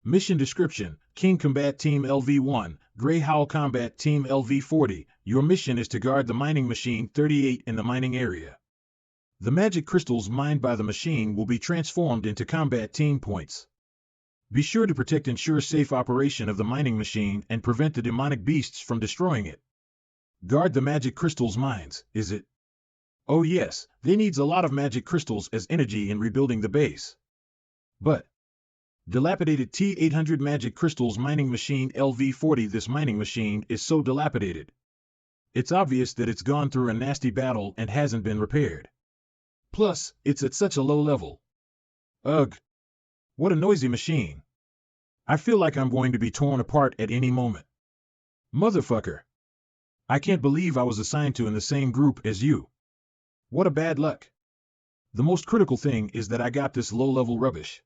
Mission description: King Combat Team LV-1, Ye Hao Combat Team LV-40. Your mission is to guard the mining machine 38 in the mining area. The magic crystals mined by the machine will be transformed into combat team points. Be sure to ensure safe operation of the mining machine and prevent the demonic beasts from destroying it. Guard the magic crystals mines, is it? Oh yes, they needs a lot of magic crystals as energy in rebuilding the base. But dilapidated T-800 magic crystals mining machine LV-40. This mining machine is so dilapidated. It's obvious that it's gone through a nasty battle and hasn't been repaired. Plus, it's at such a low level. Ugh. What a noisy machine. I feel like I'm going to be torn apart at any moment. Motherfucker. I can't believe I was assigned to in the same group as you. What a bad luck. The most critical thing is that I got this low-level rubbish.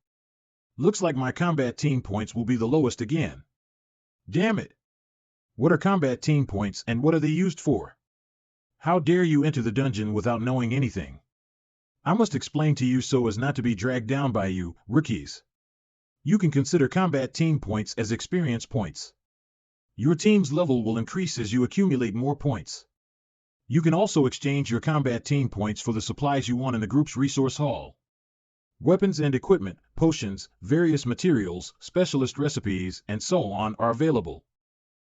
Looks like my combat team points will be the lowest again. Damn it. What are combat team points and what are they used for? How dare you enter the dungeon without knowing anything? I must explain to you so as not to be dragged down by you, rookies. You can consider combat team points as experience points. Your team's level will increase as you accumulate more points. You can also exchange your combat team points for the supplies you want in the group's resource hall. Weapons and equipment, potions, various materials, specialist recipes, and so on are available.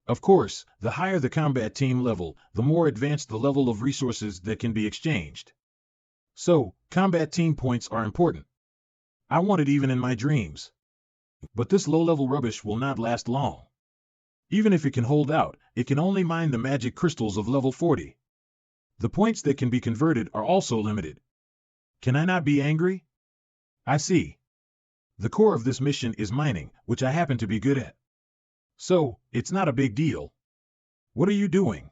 Of course, the higher the combat team level, the more advanced the level of resources that can be exchanged. So, combat team points are important. I want it even in my dreams. But this low-level rubbish will not last long. Even if it can hold out, it can only mine the magic crystals of level 40. The points that can be converted are also limited. Can I not be angry? I see. The core of this mission is mining, which I happen to be good at. So, it's not a big deal. What are you doing?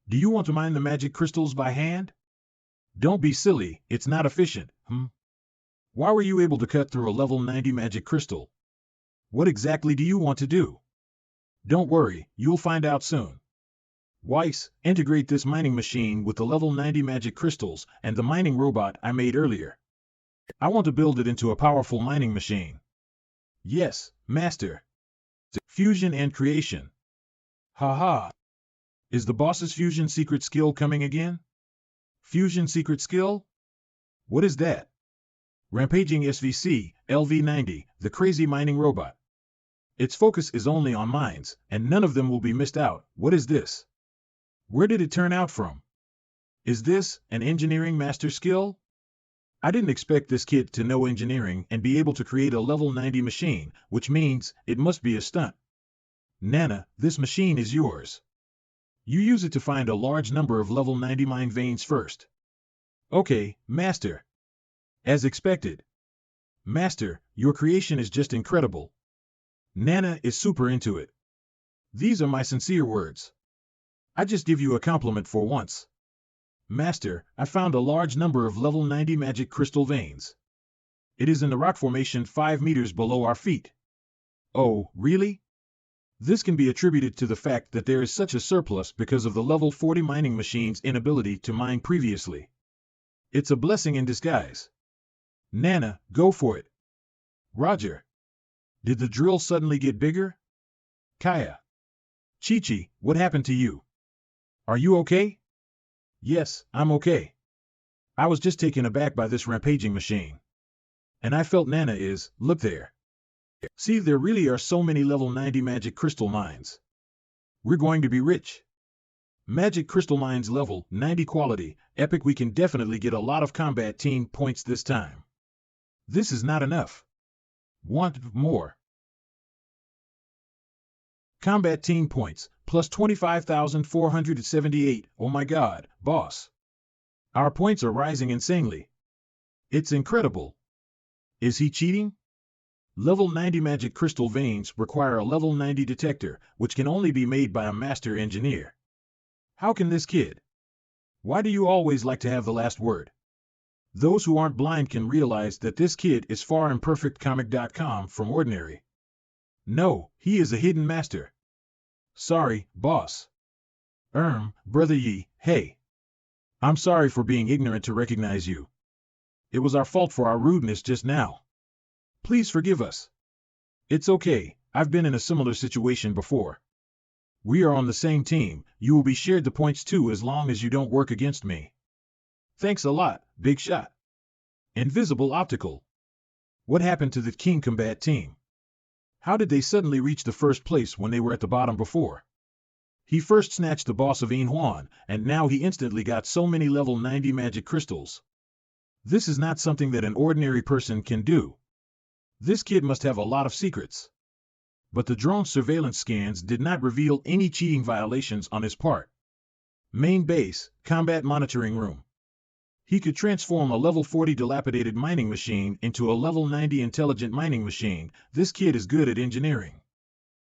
Do you want to mine the magic crystals by hand? Don't be silly, it's not efficient, Why were you able to cut through a level 90 magic crystal? What exactly do you want to do? Don't worry, you'll find out soon. Weiss, integrate this mining machine with the level 90 magic crystals and the mining robot I made earlier. I want to build it into a powerful mining machine. Yes, Master. Fusion and creation. Haha. Is the boss's fusion secret skill coming again? Fusion secret skill? What is that? Rampaging SVC, LV-90, the crazy mining robot. Its focus is only on mines, and none of them will be missed out. What is this? Where did it turn out from? Is this an engineering master skill? I didn't expect this kid to know engineering and be able to create a level 90 machine, which means it must be a stunt. Nana, this machine is yours. You use it to find a large number of level 90 mine veins first. Okay, Master. As expected. Master, your creation is just incredible. Nana is super into it. These are my sincere words. I just give you a compliment for once. Master, I found a large number of level 90 magic crystal veins. It is in the rock formation 5 meters below our feet. Oh, really? This can be attributed to the fact that there is such a surplus because of the level 40 mining machine's inability to mine previously. It's a blessing in disguise. Nana, go for it. Roger. Did the drill suddenly get bigger? Kaya. Chi-Chi, what happened to you? Are you okay? Yes, I'm okay. I was just taken aback by this rampaging machine. And I felt Nana is, look there. See, there really are so many level 90 magic crystal mines. We're going to be rich. Magic crystal mines level 90 quality, epic. We can definitely get a lot of combat team points this time. This is not enough. Want more. Combat team points, plus 25,478. Oh my god, boss. Our points are rising insanely. It's incredible. Is he cheating? Level 90 magic crystal veins require a level 90 detector, which can only be made by a master engineer. How can this kid? Why do you always like to have the last word? Those who aren't blind can realize that this kid is far imperfectcomic.com from ordinary. No, he is a hidden master. Sorry, boss. Brother Yi, hey. I'm sorry for being ignorant to recognize you. It was our fault for our rudeness just now. Please forgive us. It's okay, I've been in a similar situation before. We are on the same team, you will be shared the points too as long as you don't work against me. Thanks a lot, big shot. Invisible optical. What happened to the King Combat team? How did they suddenly reach the first place when they were at the bottom before? He first snatched the boss of Yin Huan, and now he instantly got so many level 90 magic crystals. This is not something that an ordinary person can do. This kid must have a lot of secrets. But the drone surveillance scans did not reveal any cheating violations on his part. Main base, combat monitoring room. He could transform a level 40 dilapidated mining machine into a level 90 intelligent mining machine. This kid is good at engineering.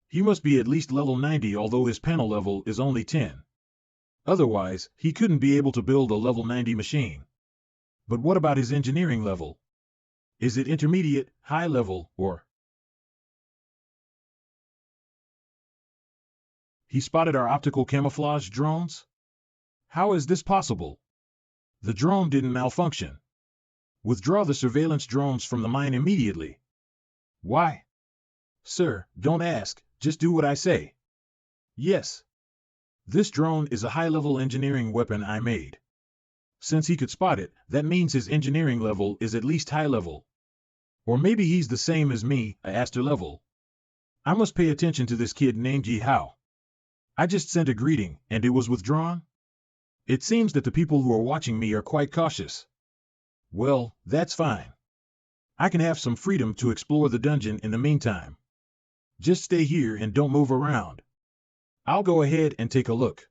He must be at least level 90, although his panel level is only 10. Otherwise, he couldn't be able to build a level 90 machine. But what about his engineering level? Is it intermediate, high level, or? He spotted our optical camouflage drones? How is this possible? The drone didn't malfunction. Withdraw the surveillance drones from the mine immediately. Why? Sir, don't ask, just do what I say. Yes. This drone is a high-level engineering weapon I made. Since he could spot it, that means his engineering level is at least high level. Or maybe he's the same as me, a Aster level. I must pay attention to this kid named Ye Hao. I just sent a greeting, and it was withdrawn? It seems that the people who are watching me are quite cautious. Well, that's fine. I can have some freedom to explore the dungeon in the meantime. Just stay here and don't move around. I'll go ahead and take a look.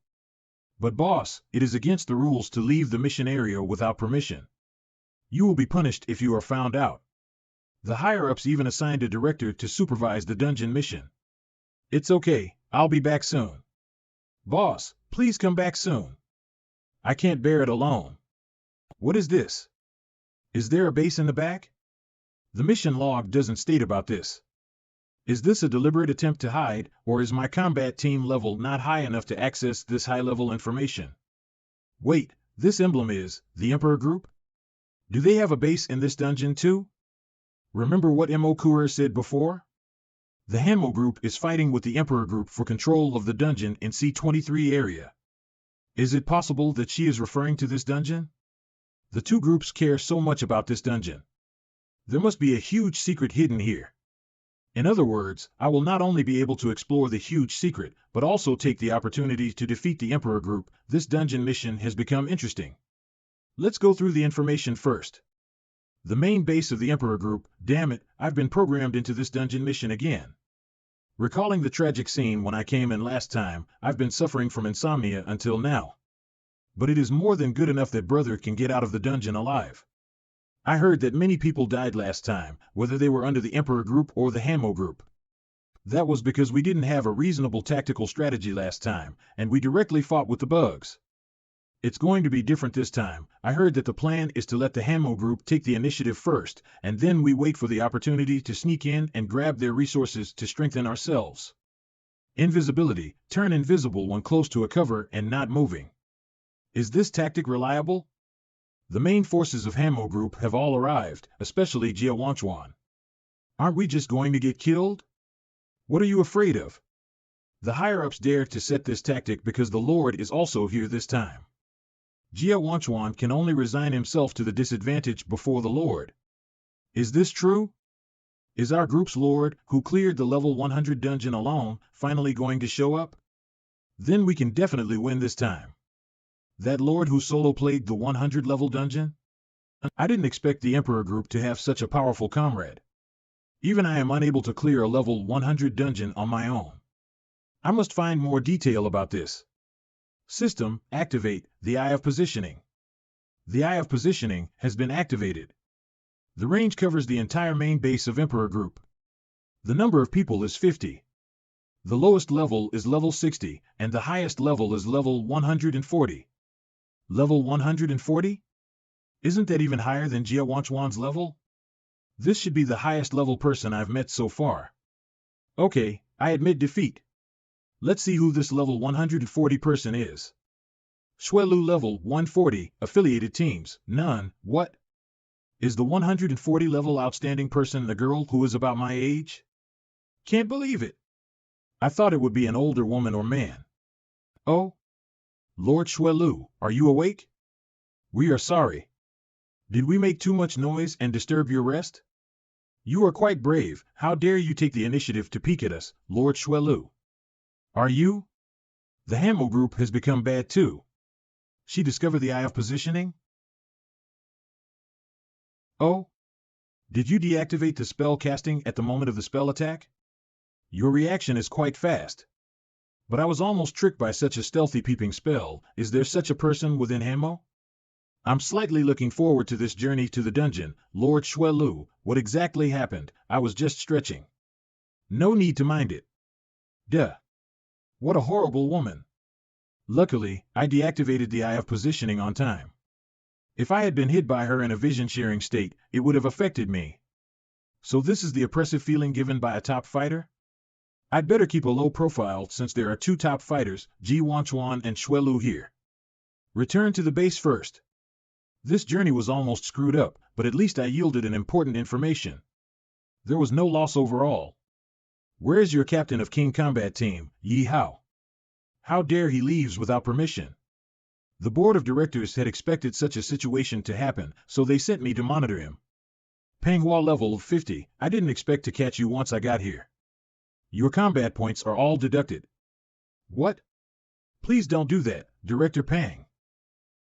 But boss, it is against the rules to leave the mission area without permission. You will be punished if you are found out. The higher-ups even assigned a director to supervise the dungeon mission. It's okay, I'll be back soon. Boss, please come back soon. I can't bear it alone. What is this? Is there a base in the back? The mission log doesn't state about this. Is this a deliberate attempt to hide, or is my combat team level not high enough to access this high-level information? Wait, this emblem is the Emperor Group? Do they have a base in this dungeon too? Remember what Mo Courier said before? The Hanmo Group is fighting with the Emperor Group for control of the dungeon in C23 area. Is it possible that she is referring to this dungeon? The two groups care so much about this dungeon. There must be a huge secret hidden here. In other words, I will not only be able to explore the huge secret, but also take the opportunity to defeat the Emperor Group. This dungeon mission has become interesting. Let's go through the information first. The main base of the Emperor Group, damn it, I've been programmed into this dungeon mission again. Recalling the tragic scene when I came in last time, I've been suffering from insomnia until now. But it is more than good enough that brother can get out of the dungeon alive. I heard that many people died last time, whether they were under the Emperor Group or the Hanmo Group. That was because we didn't have a reasonable tactical strategy last time, and we directly fought with the bugs. It's going to be different this time. I heard that the plan is to let the Hanmo Group take the initiative first, and then we wait for the opportunity to sneak in and grab their resources to strengthen ourselves. Invisibility, turn invisible when close to a cover and not moving. Is this tactic reliable? The main forces of Hanmo Group have all arrived, especially Ye Hao. Aren't we just going to get killed? What are you afraid of? The higher-ups dare to set this tactic because the Lord is also here this time. Ye Hao can only resign himself to the disadvantage before the Lord. Is this true? Is our group's Lord, who cleared the level 100 dungeon alone, finally going to show up? Then we can definitely win this time. That Lord who solo played the 100 level dungeon? I didn't expect the Emperor Group to have such a powerful comrade. Even I am unable to clear a level 100 dungeon on my own. I must find more detail about this. System, activate the Eye of Positioning. The Eye of Positioning has been activated. The range covers the entire main base of Emperor Group. The number of people is 50. The lowest level is level 60, and the highest level is level 140. Level 140? Isn't that even higher than Ye Hao's level? This should be the highest level person I've met so far. Okay, I admit defeat. Let's see who this level 140 person is. Shuelu level 140, affiliated teams, none. What? Is the 140 level outstanding person the girl who is about my age? Can't believe it. I thought it would be an older woman or man. Oh? Lord Xuelu, are you awake? We are sorry. Did we make too much noise and disturb your rest? You are quite brave. How dare you take the initiative to peek at us, Lord Xuelu? Are you? The Hamo group has become bad too. She discovered the eye of positioning? Oh? Did you deactivate the spell casting at the moment of the spell attack? Your reaction is quite fast. But I was almost tricked by such a stealthy peeping spell. Is there such a person within Hamo? I'm slightly looking forward to this journey to the dungeon, Lord Xuelu. What exactly happened? I was just stretching. No need to mind it. Duh. What a horrible woman. Luckily, I deactivated the eye of positioning on time. If I had been hit by her in a vision-sharing state, it would have affected me. So this is the oppressive feeling given by a top fighter? I'd better keep a low profile since there are two top fighters, Ji Wanchuan and Xuelu here. Return to the base first. This journey was almost screwed up, but at least I yielded an important information. There was no loss overall. Where is your captain of King Combat Team, Ye Hao? How dare he leaves without permission? The board of directors had expected such a situation to happen, so they sent me to monitor him. Penghua level of 50, I didn't expect to catch you once I got here. Your combat points are all deducted. What? Please don't do that, Director Pang.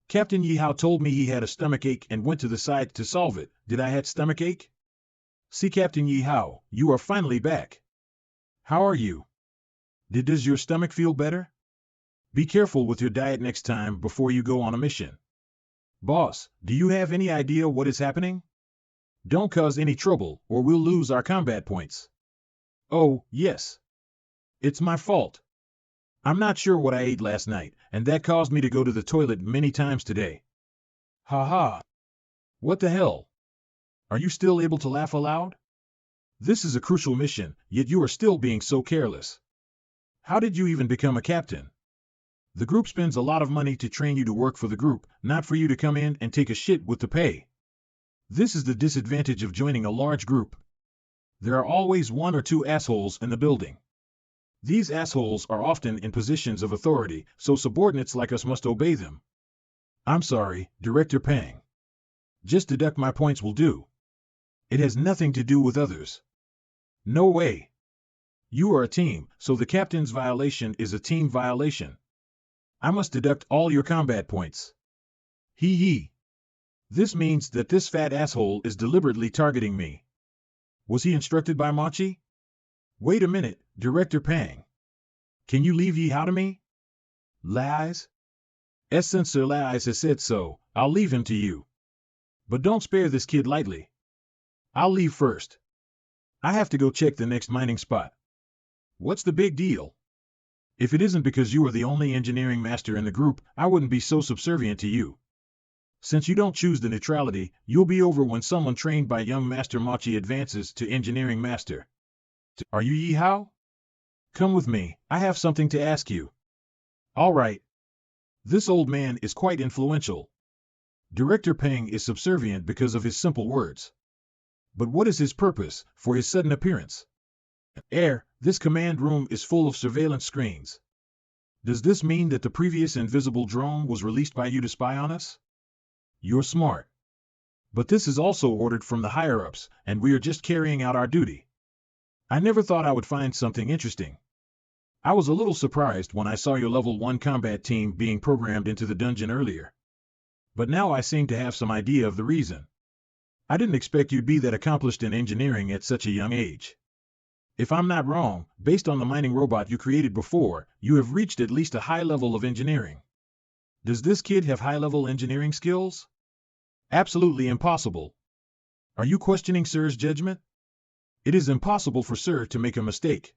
Captain Ye Hao told me he had a stomachache and went to the side to solve it. Did I have stomachache? See, Captain Ye Hao, you are finally back. How are you? Does your stomach feel better? Be careful with your diet next time before you go on a mission. Boss, do you have any idea what is happening? Don't cause any trouble, or we'll lose our combat points. Oh, yes. It's my fault. I'm not sure what I ate last night, and that caused me to go to the toilet many times today. Ha ha. What the hell? Are you still able to laugh aloud? This is a crucial mission, yet you are still being so careless. How did you even become a captain? The group spends a lot of money to train you to work for the group, not for you to come in and take a shit with the pay. This is the disadvantage of joining a large group. There are always one or two assholes in the building. These assholes are often in positions of authority, so subordinates like us must obey them. I'm sorry, Director Pang. Just deduct my points will do. It has nothing to do with others. No way. You are a team, so the captain's violation is a team violation. I must deduct all your combat points. Hee hee. This means that this fat asshole is deliberately targeting me. Was he instructed by Machi? Wait a minute, Director Pang. Can you leave Ye Hao to me? Lies? Sir Lies has said so, I'll leave him to you. But don't spare this kid lightly. I'll leave first. I have to go check the next mining spot. What's the big deal? If it isn't because you are the only engineering master in the group, I wouldn't be so subservient to you. Since you don't choose the neutrality, you'll be over when someone trained by young Master Machi advances to engineering master. Are you Ye Hao? Come with me, I have something to ask you. All right. This old man is quite influential. Director Peng is subservient because of his simple words. But what is his purpose for his sudden appearance? This command room is full of surveillance screens. Does this mean that the previous invisible drone was released by you to spy on us? You're smart. But this is also ordered from the higher-ups, and we are just carrying out our duty. I never thought I would find something interesting. I was a little surprised when I saw your level 1 combat team being programmed into the dungeon earlier. But now I seem to have some idea of the reason. I didn't expect you'd be that accomplished in engineering at such a young age. If I'm not wrong, based on the mining robot you created before, you have reached at least a high level of engineering. Does this kid have high-level engineering skills? Absolutely impossible. Are you questioning Sir's judgment? It is impossible for Sir to make a mistake.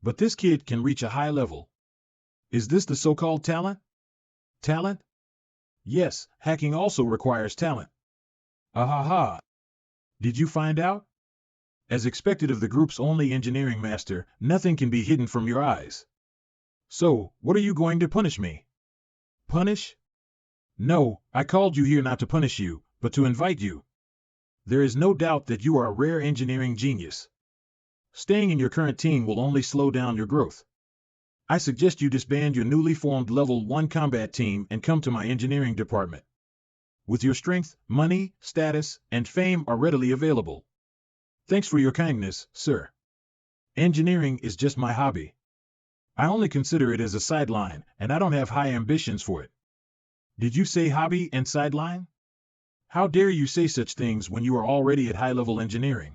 But this kid can reach a high level. Is this the so-called talent? Talent? Yes, hacking also requires talent. Ahaha. Did you find out? As expected of the group's only engineering master, nothing can be hidden from your eyes. So, what are you going to punish me? Punish? No, I called you here not to punish you, but to invite you. There is no doubt that you are a rare engineering genius. Staying in your current team will only slow down your growth. I suggest you disband your newly formed Level 1 combat team and come to my engineering department. With your strength, money, status, and fame are readily available. Thanks for your kindness, sir. Engineering is just my hobby. I only consider it as a sideline, and I don't have high ambitions for it. Did you say hobby and sideline? How dare you say such things when you are already at high-level engineering?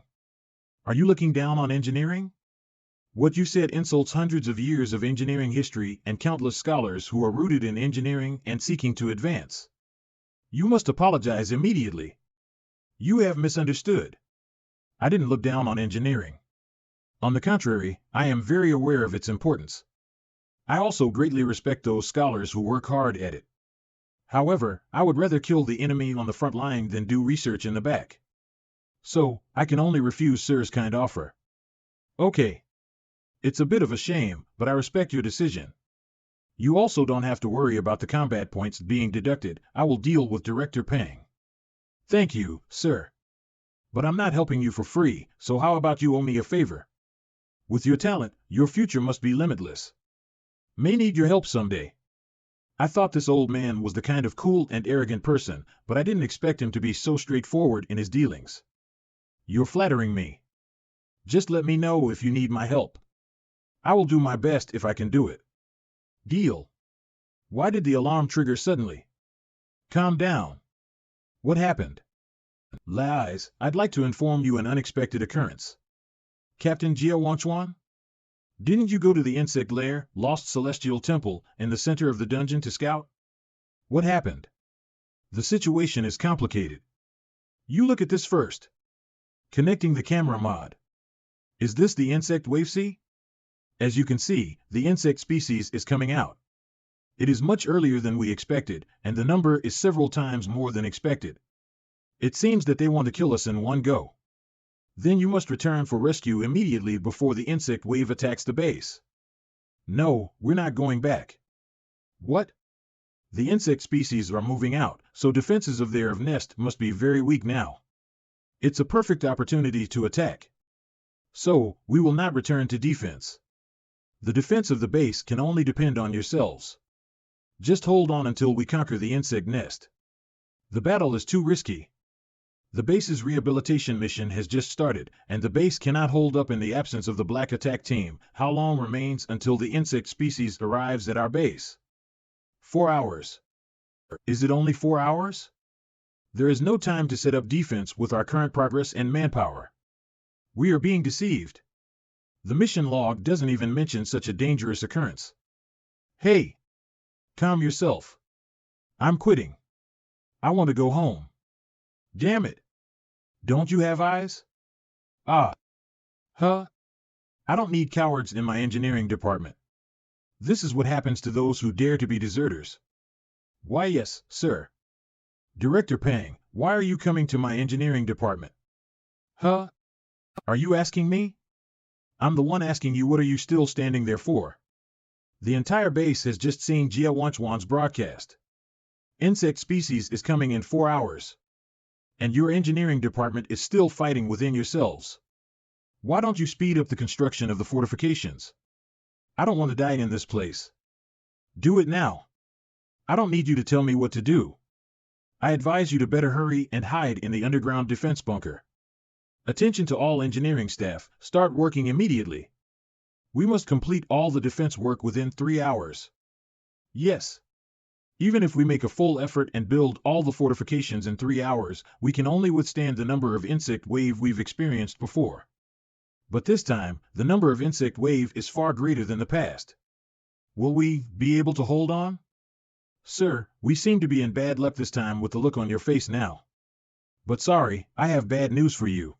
Are you looking down on engineering? What you said insults hundreds of years of engineering history and countless scholars who are rooted in engineering and seeking to advance. You must apologize immediately. You have misunderstood. I didn't look down on engineering. On the contrary, I am very aware of its importance. I also greatly respect those scholars who work hard at it. However, I would rather kill the enemy on the front line than do research in the back. So, I can only refuse sir's kind offer. Okay. It's a bit of a shame, but I respect your decision. You also don't have to worry about the combat points being deducted. I will deal with Director Pang. Thank you, sir. But I'm not helping you for free, so how about you owe me a favor? With your talent, your future must be limitless. May need your help someday. I thought this old man was the kind of cool and arrogant person, but I didn't expect him to be so straightforward in his dealings. You're flattering me. Just let me know if you need my help. I will do my best if I can do it. Deal. Why did the alarm trigger suddenly? Calm down. What happened? Lies, I'd like to inform you an unexpected occurrence. Captain Ye Hao, didn't you go to the insect lair, Lost Celestial Temple, in the center of the dungeon to scout? What happened? The situation is complicated. You look at this first. Connecting the camera mod. Is this the insect wave? See? As you can see, the insect species is coming out. It is much earlier than we expected, and the number is several times more than expected. It seems that they want to kill us in one go. Then you must return for rescue immediately before the insect wave attacks the base. No, we're not going back. What? The insect species are moving out, so defenses of their nest must be very weak now. It's a perfect opportunity to attack. So, we will not return to defense. The defense of the base can only depend on yourselves. Just hold on until we conquer the insect nest. The battle is too risky. The base's rehabilitation mission has just started, and the base cannot hold up in the absence of the black attack team. How long remains until the insect species arrives at our base? 4 hours. Is it only 4 hours? There is no time to set up defense with our current progress and manpower. We are being deceived. The mission log doesn't even mention such a dangerous occurrence. Hey! Calm yourself. I'm quitting. I want to go home. Damn it! Don't you have eyes? Ah! Huh? I don't need cowards in my engineering department. This is what happens to those who dare to be deserters. Why yes, sir. Director Pang, why are you coming to my engineering department? Huh? Are you asking me? I'm the one asking you. What are you still standing there for? The entire base has just seen Ye Hao's broadcast. Insect species is coming in 4 hours. And your engineering department is still fighting within yourselves. Why don't you speed up the construction of the fortifications? I don't want to die in this place. Do it now. I don't need you to tell me what to do. I advise you to better hurry and hide in the underground defense bunker. Attention to all engineering staff, start working immediately. We must complete all the defense work within 3 hours. Yes. Even if we make a full effort and build all the fortifications in 3 hours, we can only withstand the number of insect wave we've experienced before. But this time, the number of insect wave is far greater than the past. Will we be able to hold on? Sir, we seem to be in bad luck this time with the look on your face now. But sorry, I have bad news for you.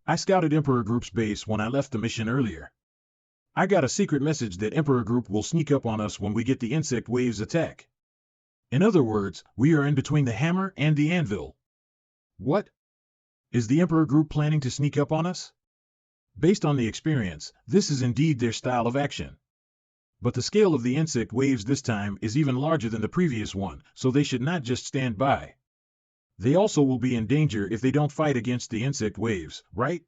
I scouted Emperor Group's base when I left the mission earlier. I got a secret message that Emperor Group will sneak up on us when we get the insect wave's attack. In other words, we are in between the hammer and the anvil. What? Is the Emperor Group planning to sneak up on us? Based on the experience, this is indeed their style of action. But the scale of the insect waves this time is even larger than the previous one, so they should not just stand by. They also will be in danger if they don't fight against the insect waves, right?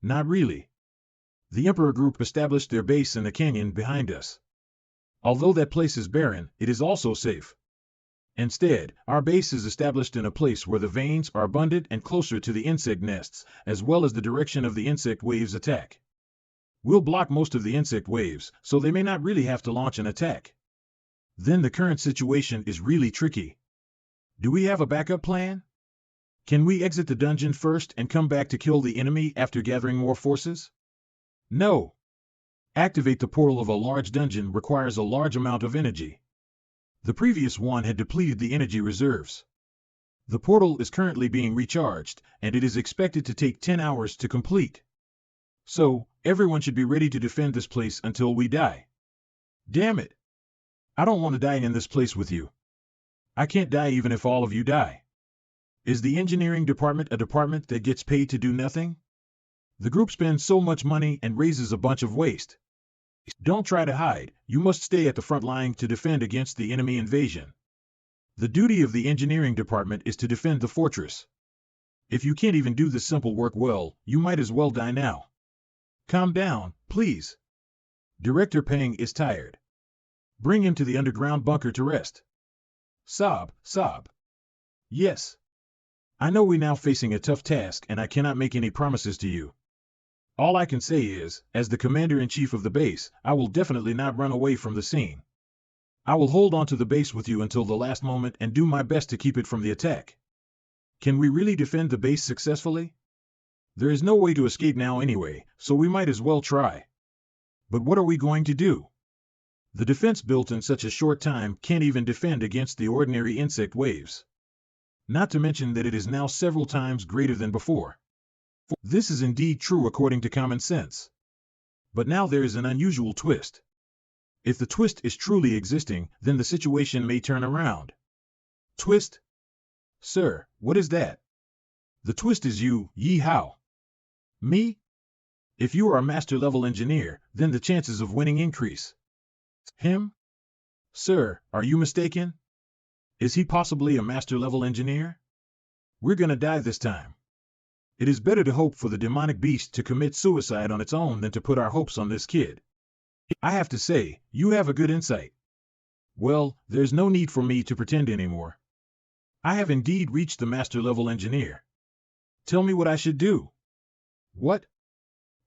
Not really. The Emperor Group established their base in the canyon behind us. Although that place is barren, it is also safe. Instead, our base is established in a place where the veins are abundant and closer to the insect nests, as well as the direction of the insect waves' attack. We'll block most of the insect waves, so they may not really have to launch an attack. Then the current situation is really tricky. Do we have a backup plan? Can we exit the dungeon first and come back to kill the enemy after gathering more forces? No. Activate the portal of a large dungeon requires a large amount of energy. The previous one had depleted the energy reserves. The portal is currently being recharged, and it is expected to take 10 hours to complete. So, everyone should be ready to defend this place until we die. Damn it! I don't want to die in this place with you. I can't die even if all of you die. Is the engineering department a department that gets paid to do nothing? The group spends so much money and raises a bunch of waste. Don't try to hide, you must stay at the front line to defend against the enemy invasion. The duty of the engineering department is to defend the fortress. If you can't even do this simple work well, you might as well die now. Calm down, please. Director Peng is tired. Bring him to the underground bunker to rest. Sob. Yes. I know we're now facing a tough task and I cannot make any promises to you. All I can say is, as the commander-in-chief of the base, I will definitely not run away from the scene. I will hold on to the base with you until the last moment and do my best to keep it from the attack. Can we really defend the base successfully? There is no way to escape now anyway, so we might as well try. But what are we going to do? The defense built in such a short time can't even defend against the ordinary insect waves. Not to mention that it is now several times greater than before. This is indeed true according to common sense. But now there is an unusual twist. If the twist is truly existing, then the situation may turn around. Twist? Sir, what is that? The twist is you, Ye Hao. Me? If you are a master-level engineer, then the chances of winning increase. Him? Sir, are you mistaken? Is he possibly a master-level engineer? We're gonna die this time. It is better to hope for the demonic beast to commit suicide on its own than to put our hopes on this kid. I have to say, you have a good insight. Well, there's no need for me to pretend anymore. I have indeed reached the master-level engineer. Tell me what I should do. What?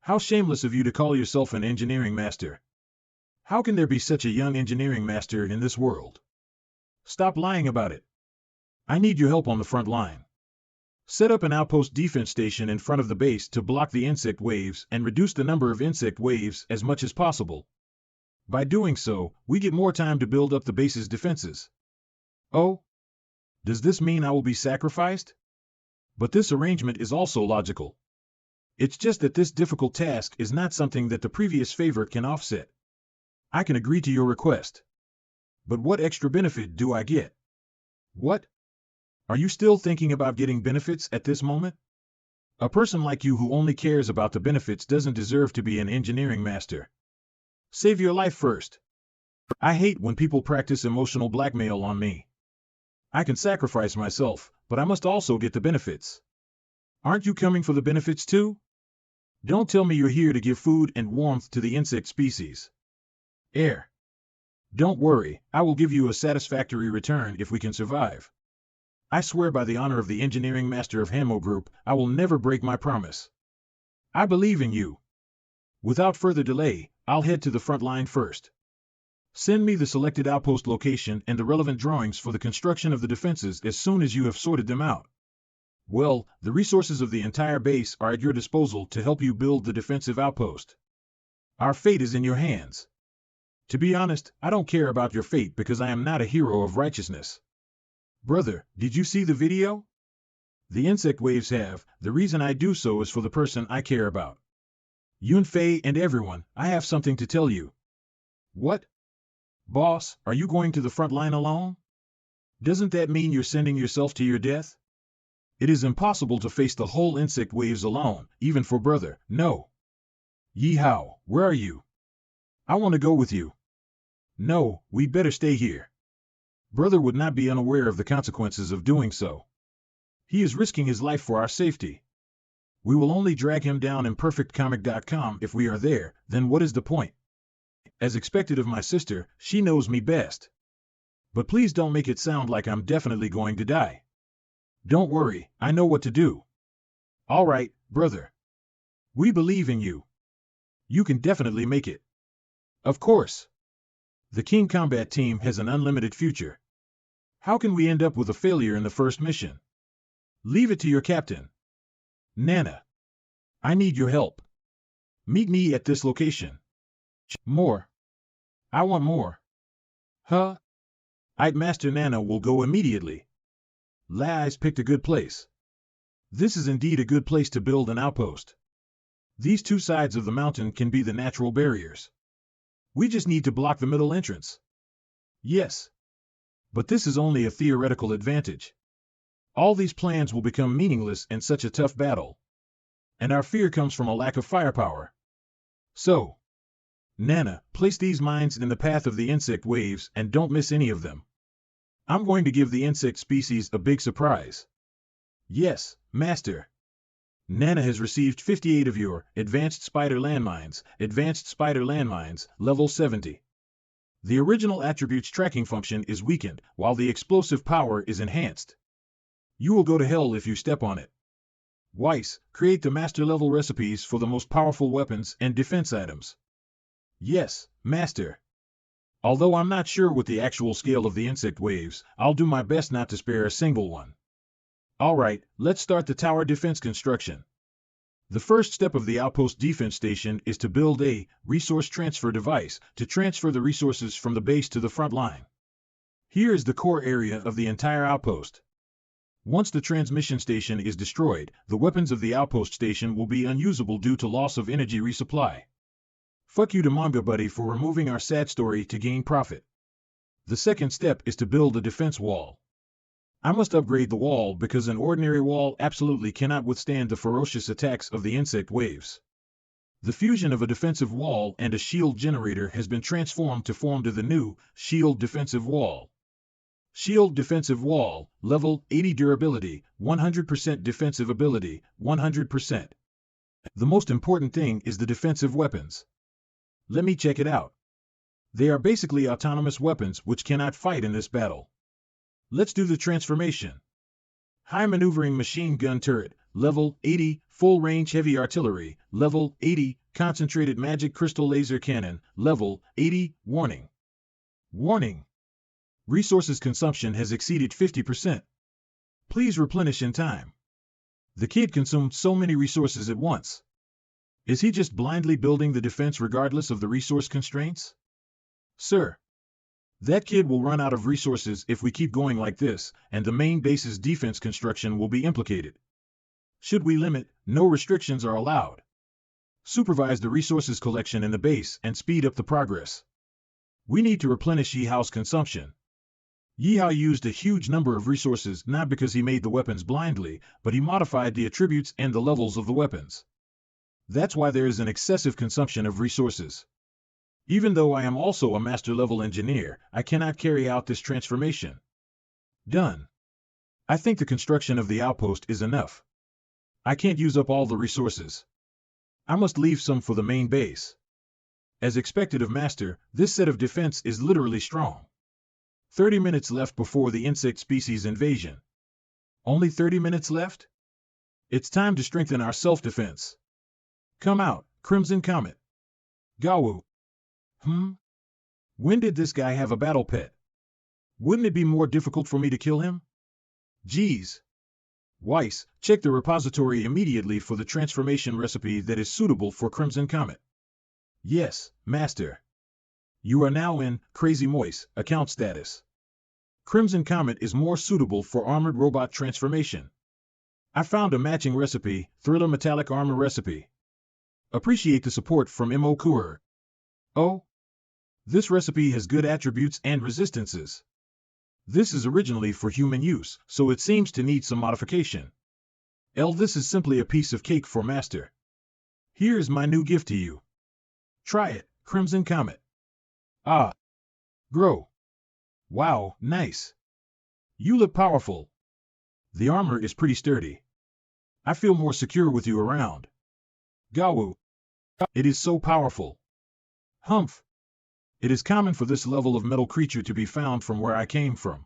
How shameless of you to call yourself an engineering master. How can there be such a young engineering master in this world? Stop lying about it. I need your help on the front line. Set up an outpost defense station in front of the base to block the insect waves and reduce the number of insect waves as much as possible. By doing so, we get more time to build up the base's defenses. Oh? Does this mean I will be sacrificed? But this arrangement is also logical. It's just that this difficult task is not something that the previous favor can offset. I can agree to your request. But what extra benefit do I get? What? Are you still thinking about getting benefits at this moment? A person like you who only cares about the benefits doesn't deserve to be an engineering master. Save your life first. I hate when people practice emotional blackmail on me. I can sacrifice myself, but I must also get the benefits. Aren't you coming for the benefits too? Don't tell me you're here to give food and warmth to the insect species. Air. Don't worry, I will give you a satisfactory return if we can survive. I swear by the honor of the engineering master of Hamo Group, I will never break my promise. I believe in you. Without further delay, I'll head to the front line first. Send me the selected outpost location and the relevant drawings for the construction of the defenses as soon as you have sorted them out. Well, the resources of the entire base are at your disposal to help you build the defensive outpost. Our fate is in your hands. To be honest, I don't care about your fate because I am not a hero of righteousness. Brother, did you see the video? The insect waves have. The reason I do so is for the person I care about. Yunfei and everyone, I have something to tell you. What? Boss, are you going to the front line alone? Doesn't that mean you're sending yourself to your death? It is impossible to face the whole insect waves alone, even for brother. No. Ye Hao, where are you? I want to go with you. No, we'd better stay here. Brother would not be unaware of the consequences of doing so. He is risking his life for our safety. We will only drag him down in perfectcomic.com if we are there, then what is the point? As expected of my sister, she knows me best. But please don't make it sound like I'm definitely going to die. Don't worry, I know what to do. All right, brother. We believe in you. You can definitely make it. Of course. The King Combat team has an unlimited future. How can we end up with a failure in the first mission? Leave it to your captain. Nana. I need your help. Meet me at this location. More. I want more. Huh? Master Nana will go immediately. Lai's picked a good place. This is indeed a good place to build an outpost. These two sides of the mountain can be the natural barriers. We just need to block the middle entrance. Yes. But this is only a theoretical advantage. All these plans will become meaningless in such a tough battle. And our fear comes from a lack of firepower. So, Nana, place these mines in the path of the insect waves and don't miss any of them. I'm going to give the insect species a big surprise. Yes, Master. Nana has received 58 of your Advanced Spider Landmines, level 70. The original attribute's tracking function is weakened, while the explosive power is enhanced. You will go to hell if you step on it. Weiss, create the master-level recipes for the most powerful weapons and defense items. Yes, Master. Although I'm not sure with the actual scale of the insect waves, I'll do my best not to spare a single one. Alright, let's start the tower defense construction. The first step of the outpost defense station is to build a resource transfer device to transfer the resources from the base to the front line. Here is the core area of the entire outpost. Once the transmission station is destroyed, the weapons of the outpost station will be unusable due to loss of energy resupply. Fuck you to Manga Buddy for removing our sad story to gain profit. The second step is to build a defense wall. I must upgrade the wall because an ordinary wall absolutely cannot withstand the ferocious attacks of the insect waves. The fusion of a defensive wall and a shield generator has been transformed to form the new shield defensive wall. Shield defensive wall, level 80 durability, 100% defensive ability, 100%. The most important thing is the defensive weapons. Let me check it out. They are basically autonomous weapons which cannot fight in this battle. Let's do the transformation. High maneuvering machine gun turret, level 80, full range heavy artillery, level 80, concentrated magic crystal laser cannon, level 80, warning. Warning. Resources consumption has exceeded 50%. Please replenish in time. The kid consumed so many resources at once. Is he just blindly building the defense regardless of the resource constraints? Sir. That kid will run out of resources if we keep going like this, and the main base's defense construction will be implicated. Should we limit, no restrictions are allowed. Supervise the resources collection in the base and speed up the progress. We need to replenish Ye Hao's consumption. Ye Hao used a huge number of resources not because he made the weapons blindly, but he modified the attributes and the levels of the weapons. That's why there is an excessive consumption of resources. Even though I am also a master-level engineer, I cannot carry out this transformation. Done. I think the construction of the outpost is enough. I can't use up all the resources. I must leave some for the main base. As expected of Master, this set of defense is literally strong. 30 minutes left before the insect species invasion. Only 30 minutes left? It's time to strengthen our self-defense. Come out, Crimson Comet. Gawu. When did this guy have a battle pet? Wouldn't it be more difficult for me to kill him? Geez. Weiss, check the repository immediately for the transformation recipe that is suitable for Crimson Comet. Yes, Master. You are now in Crazy Moist account status. Crimson Comet is more suitable for armored robot transformation. I found a matching recipe, Thriller Metallic Armor Recipe. Appreciate the support from Mo Kuer. Oh? This recipe has good attributes and resistances. This is originally for human use, so it seems to need some modification. This is simply a piece of cake for Master. Here's my new gift to you. Try it, Crimson Comet. Ah. Grow. Wow, nice. You look powerful. The armor is pretty sturdy. I feel more secure with you around. Gawu. It is so powerful. Humph. It is common for this level of metal creature to be found from where I came from.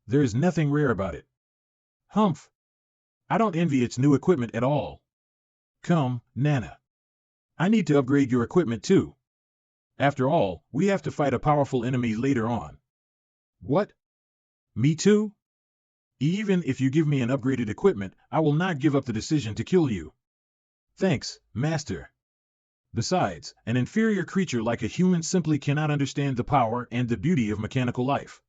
There is nothing rare about it. Humph. I don't envy its new equipment at all. Come, Nana. I need to upgrade your equipment too. After all, we have to fight a powerful enemy later on. What? Me too? Even if you give me an upgraded equipment, I will not give up the decision to kill you. Thanks, Master. Besides, an inferior creature like a human simply cannot understand the power and the beauty of mechanical life.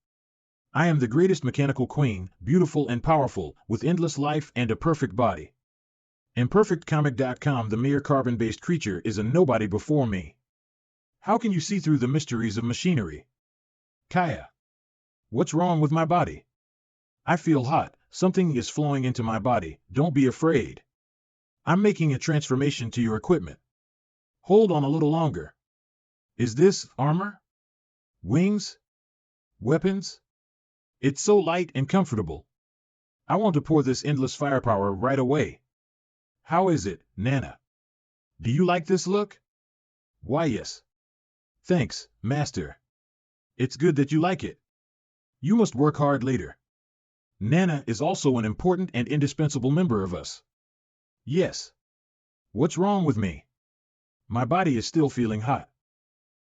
I am the greatest mechanical queen, beautiful and powerful, with endless life and a perfect body. ImperfectComic.com. The mere carbon-based creature is a nobody before me. How can you see through the mysteries of machinery? Kaya. What's wrong with my body? I feel hot, something is flowing into my body, don't be afraid. I'm making a transformation to your equipment. Hold on a little longer. Is this armor? Wings? Weapons? It's so light and comfortable. I want to pour this endless firepower right away. How is it, Nana? Do you like this look? Why yes. Thanks, Master. It's good that you like it. You must work hard later. Nana is also an important and indispensable member of us. Yes. What's wrong with me? My body is still feeling hot.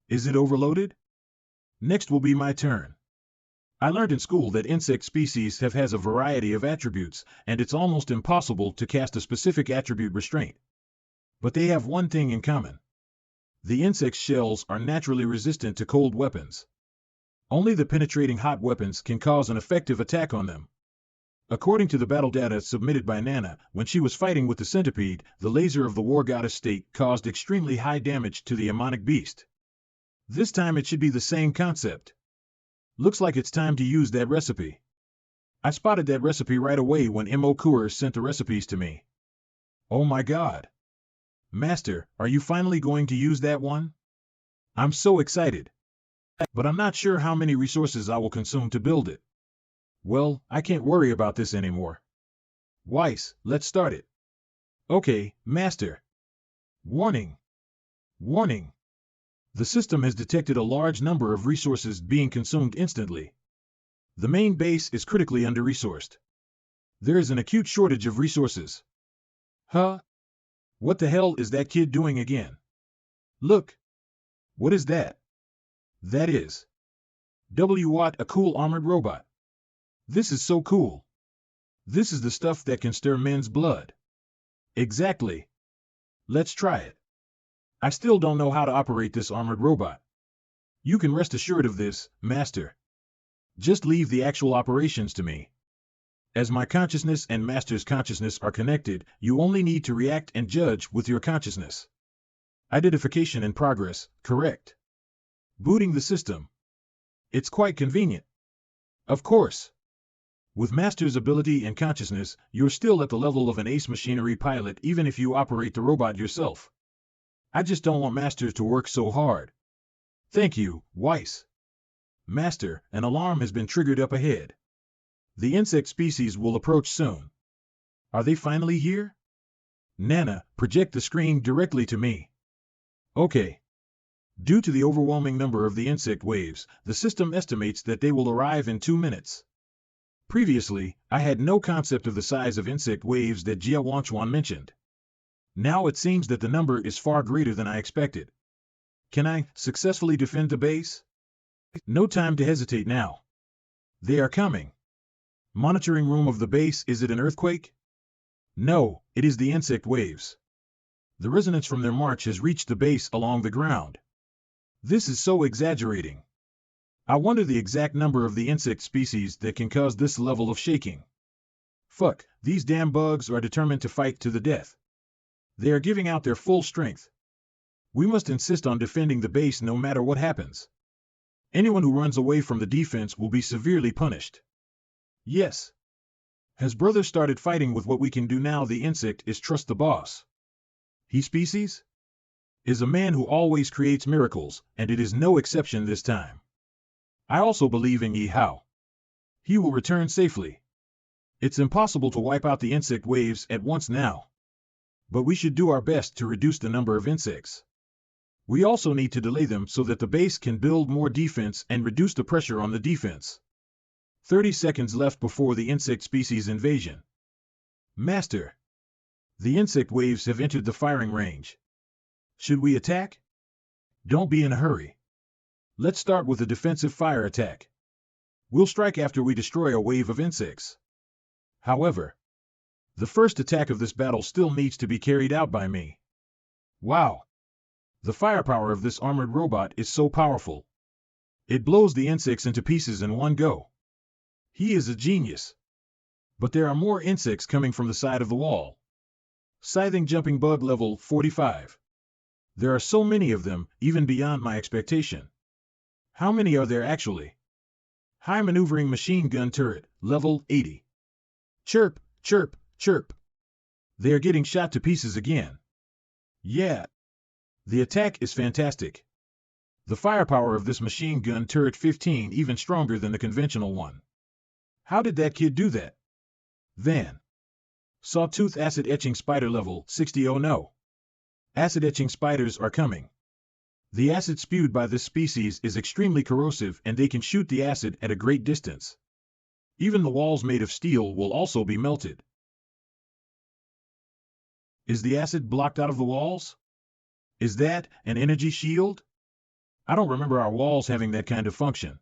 Is it overloaded? Next will be my turn. I learned in school that insect species has a variety of attributes, and it's almost impossible to cast a specific attribute restraint. But they have one thing in common. The insect's shells are naturally resistant to cold weapons. Only the penetrating hot weapons can cause an effective attack on them. According to the battle data submitted by Nana, when she was fighting with the centipede, the laser of the war goddess state caused extremely high damage to the demonic beast. This time it should be the same concept. Looks like it's time to use that recipe. I spotted that recipe right away when Mo Courier sent the recipes to me. Oh my god. Master, are you finally going to use that one? I'm so excited. But I'm not sure how many resources I will consume to build it. Well, I can't worry about this anymore. Weiss, let's start it. Okay, Master. Warning. Warning. The system has detected a large number of resources being consumed instantly. The main base is critically under-resourced. There is an acute shortage of resources. Huh? What the hell is that kid doing again? Look. What is that? That is. What a cool armored robot. This is so cool. This is the stuff that can stir men's blood. Exactly. Let's try it. I still don't know how to operate this armored robot. You can rest assured of this, Master. Just leave the actual operations to me. As my consciousness and Master's consciousness are connected, you only need to react and judge with your consciousness. Identification in progress, correct. Booting the system. It's quite convenient. Of course. With Master's ability and consciousness, you're still at the level of an ace machinery pilot even if you operate the robot yourself. I just don't want Master to work so hard. Thank you, Weiss. Master, an alarm has been triggered up ahead. The insect species will approach soon. Are they finally here? Nana, project the screen directly to me. Okay. Due to the overwhelming number of the insect waves, the system estimates that they will arrive in 2 minutes. Previously, I had no concept of the size of insect waves that Jia Wanchuan mentioned. Now it seems that the number is far greater than I expected. Can I successfully defend the base? No time to hesitate now. They are coming. Monitoring room of the base, is it an earthquake? No, it is the insect waves. The resonance from their march has reached the base along the ground. This is so exaggerating. I wonder the exact number of the insect species that can cause this level of shaking. Fuck, these damn bugs are determined to fight to the death. They are giving out their full strength. We must insist on defending the base no matter what happens. Anyone who runs away from the defense will be severely punished. Yes. Has brother started fighting with what we can do now? The insect is trust the boss. He species? Is a man who always creates miracles, and it is no exception this time. I also believe in Ye Hao. He will return safely. It's impossible to wipe out the insect waves at once now. But we should do our best to reduce the number of insects. We also need to delay them so that the base can build more defense and reduce the pressure on the defense. 30 seconds left before the insect species invasion. Master. The insect waves have entered the firing range. Should we attack? Don't be in a hurry. Let's start with a defensive fire attack. We'll strike after we destroy a wave of insects. However, the first attack of this battle still needs to be carried out by me. Wow! The firepower of this armored robot is so powerful. It blows the insects into pieces in one go. He is a genius. But there are more insects coming from the side of the wall. Scything jumping bug level 45. There are so many of them, even beyond my expectation. How many are there actually? High maneuvering machine gun turret, level 80. Chirp, chirp, chirp. They are getting shot to pieces again. Yeah. The attack is fantastic. The firepower of this machine gun turret 15 even stronger than the conventional one. How did that kid do that? Then. Sawtooth acid etching spider level 60. Oh no. Acid etching spiders are coming. The acid spewed by this species is extremely corrosive and they can shoot the acid at a great distance. Even the walls made of steel will also be melted. Is the acid blocked out of the walls? Is that an energy shield? I don't remember our walls having that kind of function.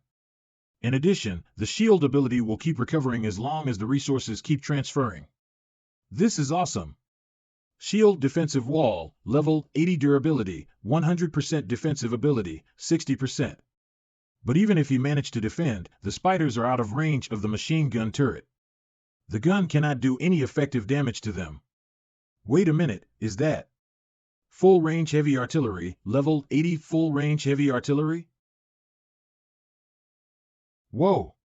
In addition, the shield ability will keep recovering as long as the resources keep transferring. This is awesome. Shield defensive wall, level 80 durability, 100% defensive ability, 60%. But even if he managed to defend, the spiders are out of range of the machine gun turret. The gun cannot do any effective damage to them. Wait a minute, is that full range heavy artillery, level 80 full range heavy artillery? Whoa!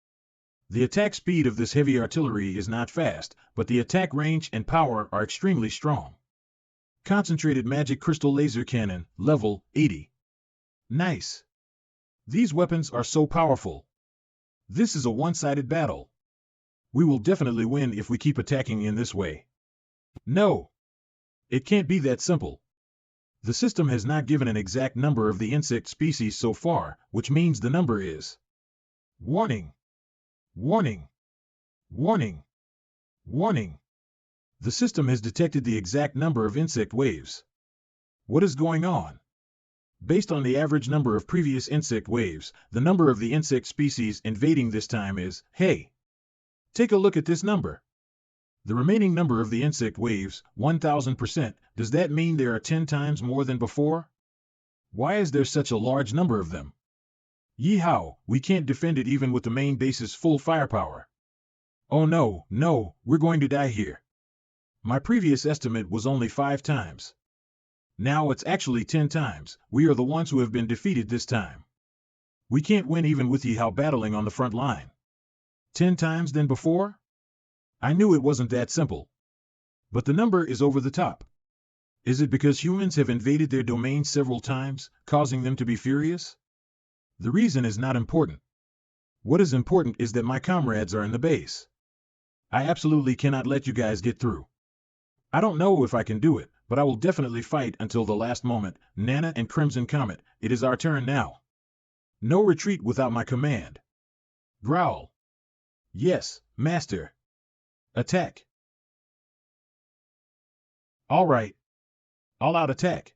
The attack speed of this heavy artillery is not fast, but the attack range and power are extremely strong. Concentrated magic crystal laser cannon, level 80. Nice! These weapons are so powerful. This is a one-sided battle. We will definitely win if we keep attacking in this way. No! It can't be that simple. The system has not given an exact number of the insect species so far, which means the number is... Warning! Warning! Warning! Warning! The system has detected the exact number of insect waves. What is going on? Based on the average number of previous insect waves, the number of the insect species invading this time is, hey! Take a look at this number. The remaining number of the insect waves, 1000%, does that mean there are 10 times more than before? Why is there such a large number of them? Ye Hao, we can't defend it even with the main base's full firepower. Oh no, no, we're going to die here. My previous estimate was only 5 times. Now it's actually 10 times. We are the ones who have been defeated this time. We can't win even with Ye Hao battling on the front line. 10 times than before? I knew it wasn't that simple. But the number is over the top. Is it because humans have invaded their domain several times, causing them to be furious? The reason is not important. What is important is that my comrades are in the base. I absolutely cannot let you guys get through. I don't know if I can do it, but I will definitely fight until the last moment. Nana and Crimson Comet, it is our turn now. No retreat without my command. Growl. Yes, Master. Attack. All right. All-out attack.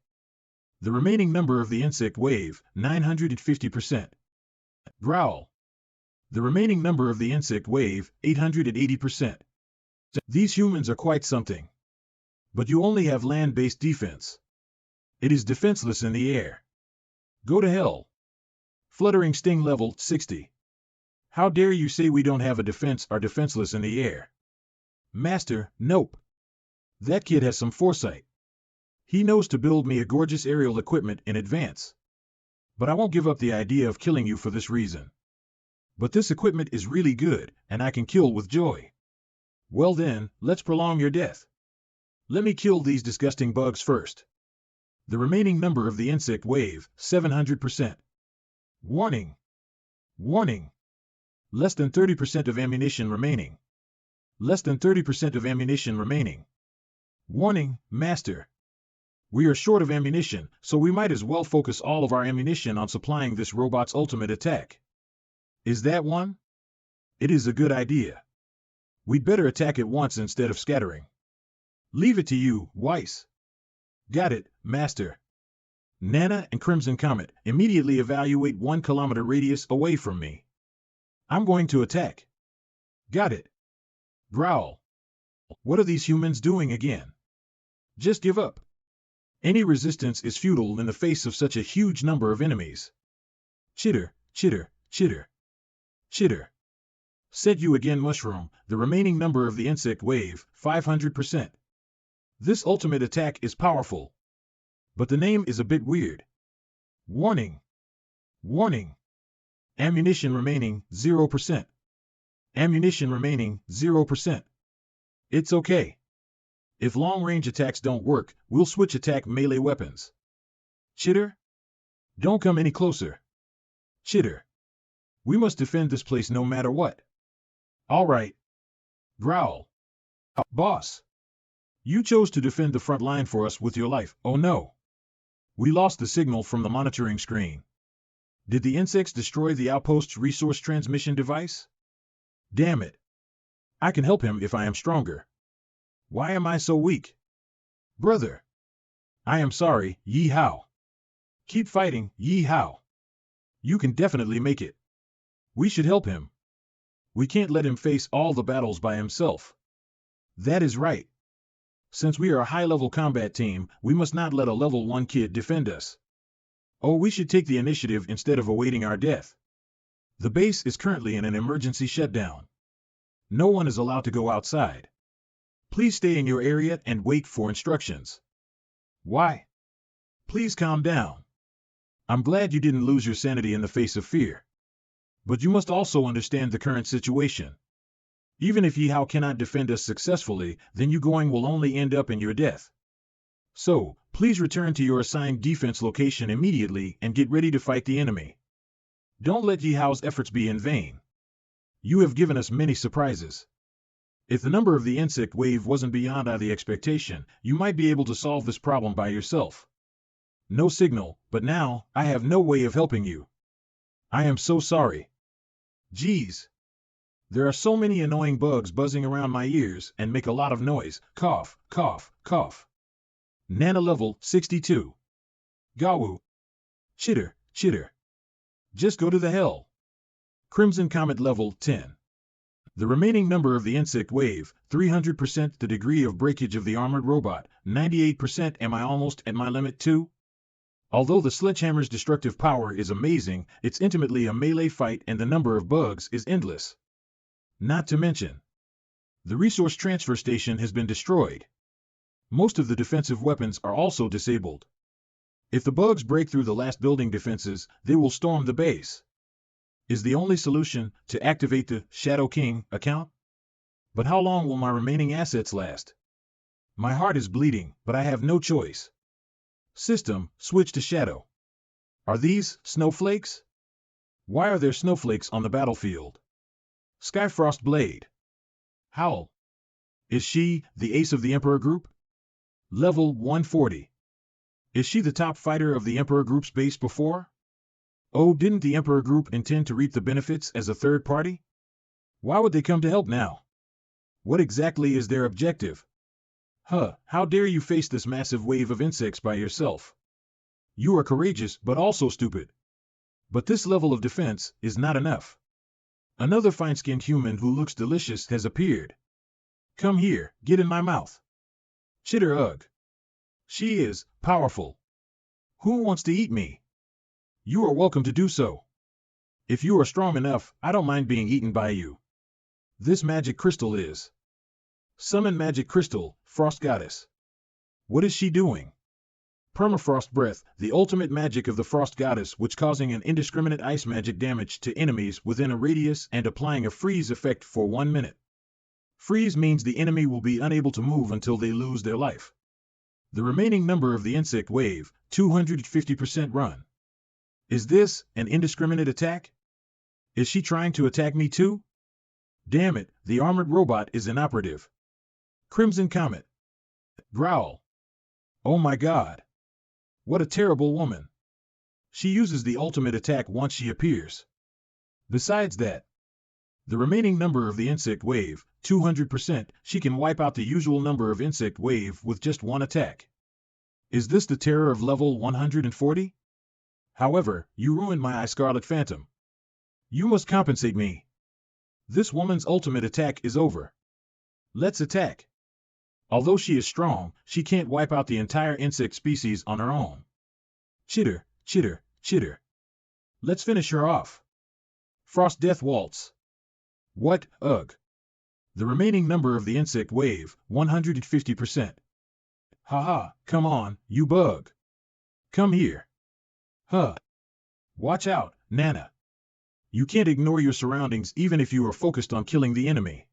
The remaining number of the insect wave, 950%. Growl. The remaining number of the insect wave, 880%. These humans are quite something. But you only have land-based defense. It is defenseless in the air. Go to hell. Fluttering sting level 60. How dare you say we don't have a defense or defenseless in the air? Master, nope. That kid has some foresight. He knows to build me a gorgeous aerial equipment in advance. But I won't give up the idea of killing you for this reason. But this equipment is really good, and I can kill with joy. Well then, let's prolong your death. Let me kill these disgusting bugs first. The remaining number of the insect wave, 700%. Warning. Warning. Less than 30% of ammunition remaining. Less than 30% of ammunition remaining. Warning, Master. We are short of ammunition, so we might as well focus all of our ammunition on supplying this robot's ultimate attack. Is that one? It is a good idea. We'd better attack it once instead of scattering. Leave it to you, Weiss. Got it, Master. Nana and Crimson Comet, immediately evaluate 1 kilometer radius away from me. I'm going to attack. Got it. Growl. What are these humans doing again? Just give up. Any resistance is futile in the face of such a huge number of enemies. Chitter, chitter, chitter. Chitter. Said you again, Mushroom. The remaining number of the insect wave, 500%. This ultimate attack is powerful. But the name is a bit weird. Warning. Warning. Ammunition remaining, 0%. Ammunition remaining, 0%. It's okay. If long-range attacks don't work, we'll switch attack melee weapons. Chitter? Don't come any closer. Chitter. We must defend this place no matter what. All right. Growl. Boss. You chose to defend the front line for us with your life. Oh no. We lost the signal from the monitoring screen. Did the insects destroy the outpost's resource transmission device? Damn it. I can help him if I am stronger. Why am I so weak? Brother. I am sorry, Ye Hao. Keep fighting, Ye Hao. You can definitely make it. We should help him. We can't let him face all the battles by himself. That is right. Since we are a high-level combat team, we must not let a level 1 kid defend us. Oh, we should take the initiative instead of awaiting our death. The base is currently in an emergency shutdown. No one is allowed to go outside. Please stay in your area and wait for instructions. Why? Please calm down. I'm glad you didn't lose your sanity in the face of fear. But you must also understand the current situation. Even if Ye Hao cannot defend us successfully, then you going will only end up in your death. So, please return to your assigned defense location immediately and get ready to fight the enemy. Don't let Ye Hao's efforts be in vain. You have given us many surprises. If the number of the insect wave wasn't beyond the expectation, you might be able to solve this problem by yourself. No signal, but now, I have no way of helping you. I am so sorry. Geez. There are so many annoying bugs buzzing around my ears and make a lot of noise. Cough, cough, cough. Nana level 62. Gawu. Chitter, chitter. Just go to the hell. Crimson Comet level 10. The remaining number of the insect wave, 300%. The degree of breakage of the armored robot, 98%. Am I almost at my limit too? Although the sledgehammer's destructive power is amazing, it's intimately a melee fight and the number of bugs is endless. Not to mention, the resource transfer station has been destroyed. Most of the defensive weapons are also disabled. If the bugs break through the last building defenses, they will storm the base. Is the only solution to activate the Shadow King account? But how long will my remaining assets last? My heart is bleeding, but I have no choice. System, switch to Shadow. Are these snowflakes? Why are there snowflakes on the battlefield? Skyfrost Blade. Howl. Is she the ace of the Emperor Group? Level 140. Is she the top fighter of the Emperor Group's base before? Oh, didn't the Emperor Group intend to reap the benefits as a third party? Why would they come to help now? What exactly is their objective? How dare you face this massive wave of insects by yourself? You are courageous, but also stupid. But this level of defense is not enough. Another fine-skinned human who looks delicious has appeared. Come here, get in my mouth. Chitter ugh. She is powerful. Who wants to eat me? You are welcome to do so. If you are strong enough, I don't mind being eaten by you. This magic crystal is. Summon magic crystal, Frost Goddess. What is she doing? Permafrost breath, the ultimate magic of the Frost Goddess, which causing an indiscriminate ice magic damage to enemies within a radius and applying a freeze effect for 1 minute. Freeze means the enemy will be unable to move until they lose their life. The remaining number of the insect wave, 250% run. Is this an indiscriminate attack? Is she trying to attack me too? Damn it, the armored robot is inoperative. Crimson Comet. Growl. Oh my god. What a terrible woman. She uses the ultimate attack once she appears. Besides that, the remaining number of the insect wave, 200%, she can wipe out the usual number of insect wave with just one attack. Is this the terror of level 140? However, you ruined my Scarlet Phantom. You must compensate me. This woman's ultimate attack is over. Let's attack. Although she is strong, she can't wipe out the entire insect species on her own. Chitter, chitter, chitter. Let's finish her off. Frost Death Waltz. What, ugh. The remaining number of the insect wave, 150%. Haha, come on, you bug. Come here. Huh. Watch out, Nana. You can't ignore your surroundings even if you are focused on killing the enemy.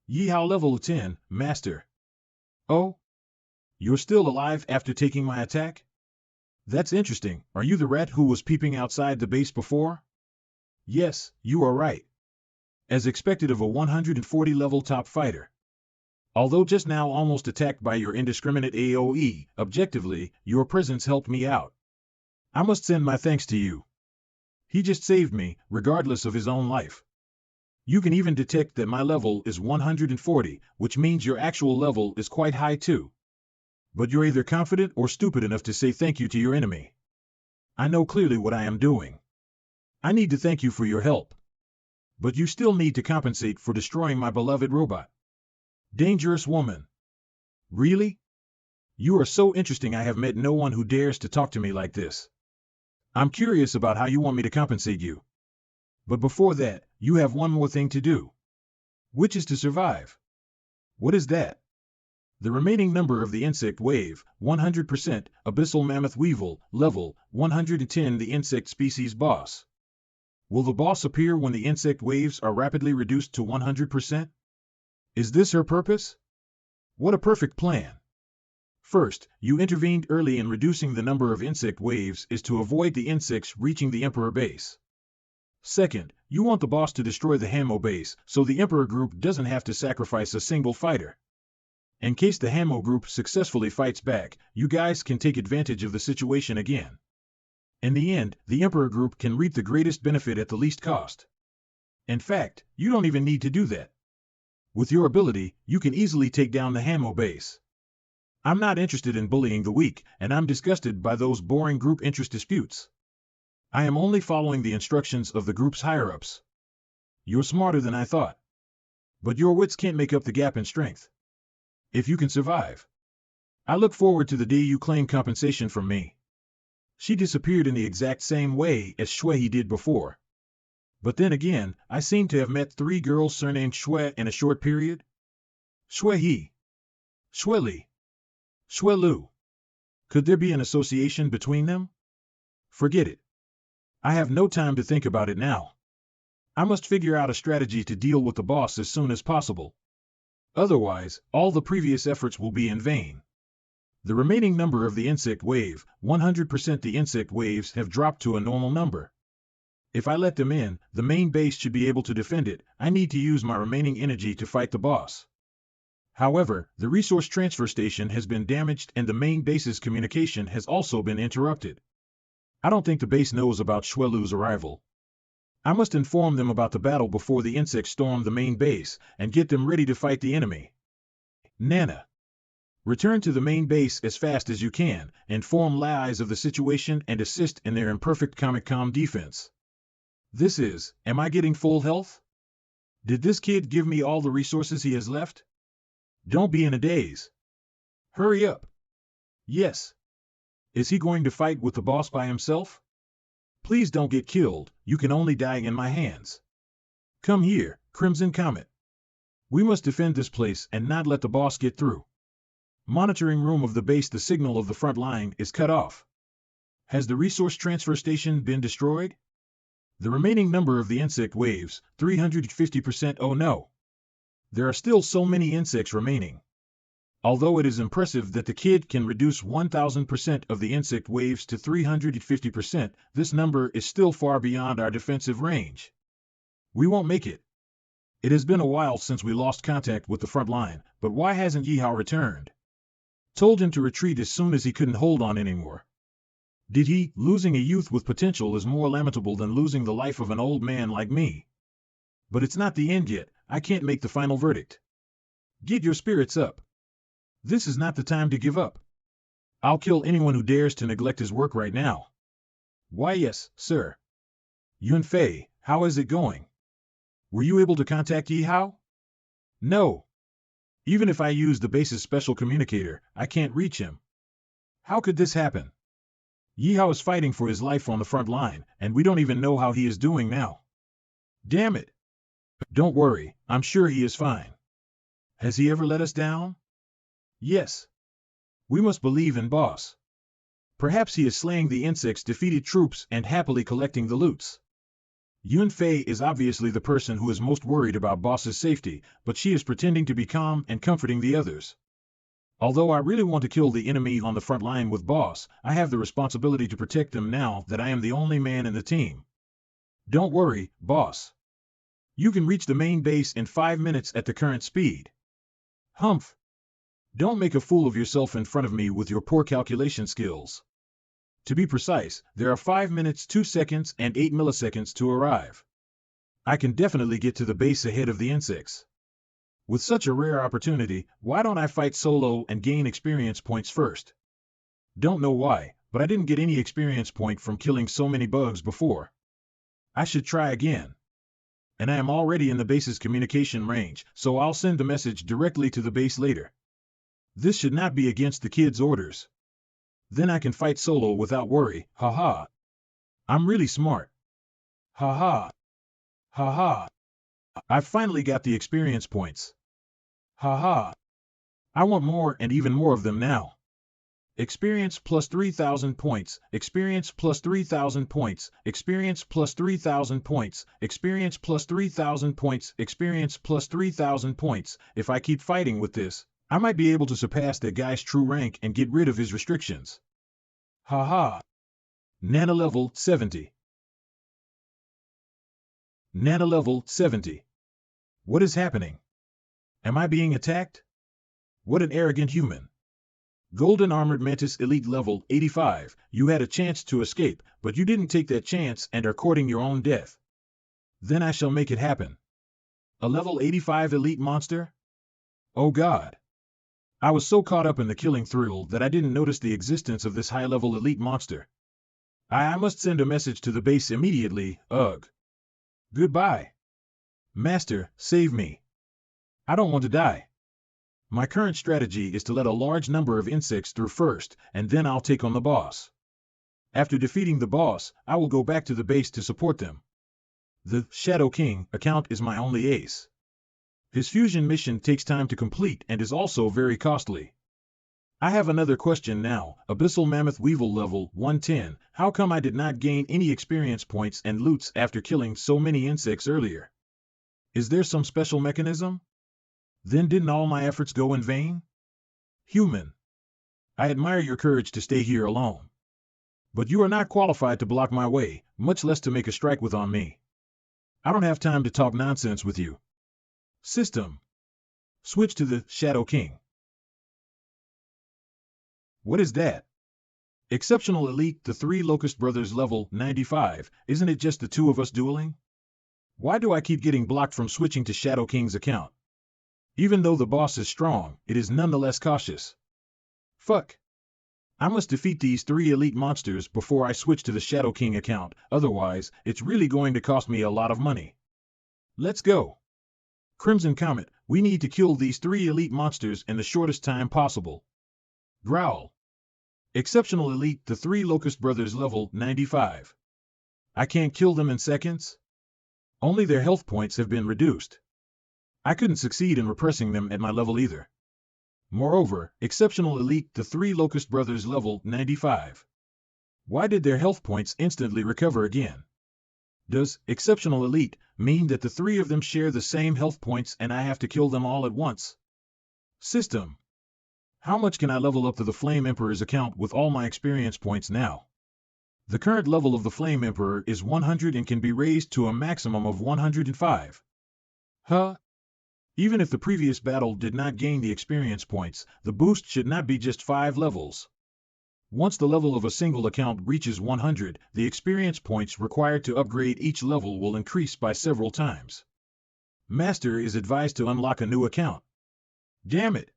Ye Hao level 10, Master. Oh? You're still alive after taking my attack? That's interesting. Are you the rat who was peeping outside the base before? Yes, you are right. As expected of a 140 level top fighter. Although just now almost attacked by your indiscriminate AoE, objectively, your presence helped me out. I must send my thanks to you. He just saved me, regardless of his own life. You can even detect that my level is 140, which means your actual level is quite high too. But you're either confident or stupid enough to say thank you to your enemy. I know clearly what I am doing. I need to thank you for your help. But you still need to compensate for destroying my beloved robot. Dangerous woman. Really? You are so interesting. I have met no one who dares to talk to me like this. I'm curious about how you want me to compensate you. But before that, you have one more thing to do. Which is to survive. What is that? The remaining number of the insect wave, 100%, Abyssal Mammoth Weevil, level, 110 the insect species boss. Will the boss appear when the insect waves are rapidly reduced to 100%? Is this her purpose? What a perfect plan. First, you intervened early in reducing the number of insect waves is to avoid the insects reaching the Emperor base. Second, you want the boss to destroy the Hamo base so the Emperor group doesn't have to sacrifice a single fighter. In case the Hamo group successfully fights back, you guys can take advantage of the situation again. In the end, the Emperor group can reap the greatest benefit at the least cost. In fact, you don't even need to do that. With your ability, you can easily take down the Hamo base. I'm not interested in bullying the weak, and I'm disgusted by those boring group interest disputes. I am only following the instructions of the group's higher-ups. You're smarter than I thought. But your wits can't make up the gap in strength. If you can survive. I look forward to the day you claim compensation from me. She disappeared in the exact same way as Shui did before. But then again, I seem to have met 3 girls surnamed Shui in a short period. Shui, Shui, Shui Lu. Could there be an association between them? Forget it. I have no time to think about it now. I must figure out a strategy to deal with the boss as soon as possible. Otherwise, all the previous efforts will be in vain. The remaining number of the insect wave, 100% the insect waves have dropped to a normal number. If I let them in, the main base should be able to defend it. I need to use my remaining energy to fight the boss. However, the resource transfer station has been damaged and the main base's communication has also been interrupted. I don't think the base knows about Shuelu's arrival. I must inform them about the battle before the insects storm the main base and get them ready to fight the enemy. Nana. Return to the main base as fast as you can, inform Lai's of the situation and assist in their imperfect Comic-Com defense. This is, am I getting full health? Did this kid give me all the resources he has left? Don't be in a daze. Hurry up. Yes. Is he going to fight with the boss by himself? Please don't get killed, you can only die in my hands. Come here, Crimson Comet. We must defend this place and not let the boss get through. Monitoring room of the base, the signal of the front line is cut off. Has the resource transfer station been destroyed? The remaining number of the insect waves, 350%. Oh no. There are still so many insects remaining. Although it is impressive that the kid can reduce 1000% of the insect waves to 350%, this number is still far beyond our defensive range. We won't make it. It has been a while since we lost contact with the front line, but why hasn't Ye Hao returned? Told him to retreat as soon as he couldn't hold on anymore. Did he? Losing a youth with potential is more lamentable than losing the life of an old man like me. But it's not the end yet. I can't make the final verdict. Get your spirits up. This is not the time to give up. I'll kill anyone who dares to neglect his work right now. Why yes, sir. Yunfei, how is it going? Were you able to contact Ye Hao? No. Even if I use the base's special communicator, I can't reach him. How could this happen? Ye Hao is fighting for his life on the front line, and we don't even know how he is doing now. Damn it. Don't worry, I'm sure he is fine. Has he ever let us down? Yes. We must believe in Boss. Perhaps he is slaying the insect's defeated troops and happily collecting the loots. Yunfei is obviously the person who is most worried about Boss's safety, but she is pretending to be calm and comforting the others. Although I really want to kill the enemy on the front line with Boss, I have the responsibility to protect them now that I am the only man in the team. Don't worry, Boss. You can reach the main base in 5 minutes at the current speed. Humph. Don't make a fool of yourself in front of me with your poor calculation skills. To be precise, there are 5 minutes 2 seconds and 8 milliseconds to arrive. I can definitely get to the base ahead of the insects. With such a rare opportunity, why don't I fight solo and gain experience points first? Don't know why, but I didn't get any experience point from killing so many bugs before. I should try again. And I am already in the base's communication range, so I'll send the message directly to the base later. This should not be against the kid's orders. Then I can fight solo without worry, haha. I'm really smart. Haha. Haha. I've finally got the experience points. Haha. I want more and even more of them now. Experience plus 3,000 points, experience plus 3,000 points, experience plus 3,000 points, experience plus 3,000 points, experience plus 3,000 points. If I keep fighting with this, I might be able to surpass that guy's true rank and get rid of his restrictions. Haha. Nana level 70. Nana level 70. What is happening? Am I being attacked? What an arrogant human. Golden Armored Mantis Elite level 85. You had a chance to escape, but you didn't take that chance and are courting your own death. Then I shall make it happen. A level 85 elite monster? Oh God. I was so caught up in the killing thrill that I didn't notice the existence of this high-level elite monster. I must send a message to the base immediately, ugh. Goodbye. Master, save me. I don't want to die. My current strategy is to let a large number of insects through first, and then I'll take on the boss. After defeating the boss, I will go back to the base to support them. The Shadow King account is my only ace. His fusion mission takes time to complete and is also very costly. I have another question now. Abyssal Mammoth Weevil level 110. How come I did not gain any experience points and loots after killing so many insects earlier? Is there some special mechanism? Then didn't all my efforts go in vain? Human. I admire your courage to stay here alone. But you are not qualified to block my way, much less to make a strike with on me. I don't have time to talk nonsense with you. System. Switch to the Shadow King. What is that? Exceptional Elite, the 3 Locust Brothers level 95. Isn't it just the 2 of us dueling? Why do I keep getting blocked from switching to Shadow King's account? Even though the boss is strong, it is nonetheless cautious. Fuck. I must defeat these 3 elite monsters before I switch to the Shadow King account, otherwise, it's really going to cost me a lot of money. Let's go. Crimson Comet, we need to kill these 3 elite monsters in the shortest time possible. Growl. Exceptional Elite, the 3 Locust Brothers level 95. I can't kill them in seconds? Only their health points have been reduced. I couldn't succeed in repressing them at my level either. Moreover, Exceptional Elite, the 3 Locust Brothers level 95. Why did their health points instantly recover again? Does Exceptional Elite mean that the 3 of them share the same health points and I have to kill them all at once? System. How much can I level up to the Flame Emperor's account with all my experience points now? The current level of the Flame Emperor is 100 and can be raised to a maximum of 105. Huh? Even if the previous battle did not gain the experience points, the boost should not be just 5 levels. Once the level of a single account reaches 100, the experience points required to upgrade each level will increase by several times. Master is advised to unlock a new account. Damn it!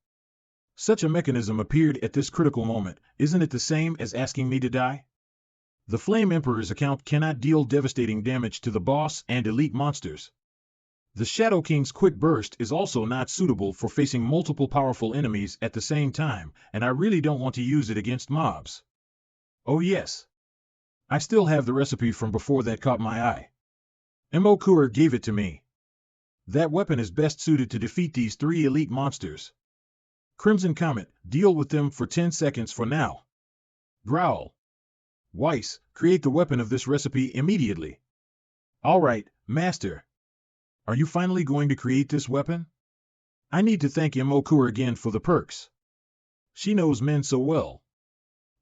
Such a mechanism appeared at this critical moment. Isn't it the same as asking me to die? The Flame Emperor's account cannot deal devastating damage to the boss and elite monsters. The Shadow King's Quick Burst is also not suitable for facing multiple powerful enemies at the same time, and I really don't want to use it against mobs. Oh yes. I still have the recipe from before that caught my eye. Mokur gave it to me. That weapon is best suited to defeat these 3 elite monsters. Crimson Comet, deal with them for 10 seconds for now. Growl. Weiss, create the weapon of this recipe immediately. Alright, Master. Are you finally going to create this weapon? I need to thank Mokur again for the perks. She knows men so well.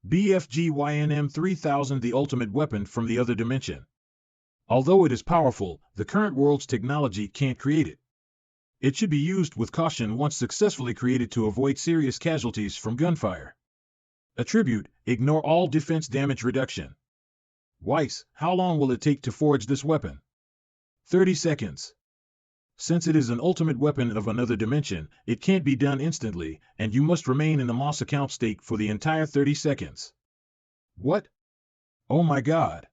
BFGYNM 3000, the ultimate weapon from the other dimension. Although it is powerful, the current world's technology can't create it. It should be used with caution once successfully created to avoid serious casualties from gunfire. Attribute, ignore all defense damage reduction. Weiss, how long will it take to forge this weapon? 30 seconds. Since it is an ultimate weapon of another dimension, it can't be done instantly, and you must remain in the Moss account state for the entire 30 seconds. What? Oh my god.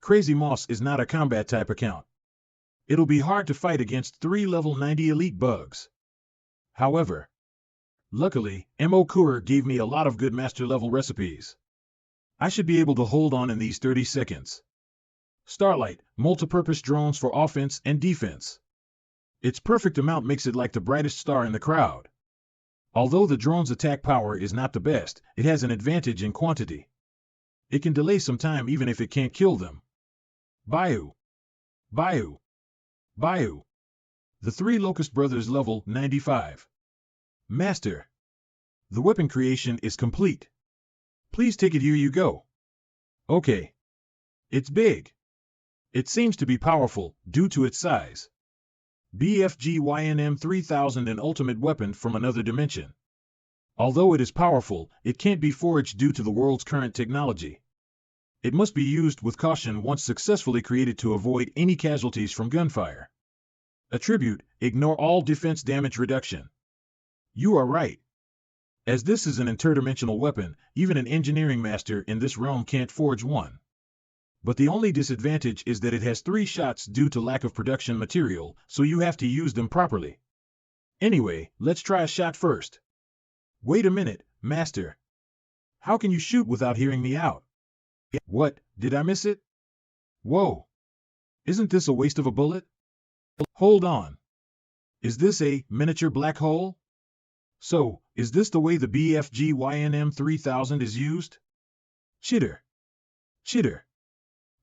Crazy Moss is not a combat type account. It'll be hard to fight against 3 level 90 elite bugs. However, luckily, Mokur gave me a lot of good master level recipes. I should be able to hold on in these 30 seconds. Starlight, multipurpose drones for offense and defense. Its perfect amount makes it like the brightest star in the crowd. Although the drone's attack power is not the best, it has an advantage in quantity. It can delay some time even if it can't kill them. Bayou. Bayou. Bayou. The 3 Locust Brothers level 95. Master. The weapon creation is complete. Please take it, here you go. Okay. It's big. It seems to be powerful, due to its size. BFGYNM 3000, an ultimate weapon from another dimension. Although it is powerful, it can't be forged due to the world's current technology. It must be used with caution once successfully created to avoid any casualties from gunfire. Attribute, ignore all defense damage reduction. You are right. As this is an interdimensional weapon, even an engineering master in this realm can't forge one. But the only disadvantage is that it has 3 shots due to lack of production material, so you have to use them properly. Anyway, let's try a shot first. Wait a minute, Master. How can you shoot without hearing me out? What, did I miss it? Whoa. Isn't this a waste of a bullet? Hold on. Is this a miniature black hole? So, is this the way the BFGYNM 3000 is used? Chitter. Chitter.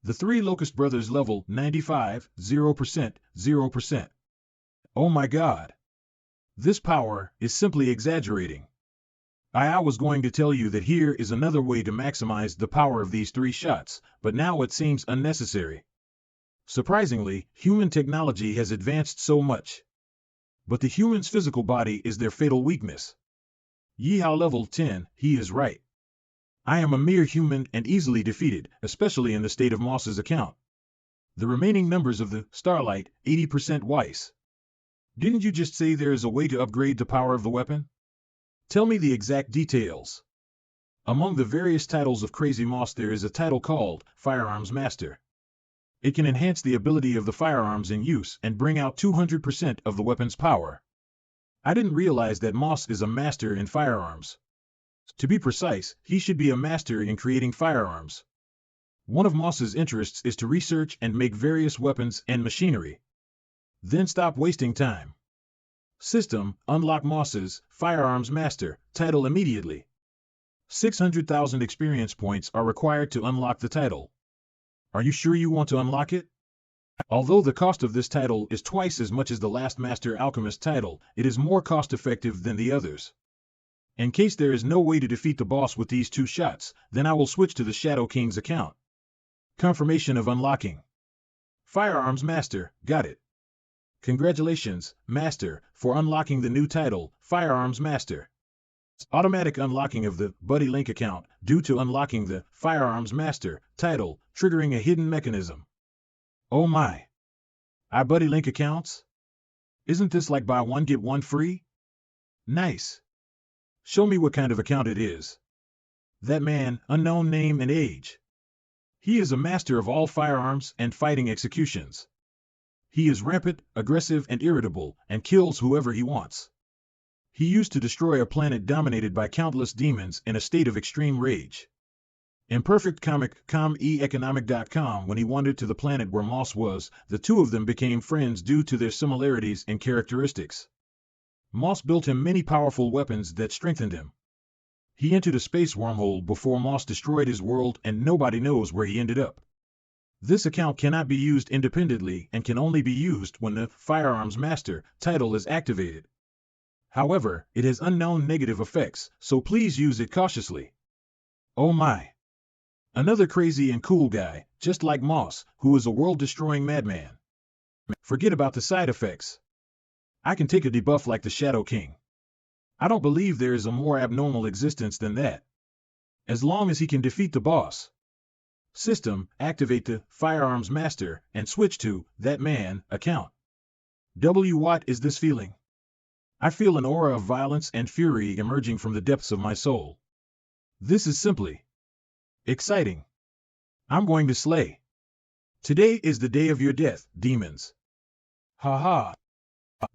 The 3 Locust Brothers level 95, 0%, 0%. Oh my god. This power is simply exaggerating. I was going to tell you that here is another way to maximize the power of these 3 shots, but now it seems unnecessary. Surprisingly, human technology has advanced so much. But the human's physical body is their fatal weakness. Ye Hao level 10, he is right. I am a mere human and easily defeated, especially in the state of Moss's account. The remaining numbers of the Starlight, 80% Weiss. Didn't you just say there is a way to upgrade the power of the weapon? Tell me the exact details. Among the various titles of Crazy Moss there is a title called Firearms Master. It can enhance the ability of the firearms in use and bring out 200% of the weapon's power. I didn't realize that Moss is a master in firearms. To be precise, he should be a master in creating firearms. One of Moss's interests is to research and make various weapons and machinery. Then stop wasting time. System, unlock Moss's Firearms Master title immediately. 600,000 experience points are required to unlock the title. Are you sure you want to unlock it? Although the cost of this title is twice as much as the last Master Alchemist title, it is more cost-effective than the others. In case there is no way to defeat the boss with these 2 shots, then I will switch to the Shadow King's account. Confirmation of unlocking. Firearms Master, got it. Congratulations, Master, for unlocking the new title, Firearms Master. Automatic unlocking of the Buddy Link account due to unlocking the Firearms Master title, triggering a hidden mechanism. Oh my! Our Buddy Link accounts? Isn't this like buy one get one free? Nice. Show me what kind of account it is. That man, unknown name and age. He is a master of all firearms and fighting executions. He is rampant, aggressive, and irritable, and kills whoever he wants. He used to destroy a planet dominated by countless demons in a state of extreme rage. Imperfect comic economic.com. When he wandered to the planet where Moss was, the two of them became friends due to their similarities in characteristics. Moss built him many powerful weapons that strengthened him. He entered a space wormhole before Moss destroyed his world, and nobody knows where he ended up. This account cannot be used independently and can only be used when the Firearms Master title is activated. However, it has unknown negative effects, so please use it cautiously. Oh my! Another crazy and cool guy, just like Moss, who is a world-destroying madman. Forget about the side effects. I can take a debuff like the Shadow King. I don't believe there is a more abnormal existence than that. As long as he can defeat the boss. System, activate the Firearms Master and switch to That Man account. What is this feeling? I feel an aura of violence and fury emerging from the depths of my soul. This is simply exciting. I'm going to slay. Today is the day of your death, demons. Ha ha.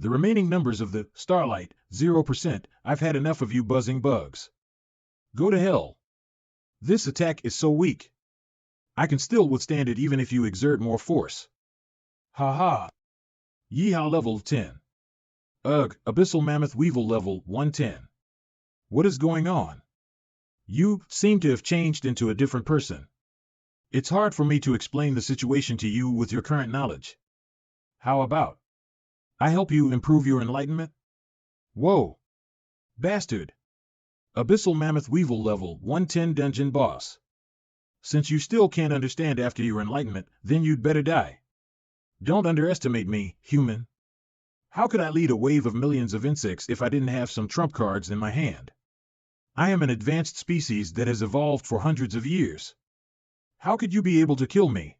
The remaining numbers of the Starlight, 0%, I've had enough of you buzzing bugs. Go to hell. This attack is so weak. I can still withstand it even if you exert more force. Ha ha. Ye Hao level 10. Ugh, Abyssal Mammoth Weevil level 110. What is going on? You seem to have changed into a different person. It's hard for me to explain the situation to you with your current knowledge. How about I help you improve your enlightenment? Whoa! Bastard! Abyssal Mammoth Weevil level 110 dungeon boss. Since you still can't understand after your enlightenment, then you'd better die. Don't underestimate me, human. How could I lead a wave of millions of insects if I didn't have some trump cards in my hand? I am an advanced species that has evolved for hundreds of years. How could you be able to kill me?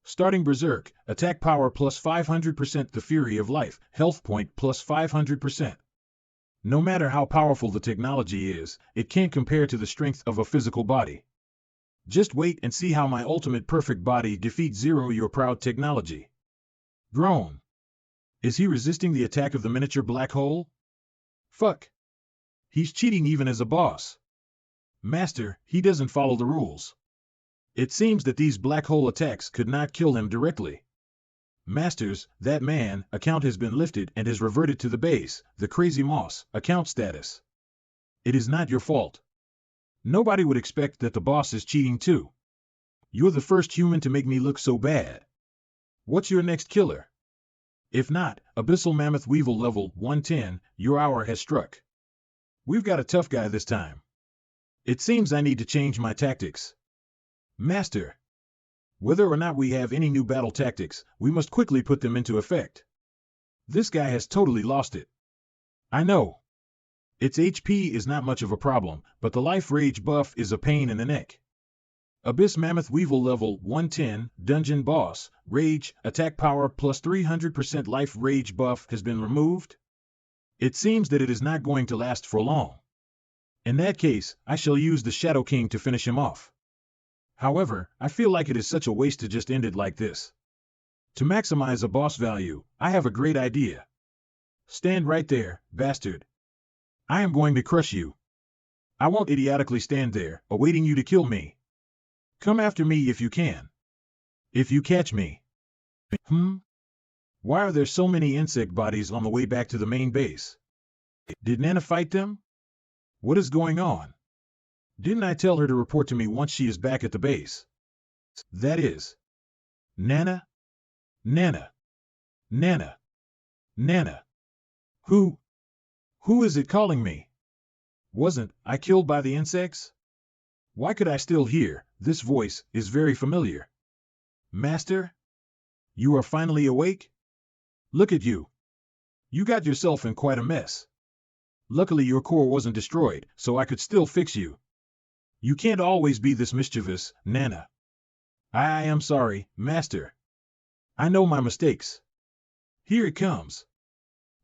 Starting Berserk, attack power plus 500%, the fury of life, health point plus 500%. No matter how powerful the technology is, it can't compare to the strength of a physical body. Just wait and see how my ultimate perfect body defeats Zero, your proud technology. Groan. Is he resisting the attack of the miniature black hole? Fuck. He's cheating even as a boss. Master, he doesn't follow the rules. It seems that these black hole attacks could not kill him directly. Masters, that man account has been lifted and has reverted to the base, the Crazy Moss account status. It is not your fault. Nobody would expect that the boss is cheating too. You're the first human to make me look so bad. What's your next killer? If not, Abyssal Mammoth Weevil level 110, your hour has struck. We've got a tough guy this time. It seems I need to change my tactics. Master. Whether or not we have any new battle tactics, we must quickly put them into effect. This guy has totally lost it. I know. Its HP is not much of a problem, but the life rage buff is a pain in the neck. Abyss Mammoth Weevil level 110, dungeon boss, rage, attack power plus 300% life rage buff has been removed. It seems that it is not going to last for long. In that case, I shall use the Shadow King to finish him off. However, I feel like it is such a waste to just end it like this. To maximize a boss value, I have a great idea. Stand right there, bastard. I am going to crush you. I won't idiotically stand there, awaiting you to kill me. Come after me if you can. If you catch me. Why are there so many insect bodies on the way back to the main base? Did Nana fight them? What is going on? Didn't I tell her to report to me once she is back at the base? That is. Nana? Nana. Nana. Nana. Who is it calling me? Wasn't I killed by the insects? Why could I still hear, this voice is very familiar. Master? You are finally awake? Look at you. You got yourself in quite a mess. Luckily your core wasn't destroyed, so I could still fix you. You can't always be this mischievous, Nana. I am sorry, Master. I know my mistakes. Here it comes.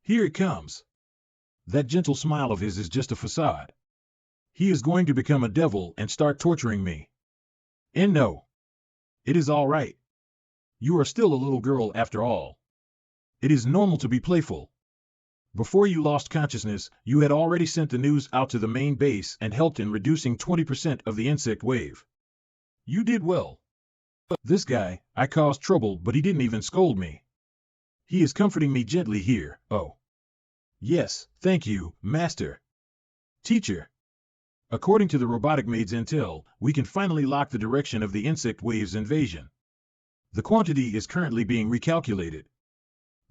Here it comes. That gentle smile of his is just a facade. He is going to become a devil and start torturing me. And no. It is all right. You are still a little girl after all. It is normal to be playful. Before you lost consciousness, you had already sent the news out to the main base and helped in reducing 20% of the insect wave. You did well. This guy, I caused trouble, but he didn't even scold me. He is comforting me gently here. Oh. Yes, thank you, Master. Teacher. According to the robotic maid's intel, we can finally lock the direction of the insect wave's invasion. The quantity is currently being recalculated.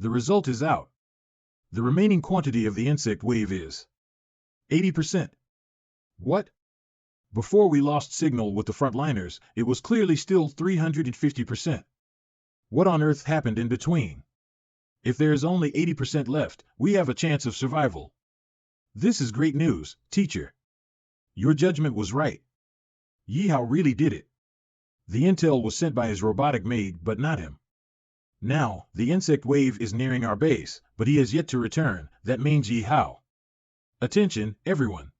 The result is out. The remaining quantity of the insect wave is 80%. What? Before we lost signal with the frontliners, it was clearly still 350%. What on earth happened in between? If there is only 80% left, we have a chance of survival. This is great news, teacher. Your judgment was right. Ye Hao really did it. The intel was sent by his robotic maid, but not him. Now, the insect wave is nearing our base, but he has yet to return. That means Ye Hao. Attention, everyone.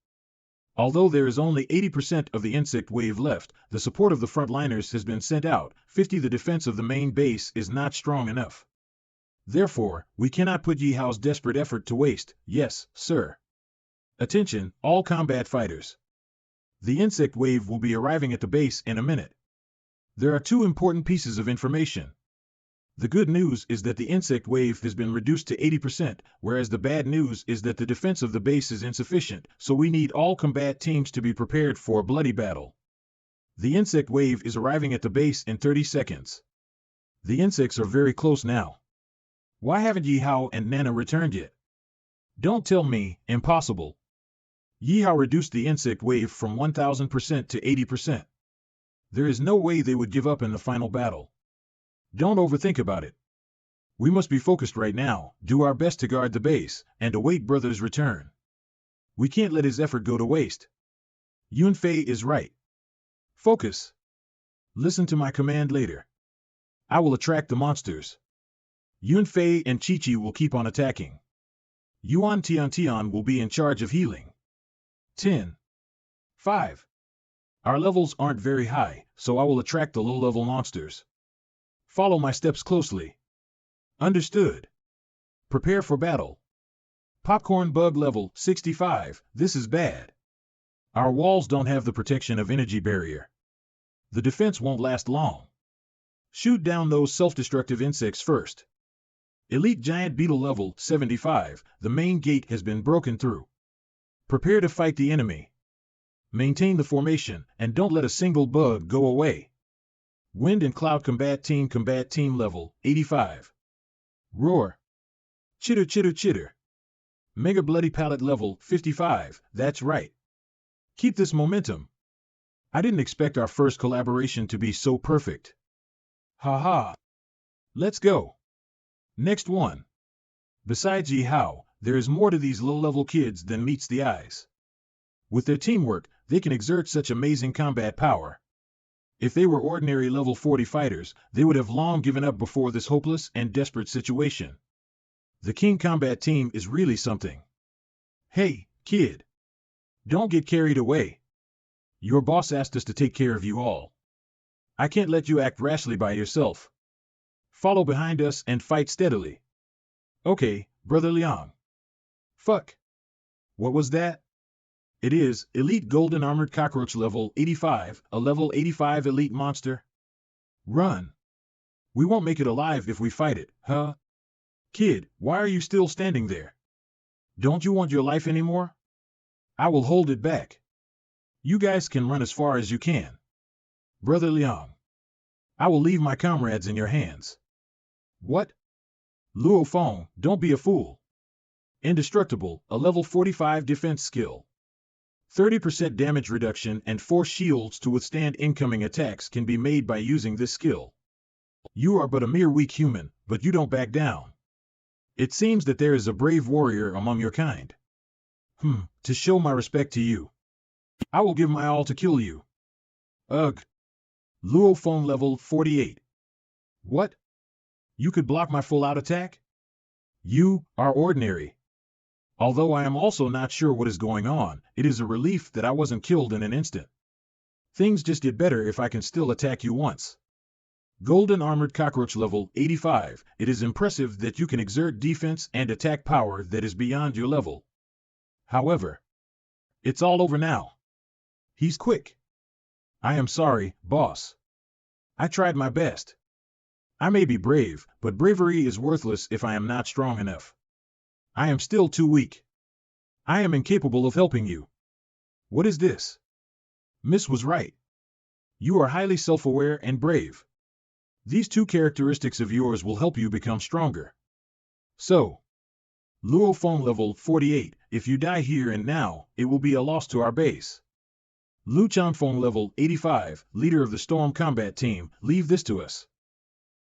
Although there is only 80% of the insect wave left, the support of the frontliners has been sent out. 50. The defense of the main base is not strong enough. Therefore, we cannot put Ye Hao's desperate effort to waste. Yes, sir. Attention, all combat fighters. The insect wave will be arriving at the base in a minute. There are two important pieces of information. The good news is that the insect wave has been reduced to 80%, whereas the bad news is that the defense of the base is insufficient, so we need all combat teams to be prepared for a bloody battle. The insect wave is arriving at the base in 30 seconds. The insects are very close now. Why haven't Ye Hao and Nana returned yet? Don't tell me, impossible. Ye Hao reduced the insect wave from 1000% to 80%. There is no way they would give up in the final battle. Don't overthink about it. We must be focused right now, do our best to guard the base, and await brother's return. We can't let his effort go to waste. Yunfei is right. Focus. Listen to my command later. I will attract the monsters. Yunfei and Chi-Chi will keep on attacking. Yuan Tian will be in charge of healing. 10. 5. Our levels aren't very high, so I will attract the low-level monsters. Follow my steps closely. Understood. Prepare for battle. Popcorn bug level 65. This is bad. Our walls don't have the protection of energy barrier. The defense won't last long. Shoot down those self-destructive insects first. Elite giant beetle level 75. The main gate has been broken through. Prepare to fight the enemy. Maintain the formation, and don't let a single bug go away. Wind and Cloud combat team level 85. Roar. Chitter chitter chitter. Mega bloody pallet level 55. That's right. Keep this momentum. I didn't expect our first collaboration to be so perfect. Haha. Let's go. Next one. Besides Ye Hao, there is more to these low-level kids than meets the eyes. With their teamwork, they can exert such amazing combat power. If they were ordinary level 40 fighters, they would have long given up before this hopeless and desperate situation. The King combat team is really something. Hey, kid. Don't get carried away. Your boss asked us to take care of you all. I can't let you act rashly by yourself. Follow behind us and fight steadily. Okay, Brother Liang. Fuck. What was that? It is Elite Golden Armored Cockroach level 85, a level 85 elite monster. Run. We won't make it alive if we fight it, huh? Kid, why are you still standing there? Don't you want your life anymore? I will hold it back. You guys can run as far as you can. Brother Liang. I will leave my comrades in your hands. What? Luo Feng, don't be a fool. Indestructible, a level 45 defense skill. 30% damage reduction and 4 shields to withstand incoming attacks can be made by using this skill. You are but a mere weak human, but you don't back down. It seems that there is a brave warrior among your kind. To show my respect to you, I will give my all to kill you. Ugh. Luo phone level 48. What? You could block my full-out attack? You are ordinary. Although I am also not sure what is going on, it is a relief that I wasn't killed in an instant. Things just get better if I can still attack you once. Golden Armored Cockroach level 85. It is impressive that you can exert defense and attack power that is beyond your level. However, it's all over now. He's quick. I am sorry, boss. I tried my best. I may be brave, but bravery is worthless if I am not strong enough. I am still too weak. I am incapable of helping you. What is this? Miss was right. You are highly self-aware and brave. These two characteristics of yours will help you become stronger. So, Luo phone level 48, if you die here and now, it will be a loss to our base. Lu Chan phone level 85, leader of the Storm Combat Team, leave this to us.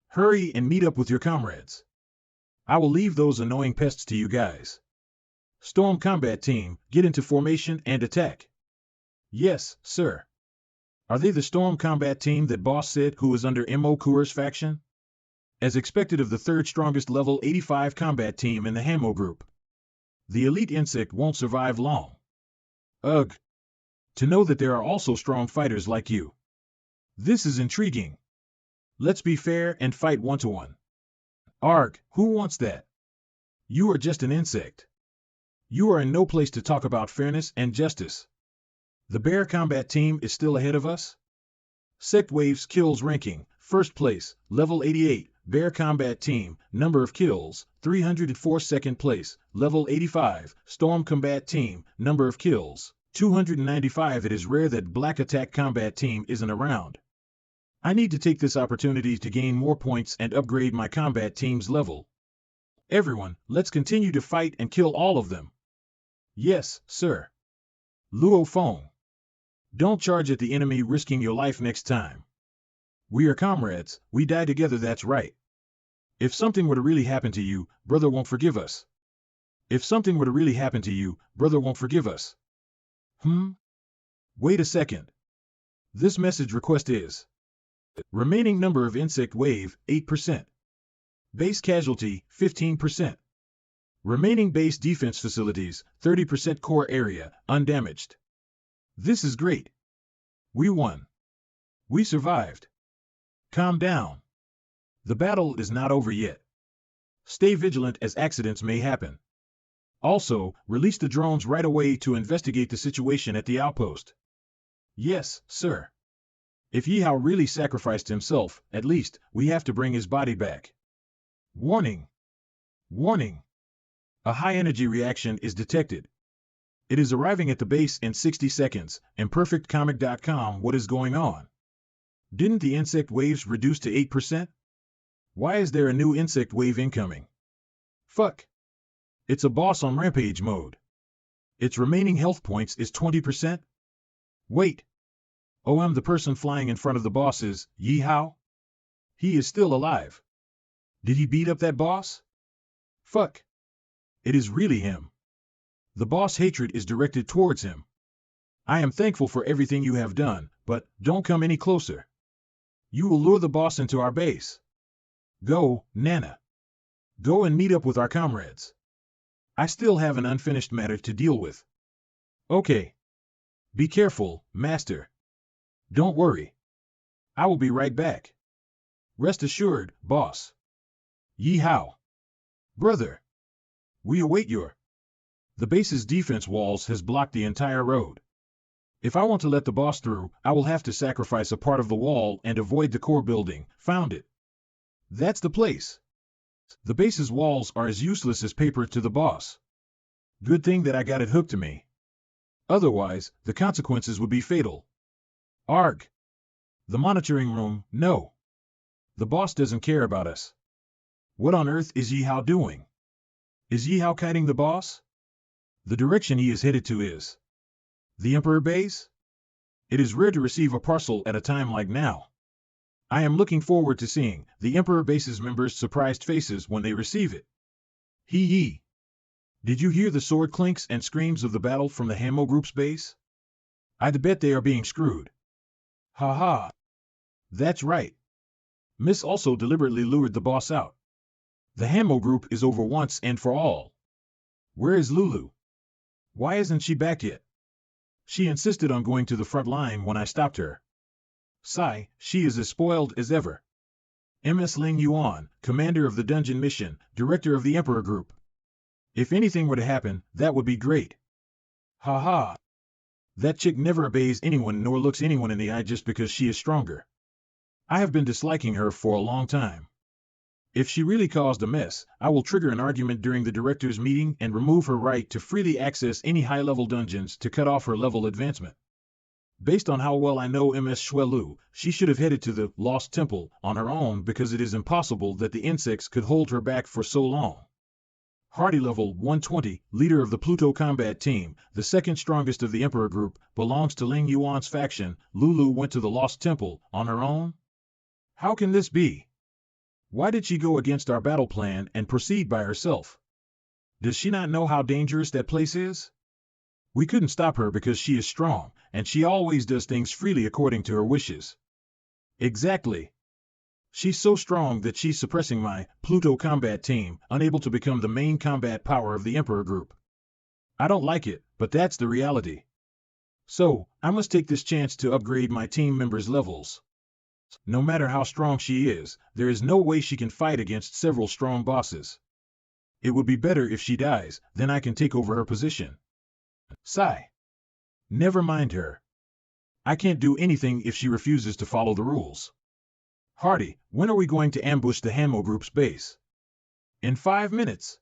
Hurry and meet up with your comrades. I will leave those annoying pests to you guys. Storm Combat Team, get into formation and attack. Yes, sir. Are they the Storm Combat Team that boss said who is under Mo Kuer's faction? As expected of the third strongest level 85 combat team in the Hamo group. The elite insect won't survive long. Ugh. To know that there are also strong fighters like you. This is intriguing. Let's be fair and fight one-to-one. Arg, who wants that? You are just an insect. You are in no place to talk about fairness and justice. The Bear Combat Team is still ahead of us? Sect Waves Kills Ranking, First Place, Level 88, Bear Combat Team, Number of Kills, 304. Second Place, Level 85, Storm Combat Team, Number of Kills, 295. It is rare that Black Attack Combat Team isn't around. I need to take this opportunity to gain more points and upgrade my combat team's level. Everyone, let's continue to fight and kill all of them. Yes, sir. Luo Feng. Don't charge at the enemy risking your life next time. We are comrades, we die together, that's right. If something were to really happen to you, brother won't forgive us. If something were to really happen to you, brother won't forgive us. Wait a second. This message request is remaining number of insect wave, 8%. Base casualty, 15%. Remaining base defense facilities, 30%. Core area, undamaged. This is great. We won. We survived. Calm down. The battle is not over yet. Stay vigilant as accidents may happen. Also, release the drones right away to investigate the situation at the outpost. Yes, sir. If Ye Hao really sacrificed himself, at least, we have to bring his body back. Warning! Warning! A high-energy reaction is detected. It is arriving at the base in 60 seconds. ImperfectComic.com. What is going on? Didn't the insect waves reduce to 8%? Why is there a new insect wave incoming? Fuck! It's a boss on rampage mode. Its remaining health points is 20%? Wait! Oh, I'm the person flying in front of the bosses, Ye Hao? He is still alive. Did he beat up that boss? Fuck! It is really him. The boss hatred is directed towards him. I am thankful for everything you have done, but don't come any closer. You will lure the boss into our base. Go, Nana. Go and meet up with our comrades. I still have an unfinished matter to deal with. Okay. Be careful, Master. Don't worry. I will be right back. Rest assured, boss. Ye Hao. Brother. We await your... The base's defense walls has blocked the entire road. If I want to let the boss through, I will have to sacrifice a part of the wall and avoid the core building. Found it. That's the place. The base's walls are as useless as paper to the boss. Good thing that I got it hooked to me. Otherwise, the consequences would be fatal. Arg. The monitoring room, no. The boss doesn't care about us. What on earth is Ye Hao doing? Is Ye Hao kiting the boss? The direction he is headed to is the Emperor base? It is rare to receive a parcel at a time like now. I am looking forward to seeing the Emperor base's members' surprised faces when they receive it. Hee. Did you hear the sword clinks and screams of the battle from the Hamo group's base? I'd bet they are being screwed. Ha ha. That's right. Miss also deliberately lured the boss out. The Hamo group is over once and for all. Where is Lulu? Why isn't she back yet? She insisted on going to the front line when I stopped her. Sigh, she is as spoiled as ever. Ms. Ling Yuan, commander of the dungeon mission, director of the Emperor group. If anything were to happen, that would be great. Ha ha. That chick never obeys anyone nor looks anyone in the eye just because she is stronger. I have been disliking her for a long time. If she really caused a mess, I will trigger an argument during the director's meeting and remove her right to freely access any high-level dungeons to cut off her level advancement. Based on how well I know Ms. Xuelu, she should have headed to the Lost Temple on her own because it is impossible that the insects could hold her back for so long. Hardy level 120, leader of the Pluto combat team, the second strongest of the Emperor group, belongs to Ling Yuan's faction. Lulu went to the Lost Temple on her own? How can this be? Why did she go against our battle plan and proceed by herself? Does she not know how dangerous that place is? We couldn't stop her because she is strong, and she always does things freely according to her wishes. Exactly. She's so strong that she's suppressing my Pluto combat team, unable to become the main combat power of the Emperor group. I don't like it, but that's the reality. So, I must take this chance to upgrade my team members' levels. No matter how strong she is, there is no way she can fight against several strong bosses. It would be better if she dies, then I can take over her position. Sigh. Never mind her. I can't do anything if she refuses to follow the rules. Hardy, when are we going to ambush the Hamo group's base? In 5 minutes.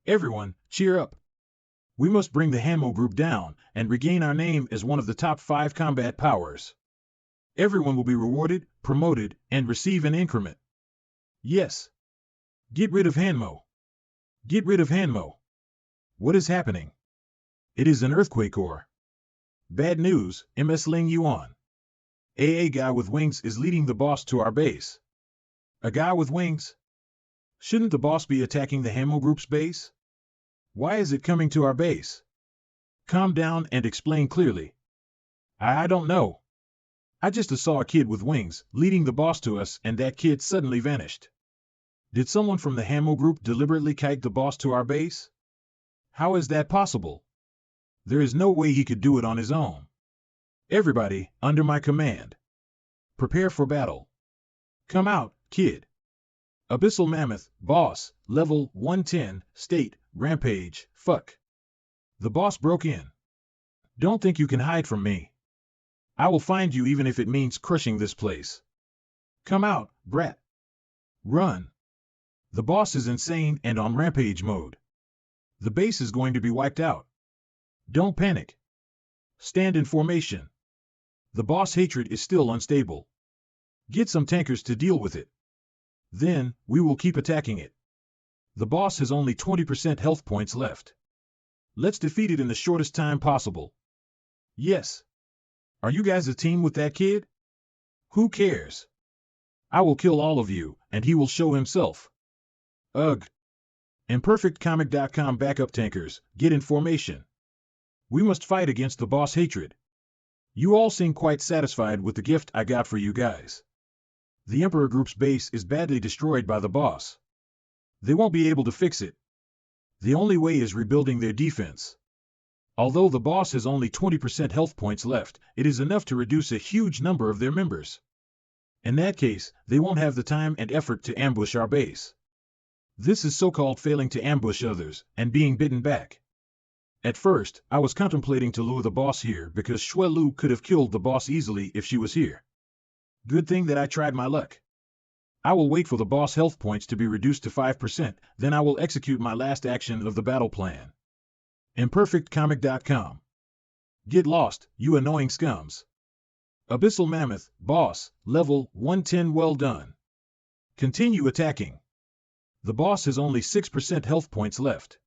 Everyone, cheer up. We must bring the Hamo group down and regain our name as one of the top 5 combat powers. Everyone will be rewarded, promoted, and receive an increment. Yes. Get rid of Hanmo. Get rid of Hanmo. What is happening? It is an earthquake or... Bad news, Ms. Ling Yuan. A guy with wings is leading the boss to our base. A guy with wings? Shouldn't the boss be attacking the Hamo group's base? Why is it coming to our base? Calm down and explain clearly. I don't know. I just saw a kid with wings leading the boss to us and that kid suddenly vanished. Did someone from the Hamo group deliberately kite the boss to our base? How is that possible? There is no way he could do it on his own. Everybody, under my command. Prepare for battle. Come out, kid. Abyssal Mammoth, boss, level 110, state, rampage, fuck. The boss broke in. Don't think you can hide from me. I will find you even if it means crushing this place. Come out, brat. Run. The boss is insane and on rampage mode. The base is going to be wiped out. Don't panic. Stand in formation. The boss hatred is still unstable. Get some tankers to deal with it. Then, we will keep attacking it. The boss has only 20% health points left. Let's defeat it in the shortest time possible. Yes. Are you guys a team with that kid? Who cares? I will kill all of you, and he will show himself. Ugh. ImperfectComic.com backup tankers, get in formation. We must fight against the boss hatred. You all seem quite satisfied with the gift I got for you guys. The Emperor group's base is badly destroyed by the boss. They won't be able to fix it. The only way is rebuilding their defense. Although the boss has only 20% health points left, it is enough to reduce a huge number of their members. In that case, they won't have the time and effort to ambush our base. This is so-called failing to ambush others and being bitten back. At first, I was contemplating to lure the boss here because Xuelu could have killed the boss easily if she was here. Good thing that I tried my luck. I will wait for the boss health points to be reduced to 5%, then I will execute my last action of the battle plan. ImperfectComic.com. Get lost, you annoying scums. Abyssal Mammoth, boss, level 110, well done. Continue attacking. The boss has only 6% health points left.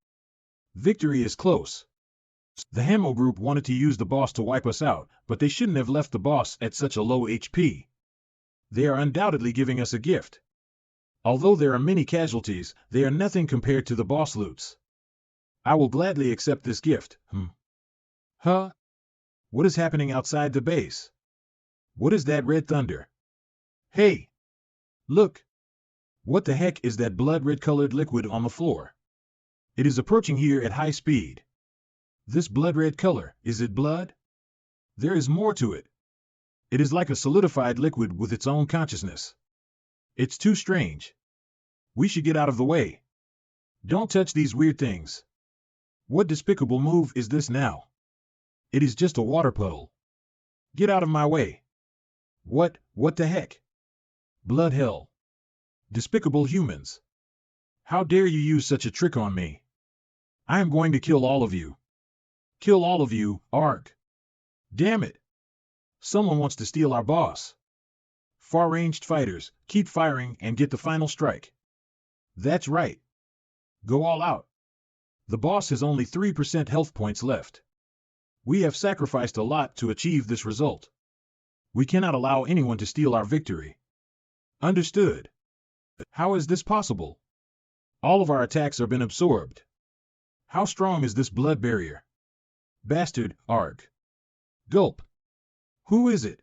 Victory is close. The Hamo group wanted to use the boss to wipe us out, but they shouldn't have left the boss at such a low HP. They are undoubtedly giving us a gift. Although there are many casualties, they are nothing compared to the boss loots. I will gladly accept this gift. Huh? What is happening outside the base? What is that red thunder? Hey! Look! What the heck is that blood-red-colored liquid on the floor? It is approaching here at high speed. This blood-red color, is it blood? There is more to it. It is like a solidified liquid with its own consciousness. It's too strange. We should get out of the way. Don't touch these weird things. What despicable move is this now? It is just a water puddle. Get out of my way. What the heck? Blood hell. Despicable humans. How dare you use such a trick on me? I am going to kill all of you. Kill all of you, arg. Damn it. Someone wants to steal our boss. Far-ranged fighters, keep firing and get the final strike. That's right. Go all out. The boss has only 3% health points left. We have sacrificed a lot to achieve this result. We cannot allow anyone to steal our victory. Understood. How is this possible? All of our attacks have been absorbed. How strong is this blood barrier? Bastard, arg. Gulp. Who is it?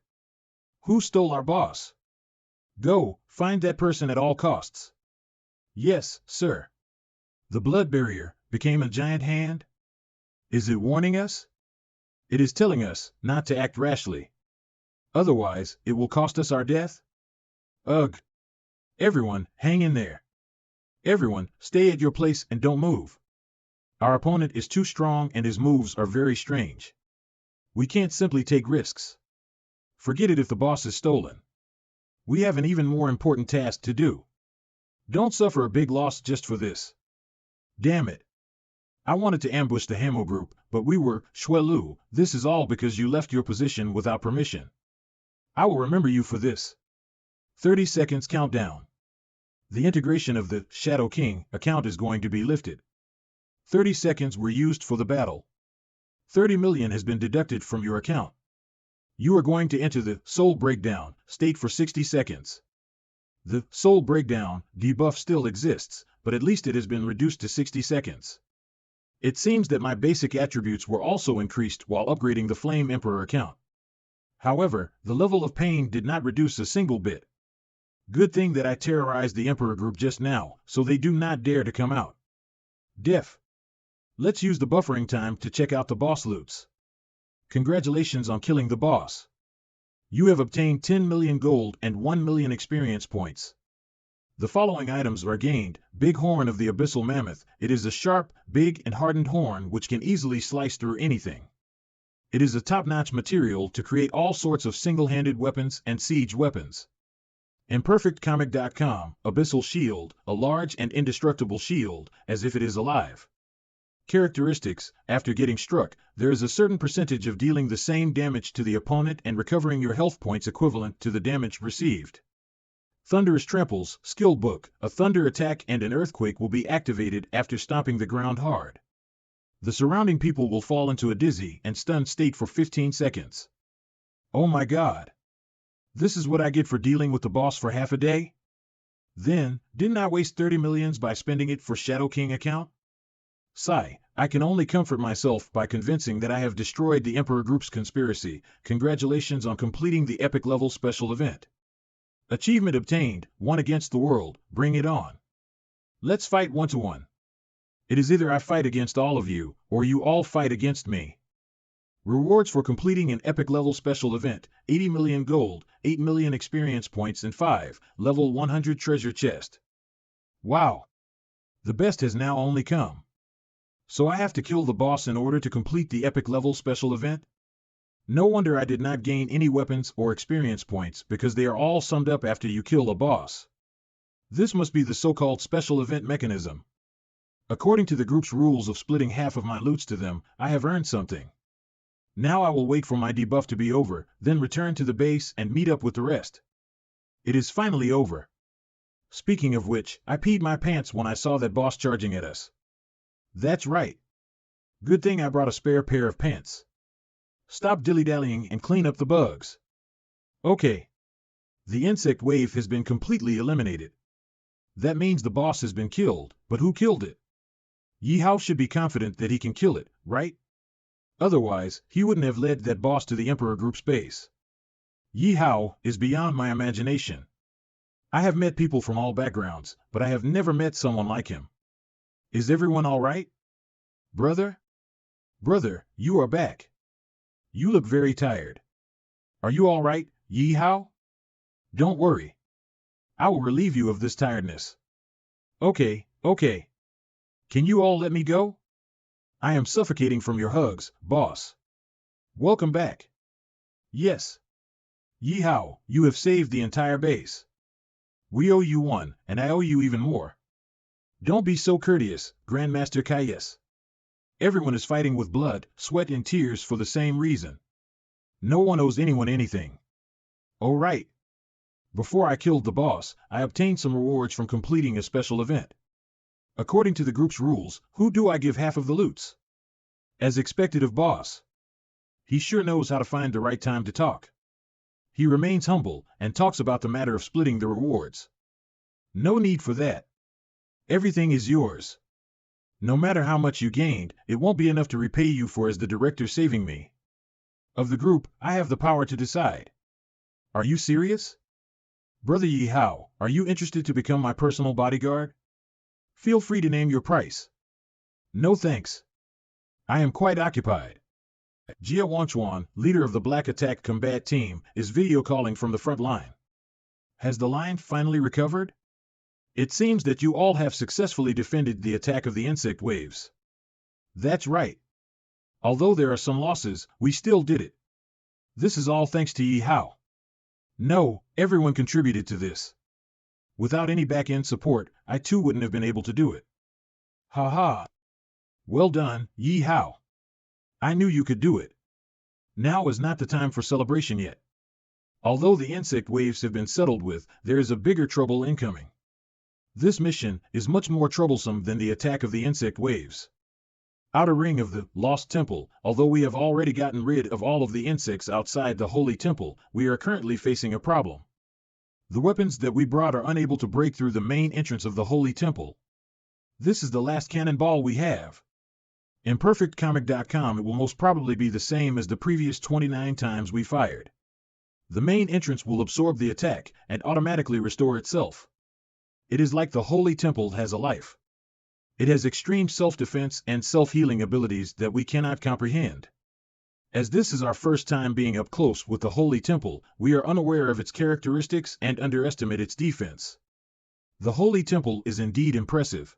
Who stole our boss? Go, find that person at all costs. Yes, sir. The blood barrier became a giant hand? Is it warning us? It is telling us not to act rashly. Otherwise, it will cost us our death? Ugh. Everyone, hang in there. Everyone, stay at your place and don't move. Our opponent is too strong and his moves are very strange. We can't simply take risks. Forget it if the boss is stolen. We have an even more important task to do. Don't suffer a big loss just for this. Damn it. I wanted to ambush the Hamo group, but we were, Shwelu, this is all because you left your position without permission. I will remember you for this. 30 seconds countdown. The integration of the Shadow King account is going to be lifted. 30 seconds were used for the battle. 30 million has been deducted from your account. You are going to enter the Soul Breakdown state for 60 seconds. The Soul Breakdown debuff still exists, but at least it has been reduced to 60 seconds. It seems that my basic attributes were also increased while upgrading the Flame Emperor account. However, the level of pain did not reduce a single bit. Good thing that I terrorized the Emperor group just now, so they do not dare to come out. Def. Let's use the buffering time to check out the boss loots. Congratulations on killing the boss. You have obtained 10 million gold and 1 million experience points. The following items are gained. Big Horn of the Abyssal Mammoth. It is a sharp, big and hardened horn which can easily slice through anything. It is a top-notch material to create all sorts of single-handed weapons and siege weapons. ImperfectComic.com, Abyssal Shield, a large and indestructible shield, as if it is alive. Characteristics: after getting struck, there is a certain percentage of dealing the same damage to the opponent and recovering your health points equivalent to the damage received. Thunderous Tramples, Skill Book, a thunder attack and an earthquake will be activated after stomping the ground hard. The surrounding people will fall into a dizzy and stunned state for 15 seconds. Oh my god. This is what I get for dealing with the boss for half a day? Then, didn't I waste 30 millions by spending it for Shadow King account? Sigh, I can only comfort myself by convincing that I have destroyed the Emperor Group's conspiracy. Congratulations on completing the epic level special event. Achievement obtained, 1 against the world, bring it on. Let's fight 1-1. It is either I fight against all of you, or you all fight against me. Rewards for completing an epic level special event: 80 million gold, 8 million experience points and 5, level 100 treasure chest. Wow! The best has now only come. So I have to kill the boss in order to complete the epic level special event? No wonder I did not gain any weapons or experience points, because they are all summed up after you kill a boss. This must be the so-called special event mechanism. According to the group's rules of splitting half of my loots to them, I have earned something. Now I will wait for my debuff to be over, then return to the base and meet up with the rest. It is finally over. Speaking of which, I peed my pants when I saw that boss charging at us. That's right. Good thing I brought a spare pair of pants. Stop dilly-dallying and clean up the bugs. Okay. The insect wave has been completely eliminated. That means the boss has been killed, but who killed it? Ye Hao should be confident that he can kill it, right? Otherwise, he wouldn't have led that boss to the Emperor Group's base. Ye Hao is beyond my imagination. I have met people from all backgrounds, but I have never met someone like him. Is everyone all right? Brother? Brother, you are back. You look very tired. Are you all right, Ye Hao? Don't worry. I will relieve you of this tiredness. Okay. Can you all let me go? I am suffocating from your hugs, boss. Welcome back. Yes. Ye Hao, you have saved the entire base. We owe you one, and I owe you even more. Don't be so courteous, Grandmaster Mightiest. Everyone is fighting with blood, sweat and tears for the same reason. No one owes anyone anything. Oh right. Before I killed the boss, I obtained some rewards from completing a special event. According to the group's rules, who do I give half of the loots? As expected of boss. He sure knows how to find the right time to talk. He remains humble and talks about the matter of splitting the rewards. No need for that. Everything is yours. No matter how much you gained, it won't be enough to repay you for as the director saving me. Of the group, I have the power to decide. Are you serious? Brother Ye Hao, are you interested to become my personal bodyguard? Feel free to name your price. No thanks. I am quite occupied. Jia Wanchuan, leader of the Black Attack Combat Team, is video calling from the front line. Has the line finally recovered? It seems that you all have successfully defended the attack of the insect waves. That's right. Although there are some losses, we still did it. This is all thanks to Ye Hao. No, everyone contributed to this. Without any back-end support, I too wouldn't have been able to do it. Ha ha. Well done, Ye Hao. I knew you could do it. Now is not the time for celebration yet. Although the insect waves have been settled with, there is a bigger trouble incoming. This mission is much more troublesome than the attack of the insect waves. Outer ring of the Lost Temple, although we have already gotten rid of all of the insects outside the Holy Temple, we are currently facing a problem. The weapons that we brought are unable to break through the main entrance of the Holy Temple. This is the last cannonball we have. In perfectcomic.com it will most probably be the same as the previous 29 times we fired. The main entrance will absorb the attack and automatically restore itself. It is like the Holy Temple has a life. It has extreme self-defense and self-healing abilities that we cannot comprehend. As this is our first time being up close with the Holy Temple, we are unaware of its characteristics and underestimate its defense. The Holy Temple is indeed impressive.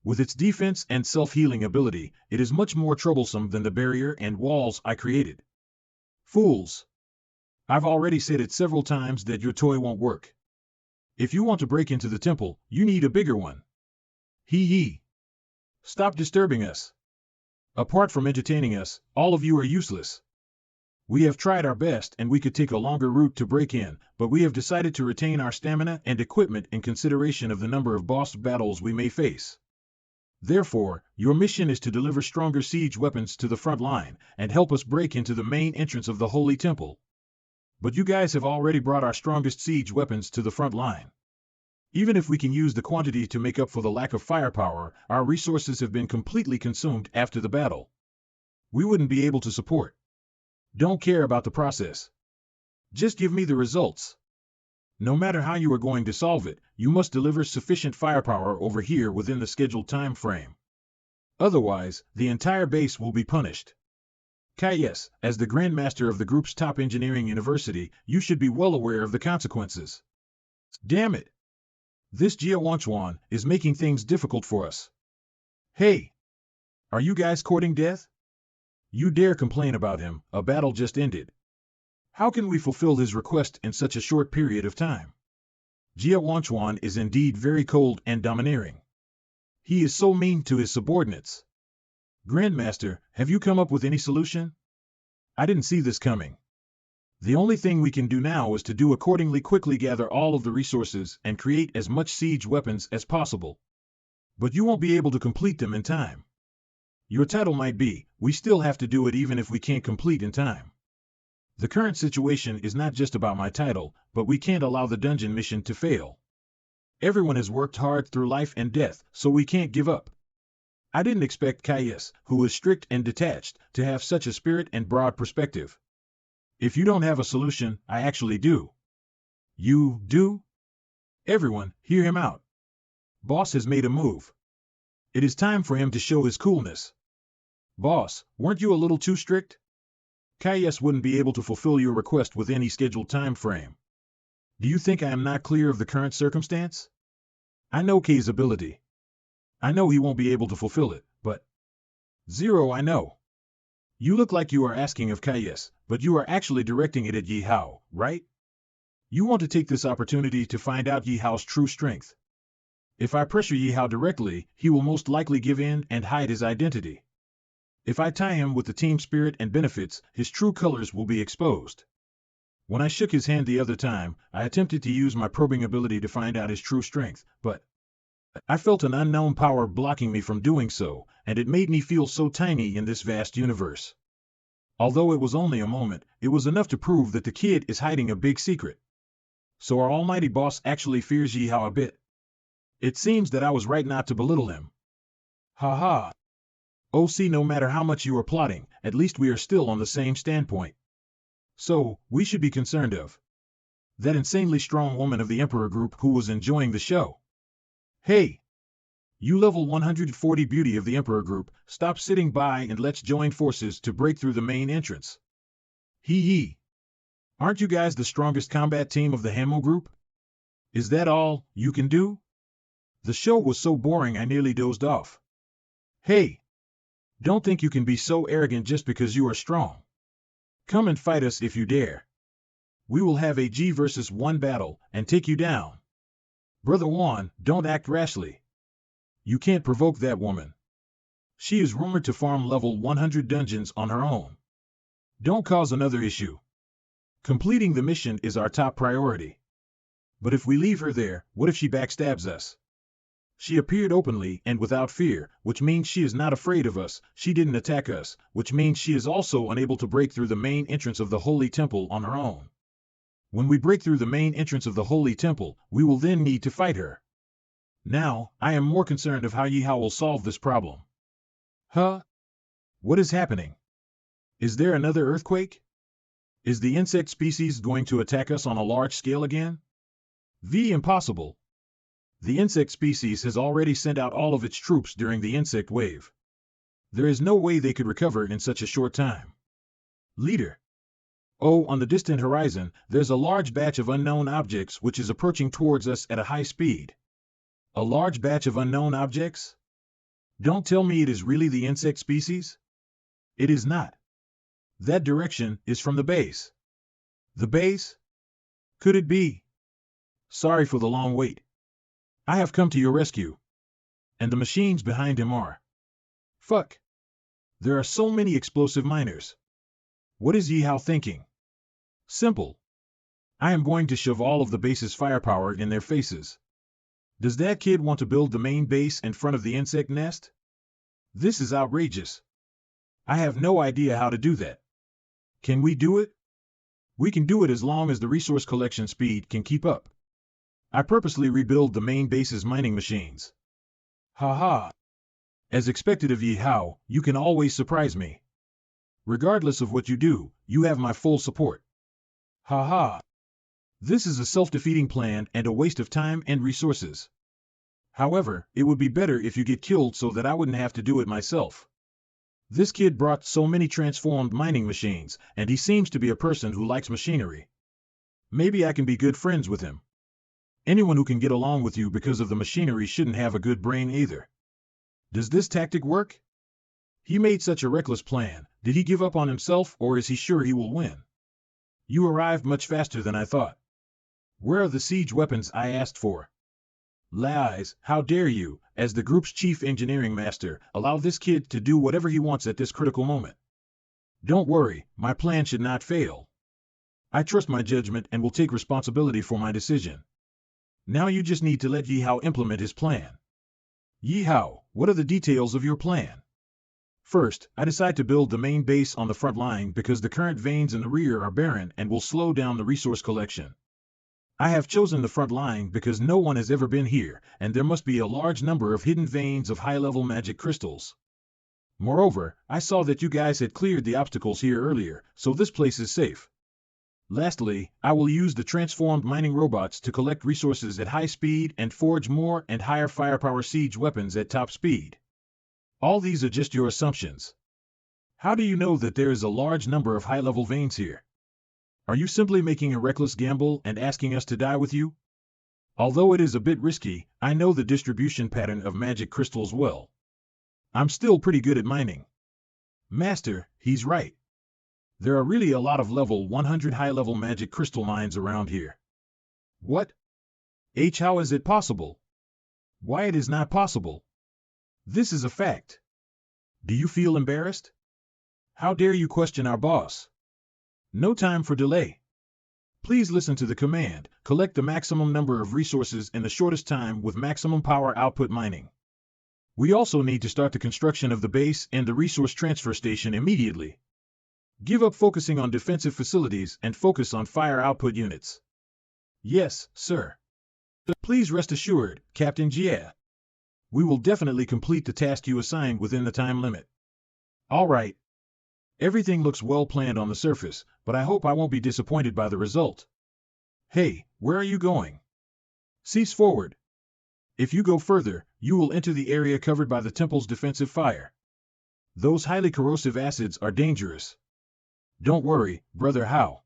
With its defense and self-healing ability, it is much more troublesome than the barrier and walls I created. Fools! I've already said it several times that your toy won't work. If you want to break into the temple, you need a bigger one. Hee. Stop disturbing us. Apart from entertaining us, all of you are useless. We have tried our best and we could take a longer route to break in, but we have decided to retain our stamina and equipment in consideration of the number of boss battles we may face. Therefore, your mission is to deliver stronger siege weapons to the front line and help us break into the main entrance of the Holy Temple. But you guys have already brought our strongest siege weapons to the front line. Even if we can use the quantity to make up for the lack of firepower, our resources have been completely consumed after the battle. We wouldn't be able to support. Don't care about the process. Just give me the results. No matter how you are going to solve it, you must deliver sufficient firepower over here within the scheduled time frame. Otherwise, the entire base will be punished. Mightiest, as the Grandmaster of the group's top engineering university, you should be well aware of the consequences. Damn it! This Jia Wanchuan is making things difficult for us. Hey! Are you guys courting death? You dare complain about him, a battle just ended. How can we fulfill his request in such a short period of time? Jia Wanchuan is indeed very cold and domineering. He is so mean to his subordinates. Grandmaster, have you come up with any solution? I didn't see this coming. The only thing we can do now is to do accordingly quickly gather all of the resources and create as much siege weapons as possible. But you won't be able to complete them in time. Your title might be, we still have to do it even if we can't complete in time. The current situation is not just about my title, but we can't allow the dungeon mission to fail. Everyone has worked hard through life and death, so we can't give up. I didn't expect Caius, who is strict and detached, to have such a spirit and broad perspective. If you don't have a solution, I actually do. You do? Everyone, hear him out. Boss has made a move. It is time for him to show his coolness. Boss, weren't you a little too strict? Caius wouldn't be able to fulfill your request with any scheduled time frame. Do you think I am not clear of the current circumstance? I know K's ability. I know he won't be able to fulfill it, but... Zero, I know. You look like you are asking of Caius, but you are actually directing it at Ye Hao, right? You want to take this opportunity to find out Ye Hao's true strength. If I pressure Ye Hao directly, he will most likely give in and hide his identity. If I tie him with the team spirit and benefits, his true colors will be exposed. When I shook his hand the other time, I attempted to use my probing ability to find out his true strength, but I felt an unknown power blocking me from doing so, and it made me feel so tiny in this vast universe. Although it was only a moment, it was enough to prove that the kid is hiding a big secret. So our almighty boss actually fears Ye Hao a bit. It seems that I was right not to belittle him. Ha ha. Oh, see, no matter how much you are plotting, at least we are still on the same standpoint. So, we should be concerned of that insanely strong woman of the Emperor group who was enjoying the show. Hey! You level 140 beauty of the Emperor group, stop sitting by and let's join forces to break through the main entrance. Hee hee. Aren't you guys the strongest combat team of the Hamo group? Is that all you can do? The show was so boring I nearly dozed off. Hey! Don't think you can be so arrogant just because you are strong. Come and fight us if you dare. We will have a G versus 1 battle and take you down. Brother Juan, don't act rashly. You can't provoke that woman. She is rumored to farm level 100 dungeons on her own. Don't cause another issue. Completing the mission is our top priority. But if we leave her there, what if she backstabs us? She appeared openly and without fear, which means she is not afraid of us. She didn't attack us, which means she is also unable to break through the main entrance of the Holy Temple on her own. When we break through the main entrance of the Holy Temple, we will then need to fight her. Now, I am more concerned of how Ye Hao will solve this problem. Huh? What is happening? Is there another earthquake? Is the insect species going to attack us on a large scale again? Impossible. The insect species has already sent out all of its troops during the insect wave. There is no way they could recover in such a short time. Leader. Oh, on the distant horizon, there's a large batch of unknown objects which is approaching towards us at a high speed. A large batch of unknown objects? Don't tell me it is really the insect species? It is not. That direction is from the base. The base? Could it be? Sorry for the long wait. I have come to your rescue. And the machines behind him are. Fuck. There are so many explosive miners. What is Ye Hao thinking? Simple. I am going to shove all of the base's firepower in their faces. Does that kid want to build the main base in front of the insect nest? This is outrageous. I have no idea how to do that. Can we do it? We can do it as long as the resource collection speed can keep up. I purposely rebuild the main base's mining machines. Ha ha. As expected of Ye Hao, you can always surprise me. Regardless of what you do, you have my full support. Ha ha. This is a self-defeating plan and a waste of time and resources. However, it would be better if you get killed so that I wouldn't have to do it myself. This kid brought so many transformed mining machines, and he seems to be a person who likes machinery. Maybe I can be good friends with him. Anyone who can get along with you because of the machinery shouldn't have a good brain either. Does this tactic work? He made such a reckless plan. Did he give up on himself, or is he sure he will win? You arrived much faster than I thought. Where are the siege weapons I asked for? Lies, how dare you, as the group's chief engineering master, allow this kid to do whatever he wants at this critical moment? Don't worry, my plan should not fail. I trust my judgment and will take responsibility for my decision. Now you just need to let Ye Hao implement his plan. Ye Hao, what are the details of your plan? First, I decide to build the main base on the front line because the current veins in the rear are barren and will slow down the resource collection. I have chosen the front line because no one has ever been here, and there must be a large number of hidden veins of high-level magic crystals. Moreover, I saw that you guys had cleared the obstacles here earlier, so this place is safe. Lastly, I will use the transformed mining robots to collect resources at high speed and forge more and higher firepower siege weapons at top speed. All these are just your assumptions. How do you know that there is a large number of high-level veins here? Are you simply making a reckless gamble and asking us to die with you? Although it is a bit risky, I know the distribution pattern of magic crystals well. I'm still pretty good at mining. Master, he's right. There are really a lot of level 100 high-level magic crystal mines around here. What? How is it possible? Why it is not possible? This is a fact. Do you feel embarrassed? How dare you question our boss? No time for delay. Please listen to the command. Collect the maximum number of resources in the shortest time with maximum power output mining. We also need to start the construction of the base and the resource transfer station immediately. Give up focusing on defensive facilities and focus on fire output units. Yes, sir. Please rest assured, Captain Jia. We will definitely complete the task you assigned within the time limit. All right. Everything looks well planned on the surface, but I hope I won't be disappointed by the result. Hey, where are you going? Cease forward. If you go further, you will enter the area covered by the temple's defensive fire. Those highly corrosive acids are dangerous. Don't worry, Brother Hao.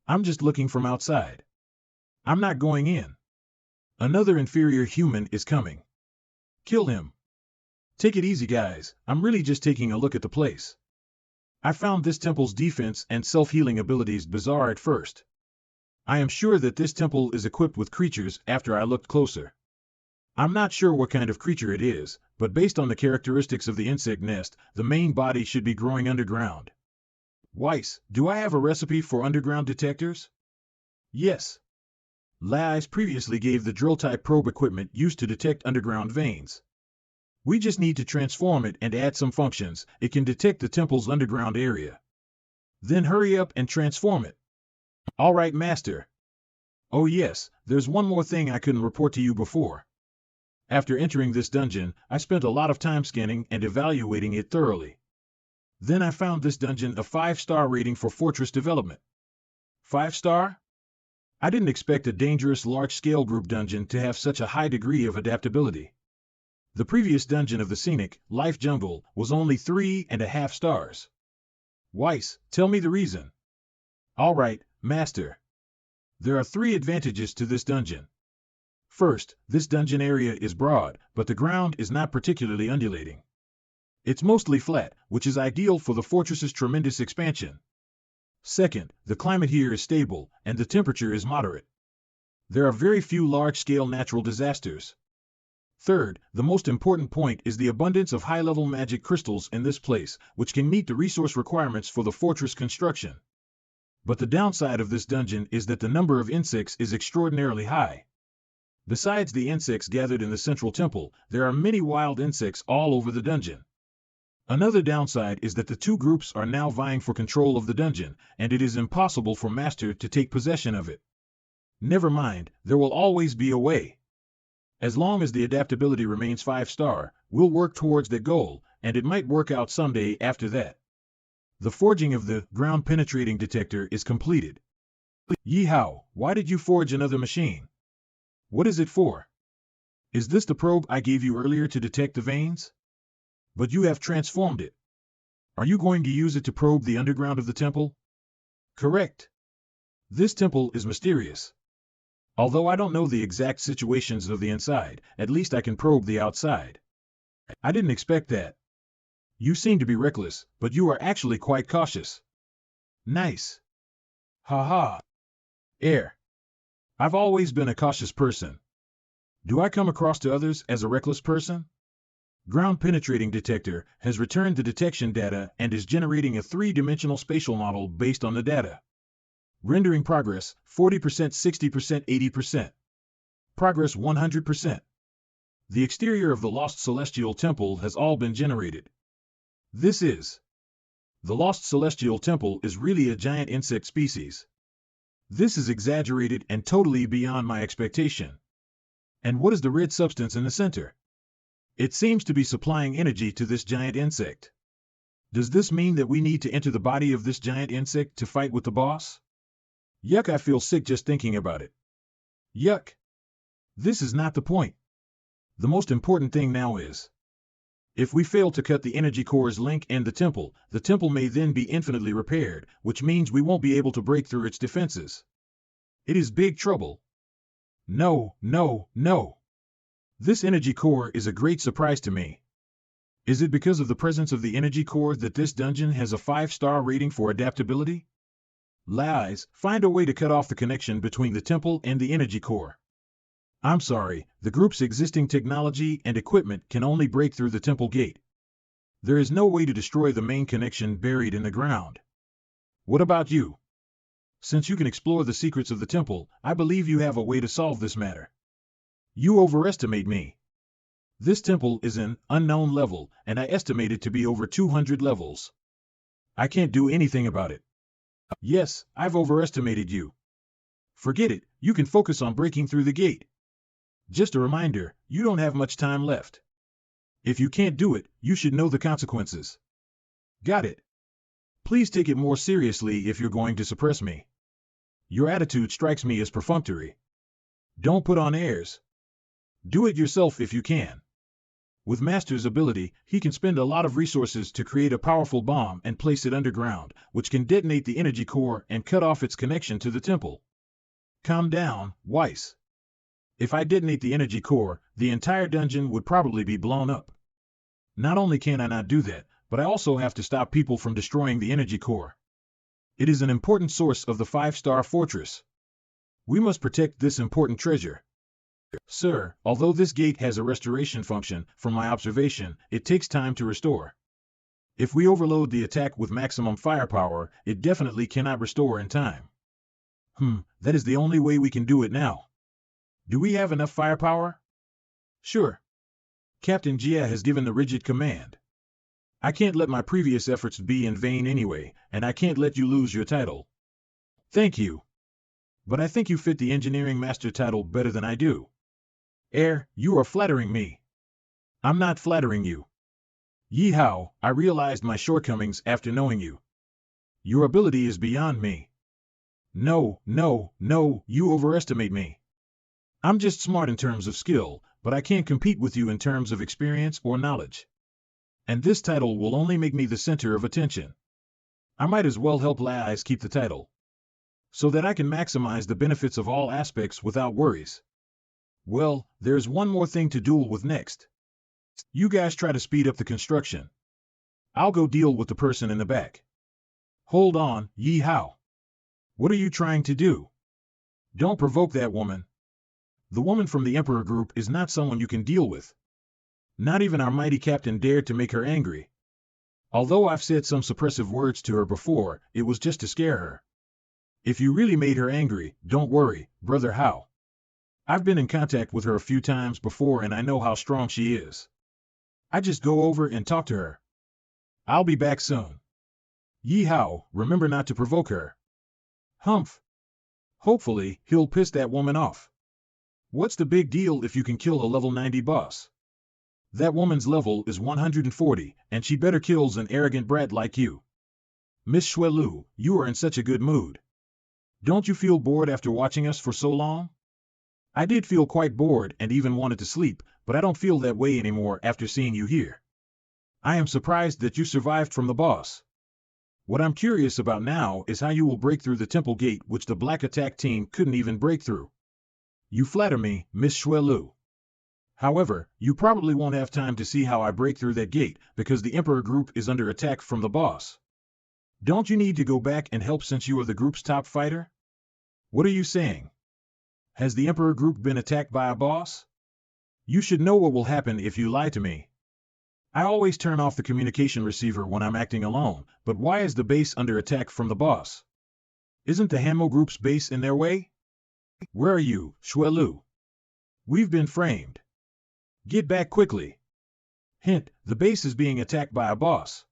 I'm just looking from outside. I'm not going in. Another inferior human is coming. Kill him. Take it easy, guys. I'm really just taking a look at the place. I found this temple's defense and self-healing abilities bizarre at first. I am sure that this temple is equipped with creatures after I looked closer. I'm not sure what kind of creature it is, but based on the characteristics of the insect nest, the main body should be growing underground. Weiss, do I have a recipe for underground detectors? Yes. Lais previously gave the drill-type probe equipment used to detect underground veins. We just need to transform it and add some functions. It can detect the temple's underground area. Then hurry up and transform it. All right, Master. Oh yes, there's one more thing I couldn't report to you before. After entering this dungeon, I spent a lot of time scanning and evaluating it thoroughly. Then I found this dungeon a 5-star rating for fortress development. 5-star? I didn't expect a dangerous large-scale group dungeon to have such a high degree of adaptability. The previous dungeon of the scenic, Life Jungle, was only 3.5 stars. Weiss, tell me the reason. All right, Master. There are 3 advantages to this dungeon. First, this dungeon area is broad, but the ground is not particularly undulating. It's mostly flat, which is ideal for the fortress's tremendous expansion. Second, the climate here is stable, and the temperature is moderate. There are very few large-scale natural disasters. Third, the most important point is the abundance of high-level magic crystals in this place, which can meet the resource requirements for the fortress construction. But the downside of this dungeon is that the number of insects is extraordinarily high. Besides the insects gathered in the central temple, there are many wild insects all over the dungeon. Another downside is that the 2 groups are now vying for control of the dungeon, and it is impossible for Master to take possession of it. Never mind, there will always be a way. As long as the adaptability remains 5-star, we'll work towards that goal, and it might work out someday after that. The forging of the ground-penetrating detector is completed. Ye Hao, why did you forge another machine? What is it for? Is this the probe I gave you earlier to detect the veins? But you have transformed it. Are you going to use it to probe the underground of the temple? Correct. This temple is mysterious. Although I don't know the exact situations of the inside, at least I can probe the outside. I didn't expect that. You seem to be reckless, but you are actually quite cautious. Nice. Ha. I've always been a cautious person. Do I come across to others as a reckless person? Ground Penetrating Detector has returned the detection data and is generating a 3-dimensional spatial model based on the data. Rendering progress, 40%, 60%, 80%. Progress 100%. The exterior of the Lost Celestial Temple has all been generated. This is. The Lost Celestial Temple is really a giant insect species. This is exaggerated and totally beyond my expectation. And what is the red substance in the center? It seems to be supplying energy to this giant insect. Does this mean that we need to enter the body of this giant insect to fight with the boss? Yuck, I feel sick just thinking about it. Yuck. This is not the point. The most important thing now is, if we fail to cut the energy core's link and the temple may then be infinitely repaired, which means we won't be able to break through its defenses. It is big trouble. No, no, no. This energy core is a great surprise to me. Is it because of the presence of the energy core that this dungeon has a 5-star rating for adaptability? Lies, find a way to cut off the connection between the temple and the energy core. I'm sorry, the group's existing technology and equipment can only break through the temple gate. There is no way to destroy the main connection buried in the ground. What about you? Since you can explore the secrets of the temple, I believe you have a way to solve this matter. You overestimate me. This temple is an unknown level, and I estimate it to be over 200 levels. I can't do anything about it. Yes, I've overestimated you. Forget it, you can focus on breaking through the gate. Just a reminder, you don't have much time left. If you can't do it, you should know the consequences. Got it. Please take it more seriously if you're going to suppress me. Your attitude strikes me as perfunctory. Don't put on airs. Do it yourself if you can. With Master's ability, he can spend a lot of resources to create a powerful bomb and place it underground, which can detonate the energy core and cut off its connection to the temple. Calm down, Weiss. If I detonate the energy core, the entire dungeon would probably be blown up. Not only can I not do that, but I also have to stop people from destroying the energy core. It is an important source of the 5-star fortress. We must protect this important treasure. Sir, although this gate has a restoration function, from my observation, it takes time to restore. If we overload the attack with maximum firepower, it definitely cannot restore in time. That is the only way we can do it now. Do we have enough firepower? Sure. Captain Jia has given the rigid command. I can't let my previous efforts be in vain anyway, and I can't let you lose your title. Thank you. But I think you fit the engineering master title better than I do. You are flattering me. I'm not flattering you. Ye Hao, I realized my shortcomings after knowing you. Your ability is beyond me. No, you overestimate me. I'm just smart in terms of skill, but I can't compete with you in terms of experience or knowledge. And this title will only make me the center of attention. I might as well help Lies keep the title, so that I can maximize the benefits of all aspects without worries. Well, there's one more thing to duel with next. You guys try to speed up the construction. I'll go deal with the person in the back. Hold on, Ye Hao. What are you trying to do? Don't provoke that woman. The woman from the Emperor group is not someone you can deal with. Not even our mighty captain dared to make her angry. Although I've said some suppressive words to her before, it was just to scare her. If you really made her angry, don't worry, Brother Hao. I've been in contact with her a few times before and I know how strong she is. I just go over and talk to her. I'll be back soon. Ye Hao, remember not to provoke her. Humph. Hopefully, he'll piss that woman off. What's the big deal if you can kill a level 90 boss? That woman's level is 140, and she better kills an arrogant brat like you. Miss Xuelu, you are in such a good mood. Don't you feel bored after watching us for so long? I did feel quite bored and even wanted to sleep, but I don't feel that way anymore after seeing you here. I am surprised that you survived from the boss. What I'm curious about now is how you will break through the temple gate which the black attack team couldn't even break through. You flatter me, Miss Xuelu. However, you probably won't have time to see how I break through that gate, because the Emperor group is under attack from the boss. Don't you need to go back and help since you are the group's top fighter? What are you saying? Has the Emperor group been attacked by a boss? You should know what will happen if you lie to me. I always turn off the communication receiver when I'm acting alone, but why is the base under attack from the boss? Isn't the Hanmo group's base in their way? Where are you, Xuelu? We've been framed. Get back quickly. Hint, the base is being attacked by a boss.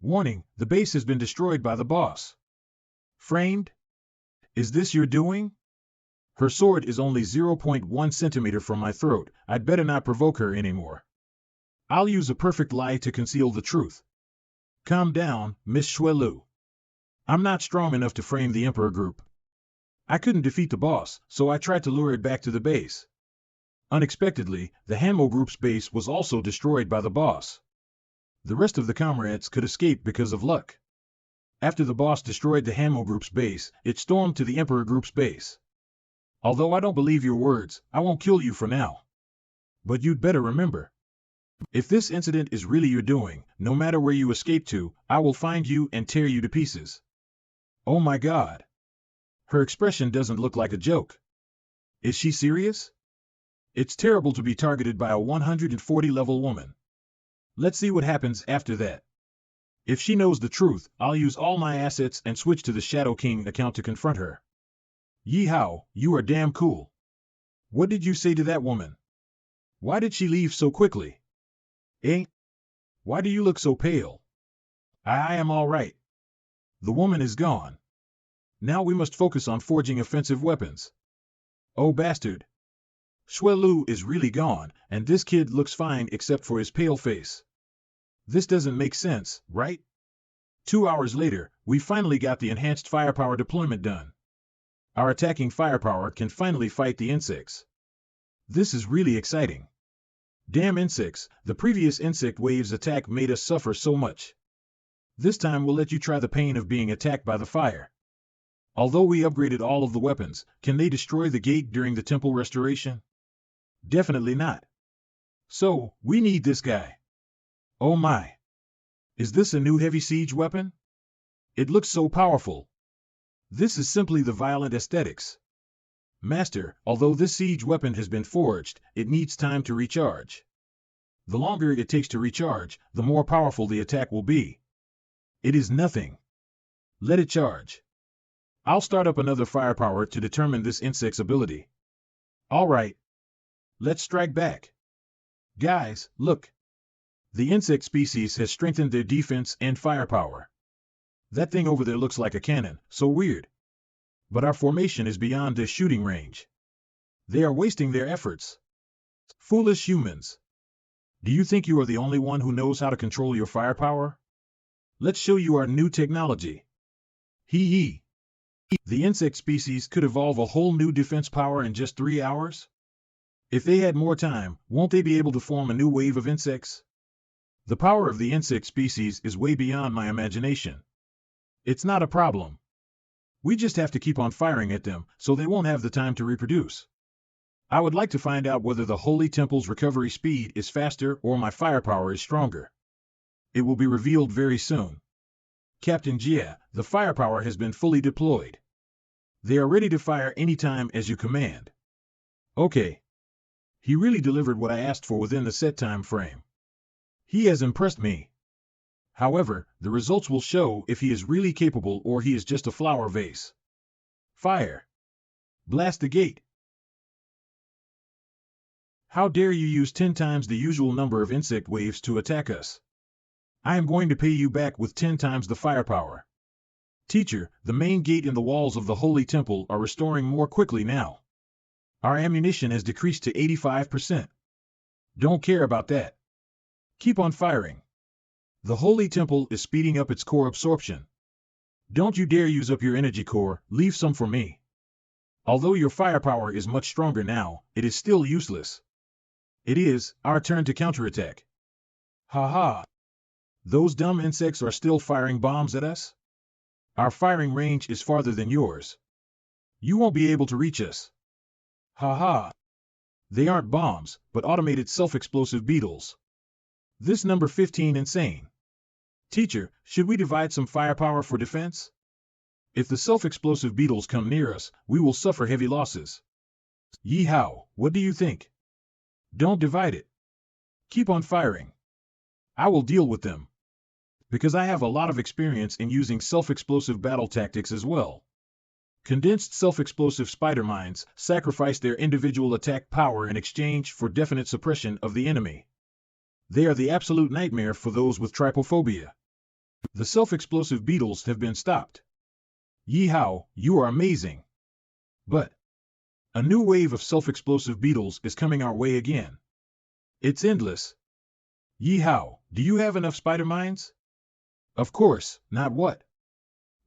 Warning, the base has been destroyed by the boss. Framed? Is this your doing? Her sword is only 0.1 centimeter from my throat. I'd better not provoke her anymore. I'll use a perfect lie to conceal the truth. Calm down, Miss Xuelu. I'm not strong enough to frame the Emperor group. I couldn't defeat the boss, so I tried to lure it back to the base. Unexpectedly, the Hanmo group's base was also destroyed by the boss. The rest of the comrades could escape because of luck. After the boss destroyed the Hanmo group's base, it stormed to the Emperor group's base. Although I don't believe your words, I won't kill you for now. But you'd better remember. If this incident is really your doing, no matter where you escape to, I will find you and tear you to pieces. Oh my God. Her expression doesn't look like a joke. Is she serious? It's terrible to be targeted by a 140-level woman. Let's see what happens after that. If she knows the truth, I'll use all my assets and switch to the Shadow King account to confront her. Ye Hao, you are damn cool. What did you say to that woman? Why did she leave so quickly? Eh? Why do you look so pale? I am all right. The woman is gone. Now we must focus on forging offensive weapons. Oh bastard. Xuelu is really gone, and this kid looks fine except for his pale face. This doesn't make sense, right? 2 hours later, we finally got the enhanced firepower deployment done. Our attacking firepower can finally fight the insects. This is really exciting. Damn insects, the previous insect wave's attack made us suffer so much. This time we'll let you try the pain of being attacked by the fire. Although we upgraded all of the weapons, can they destroy the gate during the temple restoration? Definitely not. So, we need this guy. Oh my. Is this a new heavy siege weapon? It looks so powerful. This is simply the violent aesthetics. Master, although this siege weapon has been forged, it needs time to recharge. The longer it takes to recharge, the more powerful the attack will be. It is nothing. Let it charge. I'll start up another firepower to determine this insect's ability. All right. Let's strike back. Guys, look. The insect species has strengthened their defense and firepower. That thing over there looks like a cannon, so weird. But our formation is beyond their shooting range. They are wasting their efforts. Foolish humans. Do you think you are the only one who knows how to control your firepower? Let's show you our new technology. Hee. The insect species could evolve a whole new defense power in just 3 hours? If they had more time, won't they be able to form a new wave of insects? The power of the insect species is way beyond my imagination. It's not a problem. We just have to keep on firing at them, so they won't have the time to reproduce. I would like to find out whether the Holy Temple's recovery speed is faster or my firepower is stronger. It will be revealed very soon. Captain Jia, the firepower has been fully deployed. They are ready to fire anytime as you command. Okay. He really delivered what I asked for within the set time frame. He has impressed me. However, the results will show if he is really capable or he is just a flower vase. Fire! Blast the gate! How dare you use 10 times the usual number of insect waves to attack us? I am going to pay you back with 10 times the firepower. Teacher, the main gate and the walls of the Holy Temple are restoring more quickly now. Our ammunition has decreased to 85%. Don't care about that. Keep on firing. The Holy Temple is speeding up its core absorption. Don't you dare use up your energy core, leave some for me. Although your firepower is much stronger now, it is still useless. It is our turn to counterattack. Ha. Those dumb insects are still firing bombs at us? Our firing range is farther than yours. You won't be able to reach us. Ha. They aren't bombs, but automated self-explosive beetles. This number 15 insane. Teacher, should we divide some firepower for defense? If the self-explosive beetles come near us, we will suffer heavy losses. Ye Hao, what do you think? Don't divide it. Keep on firing. I will deal with them. Because I have a lot of experience in using self-explosive battle tactics as well. Condensed self-explosive spider mines sacrifice their individual attack power in exchange for definite suppression of the enemy. They are the absolute nightmare for those with trypophobia. The self-explosive beetles have been stopped. Ye Hao, you are amazing. But a new wave of self-explosive beetles is coming our way again. It's endless. Ye Hao, do you have enough spider mines? Of course, not what?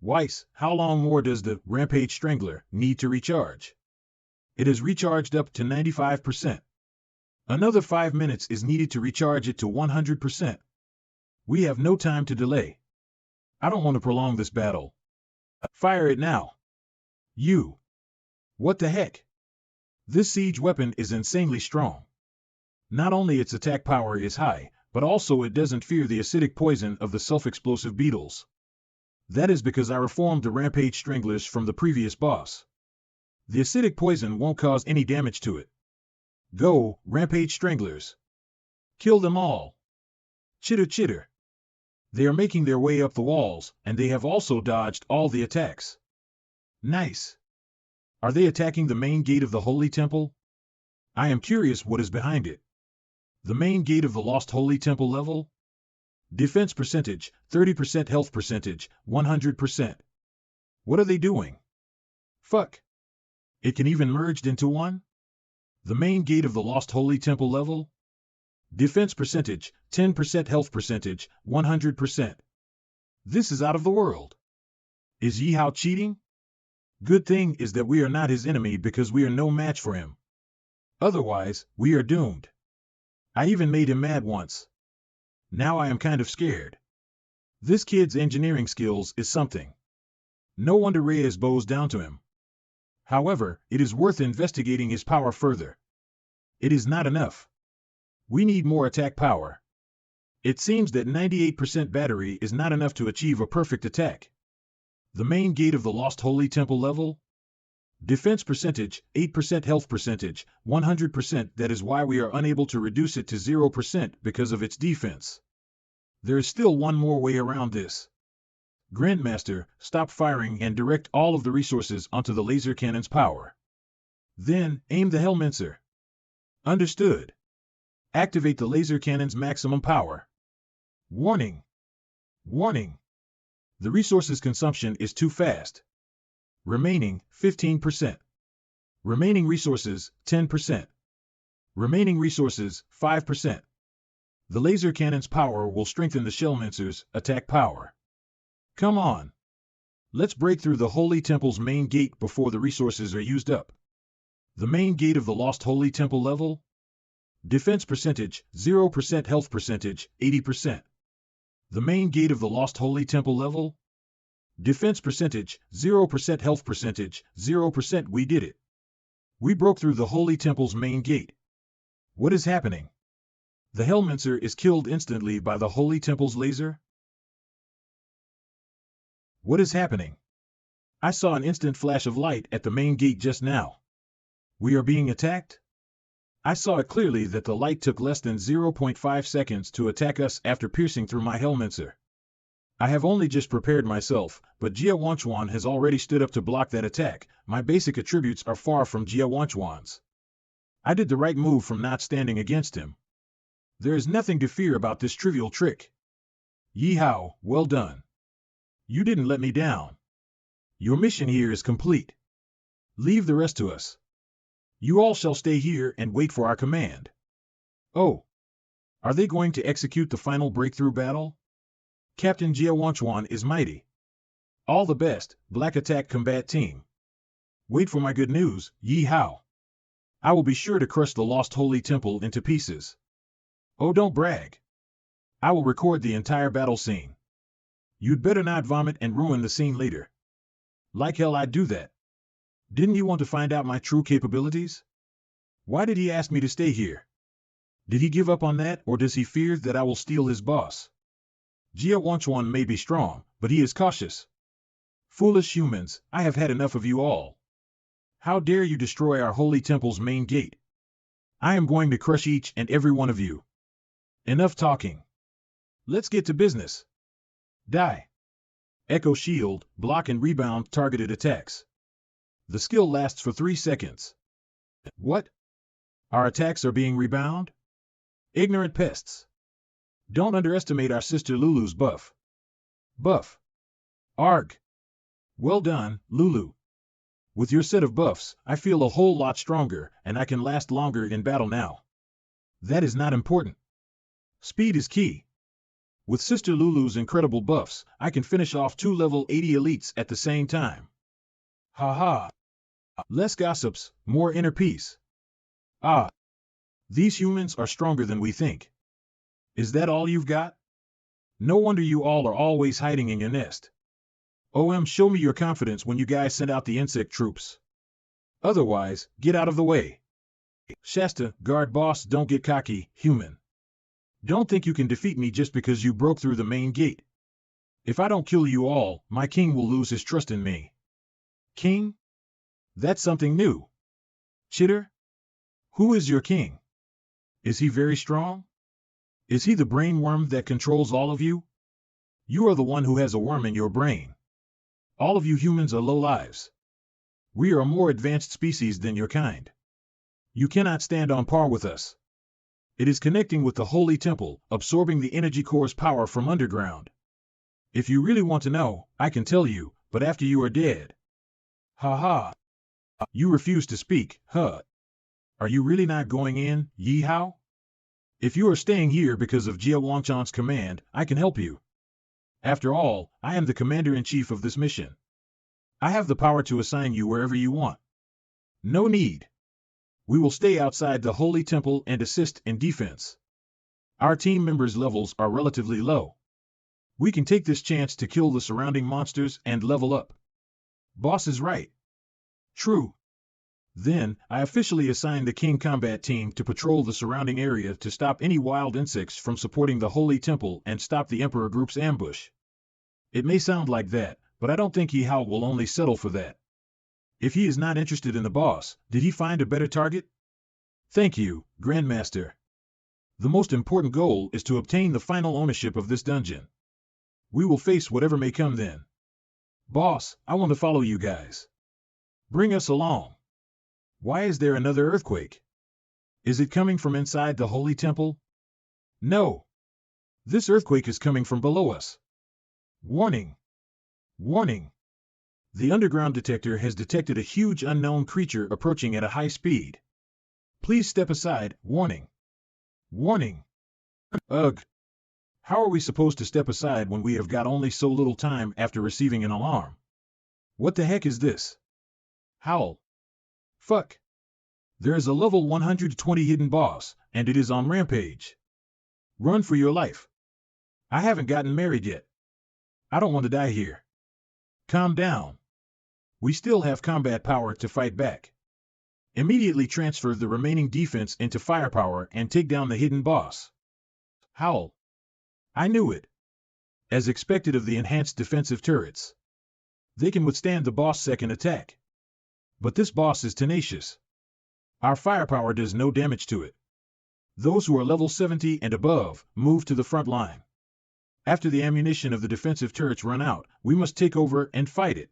Weiss, how long more does the Rampage Strangler need to recharge? It has recharged up to 95%. Another 5 minutes is needed to recharge it to 100%. We have no time to delay. I don't want to prolong this battle. Fire it now. You. What the heck? This siege weapon is insanely strong. Not only its attack power is high, but also it doesn't fear the acidic poison of the self-explosive beetles. That is because I reformed the Rampage Stranglers from the previous boss. The acidic poison won't cause any damage to it. Go, Rampage Stranglers. Kill them all. Chitter chitter. They are making their way up the walls, and they have also dodged all the attacks. Nice. Are they attacking the main gate of the Holy Temple? I am curious what is behind it. The main gate of the Lost Holy Temple level? Defense percentage, 30% health percentage, 100%. What are they doing? Fuck. It can even merge into one? The main gate of the Lost Holy Temple level? Defense percentage, 10% health percentage, 100%. This is out of the world. Is Ye Hao cheating? Good thing is that we are not his enemy because we are no match for him. Otherwise, we are doomed. I even made him mad once. Now I am kind of scared. This kid's engineering skills is something. No wonder Reyes bows down to him. However, it is worth investigating his power further. It is not enough. We need more attack power. It seems that 98% battery is not enough to achieve a perfect attack. The main gate of the Lost Holy Temple level? Defense percentage, 8% health percentage, 100%. That is why we are unable to reduce it to 0% because of its defense. There is still one more way around this. Grandmaster, stop firing and direct all of the resources onto the laser cannon's power. Then, aim the Hellmincer. Understood. Activate the laser cannon's maximum power. Warning. Warning. The resources consumption is too fast. Remaining, 15%. Remaining resources, 10%. Remaining resources, 5%. The laser cannon's power will strengthen the Shellmincer's attack power. Come on. Let's break through the Holy Temple's main gate before the resources are used up. The main gate of the Lost Holy Temple level? Defense percentage, 0% health percentage, 80%. The main gate of the Lost Holy Temple level? Defense percentage, 0% health percentage, 0%. We did it. We broke through the Holy Temple's main gate. What is happening? The Hellmincer is killed instantly by the Holy Temple's laser? What is happening? I saw an instant flash of light at the main gate just now. We are being attacked? I saw it clearly that the light took less than 0.5 seconds to attack us after piercing through my Hellmincer. I have only just prepared myself, but Jia Wanchuan has already stood up to block that attack. My basic attributes are far from Jia Wanchuan's. I did the right move from not standing against him. There is nothing to fear about this trivial trick. Ye Hao, well done. You didn't let me down. Your mission here is complete. Leave the rest to us. You all shall stay here and wait for our command. Oh. Are they going to execute the final breakthrough battle? Captain Jia Wanchuan is mighty. All the best, Black Attack Combat Team. Wait for my good news, Ye Hao. I will be sure to crush the Lost Holy Temple into pieces. Oh, don't brag. I will record the entire battle scene. You'd better not vomit and ruin the scene later. Like hell I'd do that. Didn't you want to find out my true capabilities? Why did he ask me to stay here? Did he give up on that, or does he fear that I will steal his boss? Jia Wanchuan may be strong, but he is cautious. Foolish humans, I have had enough of you all. How dare you destroy our holy temple's main gate? I am going to crush each and every one of you. Enough talking. Let's get to business. Die. Echo Shield, block and rebound targeted attacks. The skill lasts for 3 seconds. What? Our attacks are being rebound? Ignorant pests. Don't underestimate our sister Lulu's buff. Buff. Arg. Well done, Lulu. With your set of buffs, I feel a whole lot stronger, and I can last longer in battle now. That is not important. Speed is key. With Sister Lulu's incredible buffs, I can finish off 2 level 80 elites at the same time. Ha. Less gossips, more inner peace. Ah. These humans are stronger than we think. Is that all you've got? No wonder you all are always hiding in your nest. Show me your confidence when you guys send out the insect troops. Otherwise, get out of the way. Shasta, guard boss, don't get cocky, human. Don't think you can defeat me just because you broke through the main gate. If I don't kill you all, my king will lose his trust in me. King? That's something new. Chitter? Who is your king? Is he very strong? Is he the brain worm that controls all of you? You are the one who has a worm in your brain. All of you humans are low lives. We are a more advanced species than your kind. You cannot stand on par with us. It is connecting with the holy temple, absorbing the energy core's power from underground. If you really want to know, I can tell you, but after you are dead. Ha. You refuse to speak, huh? Are you really not going in, Ye Hao? If you are staying here because of Jia Wangchan's command, I can help you. After all, I am the commander-in-chief of this mission. I have the power to assign you wherever you want. No need. We will stay outside the holy temple and assist in defense. Our team members' levels are relatively low. We can take this chance to kill the surrounding monsters and level up. Boss is right. True. Then, I officially assign the King Combat Team to patrol the surrounding area to stop any wild insects from supporting the Holy Temple and stop the Emperor Group's ambush. It may sound like that, but I don't think Ye Hao will only settle for that. If he is not interested in the boss, did he find a better target? Thank you, Grandmaster. The most important goal is to obtain the final ownership of this dungeon. We will face whatever may come then. Boss, I want to follow you guys. Bring us along. Why is there another earthquake? Is it coming from inside the Holy Temple? No. This earthquake is coming from below us. Warning! Warning! The underground detector has detected a huge unknown creature approaching at a high speed. Please step aside, warning! Warning! Ugh! How are we supposed to step aside when we have got only so little time after receiving an alarm? What the heck is this? Howl! Fuck! There is a level 120 hidden boss, and it is on rampage. Run for your life. I haven't gotten married yet. I don't want to die here. Calm down. We still have combat power to fight back. Immediately transfer the remaining defense into firepower and take down the hidden boss. Howl. I knew it. As expected of the enhanced defensive turrets. They can withstand the boss' second attack. But this boss is tenacious. Our firepower does no damage to it. Those who are level 70 and above move to the front line. After the ammunition of the defensive turrets run out, we must take over and fight it.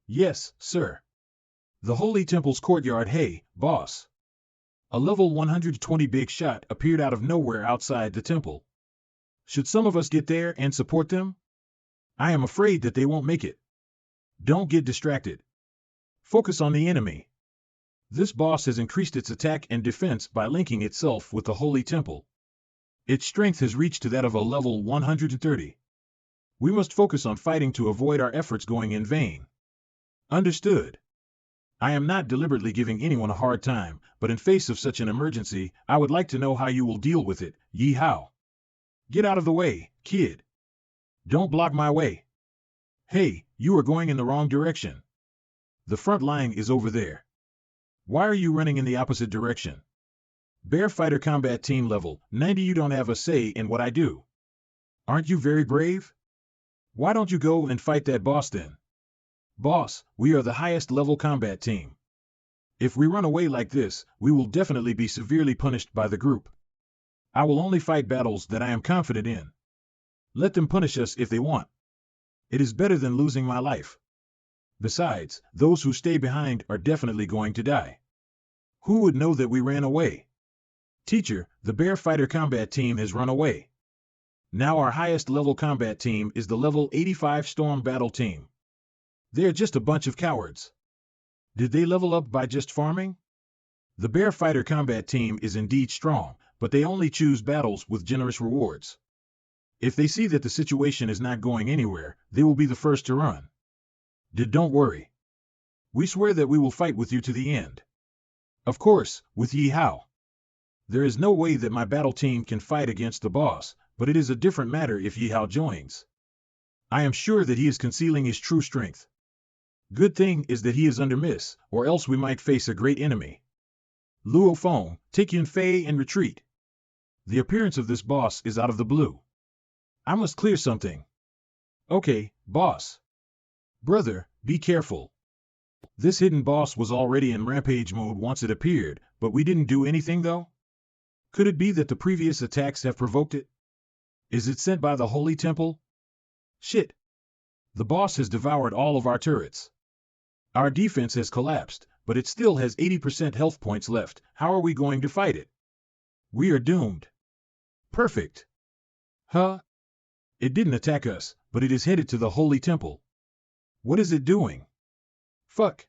Yes, sir. The Holy Temple's courtyard. Hey, boss. A level 120 big shot appeared out of nowhere outside the temple. Should some of us get there and support them? I am afraid that they won't make it. Don't get distracted. Focus on the enemy. This boss has increased its attack and defense by linking itself with the Holy Temple. Its strength has reached to that of a level 130. We must focus on fighting to avoid our efforts going in vain. Understood. I am not deliberately giving anyone a hard time, but in face of such an emergency, I would like to know how you will deal with it, Ye Hao. Get out of the way, kid. Don't block my way. Hey, you are going in the wrong direction. The front line is over there. Why are you running in the opposite direction? Bear Fighter Combat Team level 90. You don't have a say in what I do. Aren't you very brave? Why don't you go and fight that boss then? Boss, we are the highest level combat team. If we run away like this, we will definitely be severely punished by the group. I will only fight battles that I am confident in. Let them punish us if they want. It is better than losing my life. Besides, those who stay behind are definitely going to die. Who would know that we ran away? Teacher, the Bear Fighter Combat Team has run away. Now our highest level combat team is the level 85 Storm Battle Team. They're just a bunch of cowards. Did they level up by just farming? The Bear Fighter combat team is indeed strong, but they only choose battles with generous rewards. If they see that the situation is not going anywhere, they will be the first to run. Don't worry. We swear that we will fight with you to the end. Of course, with Ye Hao. There is no way that my battle team can fight against the boss, but it is a different matter if Ye Hao joins. I am sure that he is concealing his true strength. Good thing is that he is under miss, or else we might face a great enemy. Luo Feng, take Yun Fei and retreat. The appearance of this boss is out of the blue. I must clear something. Okay, boss. Brother, be careful. This hidden boss was already in rampage mode once it appeared, but we didn't do anything though? Could it be that the previous attacks have provoked it? Is it sent by the Holy Temple? Shit. The boss has devoured all of our turrets. Our defense has collapsed, but it still has 80% health points left. How are we going to fight it? We are doomed. Perfect. Huh? It didn't attack us, but it is headed to the Holy Temple. What is it doing? Fuck.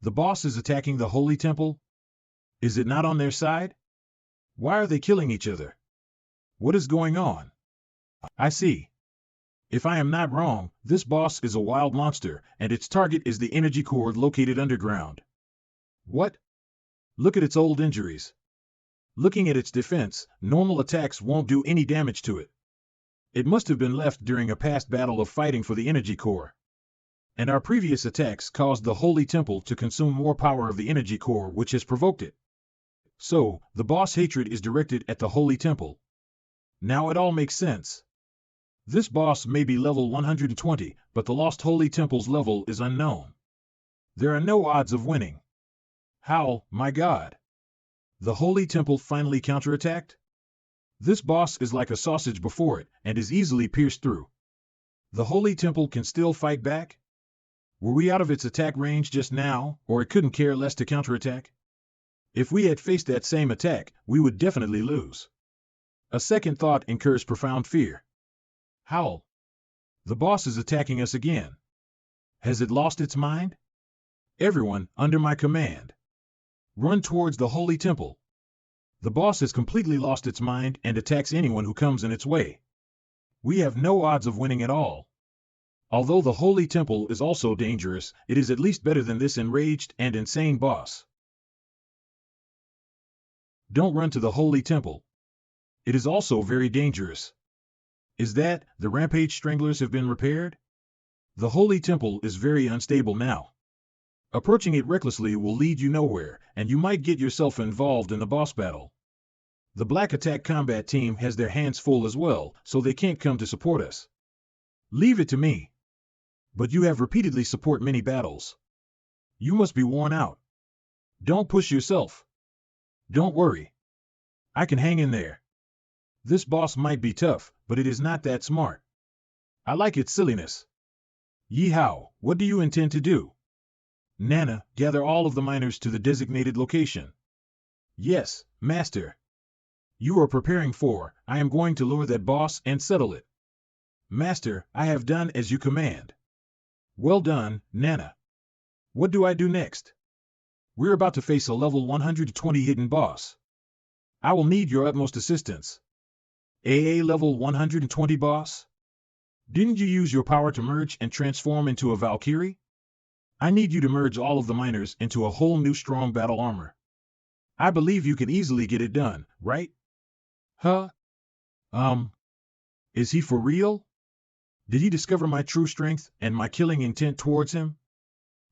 The boss is attacking the Holy Temple? Is it not on their side? Why are they killing each other? What is going on? I see. If I am not wrong, this boss is a wild monster, and its target is the energy core located underground. What? Look at its old injuries. Looking at its defense, normal attacks won't do any damage to it. It must have been left during a past battle of fighting for the energy core. And our previous attacks caused the Holy Temple to consume more power of the energy core, which has provoked it. So, the boss hatred is directed at the Holy Temple. Now it all makes sense. This boss may be level 120, but the Lost Holy Temple's level is unknown. There are no odds of winning. How, my god? The Holy Temple finally counterattacked? This boss is like a sausage before it, and is easily pierced through. The Holy Temple can still fight back? Were we out of its attack range just now, or it couldn't care less to counterattack? If we had faced that same attack, we would definitely lose. A second thought incurs profound fear. Howl. The boss is attacking us again. Has it lost its mind? Everyone, under my command. Run towards the Holy Temple. The boss has completely lost its mind and attacks anyone who comes in its way. We have no odds of winning at all. Although the Holy Temple is also dangerous, it is at least better than this enraged and insane boss. Don't run to the Holy Temple. It is also very dangerous. Is that, the Rampage Stranglers have been repaired? The Holy Temple is very unstable now. Approaching it recklessly will lead you nowhere, and you might get yourself involved in the boss battle. The Black Attack combat team has their hands full as well, so they can't come to support us. Leave it to me. But you have repeatedly support many battles. You must be worn out. Don't push yourself. Don't worry. I can hang in there. This boss might be tough, but it is not that smart. I like its silliness. Ye Hao, what do you intend to do? Nana, gather all of the miners to the designated location. Yes, Master. You are preparing for, I am going to lure that boss and settle it. Master, I have done as you command. Well done, Nana. What do I do next? We're about to face a level 120 hidden boss. I will need your utmost assistance. AA level 120 boss? Didn't you use your power to merge and transform into a Valkyrie? I need you to merge all of the miners into a whole new strong battle armor. I believe you can easily get it done, right? Huh? Is he for real? Did he discover my true strength and my killing intent towards him?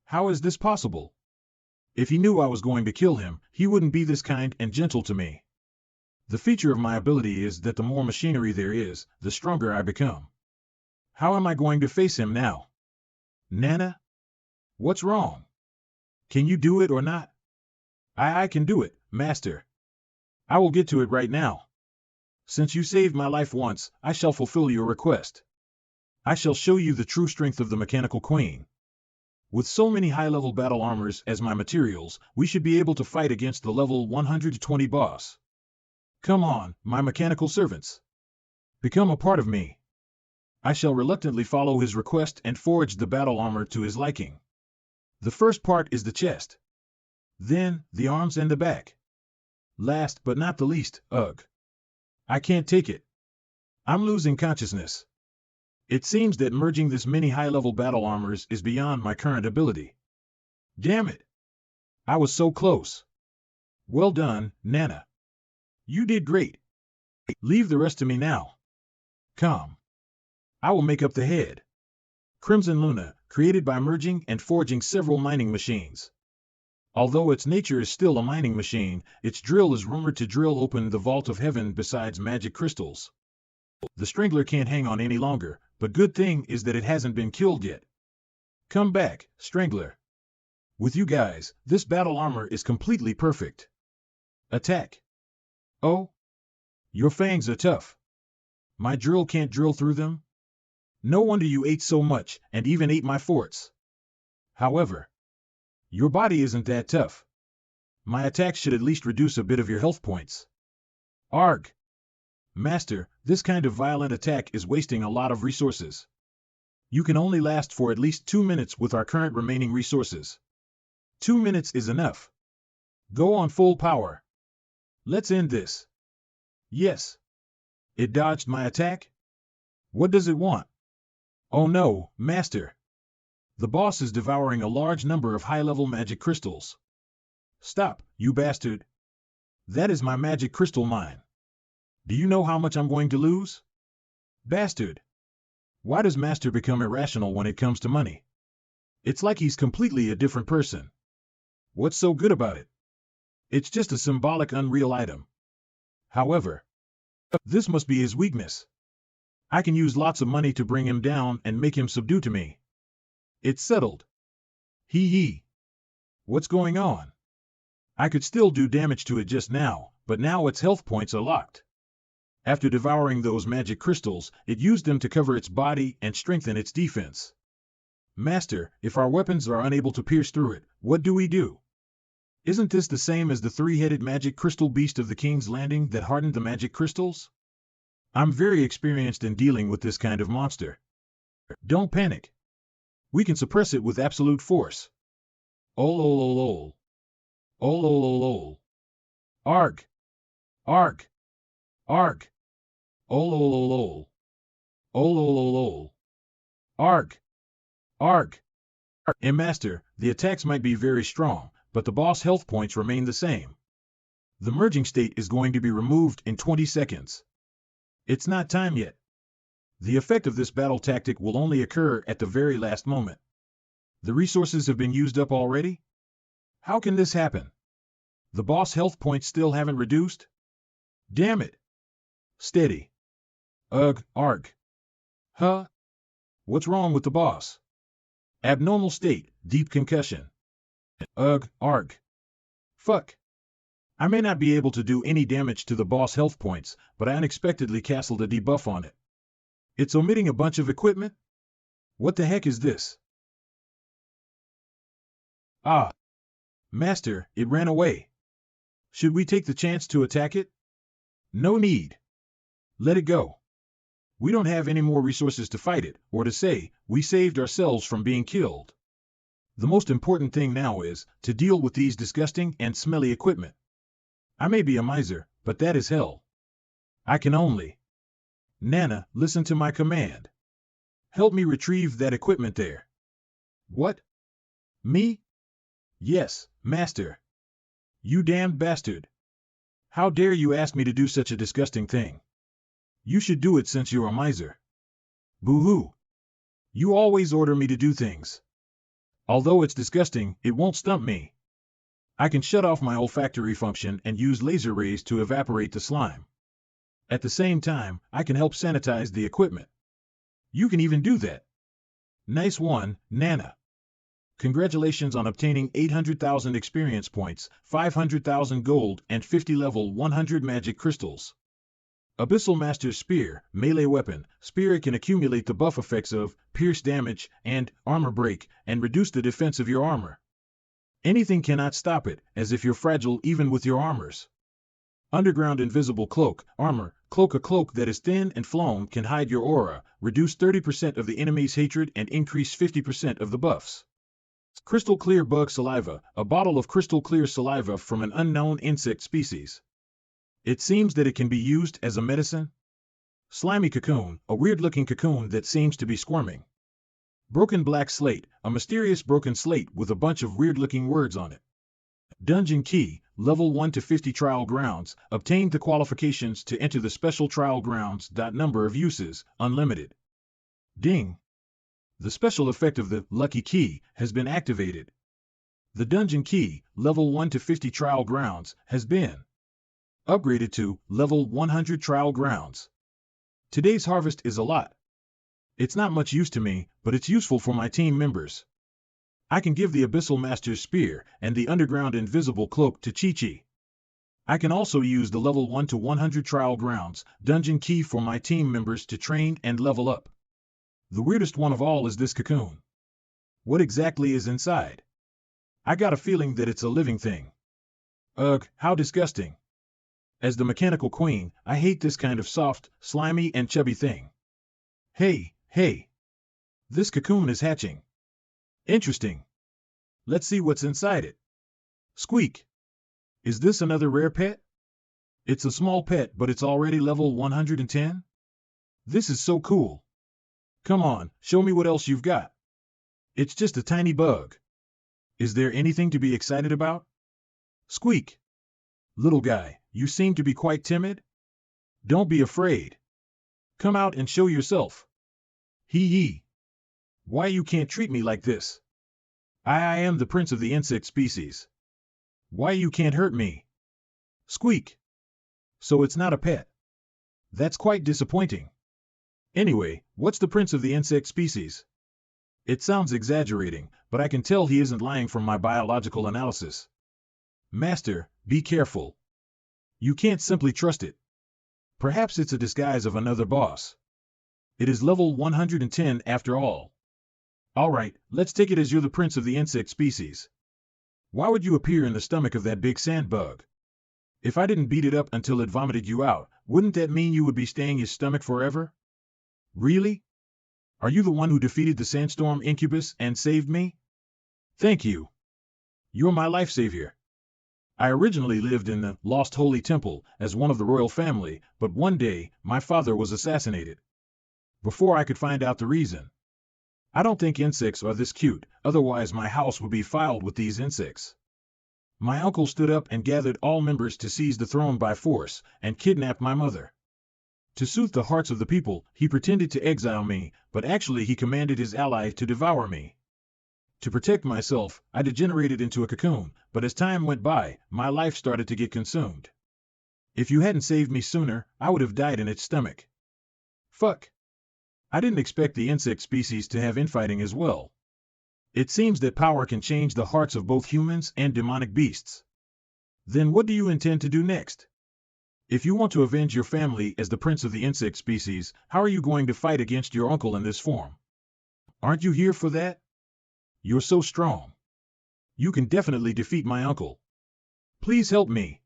How is this possible? If he knew I was going to kill him, he wouldn't be this kind and gentle to me. The feature of my ability is that the more machinery there is, the stronger I become. How am I going to face him now? Nana? What's wrong? Can you do it or not? I can do it, Master. I will get to it right now. Since you saved my life once, I shall fulfill your request. I shall show you the true strength of the Mechanical Queen. With so many high-level battle armors as my materials, we should be able to fight against the level 120 boss. Come on, my mechanical servants. Become a part of me. I shall reluctantly follow his request and forge the battle armor to his liking. The first part is the chest. Then, the arms and the back. Last but not the least, ugh. I can't take it. I'm losing consciousness. It seems that merging this many high-level battle armors is beyond my current ability. Damn it. I was so close. Well done, Nana. You did great. Leave the rest to me now. Come. I will make up the head. Crimson Luna, created by merging and forging several mining machines. Although its nature is still a mining machine, its drill is rumored to drill open the vault of heaven besides magic crystals. The Strangler can't hang on any longer, but good thing is that it hasn't been killed yet. Come back, Strangler. With you guys, this battle armor is completely perfect. Attack. Oh? Your fangs are tough. My drill can't drill through them? No wonder you ate so much, and even ate my forts. However, your body isn't that tough. My attacks should at least reduce a bit of your health points. Arg. Master, this kind of violent attack is wasting a lot of resources. You can only last for at least 2 minutes with our current remaining resources. 2 minutes is enough. Go on full power. Let's end this. Yes. It dodged my attack? What does it want? Oh no, Master. The boss is devouring a large number of high-level magic crystals. Stop, you bastard. That is my magic crystal mine. Do you know how much I'm going to lose? Bastard. Why does Master become irrational when it comes to money? It's like he's completely a different person. What's so good about it? It's just a symbolic unreal item. However, this must be his weakness. I can use lots of money to bring him down and make him subdue to me. It's settled. Hee hee. What's going on? I could still do damage to it just now, but now its health points are locked. After devouring those magic crystals, it used them to cover its body and strengthen its defense. Master, if our weapons are unable to pierce through it, what do we do? Isn't this the same as the three-headed magic crystal beast of the King's Landing that hardened the magic crystals? I'm very experienced in dealing with this kind of monster. Don't panic. We can suppress it with absolute force. Olololol. Olololol. Arg. Arg. Arg. Olololol. Olololol. Arg. Arg. Master, the attacks might be very strong, but the boss health points remain the same. The merging state is going to be removed in 20 seconds. It's not time yet. The effect of this battle tactic will only occur at the very last moment. The resources have been used up already? How can this happen? The boss health points still haven't reduced? Damn it. Steady. Ugh, arg. Huh? What's wrong with the boss? Abnormal state, deep concussion. Ugh, arg. Fuck. I may not be able to do any damage to the boss health points, but I unexpectedly castled a debuff on it. It's omitting a bunch of equipment? What the heck is this? Ah. Master, it ran away. Should we take the chance to attack it? No need. Let it go. We don't have any more resources to fight it, or to say, we saved ourselves from being killed. The most important thing now is to deal with these disgusting and smelly equipment. I may be a miser, but that is hell. I can only... Nana, listen to my command. Help me retrieve that equipment there. What? Me? Yes, Master. You damned bastard. How dare you ask me to do such a disgusting thing? You should do it since you're a miser. Boo-hoo. You always order me to do things. Although it's disgusting, it won't stump me. I can shut off my olfactory function and use laser rays to evaporate the slime. At the same time, I can help sanitize the equipment. You can even do that. Nice one, Nana. Congratulations on obtaining 800,000 experience points, 500,000 gold, and 50 level 100 magic crystals. Abyssal Master's Spear, melee weapon. Spear can accumulate the buff effects of pierce damage and armor break, and reduce the defense of your armor. Anything cannot stop it, as if you're fragile even with your armors. Underground invisible cloak, armor, cloak. A cloak that is thin and flown can hide your aura, reduce 30% of the enemy's hatred and increase 50% of the buffs. Crystal clear bug saliva, a bottle of crystal clear saliva from an unknown insect species. It seems that it can be used as a medicine. Slimy cocoon, a weird-looking cocoon that seems to be squirming. Broken black slate, a mysterious broken slate with a bunch of weird-looking words on it. Dungeon key, level 1 to 50 trial grounds, obtained the qualifications to enter the special trial grounds. Number of uses, unlimited. Ding! The special effect of the lucky key has been activated. The dungeon key, level 1 to 50 trial grounds, has been upgraded to level 100 trial grounds. Today's harvest is a lot. It's not much use to me, but it's useful for my team members. I can give the Abyssal Master's Spear and the Underground Invisible Cloak to Chi-Chi. I can also use the level 1 to 100 Trial Grounds dungeon key for my team members to train and level up. The weirdest one of all is this cocoon. What exactly is inside? I got a feeling that it's a living thing. Ugh, how disgusting. As the mechanical queen, I hate this kind of soft, slimy and chubby thing. Hey. This cocoon is hatching. Interesting. Let's see what's inside it. Squeak. Is this another rare pet? It's a small pet, but it's already level 110? This is so cool. Come on, show me what else you've got. It's just a tiny bug. Is there anything to be excited about? Squeak. Little guy, you seem to be quite timid. Don't be afraid. Come out and show yourself. Hee. Why you can't treat me like this? I am the prince of the insect species. Why you can't hurt me? Squeak. So it's not a pet. That's quite disappointing. Anyway, what's the prince of the insect species? It sounds exaggerating, but I can tell he isn't lying from my biological analysis. Master, be careful. You can't simply trust it. Perhaps it's a disguise of another boss. It is level 110 after all. Alright, let's take it as you're the prince of the insect species. Why would you appear in the stomach of that big sand bug? If I didn't beat it up until it vomited you out, wouldn't that mean you would be staying in his stomach forever? Really? Are you the one who defeated the sandstorm incubus and saved me? Thank you. You're my life savior. I originally lived in the Lost Holy Temple as one of the royal family, but one day, my father was assassinated. Before I could find out the reason. I don't think insects are this cute, otherwise my house would be filled with these insects. My uncle stood up and gathered all members to seize the throne by force and kidnap my mother. To soothe the hearts of the people, he pretended to exile me, but actually he commanded his ally to devour me. To protect myself, I degenerated into a cocoon, but as time went by, my life started to get consumed. If you hadn't saved me sooner, I would have died in its stomach. Fuck. I didn't expect the insect species to have infighting as well. It seems that power can change the hearts of both humans and demonic beasts. Then what do you intend to do next? If you want to avenge your family as the prince of the insect species, how are you going to fight against your uncle in this form? Aren't you here for that? You're so strong. You can definitely defeat my uncle. Please help me.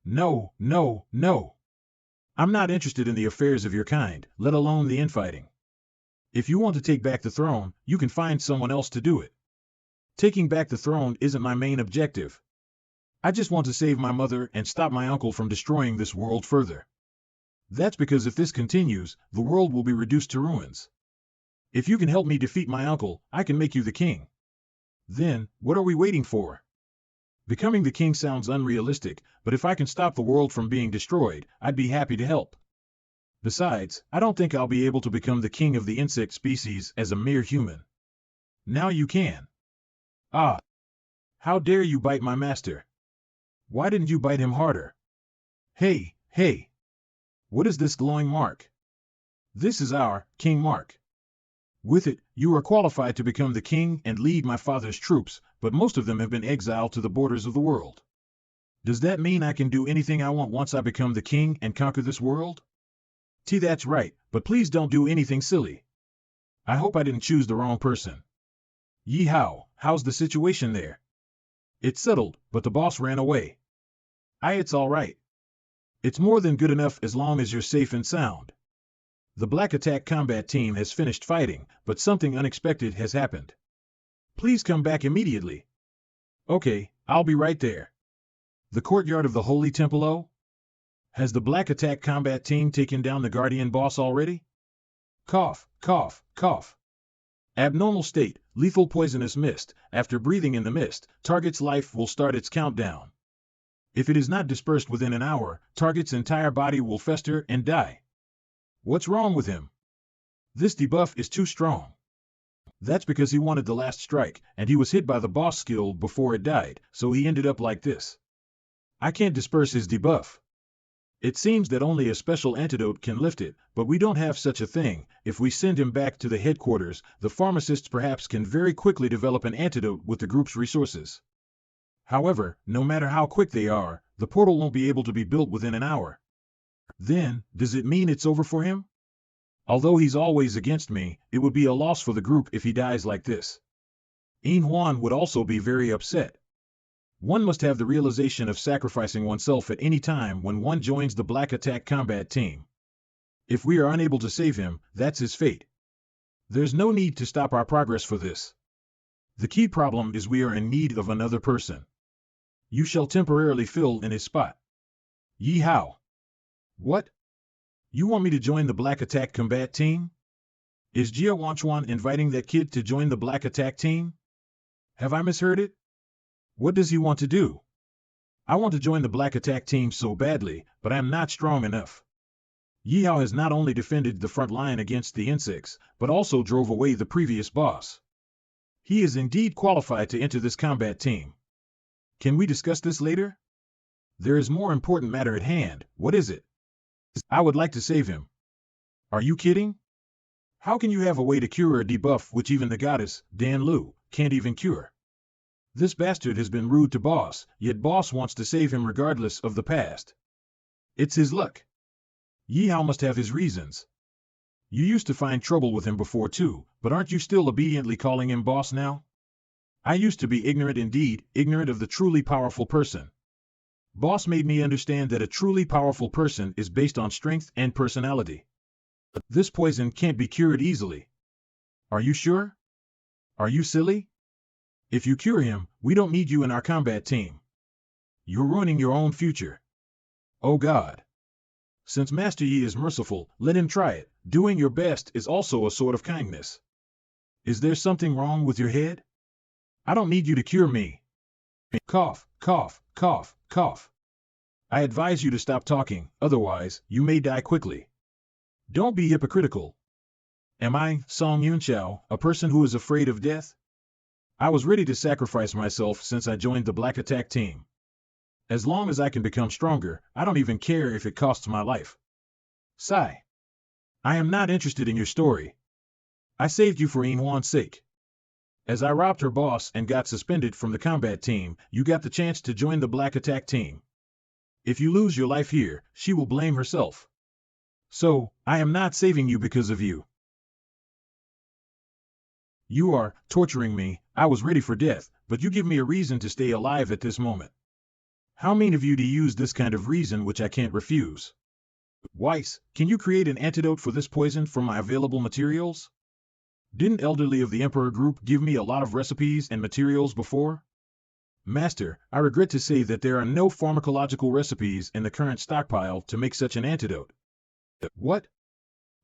No. I'm not interested in the affairs of your kind, let alone the infighting. If you want to take back the throne, you can find someone else to do it. Taking back the throne isn't my main objective. I just want to save my mother and stop my uncle from destroying this world further. That's because if this continues, the world will be reduced to ruins. If you can help me defeat my uncle, I can make you the king. Then, what are we waiting for? Becoming the king sounds unrealistic, but if I can stop the world from being destroyed, I'd be happy to help. Besides, I don't think I'll be able to become the king of the insect species as a mere human. Now you can. Ah! How dare you bite my master? Why didn't you bite him harder? Hey! What is this glowing mark? This is our king mark. With it, you are qualified to become the king and lead my father's troops, but most of them have been exiled to the borders of the world. Does that mean I can do anything I want once I become the king and conquer this world? That's right, but please don't do anything silly. I hope I didn't choose the wrong person. Ye Hao, how's the situation there? It's settled, but the boss ran away. It's all right. It's more than good enough as long as you're safe and sound. The Black Attack combat team has finished fighting, but something unexpected has happened. Please come back immediately. Okay, I'll be right there. The courtyard of the Holy Temple O? Has the Black Attack combat team taken down the Guardian boss already? Cough, cough, cough. Abnormal state, lethal poisonous mist. After breathing in the mist, target's life will start its countdown. If it is not dispersed within an hour, target's entire body will fester and die. What's wrong with him? This debuff is too strong. That's because he wanted the last strike, and he was hit by the boss skill before it died, so he ended up like this. I can't disperse his debuff. It seems that only a special antidote can lift it, but we don't have such a thing. If we send him back to the headquarters, the pharmacists perhaps can very quickly develop an antidote with the group's resources. However, no matter how quick they are, the portal won't be able to be built within an hour. Then, does it mean it's over for him? Although he's always against me, it would be a loss for the group if he dies like this. Yin Huan would also be very upset. One must have the realization of sacrificing oneself at any time when one joins the Black Attack combat team. If we are unable to save him, that's his fate. There's no need to stop our progress for this. The key problem is we are in need of another person. You shall temporarily fill in his spot. Ye Hao. What? You want me to join the Black Attack combat team? Is Jia Wanchuan inviting that kid to join the Black Attack team? Have I misheard it? What does he want to do? I want to join the Black Attack team so badly, but I'm not strong enough. Ye Hao has not only defended the front line against the insects, but also drove away the previous boss. He is indeed qualified to enter this combat team. Can we discuss this later? There is more important matter at hand. What is it? I would like to save him. Are you kidding? How can you have a way to cure a debuff which even the goddess, Dan Lu, can't even cure? This bastard has been rude to Boss, yet Boss wants to save him regardless of the past. It's his luck. Ye Hao must have his reasons. You used to find trouble with him before too, but aren't you still obediently calling him Boss now? I used to be ignorant indeed, ignorant of the truly powerful person. Boss made me understand that a truly powerful person is based on strength and personality. This poison can't be cured easily. Are you sure? Are you silly? If you cure him, we don't need you in our combat team. You're ruining your own future. Oh God. Since Master Yi is merciful, let him try it. Doing your best is also a sort of kindness. Is there something wrong with your head? I don't need you to cure me. Cough, cough, cough, cough. I advise you to stop talking, otherwise, you may die quickly. Don't be hypocritical. Am I, Song Yunxiao, a person who is afraid of death? I was ready to sacrifice myself since I joined the Black Attack team. As long as I can become stronger, I don't even care if it costs my life. Sigh. I am not interested in your story. I saved you for Yin Huan's sake. As I robbed her boss and got suspended from the combat team, you got the chance to join the Black Attack team. If you lose your life here, she will blame herself. So, I am not saving you because of you. You are torturing me. I was ready for death, but you give me a reason to stay alive at this moment. How mean of you to use this kind of reason which I can't refuse. Weiss, can you create an antidote for this poison from my available materials? Didn't Elderly of the Emperor Group give me a lot of recipes and materials before? Master, I regret to say that there are no pharmacological recipes in the current stockpile to make such an antidote. What?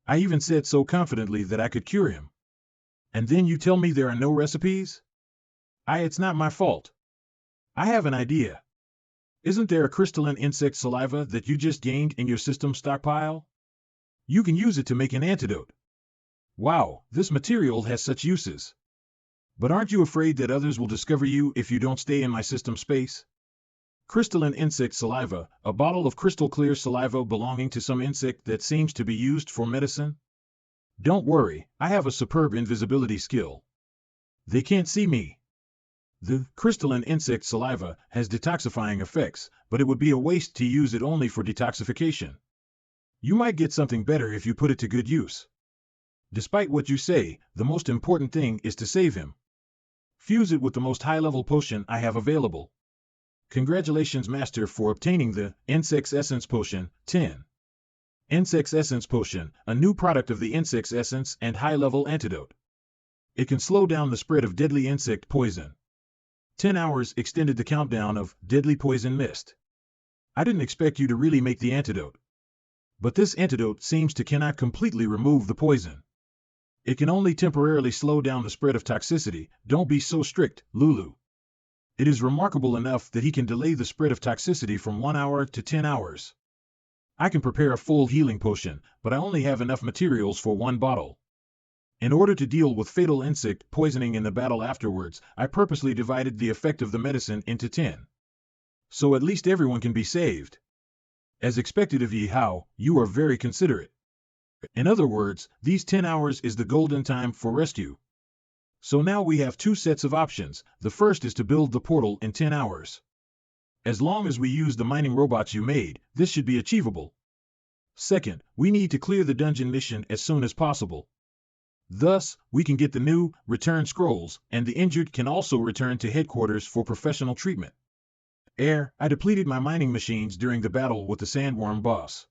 I even said so confidently that I could cure him. And then you tell me there are no recipes? It's not my fault. I have an idea. Isn't there a crystalline insect saliva that you just gained in your system stockpile? You can use it to make an antidote. Wow, this material has such uses. But aren't you afraid that others will discover you if you don't stay in my system space? Crystalline insect saliva, a bottle of crystal clear saliva belonging to some insect that seems to be used for medicine? Don't worry, I have a superb invisibility skill. They can't see me. The crystalline insect saliva has detoxifying effects, but it would be a waste to use it only for detoxification. You might get something better if you put it to good use. Despite what you say, the most important thing is to save him. Fuse it with the most high-level potion I have available. Congratulations, Master, for obtaining the Insect's Essence Potion 10. Insect's Essence Potion, a new product of the Insect's Essence and high-level antidote. It can slow down the spread of deadly insect poison. 10 hours extended the countdown of deadly poison mist. I didn't expect you to really make the antidote. But this antidote seems to cannot completely remove the poison. It can only temporarily slow down the spread of toxicity. Don't be so strict, Lulu. It is remarkable enough that he can delay the spread of toxicity from 1 hour to 10 hours. I can prepare a full healing potion, but I only have enough materials for 1 bottle. In order to deal with fatal insect poisoning in the battle afterwards, I purposely divided the effect of the medicine into 10. So at least everyone can be saved. As expected of Ye Hao, you are very considerate. In other words, these 10 hours is the golden time for rescue. So now we have 2 sets of options. The first is to build the portal in 10 hours. As long as we use the mining robots you made, this should be achievable. Second, we need to clear the dungeon mission as soon as possible. Thus, we can get the new return scrolls, and the injured can also return to headquarters for professional treatment. I depleted my mining machines during the battle with the sandworm boss.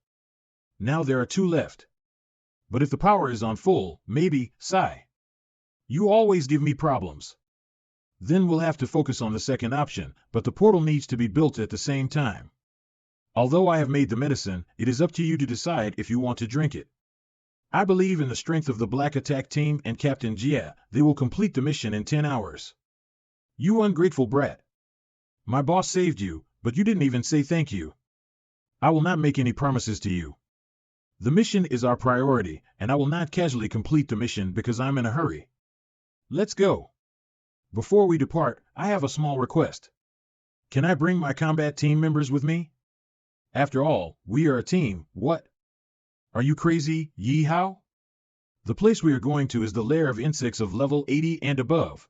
Now there are 2 left. But if the power is on full, maybe, Sci. You always give me problems. Then we'll have to focus on the second option, but the portal needs to be built at the same time. Although I have made the medicine, it is up to you to decide if you want to drink it. I believe in the strength of the Black Attack Team and Captain Jia. They will complete the mission in 10 hours. You ungrateful brat. My boss saved you, but you didn't even say thank you. I will not make any promises to you. The mission is our priority, and I will not casually complete the mission because I'm in a hurry. Let's go. Before we depart, I have a small request. Can I bring my combat team members with me? After all, we are a team. What? Are you crazy, Ye Hao? The place we are going to is the lair of insects of level 80 and above.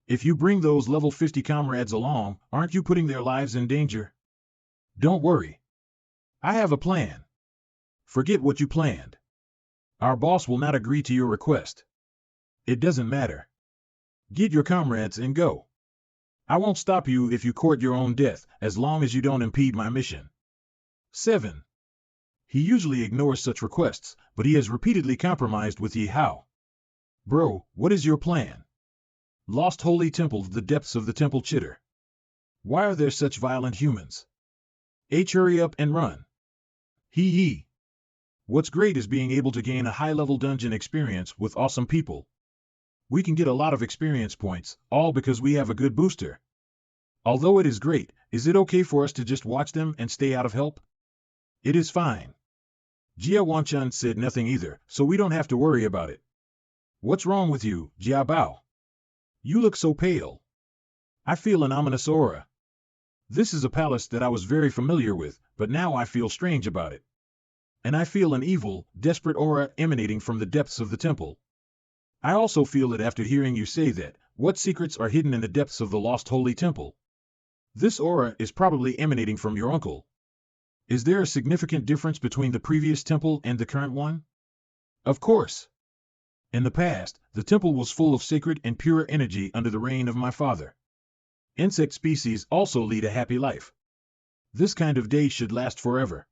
If you bring those level 50 comrades along, aren't you putting their lives in danger? Don't worry. I have a plan. Forget what you planned. Our boss will not agree to your request. It doesn't matter. Get your comrades and go. I won't stop you if you court your own death, as long as you don't impede my mission. 7. He usually ignores such requests, but he has repeatedly compromised with Ye Hao. Bro, what is your plan? Lost Holy Temple, the depths of the temple chitter. Why are there such violent humans? Hurry up and run. Hee. What's great is being able to gain a high-level dungeon experience with awesome people. We can get a lot of experience points, all because we have a good booster. Although it is great, is it okay for us to just watch them and stay out of help? It is fine. Jia Wanchun said nothing either, so we don't have to worry about it. What's wrong with you, Jia Bao? You look so pale. I feel an ominous aura. This is a palace that I was very familiar with, but now I feel strange about it. And I feel an evil, desperate aura emanating from the depths of the temple. I also feel it after hearing you say that. What secrets are hidden in the depths of the lost holy temple? This aura is probably emanating from your uncle. Is there a significant difference between the previous temple and the current one? Of course. In the past, the temple was full of sacred and pure energy under the reign of my father. Insect species also lead a happy life. This kind of day should last forever.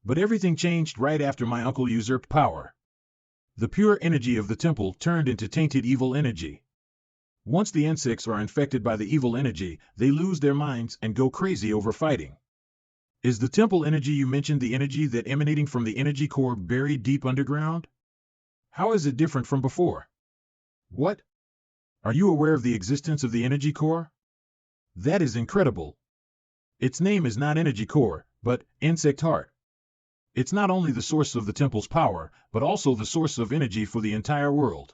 But everything changed right after my uncle usurped power. The pure energy of the temple turned into tainted evil energy. Once the insects are infected by the evil energy, they lose their minds and go crazy over fighting. Is the temple energy you mentioned the energy that emanating from the energy core buried deep underground? How is it different from before? What? Are you aware of the existence of the energy core? That is incredible. Its name is not energy core, but insect heart. It's not only the source of the temple's power, but also the source of energy for the entire world.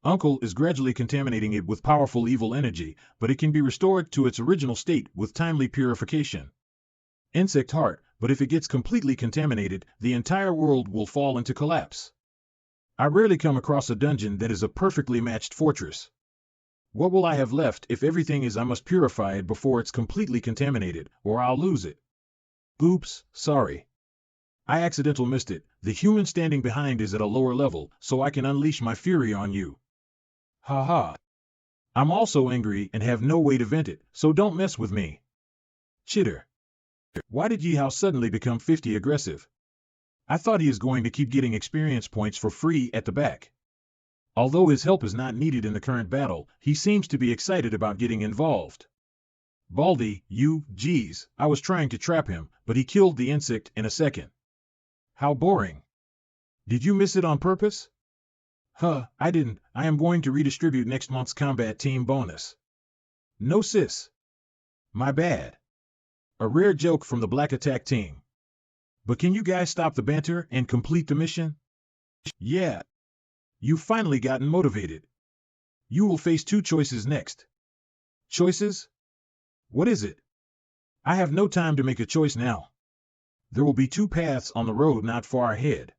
Uncle is gradually contaminating it with powerful evil energy, but it can be restored to its original state with timely purification. Insect heart, but if it gets completely contaminated, the entire world will fall into collapse. I rarely come across a dungeon that is a perfectly matched fortress. What will I have left if everything is I must purify it before it's completely contaminated, or I'll lose it? Oops, sorry. I accidentally missed it. The human standing behind is at a lower level, so I can unleash my fury on you. Ha ha. I'm also angry and have no way to vent it, so don't mess with me. Chitter. Why did Ye Hao suddenly become 50 aggressive? I thought he is going to keep getting experience points for free at the back. Although his help is not needed in the current battle, he seems to be excited about getting involved. Baldy, geez, I was trying to trap him, but he killed the insect in a second. How boring. Did you miss it on purpose? I didn't. I am going to redistribute next month's combat team bonus. No sis. My bad. A rare joke from the Black Attack team. But can you guys stop the banter and complete the mission? Yeah. You've finally gotten motivated. You will face 2 choices next. Choices? What is it? I have no time to make a choice now. There will be 2 paths on the road not far ahead.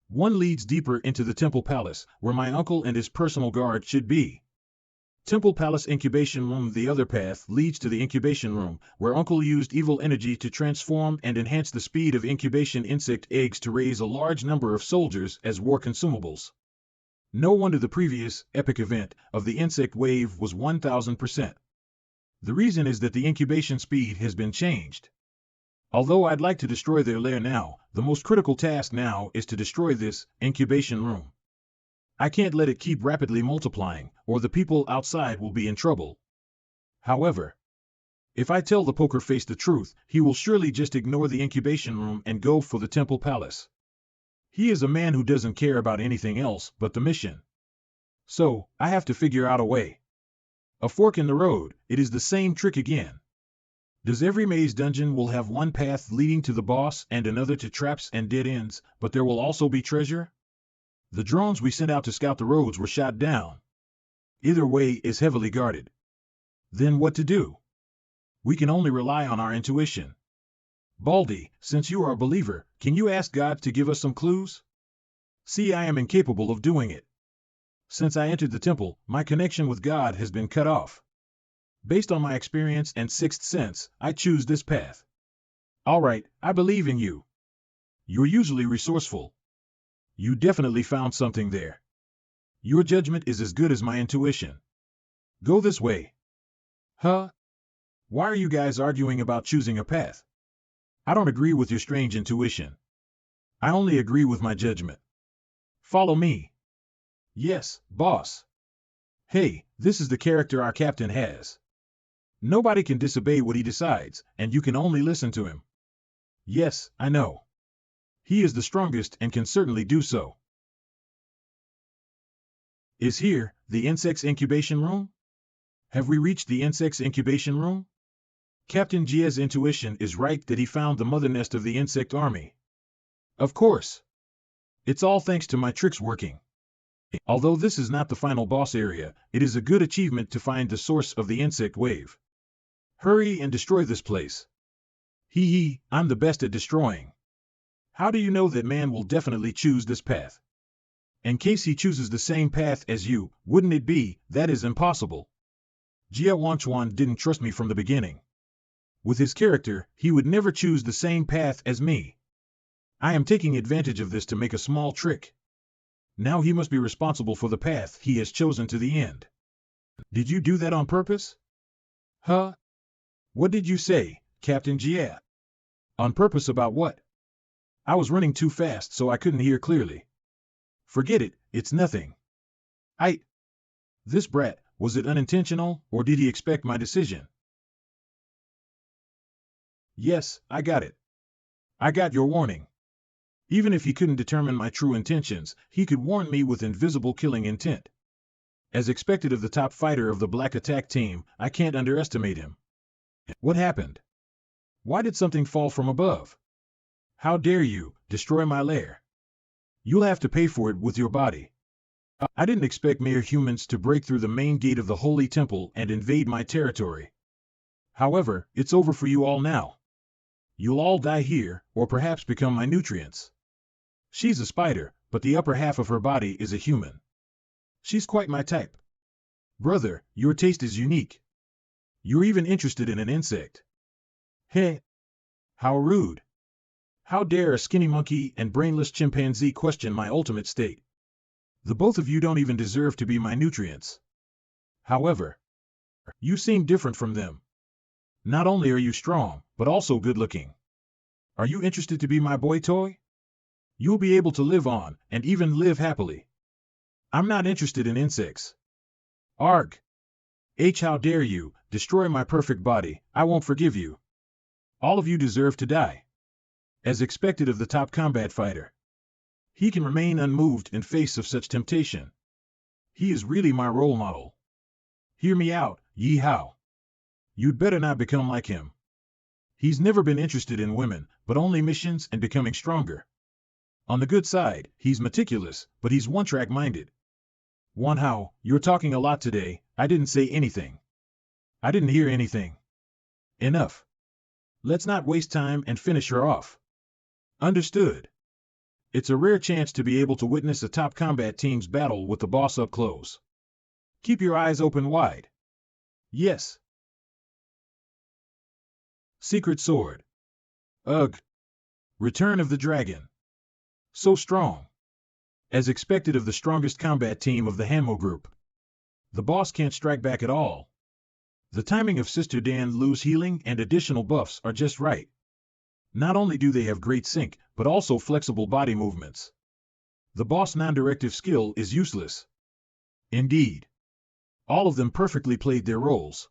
One leads deeper into the Temple Palace, where my uncle and his personal guard should be. Temple Palace Incubation Room. The other path leads to the Incubation Room, where Uncle used evil energy to transform and enhance the speed of incubation insect eggs to raise a large number of soldiers as war consumables. No wonder the previous, epic event of the insect wave was 1000%. The reason is that the incubation speed has been changed. Although I'd like to destroy their lair now, the most critical task now is to destroy this incubation room. I can't let it keep rapidly multiplying, or the people outside will be in trouble. However, if I tell the poker face the truth, he will surely just ignore the incubation room and go for the Temple Palace. He is a man who doesn't care about anything else but the mission. So, I have to figure out a way. A fork in the road, it is the same trick again. Does every maze dungeon will have one path leading to the boss and another to traps and dead ends, but there will also be treasure? The drones we sent out to scout the roads were shot down. Either way is heavily guarded. Then what to do? We can only rely on our intuition. Baldy, since you are a believer, can you ask God to give us some clues? See, I am incapable of doing it. Since I entered the temple, my connection with God has been cut off. Based on my experience and 6th sense, I choose this path. All right, I believe in you. You're usually resourceful. You definitely found something there. Your judgment is as good as my intuition. Go this way. Why are you guys arguing about choosing a path? I don't agree with your strange intuition. I only agree with my judgment. Follow me. Yes, boss. Hey, this is the character our captain has. Nobody can disobey what he decides, and you can only listen to him. Yes, I know. He is the strongest and can certainly do so. Is here, the insect's incubation room? Have we reached the insect's incubation room? Captain Jia's intuition is right that he found the mother nest of the insect army. Of course. It's all thanks to my tricks working. Although this is not the final boss area, it is a good achievement to find the source of the insect wave. Hurry and destroy this place. I'm the best at destroying. How do you know that man will definitely choose this path? In case he chooses the same path as you, wouldn't it be, that is impossible. Jia Wanchuan didn't trust me from the beginning. With his character, he would never choose the same path as me. I am taking advantage of this to make a small trick. Now he must be responsible for the path he has chosen to the end. Did you do that on purpose? What did you say, Captain Jia? On purpose about what? I was running too fast so I couldn't hear clearly. Forget it, it's nothing. This brat, was it unintentional, or did he expect my decision? Yes, I got it. I got your warning. Even if he couldn't determine my true intentions, he could warn me with invisible killing intent. As expected of the top fighter of the Black Attack team, I can't underestimate him. What happened? Why did something fall from above? How dare you, destroy my lair? You'll have to pay for it with your body. I didn't expect mere humans to break through the main gate of the Holy Temple and invade my territory. However, it's over for you all now. You'll all die here, or perhaps become my nutrients. She's a spider, but the upper half of her body is a human. She's quite my type. Brother, your taste is unique. You're even interested in an insect. Hey! How rude! How dare a skinny monkey and brainless chimpanzee question my ultimate state? The both of you don't even deserve to be my nutrients. However, you seem different from them. Not only are you strong, but also good-looking. Are you interested to be my boy toy? You'll be able to live on, and even live happily. I'm not interested in insects. Arg! How dare you, destroy my perfect body, I won't forgive you. All of you deserve to die. As expected of the top combat fighter. He can remain unmoved in face of such temptation. He is really my role model. Hear me out, Ye Hao. You'd better not become like him. He's never been interested in women, but only missions and becoming stronger. On the good side, he's meticulous, but he's one-track minded. Wan Hao, you're talking a lot today, I didn't say anything. I didn't hear anything. Enough. Let's not waste time and finish her off. Understood. It's a rare chance to be able to witness a top combat team's battle with the boss up close. Keep your eyes open wide. Yes. Secret Sword. Ugh. Return of the Dragon. So strong. As expected of the strongest combat team of the Hanmo group. The boss can't strike back at all. The timing of Sister Dan Lu's healing and additional buffs are just right. Not only do they have great sync, but also flexible body movements. The boss non-directive skill is useless. Indeed. All of them perfectly played their roles.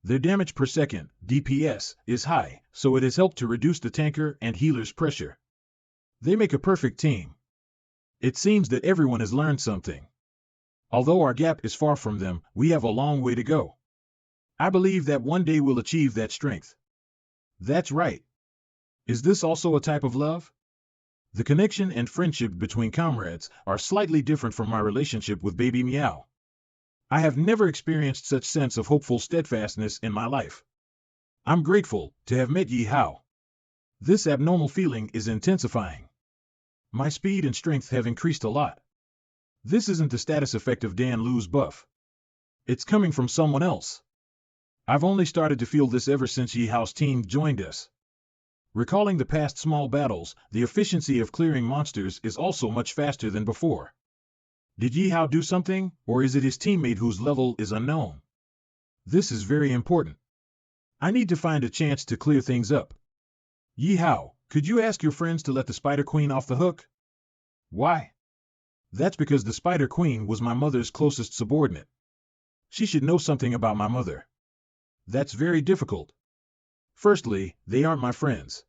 Their damage per second, DPS, is high, so it has helped to reduce the tanker and healer's pressure. They make a perfect team. It seems that everyone has learned something. Although our gap is far from them, we have a long way to go. I believe that one day we'll achieve that strength. That's right. Is this also a type of love? The connection and friendship between comrades are slightly different from my relationship with Baby Meow. I have never experienced such sense of hopeful steadfastness in my life. I'm grateful to have met Ye Hao. This abnormal feeling is intensifying. My speed and strength have increased a lot. This isn't the status effect of Dan Lu's buff. It's coming from someone else. I've only started to feel this ever since Ye Hao's team joined us. Recalling the past small battles, the efficiency of clearing monsters is also much faster than before. Did Ye Hao do something, or is it his teammate whose level is unknown? This is very important. I need to find a chance to clear things up. Ye Hao, could you ask your friends to let the Spider Queen off the hook? Why? That's because the Spider Queen was my mother's closest subordinate. She should know something about my mother. That's very difficult. Firstly, they aren't my friends.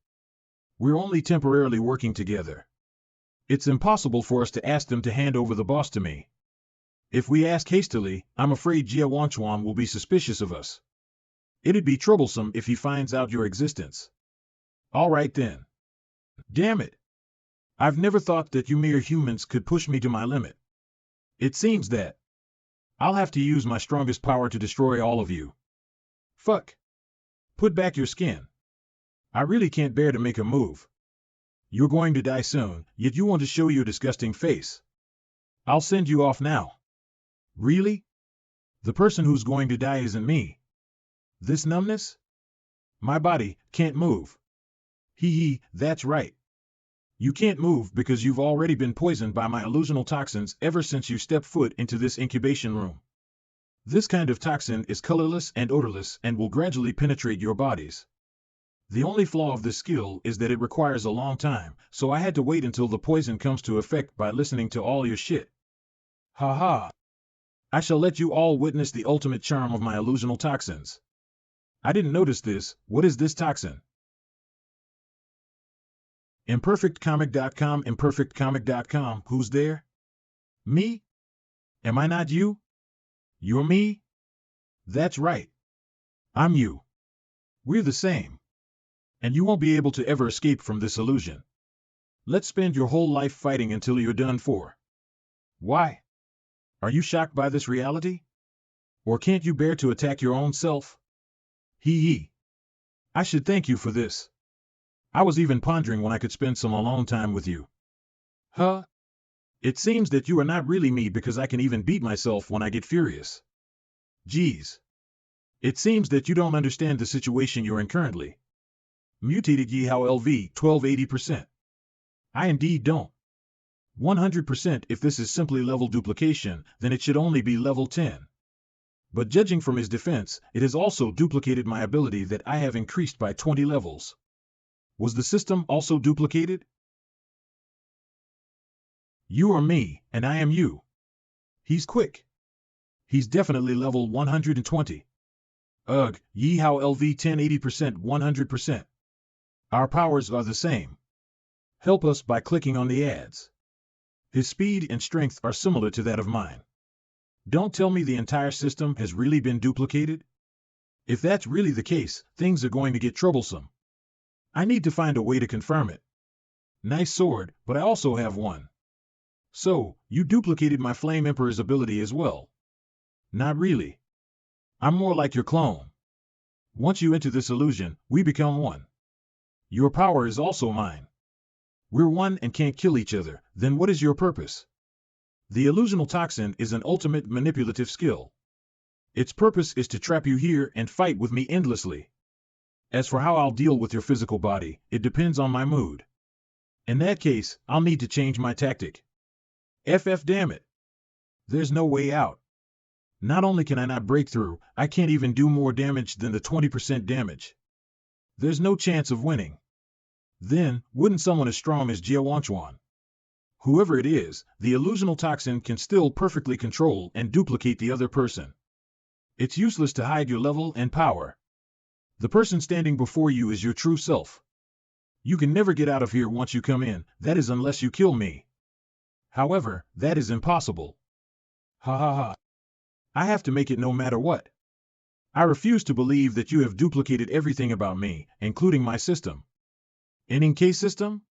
We're only temporarily working together. It's impossible for us to ask them to hand over the boss to me. If we ask hastily, I'm afraid Jia Wanchuan will be suspicious of us. It'd be troublesome if he finds out your existence. All right then. Damn it. I've never thought that you mere humans could push me to my limit. It seems that I'll have to use my strongest power to destroy all of you. Fuck. Put back your skin. I really can't bear to make a move. You're going to die soon, yet you want to show your disgusting face. I'll send you off now. Really? The person who's going to die isn't me. This numbness? My body can't move. Hee, that's right. You can't move because you've already been poisoned by my illusional toxins ever since you stepped foot into this incubation room. This kind of toxin is colorless and odorless and will gradually penetrate your bodies. The only flaw of this skill is that it requires a long time, so I had to wait until the poison comes to effect by listening to all your shit. Ha. I shall let you all witness the ultimate charm of my illusional toxins. I didn't notice this. What is this toxin? Imperfectcomic.com, who's there? Me? Am I not you? You're me? That's right. I'm you. We're the same. And you won't be able to ever escape from this illusion. Let's spend your whole life fighting until you're done for. Why? Are you shocked by this reality? Or can't you bear to attack your own self? Hee. I should thank you for this. I was even pondering when I could spend some alone time with you. Huh? It seems that you are not really me because I can even beat myself when I get furious. Geez. It seems that you don't understand the situation you're in currently. Mutated Ye Hao LV 1280%. I indeed don't. 100% if this is simply level duplication, then it should only be level 10. But judging from his defense, it has also duplicated my ability that I have increased by 20 levels. Was the system also duplicated? You are me, and I am you. He's quick. He's definitely level 120. Ugh, Ye Hao LV 1080% 100%. Our powers are the same. Help us by clicking on the ads. His speed and strength are similar to that of mine. Don't tell me the entire system has really been duplicated? If that's really the case, things are going to get troublesome. I need to find a way to confirm it. Nice sword, but I also have one. So, you duplicated my Flame Emperor's ability as well. Not really. I'm more like your clone. Once you enter this illusion, we become one. Your power is also mine. We're one and can't kill each other, then what is your purpose? The illusional toxin is an ultimate manipulative skill. Its purpose is to trap you here and fight with me endlessly. As for how I'll deal with your physical body, it depends on my mood. In that case, I'll need to change my tactic. Damn it. There's no way out. Not only can I not break through, I can't even do more damage than the 20% damage. There's no chance of winning. Then, wouldn't someone as strong as Ye Hao? Whoever it is, the illusional toxin can still perfectly control and duplicate the other person. It's useless to hide your level and power. The person standing before you is your true self. You can never get out of here once you come in, that is unless you kill me. However, that is impossible. Ha ha ha. I have to make it no matter what. I refuse to believe that you have duplicated everything about me, including my system. NK system?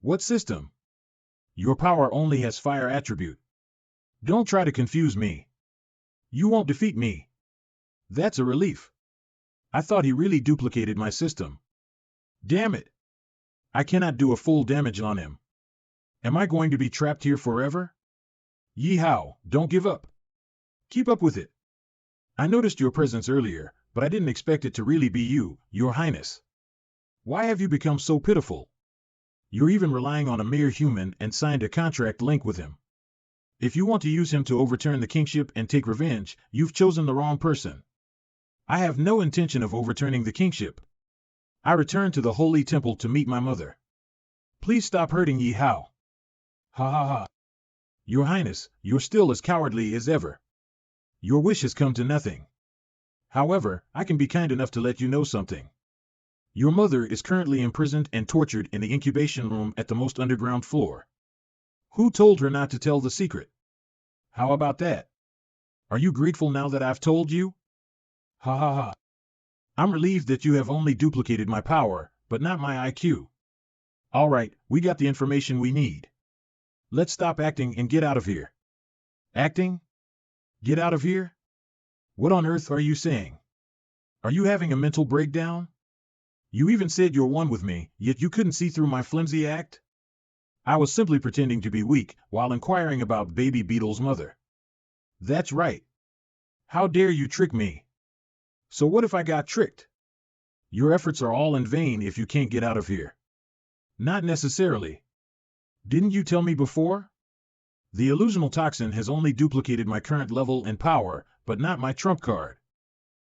What system? Your power only has fire attribute. Don't try to confuse me. You won't defeat me. That's a relief. I thought he really duplicated my system. Damn it. I cannot do a full damage on him. Am I going to be trapped here forever? Ye Hao, don't give up. Keep up with it. I noticed your presence earlier, but I didn't expect it to really be you, Your Highness. Why have you become so pitiful? You're even relying on a mere human and signed a contract link with him. If you want to use him to overturn the kingship and take revenge, you've chosen the wrong person. I have no intention of overturning the kingship. I returned to the holy temple to meet my mother. Please stop hurting Ye Hao. Ha ha ha. Your Highness, you're still as cowardly as ever. Your wish has come to nothing. However, I can be kind enough to let you know something. Your mother is currently imprisoned and tortured in the incubation room at the most underground floor. Who told her not to tell the secret? How about that? Are you grateful now that I've told you? Ha ha ha. I'm relieved that you have only duplicated my power, but not my IQ. All right, we got the information we need. Let's stop acting and get out of here. Acting? Get out of here? What on earth are you saying? Are you having a mental breakdown? You even said you're one with me, yet you couldn't see through my flimsy act? I was simply pretending to be weak while inquiring about baby Beetle's mother. That's right. How dare you trick me? So what if I got tricked? Your efforts are all in vain if you can't get out of here. Not necessarily. Didn't you tell me before? The illusional toxin has only duplicated my current level and power, but not my trump card.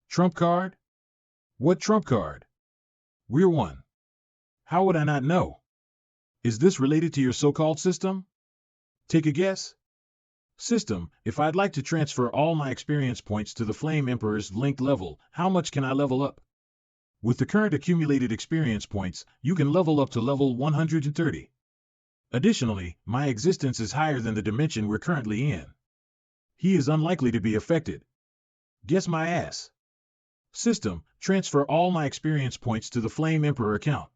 Trump card? What trump card? We're one. How would I not know? Is this related to your so-called system? Take a guess. System, if I'd like to transfer all my experience points to the Flame Emperor's linked level, how much can I level up? With the current accumulated experience points, you can level up to level 130. Additionally, my existence is higher than the dimension we're currently in. He is unlikely to be affected. Guess my ass. System, transfer all my experience points to the Flame Emperor account.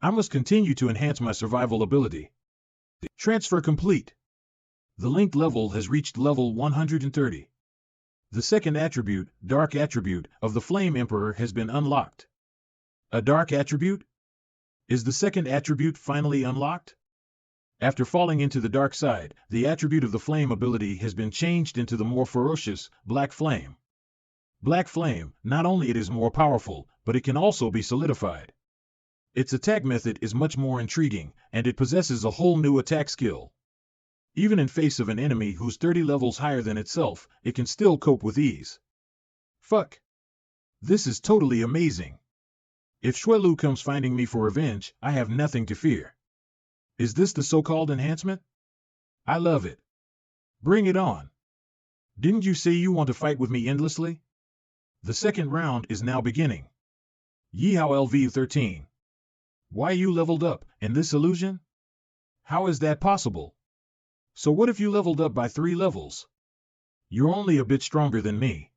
I must continue to enhance my survival ability. Transfer complete. The linked level has reached level 130. The second attribute, Dark Attribute, of the Flame Emperor has been unlocked. A dark attribute? Is the second attribute finally unlocked? After falling into the dark side, the attribute of the flame ability has been changed into the more ferocious, Black Flame. Black Flame, not only it is more powerful, but it can also be solidified. Its attack method is much more intriguing, and it possesses a whole new attack skill. Even in face of an enemy who's 30 levels higher than itself, it can still cope with ease. Fuck. This is totally amazing. If Shuelu comes finding me for revenge, I have nothing to fear. Is this the so-called enhancement? I love it. Bring it on. Didn't you say you want to fight with me endlessly? The second round is now beginning. Ye Hao LV13. Why you leveled up, in this illusion? How is that possible? So what if you leveled up by 3 levels? You're only a bit stronger than me.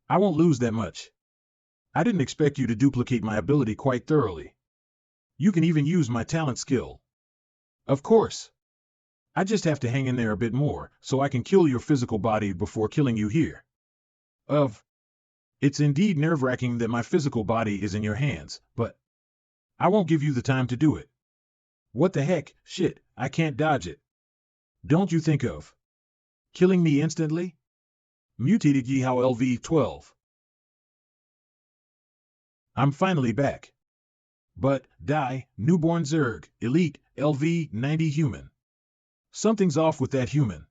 I won't lose that much. I didn't expect you to duplicate my ability quite thoroughly. You can even use my talent skill. Of course. I just have to hang in there a bit more, so I can kill your physical body before killing you here. It's indeed nerve-wracking that my physical body is in your hands, but I won't give you the time to do it. What the heck, shit, I can't dodge it. Don't you think of killing me instantly? Mutated Ye Hao LV12. I'm finally back. But, die, newborn Zerg, elite, LV90 human. Something's off with that human.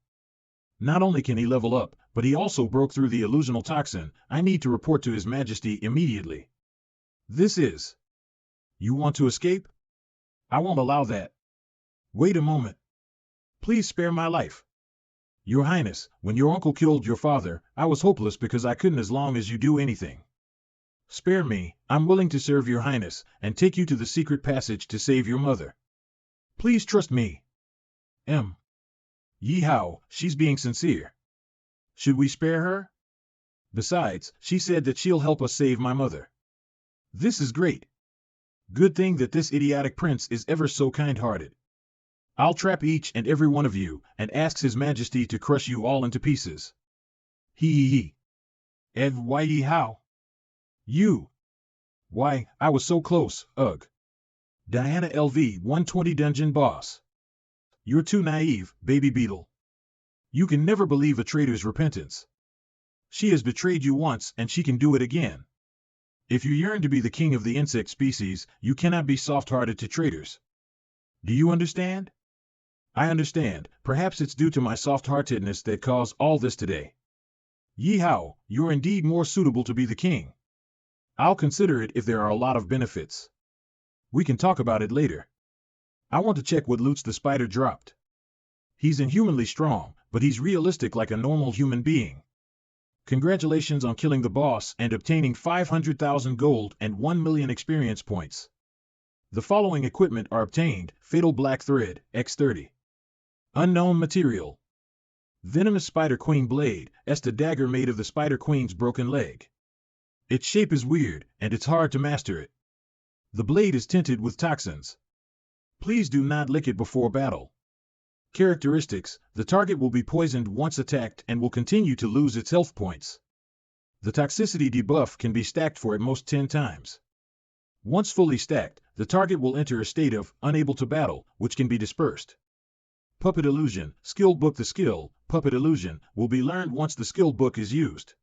Not only can he level up, but he also broke through the illusional toxin. I need to report to His Majesty immediately. This is. You want to escape? I won't allow that. Wait a moment. Please spare my life. Your Highness, when your uncle killed your father, I was hopeless because I couldn't as long as you do anything. Spare me, I'm willing to serve your Highness, and take you to the secret passage to save your mother. Please trust me. Ye Hao, she's being sincere. Should we spare her? Besides, she said that she'll help us save my mother. This is great. Good thing that this idiotic prince is ever so kind-hearted. I'll trap each and every one of you, and ask His Majesty to crush you all into pieces. He. And why Ye Hao? You. Why, I was so close, ugh. Diana LV 120 Dungeon Boss. You're too naive, baby beetle. You can never believe a traitor's repentance. She has betrayed you once and she can do it again. If you yearn to be the king of the insect species, you cannot be soft-hearted to traitors. Do you understand? I understand. Perhaps it's due to my soft-heartedness that caused all this today. Ye Hao, you're indeed more suitable to be the king. I'll consider it if there are a lot of benefits. We can talk about it later. I want to check what loots the spider dropped. He's inhumanly strong, but he's realistic like a normal human being. Congratulations on killing the boss and obtaining 500,000 gold and 1 million experience points. The following equipment are obtained: Fatal Black Thread, X30. Unknown Material. Venomous Spider Queen Blade, a dagger made of the Spider Queen's broken leg. Its shape is weird, and it's hard to master it. The blade is tinted with toxins. Please do not lick it before battle. Characteristics: the target will be poisoned once attacked and will continue to lose its health points. The toxicity debuff can be stacked for at most 10 times. Once fully stacked, the target will enter a state of unable to battle, which can be dispersed. Puppet Illusion, Skill Book. The skill, Puppet Illusion, will be learned once the skill book is used.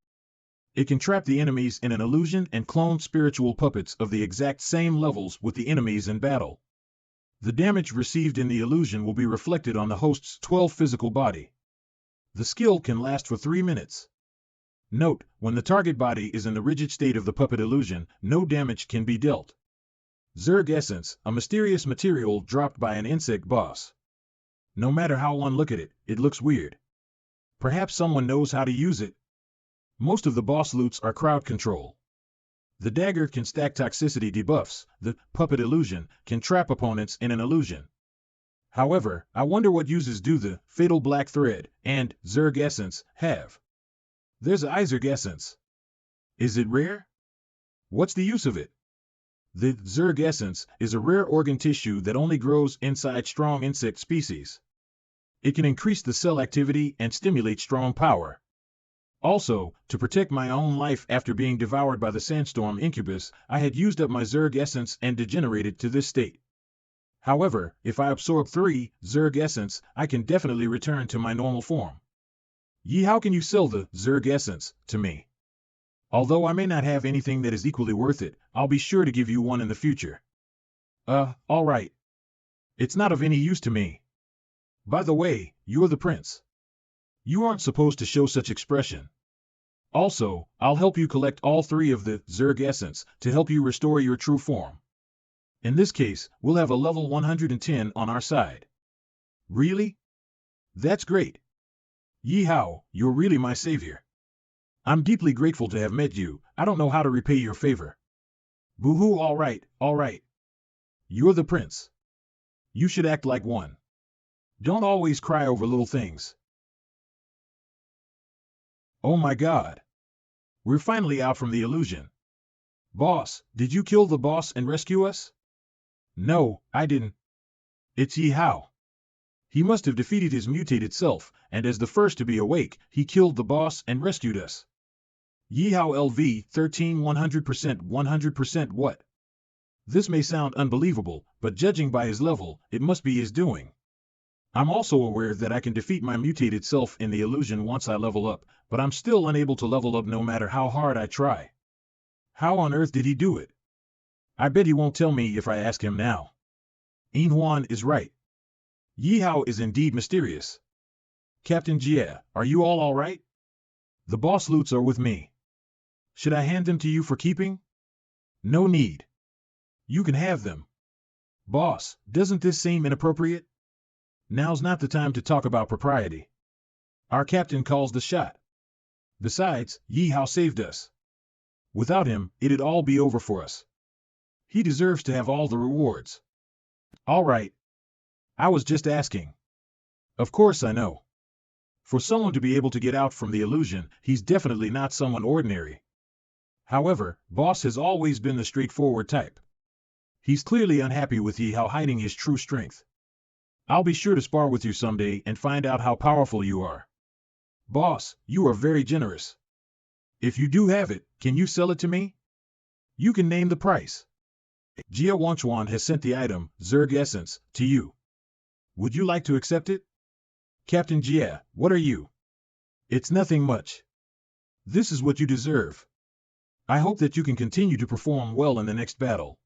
It can trap the enemies in an illusion and clone spiritual puppets of the exact same levels with the enemies in battle. The damage received in the illusion will be reflected on the host's 12 physical body. The skill can last for 3 minutes. Note, when the target body is in the rigid state of the puppet illusion, no damage can be dealt. Zerg Essence, a mysterious material dropped by an insect boss. No matter how one look at it, it looks weird. Perhaps someone knows how to use it. Most of the boss loots are crowd control. The dagger can stack toxicity debuffs. The puppet illusion can trap opponents in an illusion. However, I wonder what uses do the Fatal Black Thread and Zerg Essence have. There's a Zerg Essence. Is it rare? What's the use of it? The Zerg Essence is a rare organ tissue that only grows inside strong insect species. It can increase the cell activity and stimulate strong power. Also, to protect my own life after being devoured by the sandstorm incubus, I had used up my Zerg Essence and degenerated to this state. However, if I absorb 3 Zerg Essence, I can definitely return to my normal form. Ye, how can you sell the Zerg Essence to me? Although I may not have anything that is equally worth it, I'll be sure to give you one in the future. Alright. It's not of any use to me. By the way, you're the prince. You aren't supposed to show such expression. Also, I'll help you collect all 3 of the Zerg essence to help you restore your true form. In this case, we'll have a level 110 on our side. Really? That's great. Ye Hao, you're really my savior. I'm deeply grateful to have met you. I don't know how to repay your favor. Boo-hoo, all right, all right. You're the prince. You should act like one. Don't always cry over little things. Oh my god. We're finally out from the illusion. Boss, did you kill the boss and rescue us? No, I didn't. It's Ye Hao. He must have defeated his mutated self, and as the first to be awake, he killed the boss and rescued us. Ye Hao LV 13 100% what? This may sound unbelievable, but judging by his level, it must be his doing. I'm also aware that I can defeat my mutated self in the illusion once I level up, but I'm still unable to level up no matter how hard I try. How on earth did he do it? I bet he won't tell me if I ask him now. Huan is right. Ye Hao is indeed mysterious. Captain Jie, are you all right? The boss loots are with me. Should I hand them to you for keeping? No need. You can have them. Boss, doesn't this seem inappropriate? Now's not the time to talk about propriety. Our captain calls the shot. Besides, Ye Hao saved us. Without him, it'd all be over for us. He deserves to have all the rewards. All right. I was just asking. Of course I know. For someone to be able to get out from the illusion, he's definitely not someone ordinary. However, Boss has always been the straightforward type. He's clearly unhappy with Ye Hao hiding his true strength. I'll be sure to spar with you someday and find out how powerful you are. Boss, you are very generous. If you do have it, can you sell it to me? You can name the price. Jia Wangchuan has sent the item, Zerg Essence, to you. Would you like to accept it? Captain Jia, what are you? It's nothing much. This is what you deserve. I hope that you can continue to perform well in the next battle.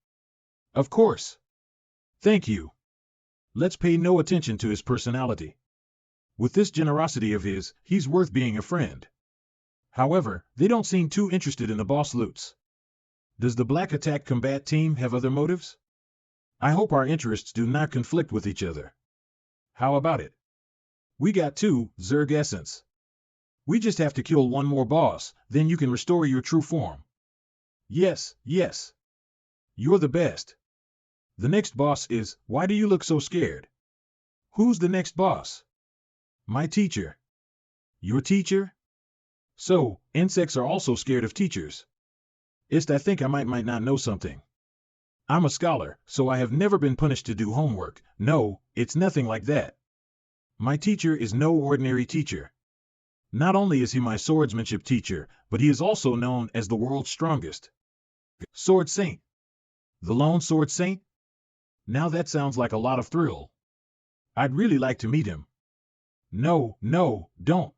Of course. Thank you. Let's pay no attention to his personality. With this generosity of his, he's worth being a friend. However, they don't seem too interested in the boss loots. Does the Black Attack Combat Team have other motives? I hope our interests do not conflict with each other. How about it? We got 2 Zerg Essence. We just have to kill one more boss, then you can restore your true form. Yes, yes. You're the best. The next boss is, why do you look so scared? Who's the next boss? My teacher. Your teacher? So, insects are also scared of teachers. I think I might not know something. I'm a scholar, so I have never been punished to do homework. No, it's nothing like that. My teacher is no ordinary teacher. Not only is he my swordsmanship teacher, but he is also known as the world's strongest. Sword Saint. The lone Sword Saint? Now that sounds like a lot of thrill. I'd really like to meet him. No, don't.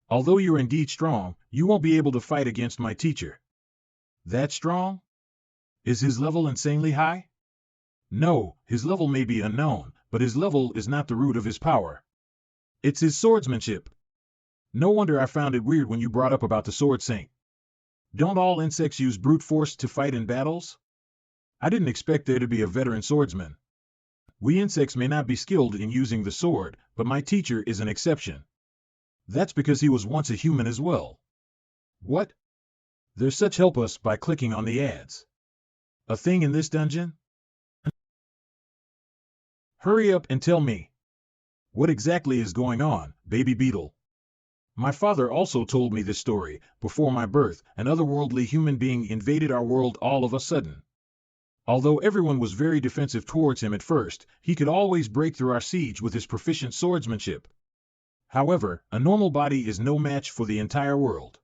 Although you're indeed strong, you won't be able to fight against my teacher. That strong? Is his level insanely high? No, his level may be unknown, but his level is not the root of his power. It's his swordsmanship. No wonder I found it weird when you brought up about the Sword Saint. Don't all insects use brute force to fight in battles? I didn't expect there to be a veteran swordsman. We insects may not be skilled in using the sword, but my teacher is an exception. That's because he was once a human as well. What? There's such help us by clicking on the ads. A thing in this dungeon? Hurry up and tell me. What exactly is going on, baby beetle? My father also told me this story. Before my birth, an otherworldly human being invaded our world all of a sudden. Although everyone was very defensive towards him at first, he could always break through our siege with his proficient swordsmanship. However, a normal body is no match for the entire world.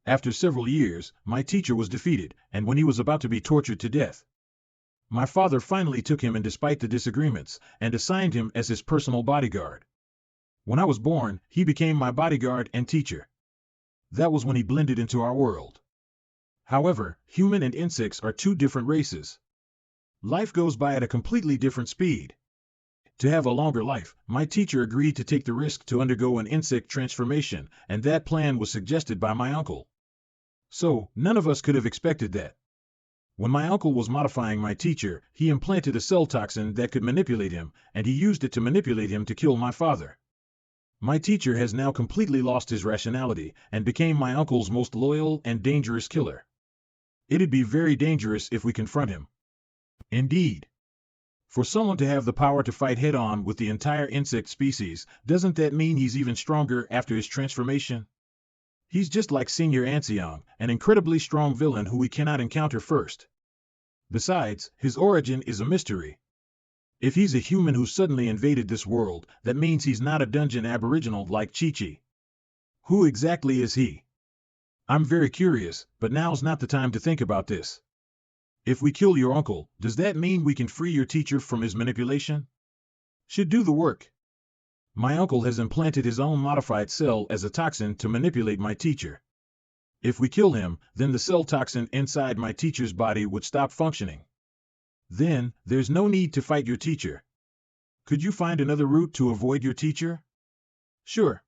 After several years, my teacher was defeated, and when he was about to be tortured to death, my father finally took him in despite the disagreements, and assigned him as his personal bodyguard. When I was born, he became my bodyguard and teacher. That was when he blended into our world. However, human and insects are 2 different races. Life goes by at a completely different speed. To have a longer life, my teacher agreed to take the risk to undergo an insect transformation, and that plan was suggested by my uncle. So, none of us could have expected that. When my uncle was modifying my teacher, he implanted a cell toxin that could manipulate him, and he used it to manipulate him to kill my father. My teacher has now completely lost his rationality, and became my uncle's most loyal and dangerous killer. It'd be very dangerous if we confront him. Indeed. For someone to have the power to fight head-on with the entire insect species, doesn't that mean he's even stronger after his transformation? He's just like Senior Anciong, an incredibly strong villain who we cannot encounter first. Besides, his origin is a mystery. If he's a human who suddenly invaded this world, that means he's not a dungeon aboriginal like Chi-Chi. Who exactly is he? I'm very curious, but now's not the time to think about this. If we kill your uncle, does that mean we can free your teacher from his manipulation? Should do the work. My uncle has implanted his own modified cell as a toxin to manipulate my teacher. If we kill him, then the cell toxin inside my teacher's body would stop functioning. Then, there's no need to fight your teacher. Could you find another route to avoid your teacher? Sure.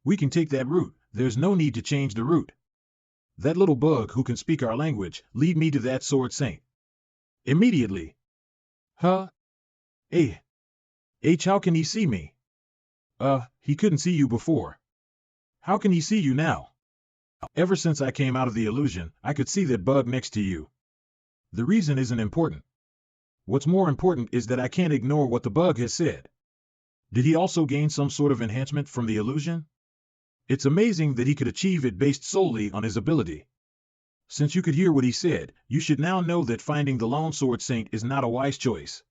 We can take that route, there's no need to change the route. That little bug who can speak our language, lead me to that sword saint. Immediately. Huh? Hey. How can he see me? He couldn't see you before. How can he see you now? Ever since I came out of the illusion, I could see that bug next to you. The reason isn't important. What's more important is that I can't ignore what the bug has said. Did he also gain some sort of enhancement from the illusion? It's amazing that he could achieve it based solely on his ability. Since you could hear what he said, you should now know that finding the Lone Sword Saint is not a wise choice.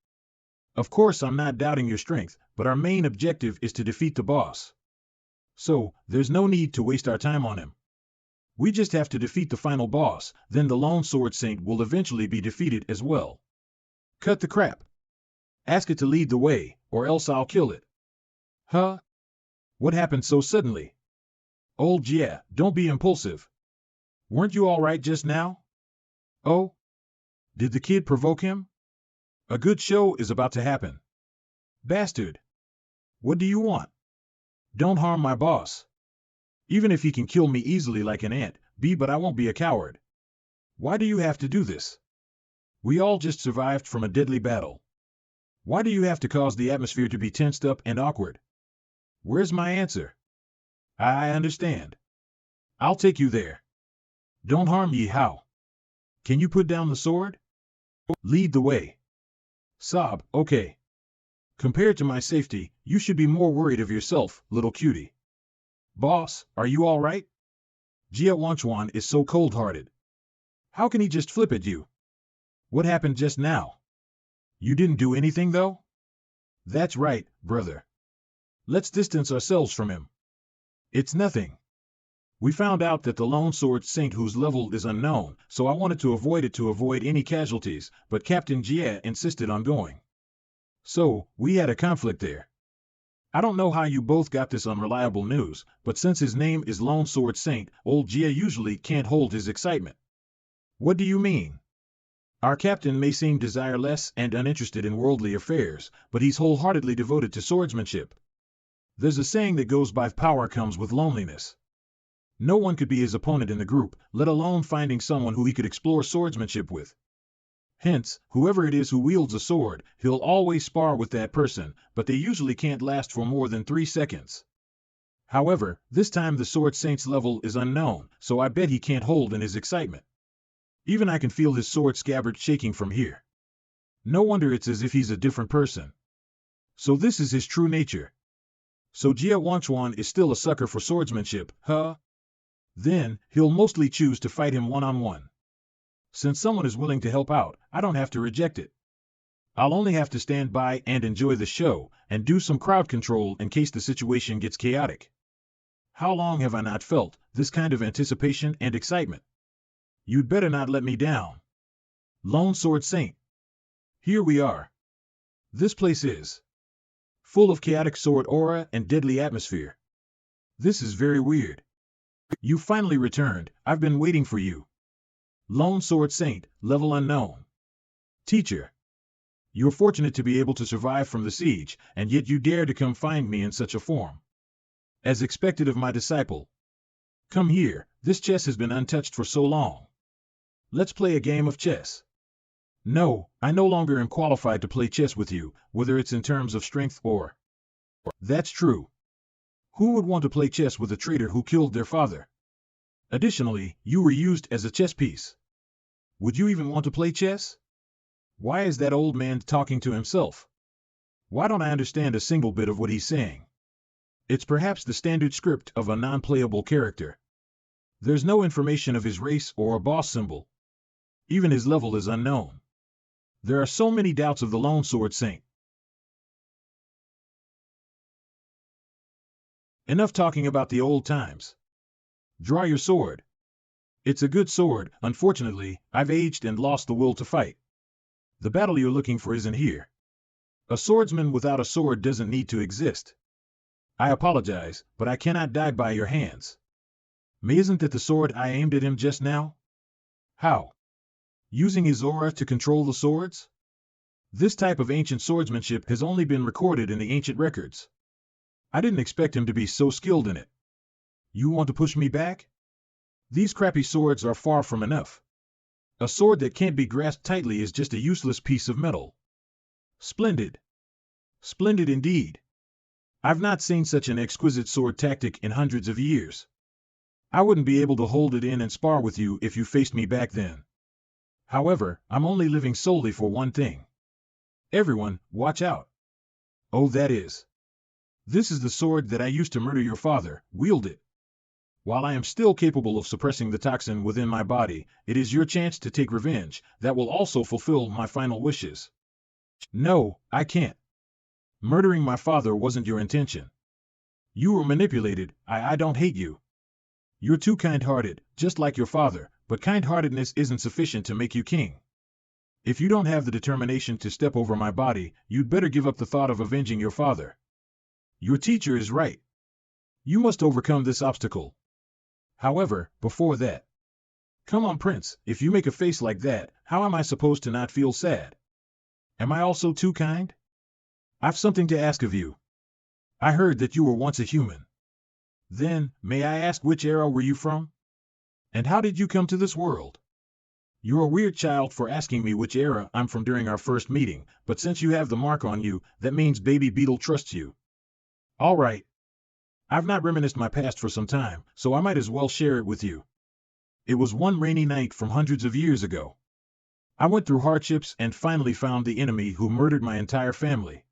Of course, I'm not doubting your strength, but our main objective is to defeat the boss. So, there's no need to waste our time on him. We just have to defeat the final boss, then the Lone Sword Saint will eventually be defeated as well. Cut the crap. Ask it to lead the way, or else I'll kill it. Huh? What happened so suddenly? Old yeah, don't be impulsive. Weren't you all right just now? Oh? Did the kid provoke him? A good show is about to happen. Bastard. What do you want? Don't harm my boss. Even if he can kill me easily like an ant, but I won't be a coward. Why do you have to do this? We all just survived from a deadly battle. Why do you have to cause the atmosphere to be tensed up and awkward? Where's my answer? I understand. I'll take you there. Don't harm Ye Hao. Can you put down the sword? Lead the way. Sob, okay. Compared to my safety, you should be more worried of yourself, little cutie. Boss, are you all right? Jia Wanchuan is so cold-hearted. How can he just flip at you? What happened just now? You didn't do anything, though? That's right, brother. Let's distance ourselves from him. It's nothing. We found out that the Lone Sword Saint whose level is unknown, so I wanted to avoid it to avoid any casualties, but Captain Jia insisted on going. So, we had a conflict there. I don't know how you both got this unreliable news, but since his name is Lone Sword Saint, old Jia usually can't hold his excitement. What do you mean? Our captain may seem desireless and uninterested in worldly affairs, but he's wholeheartedly devoted to swordsmanship. There's a saying that goes by power comes with loneliness. No one could be his opponent in the group, let alone finding someone who he could explore swordsmanship with. Hence, whoever it is who wields a sword, he'll always spar with that person, but they usually can't last for more than 3 seconds. However, this time the Sword Saint's level is unknown, so I bet he can't hold in his excitement. Even I can feel his sword scabbard shaking from here. No wonder it's as if he's a different person. So this is his true nature. So Jia Wanchuan is still a sucker for swordsmanship, huh? Then, he'll mostly choose to fight him one-on-one. Since someone is willing to help out, I don't have to reject it. I'll only have to stand by and enjoy the show, and do some crowd control in case the situation gets chaotic. How long have I not felt this kind of anticipation and excitement? You'd better not let me down. Lone Sword Saint. Here we are. This place is full of chaotic sword aura and deadly atmosphere. This is very weird. You finally returned, I've been waiting for you. Lone Sword Saint, level unknown. Teacher. You're fortunate to be able to survive from the siege, and yet you dare to come find me in such a form. As expected of my disciple. Come here, this chess has been untouched for so long. Let's play a game of chess. No, I no longer am qualified to play chess with you, whether it's in terms of strength or... That's true. Who would want to play chess with a traitor who killed their father? Additionally, you were used as a chess piece. Would you even want to play chess? Why is that old man talking to himself? Why don't I understand a single bit of what he's saying? It's perhaps the standard script of a non-playable character. There's no information of his race or a boss symbol. Even his level is unknown. There are so many doubts of the Lone Sword Saint. Enough talking about the old times. Draw your sword. It's a good sword. Unfortunately, I've aged and lost the will to fight. The battle you're looking for isn't here. A swordsman without a sword doesn't need to exist. I apologize, but I cannot die by your hands. Isn't that the sword I aimed at him just now? How? Using his aura to control the swords? This type of ancient swordsmanship has only been recorded in the ancient records. I didn't expect him to be so skilled in it. You want to push me back? These crappy swords are far from enough. A sword that can't be grasped tightly is just a useless piece of metal. Splendid. Splendid indeed. I've not seen such an exquisite sword tactic in hundreds of years. I wouldn't be able to hold it in and spar with you if you faced me back then. However, I'm only living solely for one thing. Everyone, watch out. Oh, that is. This is the sword that I used to murder your father. Wield it. While I am still capable of suppressing the toxin within my body, it is your chance to take revenge that will also fulfill my final wishes. No, I can't. Murdering my father wasn't your intention. You were manipulated. I don't hate you. You're too kind-hearted, just like your father, but kind-heartedness isn't sufficient to make you king. If you don't have the determination to step over my body, you'd better give up the thought of avenging your father. Your teacher is right. You must overcome this obstacle. However, before that... Come on, Prince, if you make a face like that, how am I supposed to not feel sad? Am I also too kind? I've something to ask of you. I heard that you were once a human. Then, may I ask which era were you from? And how did you come to this world? You're a weird child for asking me which era I'm from during our first meeting, but since you have the mark on you, that means Baby Beetle trusts you. All right. I've not reminisced my past for some time, so I might as well share it with you. It was one rainy night from hundreds of years ago. I went through hardships and finally found the enemy who murdered my entire family.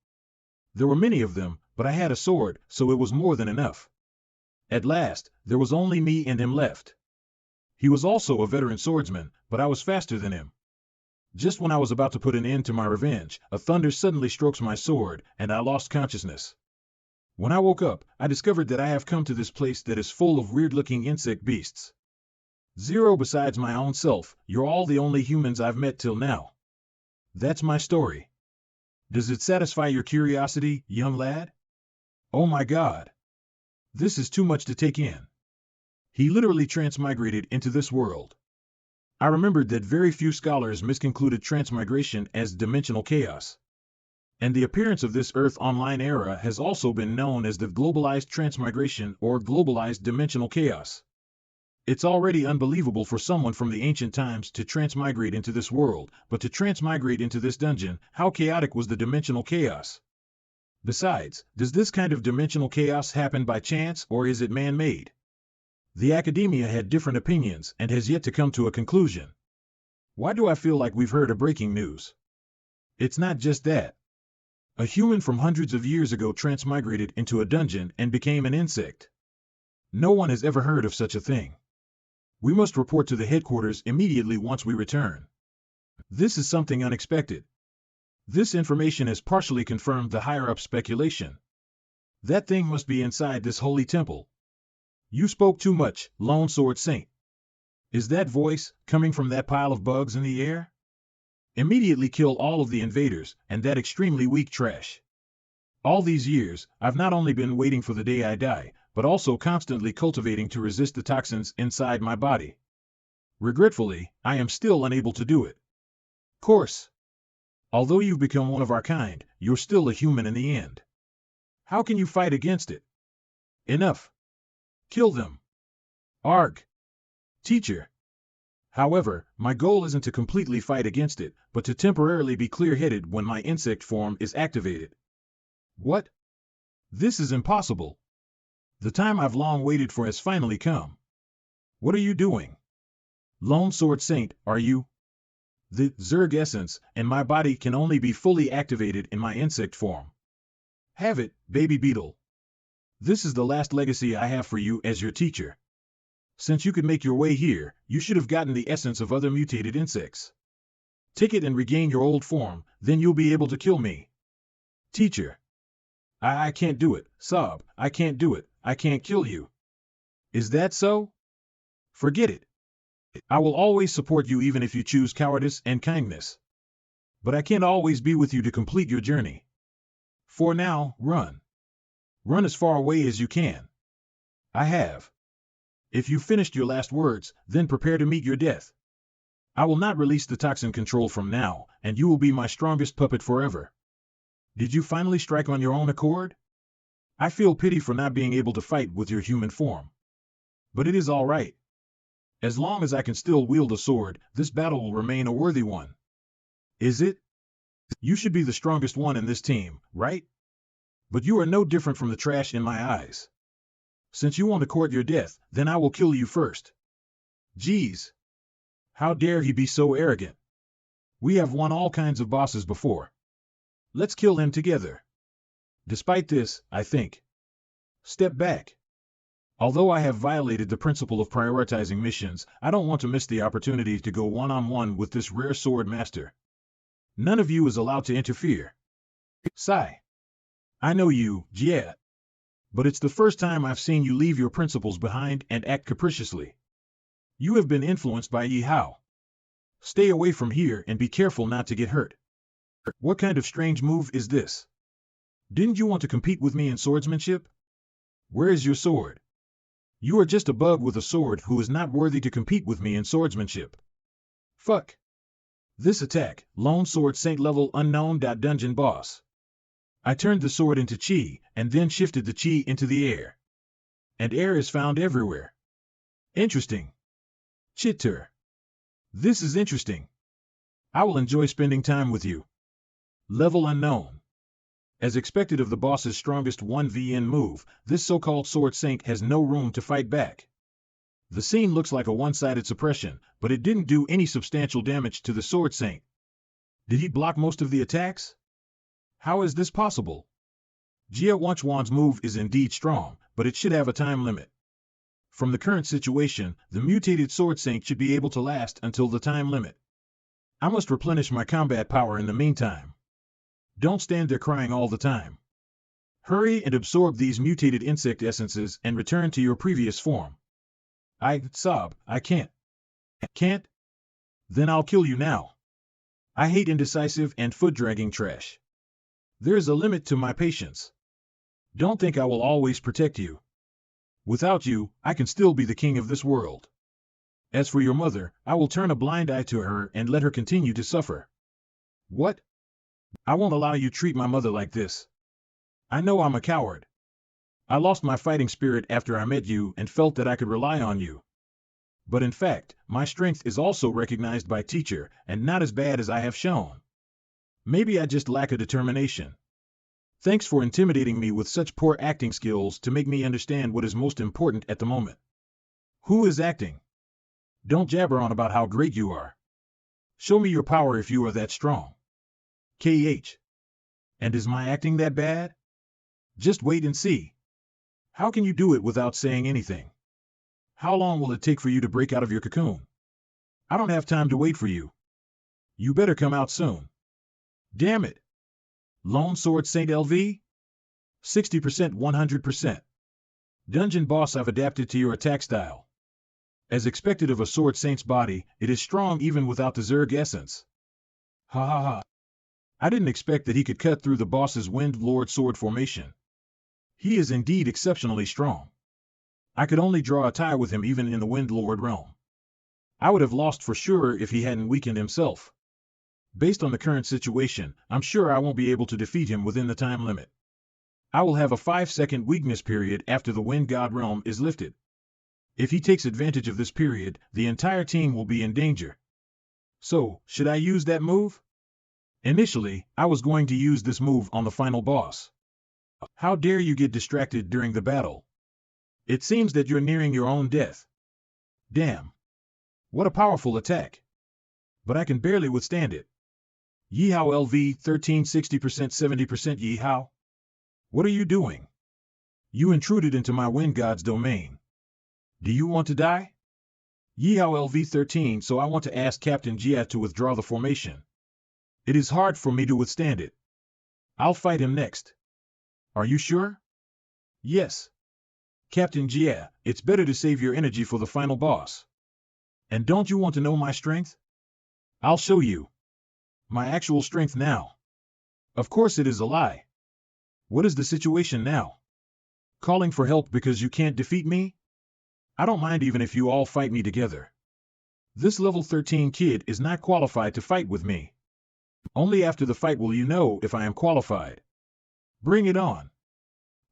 There were many of them, but I had a sword, so it was more than enough. At last, there was only me and him left. He was also a veteran swordsman, but I was faster than him. Just when I was about to put an end to my revenge, a thunder suddenly strokes my sword, and I lost consciousness. When I woke up, I discovered that I have come to this place that is full of weird-looking insect beasts. Zero besides my own self, you're all the only humans I've met till now. That's my story. Does it satisfy your curiosity, young lad? Oh my God. This is too much to take in. He literally transmigrated into this world. I remembered that very few scholars misconcluded transmigration as dimensional chaos. And the appearance of this Earth Online era has also been known as the globalized transmigration or globalized dimensional chaos. It's already unbelievable for someone from the ancient times to transmigrate into this world, but to transmigrate into this dungeon, how chaotic was the dimensional chaos? Besides, does this kind of dimensional chaos happen by chance or is it man-made? The academia had different opinions and has yet to come to a conclusion. Why do I feel like we've heard a breaking news? It's not just that. A human from hundreds of years ago transmigrated into a dungeon and became an insect. No one has ever heard of such a thing. We must report to the headquarters immediately once we return. This is something unexpected. This information has partially confirmed the higher-up speculation. That thing must be inside this holy temple. You spoke too much, Lone Sword Saint. Is that voice coming from that pile of bugs in the air? Immediately kill all of the invaders and that extremely weak trash. All these years, I've not only been waiting for the day I die, but also constantly cultivating to resist the toxins inside my body. Regretfully, I am still unable to do it. Course. Although you've become one of our kind, you're still a human in the end. How can you fight against it? Enough. Kill them. Arg. Teacher. However, my goal isn't to completely fight against it, but to temporarily be clear-headed when my insect form is activated. What? This is impossible. The time I've long waited for has finally come. What are you doing? Lone Sword Saint, are you? The Zerg essence and my body can only be fully activated in my insect form. Have it, baby beetle. This is the last legacy I have for you as your teacher. Since you could make your way here, you should have gotten the essence of other mutated insects. Take it and regain your old form, then you'll be able to kill me. Teacher. I can't do it, Sob, I can't do it, I can't kill you. Is that so? Forget it. I will always support you even if you choose cowardice and kindness. But I can't always be with you to complete your journey. For now, run. Run as far away as you can. I have. If you finished your last words, then prepare to meet your death. I will not release the toxin control from now, and you will be my strongest puppet forever. Did you finally strike on your own accord? I feel pity for not being able to fight with your human form. But it is all right. As long as I can still wield a sword, this battle will remain a worthy one. Is it? You should be the strongest one in this team, right? But you are no different from the trash in my eyes. Since you want to court your death, then I will kill you first. Geez. How dare he be so arrogant? We have won all kinds of bosses before. Let's kill him together. Despite this, I think. Step back. Although I have violated the principle of prioritizing missions, I don't want to miss the opportunity to go one-on-one with this rare sword master. None of you is allowed to interfere. Sigh. I know you, yeah. But it's the first time I've seen you leave your principles behind and act capriciously. You have been influenced by Ye Hao. Stay away from here and be careful not to get hurt. What kind of strange move is this? Didn't you want to compete with me in swordsmanship? Where is your sword? You are just a bug with a sword who is not worthy to compete with me in swordsmanship. Fuck. This attack, Lone Sword Saint level unknown. Dungeon boss. I turned the sword into chi, and then shifted the chi into the air. And air is found everywhere. Interesting. Chitter. This is interesting. I will enjoy spending time with you. Level unknown. As expected of the boss's strongest 1vn move, this so-called Sword Saint has no room to fight back. The scene looks like a one-sided suppression, but it didn't do any substantial damage to the Sword Saint. Did he block most of the attacks? How is this possible? Jia Wanchuan's move is indeed strong, but it should have a time limit. From the current situation, the mutated Sword Saint should be able to last until the time limit. I must replenish my combat power in the meantime. Don't stand there crying all the time. Hurry and absorb these mutated insect essences and return to your previous form. Sob, I can't. Can't? Then I'll kill you now. I hate indecisive and foot-dragging trash. There is a limit to my patience. Don't think I will always protect you. Without you, I can still be the king of this world. As for your mother, I will turn a blind eye to her and let her continue to suffer. What? I won't allow you to treat my mother like this. I know I'm a coward. I lost my fighting spirit after I met you and felt that I could rely on you. But in fact, my strength is also recognized by teacher and not as bad as I have shown. Maybe I just lack a determination. Thanks for intimidating me with such poor acting skills to make me understand what is most important at the moment. Who is acting? Don't jabber on about how great you are. Show me your power if you are that strong. KH. And is my acting that bad? Just wait and see. How can you do it without saying anything? How long will it take for you to break out of your cocoon? I don't have time to wait for you. You better come out soon. Damn it. Lone Sword Saint LV? 60% 100%. Dungeon boss, I've adapted to your attack style. As expected of a Sword Saint's body, it is strong even without the Zerg essence. Ha ha ha. I didn't expect that he could cut through the boss's Wind Lord sword formation. He is indeed exceptionally strong. I could only draw a tie with him even in the Wind Lord realm. I would have lost for sure if he hadn't weakened himself. Based on the current situation, I'm sure I won't be able to defeat him within the time limit. I will have a 5-second weakness period after the Wind God realm is lifted. If he takes advantage of this period, the entire team will be in danger. So, should I use that move? Initially, I was going to use this move on the final boss. How dare you get distracted during the battle? It seems that you're nearing your own death. Damn. What a powerful attack. But I can barely withstand it. Ye Hao LV 13 60% 70% Ye Hao? What are you doing? You intruded into my Wind God's domain. Do you want to die? Ye Hao LV 13 So I want to ask Captain Jia to withdraw the formation. It is hard for me to withstand it. I'll fight him next. Are you sure? Yes. Captain Jia, it's better to save your energy for the final boss. And don't you want to know my strength? I'll show you. My actual strength now. Of course it is a lie. What is the situation now? Calling for help because you can't defeat me? I don't mind even if you all fight me together. This level 13 kid is not qualified to fight with me. Only after the fight will you know if I am qualified. Bring it on.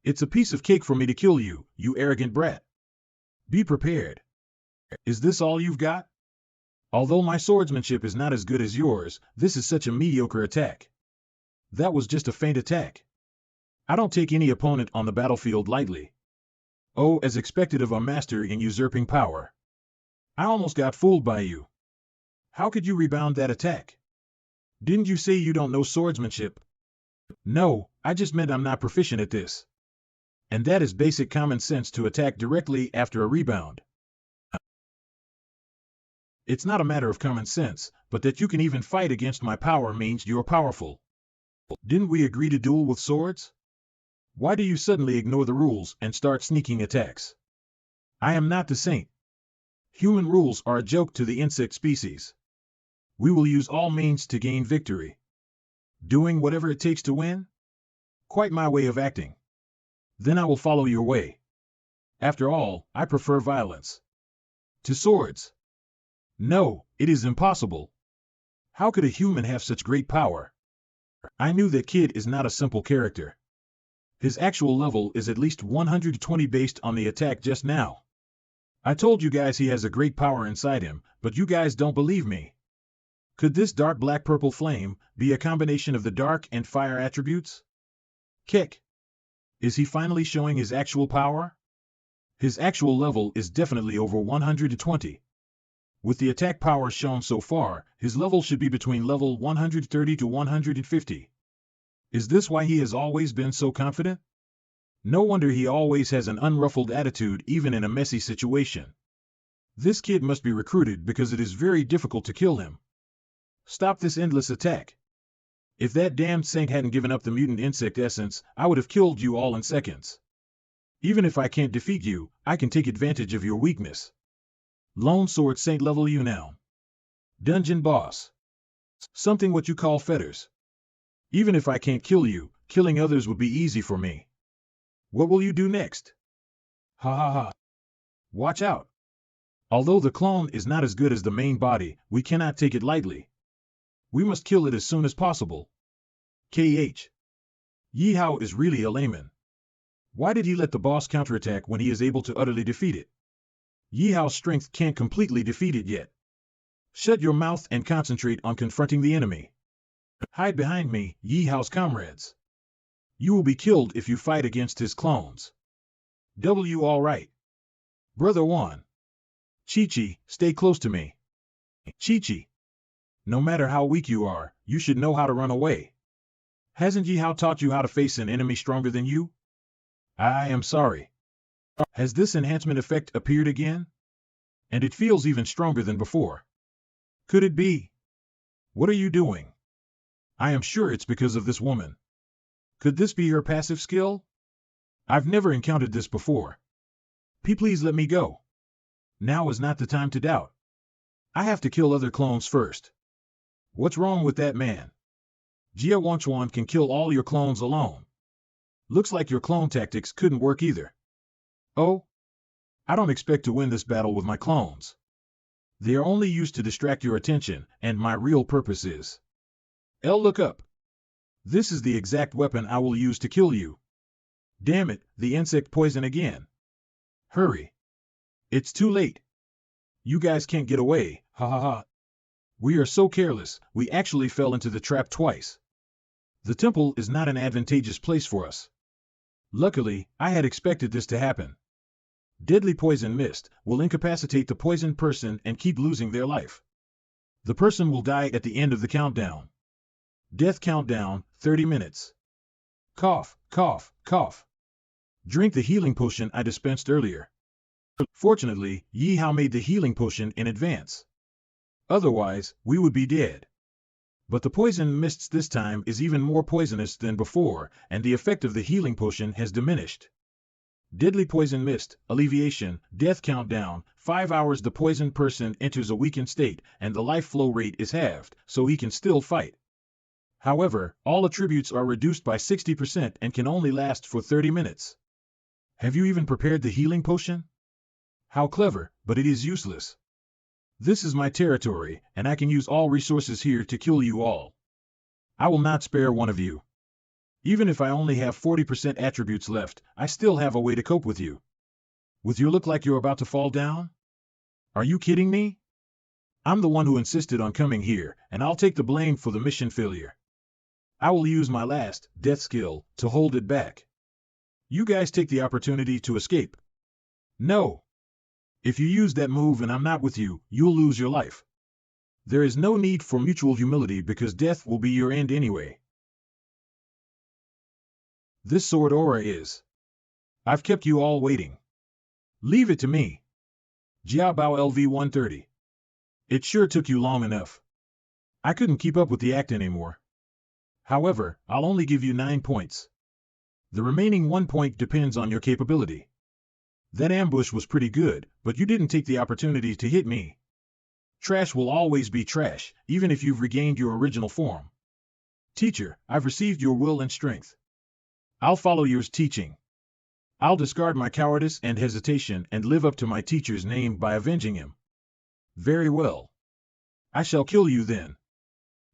It's a piece of cake for me to kill you, you arrogant brat. Be prepared. Is this all you've got? Although my swordsmanship is not as good as yours, this is such a mediocre attack. That was just a feint attack. I don't take any opponent on the battlefield lightly. Oh, as expected of a master in usurping power. I almost got fooled by you. How could you rebound that attack? Didn't you say you don't know swordsmanship? No, I just meant I'm not proficient at this. And that is basic common sense to attack directly after a rebound. It's not a matter of common sense, but that you can even fight against my power means you're powerful. Didn't we agree to duel with swords? Why do you suddenly ignore the rules and start sneaking attacks? I am not the saint. Human rules are a joke to the insect species. We will use all means to gain victory. Doing whatever it takes to win? Quite my way of acting. Then I will follow your way. After all, I prefer violence. To swords. No, it is impossible. How could a human have such great power? I knew that kid is not a simple character. His actual level is at least 120 based on the attack just now. I told you guys he has a great power inside him, but you guys don't believe me. Could this dark black purple flame be a combination of the dark and fire attributes? Kick. Is he finally showing his actual power? His actual level is definitely over 120. With the attack power shown so far, his level should be between level 130 to 150. Is this why he has always been so confident? No wonder he always has an unruffled attitude even in a messy situation. This kid must be recruited because it is very difficult to kill him. Stop this endless attack. If that damned saint hadn't given up the mutant insect essence, I would have killed you all in seconds. Even if I can't defeat you, I can take advantage of your weakness. Lone Sword Saint level you now. Dungeon boss. Something what you call fetters. Even if I can't kill you, killing others would be easy for me. What will you do next? Ha ha ha. Watch out. Although the clone is not as good as the main body, we cannot take it lightly. We must kill it as soon as possible. KH. Ye Hao is really a layman. Why did he let the boss counterattack when he is able to utterly defeat it? Ye Hao's strength can't completely defeat it yet. Shut your mouth and concentrate on confronting the enemy. Hide behind me, Ye Hao's comrades. You will be killed if you fight against his clones. W all right. Brother Juan. Chi-Chi, stay close to me. Chi-Chi. No matter how weak you are, you should know how to run away. Hasn't Ye Hao taught you how to face an enemy stronger than you? I am sorry. Has this enhancement effect appeared again? And it feels even stronger than before. Could it be? What are you doing? I am sure it's because of this woman. Could this be her passive skill? I've never encountered this before. Please let me go. Now is not the time to doubt. I have to kill other clones first. What's wrong with that man? Jia Wanchuan can kill all your clones alone. Looks like your clone tactics couldn't work either. Oh? I don't expect to win this battle with my clones. They are only used to distract your attention, and my real purpose is Look up. This is the exact weapon I will use to kill you. Damn it, the insect poison again. Hurry. It's too late. You guys can't get away, ha ha ha. We are so careless, we actually fell into the trap twice. The temple is not an advantageous place for us. Luckily, I had expected this to happen. Deadly poison mist will incapacitate the poisoned person and keep losing their life. The person will die at the end of the countdown. Death countdown, 30 minutes. Cough, cough, cough. Drink the healing potion I dispensed earlier. Fortunately, Ye Hao made the healing potion in advance. Otherwise, we would be dead. But the poison mists this time is even more poisonous than before, and the effect of the healing potion has diminished. Deadly poison mist, alleviation, death countdown, 5 hours. The poisoned person enters a weakened state, and the life flow rate is halved, so he can still fight. However, all attributes are reduced by 60% and can only last for 30 minutes. Have you even prepared the healing potion? How clever, but it is useless. This is my territory, and I can use all resources here to kill you all. I will not spare one of you. Even if I only have 40% attributes left, I still have a way to cope with you. With your look like you're about to fall down? Are you kidding me? I'm the one who insisted on coming here, and I'll take the blame for the mission failure. I will use my last, death skill, to hold it back. You guys take the opportunity to escape. No. If you use that move and I'm not with you, you'll lose your life. There is no need for mutual humility because death will be your end anyway. This sword aura is. I've kept you all waiting. Leave it to me. Jiao Bao LV 130. It sure took you long enough. I couldn't keep up with the act anymore. However, I'll only give you 9 points. The remaining 1 point depends on your capability. That ambush was pretty good, but you didn't take the opportunity to hit me. Trash will always be trash, even if you've regained your original form. Teacher, I've received your will and strength. I'll follow your teaching. I'll discard my cowardice and hesitation and live up to my teacher's name by avenging him. Very well. I shall kill you then.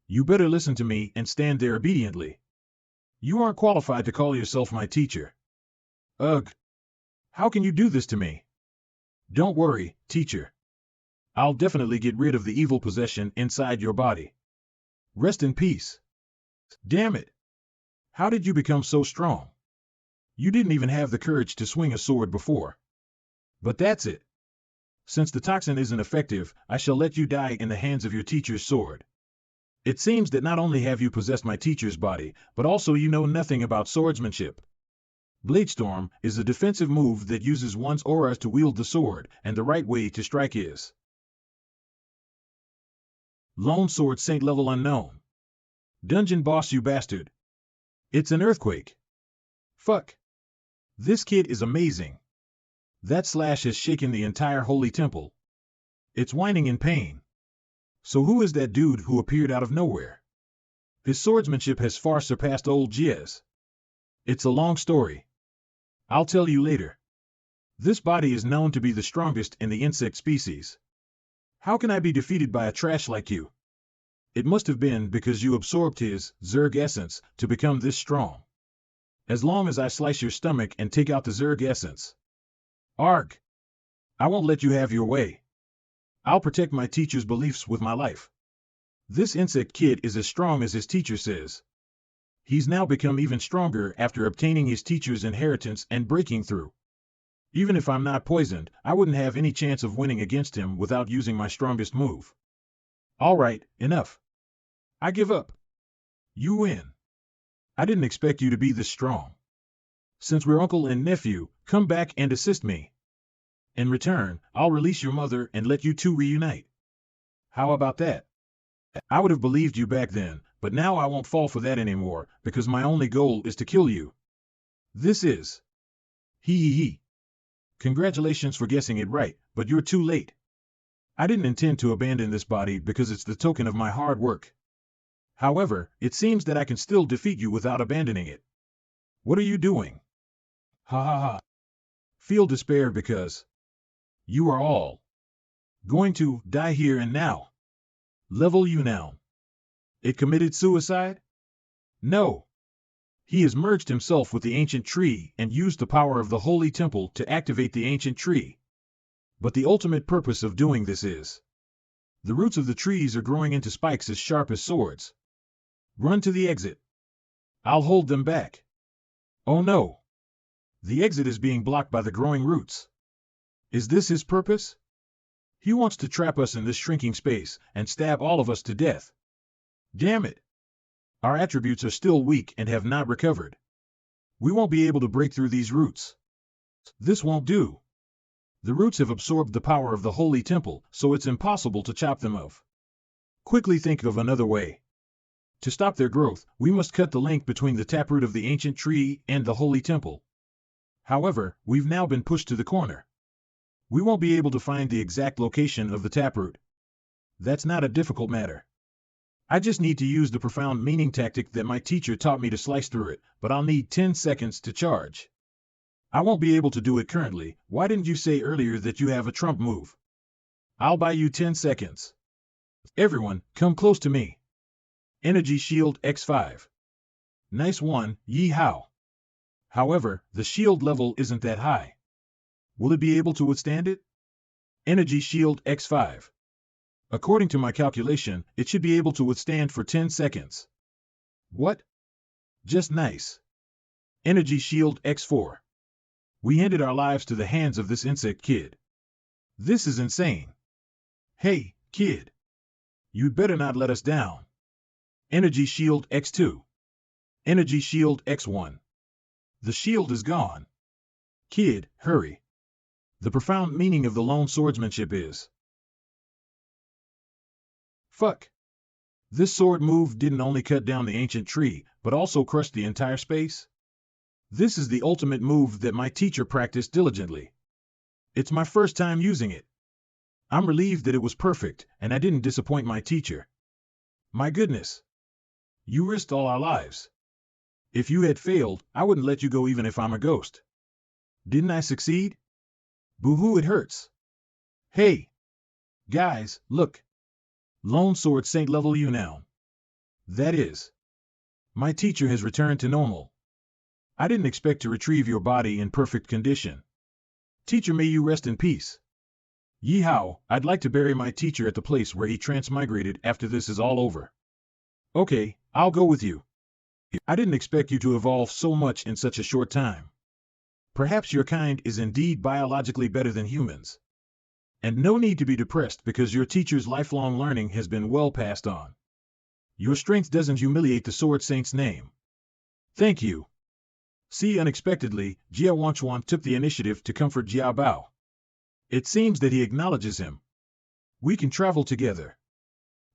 You better listen to me and stand there obediently. You aren't qualified to call yourself my teacher. Ugh. How can you do this to me? Don't worry, teacher. I'll definitely get rid of the evil possession inside your body. Rest in peace. Damn it. How did you become so strong? You didn't even have the courage to swing a sword before. But that's it. Since the toxin isn't effective, I shall let you die in the hands of your teacher's sword. It seems that not only have you possessed my teacher's body, but also you know nothing about swordsmanship. Bladestorm is a defensive move that uses one's aura to wield the sword, and the right way to strike is Lone Sword Saint level unknown. Dungeon boss you bastard. It's an earthquake. Fuck. This kid is amazing. That slash has shaken the entire holy temple. It's whining in pain. So who is that dude who appeared out of nowhere? His swordsmanship has far surpassed old Jia's. It's a long story. I'll tell you later. This body is known to be the strongest in the insect species. How can I be defeated by a trash like you? It must have been because you absorbed his Zerg essence to become this strong. As long as I slice your stomach and take out the Zerg essence. Arg! I won't let you have your way. I'll protect my teacher's beliefs with my life. This insect kid is as strong as his teacher says. He's now become even stronger after obtaining his teacher's inheritance and breaking through. Even if I'm not poisoned, I wouldn't have any chance of winning against him without using my strongest move. All right, enough. I give up. You win. I didn't expect you to be this strong. Since we're uncle and nephew, come back and assist me. In return, I'll release your mother and let you two reunite. How about that? I would have believed you back then, but now I won't fall for that anymore, because my only goal is to kill you. This is. Hee. Congratulations for guessing it right, but you're too late. I didn't intend to abandon this body because it's the token of my hard work. However, it seems that I can still defeat you without abandoning it. What are you doing? Ha ha ha. Feel despair because you are all going to die here and now. Level you now. It committed suicide? No. He has merged himself with the ancient tree and used the power of the holy temple to activate the ancient tree. But the ultimate purpose of doing this is, the roots of the trees are growing into spikes as sharp as swords. Run to the exit. I'll hold them back. Oh no. The exit is being blocked by the growing roots. Is this his purpose? He wants to trap us in this shrinking space and stab all of us to death. Damn it. Our attributes are still weak and have not recovered. We won't be able to break through these roots. This won't do. The roots have absorbed the power of the holy temple, so it's impossible to chop them off. Quickly think of another way. To stop their growth, we must cut the link between the taproot of the ancient tree and the holy temple. However, we've now been pushed to the corner. We won't be able to find the exact location of the taproot. That's not a difficult matter. I just need to use the profound meaning tactic that my teacher taught me to slice through it, but I'll need 10 seconds to charge. I won't be able to do it currently. Why didn't you say earlier that you have a trump move? I'll buy you 10 seconds. Everyone, come close to me. Energy Shield X5. Nice one, Ye Hao. However, the shield level isn't that high. Will it be able to withstand it? Energy Shield X5. According to my calculation, it should be able to withstand for 10 seconds. What? Just nice. Energy Shield X4. We ended our lives to the hands of this insect kid. This is insane. Hey, kid. You'd better not let us down. Energy Shield X2. Energy Shield X1. The shield is gone. Kid, hurry. The profound meaning of the lone swordsmanship is, fuck. This sword move didn't only cut down the ancient tree, but also crushed the entire space. This is the ultimate move that my teacher practiced diligently. It's my first time using it. I'm relieved that it was perfect, and I didn't disappoint my teacher. My goodness. You risked all our lives. If you had failed, I wouldn't let you go even if I'm a ghost. Didn't I succeed? Boo-hoo, it hurts. Hey. Guys, look. Lone Sword Saint level you now. That is. My teacher has returned to normal. I didn't expect to retrieve your body in perfect condition. Teacher, may you rest in peace. Ye Hao, I'd like to bury my teacher at the place where he transmigrated after this is all over. Okay, I'll go with you. I didn't expect you to evolve so much in such a short time. Perhaps your kind is indeed biologically better than humans. And no need to be depressed because your teacher's lifelong learning has been well passed on. Your strength doesn't humiliate the Sword Saint's name. Thank you. See, unexpectedly, Jia Wanchuan took the initiative to comfort Jia Bao. It seems that he acknowledges him. We can travel together.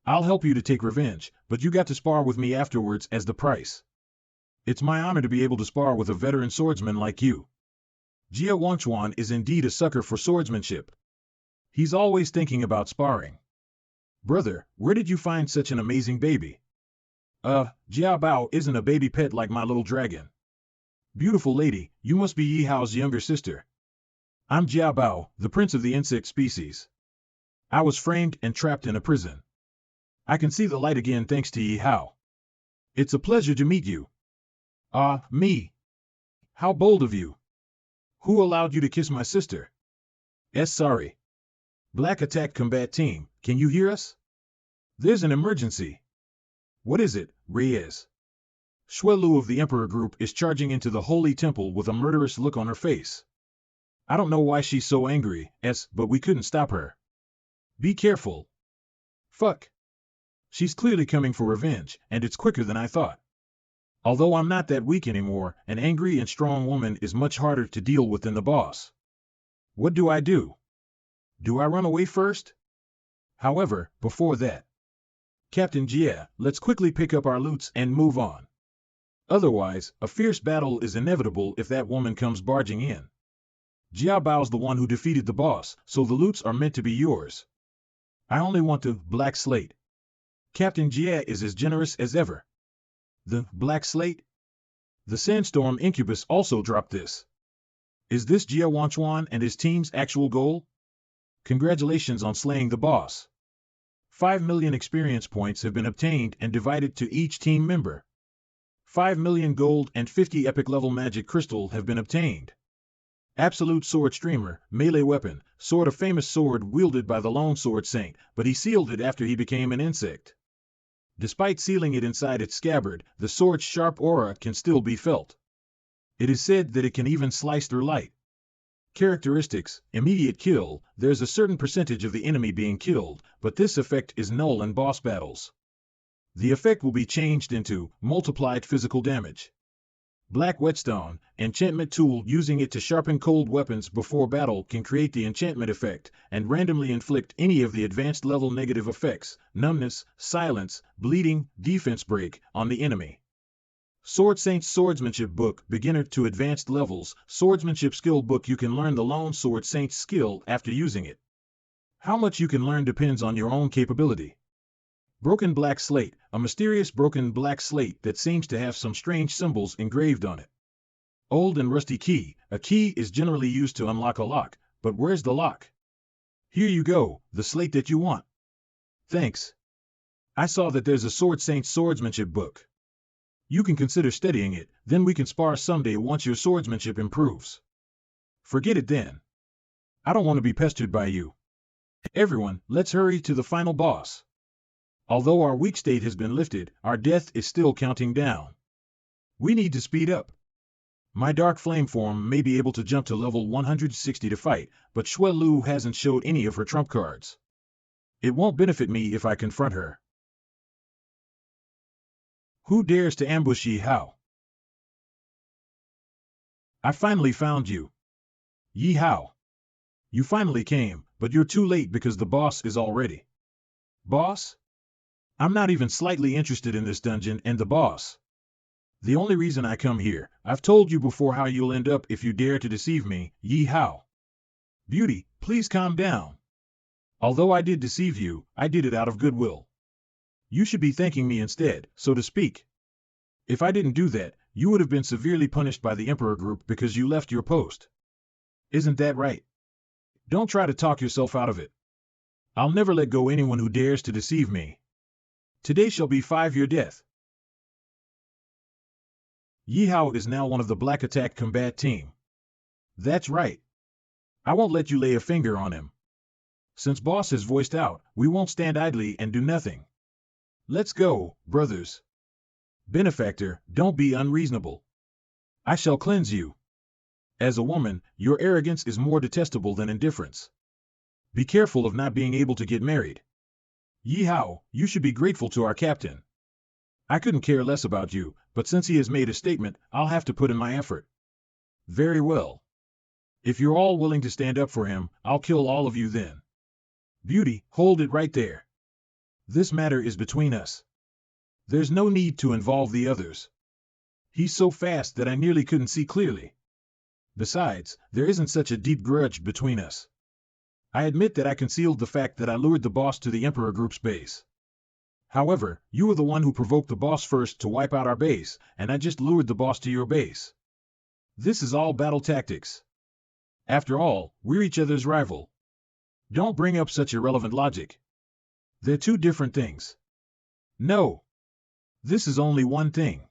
I'll help you to take revenge, but you got to spar with me afterwards as the price. It's my honor to be able to spar with a veteran swordsman like you. Jia Wanchuan is indeed a sucker for swordsmanship. He's always thinking about sparring. Brother, where did you find such an amazing baby? Jia Bao isn't a baby pet like my little dragon. Beautiful lady, you must be Ye Hao's younger sister. I'm Jia Bao, the prince of the insect species. I was framed and trapped in a prison. I can see the light again thanks to Ye Hao. It's a pleasure to meet you. Me. How bold of you. Who allowed you to kiss my sister? Sorry. Black Attack Combat Team, can you hear us? There's an emergency. What is it, Reyes? Shuelu of the Emperor Group is charging into the Holy Temple with a murderous look on her face. I don't know why she's so angry, but we couldn't stop her. Be careful. Fuck. She's clearly coming for revenge, and it's quicker than I thought. Although I'm not that weak anymore, an angry and strong woman is much harder to deal with than the boss. What do I do? Do I run away first? However, before that, Captain Jia, let's quickly pick up our loots and move on. Otherwise, a fierce battle is inevitable if that woman comes barging in. Jia Bao's the one who defeated the boss, so the loots are meant to be yours. I only want the black slate. Captain Jia is as generous as ever. The black slate? The Sandstorm Incubus also dropped this. Is this Jia Wanchuan and his team's actual goal? Congratulations on slaying the boss. 5 million experience points have been obtained and divided to each team member. 5 million gold and 50 epic level magic crystal have been obtained. Absolute Sword Streamer, melee weapon, sword, a famous sword wielded by the Lone Sword Saint, but he sealed it after he became an insect. Despite sealing it inside its scabbard, the sword's sharp aura can still be felt. It is said that it can even slice through light. Characteristics: immediate kill, there's a certain percentage of the enemy being killed, but this effect is null in boss battles. The effect will be changed into multiplied physical damage. Black Whetstone, enchantment tool, using it to sharpen cold weapons before battle can create the enchantment effect and randomly inflict any of the advanced level negative effects, numbness, silence, bleeding, defense break, on the enemy. Sword Saint's Swordsmanship Book, beginner to advanced levels, swordsmanship skill book. You can learn the Lone Sword Saint's skill after using it. How much you can learn depends on your own capability. Broken Black Slate, a mysterious broken black slate that seems to have some strange symbols engraved on it. Old and rusty key, a key is generally used to unlock a lock, but where's the lock? Here you go, the slate that you want. Thanks. I saw that there's a Sword Saint's Swordsmanship Book. You can consider studying it, then we can spar someday once your swordsmanship improves. Forget it then. I don't want to be pestered by you. Everyone, let's hurry to the final boss. Although our weak state has been lifted, our death is still counting down. We need to speed up. My Dark Flame form may be able to jump to level 160 to fight, but Xue Lu hasn't showed any of her trump cards. It won't benefit me if I confront her. Who dares to ambush Ye Hao? I finally found you. Ye Hao. You finally came, but you're too late because the boss is already. Boss? I'm not even slightly interested in this dungeon and the boss. The only reason I come here, I've told you before how you'll end up if you dare to deceive me, Ye Hao. Beauty, please calm down. Although I did deceive you, I did it out of goodwill. You should be thanking me instead, so to speak. If I didn't do that, you would have been severely punished by the Emperor group because you left your post. Isn't that right? Don't try to talk yourself out of it. I'll never let go anyone who dares to deceive me. Today shall be 5-year death. Ye Hao is now one of the Black Attack Combat Team. That's right. I won't let you lay a finger on him. Since boss has voiced out, we won't stand idly and do nothing. Let's go, brothers. Benefactor, don't be unreasonable. I shall cleanse you. As a woman, your arrogance is more detestable than indifference. Be careful of not being able to get married. Ye Hao, you should be grateful to our captain. I couldn't care less about you, but since he has made a statement, I'll have to put in my effort. Very well. If you're all willing to stand up for him, I'll kill all of you then. Beauty, hold it right there. This matter is between us. There's no need to involve the others. He's so fast that I nearly couldn't see clearly. Besides, there isn't such a deep grudge between us. I admit that I concealed the fact that I lured the boss to the Emperor group's base. However, you were the one who provoked the boss first to wipe out our base, and I just lured the boss to your base. This is all battle tactics. After all, we're each other's rival. Don't bring up such irrelevant logic. They're two different things. No. This is only one thing.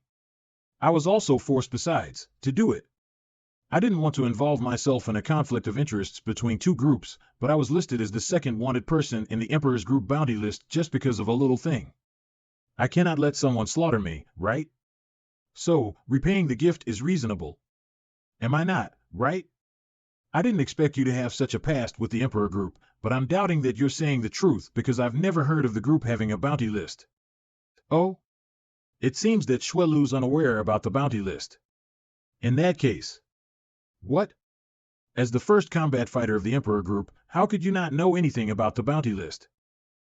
I was also forced besides, to do it. I didn't want to involve myself in a conflict of interests between two groups, but I was listed as the second wanted person in the Emperor's group bounty list just because of a little thing. I cannot let someone slaughter me, right? So, repaying the gift is reasonable. Am I not, right? I didn't expect you to have such a past with the Emperor group, but I'm doubting that you're saying the truth because I've never heard of the group having a bounty list. Oh? It seems that Xue Lu's unaware about the bounty list. In that case. What? As the first combat fighter of the Emperor group, how could you not know anything about the bounty list?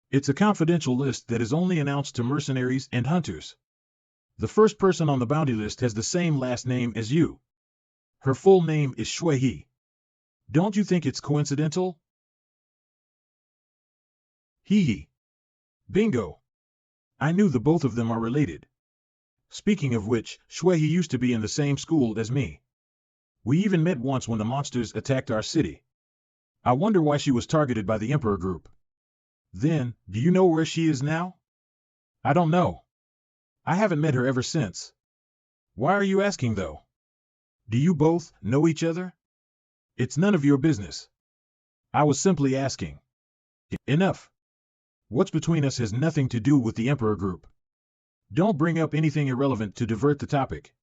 It's a confidential list that is only announced to mercenaries and hunters. The first person on the bounty list has the same last name as you. Her full name is Xue He. Don't you think it's coincidental? Hee. Bingo. I knew the both of them are related. Speaking of which, Xue He used to be in the same school as me. We even met once when the monsters attacked our city. I wonder why she was targeted by the Emperor group. Then, do you know where she is now? I don't know. I haven't met her ever since. Why are you asking, though? Do you both know each other? It's none of your business. I was simply asking. Enough. What's between us has nothing to do with the Emperor Group. Don't bring up anything irrelevant to divert the topic.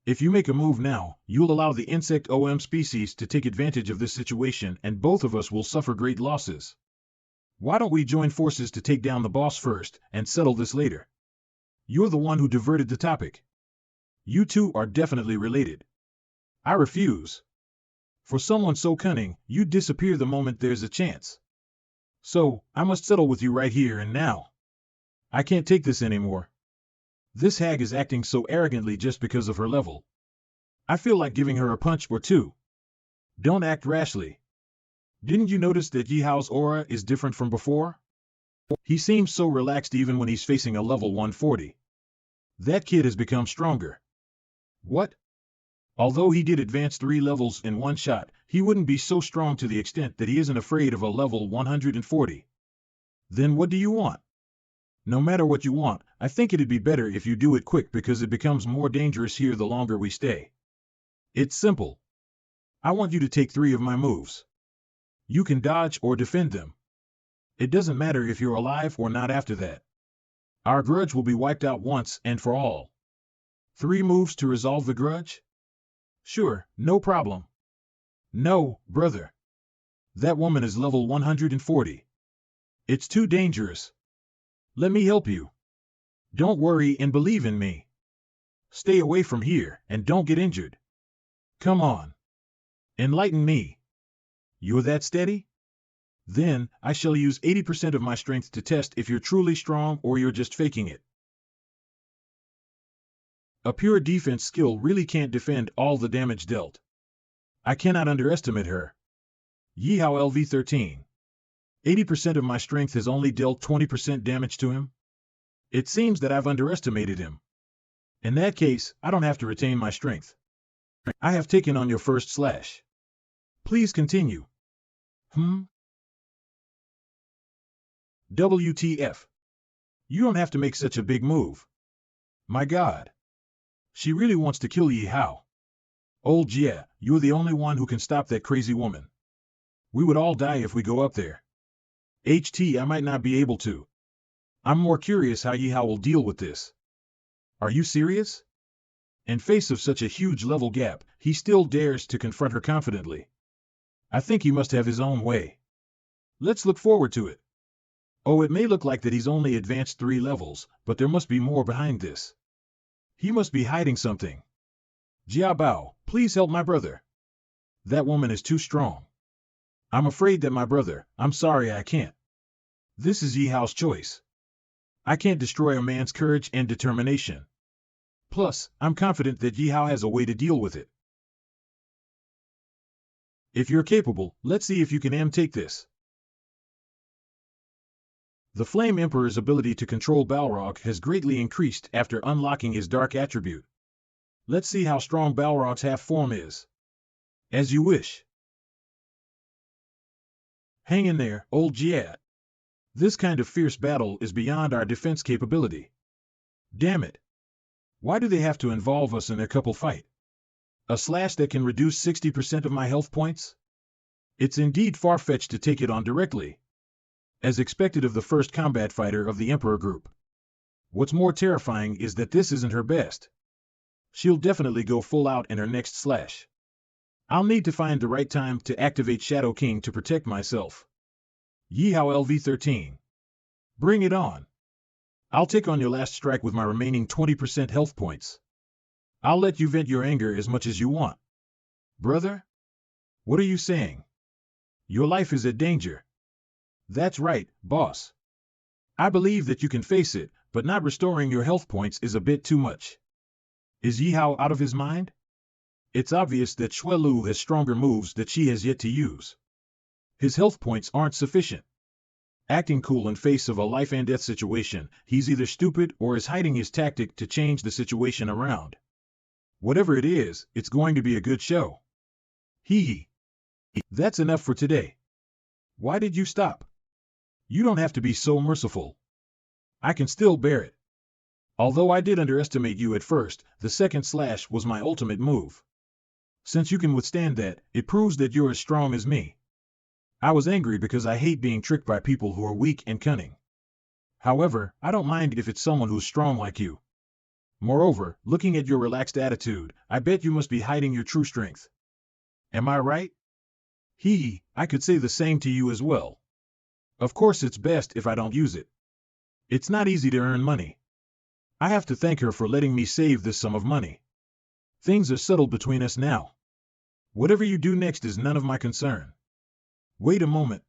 If you make a move now, you'll allow the insect OM species to take advantage of this situation and both of us will suffer great losses. Why don't we join forces to take down the boss first and settle this later? You're the one who diverted the topic. You two are definitely related. I refuse. For someone so cunning, you disappear the moment there's a chance. So, I must settle with you right here and now. I can't take this anymore. This hag is acting so arrogantly just because of her level. I feel like giving her a punch or two. Don't act rashly. Didn't you notice that Ye Hao's aura is different from before? He seems so relaxed even when he's facing a level 140. That kid has become stronger. What? Although he did advance 3 levels in one shot, he wouldn't be so strong to the extent that he isn't afraid of a level 140. Then what do you want? No matter what you want, I think it'd be better if you do it quick because it becomes more dangerous here the longer we stay. It's simple. I want you to take 3 of my moves. You can dodge or defend them. It doesn't matter if you're alive or not after that. Our grudge will be wiped out once and for all. 3 moves to resolve the grudge? Sure, no problem. No, brother. That woman is level 140. It's too dangerous. Let me help you. Don't worry and believe in me. Stay away from here and don't get injured. Come on. Enlighten me. You're that steady? Then, I shall use 80% of my strength to test if you're truly strong or you're just faking it. A pure defense skill really can't defend all the damage dealt. I cannot underestimate her. Ye Hao LV13. 80% of my strength has only dealt 20% damage to him? It seems that I've underestimated him. In that case, I don't have to retain my strength. I have taken on your first slash. Please continue. WTF. You don't have to make such a big move. My God. She really wants to kill Ye Hao. Old yeah, you're the only one who can stop that crazy woman. We would all die if we go up there. I might not be able to. I'm more curious how Ye Hao will deal with this. Are you serious? In face of such a huge level gap, he still dares to confront her confidently. I think he must have his own way. Let's look forward to it. Oh, it may look like that he's only advanced 3 levels, but there must be more behind this. He must be hiding something. Jia Bao, please help my brother. That woman is too strong. I'm afraid that my brother, I'm sorry I can't. This is Ye Hao's choice. I can't destroy a man's courage and determination. Plus, I'm confident that Ye Hao has a way to deal with it. If you're capable, let's see if you can take this. The Flame Emperor's ability to control Balrog has greatly increased after unlocking his dark attribute. Let's see how strong Balrog's half-form is. As you wish. Hang in there, old Jihad. This kind of fierce battle is beyond our defense capability. Damn it. Why do they have to involve us in their couple fight? A slash that can reduce 60% of my health points? It's indeed far-fetched to take it on directly. As expected of the first combat fighter of the Emperor group. What's more terrifying is that this isn't her best. She'll definitely go full out in her next slash. I'll need to find the right time to activate Shadow King to protect myself. Ye Hao LV13. Bring it on. I'll take on your last strike with my remaining 20% health points. I'll let you vent your anger as much as you want. Brother? What are you saying? Your life is in danger. That's right, boss. I believe that you can face it, but not restoring your health points is a bit too much. Is Ye Hao out of his mind? It's obvious that Xue Lu has stronger moves that she has yet to use. His health points aren't sufficient. Acting cool in face of a life and death situation, he's either stupid or is hiding his tactic to change the situation around. Whatever it is, it's going to be a good show. Hee hee. That's enough for today. Why did you stop? You don't have to be so merciful. I can still bear it. Although I did underestimate you at first, the second slash was my ultimate move. Since you can withstand that, it proves that you're as strong as me. I was angry because I hate being tricked by people who are weak and cunning. However, I don't mind if it's someone who's strong like you. Moreover, looking at your relaxed attitude, I bet you must be hiding your true strength. Am I right? I could say the same to you as well. Of course it's best if I don't use it. It's not easy to earn money. I have to thank her for letting me save this sum of money. Things are settled between us now. Whatever you do next is none of my concern. Wait a moment.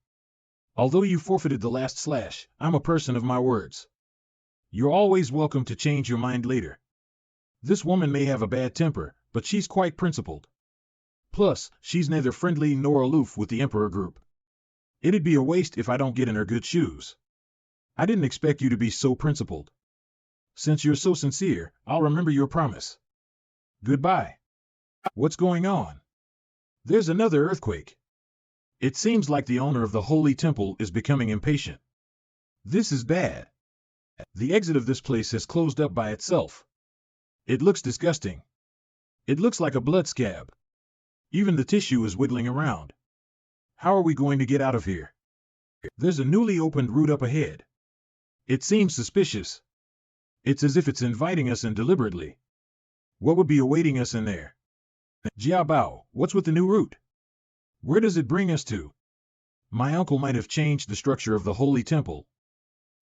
Although you forfeited the last slash, I'm a person of my words. You're always welcome to change your mind later. This woman may have a bad temper, but she's quite principled. Plus, she's neither friendly nor aloof with the Emperor group. It'd be a waste if I don't get in her good shoes. I didn't expect you to be so principled. Since you're so sincere, I'll remember your promise. Goodbye. What's going on? There's another earthquake. It seems like the owner of the Holy Temple is becoming impatient. This is bad. The exit of this place has closed up by itself. It looks disgusting. It looks like a blood scab. Even the tissue is wiggling around. How are we going to get out of here? There's a newly opened route up ahead. It seems suspicious. It's as if it's inviting us in deliberately. What would be awaiting us in there? Ye Hao, what's with the new route? Where does it bring us to? My uncle might have changed the structure of the Holy Temple.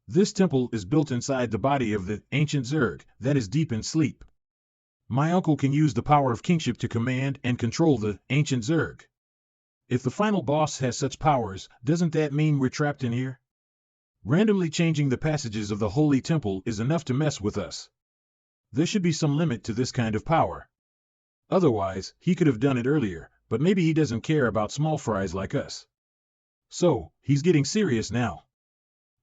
This temple is built inside the body of the ancient Zerg that is deep in sleep. My uncle can use the power of kingship to command and control the ancient Zerg. If the final boss has such powers, doesn't that mean we're trapped in here? Randomly changing the passages of the Holy Temple is enough to mess with us. There should be some limit to this kind of power. Otherwise, he could have done it earlier, but maybe he doesn't care about small fries like us. So, he's getting serious now.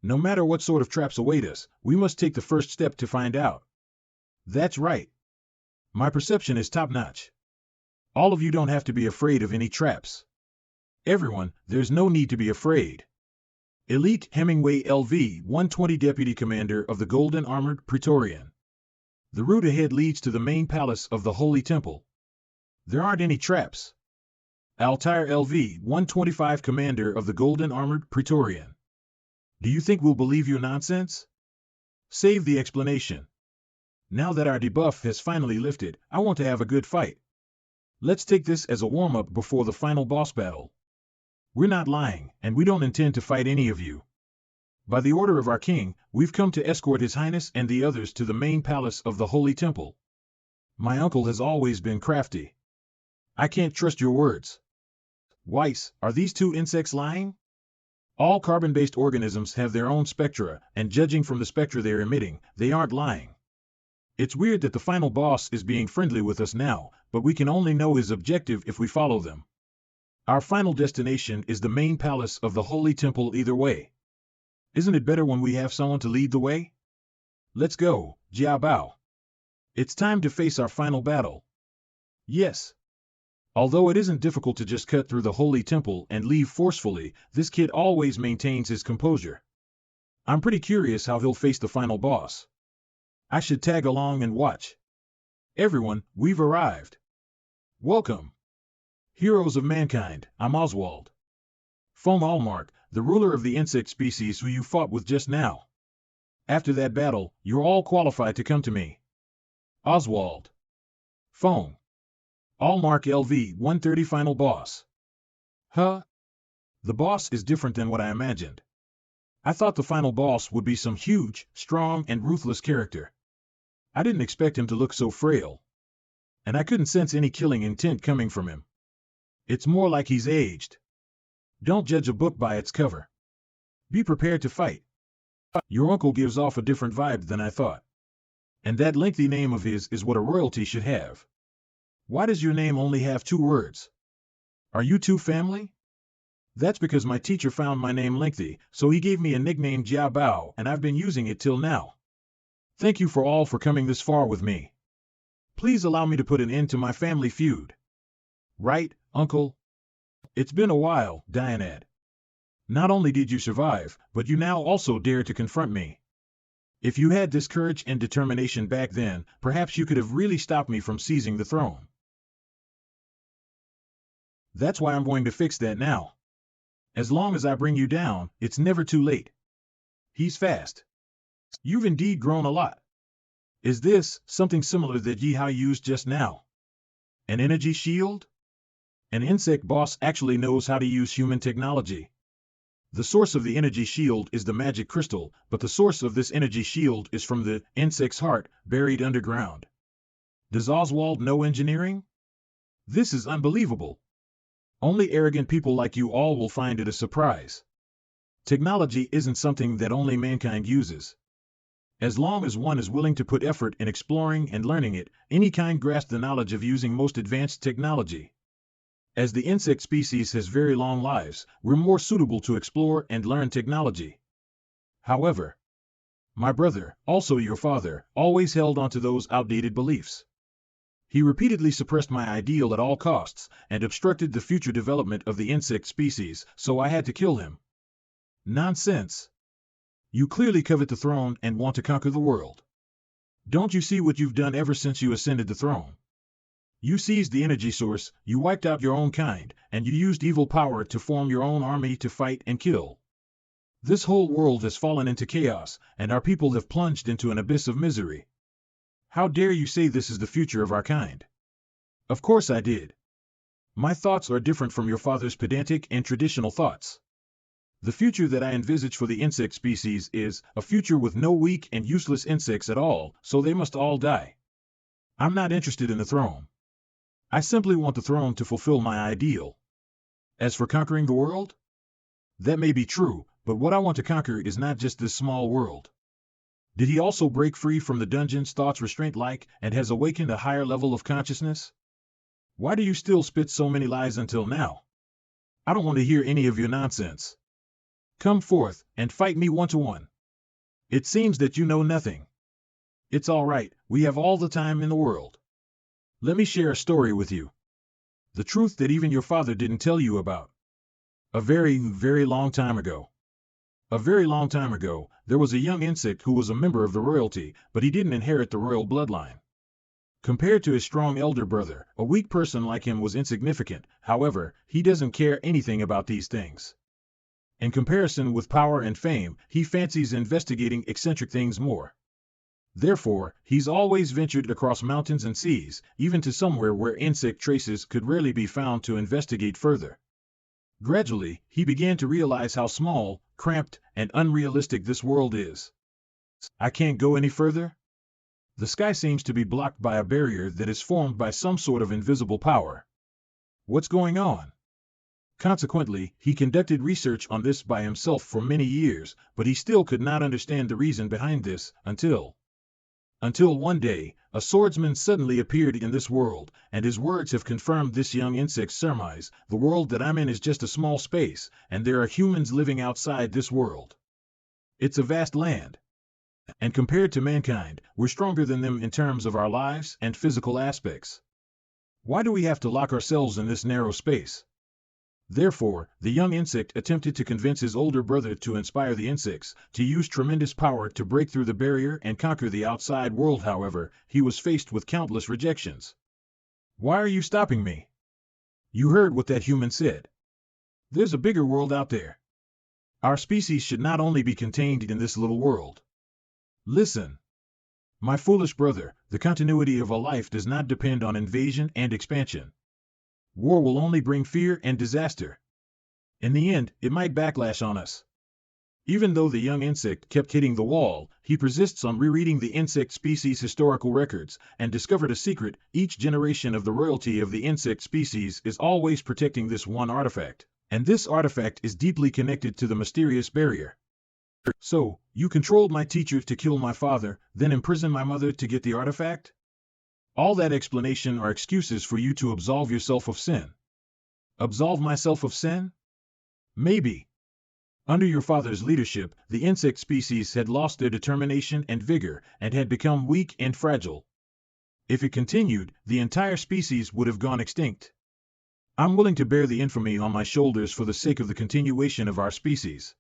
No matter what sort of traps await us, we must take the first step to find out. That's right. My perception is top-notch. All of you don't have to be afraid of any traps. Everyone, there's no need to be afraid. Elite Hemingway LV-120 Deputy Commander of the Golden Armored Praetorian. The route ahead leads to the main palace of the Holy Temple. There aren't any traps. Altair LV-125 Commander of the Golden Armored Praetorian. Do you think we'll believe your nonsense? Save the explanation. Now that our debuff has finally lifted, I want to have a good fight. Let's take this as a warm-up before the final boss battle. We're not lying, and we don't intend to fight any of you. By the order of our king, we've come to escort His Highness and the others to the main palace of the Holy Temple. My uncle has always been crafty. I can't trust your words. Weiss, are these two insects lying? All carbon-based organisms have their own spectra, and judging from the spectra they're emitting, they aren't lying. It's weird that the final boss is being friendly with us now, but we can only know his objective if we follow them. Our final destination is the main palace of the Holy Temple either way. Isn't it better when we have someone to lead the way? Let's go, Ye Hao. It's time to face our final battle. Yes. Although it isn't difficult to just cut through the Holy Temple and leave forcefully, this kid always maintains his composure. I'm pretty curious how he'll face the final boss. I should tag along and watch. Everyone, we've arrived. Welcome. Heroes of mankind, I'm Oswald. Foam Allmark, the ruler of the insect species who you fought with just now. After that battle, you're all qualified to come to me. Oswald. Foam. Allmark LV-130 Final Boss. Huh? The boss is different than what I imagined. I thought the final boss would be some huge, strong, and ruthless character. I didn't expect him to look so frail. And I couldn't sense any killing intent coming from him. It's more like he's aged. Don't judge a book by its cover. Be prepared to fight. Your uncle gives off a different vibe than I thought. And that lengthy name of his is what a royalty should have. Why does your name only have 2 words? Are you two family? That's because my teacher found my name lengthy, so he gave me a nickname Ye Hao, and I've been using it till now. Thank you for coming this far with me. Please allow me to put an end to my family feud. Right, Uncle? It's been a while, Dianad. Not only did you survive, but you now also dare to confront me. If you had this courage and determination back then, perhaps you could have really stopped me from seizing the throne. That's why I'm going to fix that now. As long as I bring you down, it's never too late. He's fast. You've indeed grown a lot. Is this something similar that Ye Hao used just now? An energy shield? An insect boss actually knows how to use human technology. The source of the energy shield is the magic crystal, but the source of this energy shield is from the insect's heart, buried underground. Does Oswald know engineering? This is unbelievable. Only arrogant people like you all will find it a surprise. Technology isn't something that only mankind uses. As long as one is willing to put effort in exploring and learning it, any kind grasp the knowledge of using most advanced technology. As the insect species has very long lives, we're more suitable to explore and learn technology. However, my brother, also your father, always held on to those outdated beliefs. He repeatedly suppressed my ideal at all costs and obstructed the future development of the insect species, so I had to kill him. Nonsense. You clearly covet the throne and want to conquer the world. Don't you see what you've done ever since you ascended the throne? You seized the energy source, you wiped out your own kind, and you used evil power to form your own army to fight and kill. This whole world has fallen into chaos, and our people have plunged into an abyss of misery. How dare you say this is the future of our kind? Of course I did. My thoughts are different from your father's pedantic and traditional thoughts. The future that I envisage for the insect species is a future with no weak and useless insects at all, so they must all die. I'm not interested in the throne. I simply want the throne to fulfill my ideal. As for conquering the world? That may be true, but what I want to conquer is not just this small world. Did he also break free from the dungeon's thoughts restraint like and has awakened a higher level of consciousness? Why do you still spit so many lies until now? I don't want to hear any of your nonsense. Come forth and fight me one-to-one. It seems that you know nothing. It's all right, we have all the time in the world. Let me share a story with you. The truth that even your father didn't tell you about. A very, very long time ago. A very long time ago, there was a young insect who was a member of the royalty, but he didn't inherit the royal bloodline. Compared to his strong elder brother, a weak person like him was insignificant. However, he doesn't care anything about these things. In comparison with power and fame, he fancies investigating eccentric things more. Therefore, he's always ventured across mountains and seas, even to somewhere where insect traces could rarely be found to investigate further. Gradually, he began to realize how small, cramped, and unrealistic this world is. I can't go any further? The sky seems to be blocked by a barrier that is formed by some sort of invisible power. What's going on? Consequently, he conducted research on this by himself for many years, but he still could not understand the reason behind this until one day, a swordsman suddenly appeared in this world, and his words have confirmed this young insect's surmise. The world that I'm in is just a small space, and there are humans living outside this world. It's a vast land. And compared to mankind, we're stronger than them in terms of our lives and physical aspects. Why do we have to lock ourselves in this narrow space? Therefore, the young insect attempted to convince his older brother to inspire the insects to use tremendous power to break through the barrier and conquer the outside world. However, he was faced with countless rejections. Why are you stopping me? You heard what that human said. There's a bigger world out there. Our species should not only be contained in this little world. Listen. My foolish brother, the continuity of a life does not depend on invasion and expansion. War will only bring fear and disaster. In the end, it might backlash on us. Even though the young insect kept hitting the wall, he persists on rereading the insect species' historical records and discovered a secret. Each generation of the royalty of the insect species is always protecting this one artifact, and this artifact is deeply connected to the mysterious barrier. So, you controlled my teacher to kill my father, then imprison my mother to get the artifact? All that explanation are excuses for you to absolve yourself of sin. Absolve myself of sin? Maybe. Under your father's leadership, the insect species had lost their determination and vigor and had become weak and fragile. If it continued, the entire species would have gone extinct. I'm willing to bear the infamy on my shoulders for the sake of the continuation of our species.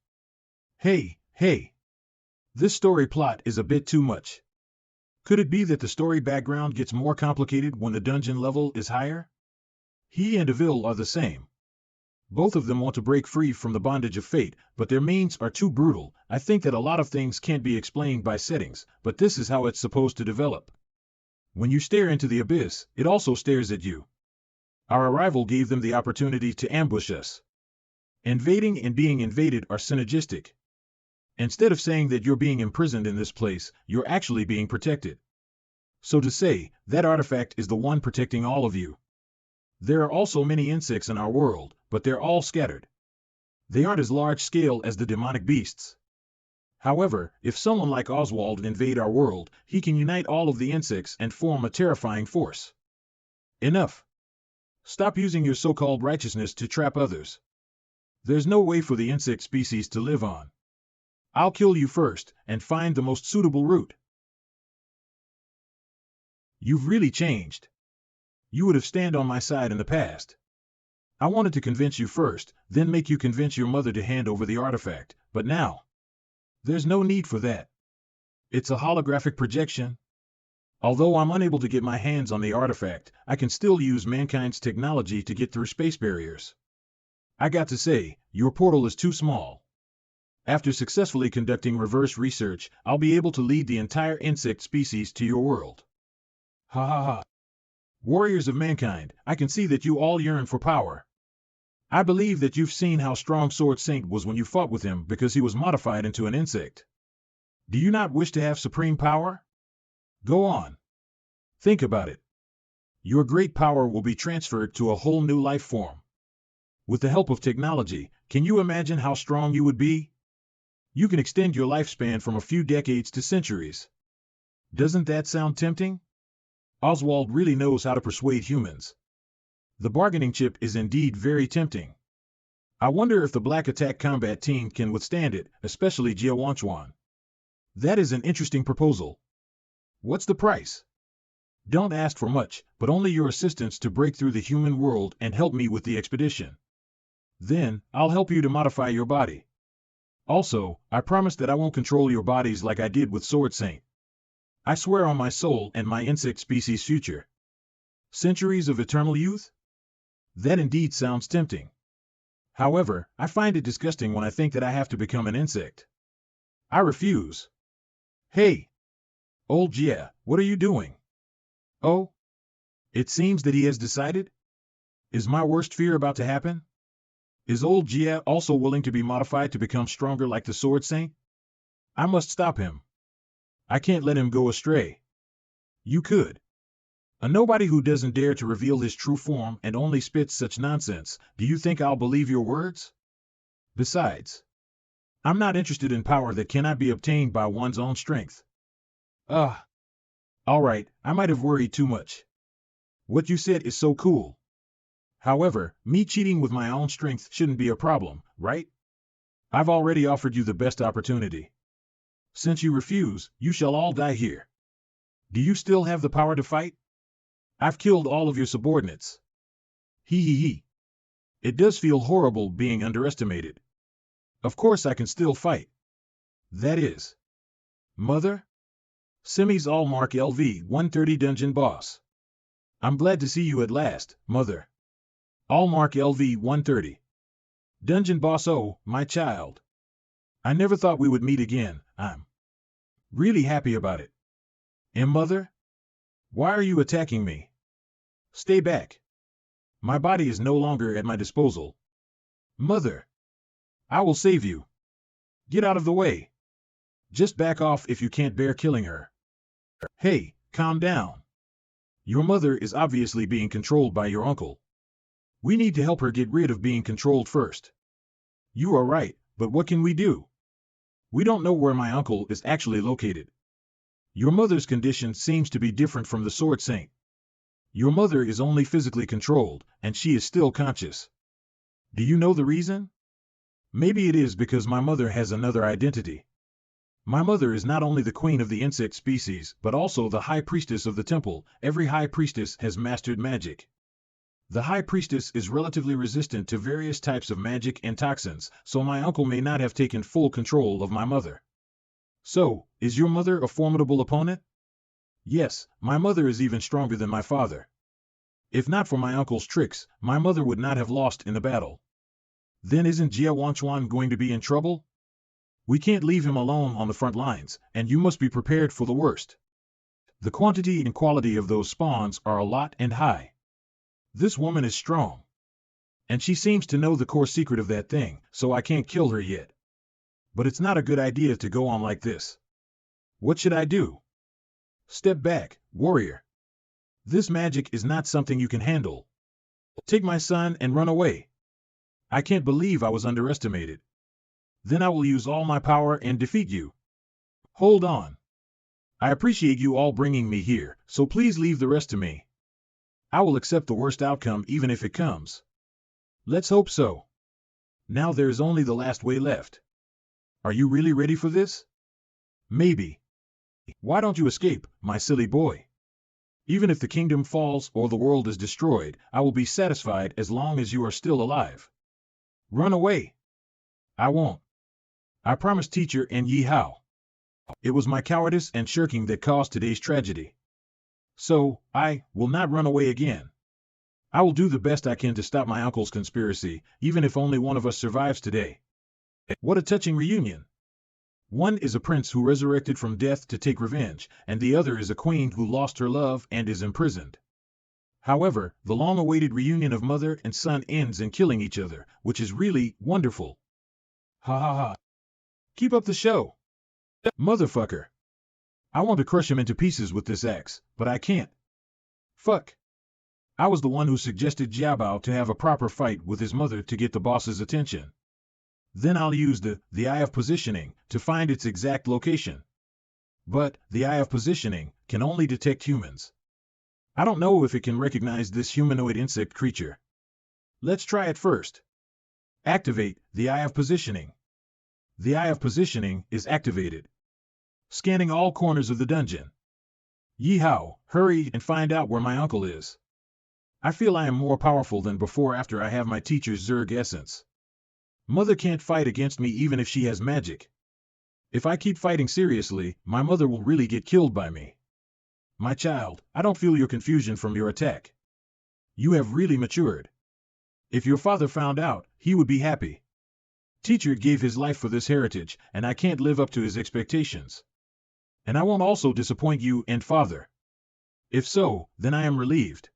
Hey. This story plot is a bit too much. Could it be that the story background gets more complicated when the dungeon level is higher? He and Deville are the same. Both of them want to break free from the bondage of fate, but their means are too brutal. I think that a lot of things can't be explained by settings, but this is how it's supposed to develop. When you stare into the abyss, it also stares at you. Our arrival gave them the opportunity to ambush us. Invading and being invaded are synergistic. Instead of saying that you're being imprisoned in this place, you're actually being protected. So to say, that artifact is the one protecting all of you. There are also many insects in our world, but they're all scattered. They aren't as large-scale as the demonic beasts. However, if someone like Oswald invade our world, he can unite all of the insects and form a terrifying force. Enough. Stop using your so-called righteousness to trap others. There's no way for the insect species to live on. I'll kill you first, and find the most suitable route. You've really changed. You would have stand on my side in the past. I wanted to convince you first, then make you convince your mother to hand over the artifact, but now, there's no need for that. It's a holographic projection. Although I'm unable to get my hands on the artifact, I can still use mankind's technology to get through space barriers. I got to say, your portal is too small. After successfully conducting reverse research, I'll be able to lead the entire insect species to your world. Ha ha ha. Warriors of mankind, I can see that you all yearn for power. I believe that you've seen how strong Sword Saint was when you fought with him because he was modified into an insect. Do you not wish to have supreme power? Go on. Think about it. Your great power will be transferred to a whole new life form. With the help of technology, can you imagine how strong you would be? You can extend your lifespan from a few decades to centuries. Doesn't that sound tempting? Oswald really knows how to persuade humans. The bargaining chip is indeed very tempting. I wonder if the Black Attack combat team can withstand it, especially Ye Hao. That is an interesting proposal. What's the price? Don't ask for much, but only your assistance to break through the human world and help me with the expedition. Then, I'll help you to modify your body. Also, I promise that I won't control your bodies like I did with Sword Saint. I swear on my soul and my insect species' future. Centuries of eternal youth? That indeed sounds tempting. However, I find it disgusting when I think that I have to become an insect. I refuse. Hey! Old Ye, what are you doing? Oh? It seems that he has decided? Is my worst fear about to happen? Is old Ye also willing to be modified to become stronger like the Sword Saint? I must stop him. I can't let him go astray. You could. A nobody who doesn't dare to reveal his true form and only spits such nonsense, do you think I'll believe your words? Besides, I'm not interested in power that cannot be obtained by one's own strength. All right, I might have worried too much. What you said is so cool. However, me cheating with my own strength shouldn't be a problem, right? I've already offered you the best opportunity. Since you refuse, you shall all die here. Do you still have the power to fight? I've killed all of your subordinates. He. It does feel horrible being underestimated. Of course I can still fight. That is. Mother? Simi's Allmark LV 130 Dungeon Boss. I'm glad to see you at last, Mother. Allmark LV 130. Dungeon Boss. Oh, my child. I never thought we would meet again. I'm really happy about it. And Mother? Why are you attacking me? Stay back. My body is no longer at my disposal. Mother. I will save you. Get out of the way. Just back off if you can't bear killing her. Hey, calm down. Your mother is obviously being controlled by your uncle. We need to help her get rid of being controlled first. You are right, but what can we do? We don't know where my uncle is actually located. Your mother's condition seems to be different from the Sword Saint. Your mother is only physically controlled, and she is still conscious. Do you know the reason? Maybe it is because my mother has another identity. My mother is not only the queen of the insect species, but also the high priestess of the temple. Every high priestess has mastered magic. The High Priestess is relatively resistant to various types of magic and toxins, so my uncle may not have taken full control of my mother. So, is your mother a formidable opponent? Yes, my mother is even stronger than my father. If not for my uncle's tricks, my mother would not have lost in the battle. Then isn't Jia Wanchuan going to be in trouble? We can't leave him alone on the front lines, and you must be prepared for the worst. The quantity and quality of those spawns are a lot and high. This woman is strong. And she seems to know the core secret of that thing, so I can't kill her yet. But it's not a good idea to go on like this. What should I do? Step back, warrior. This magic is not something you can handle. Take my son and run away. I can't believe I was underestimated. Then I will use all my power and defeat you. Hold on. I appreciate you all bringing me here, so please leave the rest to me. I will accept the worst outcome even if it comes. Let's hope so. Now there is only the last way left. Are you really ready for this? Maybe. Why don't you escape, my silly boy? Even if the kingdom falls or the world is destroyed, I will be satisfied as long as you are still alive. Run away. I won't. I promised teacher and Ye Hao. It was my cowardice and shirking that caused today's tragedy. So, I will not run away again. I will do the best I can to stop my uncle's conspiracy, even if only one of us survives today. What a touching reunion. One is a prince who resurrected from death to take revenge, and the other is a queen who lost her love and is imprisoned. However, the long-awaited reunion of mother and son ends in killing each other, which is really wonderful. Ha ha ha. Keep up the show. Motherfucker. I want to crush him into pieces with this axe, but I can't. Fuck. I was the one who suggested Jiabao to have a proper fight with his mother to get the boss's attention. Then I'll use the eye of positioning to find its exact location. But the eye of positioning can only detect humans. I don't know if it can recognize this humanoid insect creature. Let's try it first. Activate the eye of positioning. The eye of positioning is activated. Scanning all corners of the dungeon. Ye Hao, hurry and find out where my uncle is. I feel I am more powerful than before after I have my teacher's Zerg essence. Mother can't fight against me even if she has magic. If I keep fighting seriously, my mother will really get killed by me. My child, I don't feel your confusion from your attack. You have really matured. If your father found out, he would be happy. Teacher gave his life for this heritage, and I can't live up to his expectations. And I won't also disappoint you and father. If so, then I am relieved.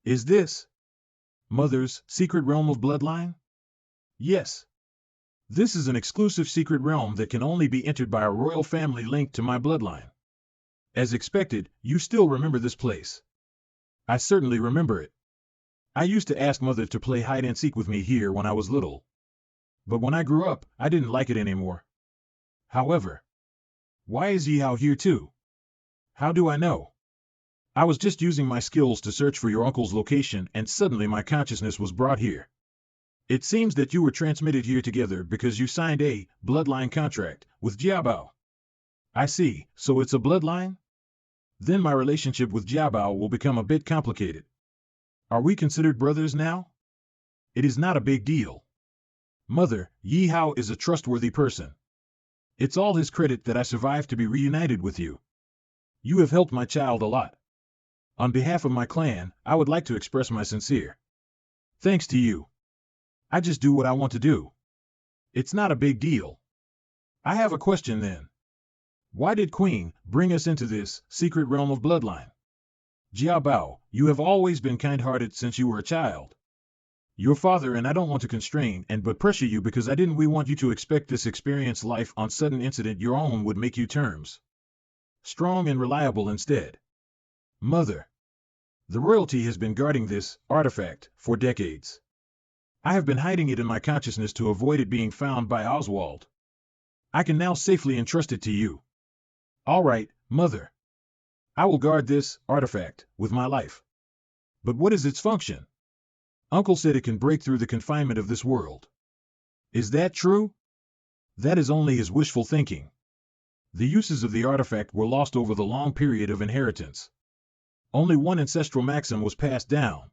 Is this Mother's secret realm of bloodline? Yes. This is an exclusive secret realm that can only be entered by a royal family linked to my bloodline. As expected, you still remember this place. I certainly remember it. I used to ask Mother to play hide-and-seek with me here when I was little. But when I grew up, I didn't like it anymore. However, why is Ye Hao here too? How do I know? I was just using my skills to search for your uncle's location and suddenly my consciousness was brought here. It seems that you were transmitted here together because you signed a bloodline contract with Jiabao. I see, so it's a bloodline? Then my relationship with Jiabao will become a bit complicated. Are we considered brothers now? It is not a big deal. Mother, Ye Hao is a trustworthy person. It's all his credit that I survived to be reunited with you. You have helped my child a lot. On behalf of my clan, I would like to express my sincere thanks to you. I just do what I want to do. It's not a big deal. I have a question then. Why did Queen bring us into this secret realm of bloodline? Jiabao, you have always been kind-hearted since you were a child. Your father and I don't want to constrain but pressure you because we want you to expect this experience life on sudden incident your own would make you terms strong and reliable instead. Mother, the royalty has been guarding this artifact for decades. I have been hiding it in my consciousness to avoid it being found by Oswald. I can now safely entrust it to you. All right, Mother. I will guard this artifact with my life. But what is its function? Uncle said it can break through the confinement of this world. Is that true? That is only his wishful thinking. The uses of the artifact were lost over the long period of inheritance. Only one ancestral maxim was passed down.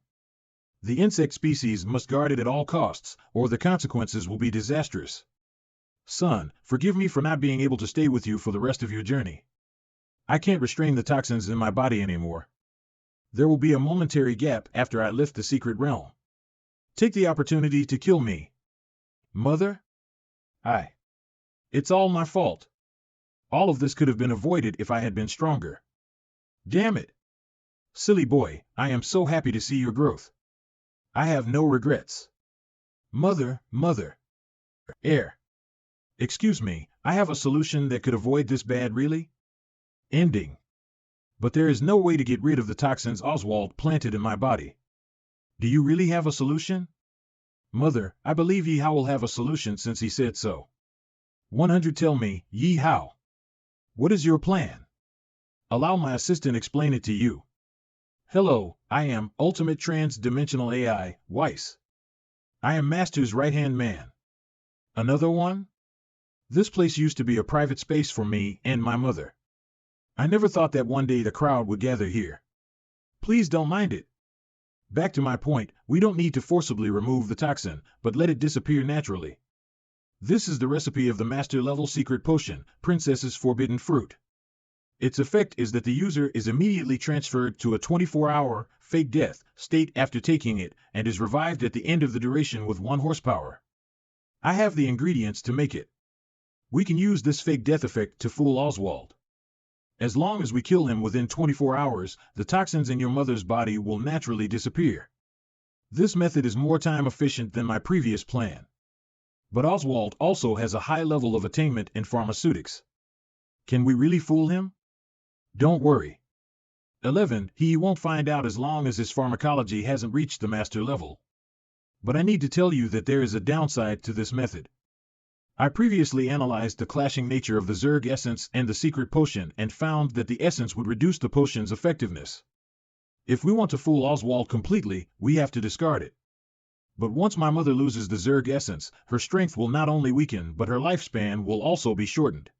The insect species must guard it at all costs, or the consequences will be disastrous. Son, forgive me for not being able to stay with you for the rest of your journey. I can't restrain the toxins in my body anymore. There will be a momentary gap after I lift the secret realm. Take the opportunity to kill me. Mother? It's all my fault. All of this could have been avoided if I had been stronger. Damn it. Silly boy, I am so happy to see your growth. I have no regrets. Mother. Excuse me, I have a solution that could avoid this bad really? Ending. But there is no way to get rid of the toxins Oswald planted in my body. Do you really have a solution? Mother, I believe Ye Hao will have a solution since he said so. 100 Tell me, Ye Hao. What is your plan? Allow my assistant explain it to you. Hello, I am Ultimate Trans-Dimensional AI, Weiss. I am Master's right-hand man. Another one? This place used to be a private space for me and my mother. I never thought that one day the crowd would gather here. Please don't mind it. Back to my point, we don't need to forcibly remove the toxin, but let it disappear naturally. This is the recipe of the master-level secret potion, Princess's Forbidden Fruit. Its effect is that the user is immediately transferred to a 24-hour, fake death state after taking it, and is revived at the end of the duration with 1 horsepower. I have the ingredients to make it. We can use this fake death effect to fool Oswald. As long as we kill him within 24 hours, the toxins in your mother's body will naturally disappear. This method is more time efficient than my previous plan. But Oswald also has a high level of attainment in pharmaceutics. Can we really fool him? Don't worry. 11. He won't find out as long as his pharmacology hasn't reached the master level. But I need to tell you that there is a downside to this method. I previously analyzed the clashing nature of the Zerg essence and the secret potion and found that the essence would reduce the potion's effectiveness. If we want to fool Oswald completely, we have to discard it. But once my mother loses the Zerg essence, her strength will not only weaken but her lifespan will also be shortened.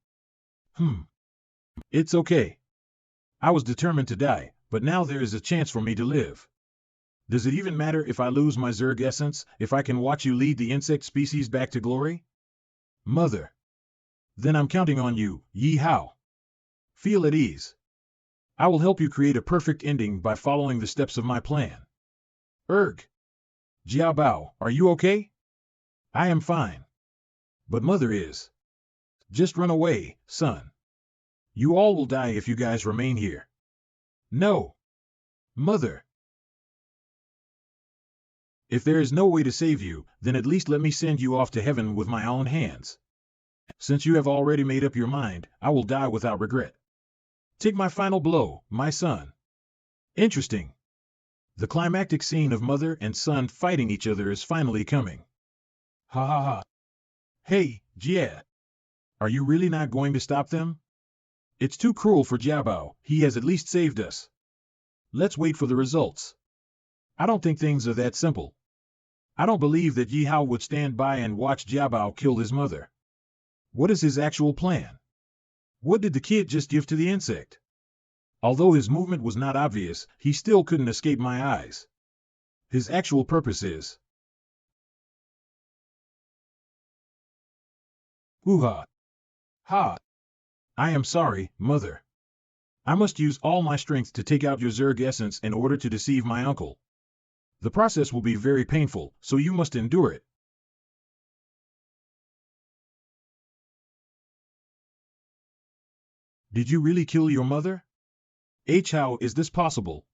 It's okay. I was determined to die, but now there is a chance for me to live. Does it even matter if I lose my Zerg essence, if I can watch you lead the insect species back to glory? Mother. Then I'm counting on you, Ye Hao. Feel at ease. I will help you create a perfect ending by following the steps of my plan. Jiabao, are you okay? I am fine. But Mother is. Just run away, son. You all will die if you guys remain here. No. Mother. If there is no way to save you, then at least let me send you off to heaven with my own hands. Since you have already made up your mind, I will die without regret. Take my final blow, my son. Interesting. The climactic scene of mother and son fighting each other is finally coming. Ha ha ha. Hey, Jia. Are you really not going to stop them? It's too cruel for Jiabao, he has at least saved us. Let's wait for the results. I don't think things are that simple. I don't believe that Ye Hao would stand by and watch Jiabao kill his mother. What is his actual plan? What did the kid just give to the insect? Although his movement was not obvious, he still couldn't escape my eyes. His actual purpose is... Hoo-ha. Ha. I am sorry, Mother. I must use all my strength to take out your Zerg essence in order to deceive my uncle. The process will be very painful, so you must endure it. Did you really kill your mother? How is this possible?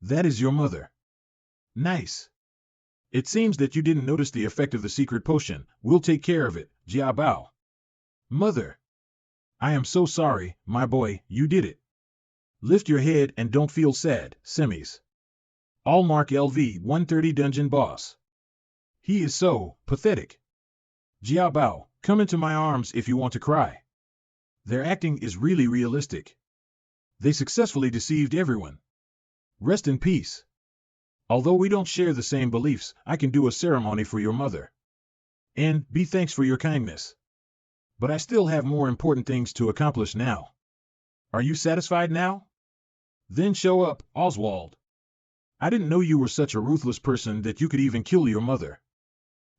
That is your mother. Nice. It seems that you didn't notice the effect of the secret potion. We'll take care of it, Jiabao. Mother. I am so sorry, my boy, you did it. Lift your head and don't feel sad, Semis. Allmark LV 130 Dungeon Boss. He is so pathetic. Jiabao, come into my arms if you want to cry. Their acting is really realistic. They successfully deceived everyone. Rest in peace. Although we don't share the same beliefs, I can do a ceremony for your mother. And be thanks for your kindness. But I still have more important things to accomplish now. Are you satisfied now? Then show up, Oswald. I didn't know you were such a ruthless person that you could even kill your mother.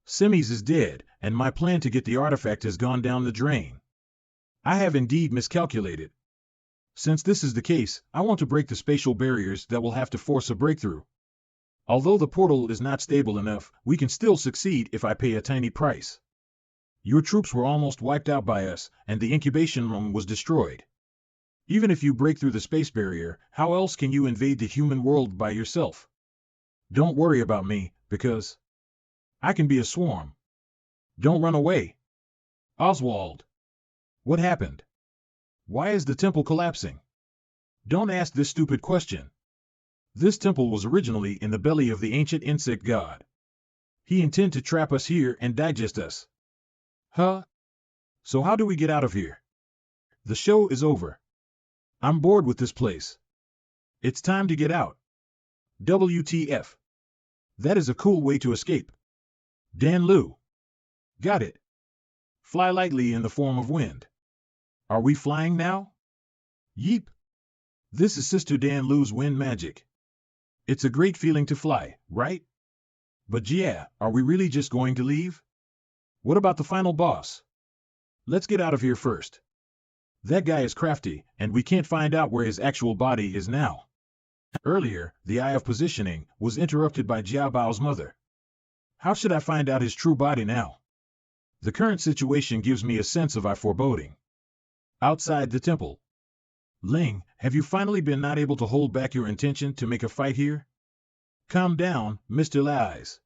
Simmy's is dead, and my plan to get the artifact has gone down the drain. I have indeed miscalculated. Since this is the case, I want to break the spatial barriers that will have to force a breakthrough. Although the portal is not stable enough, we can still succeed if I pay a tiny price. Your troops were almost wiped out by us, and the incubation room was destroyed. Even if you break through the space barrier, how else can you invade the human world by yourself? Don't worry about me, because I can be a swarm. Don't run away. Oswald. What happened? Why is the temple collapsing? Don't ask this stupid question. This temple was originally in the belly of the ancient insect god. He intended to trap us here and digest us. Huh? So how do we get out of here? The show is over. I'm bored with this place. It's time to get out. WTF. That is a cool way to escape. Dan Liu. Got it. Fly lightly in the form of wind. Are we flying now? Yeep. This is Sister Dan Liu's wind magic. It's a great feeling to fly, right? But yeah, are we really just going to leave? What about the final boss? Let's get out of here first. That guy is crafty, and we can't find out where his actual body is now. Earlier, the eye of positioning was interrupted by Jia Bao's mother. How should I find out his true body now? The current situation gives me a sense of foreboding. Outside the temple. Ling, have you finally been not able to hold back your intention to make a fight here? Calm down, Mr. Lies.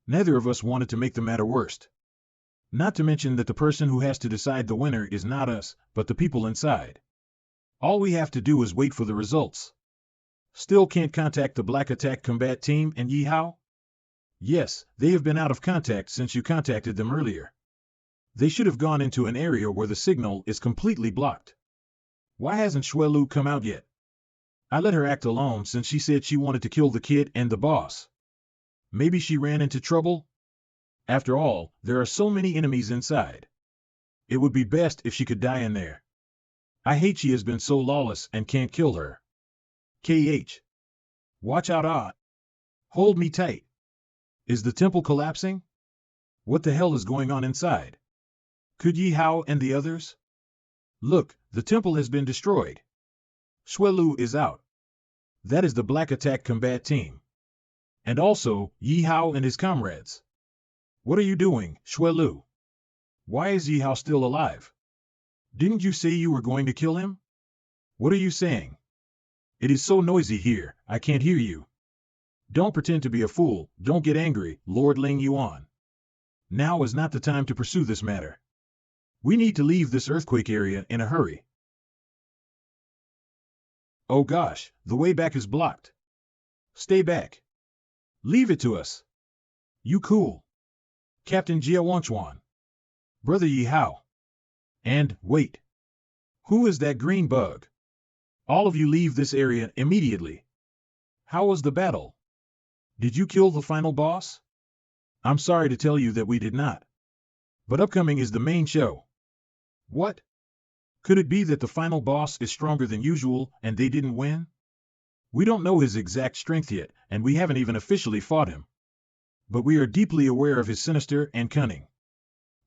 Neither of us wanted to make the matter worse. Not to mention that the person who has to decide the winner is not us, but the people inside. All we have to do is wait for the results. Still can't contact the Black Attack Combat Team and Ye Hao? Yes, they have been out of contact since you contacted them earlier. They should have gone into an area where the signal is completely blocked. Why hasn't Xuelu come out yet? I let her act alone since she said she wanted to kill the kid and the boss. Maybe she ran into trouble? After all, there are so many enemies inside. It would be best if she could die in there. I hate she has been so lawless and can't kill her. KH. Watch out, Ah. Hold me tight. Is the temple collapsing? What the hell is going on inside? Could Ye Hao and the others? Look, the temple has been destroyed. Xuelu is out. That is the Black Attack Combat Team. And also, Ye Hao and his comrades. What are you doing, Xuelu? Why is Ye Hao still alive? Didn't you say you were going to kill him? What are you saying? It is so noisy here, I can't hear you. Don't pretend to be a fool, don't get angry, Lord Ling Yuan. Now is not the time to pursue this matter. We need to leave this earthquake area in a hurry. Oh gosh, the way back is blocked. Stay back. Leave it to us. You cool. Captain Jia Wanchuan. Brother Ye Hao. And, wait. Who is that green bug? All of you leave this area immediately. How was the battle? Did you kill the final boss? I'm sorry to tell you that we did not. But upcoming is the main show. What? Could it be that the final boss is stronger than usual and they didn't win? We don't know his exact strength yet, and we haven't even officially fought him. But we are deeply aware of his sinister and cunning.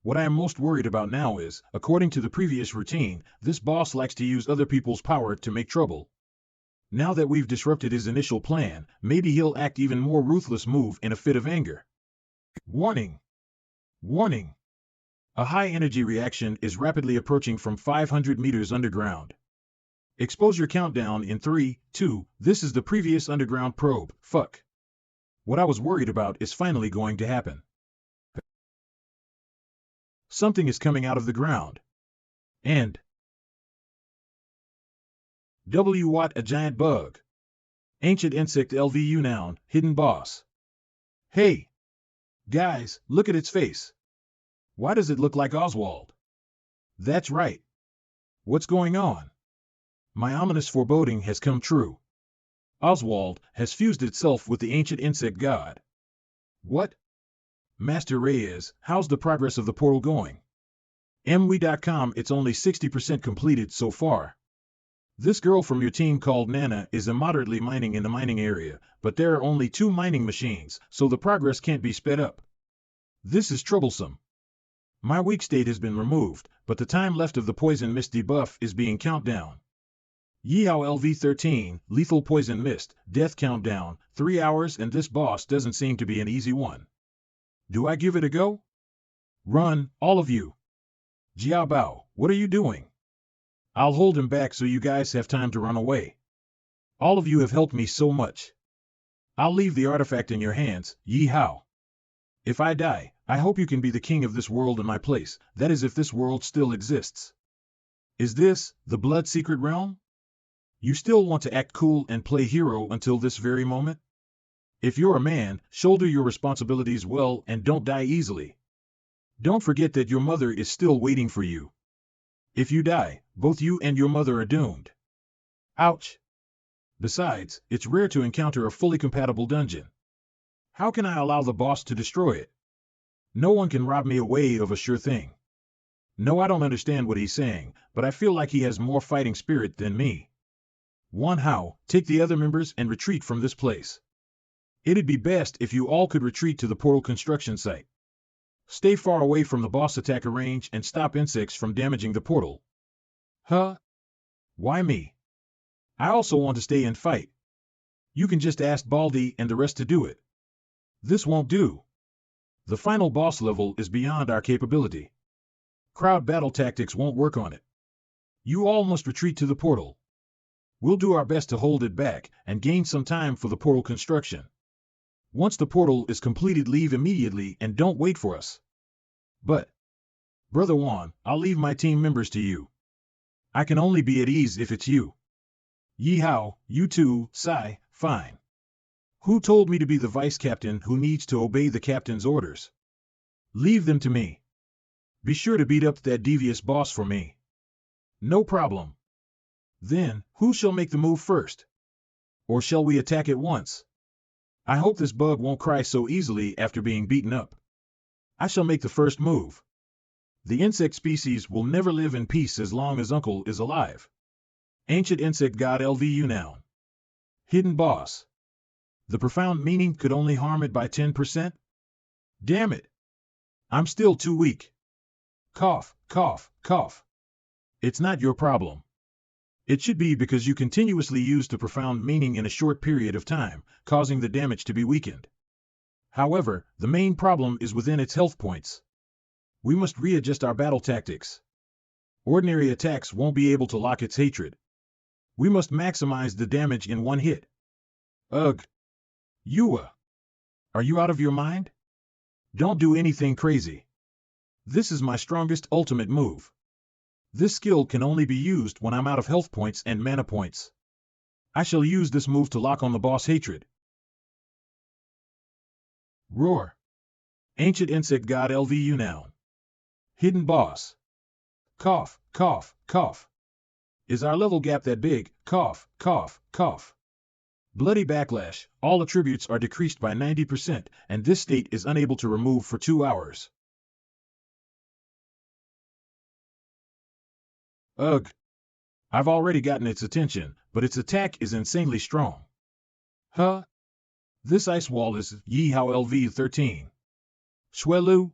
What I am most worried about now is, according to the previous routine, this boss likes to use other people's power to make trouble. Now that we've disrupted his initial plan, maybe he'll act even more ruthless move in a fit of anger. Warning! Warning! A high-energy reaction is rapidly approaching from 500 meters underground. Exposure countdown in 3, 2, this is the previous underground probe, fuck. What I was worried about is finally going to happen. Something is coming out of the ground. And what a giant bug. Ancient insect LVU noun, hidden boss. Hey! Guys, look at its face. Why does it look like Oswald? That's right. What's going on? My ominous foreboding has come true. Oswald has fused itself with the ancient insect god. What? Master Reyes, how's the progress of the portal going? MWE.com, it's only 60% completed so far. This girl from your team called Nana is immoderately mining in the mining area, but there are only 2 mining machines, so the progress can't be sped up. This is troublesome. My weak state has been removed, but the time left of the poison mist debuff is being count down. Ye Hao LV13, lethal poison mist, death countdown, 3 hours, and this boss doesn't seem to be an easy one. Do I give it a go? Run, all of you. Jiao Bao, what are you doing? I'll hold him back so you guys have time to run away. All of you have helped me so much. I'll leave the artifact in your hands, Ye Hao. If I die, I hope you can be the king of this world in my place, that is if this world still exists. Is this, the Blood Secret Realm? You still want to act cool and play hero until this very moment? If you're a man, shoulder your responsibilities well and don't die easily. Don't forget that your mother is still waiting for you. If you die, both you and your mother are doomed. Ouch. Besides, it's rare to encounter a fully compatible dungeon. How can I allow the boss to destroy it? No one can rob me away of a sure thing. No, I don't understand what he's saying, but I feel like he has more fighting spirit than me. Ye Hao, take the other members and retreat from this place. It'd be best if you all could retreat to the portal construction site. Stay far away from the boss attacker range and stop insects from damaging the portal. Huh? Why me? I also want to stay and fight. You can just ask Baldi and the rest to do it. This won't do. The final boss level is beyond our capability. Crowd battle tactics won't work on it. You all must retreat to the portal. We'll do our best to hold it back and gain some time for the portal construction. Once the portal is completed, leave immediately and don't wait for us. But, Brother Juan, I'll leave my team members to you. I can only be at ease if it's you. Ye Hao, you too, Sci-Fi. Fine. Who told me to be the vice captain who needs to obey the captain's orders? Leave them to me. Be sure to beat up that devious boss for me. No problem. Then, who shall make the move first? Or shall we attack at once? I hope this bug won't cry so easily after being beaten up. I shall make the first move. The insect species will never live in peace as long as Uncle is alive. Ancient Insect God LVU noun. Hidden boss. The profound meaning could only harm it by 10%? Damn it. I'm still too weak. Cough, cough, cough. It's not your problem. It should be because you continuously use the profound meaning in a short period of time, causing the damage to be weakened. However, the main problem is within its health points. We must readjust our battle tactics. Ordinary attacks won't be able to lock its hatred. We must maximize the damage in one hit. Ugh. Yua. Are you out of your mind? Don't do anything crazy. This is my strongest ultimate move. This skill can only be used when I'm out of health points and mana points. I shall use this move to lock on the boss hatred. Roar. Ancient Insect God LVU noun. Hidden boss. Cough, cough, cough. Is our level gap that big? Cough, cough, cough. Bloody backlash. All attributes are decreased by 90%, and this state is unable to remove for 2 hours. Ugh. I've already gotten its attention, but its attack is insanely strong. Huh? This ice wall is Ye Hao LV13. Shuelu?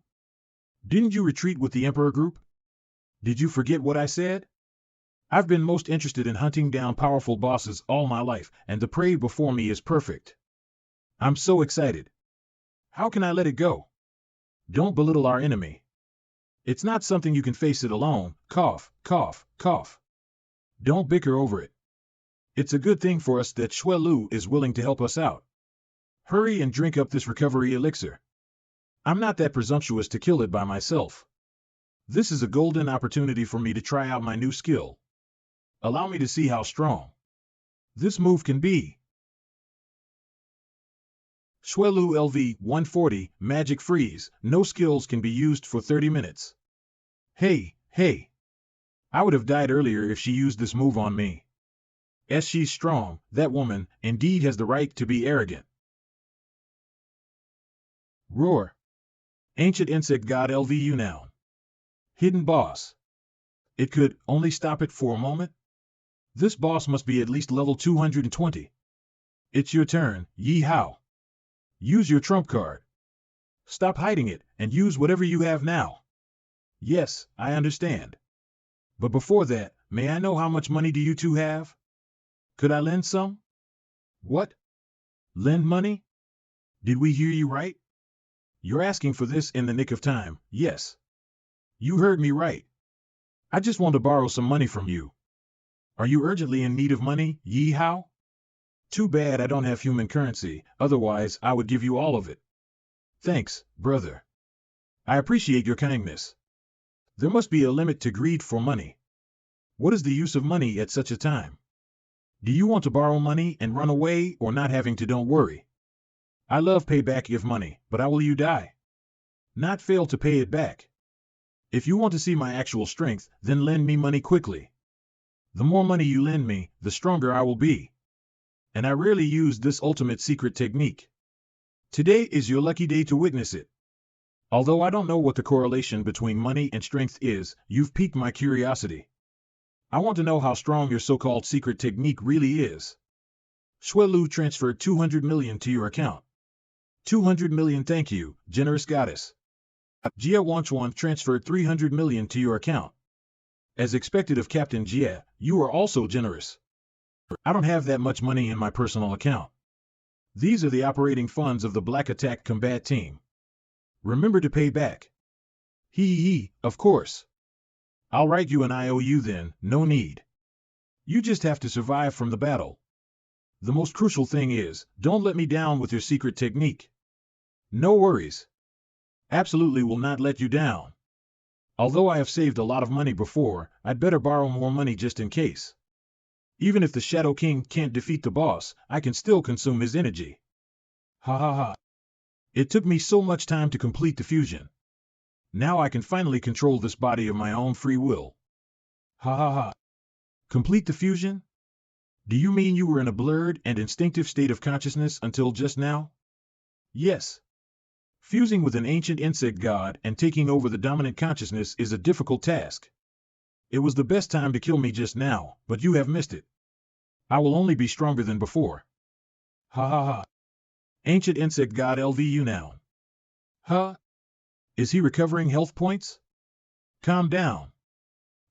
Didn't you retreat with the Emperor group? Did you forget what I said? I've been most interested in hunting down powerful bosses all my life, and the prey before me is perfect. I'm so excited. How can I let it go? Don't belittle our enemy. It's not something you can face it alone. Cough, cough, cough. Don't bicker over it. It's a good thing for us that Shuelu is willing to help us out. Hurry and drink up this recovery elixir. I'm not that presumptuous to kill it by myself. This is a golden opportunity for me to try out my new skill. Allow me to see how strong this move can be. Shuelu LV 140, Magic Freeze. No skills can be used for 30 minutes. Hey, hey. I would have died earlier if she used this move on me. As she's strong, that woman indeed has the right to be arrogant. Roar. Ancient Insect God LVU noun. Hidden boss. It could only stop it for a moment. This boss must be at least level 220. It's your turn, Ye Hao. Use your trump card. Stop hiding it, and use whatever you have now. Yes, I understand. But before that, may I know how much money do you two have? Could I lend some? What? Lend money? Did we hear you right? You're asking for this in the nick of time, yes. You heard me right. I just want to borrow some money from you. Are you urgently in need of money, Ye Hao? Too bad I don't have human currency, otherwise I would give you all of it. Thanks, brother. I appreciate your kindness. There must be a limit to greed for money. What is the use of money at such a time? Do you want to borrow money and run away or not having to? Don't worry. I love payback if money, but how will you die? Not fail to pay it back. If you want to see my actual strength, then lend me money quickly. The more money you lend me, the stronger I will be. And I rarely use this ultimate secret technique. Today is your lucky day to witness it. Although I don't know what the correlation between money and strength is, you've piqued my curiosity. I want to know how strong your so-called secret technique really is. Shuelu transferred 200 million to your account. 200 million, thank you, generous goddess. Jia Wanchuan transferred 300 million to your account. As expected of Captain Jia, you are also generous. I don't have that much money in my personal account. These are the operating funds of the Black Attack Combat Team. Remember to pay back. Of course. I'll write you an IOU then, no need. You just have to survive from the battle. The most crucial thing is, don't let me down with your secret technique. No worries. Absolutely will not let you down. Although I have saved a lot of money before, I'd better borrow more money just in case. Even if the Shadow King can't defeat the boss, I can still consume his energy. Ha ha ha. It took me so much time to complete the fusion. Now I can finally control this body of my own free will. Ha ha ha. Complete the fusion? Do you mean you were in a blurred and instinctive state of consciousness until just now? Yes. Fusing with an ancient insect god and taking over the dominant consciousness is a difficult task. It was the best time to kill me just now, but you have missed it. I will only be stronger than before. Ha ha ha. Ancient insect god LVU now. Huh? Is he recovering health points? Calm down.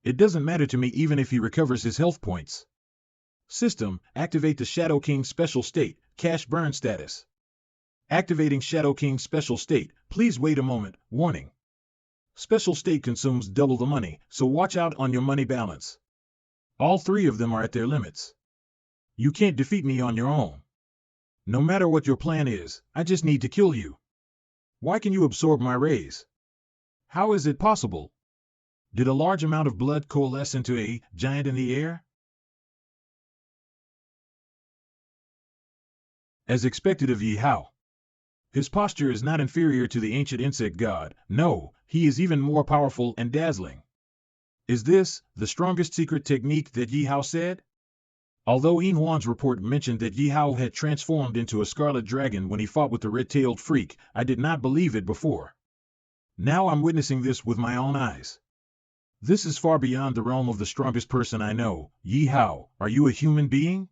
It doesn't matter to me even if he recovers his health points. System, activate the Shadow King special state, cash burn status. Activating Shadow King special state, please wait a moment, warning. Special state consumes double the money, so watch out on your money balance. All three of them are at their limits. You can't defeat me on your own. No matter what your plan is, I just need to kill you. Why can you absorb my rays? How is it possible? Did a large amount of blood coalesce into a giant in the air? As expected of Ye Hao. His posture is not inferior to the ancient insect god, no, he is even more powerful and dazzling. Is this the strongest secret technique that Ye Hao said? Although Yin Huan's report mentioned that Ye Hao had transformed into a scarlet dragon when he fought with the red-tailed freak, I did not believe it before. Now I'm witnessing this with my own eyes. This is far beyond the realm of the strongest person I know. Ye Hao, are you a human being?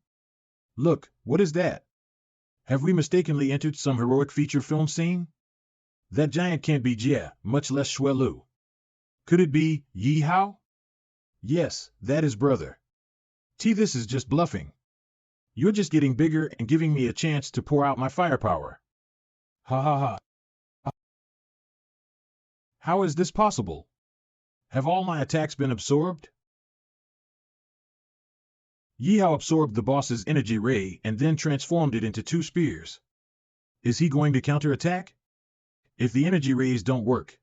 Look, what is that? Have we mistakenly entered some heroic feature film scene? That giant can't be Jia, much less Shuelu. Could it be Ye Hao? Yes, that is brother. This is just bluffing. You're just getting bigger and giving me a chance to pour out my firepower. Ha ha ha. How is this possible? Have all my attacks been absorbed? Ye Hao absorbed the boss's energy ray and then transformed it into 2 spears. Is he going to counterattack? If the energy rays don't work.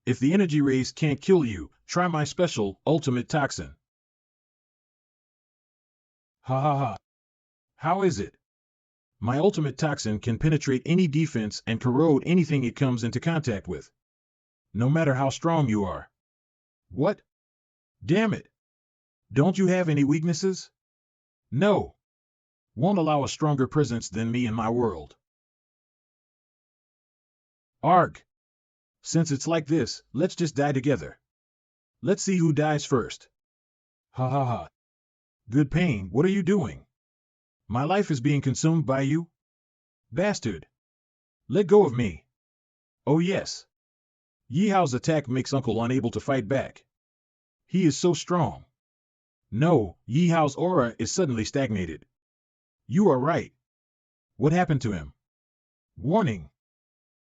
If the energy rays can't kill you, try my special, ultimate toxin. Ha ha ha. How is it? My ultimate toxin can penetrate any defense and corrode anything it comes into contact with. No matter how strong you are. What? Damn it. Don't you have any weaknesses? No. Won't allow a stronger presence than me in my world. Arg. Since it's like this, let's just die together. Let's see who dies first. Ha ha ha. Good pain, what are you doing? My life is being consumed by you? Bastard! Let go of me. Oh yes. Ye Hao's attack makes Uncle unable to fight back. He is so strong. No, Ye Hao's aura is suddenly stagnated. You are right. What happened to him? Warning!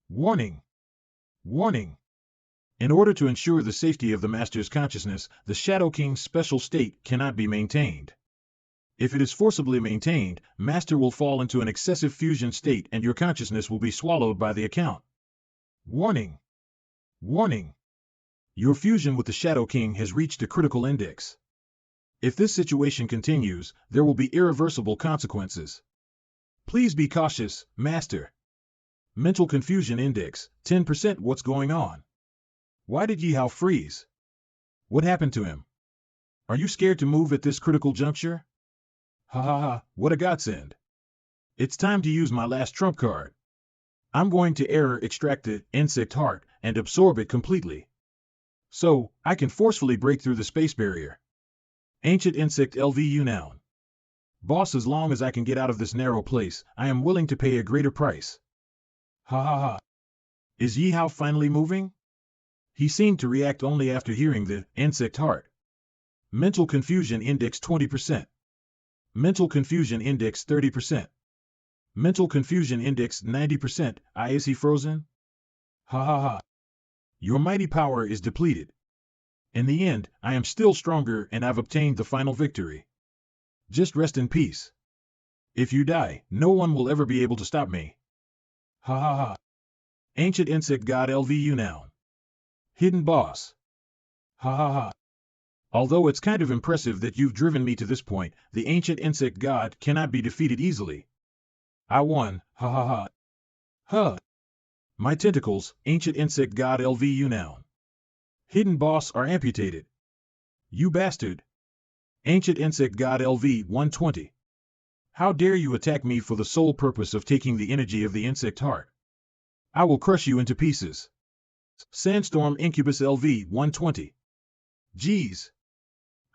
Warning! Warning! In order to ensure the safety of the Master's consciousness, the Shadow King's special state cannot be maintained. If it is forcibly maintained, Master will fall into an excessive fusion state and your consciousness will be swallowed by the account. Warning! Warning! Your fusion with the Shadow King has reached a critical index. If this situation continues, there will be irreversible consequences. Please be cautious, Master. Mental confusion index, 10%. What's going on? Why did Ye Hao freeze? What happened to him? Are you scared to move at this critical juncture? Ha ha ha, what a godsend. It's time to use my last trump card. I'm going to error extract the insect heart and absorb it completely. So, I can forcefully break through the space barrier. Ancient insect LVU noun. Boss, as long as I can get out of this narrow place, I am willing to pay a greater price. Ha ha ha. Is Ye Hao finally moving? He seemed to react only after hearing the insect heart. Mental confusion index 20%. Mental confusion index 30%. Mental confusion index 90%. Is he frozen? Ha ha ha. Your mighty power is depleted. In the end, I am still stronger and I've obtained the final victory. Just rest in peace. If you die, no one will ever be able to stop me. Ha ha ha. Ancient insect god LVU noun. Hidden boss. Ha ha ha. Although it's kind of impressive that you've driven me to this point, the ancient insect god cannot be defeated easily. I won, ha ha ha. Huh. My tentacles, ancient insect god LVU noun. Hidden boss are amputated. You bastard. Ancient insect god LV 120. How dare you attack me for the sole purpose of taking the energy of the insect heart? I will crush you into pieces. Sandstorm incubus LV 120. Geez.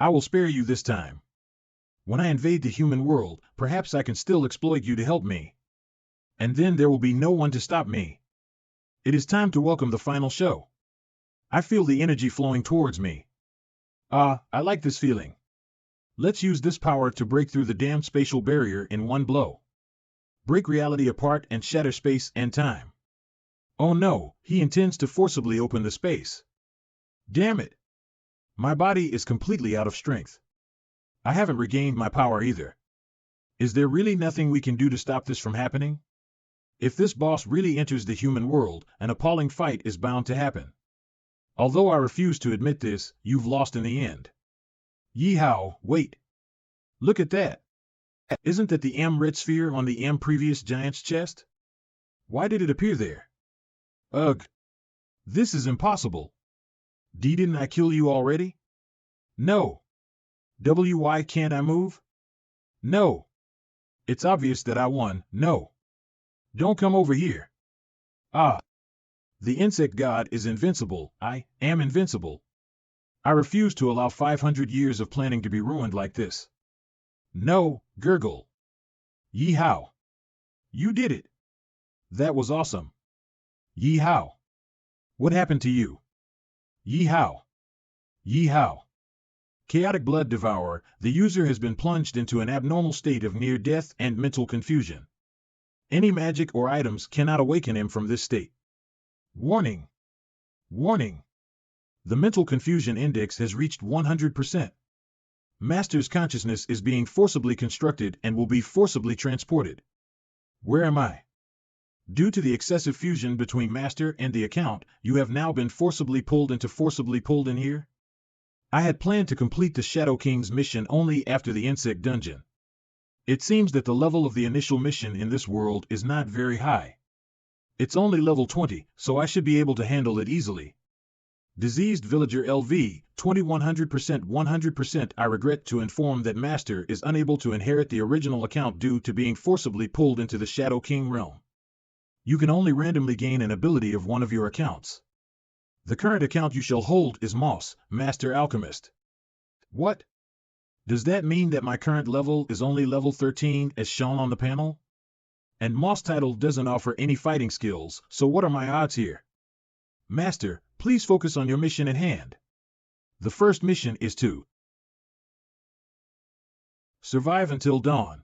I will spare you this time. When I invade the human world, perhaps I can still exploit you to help me. And then there will be no one to stop me. It is time to welcome the final show. I feel the energy flowing towards me. I like this feeling. Let's use this power to break through the damned spatial barrier in one blow. Break reality apart and shatter space and time. Oh no, he intends to forcibly open the space. Damn it. My body is completely out of strength. I haven't regained my power either. Is there really nothing we can do to stop this from happening? If this boss really enters the human world, an appalling fight is bound to happen. Although I refuse to admit this, you've lost in the end. Ye Hao, wait. Look at that. Isn't that the red sphere on the previous giant's chest? Why did it appear there? Ugh. This is impossible. Didn't I kill you already? No. Why can't I move? No. It's obvious that I won, no. Don't come over here. Ah. The insect god is invincible, I am invincible. I refuse to allow 500 years of planning to be ruined like this. No, gurgle. Ye Hao. You did it. That was awesome. Ye Hao. What happened to you? Ye Hao. Ye Hao. Chaotic blood devourer, the user has been plunged into an abnormal state of near death and mental confusion. Any magic or items cannot awaken him from this state. Warning. Warning. The mental confusion index has reached 100%. Master's consciousness is being forcibly constructed and will be forcibly transported. Where am I? Due to the excessive fusion between Master and the account, you have now been forcibly pulled in here? I had planned to complete the Shadow King's mission only after the insect dungeon. It seems that the level of the initial mission in this world is not very high. It's only level 20, so I should be able to handle it easily. Diseased Villager LV, 100%. I regret to inform that Master is unable to inherit the original account due to being forcibly pulled into the Shadow King realm. You can only randomly gain an ability of one of your accounts. The current account you shall hold is Moss, Master Alchemist. What? Does that mean that my current level is only level 13 as shown on the panel? And Moss title doesn't offer any fighting skills, so what are my odds here? Master, please focus on your mission at hand. The first mission is to survive until dawn.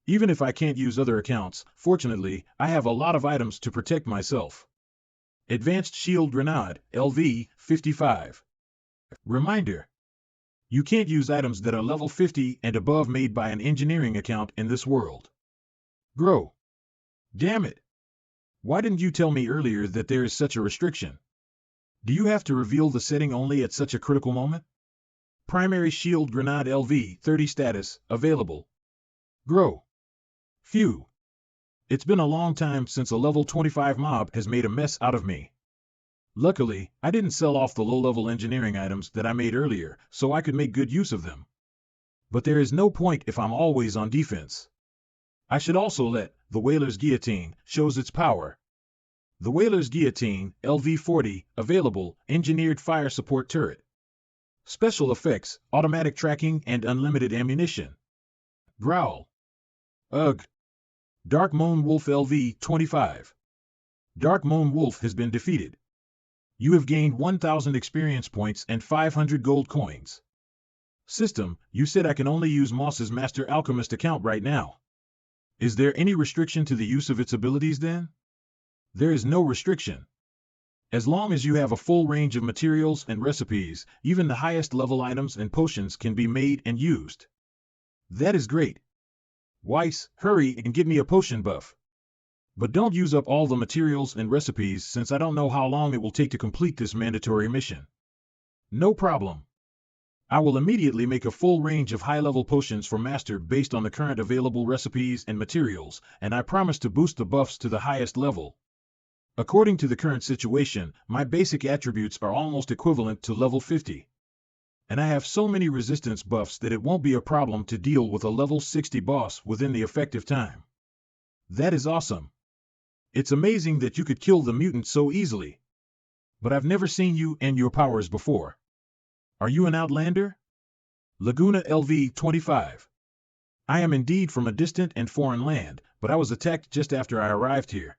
Even if I can't use other accounts, fortunately, I have a lot of items to protect myself. Advanced Shield Grenade, LV, 55. Reminder: you can't use items that are level 50 and above made by an engineering account in this world. Grow. Damn it. Why didn't you tell me earlier that there is such a restriction? Do you have to reveal the setting only at such a critical moment? Primary Shield Grenade LV, 30 status, available. Grow. Phew. It's been a long time since a level 25 mob has made a mess out of me. Luckily, I didn't sell off the low-level engineering items that I made earlier, so I could make good use of them. But there is no point if I'm always on defense. I should also let the Whaler's Guillotine shows its power. The Whaler's Guillotine, LV40, available, engineered fire support turret. Special effects, automatic tracking and unlimited ammunition. Growl. Ugh. Dark Moon Wolf LV25. Dark Moon Wolf has been defeated. You have gained 1,000 experience points and 500 gold coins. System, you said I can only use Moss's Master Alchemist account right now. Is there any restriction to the use of its abilities then? There is no restriction. As long as you have a full range of materials and recipes, even the highest level items and potions can be made and used. That is great. Weiss, hurry and get me a potion buff. But don't use up all the materials and recipes since I don't know how long it will take to complete this mandatory mission. No problem. I will immediately make a full range of high-level potions for Master based on the current available recipes and materials, and I promise to boost the buffs to the highest level. According to the current situation, my basic attributes are almost equivalent to level 50. And I have so many resistance buffs that it won't be a problem to deal with a level 60 boss within the effective time. That is awesome. It's amazing that you could kill the mutant so easily. But I've never seen you and your powers before. Are you an outlander? Laguna LV25. I am indeed from a distant and foreign land, but I was attacked just after I arrived here.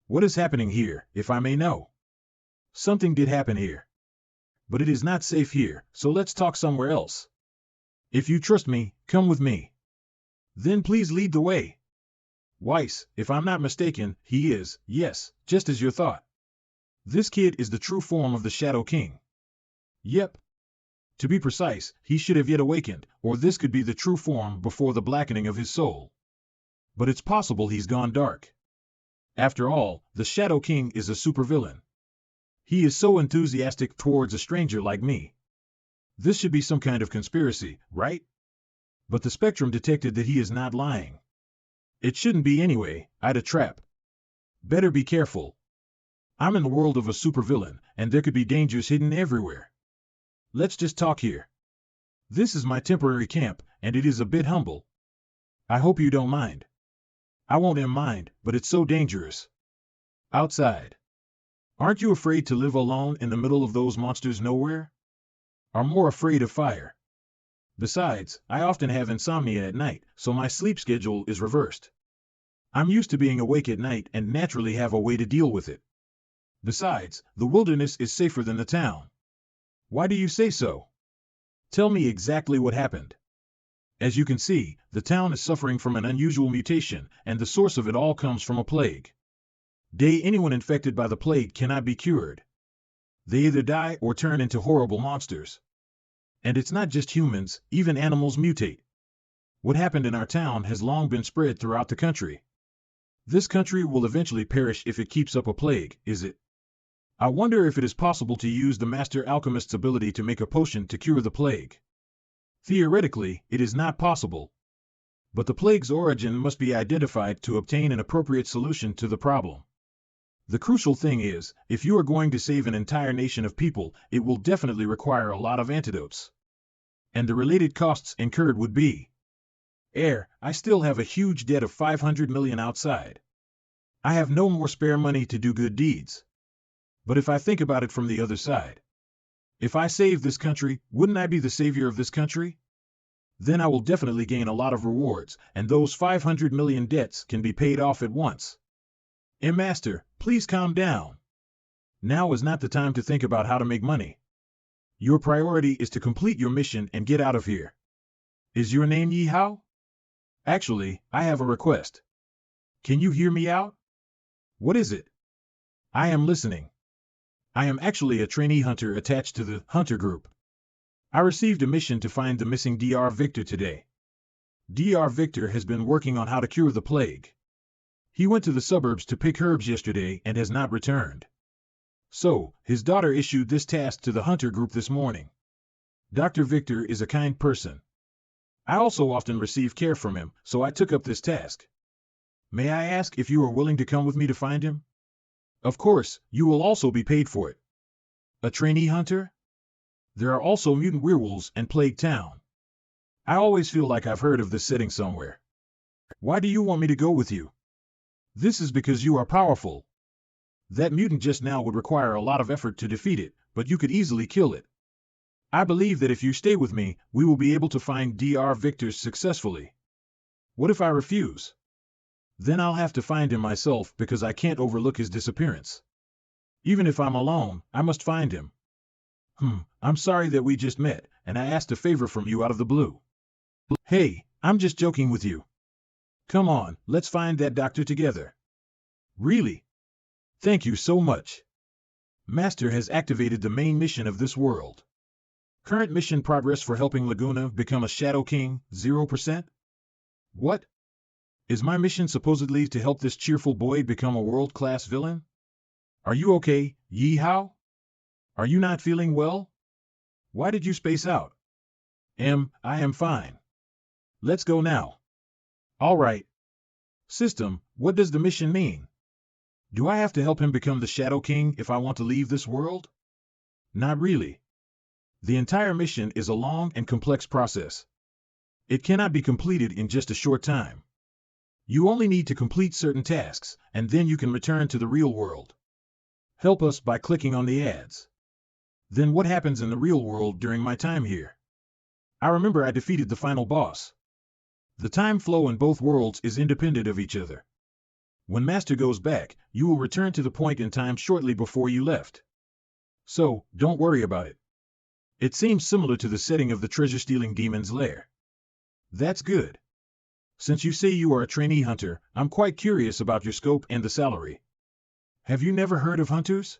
What is happening here, if I may know? Something did happen here. But it is not safe here, so let's talk somewhere else. If you trust me, come with me. Then please lead the way. Weiss, if I'm not mistaken, he is, yes, just as you thought. This kid is the true form of the Shadow King. Yep. To be precise, he should have yet awakened, or this could be the true form before the blackening of his soul. But it's possible he's gone dark. After all, the Shadow King is a supervillain. He is so enthusiastic towards a stranger like me. This should be some kind of conspiracy, right? But the Spectrum detected that he is not lying. It shouldn't be anyway, I'd a trap. Better be careful. I'm in the world of a supervillain, and there could be dangers hidden everywhere. Let's just talk here. This is my temporary camp, and it is a bit humble. I hope you don't mind. I won't mind, but it's so dangerous. Outside. Aren't you afraid to live alone in the middle of those monsters nowhere? Are more afraid of fire. Besides, I often have insomnia at night, so my sleep schedule is reversed. I'm used to being awake at night and naturally have a way to deal with it. Besides, the wilderness is safer than the town. Why do you say so? Tell me exactly what happened. As you can see, the town is suffering from an unusual mutation, and the source of it all comes from a plague. Anyone infected by the plague cannot be cured. They either die or turn into horrible monsters. And it's not just humans, even animals mutate. What happened in our town has long been spread throughout the country. This country will eventually perish if it keeps up a plague, is it? I wonder if it is possible to use the Master Alchemist's ability to make a potion to cure the plague. Theoretically, it is not possible. But the plague's origin must be identified to obtain an appropriate solution to the problem. The crucial thing is, if you are going to save an entire nation of people, it will definitely require a lot of antidotes. And the related costs incurred would be: I still have a huge debt of 500 million outside. I have no more spare money to do good deeds. But if I think about it from the other side, If I save this country, wouldn't I be the savior of this country? Then I will definitely gain a lot of rewards, and those 500 million debts can be paid off at once. Master, please calm down. Now is not the time to think about how to make money. Your priority is to complete your mission and get out of here. Is your name Ye Hao? Actually, I have a request. Can you hear me out? What is it? I am listening. I am actually a trainee hunter attached to the Hunter Group. I received a mission to find the missing Dr. Victor today. Dr. Victor has been working on how to cure the plague. He went to the suburbs to pick herbs yesterday and has not returned. So, his daughter issued this task to the Hunter Group this morning. Dr. Victor is a kind person. I also often receive care from him, so I took up this task. May I ask if you are willing to come with me to find him? Of course, you will also be paid for it. A trainee hunter? There are also mutant werewolves and Plague Town. I always feel like I've heard of this setting somewhere. Why do you want me to go with you? This is because you are powerful. That mutant just now would require a lot of effort to defeat it, but you could easily kill it. I believe that if you stay with me, we will be able to find Dr. Victor successfully. What if I refuse? Then I'll have to find him myself because I can't overlook his disappearance. Even if I'm alone, I must find him. I'm sorry that we just met, and I asked a favor from you out of the blue. Hey, I'm just joking with you. Come on, let's find that doctor together. Really? Thank you so much. Master has activated the main mission of this world. Current mission progress for helping Laguna become a Shadow King, 0%? What? Is my mission supposedly to help this cheerful boy become a world-class villain? Are you okay, Ye Hao? Are you not feeling well? Why did you space out? I am fine. Let's go now. All right. System, what does the mission mean? Do I have to help him become the Shadow King if I want to leave this world? Not really. The entire mission is a long and complex process. It cannot be completed in just a short time. You only need to complete certain tasks, and then you can return to the real world. Help us by clicking on the ads. Then what happens in the real world during my time here? I remember I defeated the final boss. The time flow in both worlds is independent of each other. When Master goes back, you will return to the point in time shortly before you left. So, don't worry about it. It seems similar to the setting of the treasure-stealing demon's lair. That's good. Since you say you are a trainee hunter, I'm quite curious about your scope and the salary. Have you never heard of hunters?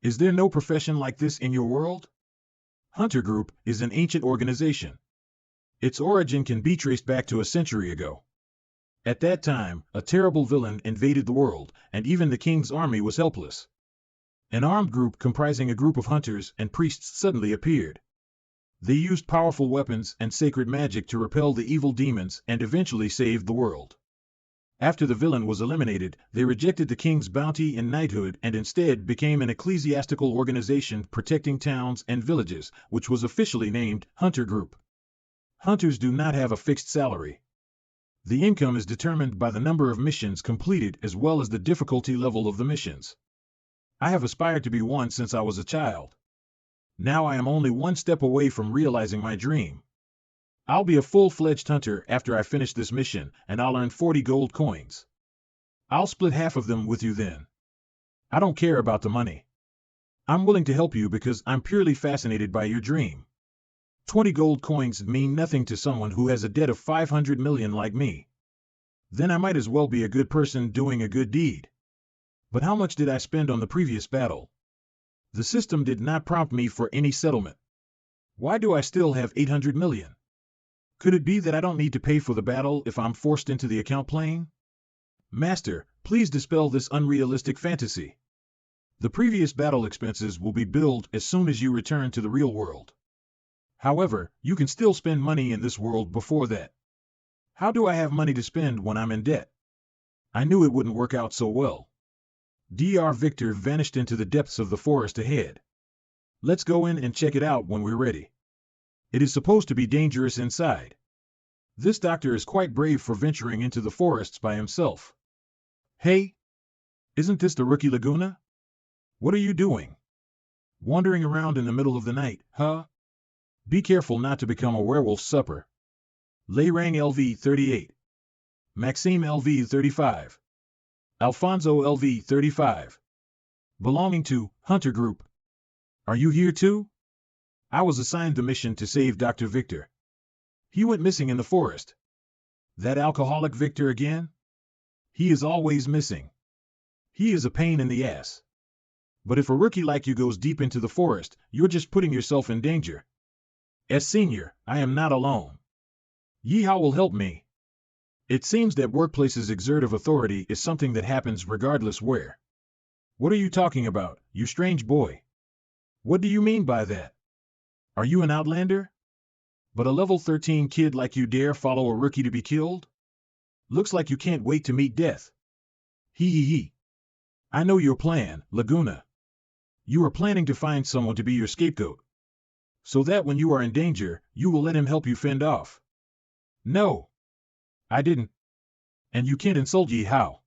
Is there no profession like this in your world? Hunter Group is an ancient organization. Its origin can be traced back to a century ago. At that time, a terrible villain invaded the world, and even the king's army was helpless. An armed group comprising a group of hunters and priests suddenly appeared. They used powerful weapons and sacred magic to repel the evil demons and eventually saved the world. After the villain was eliminated, they rejected the king's bounty and knighthood and instead became an ecclesiastical organization protecting towns and villages, which was officially named Hunter Group. Hunters do not have a fixed salary. The income is determined by the number of missions completed as well as the difficulty level of the missions. I have aspired to be one since I was a child. Now I am only one step away from realizing my dream. I'll be a full-fledged hunter after I finish this mission, and I'll earn 40 gold coins. I'll split half of them with you then. I don't care about the money. I'm willing to help you because I'm purely fascinated by your dream. 20 gold coins mean nothing to someone who has a debt of 500 million like me. Then I might as well be a good person doing a good deed. But how much did I spend on the previous battle? The system did not prompt me for any settlement. Why do I still have 800 million? Could it be that I don't need to pay for the battle if I'm forced into the account playing? Master, please dispel this unrealistic fantasy. The previous battle expenses will be billed as soon as you return to the real world. However, you can still spend money in this world before that. How do I have money to spend when I'm in debt? I knew it wouldn't work out so well. Dr. Victor vanished into the depths of the forest ahead. Let's go in and check it out when we're ready. It is supposed to be dangerous inside. This doctor is quite brave for venturing into the forests by himself. Hey! Isn't this the rookie Laguna? What are you doing? Wandering around in the middle of the night, huh? Be careful not to become a werewolf's supper. Lei Rang LV 38. Maxime LV 35. Alfonso LV 35. Belonging to Hunter Group. Are you here too? I was assigned the mission to save Dr. Victor. He went missing in the forest. That alcoholic Victor again? He is always missing. He is a pain in the ass. But if a rookie like you goes deep into the forest, you're just putting yourself in danger. As senior, I am not alone. Ye Hao will help me. It seems that workplaces exert of authority is something that happens regardless where. What are you talking about, you strange boy? What do you mean by that? Are you an outlander? But a level 13 kid like you dare follow a rookie to be killed? Looks like you can't wait to meet death. Hee. I know your plan, Laguna. You are planning to find someone to be your scapegoat. So that when you are in danger, you will let him help you fend off. No. I didn't. And you can't insult Ye Hao.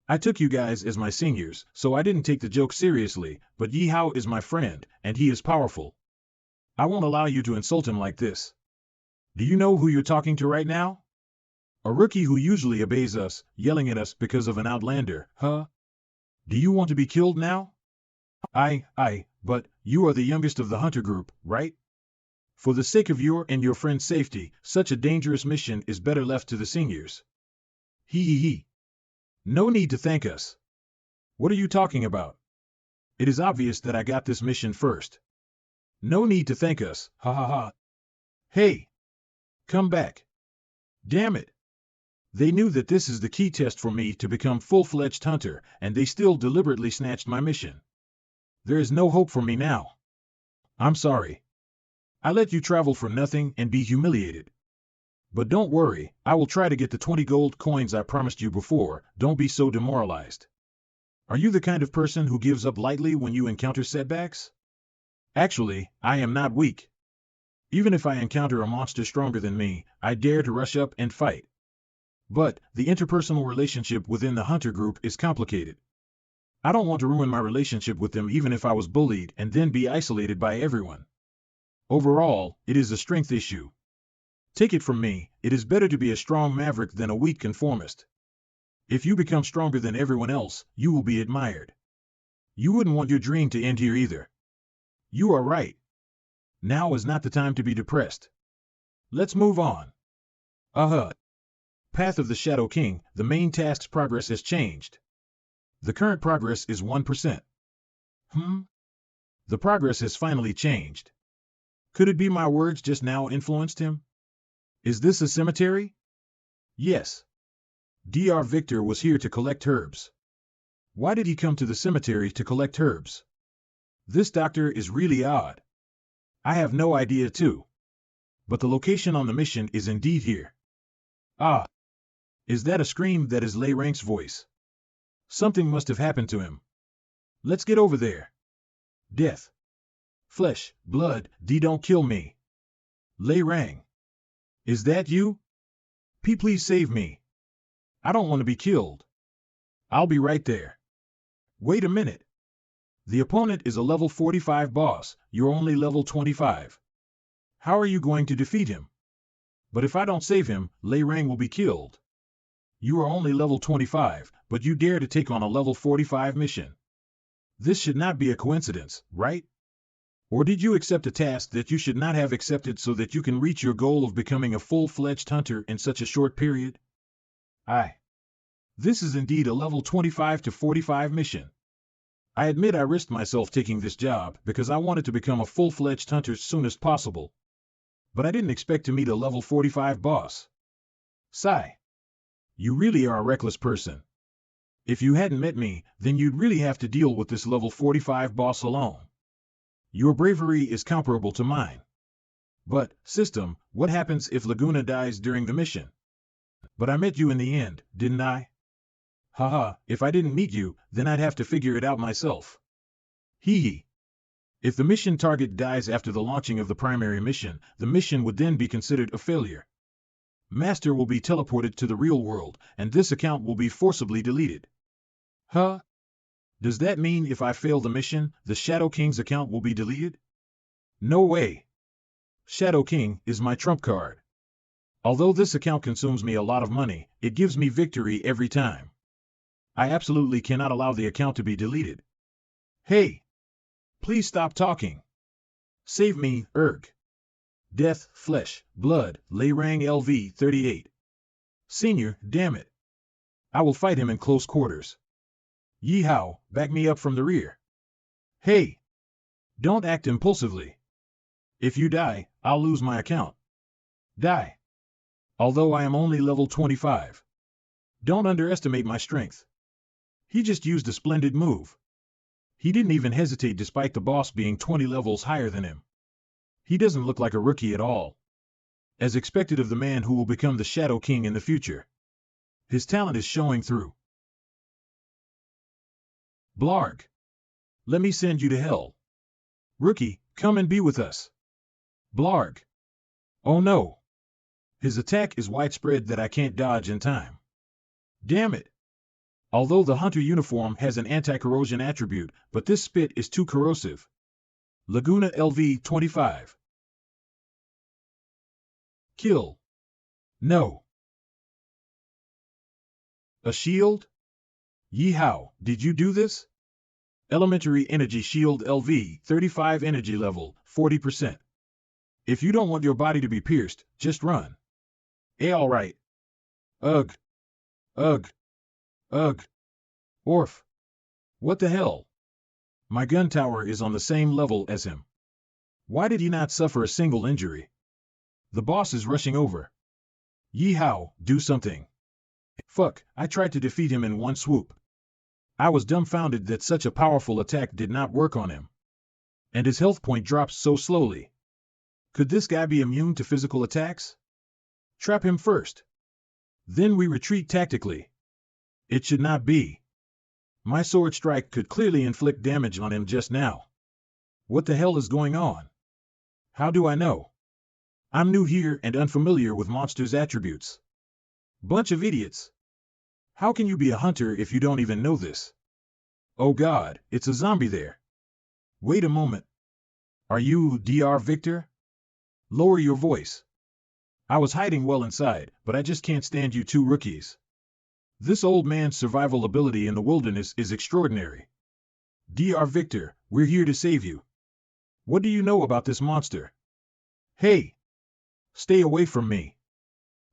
I took you guys as my seniors, so I didn't take the joke seriously, but Ye Hao is my friend, and he is powerful. I won't allow you to insult him like this. Do you know who you're talking to right now? A rookie who usually obeys us, yelling at us because of an outlander, huh? Do you want to be killed now? But you are the youngest of the Hunter Group, right? For the sake of your and your friend's safety, such a dangerous mission is better left to the seniors. Hee. No need to thank us. What are you talking about? It is obvious that I got this mission first. No need to thank us, ha ha ha. Hey! Come back. Damn it! They knew that this is the key test for me to become full-fledged hunter, and they still deliberately snatched my mission. There is no hope for me now. I'm sorry. I let you travel for nothing and be humiliated. But don't worry, I will try to get the 20 gold coins I promised you before. Don't be so demoralized. Are you the kind of person who gives up lightly when you encounter setbacks? Actually, I am not weak. Even if I encounter a monster stronger than me, I dare to rush up and fight. But the interpersonal relationship within the Hunter Group is complicated. I don't want to ruin my relationship with them even if I was bullied and then be isolated by everyone. Overall, it is a strength issue. Take it from me, it is better to be a strong maverick than a weak conformist. If you become stronger than everyone else, you will be admired. You wouldn't want your dream to end here either. You are right. Now is not the time to be depressed. Let's move on. Path of the Shadow King, the main task's progress has changed. The current progress is 1%. The progress has finally changed. Could it be my words just now influenced him? Is this a cemetery? Yes. Dr. Victor was here to collect herbs. Why did he come to the cemetery to collect herbs? This doctor is really odd. I have no idea too. But the location on the mission is indeed here. Is that a scream? That is Lei Rang's voice. Something must have happened to him. Let's get over there. Death. Flesh, blood, don't kill me. Lei Rang. Is that you? Please save me. I don't want to be killed. I'll be right there. Wait a minute. The opponent is a level 45 boss, you're only level 25. How are you going to defeat him? But if I don't save him, Lei Rang will be killed. You are only level 25, but you dare to take on a level 45 mission. This should not be a coincidence, right? Or did you accept a task that you should not have accepted so that you can reach your goal of becoming a full-fledged hunter in such a short period? This is indeed a level 25 to 45 mission. I admit I risked myself taking this job because I wanted to become a full-fledged hunter as soon as possible. But I didn't expect to meet a level 45 boss. Sci. You really are a reckless person. If you hadn't met me, then you'd really have to deal with this level 45 boss alone. Your bravery is comparable to mine. But, system, what happens if Laguna dies during the mission? But I met you in the end, didn't I? If I didn't meet you, then I'd have to figure it out myself. Hee. If the mission target dies after the launching of the primary mission, the mission would then be considered a failure. Master will be teleported to the real world, and this account will be forcibly deleted. Does that mean if I fail the mission, the Shadow King's account will be deleted? No way. Shadow King is my trump card. Although this account consumes me a lot of money, it gives me victory every time. I absolutely cannot allow the account to be deleted. Hey! Please stop talking. Save me, erg. Death, flesh, blood, lay rang LV 38. Senior, damn it. I will fight him in close quarters. Ye Hao, back me up from the rear. Hey! Don't act impulsively. If you die, I'll lose my account. Die. Although I am only level 25. Don't underestimate my strength. He just used a splendid move. He didn't even hesitate despite the boss being 20 levels higher than him. He doesn't look like a rookie at all. As expected of the man who will become the Shadow King in the future. His talent is showing through. Blarg. Let me send you to hell. Rookie, come and be with us. Blarg. Oh no. His attack is widespread that I can't dodge in time. Damn it. Although the hunter uniform has an anti-corrosion attribute, but this spit is too corrosive. Laguna LV 25. Kill. No. A shield? Ye Hao, did you do this? Elementary Energy Shield LV 35 energy level, 40%. If you don't want your body to be pierced, just run. Alright. Ugh. Ugh. Ugh. Orf. What the hell? My gun tower is on the same level as him. Why did he not suffer a single injury? The boss is rushing over. Ye Hao, do something. Fuck, I tried to defeat him in one swoop. I was dumbfounded that such a powerful attack did not work on him. And his health point drops so slowly. Could this guy be immune to physical attacks? Trap him first. Then we retreat tactically. It should not be. My sword strike could clearly inflict damage on him just now. What the hell is going on? How do I know? I'm new here and unfamiliar with monsters' attributes. Bunch of idiots. How can you be a hunter if you don't even know this? Oh God, it's a zombie there. Wait a moment. Are you Dr. Victor? Lower your voice. I was hiding well inside, but I just can't stand you two rookies. This old man's survival ability in the wilderness is extraordinary. Dr. Victor, we're here to save you. What do you know about this monster? Hey! Stay away from me.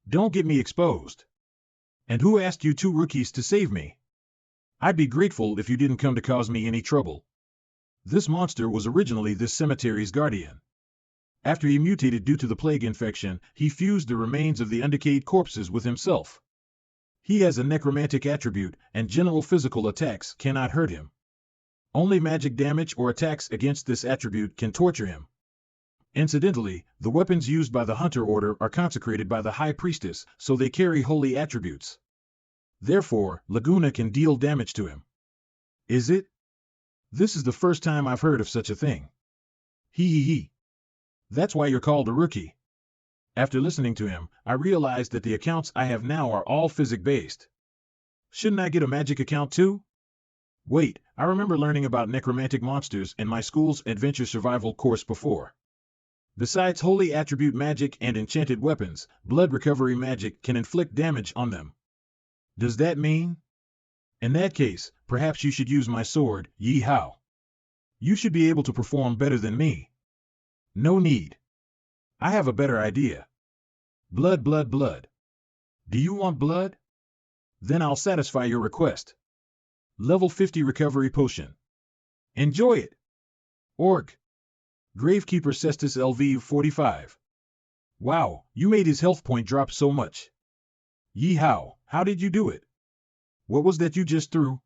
Don't get me exposed. And who asked you two rookies to save me? I'd be grateful if you didn't come to cause me any trouble. This monster was originally this cemetery's guardian. After he mutated due to the plague infection, he fused the remains of the undecayed corpses with himself. He has a necromantic attribute, and general physical attacks cannot hurt him. Only magic damage or attacks against this attribute can torture him. Incidentally, the weapons used by the Hunter Order are consecrated by the High Priestess, so they carry holy attributes. Therefore, Laguna can deal damage to him. Is it? This is the first time I've heard of such a thing. Hee. That's why you're called a rookie. After listening to him, I realized that the accounts I have now are all physic-based. Shouldn't I get a magic account too? Wait, I remember learning about necromantic monsters in my school's adventure survival course before. Besides holy attribute magic and enchanted weapons, blood recovery magic can inflict damage on them. Does that mean? In that case, perhaps you should use my sword, Ye Hao. You should be able to perform better than me. No need. I have a better idea. Blood. Do you want blood? Then I'll satisfy your request. Level 50 recovery potion. Enjoy it. Org. Gravekeeper Cestus LV 45. Wow, you made his health point drop so much. Ye Hao, how did you do it? What was that you just threw?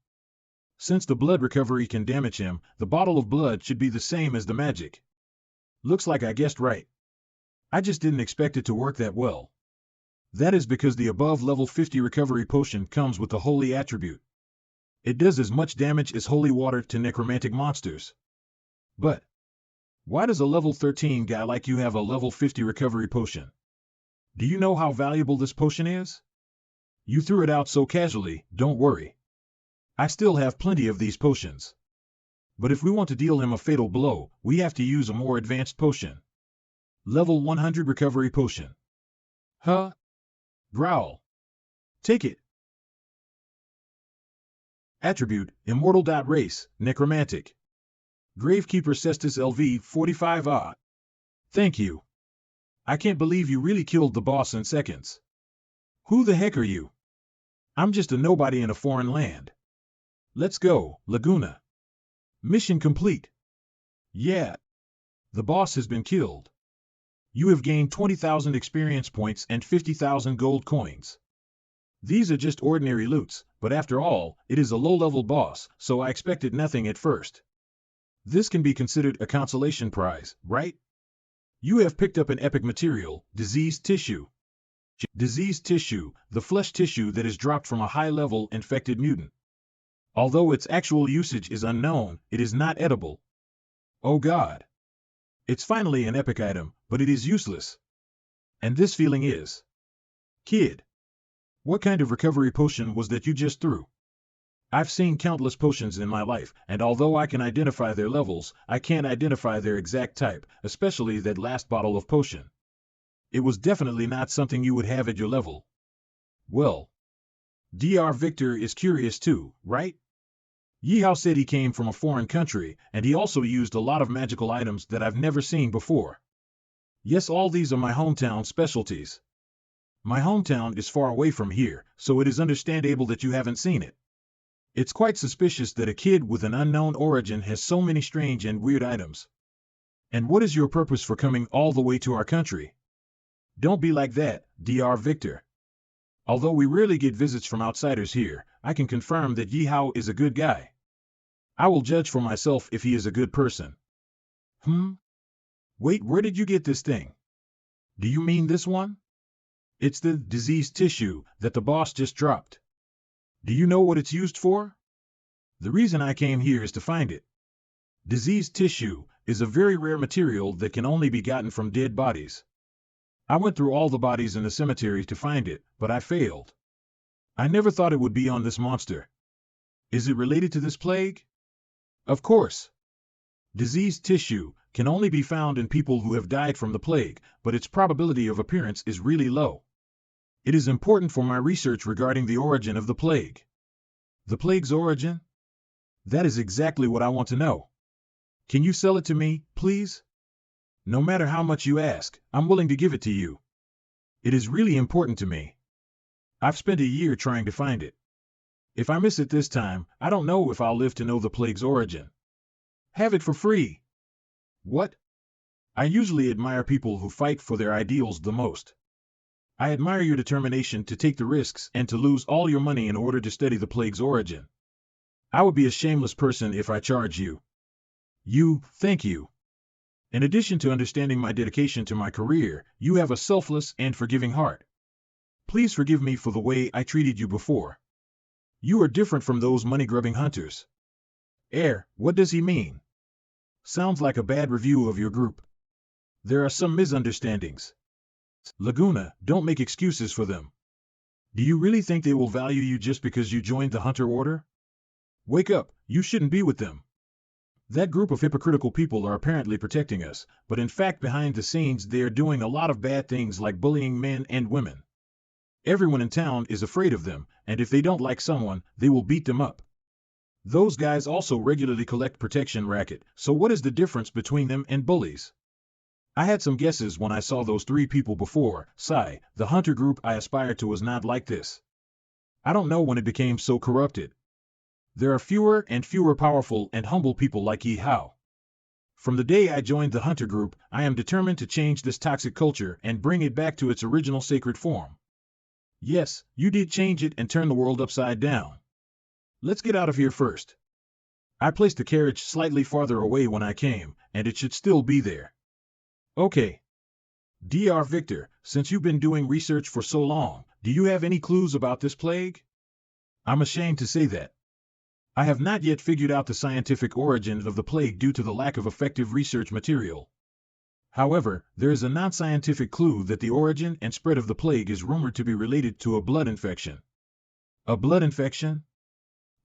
Since the blood recovery can damage him, the bottle of blood should be the same as the magic. Looks like I guessed right. I just didn't expect it to work that well. That is because the above level 50 recovery potion comes with the holy attribute. It does as much damage as holy water to necromantic monsters. But why does a level 13 guy like you have a level 50 recovery potion? Do you know how valuable this potion is? You threw it out so casually, don't worry. I still have plenty of these potions. But if we want to deal him a fatal blow, we have to use a more advanced potion. Level 100 recovery potion. Huh? Growl. Take it. Attribute, Immortal. Race, Necromantic. Gravekeeper Cestus LV 45 Ah. Thank you. I can't believe you really killed the boss in seconds. Who the heck are you? I'm just a nobody in a foreign land. Let's go, Laguna. Mission complete. Yeah. The boss has been killed. You have gained 20,000 experience points and 50,000 gold coins. These are just ordinary loots, but after all, it is a low-level boss, so I expected nothing at first. This can be considered a consolation prize, right? You have picked up an epic material, diseased tissue. Diseased tissue, the flesh tissue that is dropped from a high-level infected mutant. Although its actual usage is unknown, it is not edible. Oh God. It's finally an epic item, but it is useless. And this feeling is... Kid. What kind of recovery potion was that you just threw? I've seen countless potions in my life, and although I can identify their levels, I can't identify their exact type, especially that last bottle of potion. It was definitely not something you would have at your level. Well, Dr. Victor is curious too, right? Ye Hao said he came from a foreign country, and he also used a lot of magical items that I've never seen before. Yes, all these are my hometown specialties. My hometown is far away from here, so it is understandable that you haven't seen it. It's quite suspicious that a kid with an unknown origin has so many strange and weird items. And what is your purpose for coming all the way to our country? Don't be like that, Dr. Victor. Although we rarely get visits from outsiders here, I can confirm that Ye Hao is a good guy. I will judge for myself if he is a good person. Wait, where did you get this thing? Do you mean this one? It's the diseased tissue that the boss just dropped. Do you know what it's used for? The reason I came here is to find it. Diseased tissue is a very rare material that can only be gotten from dead bodies. I went through all the bodies in the cemetery to find it, but I failed. I never thought it would be on this monster. Is it related to this plague? Of course. Diseased tissue can only be found in people who have died from the plague, but its probability of appearance is really low. It is important for my research regarding the origin of the plague. The plague's origin? That is exactly what I want to know. Can you sell it to me, please? No matter how much you ask, I'm willing to give it to you. It is really important to me. I've spent a year trying to find it. If I miss it this time, I don't know if I'll live to know the plague's origin. Have it for free. What? I usually admire people who fight for their ideals the most. I admire your determination to take the risks and to lose all your money in order to study the plague's origin. I would be a shameless person if I charge you. Thank you. In addition to understanding my dedication to my career, you have a selfless and forgiving heart. Please forgive me for the way I treated you before. You are different from those money-grubbing hunters. What does he mean? Sounds like a bad review of your group. There are some misunderstandings. Laguna, don't make excuses for them. Do you really think they will value you just because you joined the Hunter Order? Wake up, you shouldn't be with them. That group of hypocritical people are apparently protecting us, but in fact behind the scenes they are doing a lot of bad things like bullying men and women. Everyone in town is afraid of them, and if they don't like someone, they will beat them up. Those guys also regularly collect protection racket, so what is the difference between them and bullies? I had some guesses when I saw those 3 people before. The hunter group I aspired to was not like this. I don't know when it became so corrupted. There are fewer and fewer powerful and humble people like Ye Hao. From the day I joined the hunter group, I am determined to change this toxic culture and bring it back to its original sacred form. Yes, you did change it and turn the world upside down. Let's get out of here first. I placed the carriage slightly farther away when I came, and it should still be there. Okay. Dr. Victor, since you've been doing research for so long, do you have any clues about this plague? I'm ashamed to say that. I have not yet figured out the scientific origin of the plague due to the lack of effective research material. However, there is a non-scientific clue that the origin and spread of the plague is rumored to be related to a blood infection. A blood infection?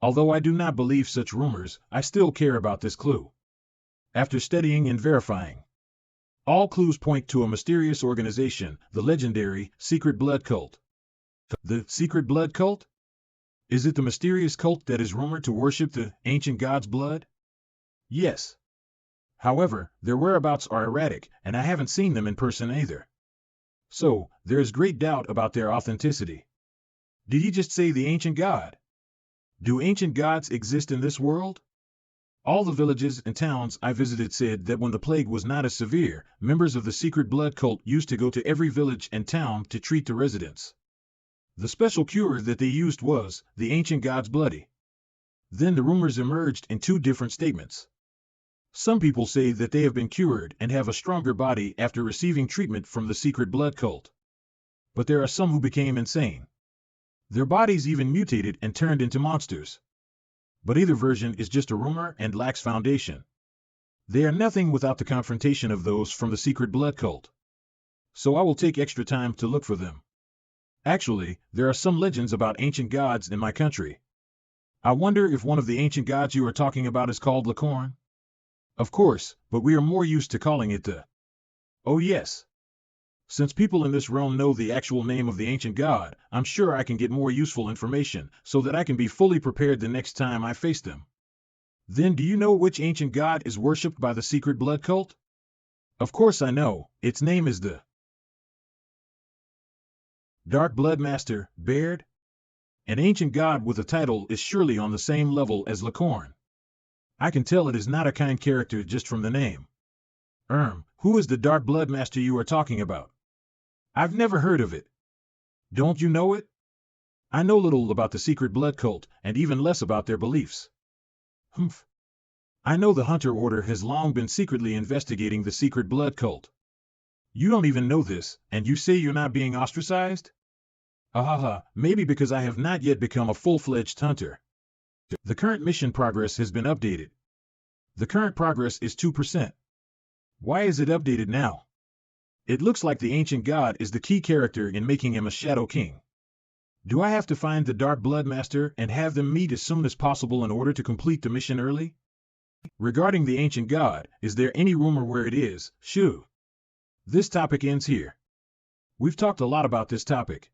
Although I do not believe such rumors, I still care about this clue. After studying and verifying, all clues point to a mysterious organization, the legendary Secret Blood Cult. The Secret Blood Cult? Is it the mysterious cult that is rumored to worship the ancient god's blood? Yes. However, their whereabouts are erratic, and I haven't seen them in person either. So, there is great doubt about their authenticity. Did he just say the ancient god? Do ancient gods exist in this world? All the villages and towns I visited said that when the plague was not as severe, members of the Secret Blood Cult used to go to every village and town to treat the residents. The special cure that they used was the ancient god's bloody. Then the rumors emerged in two different statements. Some people say that they have been cured and have a stronger body after receiving treatment from the Secret Blood Cult. But there are some who became insane. Their bodies even mutated and turned into monsters. But either version is just a rumor and lacks foundation. They are nothing without the confrontation of those from the Secret Blood Cult. So I will take extra time to look for them. Actually, there are some legends about ancient gods in my country. I wonder if one of the ancient gods you are talking about is called Licorn? Of course, but we are more used to calling it the... Oh yes. Since people in this realm know the actual name of the ancient god, I'm sure I can get more useful information so that I can be fully prepared the next time I face them. Then do you know which ancient god is worshipped by the Secret Blood Cult? Of course I know, its name is the Dark Blood Master, Baird? An ancient god with a title is surely on the same level as Licorn. I can tell it is not a kind character just from the name. Who is the Dark Blood Master you are talking about? I've never heard of it. Don't you know it? I know little about the Secret Blood Cult, and even less about their beliefs. Humph. I know the Hunter Order has long been secretly investigating the Secret Blood Cult. You don't even know this, and you say you're not being ostracized? Ahaha, maybe because I have not yet become a full-fledged hunter. The current mission progress has been updated. The current progress is 2%. Why is it updated now? It looks like the ancient god is the key character in making him a Shadow King. Do I have to find the Dark Blood Master and have them meet as soon as possible in order to complete the mission early? Regarding the ancient god, is there any rumor where it is? Shoo. This topic ends here. We've talked a lot about this topic.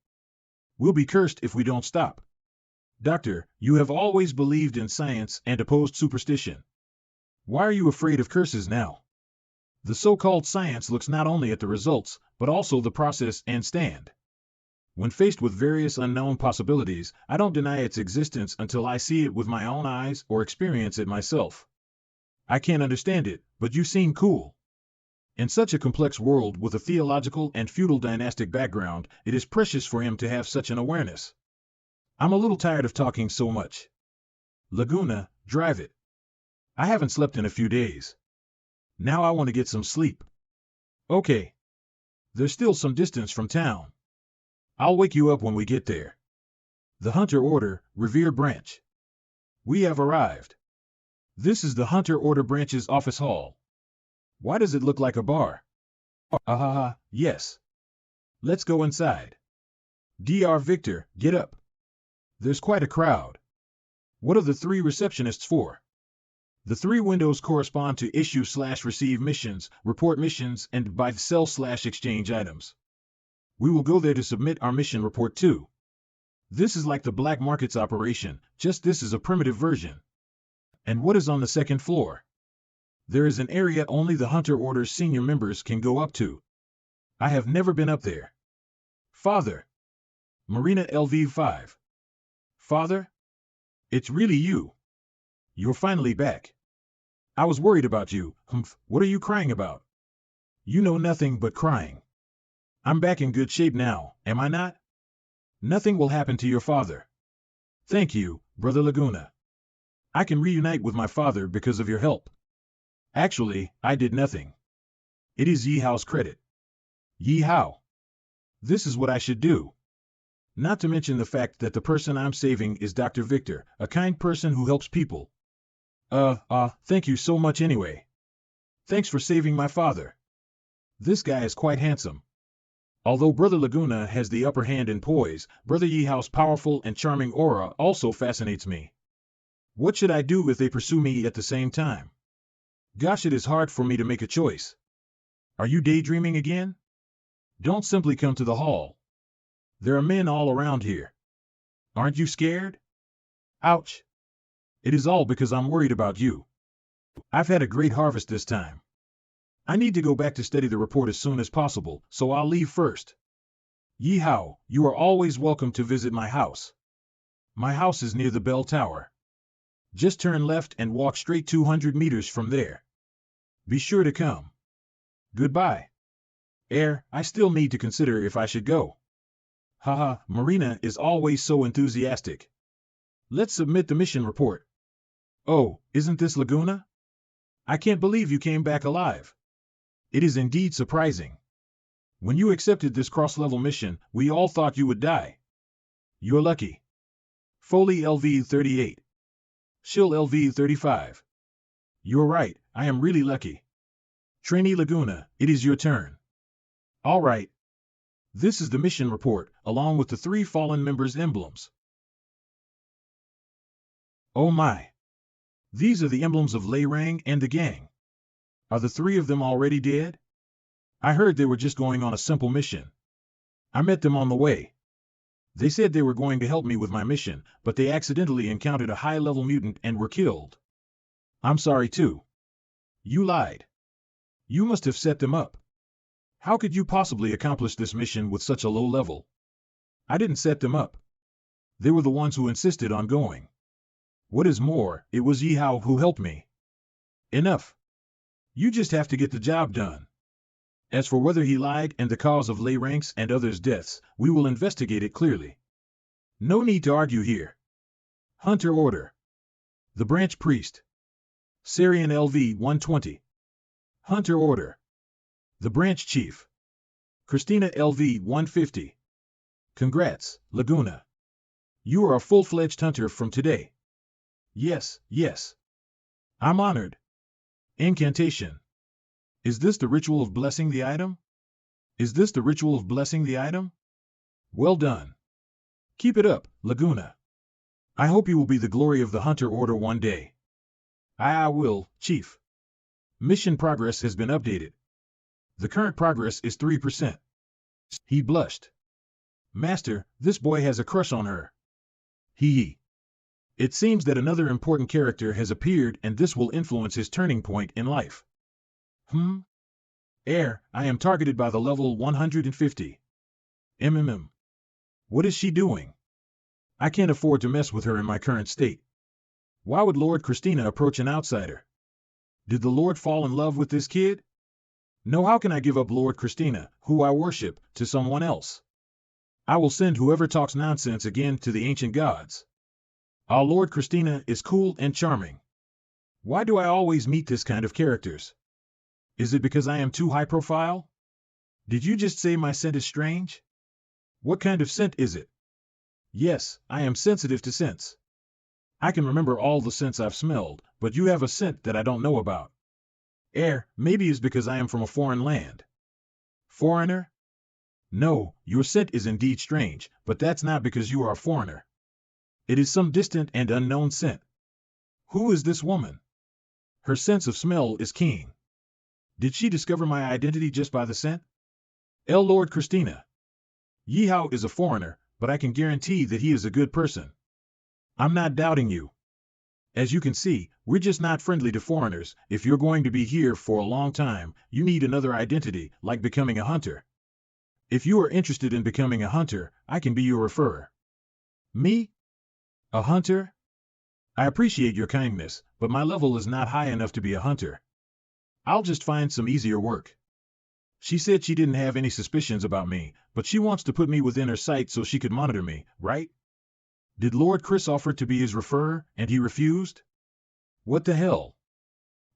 We'll be cursed if we don't stop. Doctor, you have always believed in science and opposed superstition. Why are you afraid of curses now? The so-called science looks not only at the results, but also the process and stand. When faced with various unknown possibilities, I don't deny its existence until I see it with my own eyes or experience it myself. I can't understand it, but you seem cool. In such a complex world with a theological and feudal dynastic background, it is precious for him to have such an awareness. I'm a little tired of talking so much. Laguna, drive it. I haven't slept in a few days. Now I want to get some sleep. Okay. There's still some distance from town. I'll wake you up when we get there. The Hunter Order, Revere Branch. We have arrived. This is the Hunter Order Branch's office hall. Why does it look like a bar? Ahaha, yes. Let's go inside. Dr. Victor, get up. There's quite a crowd. What are the three receptionists for? The three windows correspond to issue/receive missions, report missions, and buy sell/exchange items. We will go there to submit our mission report too. This is like the black market's operation, just this is a primitive version. And what is on the second floor? There is an area only the Hunter Order's senior members can go up to. I have never been up there. Father. Marina LV5. Father? It's really you. You're finally back. I was worried about you. What are you crying about? You know nothing but crying. I'm back in good shape now, am I not? Nothing will happen to your father. Thank you, Brother Laguna. I can reunite with my father because of your help. Actually, I did nothing. It is Ye Hao's credit. Ye Hao. This is what I should do. Not to mention the fact that the person I'm saving is Dr. Victor, a kind person who helps people. Thank you so much anyway. Thanks for saving my father. This guy is quite handsome. Although Brother Laguna has the upper hand in poise, Brother Ye Hao's powerful and charming aura also fascinates me. What should I do if they pursue me at the same time? Gosh, it is hard for me to make a choice. Are you daydreaming again? Don't simply come to the hall. There are men all around here. Aren't you scared? Ouch. It is all because I'm worried about you. I've had a great harvest this time. I need to go back to study the report as soon as possible, so I'll leave first. Ye Hao, you are always welcome to visit my house. My house is near the bell tower. Just turn left and walk straight 200 meters from there. Be sure to come. Goodbye. I still need to consider if I should go. Haha, Marina is always so enthusiastic. Let's submit the mission report. Oh, isn't this Laguna? I can't believe you came back alive. It is indeed surprising. When you accepted this cross-level mission, we all thought you would die. You're lucky. Foley LV-38. Shill LV-35. You're right, I am really lucky. Trainee Laguna, it is your turn. All right. This is the mission report, along with the 3 fallen members' emblems. Oh my. These are the emblems of Lei Rang and the gang. Are the 3 of them already dead? I heard they were just going on a simple mission. I met them on the way. They said they were going to help me with my mission, but they accidentally encountered a high-level mutant and were killed. I'm sorry too. You lied. You must have set them up. How could you possibly accomplish this mission with such a low level? I didn't set them up. They were the ones who insisted on going. What is more, it was Ye Hao who helped me. Enough. You just have to get the job done. As for whether he lied and the cause of Lei Rang's and others' deaths, we will investigate it clearly. No need to argue here. Hunter Order. The Branch Priest. Sarian LV-120. Hunter Order. The Branch Chief. Christina LV-150. Congrats, Laguna. You are a full-fledged hunter from today. Yes. I'm honored. Incantation. Is this the ritual of blessing the item? Well done. Keep it up, Laguna. I hope you will be the glory of the Hunter Order one day. I will, Chief. Mission progress has been updated. The current progress is 3%. He blushed. Master, this boy has a crush on her. It seems that another important character has appeared and this will influence his turning point in life. I am targeted by the level 150. What is she doing? I can't afford to mess with her in my current state. Why would Lord Christina approach an outsider? Did the Lord fall in love with this kid? No, how can I give up Lord Christina, who I worship, to someone else? I will send whoever talks nonsense again to the ancient gods. Our Lord Christina is cool and charming. Why do I always meet this kind of characters? Is it because I am too high profile? Did you just say my scent is strange? What kind of scent is it? Yes, I am sensitive to scents. I can remember all the scents I've smelled, but you have a scent that I don't know about. Maybe it's because I am from a foreign land. Foreigner? No, your scent is indeed strange, but that's not because you are a foreigner. It is some distant and unknown scent. Who is this woman? Her sense of smell is keen. Did she discover my identity just by the scent? Lord Christina. Ye Hao is a foreigner, but I can guarantee that he is a good person. I'm not doubting you. As you can see, we're just not friendly to foreigners. If you're going to be here for a long time, you need another identity, like becoming a hunter. If you are interested in becoming a hunter, I can be your referrer. Me? A hunter? I appreciate your kindness, but my level is not high enough to be a hunter. I'll just find some easier work. She said she didn't have any suspicions about me, but she wants to put me within her sight so she could monitor me, right? Did Lord Chris offer to be his referrer, and he refused? What the hell?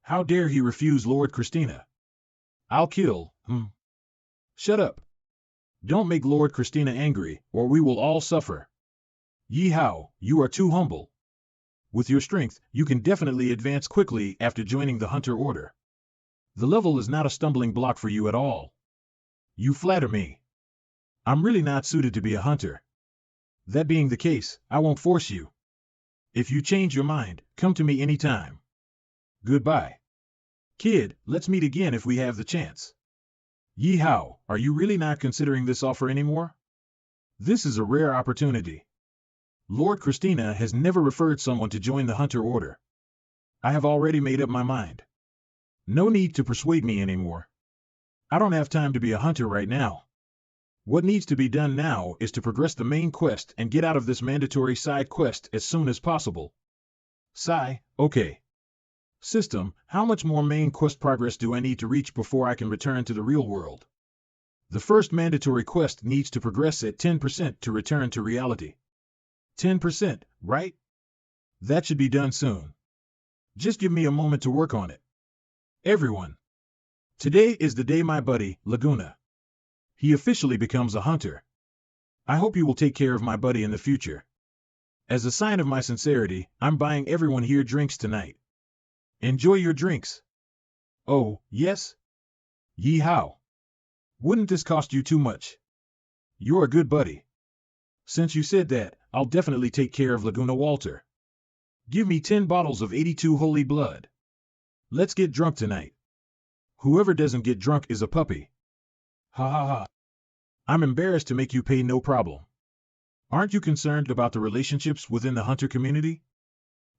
How dare he refuse Lord Christina? I'll kill, Shut up. Don't make Lord Christina angry, or we will all suffer. Ye Hao, you are too humble. With your strength, you can definitely advance quickly after joining the Hunter Order. The level is not a stumbling block for you at all. You flatter me. I'm really not suited to be a hunter. That being the case, I won't force you. If you change your mind, come to me anytime. Goodbye. Kid, let's meet again if we have the chance. Ye Hao, are you really not considering this offer anymore? This is a rare opportunity. Lord Christina has never referred someone to join the Hunter Order. I have already made up my mind. No need to persuade me anymore. I don't have time to be a hunter right now. What needs to be done now is to progress the main quest and get out of this mandatory side quest as soon as possible. Okay. System, how much more main quest progress do I need to reach before I can return to the real world? The first mandatory quest needs to progress at 10% to return to reality. 10%, right? That should be done soon. Just give me a moment to work on it. Everyone. Today is the day my buddy, Laguna. He officially becomes a hunter. I hope you will take care of my buddy in the future. As a sign of my sincerity, I'm buying everyone here drinks tonight. Enjoy your drinks. Oh, yes? Ye Hao. Wouldn't this cost you too much? You're a good buddy. Since you said that, I'll definitely take care of Laguna Walter. Give me 10 bottles of 82 holy blood. Let's get drunk tonight. Whoever doesn't get drunk is a puppy. Ha ha ha. I'm embarrassed to make you pay, no problem. Aren't you concerned about the relationships within the hunter community?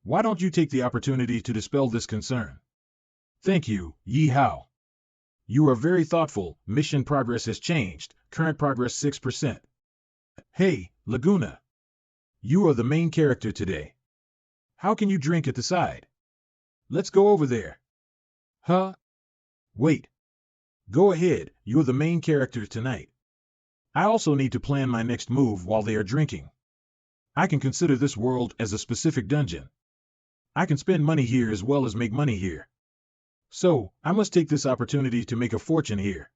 Why don't you take the opportunity to dispel this concern? Thank you, Ye Hao. You are very thoughtful. Mission progress has changed. Current progress 6%. Hey, Laguna. You are the main character today. How can you drink at the side? Let's go over there. Huh? Wait. Go ahead, you're the main character tonight. I also need to plan my next move while they are drinking. I can consider this world as a specific dungeon. I can spend money here as well as make money here. So, I must take this opportunity to make a fortune here.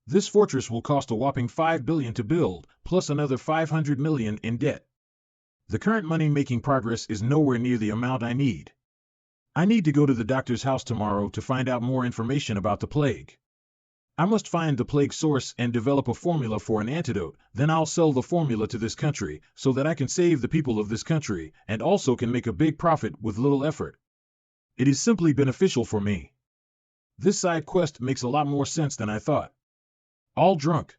This fortress will cost a whopping 5 billion to build, plus another 500 million in debt. The current money-making progress is nowhere near the amount I need. I need to go to the doctor's house tomorrow to find out more information about the plague. I must find the plague source and develop a formula for an antidote, then I'll sell the formula to this country, so that I can save the people of this country, and also can make a big profit with little effort. It is simply beneficial for me. This side quest makes a lot more sense than I thought. All drunk.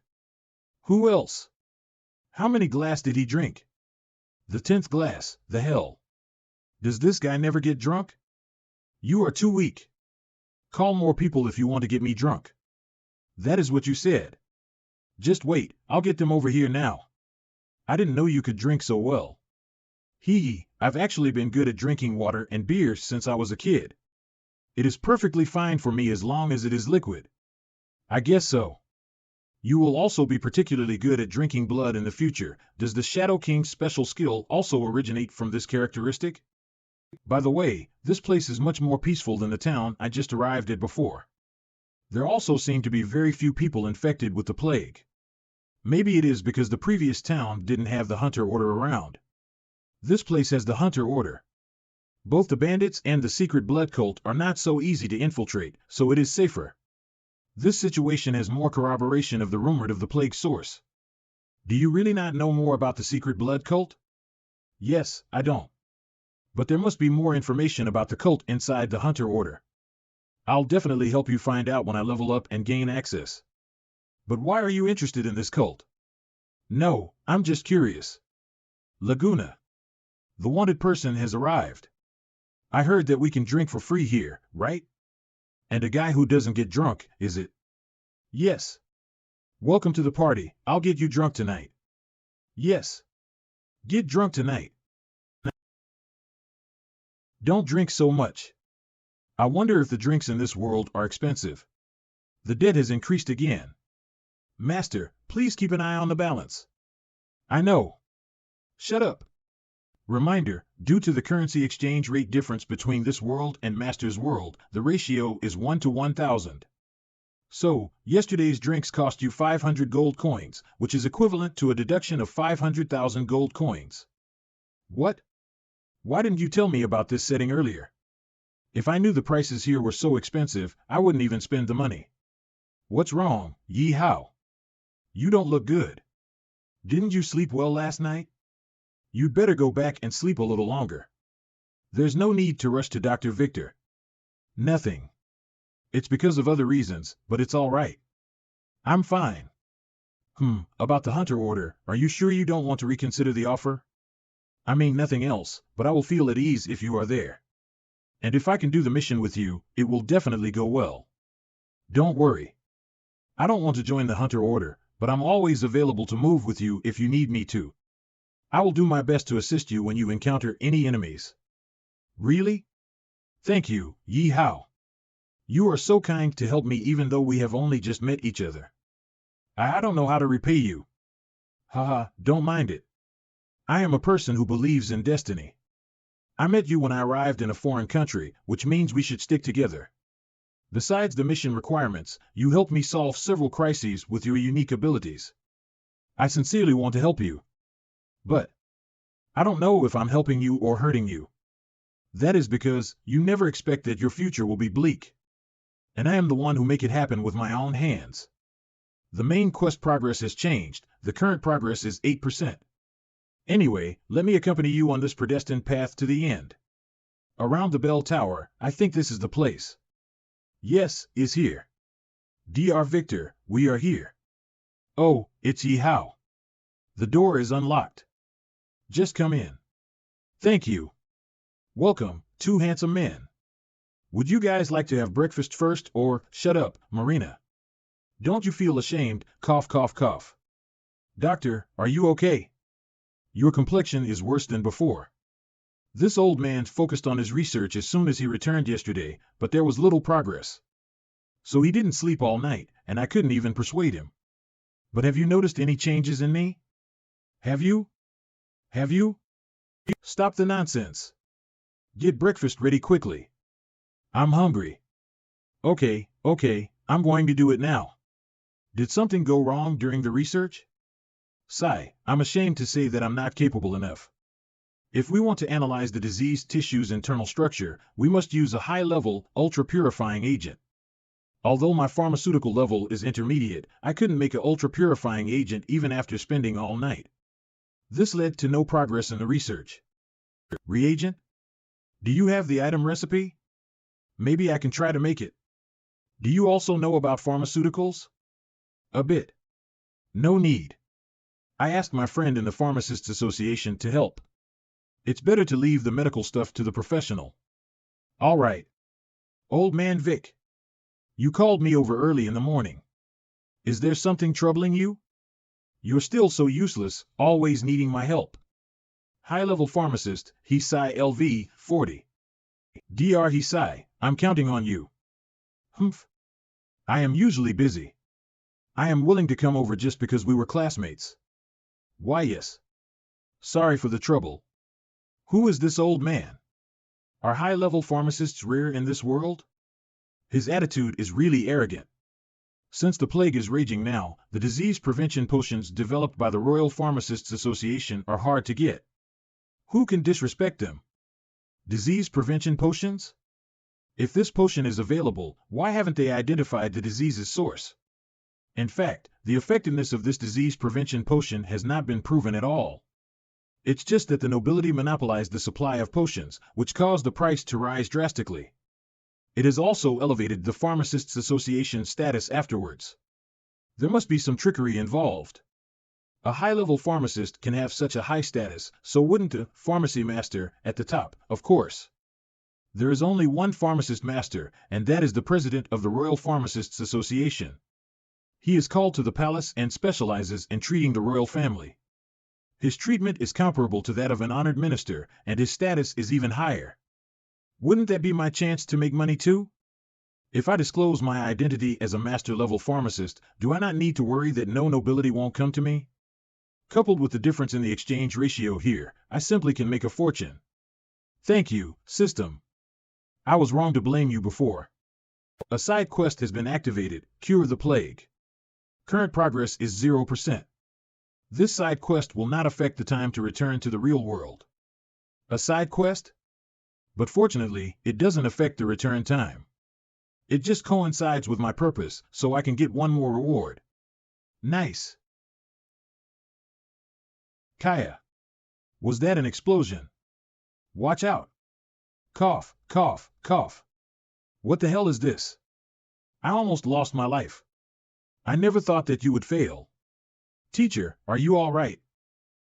Who else? How many glass did he drink? The 10th glass, the hell. Does this guy never get drunk? You are too weak. Call more people if you want to get me drunk. That is what you said. Just wait, I'll get them over here now. I didn't know you could drink so well. I've actually been good at drinking water and beer since I was a kid. It is perfectly fine for me as long as it is liquid. I guess so. You will also be particularly good at drinking blood in the future. Does the Shadow King's special skill also originate from this characteristic? By the way, this place is much more peaceful than the town I just arrived at before. There also seem to be very few people infected with the plague. Maybe it is because the previous town didn't have the Hunter Order around. This place has the Hunter Order. Both the bandits and the secret blood cult are not so easy to infiltrate, so it is safer. This situation has more corroboration of the rumored of the plague source. Do you really not know more about the secret blood cult? Yes, I don't. But there must be more information about the cult inside the Hunter Order. I'll definitely help you find out when I level up and gain access. But why are you interested in this cult? No, I'm just curious. Laguna. The wanted person has arrived. I heard that we can drink for free here, right? And a guy who doesn't get drunk, is it? Yes. Welcome to the party. I'll get you drunk tonight. Yes. Get drunk tonight. Don't drink so much. I wonder if the drinks in this world are expensive. The debt has increased again. Master, please keep an eye on the balance. I know. Shut up. Reminder, due to the currency exchange rate difference between this world and Master's world, the ratio is 1 to 1,000. So, yesterday's drinks cost you 500 gold coins, which is equivalent to a deduction of 500,000 gold coins. What? Why didn't you tell me about this setting earlier? If I knew the prices here were so expensive, I wouldn't even spend the money. What's wrong, Ye Hao? You don't look good. Didn't you sleep well last night? You'd better go back and sleep a little longer. There's no need to rush to Dr. Victor. Nothing. It's because of other reasons, but it's all right. I'm fine. About the Hunter order, are you sure you don't want to reconsider the offer? I mean nothing else, but I will feel at ease if you are there. And if I can do the mission with you, it will definitely go well. Don't worry. I don't want to join the Hunter order, but I'm always available to move with you if you need me to. I will do my best to assist you when you encounter any enemies. Really? Thank you, Ye Hao. You are so kind to help me even though we have only just met each other. I don't know how to repay you. Haha, don't mind it. I am a person who believes in destiny. I met you when I arrived in a foreign country, which means we should stick together. Besides the mission requirements, you helped me solve several crises with your unique abilities. I sincerely want to help you. But I don't know if I'm helping you or hurting you. That is because you never expect that your future will be bleak. And I am the one who make it happen with my own hands. The main quest progress has changed. The current progress is 8%. Anyway, let me accompany you on this predestined path to the end. Around the bell tower, I think this is the place. Yes, is here. Dr. Victor, we are here. Oh, it's Ye Hao. The door is unlocked. Just come in. Thank you. Welcome, two handsome men. Would you guys like to have breakfast first or, shut up, Marina? Don't you feel ashamed, cough cough cough. Doctor, are you okay? Your complexion is worse than before. This old man focused on his research as soon as he returned yesterday, but there was little progress. So he didn't sleep all night, and I couldn't even persuade him. But have you noticed any changes in me? Have you? Have you? Stop the nonsense. Get breakfast ready quickly. I'm hungry. Okay, I'm going to do it now. Did something go wrong during the research? Sigh, I'm ashamed to say that I'm not capable enough. If we want to analyze the diseased tissue's internal structure, we must use a high-level, ultra-purifying agent. Although my pharmaceutical level is intermediate, I couldn't make an ultra-purifying agent even after spending all night. This led to no progress in the research. Reagent? Do you have the item recipe? Maybe I can try to make it. Do you also know about pharmaceuticals? A bit. No need. I asked my friend in the Pharmacists Association to help. It's better to leave the medical stuff to the professional. All right. Old man Vic. You called me over early in the morning. Is there something troubling you? You're still so useless, always needing my help. High-level pharmacist, Ye Hao LV, 40. Dr. Ye Hao, I'm counting on you. Humph. I am usually busy. I am willing to come over just because we were classmates. Why yes. Sorry for the trouble. Who is this old man? Are high-level pharmacists rare in this world? His attitude is really arrogant. Since the plague is raging now, the disease prevention potions developed by the Royal Pharmacists Association are hard to get. Who can disrespect them? Disease prevention potions? If this potion is available, why haven't they identified the disease's source? In fact, the effectiveness of this disease prevention potion has not been proven at all. It's just that the nobility monopolized the supply of potions, which caused the price to rise drastically. It has also elevated the Pharmacists Association's status afterwards. There must be some trickery involved. A high-level pharmacist can have such a high status, so wouldn't a pharmacy master at the top, of course. There is only one pharmacist master, and that is the president of the Royal Pharmacists Association. He is called to the palace and specializes in treating the royal family. His treatment is comparable to that of an honored minister, and his status is even higher. Wouldn't that be my chance to make money too? If I disclose my identity as a master-level pharmacist, do I not need to worry that no nobility won't come to me? Coupled with the difference in the exchange ratio here, I simply can make a fortune. Thank you, system. I was wrong to blame you before. A side quest has been activated, Cure the Plague. Current progress is 0%. This side quest will not affect the time to return to the real world. A side quest? But fortunately, it doesn't affect the return time. It just coincides with my purpose, so I can get one more reward. Nice. Kaya. Was that an explosion? Watch out. Cough, cough, cough. What the hell is this? I almost lost my life. I never thought that you would fail. Teacher, are you all right?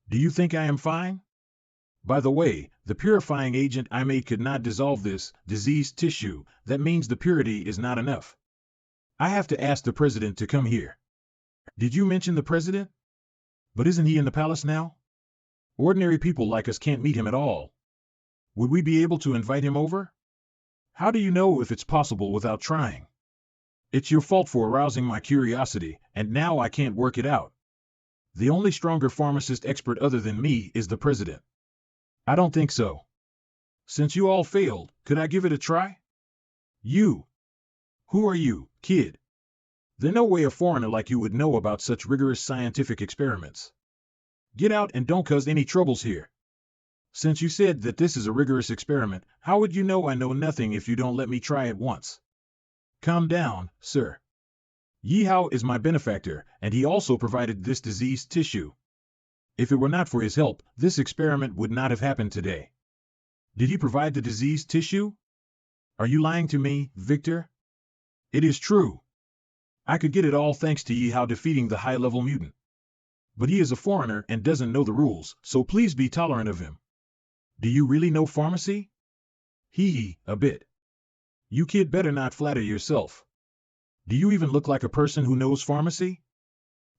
Do you think I am fine? By the way, the purifying agent I made could not dissolve this diseased tissue. That means the purity is not enough. I have to ask the president to come here. Did you mention the president? But isn't he in the palace now? Ordinary people like us can't meet him at all. Would we be able to invite him over? How do you know if it's possible without trying? It's your fault for arousing my curiosity, and now I can't work it out. The only stronger pharmacist expert other than me is the president. I don't think so. Since you all failed, could I give it a try? You. Who are you, kid? There's no way a foreigner like you would know about such rigorous scientific experiments. Get out and don't cause any troubles here. Since you said that this is a rigorous experiment, how would you know I know nothing if you don't let me try it once? Calm down, sir. Ye Hao is my benefactor, and he also provided this diseased tissue. If it were not for his help, this experiment would not have happened today. Did he provide the diseased tissue? Are you lying to me, Victor? It is true. I could get it all thanks to Ye Hao defeating the high-level mutant. But he is a foreigner and doesn't know the rules, so please be tolerant of him. Do you really know pharmacy? Hee, a bit. You kid better not flatter yourself. Do you even look like a person who knows pharmacy?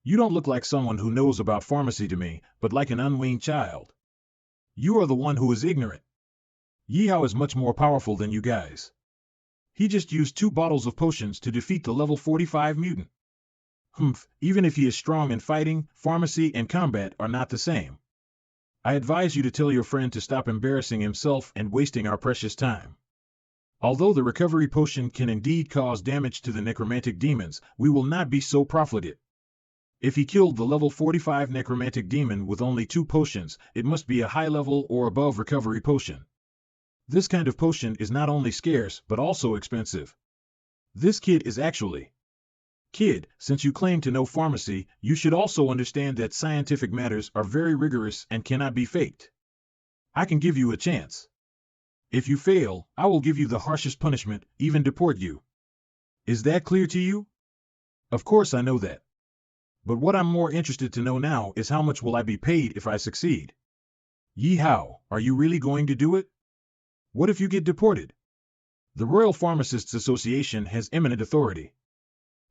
You don't look like someone who knows about pharmacy to me, but like an unweaned child. You are the one who is ignorant. Ye Hao is much more powerful than you guys. He just used 2 bottles of potions to defeat the level 45 mutant. Even if he is strong in fighting, pharmacy and combat are not the same. I advise you to tell your friend to stop embarrassing himself and wasting our precious time. Although the recovery potion can indeed cause damage to the necromantic demons, we will not be so profligate. If he killed the level 45 necromantic demon with only 2 potions, it must be a high level or above recovery potion. This kind of potion is not only scarce, but also expensive. This kid is actually... Kid, since you claim to know pharmacy, you should also understand that scientific matters are very rigorous and cannot be faked. I can give you a chance. If you fail, I will give you the harshest punishment, even deport you. Is that clear to you? Of course I know that. But what I'm more interested to know now is how much will I be paid if I succeed? Ye Hao, are you really going to do it? What if you get deported? The Royal Pharmacists Association has eminent authority.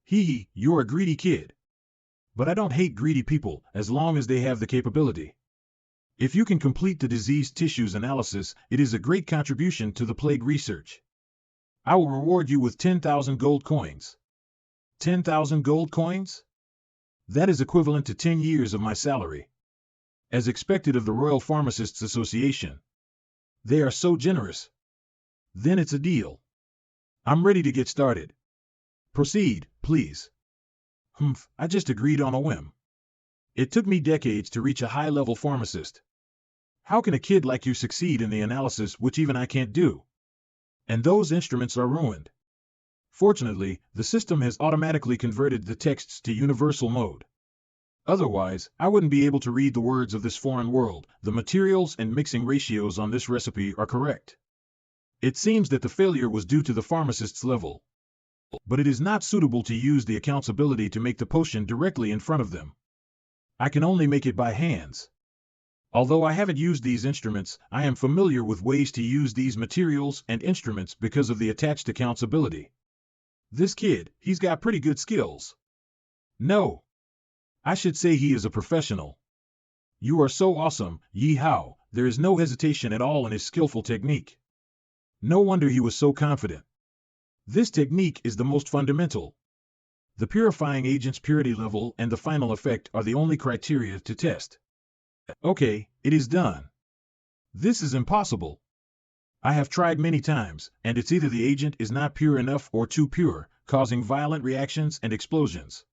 You're a greedy kid. But I don't hate greedy people, as long as they have the capability. If you can complete the diseased tissues analysis, it is a great contribution to the plague research. I will reward you with 10,000 gold coins. 10,000 gold coins? That is equivalent to 10 years of my salary. As expected of the Royal Pharmacists Association. They are so generous. Then it's a deal. I'm ready to get started. Proceed, please. I just agreed on a whim. It took me decades to reach a high-level pharmacist. How can a kid like you succeed in the analysis which even I can't do? And those instruments are ruined. Fortunately, the system has automatically converted the texts to universal mode. Otherwise, I wouldn't be able to read the words of this foreign world. The materials and mixing ratios on this recipe are correct. It seems that the failure was due to the pharmacist's level. But it is not suitable to use the account's ability to make the potion directly in front of them. I can only make it by hands. Although I haven't used these instruments, I am familiar with ways to use these materials and instruments because of the attached account's ability. This kid, he's got pretty good skills. No. I should say he is a professional. You are so awesome, Ye Hao, there is no hesitation at all in his skillful technique. No wonder he was so confident. This technique is the most fundamental. The purifying agent's purity level and the final effect are the only criteria to test. Okay, it is done. This is impossible. I have tried many times, and it's either the agent is not pure enough or too pure, causing violent reactions and explosions.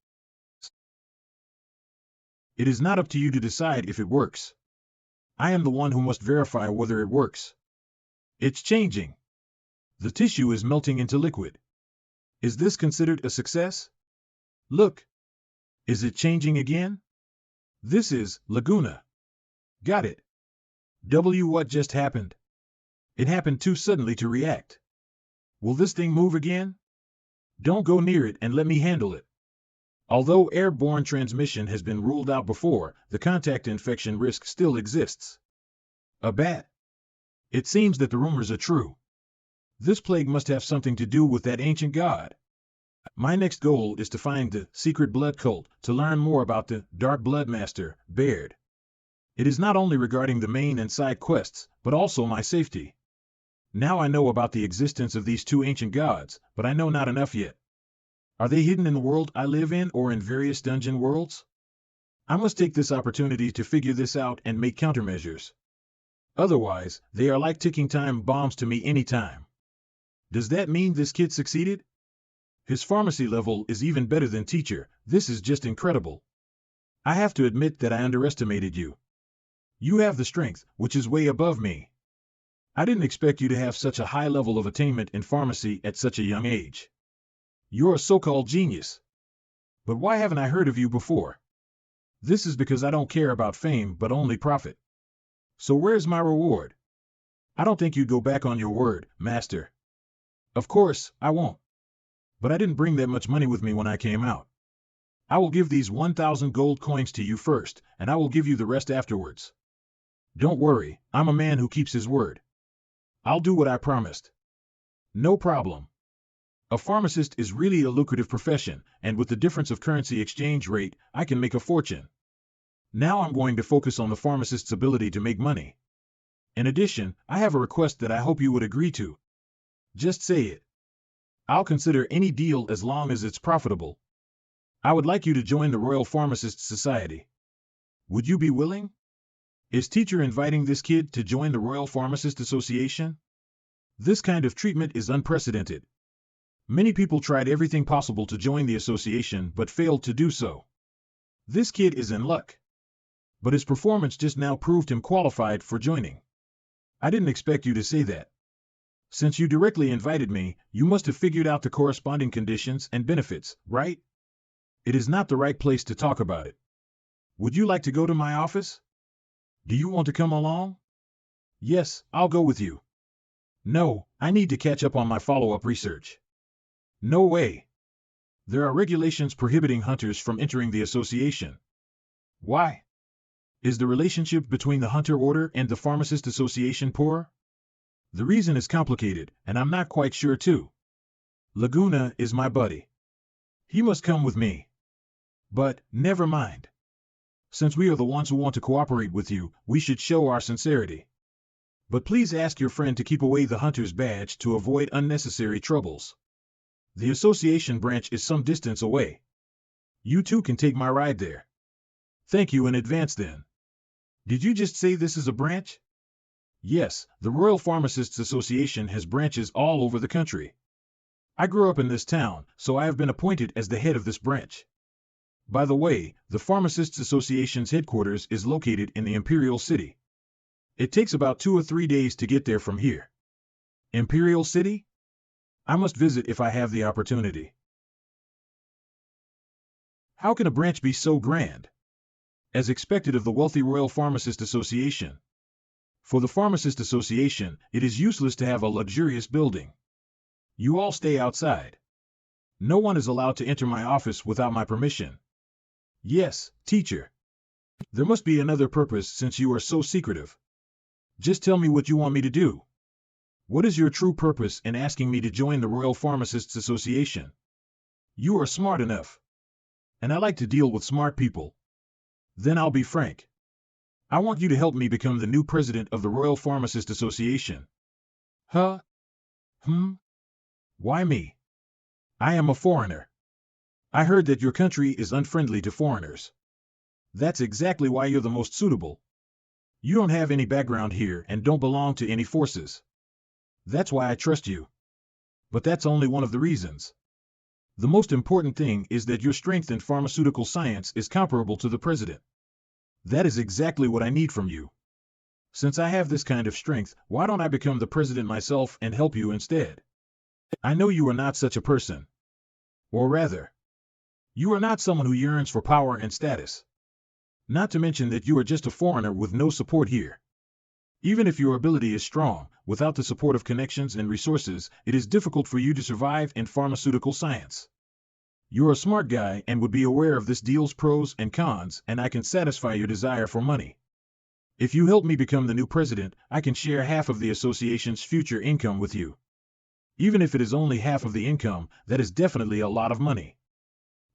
It is not up to you to decide if it works. I am the one who must verify whether it works. It's changing. The tissue is melting into liquid. Is this considered a success? Look. Is it changing again? This is Laguna. Got it. What just happened? It happened too suddenly to react. Will this thing move again? Don't go near it and let me handle it. Although airborne transmission has been ruled out before, the contact infection risk still exists. A bat? It seems that the rumors are true. This plague must have something to do with that ancient god. My next goal is to find the secret blood cult, to learn more about the Dark Blood Master, Baird. It is not only regarding the main and side quests, but also my safety. Now I know about the existence of these two ancient gods, but I know not enough yet. Are they hidden in the world I live in or in various dungeon worlds? I must take this opportunity to figure this out and make countermeasures. Otherwise, they are like ticking time bombs to me anytime. Does that mean this kid succeeded? His pharmacy level is even better than teacher. This is just incredible. I have to admit that I underestimated you. You have the strength, which is way above me. I didn't expect you to have such a high level of attainment in pharmacy at such a young age. You're a so-called genius. But why haven't I heard of you before? This is because I don't care about fame but only profit. So where's my reward? I don't think you'd go back on your word, Master. Of course, I won't. But I didn't bring that much money with me when I came out. I will give these 1,000 gold coins to you first, and I will give you the rest afterwards. Don't worry, I'm a man who keeps his word. I'll do what I promised. No problem. A pharmacist is really a lucrative profession, and with the difference of currency exchange rate, I can make a fortune. Now I'm going to focus on the pharmacist's ability to make money. In addition, I have a request that I hope you would agree to. Just say it. I'll consider any deal as long as it's profitable. I would like you to join the Royal Pharmacists Society. Would you be willing? Is teacher inviting this kid to join the Royal Pharmacist Association? This kind of treatment is unprecedented. Many people tried everything possible to join the association but failed to do so. This kid is in luck. But his performance just now proved him qualified for joining. I didn't expect you to say that. Since you directly invited me, you must have figured out the corresponding conditions and benefits, right? It is not the right place to talk about it. Would you like to go to my office? Do you want to come along? Yes, I'll go with you. No, I need to catch up on my follow-up research. No way. There are regulations prohibiting hunters from entering the association. Why? Is the relationship between the Hunter Order and the Pharmacist Association poor? The reason is complicated, and I'm not quite sure too. Laguna is my buddy. He must come with me. But, never mind. Since we are the ones who want to cooperate with you, we should show our sincerity. But please ask your friend to keep away the Hunter's badge to avoid unnecessary troubles. The association branch is some distance away. You two can take my ride there. Thank you in advance then. Did you just say this is a branch? Yes, the Royal Pharmacists Association has branches all over the country. I grew up in this town, so I have been appointed as the head of this branch. By the way, the Pharmacists Association's headquarters is located in the Imperial City. It takes about 2 or 3 days to get there from here. Imperial City? I must visit if I have the opportunity. How can a branch be so grand? As expected of the wealthy Royal Pharmacist Association. For the Pharmacist Association, it is useless to have a luxurious building. You all stay outside. No one is allowed to enter my office without my permission. Yes, teacher. There must be another purpose since you are so secretive. Just tell me what you want me to do. What is your true purpose in asking me to join the Royal Pharmacists Association? You are smart enough. And I like to deal with smart people. Then I'll be frank. I want you to help me become the new president of the Royal Pharmacist Association. Huh? Why me? I am a foreigner. I heard that your country is unfriendly to foreigners. That's exactly why you're the most suitable. You don't have any background here and don't belong to any forces. That's why I trust you. But that's only one of the reasons. The most important thing is that your strength in pharmaceutical science is comparable to the president. That is exactly what I need from you. Since I have this kind of strength, why don't I become the president myself and help you instead? I know you are not such a person. Or rather, you are not someone who yearns for power and status. Not to mention that you are just a foreigner with no support here. Even if your ability is strong, without the support of connections and resources, it is difficult for you to survive in pharmaceutical science. You're a smart guy and would be aware of this deal's pros and cons, and I can satisfy your desire for money. If you help me become the new president, I can share half of the association's future income with you. Even if it is only half of the income, that is definitely a lot of money.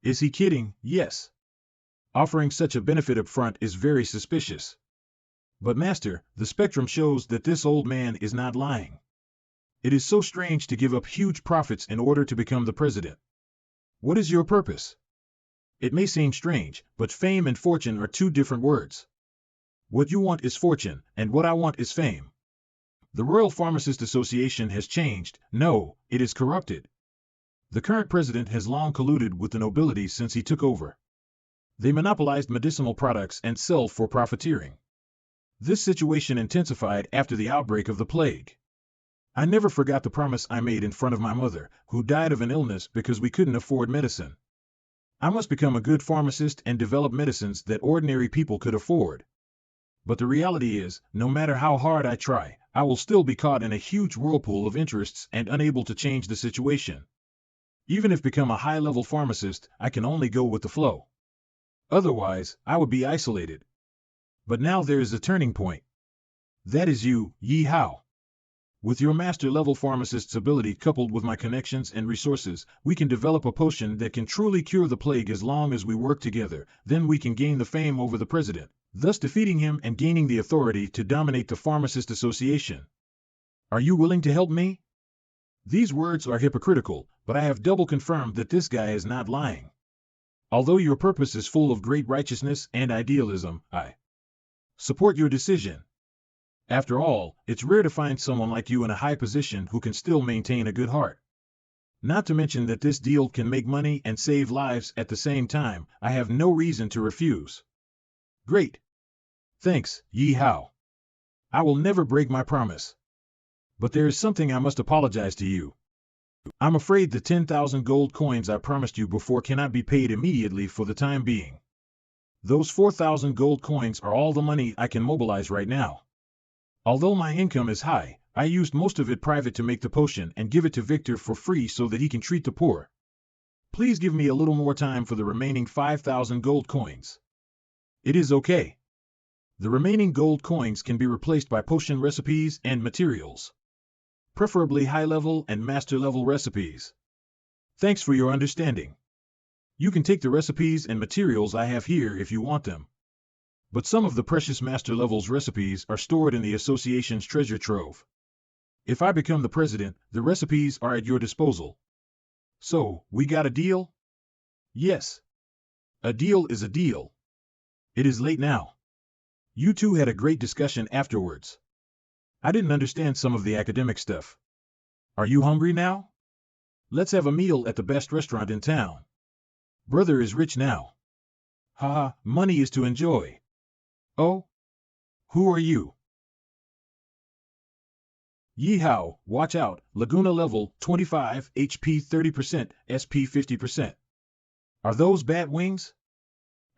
Is he kidding? Yes. Offering such a benefit up front is very suspicious. But Master, the spectrum shows that this old man is not lying. It is so strange to give up huge profits in order to become the president. What is your purpose? It may seem strange, but fame and fortune are two different words. What you want is fortune, and what I want is fame. The Royal Pharmacist Association has changed. No, it is corrupted. The current president has long colluded with the nobility since he took over. They monopolized medicinal products and sell for profiteering. This situation intensified after the outbreak of the plague. I never forgot the promise I made in front of my mother, who died of an illness because we couldn't afford medicine. I must become a good pharmacist and develop medicines that ordinary people could afford. But the reality is, no matter how hard I try, I will still be caught in a huge whirlpool of interests and unable to change the situation. Even if become a high-level pharmacist, I can only go with the flow. Otherwise, I would be isolated. But now there is a turning point. That is you, Ye Hao. With your master-level pharmacist's ability coupled with my connections and resources, we can develop a potion that can truly cure the plague as long as we work together. Then we can gain the fame over the president, thus defeating him and gaining the authority to dominate the Pharmacist Association. Are you willing to help me? These words are hypocritical, but I have double confirmed that this guy is not lying. Although your purpose is full of great righteousness and idealism, I support your decision. After all, it's rare to find someone like you in a high position who can still maintain a good heart. Not to mention that this deal can make money and save lives at the same time. I have no reason to refuse. Great. Thanks, Ye Hao. I will never break my promise. But there is something I must apologize to you. I'm afraid the 10,000 gold coins I promised you before cannot be paid immediately for the time being. Those 4,000 gold coins are all the money I can mobilize right now. Although my income is high, I used most of it private to make the potion and give it to Victor for free so that he can treat the poor. Please give me a little more time for the remaining 5,000 gold coins. It is okay. The remaining gold coins can be replaced by potion recipes and materials. Preferably high-level and master-level recipes. Thanks for your understanding. You can take the recipes and materials I have here if you want them. But some of the precious master level's recipes are stored in the association's treasure trove. If I become the president, the recipes are at your disposal. So, we got a deal? Yes. A deal is a deal. It is late now. You two had a great discussion afterwards. I didn't understand some of the academic stuff. Are you hungry now? Let's have a meal at the best restaurant in town. Brother is rich now. Haha, money is to enjoy. Oh? Who are you? Ye Hao, watch out, Laguna level, 25, HP 30%, SP 50%. Are those bat wings?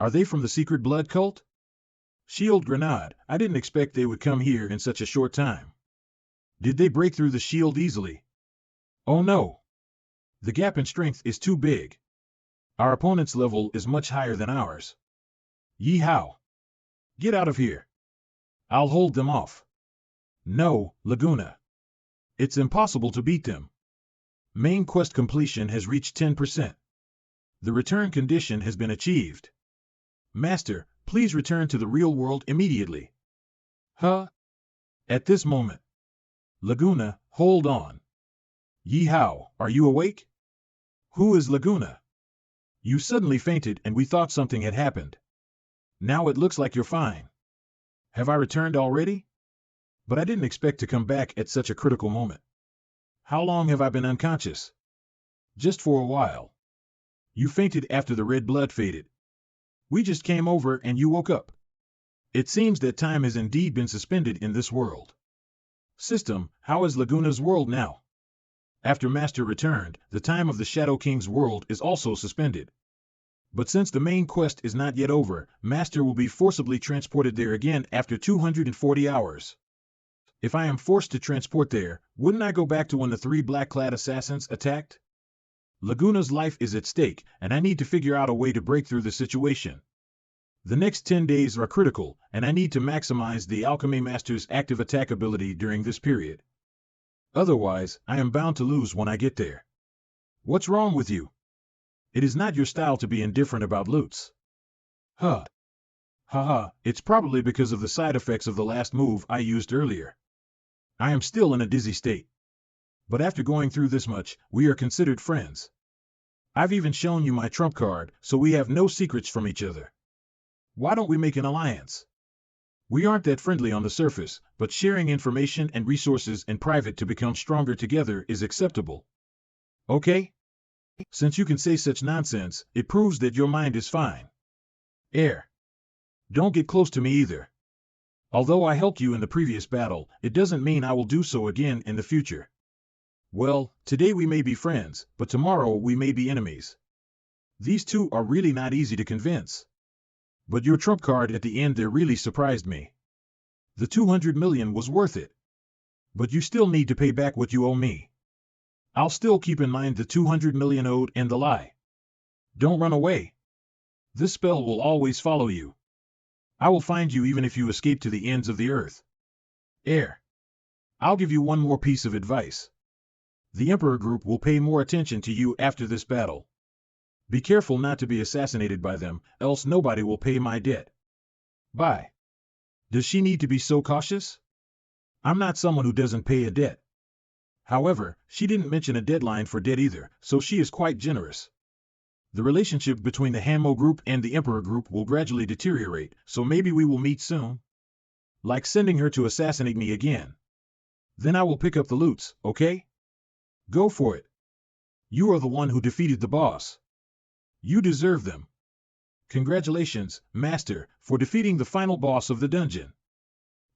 Are they from the secret blood cult? Shield grenade, I didn't expect they would come here in such a short time. Did they break through the shield easily? Oh no. The gap in strength is too big. Our opponent's level is much higher than ours. Ye Hao. Get out of here. I'll hold them off. No, Laguna. It's impossible to beat them. Main quest completion has reached 10%. The return condition has been achieved. Master, please return to the real world immediately. Huh? At this moment. Laguna, hold on. Ye Hao, are you awake? Who is Laguna? You suddenly fainted and we thought something had happened. Now it looks like you're fine. Have I returned already? But I didn't expect to come back at such a critical moment. How long have I been unconscious? Just for a while. You fainted after the red blood faded. We just came over and you woke up. It seems that time has indeed been suspended in this world. System, how is Laguna's world now? After Master returned, the time of the Shadow King's world is also suspended. But since the main quest is not yet over, Master will be forcibly transported there again after 240 hours. If I am forced to transport there, wouldn't I go back to when the 3 black-clad assassins attacked? Laguna's life is at stake, and I need to figure out a way to break through the situation. The next 10 days are critical, and I need to maximize the Alchemy Master's active attack ability during this period. Otherwise, I am bound to lose when I get there. What's wrong with you? It is not your style to be indifferent about loots. Huh. Haha, it's probably because of the side effects of the last move I used earlier. I am still in a dizzy state. But after going through this much, we are considered friends. I've even shown you my trump card, so we have no secrets from each other. Why don't we make an alliance? We aren't that friendly on the surface, but sharing information and resources in private to become stronger together is acceptable. Okay? Since you can say such nonsense, it proves that your mind is fine. Air. Don't get close to me either. Although I helped you in the previous battle, it doesn't mean I will do so again in the future. Well, today we may be friends, but tomorrow we may be enemies. These two are really not easy to convince. But your trump card at the end there really surprised me. The 200 million was worth it. But you still need to pay back what you owe me. I'll still keep in mind the 200 million owed and the lie. Don't run away. This spell will always follow you. I will find you even if you escape to the ends of the earth. Air. I'll give you one more piece of advice. The Emperor group will pay more attention to you after this battle. Be careful not to be assassinated by them, else nobody will pay my debt. Bye. Does she need to be so cautious? I'm not someone who doesn't pay a debt. However, she didn't mention a deadline for debt either, so she is quite generous. The relationship between the Hanmo group and the Emperor group will gradually deteriorate, so maybe we will meet soon. Like sending her to assassinate me again. Then I will pick up the loots, okay? Go for it. You are the one who defeated the boss. You deserve them. Congratulations, Master, for defeating the final boss of the dungeon.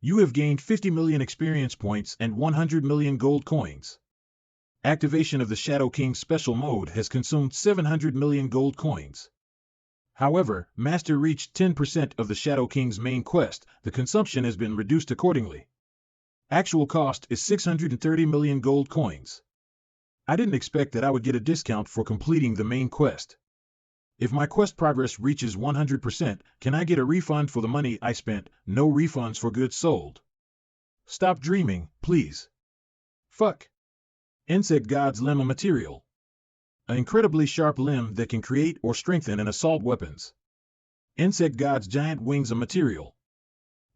You have gained 50 million experience points and 100 million gold coins. Activation of the Shadow King's special mode has consumed 700 million gold coins. However, Master reached 10% of the Shadow King's main quest, the consumption has been reduced accordingly. Actual cost is 630 million gold coins. I didn't expect that I would get a discount for completing the main quest. If my quest progress reaches 100%, can I get a refund for the money I spent? No refunds for goods sold. Stop dreaming, please. Fuck. Insect God's Lemma material. An incredibly sharp limb that can create or strengthen an assault weapons. Insect God's giant wings, a material.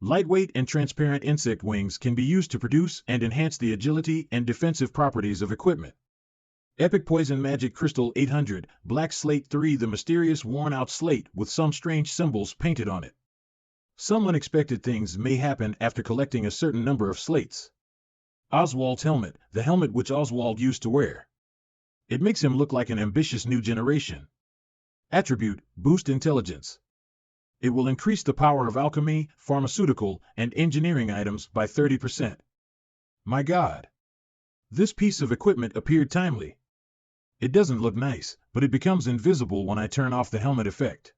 Lightweight and transparent insect wings can be used to produce and enhance the agility and defensive properties of equipment. Epic Poison Magic Crystal 800, Black Slate 3, the mysterious worn-out slate with some strange symbols painted on it. Some unexpected things may happen after collecting a certain number of slates. Oswald's helmet, the helmet which Oswald used to wear. It makes him look like an ambitious new generation. Attribute, Boost Intelligence. It will increase the power of alchemy, pharmaceutical, and engineering items by 30%. My God! This piece of equipment appeared timely. It doesn't look nice, but it becomes invisible when I turn off the helmet effect.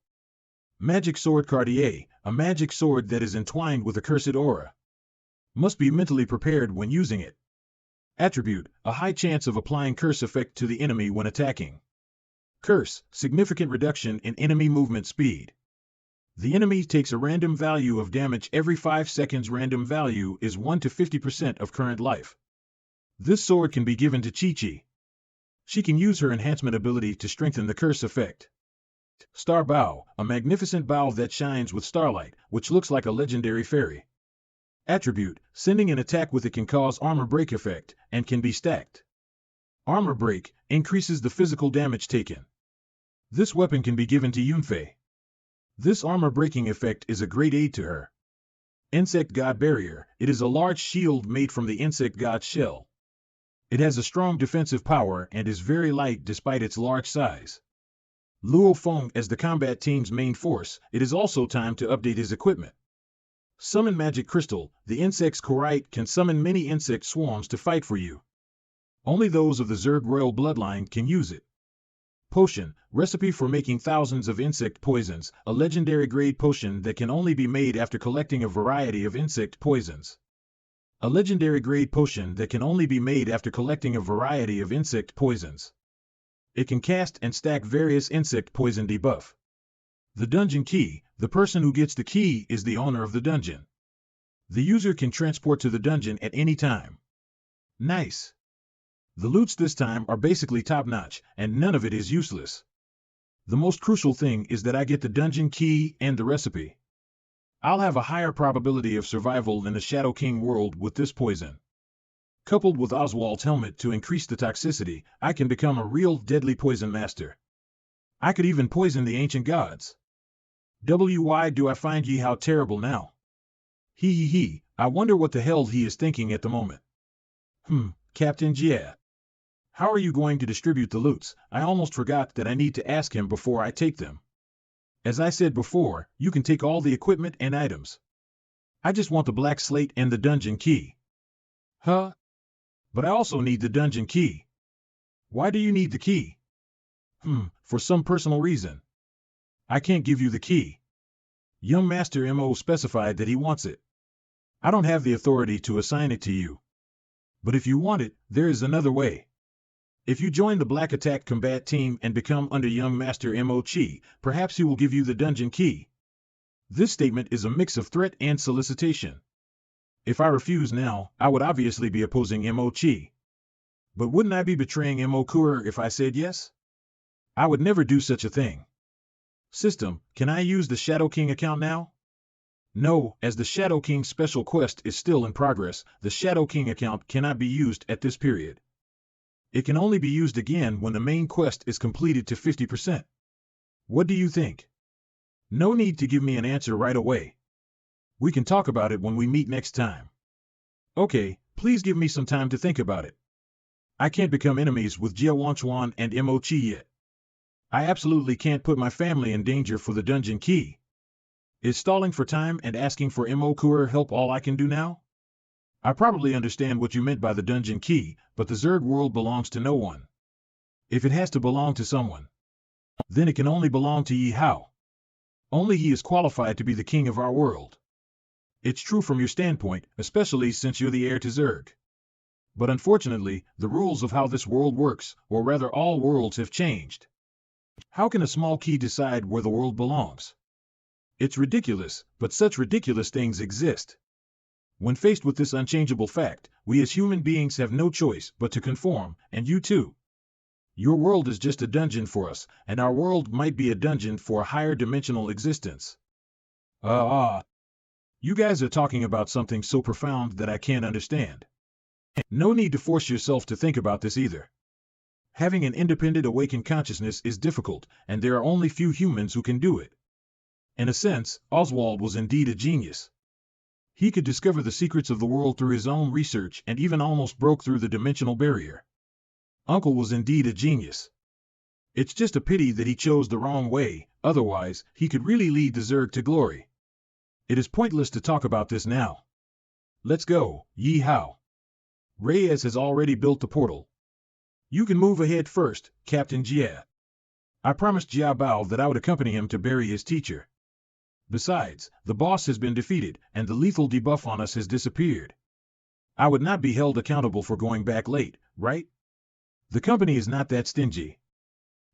Magic Sword Cartier, a magic sword that is entwined with a cursed aura. Must be mentally prepared when using it. Attribute, a high chance of applying curse effect to the enemy when attacking. Curse, significant reduction in enemy movement speed. The enemy takes a random value of damage every 5 seconds. Random value is 1 to 50% of current life. This sword can be given to Chi-Chi. She can use her enhancement ability to strengthen the curse effect. Star Bow, a magnificent bow that shines with starlight, which looks like a legendary fairy. Attribute, sending an attack with it can cause armor break effect, and can be stacked. Armor break, increases the physical damage taken. This weapon can be given to Yunfei. This armor breaking effect is a great aid to her. Insect God Barrier, it is a large shield made from the insect god's shell. It has a strong defensive power and is very light despite its large size. Luo Feng as the combat team's main force, it is also time to update his equipment. Summon Magic Crystal, the insect's Korite can summon many insect swarms to fight for you. Only those of the Zerg royal bloodline can use it. Potion, recipe for making thousands of insect poisons, a legendary grade potion that can only be made after collecting a variety of insect poisons. A legendary grade potion that can only be made after collecting a variety of insect poisons. It can cast and stack various insect poison debuff. The dungeon key. The person who gets the key is the owner of the dungeon. The user can transport to the dungeon at any time. Nice. The loots this time are basically top-notch, and none of it is useless. The most crucial thing is that I get the dungeon key and the recipe. I'll have a higher probability of survival in the Shadow King world with this poison. Coupled with Oswald's helmet to increase the toxicity, I can become a real deadly poison master. I could even poison the ancient gods. Why do I find Ye Hao terrible now? He, I wonder what the hell he is thinking at the moment. Captain Jia. How are you going to distribute the loots? I almost forgot that I need to ask him before I take them. As I said before, you can take all the equipment and items. I just want the black slate and the dungeon key. Huh? But I also need the dungeon key. Why do you need the key? For some personal reason. I can't give you the key. Young Master Mo specified that he wants it. I don't have the authority to assign it to you. But if you want it, there is another way. If you join the Black Attack Combat Team and become under Young Master Mo Chi, perhaps he will give you the dungeon key. This statement is a mix of threat and solicitation. If I refuse now, I would obviously be opposing Mo Chi. But wouldn't I be betraying Mo Kura if I said yes? I would never do such a thing. System, can I use the Shadow King account now? No, as the Shadow King special quest is still in progress, the Shadow King account cannot be used at this period. It can only be used again when the main quest is completed to 50%. What do you think? No need to give me an answer right away. We can talk about it when we meet next time. Okay, please give me some time to think about it. I can't become enemies with Jia Wanchuan and Mo Chi yet. I absolutely can't put my family in danger for the dungeon key. Is stalling for time and asking for Mo Kura help all I can do now? I probably understand what you meant by the dungeon key, but the Zerg world belongs to no one. If it has to belong to someone, then it can only belong to Ye Hao. Only he is qualified to be the king of our world. It's true from your standpoint, especially since you're the heir to Zerg. But unfortunately, the rules of how this world works, or rather all worlds, have changed. How can a small key decide where the world belongs? It's ridiculous, but such ridiculous things exist. When faced with this unchangeable fact, we as human beings have no choice but to conform, and you too. Your world is just a dungeon for us, and our world might be a dungeon for a higher dimensional existence. You guys are talking about something so profound that I can't understand. No need to force yourself to think about this either. Having an independent awakened consciousness is difficult, and there are only few humans who can do it. In a sense, Oswald was indeed a genius. He could discover the secrets of the world through his own research and even almost broke through the dimensional barrier. Uncle was indeed a genius. It's just a pity that he chose the wrong way, otherwise, he could really lead the Zerg to glory. It is pointless to talk about this now. Let's go, Ye Hao. Reyes has already built the portal. You can move ahead first, Captain Jia. I promised Jia Bao that I would accompany him to bury his teacher. Besides, the boss has been defeated, and the lethal debuff on us has disappeared. I would not be held accountable for going back late, right? The company is not that stingy.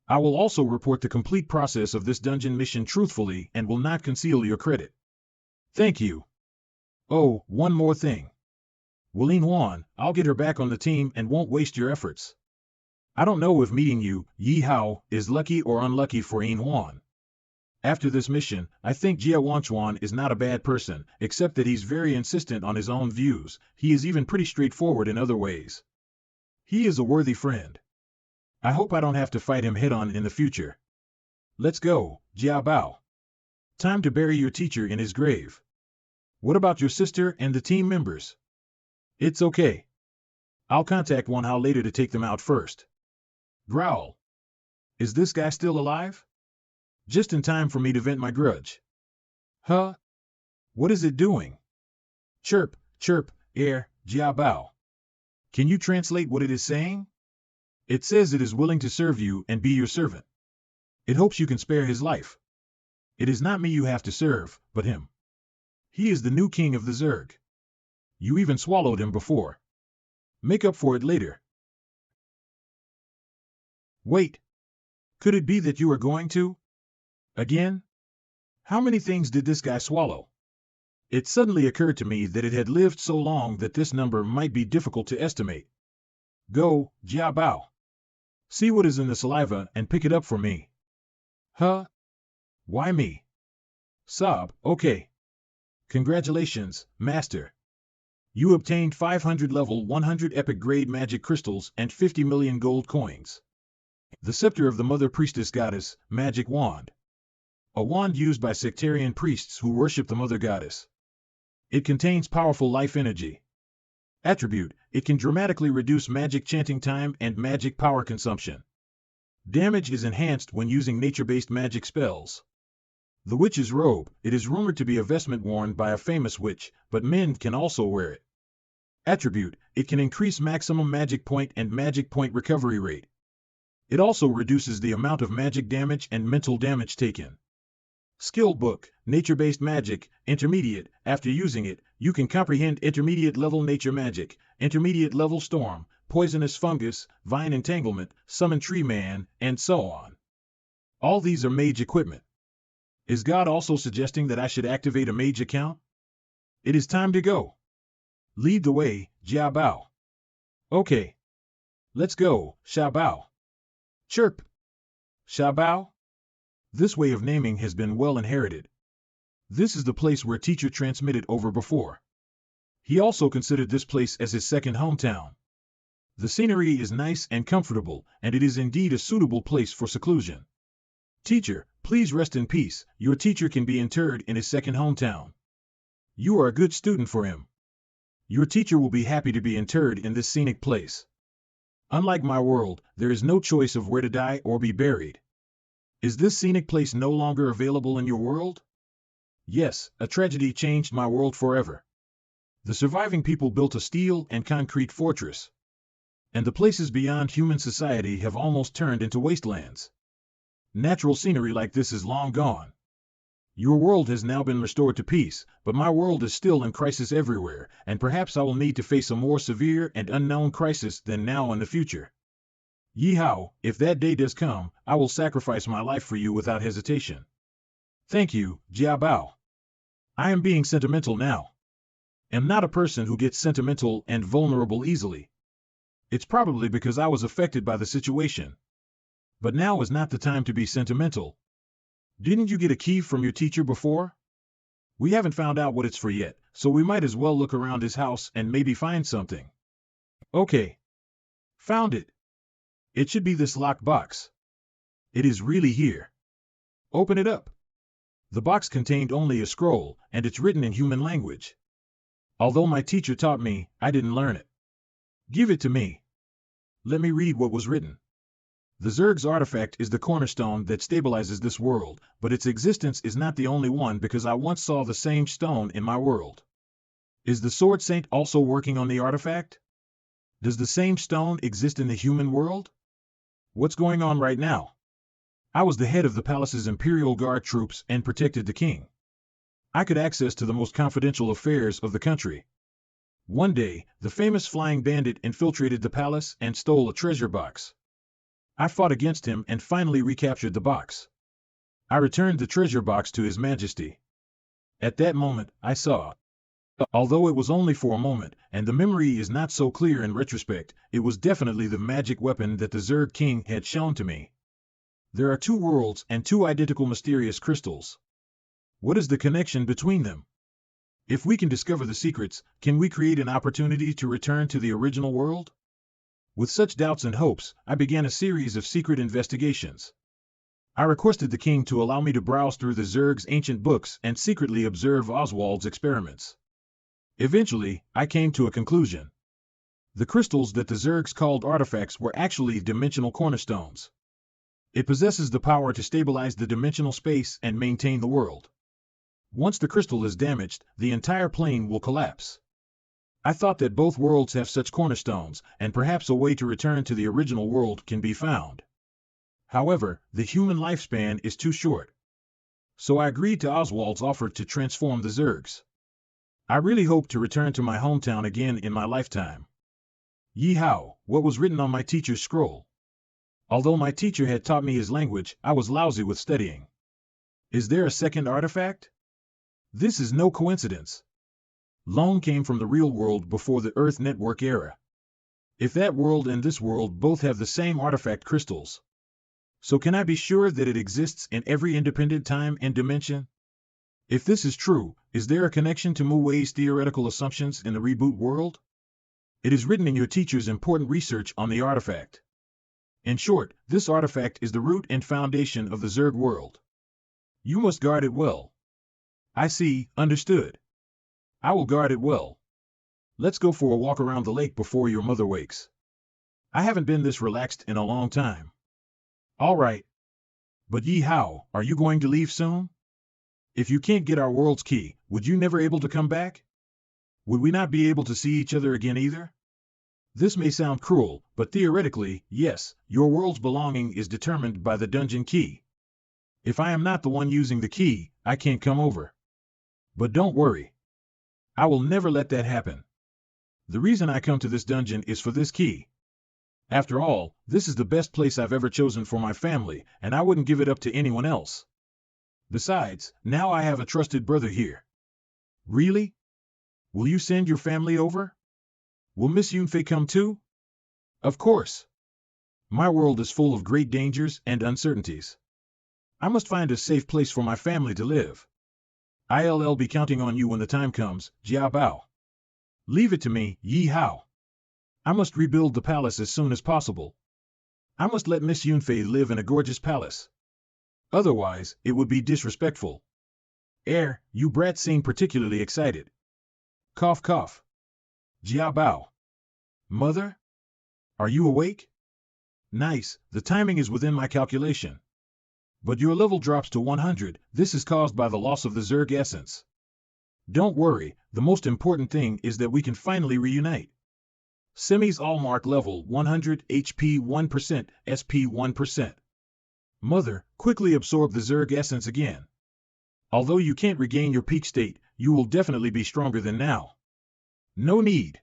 I will also report the complete process of this dungeon mission truthfully and will not conceal your credit. Thank you. Oh, one more thing. Willeen Wan, I'll get her back on the team and won't waste your efforts. I don't know if meeting you, Ye Hao, is lucky or unlucky for Yin Wan. After this mission, I think Jia Wanchuan is not a bad person, except that he's very insistent on his own views. He is even pretty straightforward in other ways. He is a worthy friend. I hope I don't have to fight him head-on in the future. Let's go, Jia Bao. Time to bury your teacher in his grave. What about your sister and the team members? It's okay. I'll contact Wan Hao later to take them out first. Growl. Is this guy still alive? Just in time for me to vent my grudge. Huh? What is it doing? Chirp, chirp, Jia Bao. Can you translate what it is saying? It says it is willing to serve you and be your servant. It hopes you can spare his life. It is not me you have to serve, but him. He is the new king of the Zerg. You even swallowed him before. Make up for it later. Wait. Could it be that you are going to? Again? How many things did this guy swallow? It suddenly occurred to me that it had lived so long that this number might be difficult to estimate. Go, Ye Hao. See what is in the saliva and pick it up for me. Huh? Why me? Sob, okay. Congratulations, Master. You obtained 500 level 100 epic grade magic crystals and 50 million gold coins. The scepter of the Mother Priestess Goddess, magic wand. A wand used by sectarian priests who worship the Mother Goddess. It contains powerful life energy. Attribute, it can dramatically reduce magic chanting time and magic power consumption. Damage is enhanced when using nature-based magic spells. The Witch's Robe, it is rumored to be a vestment worn by a famous witch, but men can also wear it. Attribute, it can increase maximum magic point and magic point recovery rate. It also reduces the amount of magic damage and mental damage taken. Skill book, nature-based magic, intermediate. After using it, you can comprehend intermediate level nature magic, intermediate level storm, poisonous fungus, vine entanglement, summon tree man, and so on. All these are mage equipment. Is God also suggesting that I should activate a mage account? It is time to go. Lead the way, Ye Hao. Okay. Let's go, Sha Bao. Chirp. Sha Bao? This way of naming has been well inherited. This is the place where teacher transmitted over before. He also considered this place as his second hometown. The scenery is nice and comfortable, and it is indeed a suitable place for seclusion. Teacher, please rest in peace. Your teacher can be interred in his second hometown. You are a good student for him. Your teacher will be happy to be interred in this scenic place. Unlike my world, there is no choice of where to die or be buried. Is this scenic place no longer available in your world? Yes, a tragedy changed my world forever. The surviving people built a steel and concrete fortress. And the places beyond human society have almost turned into wastelands. Natural scenery like this is long gone. Your world has now been restored to peace, but my world is still in crisis everywhere, and perhaps I will need to face a more severe and unknown crisis than now in the future. Ye Hao, if that day does come, I will sacrifice my life for you without hesitation. Thank you, Ye Hao. I am being sentimental now. Am not a person who gets sentimental and vulnerable easily. It's probably because I was affected by the situation. But now is not the time to be sentimental. Didn't you get a key from your teacher before? We haven't found out what it's for yet, so we might as well look around his house and maybe find something. Okay. Found it. It should be this locked box. It is really here. Open it up. The box contained only a scroll, and it's written in human language. Although my teacher taught me, I didn't learn it. Give it to me. Let me read what was written. The Zerg's artifact is the cornerstone that stabilizes this world, but its existence is not the only one because I once saw the same stone in my world. Is the Sword Saint also working on the artifact? Does the same stone exist in the human world? What's going on right now? I was the head of the palace's Imperial Guard troops and protected the king. I could access to the most confidential affairs of the country. One day, the famous flying bandit infiltrated the palace and stole a treasure box. I fought against him and finally recaptured the box. I returned the treasure box to His Majesty. At that moment, I saw. Although it was only for a moment, and the memory is not so clear in retrospect, it was definitely the magic weapon that the Zerg King had shown to me. There are two worlds and two identical mysterious crystals. What is the connection between them? If we can discover the secrets, can we create an opportunity to return to the original world? With such doubts and hopes, I began a series of secret investigations. I requested the king to allow me to browse through the Zerg's ancient books and secretly observe Oswald's experiments. Eventually, I came to a conclusion. The crystals that the Zergs called artifacts were actually dimensional cornerstones. It possesses the power to stabilize the dimensional space and maintain the world. Once the crystal is damaged, the entire plane will collapse. I thought that both worlds have such cornerstones, and perhaps a way to return to the original world can be found. However, the human lifespan is too short. So I agreed to Oswald's offer to transform the Zergs. I really hope to return to my hometown again in my lifetime. Ye Hao, what was written on my teacher's scroll? Although my teacher had taught me his language, I was lousy with studying. Is there a second artifact? This is no coincidence. Loan came from the real world before the Earth Network era. If that world and this world both have the same artifact crystals, so can I be sure that it exists in every independent time and dimension? If this is true, is there a connection to Mu Wei's theoretical assumptions in the reboot world? It is written in your teacher's important research on the artifact. In short, this artifact is the root and foundation of the Zerg world. You must guard it well. I see, understood. I will guard it well. Let's go for a walk around the lake before your mother wakes. I haven't been this relaxed in a long time. All right. But Ye Hao, are you going to leave soon? If you can't get our world's key, would you never able to come back? Would we not be able to see each other again either? This may sound cruel, but theoretically, yes, your world's belonging is determined by the dungeon key. If I am not the one using the key, I can't come over. But don't worry. I will never let that happen. The reason I come to this dungeon is for this key. After all, this is the best place I've ever chosen for my family, and I wouldn't give it up to anyone else. Besides, now I have a trusted brother here. Really? Will you send your family over? Will Miss Yunfei come too? Of course. My world is full of great dangers and uncertainties. I must find a safe place for my family to live. I'll be counting on you when the time comes, Jia Bao. Leave it to me, Ye Hao. I must rebuild the palace as soon as possible. I must let Miss Yunfei live in a gorgeous palace. Otherwise, it would be disrespectful. You brats seem particularly excited. Cough cough. Jia Bao. Mother? Are you awake? Nice, the timing is within my calculation. But your level drops to 100, this is caused by the loss of the Zerg essence. Don't worry, the most important thing is that we can finally reunite. Semi's Allmark level 100, HP 1%, SP 1%. Mother, quickly absorb the Zerg essence again. Although you can't regain your peak state, you will definitely be stronger than now. No need.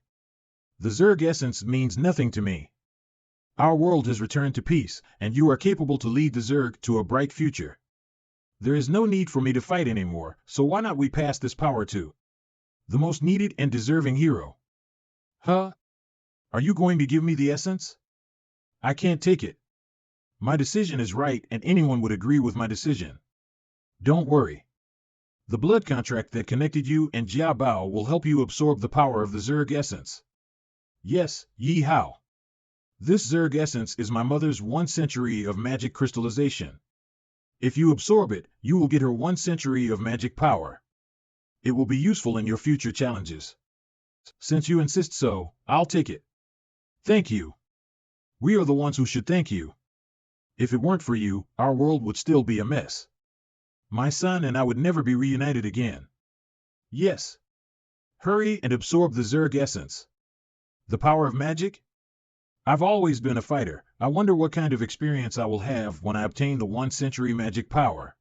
The Zerg essence means nothing to me. Our world has returned to peace, and you are capable to lead the Zerg to a bright future. There is no need for me to fight anymore, so why not we pass this power to the most needed and deserving hero? Huh? Are you going to give me the essence? I can't take it. My decision is right, and anyone would agree with my decision. Don't worry. The blood contract that connected you and Jia Bao will help you absorb the power of the Zerg essence. Yes, Ye Hao. This Zerg essence is my mother's 1 century of magic crystallization. If you absorb it, you will get her 1 century of magic power. It will be useful in your future challenges. Since you insist so, I'll take it. Thank you. We are the ones who should thank you. If it weren't for you, our world would still be a mess. My son and I would never be reunited again. Yes. Hurry and absorb the Zerg essence. The power of magic? I've always been a fighter. I wonder what kind of experience I will have when I obtain the 1 century magic power.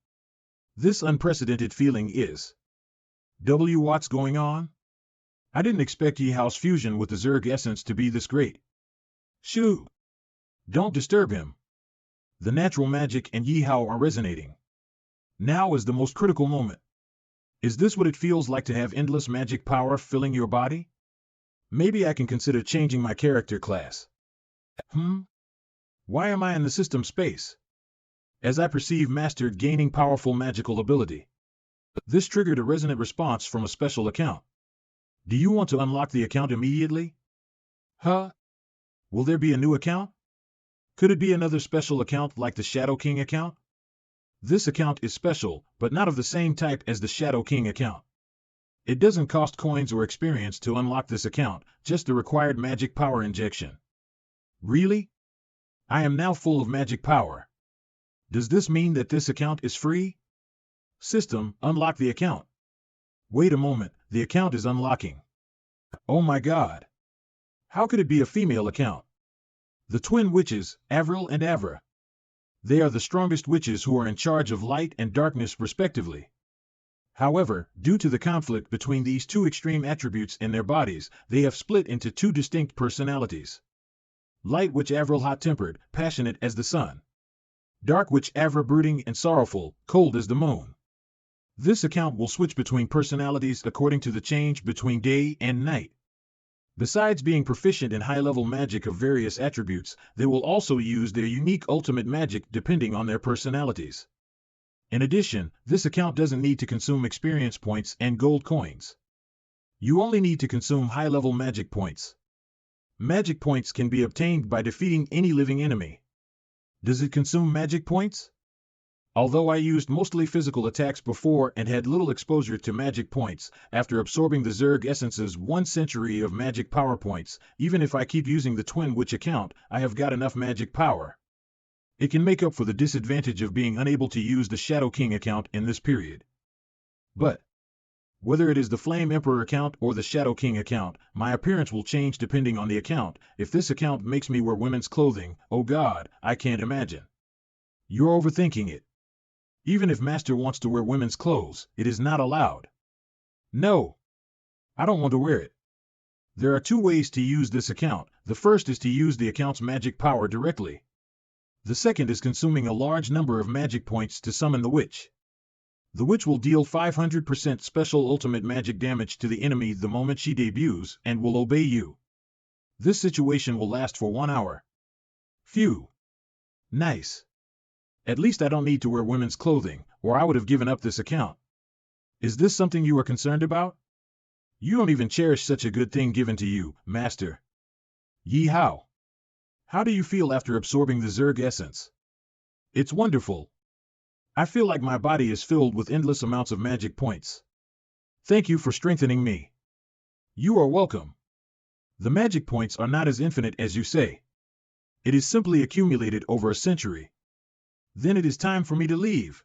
This unprecedented feeling is. What's going on? I didn't expect Ye Hao's fusion with the Zerg essence to be this great. Shoo! Don't disturb him. The natural magic and Ye Hao are resonating. Now is the most critical moment. Is this what it feels like to have endless magic power filling your body? Maybe I can consider changing my character class. Why am I in the system space? As I perceive mastered gaining powerful magical ability. This triggered a resonant response from a special account. Do you want to unlock the account immediately? Huh? Will there be a new account? Could it be another special account like the Shadow King account? This account is special, but not of the same type as the Shadow King account. It doesn't cost coins or experience to unlock this account, just the required magic power injection. Really? I am now full of magic power. Does this mean that this account is free? System, unlock the account. Wait a moment, the account is unlocking. Oh my god. How could it be a female account? The twin witches, Avril and Avra. They are the strongest witches who are in charge of light and darkness respectively. However, due to the conflict between these two extreme attributes in their bodies, they have split into two distinct personalities. Light which Avril hot-tempered, passionate as the sun. Dark which Avra brooding and sorrowful, cold as the moon. This account will switch between personalities according to the change between day and night. Besides being proficient in high-level magic of various attributes, they will also use their unique ultimate magic depending on their personalities. In addition, this account doesn't need to consume experience points and gold coins. You only need to consume high-level magic points. Magic points can be obtained by defeating any living enemy. Does it consume magic points? Although I used mostly physical attacks before and had little exposure to magic points, after absorbing the Zerg Essence's 1 century of magic power points, even if I keep using the Twin Witch account, I have got enough magic power. It can make up for the disadvantage of being unable to use the Shadow King account in this period. But whether it is the Flame Emperor account or the Shadow King account, my appearance will change depending on the account. If this account makes me wear women's clothing, oh God, I can't imagine. You're overthinking it. Even if Master wants to wear women's clothes, it is not allowed. No. I don't want to wear it. There are 2 ways to use this account. The first is to use the account's magic power directly. The second is consuming a large number of magic points to summon the witch. The witch will deal 500% special ultimate magic damage to the enemy the moment she debuts and will obey you. This situation will last for 1 hour. Phew. Nice. At least I don't need to wear women's clothing, or I would have given up this account. Is this something you are concerned about? You don't even cherish such a good thing given to you, Master. Ye Hao. How do you feel after absorbing the Zerg Essence? It's wonderful. I feel like my body is filled with endless amounts of magic points. Thank you for strengthening me. You are welcome. The magic points are not as infinite as you say. It is simply accumulated over a century. Then it is time for me to leave.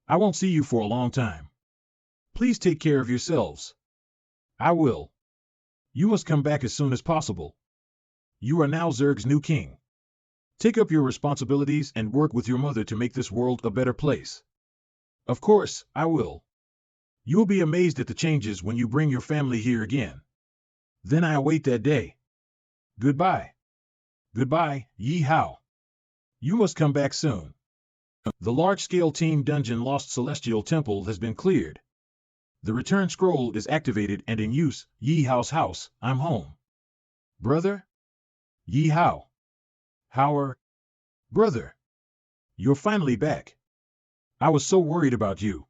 I won't see you for a long time. Please take care of yourselves. I will. You must come back as soon as possible. You are now Zerg's new king. Take up your responsibilities and work with your mother to make this world a better place. Of course, I will. You'll be amazed at the changes when you bring your family here again. Then I await that day. Goodbye. Goodbye, Ye Hao. You must come back soon. The large-scale team dungeon Lost Celestial Temple has been cleared. The return scroll is activated and in use. Ye Hao's house, I'm home. Brother? Ye Hao. How Brother. You're finally back. I was so worried about you.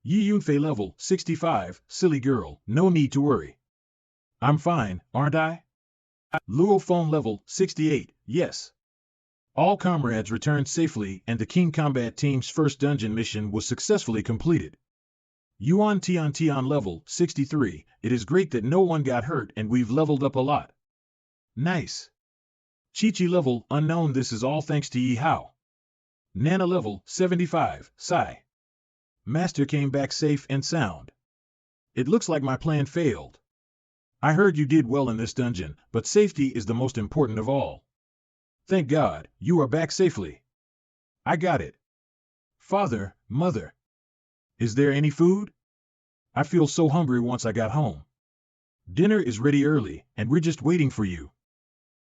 Yi Yunfei level 65, silly girl, no need to worry. I'm fine, aren't I? Luo phone level 68, yes. All comrades returned safely and the King Combat Team's first dungeon mission was successfully completed. Yuan Tian level 63, it is great that no one got hurt and we've leveled up a lot. Nice. Chi-Chi level unknown, this is all thanks to Ye Hao. Nana level 75, Sci. Master came back safe and sound. It looks like my plan failed. I heard you did well in this dungeon, but safety is the most important of all. Thank God, you are back safely. I got it. Father, Mother. Is there any food? I feel so hungry once I got home. Dinner is ready early, and we're just waiting for you.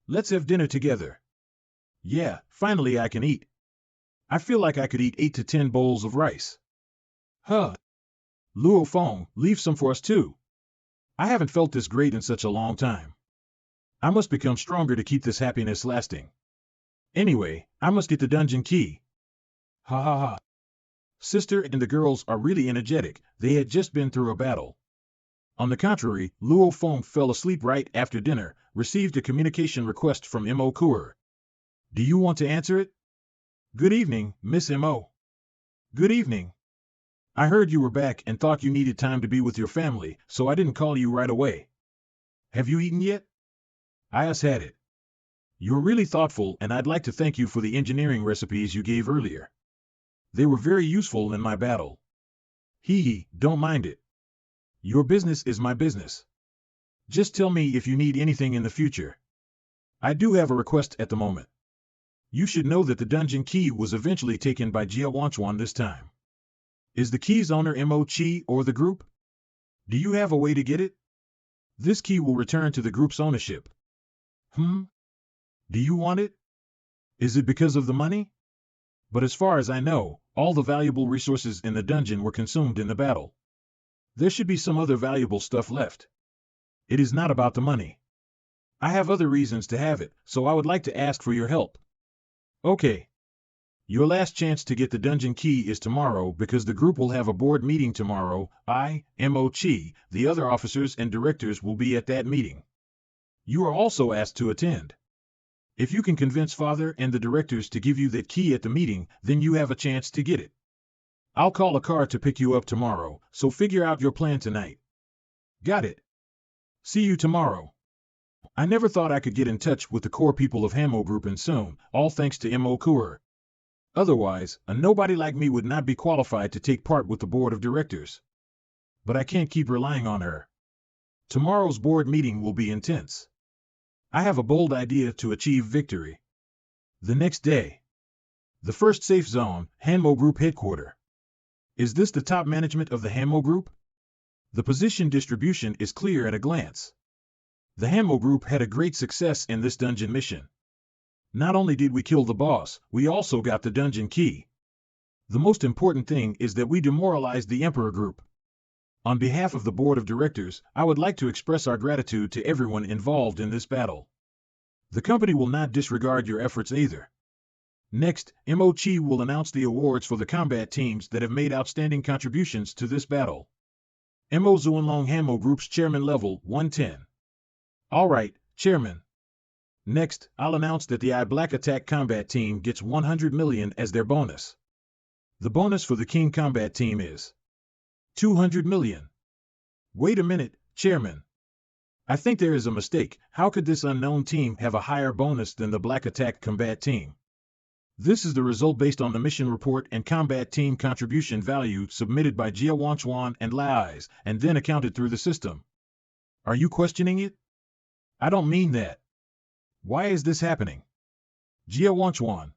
Let's have dinner together. Yeah, finally I can eat. I feel like I could eat 8 to 10 bowls of rice. Huh. Luo Feng, leave some for us too. I haven't felt this great in such a long time. I must become stronger to keep this happiness lasting. Anyway, I must get the dungeon key. Ha ha ha. Sister and the girls are really energetic, they had just been through a battle. On the contrary, Luo Feng fell asleep right after dinner, received a communication request from Mo Kuer. Do you want to answer it? Good evening, Miss Mo. Good evening. I heard you were back and thought you needed time to be with your family, so I didn't call you right away. Have you eaten yet? I just had it. You're really thoughtful and I'd like to thank you for the engineering recipes you gave earlier. They were very useful in my battle. Hee, don't mind it. Your business is my business. Just tell me if you need anything in the future. I do have a request at the moment. You should know that the dungeon key was eventually taken by Jia Wanchuan this time. Is the key's owner Mochi or the group? Do you have a way to get it? This key will return to the group's ownership. Do you want it? Is it because of the money? But as far as I know, all the valuable resources in the dungeon were consumed in the battle. There should be some other valuable stuff left. It is not about the money. I have other reasons to have it, so I would like to ask for your help. Okay. Your last chance to get the dungeon key is tomorrow because the group will have a board meeting tomorrow. Mochi, the other officers and directors will be at that meeting. You are also asked to attend. If you can convince Father and the directors to give you that key at the meeting, then you have a chance to get it. I'll call a car to pick you up tomorrow, so figure out your plan tonight. Got it. See you tomorrow. I never thought I could get in touch with the core people of Hamo Group and soon, all thanks to Mo Coeur. Otherwise, a nobody like me would not be qualified to take part with the board of directors. But I can't keep relying on her. Tomorrow's board meeting will be intense. I have a bold idea to achieve victory. The next day. The first safe zone, Hamo Group headquarters. Is this the top management of the Hamo Group? The position distribution is clear at a glance. The Hamo Group had a great success in this dungeon mission. Not only did we kill the boss, we also got the dungeon key. The most important thing is that we demoralized the Emperor Group. On behalf of the board of directors, I would like to express our gratitude to everyone involved in this battle. The company will not disregard your efforts either. Next, Mochi will announce the awards for the combat teams that have made outstanding contributions to this battle. Mo Zuanlong Hamo Group's Chairman level 110. Alright, Chairman. Next, I'll announce that the I Black Attack combat team gets 100 million as their bonus. The bonus for the King combat team is 200 million. Wait a minute, Chairman. I think there is a mistake. How could this unknown team have a higher bonus than the Black Attack combat team? This is the result based on the mission report and combat team contribution value submitted by Jia Wanchuan and Lai's, and then accounted through the system. Are you questioning it? I don't mean that. Why is this happening? Jia Wanchuan.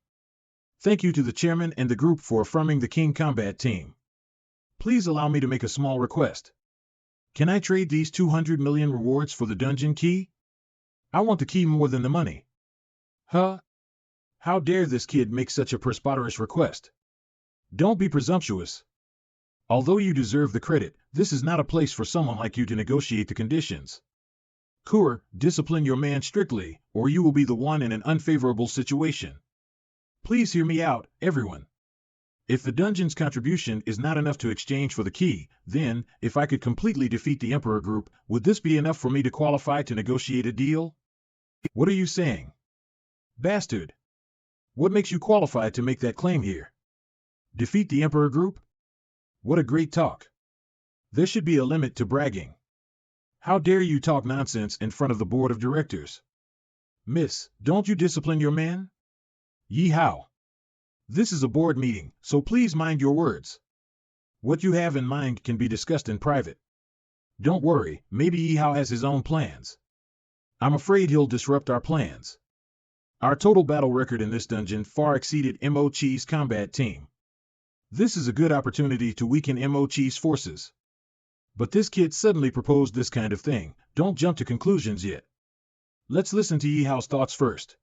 Thank you to the chairman and the group for affirming the King combat team. Please allow me to make a small request. Can I trade these 200 million rewards for the dungeon key? I want the key more than the money. Huh? How dare this kid make such a preposterous request? Don't be presumptuous. Although you deserve the credit, this is not a place for someone like you to negotiate the conditions. Coeur, discipline your man strictly, or you will be the one in an unfavorable situation. Please hear me out, everyone. If the dungeon's contribution is not enough to exchange for the key, then, if I could completely defeat the Emperor Group, would this be enough for me to qualify to negotiate a deal? What are you saying? Bastard! What makes you qualified to make that claim here? Defeat the Emperor Group? What a great talk. There should be a limit to bragging. How dare you talk nonsense in front of the board of directors? Miss, don't you discipline your man? Ye Hao. This is a board meeting, so please mind your words. What you have in mind can be discussed in private. Don't worry, maybe Ye Hao has his own plans. I'm afraid he'll disrupt our plans. Our total battle record in this dungeon far exceeded Mochi's combat team. This is a good opportunity to weaken Mochi's forces. But this kid suddenly proposed this kind of thing. Don't jump to conclusions yet. Let's listen to Ye Hao's thoughts first.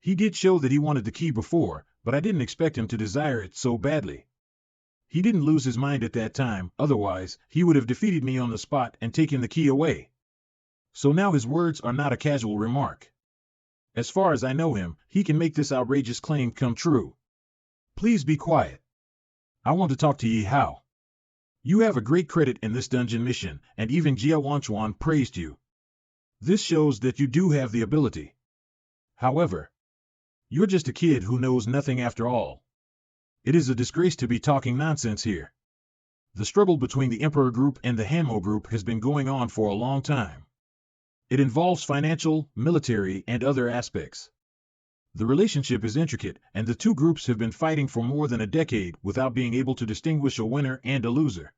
He did show that he wanted the key before, but I didn't expect him to desire it so badly. He didn't lose his mind at that time, otherwise, he would have defeated me on the spot and taken the key away. So now his words are not a casual remark. As far as I know him, he can make this outrageous claim come true. Please be quiet. I want to talk to Ye Hao. You have a great credit in this dungeon mission, and even Jia Wanchuan praised you. This shows that you do have the ability. However, you're just a kid who knows nothing after all. It is a disgrace to be talking nonsense here. The struggle between the Emperor Group and the Hamo Group has been going on for a long time. It involves financial, military, and other aspects. The relationship is intricate, and the two groups have been fighting for more than a decade without being able to distinguish a winner and a loser.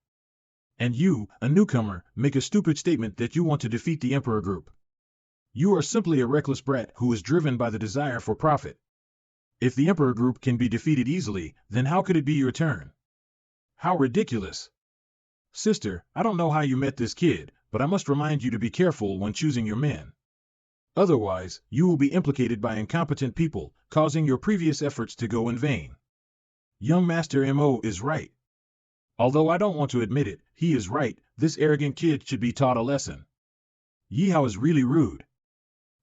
And you, a newcomer, make a stupid statement that you want to defeat the Emperor Group. You are simply a reckless brat who is driven by the desire for profit. If the Emperor Group can be defeated easily, then how could it be your turn? How ridiculous. Sister, I don't know how you met this kid, but I must remind you to be careful when choosing your men. Otherwise, you will be implicated by incompetent people, causing your previous efforts to go in vain. Young Master Mo is right. Although I don't want to admit it, he is right. This arrogant kid should be taught a lesson. Ye Hao is really rude.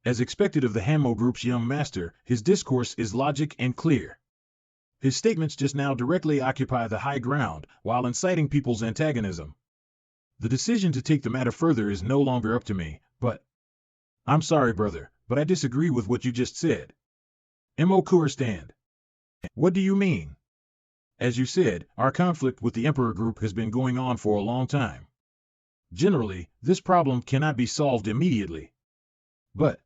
As expected of the Hanmo Group's young master, his discourse is logic and clear. His statements just now directly occupy the high ground, while inciting people's antagonism. The decision to take the matter further is no longer up to me, but... I'm sorry, brother, but I disagree with what you just said. Mo Kur stand. What do you mean? As you said, our conflict with the Emperor Group has been going on for a long time. Generally, this problem cannot be solved immediately. But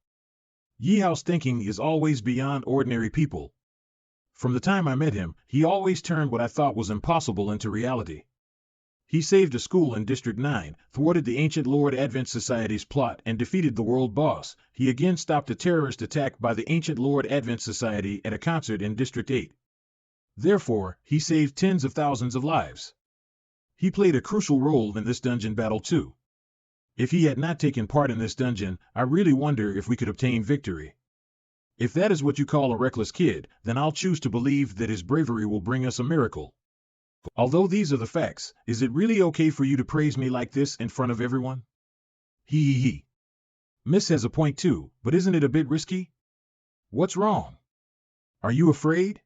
Ye Hao's thinking is always beyond ordinary people. From the time I met him, he always turned what I thought was impossible into reality. He saved a school in District 9, thwarted the ancient Lord Advent Society's plot, and defeated the world boss. He again stopped a terrorist attack by the ancient Lord Advent Society at a concert in District 8. Therefore, he saved tens of thousands of lives. He played a crucial role in this dungeon battle too. If he had not taken part in this dungeon, I really wonder if we could obtain victory. If that is what you call a reckless kid, then I'll choose to believe that his bravery will bring us a miracle. Although these are the facts, is it really okay for you to praise me like this in front of everyone? He. Miss has a point too, but isn't it a bit risky? What's wrong? Are you afraid?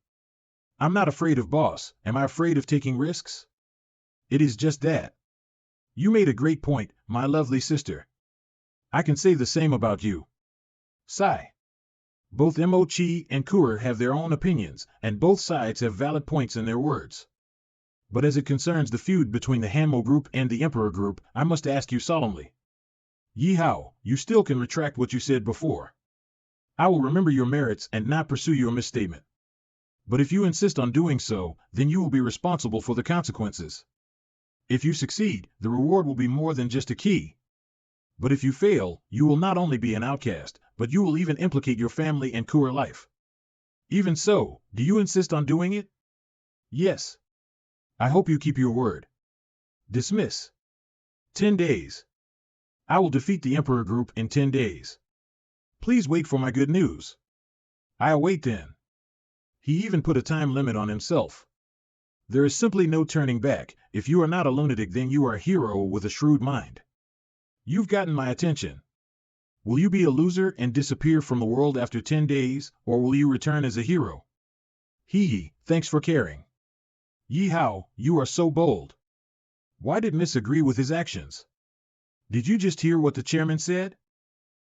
I'm not afraid of boss. Am I afraid of taking risks? It is just that. You made a great point, my lovely sister. I can say the same about you. Sigh. Both Mo Chi and Kur have their own opinions, and both sides have valid points in their words. But as it concerns the feud between the Hanmo Group and the Emperor Group, I must ask you solemnly. Ye Hao, you still can retract what you said before. I will remember your merits and not pursue your misstatement. But if you insist on doing so, then you will be responsible for the consequences. If you succeed, the reward will be more than just a key. But if you fail, you will not only be an outcast, but you will even implicate your family and Kur life. Even so, do you insist on doing it? Yes. I hope you keep your word. Dismiss. 10 days. I will defeat the Emperor Group in 10 days. Please wait for my good news. I await then. He even put a time limit on himself. There is simply no turning back. If you are not a lunatic, then you are a hero with a shrewd mind. You've gotten my attention. Will you be a loser and disappear from the world after 10 days, or will you return as a hero? Thanks for caring. Ye Hao, you are so bold. Why did Miss agree with his actions? Did you just hear what the chairman said?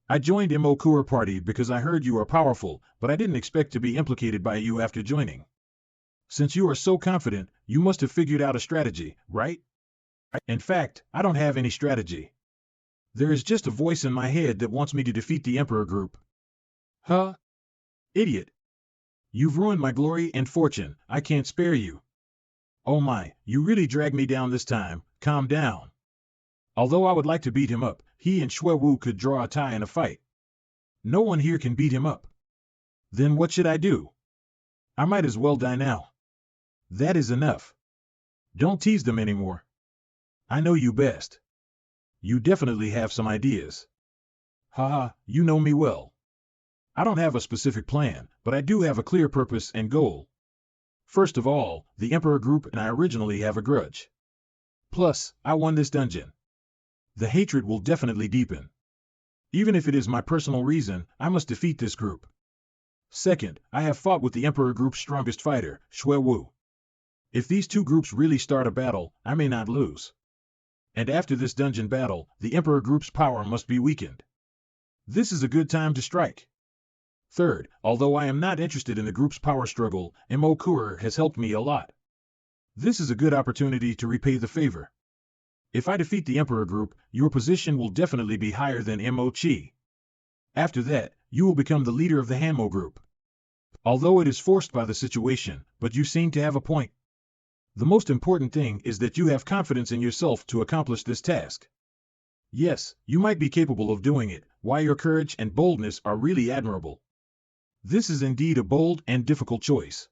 I joined Mo Kur party because I heard you are powerful, but I didn't expect to be implicated by you after joining. Since you are so confident, you must have figured out a strategy, right? In fact, I don't have any strategy. There is just a voice in my head that wants me to defeat the Emperor Group. Huh? Idiot. You've ruined my glory and fortune. I can't spare you. Oh my, you really dragged me down this time. Calm down. Although I would like to beat him up, he and Shui Wu could draw a tie in a fight. No one here can beat him up. Then what should I do? I might as well die now. That is enough. Don't tease them anymore. I know you best. You definitely have some ideas. Haha, you know me well. I don't have a specific plan, but I do have a clear purpose and goal. First of all, the Emperor Group and I originally have a grudge. Plus, I won this dungeon. The hatred will definitely deepen. Even if it is my personal reason, I must defeat this group. Second, I have fought with the Emperor Group's strongest fighter, Shui Wu. If these two groups really start a battle, I may not lose. And after this dungeon battle, the Emperor Group's power must be weakened. This is a good time to strike. Third, although I am not interested in the group's power struggle, Mo Kur has helped me a lot. This is a good opportunity to repay the favor. If I defeat the Emperor Group, your position will definitely be higher than Mo Chi. After that, you will become the leader of the Hanmo Group. Although it is forced by the situation, but you seem to have a point. The most important thing is that you have confidence in yourself to accomplish this task. Yes, you might be capable of doing it, why your courage and boldness are really admirable. This is indeed a bold and difficult choice.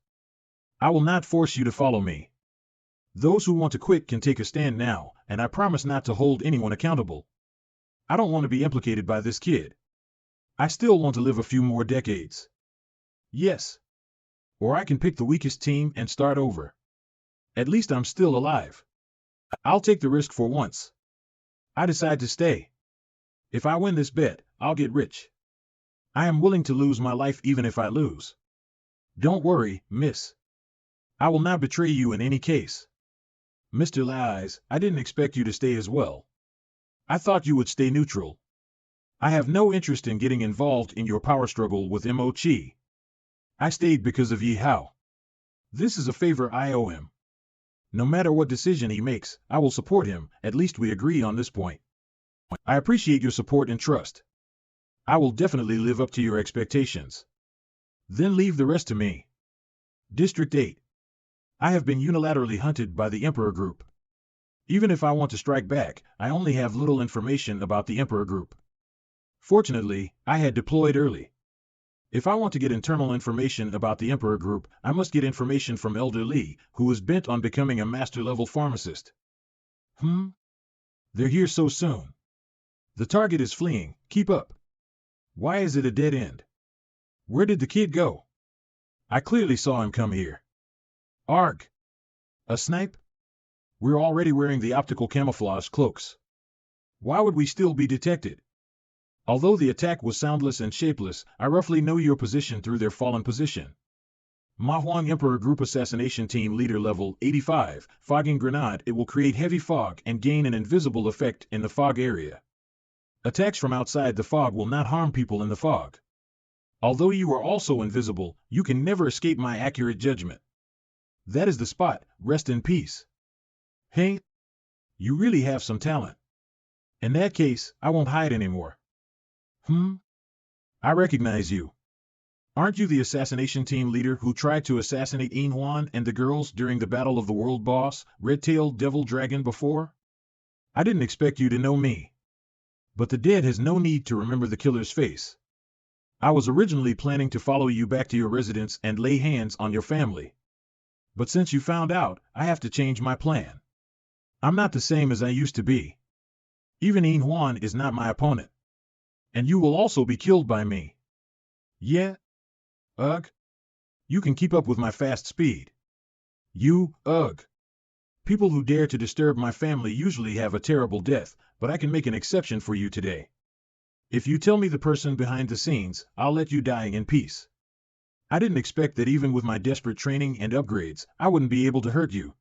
I will not force you to follow me. Those who want to quit can take a stand now, and I promise not to hold anyone accountable. I don't want to be implicated by this kid. I still want to live a few more decades. Yes. Or I can pick the weakest team and start over. At least I'm still alive. I'll take the risk for once. I decide to stay. If I win this bet, I'll get rich. I am willing to lose my life even if I lose. Don't worry, miss. I will not betray you in any case. Mr. Lies, I didn't expect you to stay as well. I thought you would stay neutral. I have no interest in getting involved in your power struggle with Mo-Chi. I stayed because of Ye Hao. This is a favor I owe him. No matter what decision he makes, I will support him, at least we agree on this point. I appreciate your support and trust. I will definitely live up to your expectations. Then leave the rest to me. District 8. I have been unilaterally hunted by the Emperor Group. Even if I want to strike back, I only have little information about the Emperor Group. Fortunately, I had deployed early. If I want to get internal information about the Emperor Group, I must get information from Elder Li, who is bent on becoming a master-level pharmacist. They're here so soon. The target is fleeing, keep up. Why is it a dead end? Where did the kid go? I clearly saw him come here. Arg! A snipe? We're already wearing the optical camouflage cloaks. Why would we still be detected? Although the attack was soundless and shapeless, I roughly know your position through their fallen position. Ma Huang Emperor Group Assassination Team Leader Level 85, Fogging Grenade. It will create heavy fog and gain an invisible effect in the fog area. Attacks from outside the fog will not harm people in the fog. Although you are also invisible, you can never escape my accurate judgment. That is the spot, rest in peace. Hey, you really have some talent. In that case, I won't hide anymore. I recognize you. Aren't you the assassination team leader who tried to assassinate Yin Huan and the girls during the Battle of the World Boss, Red-Tailed Devil Dragon before? I didn't expect you to know me. But the dead has no need to remember the killer's face. I was originally planning to follow you back to your residence and lay hands on your family. But since you found out, I have to change my plan. I'm not the same as I used to be. Even Yin Huan is not my opponent. And you will also be killed by me. Yeah? Ugh. You can keep up with my fast speed. Ugh. People who dare to disturb my family usually have a terrible death, but I can make an exception for you today. If you tell me the person behind the scenes, I'll let you die in peace. I didn't expect that even with my desperate training and upgrades, I wouldn't be able to hurt you.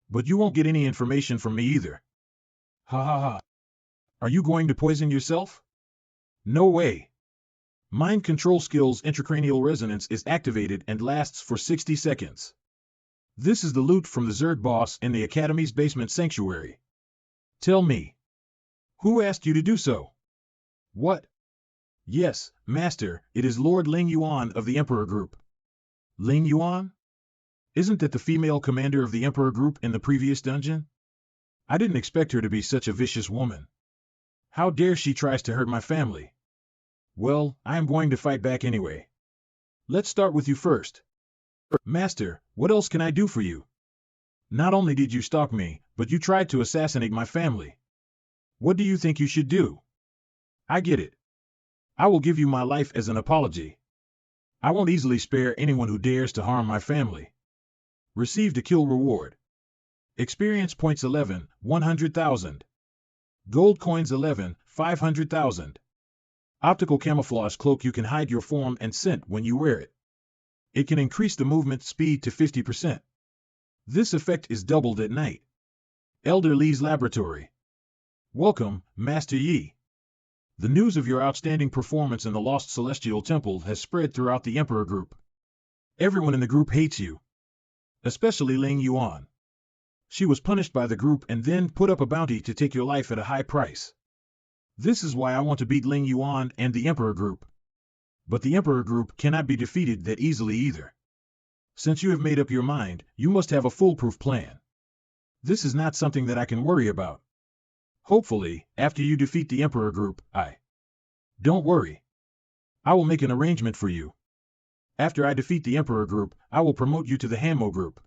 But you won't get any information from me either. Ha ha ha. Are you going to poison yourself? No way. Mind control skills intracranial resonance is activated and lasts for 60 seconds. This is the loot from the Zerg boss in the Academy's basement sanctuary. Tell me. Who asked you to do so? What? Yes, Master, it is Lord Ling Yuan of the Emperor Group. Ling Yuan? Isn't that the female commander of the Emperor Group in the previous dungeon? I didn't expect her to be such a vicious woman. How dare she tries to hurt my family? Well, I am going to fight back anyway. Let's start with you first. Master, what else can I do for you? Not only did you stalk me, but you tried to assassinate my family. What do you think you should do? I get it. I will give you my life as an apology. I won't easily spare anyone who dares to harm my family. Received a kill reward. Experience points 11, 100,000. Gold coins 11, 500,000. Optical camouflage cloak. You can hide your form and scent when you wear it. It can increase the movement speed to 50%. This effect is doubled at night. Elder Li's laboratory. Welcome, Master Yi. The news of your outstanding performance in the Lost Celestial Temple has spread throughout the Emperor Group. Everyone in the group hates you. Especially Ling Yuan. She was punished by the group and then put up a bounty to take your life at a high price. This is why I want to beat Ling Yuan and the Emperor Group. But the Emperor Group cannot be defeated that easily either. Since you have made up your mind, you must have a foolproof plan. This is not something that I can worry about. Hopefully, after you defeat the Emperor Group, Don't worry. I will make an arrangement for you. After I defeat the Emperor Group, I will promote you to the Hamo Group.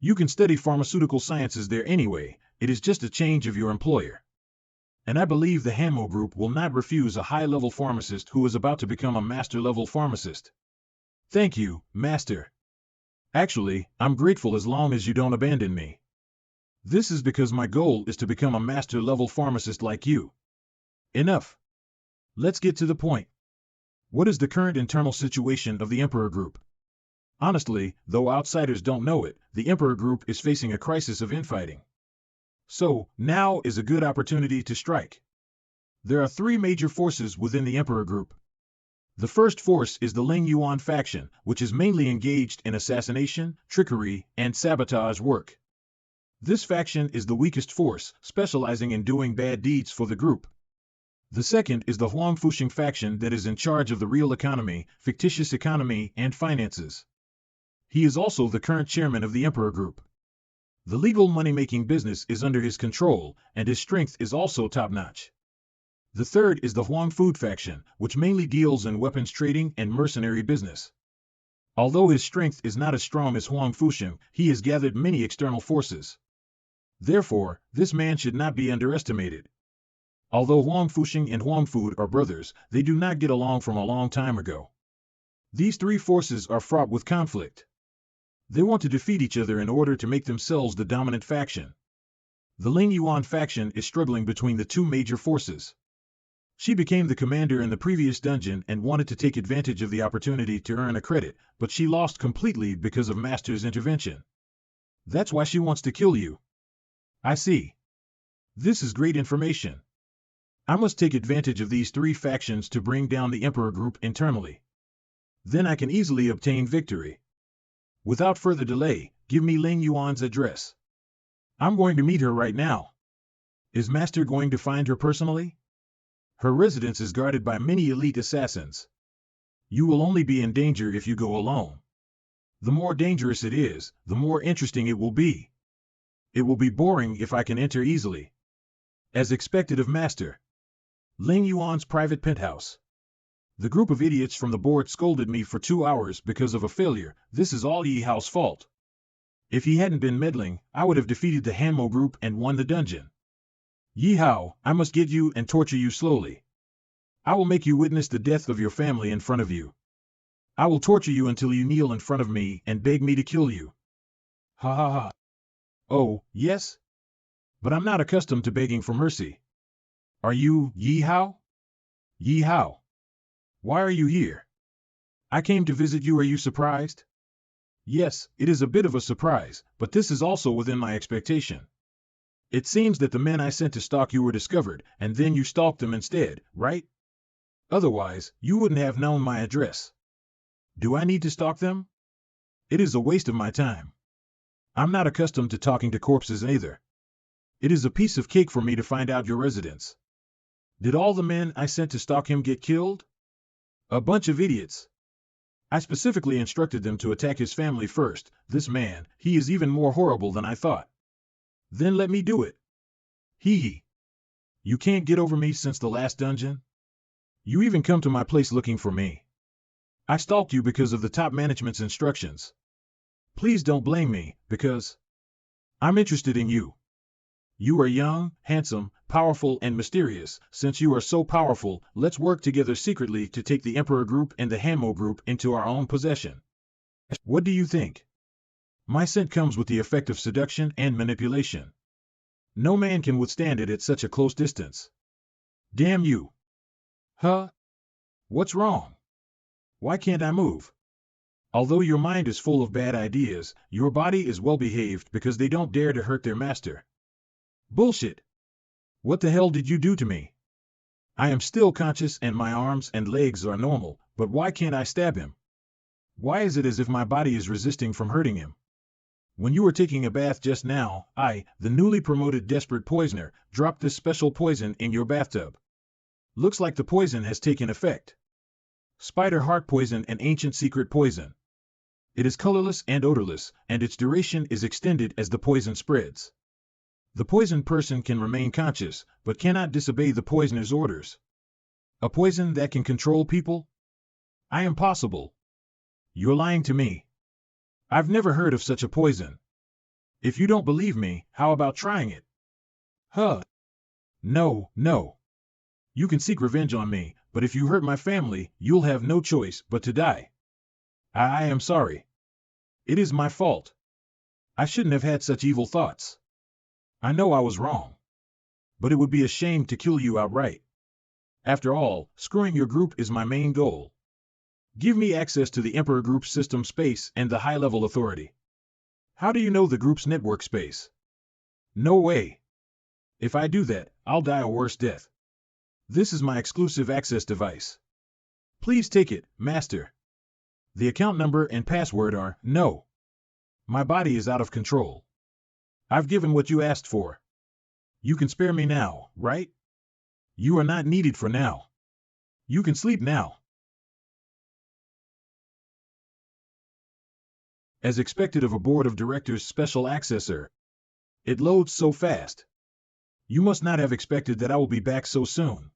You can study pharmaceutical sciences there anyway, it is just a change of your employer. And I believe the Hamo Group will not refuse a high-level pharmacist who is about to become a master-level pharmacist. Thank you, Master. Actually, I'm grateful as long as you don't abandon me. This is because my goal is to become a master-level pharmacist like you. Enough. Let's get to the point. What is the current internal situation of the Emperor Group? Honestly, though outsiders don't know it, the Emperor Group is facing a crisis of infighting. So, now is a good opportunity to strike. There are three major forces within the Emperor Group. The first force is the Ling Yuan faction, which is mainly engaged in assassination, trickery, and sabotage work. This faction is the weakest force, specializing in doing bad deeds for the group. The second is the Huang Fuxing faction that is in charge of the real economy, fictitious economy, and finances. He is also the current chairman of the Emperor Group. The legal money-making business is under his control, and his strength is also top-notch. The third is the Huang Food faction, which mainly deals in weapons trading and mercenary business. Although his strength is not as strong as Huang Fuxing, he has gathered many external forces. Therefore, this man should not be underestimated. Although Huang Fuxing and Huang Food are brothers, they do not get along from a long time ago. These three forces are fraught with conflict. They want to defeat each other in order to make themselves the dominant faction. The Ling Yuan faction is struggling between the two major forces. She became the commander in the previous dungeon and wanted to take advantage of the opportunity to earn a credit, but she lost completely because of Master's intervention. That's why she wants to kill you. I see. This is great information. I must take advantage of these three factions to bring down the Emperor Group internally. Then I can easily obtain victory. Without further delay, give me Ling Yuan's address. I'm going to meet her right now. Is Master going to find her personally? Her residence is guarded by many elite assassins. You will only be in danger if you go alone. The more dangerous it is, the more interesting it will be. It will be boring if I can enter easily. As expected of Master. Ling Yuan's private penthouse. The group of idiots from the board scolded me for 2 hours because of a failure. This is all Ye Hao's fault. If he hadn't been meddling, I would have defeated the Hamo Group and won the dungeon. Ye Hao, I must get you and torture you slowly. I will make you witness the death of your family in front of you. I will torture you until you kneel in front of me and beg me to kill you. Ha ha ha. Oh, yes? But I'm not accustomed to begging for mercy. Are you Ye Hao? Ye Hao. Why are you here? I came to visit you. Are you surprised? Yes, it is a bit of a surprise, but this is also within my expectation. It seems that the men I sent to stalk you were discovered, and then you stalked them instead, right? Otherwise, you wouldn't have known my address. Do I need to stalk them? It is a waste of my time. I'm not accustomed to talking to corpses either. It is a piece of cake for me to find out your residence. Did all the men I sent to stalk him get killed? A bunch of idiots. I specifically instructed them to attack his family first. This man, he is even more horrible than I thought. Then let me do it. Hee hee. You can't get over me since the last dungeon? You even come to my place looking for me. I stalked you because of the top management's instructions. Please don't blame me, because I'm interested in you. You are young, handsome, powerful, and mysterious. Since you are so powerful, let's work together secretly to take the Emperor Group and the Hamo Group into our own possession. What do you think? My scent comes with the effect of seduction and manipulation. No man can withstand it at such a close distance. Damn you. Huh? What's wrong? Why can't I move? Although your mind is full of bad ideas, your body is well behaved because they don't dare to hurt their master. Bullshit. What the hell did you do to me? I am still conscious and my arms and legs are normal, but why can't I stab him? Why is it as if my body is resisting from hurting him? When you were taking a bath just now, I, the newly promoted desperate poisoner, dropped this special poison in your bathtub. Looks like the poison has taken effect. Spider heart poison, an ancient secret poison. It is colorless and odorless, and its duration is extended as the poison spreads. The poisoned person can remain conscious, but cannot disobey the poisoner's orders. A poison that can control people? I am possible. You're lying to me. I've never heard of such a poison. If you don't believe me, how about trying it? Huh. No, no. You can seek revenge on me, but if you hurt my family, you'll have no choice but to die. I am sorry. It is my fault. I shouldn't have had such evil thoughts. I know I was wrong. But it would be a shame to kill you outright. After all, screwing your group is my main goal. Give me access to the Emperor Group's system space and the high-level authority. How do you know the group's network space? No way. If I do that, I'll die a worse death. This is my exclusive access device. Please take it, Master. The account number and password are no. My body is out of control. I've given what you asked for. You can spare me now, right? You are not needed for now. You can sleep now. As expected of a board of directors special accessor, it loads so fast. You must not have expected that I will be back so soon.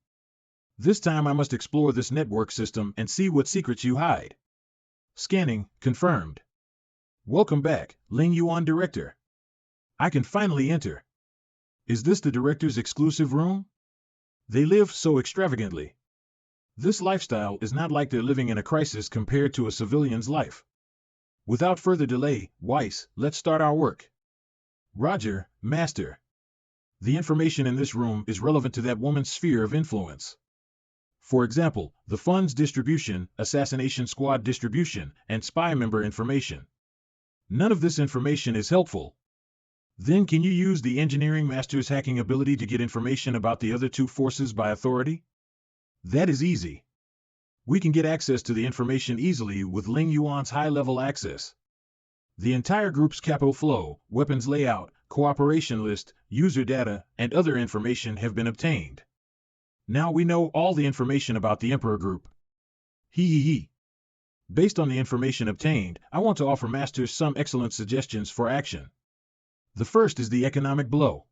This time I must explore this network system and see what secrets you hide. Scanning, confirmed. Welcome back, Ling Yuan Director. I can finally enter. Is this the director's exclusive room? They live so extravagantly. This lifestyle is not like they're living in a crisis compared to a civilian's life. Without further delay, Weiss, let's start our work. Roger, Master. The information in this room is relevant to that woman's sphere of influence. For example, the funds distribution, assassination squad distribution, and spy member information. None of this information is helpful. Then can you use the engineering master's hacking ability to get information about the other two forces by authority? That is easy. We can get access to the information easily with Ling Yuan's high-level access. The entire group's capital flow, weapons layout, cooperation list, user data, and other information have been obtained. Now we know all the information about the Emperor Group. Hee. Based on the information obtained, I want to offer Masters some excellent suggestions for action. The first is the economic blow.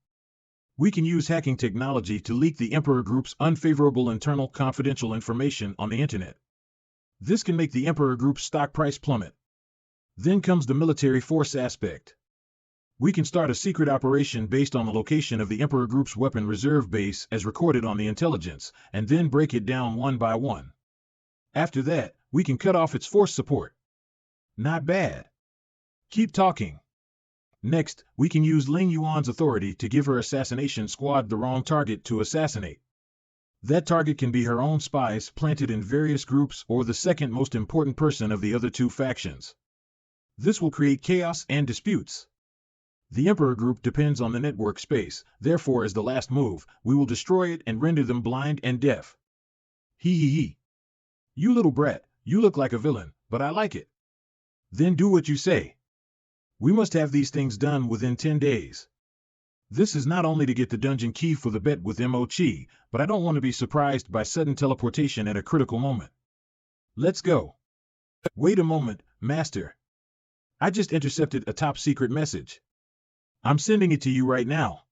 We can use hacking technology to leak the Emperor Group's unfavorable internal confidential information on the internet. This can make the Emperor Group's stock price plummet. Then comes the military force aspect. We can start a secret operation based on the location of the Emperor Group's weapon reserve base as recorded on the intelligence, and then break it down one by one. After that, we can cut off its force support. Not bad. Keep talking. Next, we can use Ling Yuan's authority to give her assassination squad the wrong target to assassinate. That target can be her own spies planted in various groups or the second most important person of the other two factions. This will create chaos and disputes. The Emperor Group depends on the network space, therefore as the last move, we will destroy it and render them blind and deaf. Hee. You little brat, you look like a villain, but I like it. Then do what you say. We must have these things done within 10 days. This is not only to get the dungeon key for the bet with Mo-Chi, but I don't want to be surprised by sudden teleportation at a critical moment. Let's go. Wait a moment, Master. I just intercepted a top-secret message. I'm sending it to you right now.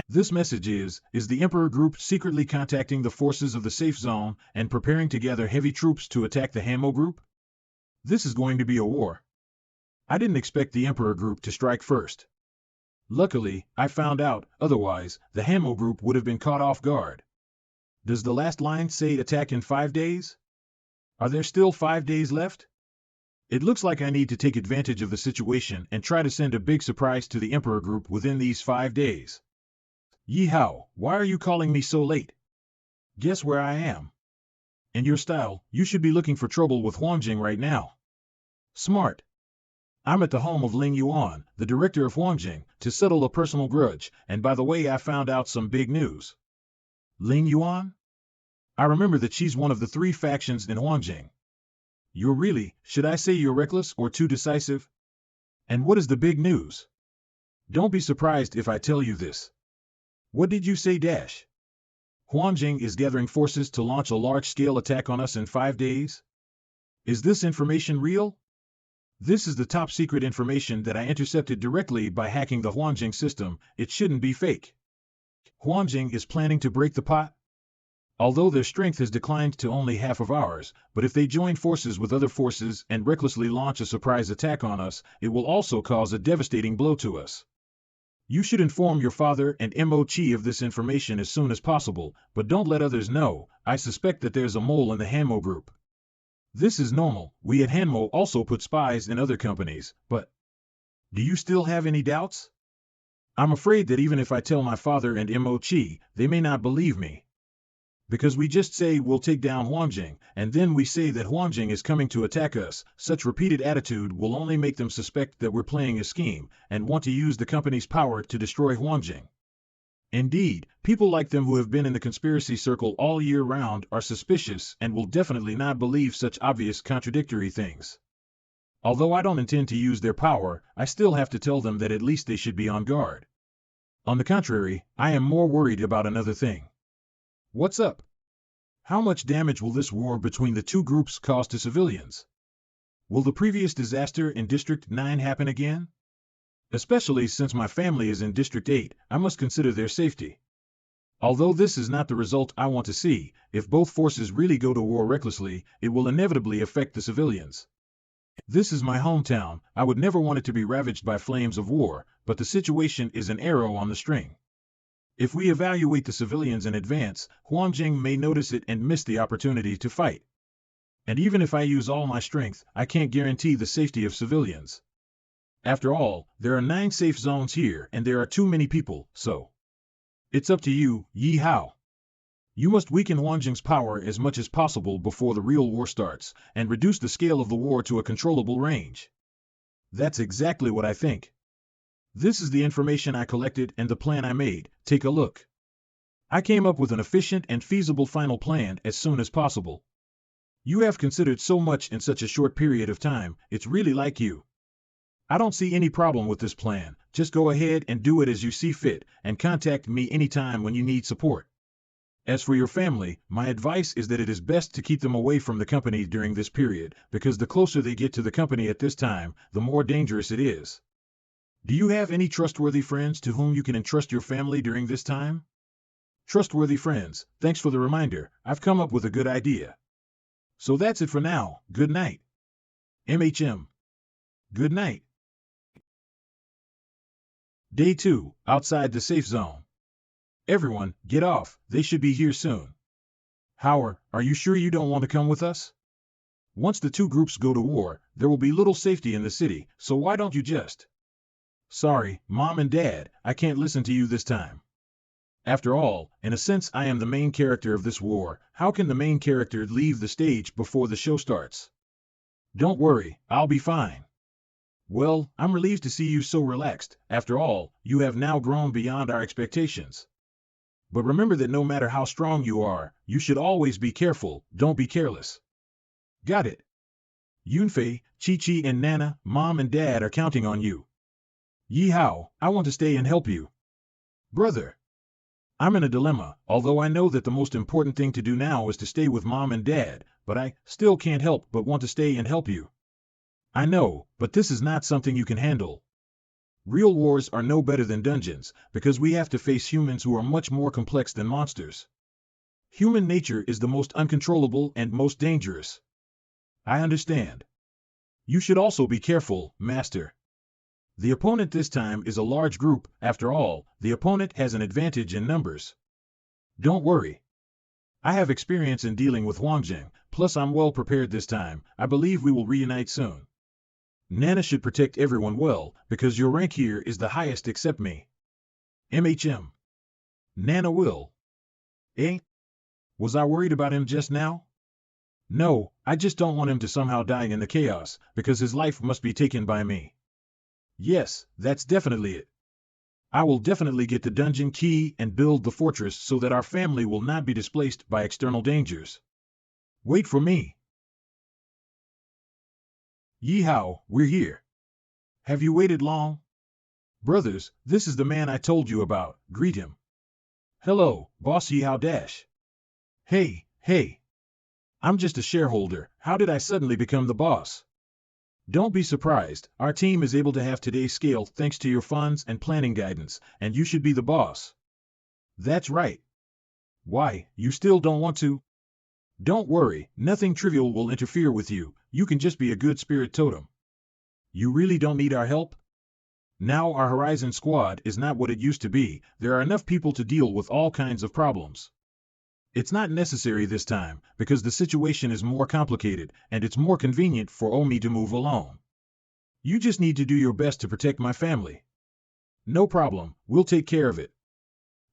This message is the Emperor Group secretly contacting the forces of the safe zone and preparing to gather heavy troops to attack the Hamo Group? This is going to be a war. I didn't expect the Emperor Group to strike first. Luckily, I found out, otherwise, the Hamo Group would have been caught off guard. Does the last line say attack in 5 days? Are there still 5 days left? It looks like I need to take advantage of the situation and try to send a big surprise to the Emperor Group within these 5 days. Ye Hao, why are you calling me so late? Guess where I am? In your style, you should be looking for trouble with Huangjing right now. Smart. I'm at the home of Ling Yuan, the director of Huangjing, to settle a personal grudge, and by the way I found out some big news. Ling Yuan? I remember that she's one of the 3 factions in Huangjing. You're really, should I say you're reckless or too decisive? And what is the big news? Don't be surprised if I tell you this. What did you say, Dash? Huangjing is gathering forces to launch a large-scale attack on us in 5 days? Is this information real? This is the top-secret information that I intercepted directly by hacking the Huangjing system. It shouldn't be fake. Huangjing is planning to break the pot? Although their strength has declined to only half of ours, but if they join forces with other forces and recklessly launch a surprise attack on us, it will also cause a devastating blow to us. You should inform your father and Mochi of this information as soon as possible, but don't let others know. I suspect that there's a mole in the Hanmo group. This is normal. We at Hanmo also put spies in other companies, but do you still have any doubts? I'm afraid that even if I tell my father and Mochi, they may not believe me. Because we just say we'll take down Huangjing, and then we say that Huangjing is coming to attack us. Such repeated attitude will only make them suspect that we're playing a scheme, and want to use the company's power to destroy Huangjing. Indeed, people like them who have been in the conspiracy circle all year round are suspicious and will definitely not believe such obvious contradictory things. Although I don't intend to use their power, I still have to tell them that at least they should be on guard. On the contrary, I am more worried about another thing. What's up? How much damage will this war between the two groups cause to civilians? Will the previous disaster in District 9 happen again? Especially since my family is in District 8, I must consider their safety. Although this is not the result I want to see, if both forces really go to war recklessly, it will inevitably affect the civilians. This is my hometown. I would never want it to be ravaged by flames of war, but the situation is an arrow on the string. If we evaluate the civilians in advance, Huangjing may notice it and miss the opportunity to fight. And even if I use all my strength, I can't guarantee the safety of civilians. After all, there are 9 safe zones here and there are too many people, so it's up to you, Ye Hao. You must weaken Huangjing's power as much as possible before the real war starts, and reduce the scale of the war to a controllable range. That's exactly what I think. This is the information I collected and the plan I made. Take a look. I came up with an efficient and feasible final plan as soon as possible. You have considered so much in such a short period of time, it's really like you. I don't see any problem with this plan. Just go ahead and do it as you see fit, and contact me anytime when you need support. As for your family, my advice is that it is best to keep them away from the company during this period, because the closer they get to the company at this time, the more dangerous it is. Do you have any trustworthy friends to whom you can entrust your family during this time? Trustworthy friends, thanks for the reminder. I've come up with a good idea. So that's it for now. Good night. MHM. Good night. Day 2, outside the safe zone. Everyone, get off. They should be here soon. Howard, are you sure you don't want to come with us? Once the two groups go to war, there will be little safety in the city, so why don't you just... Sorry, Mom and Dad, I can't listen to you this time. After all, in a sense I am the main character of this war. How can the main character leave the stage before the show starts? Don't worry, I'll be fine. Well, I'm relieved to see you so relaxed. After all, you have now grown beyond our expectations. But remember that no matter how strong you are, you should always be careful. Don't be careless. Got it. Yunfei, Chi-Chi and Nana, Mom and Dad are counting on you. Ye Hao, I want to stay and help you. Brother. I'm in a dilemma. Although I know that the most important thing to do now is to stay with Mom and Dad, but I still can't help but want to stay and help you. I know, but this is not something you can handle. Real wars are no better than dungeons, because we have to face humans who are much more complex than monsters. Human nature is the most uncontrollable and most dangerous. I understand. You should also be careful, Master. The opponent this time is a large group. After all, the opponent has an advantage in numbers. Don't worry. I have experience in dealing with Huangjing, plus I'm well prepared this time. I believe we will reunite soon. Nana should protect everyone well, because your rank here is the highest except me. MHM. Nana will. Eh? Was I worried about him just now? No, I just don't want him to somehow die in the chaos, because his life must be taken by me. Yes, that's definitely it. I will definitely get the dungeon key and build the fortress so that our family will not be displaced by external dangers. Wait for me. Ye Hao, we're here. Have you waited long? Brothers, this is the man I told you about. Greet him. Hello, Boss Ye Hao Dash. Hey. I'm just a shareholder. How did I suddenly become the boss? Don't be surprised. Our team is able to have today's scale thanks to your funds and planning guidance, and you should be the boss. That's right. Why, you still don't want to? Don't worry, nothing trivial will interfere with you. You can just be a good spirit totem. You really don't need our help? Now our Horizon squad is not what it used to be. There are enough people to deal with all kinds of problems. It's not necessary this time, because the situation is more complicated, and it's more convenient for Omi to move alone. You just need to do your best to protect my family. No problem, we'll take care of it.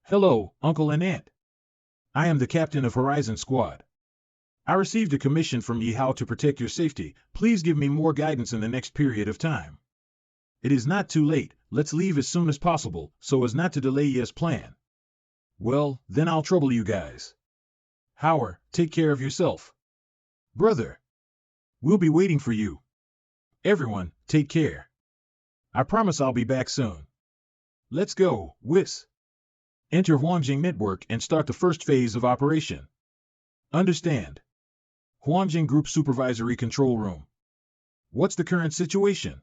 Hello, Uncle and Aunt. I am the captain of Horizon Squad. I received a commission from Ye Hao to protect your safety. Please give me more guidance in the next period of time. It is not too late, let's leave as soon as possible, so as not to delay Ye's plan. Well, then I'll trouble you guys. Howard, take care of yourself. Brother. We'll be waiting for you. Everyone, take care. I promise I'll be back soon. Let's go, Whis. Enter Huangjing Network and start the first phase of operation. Understand. Huangjing Group Supervisory Control Room. What's the current situation?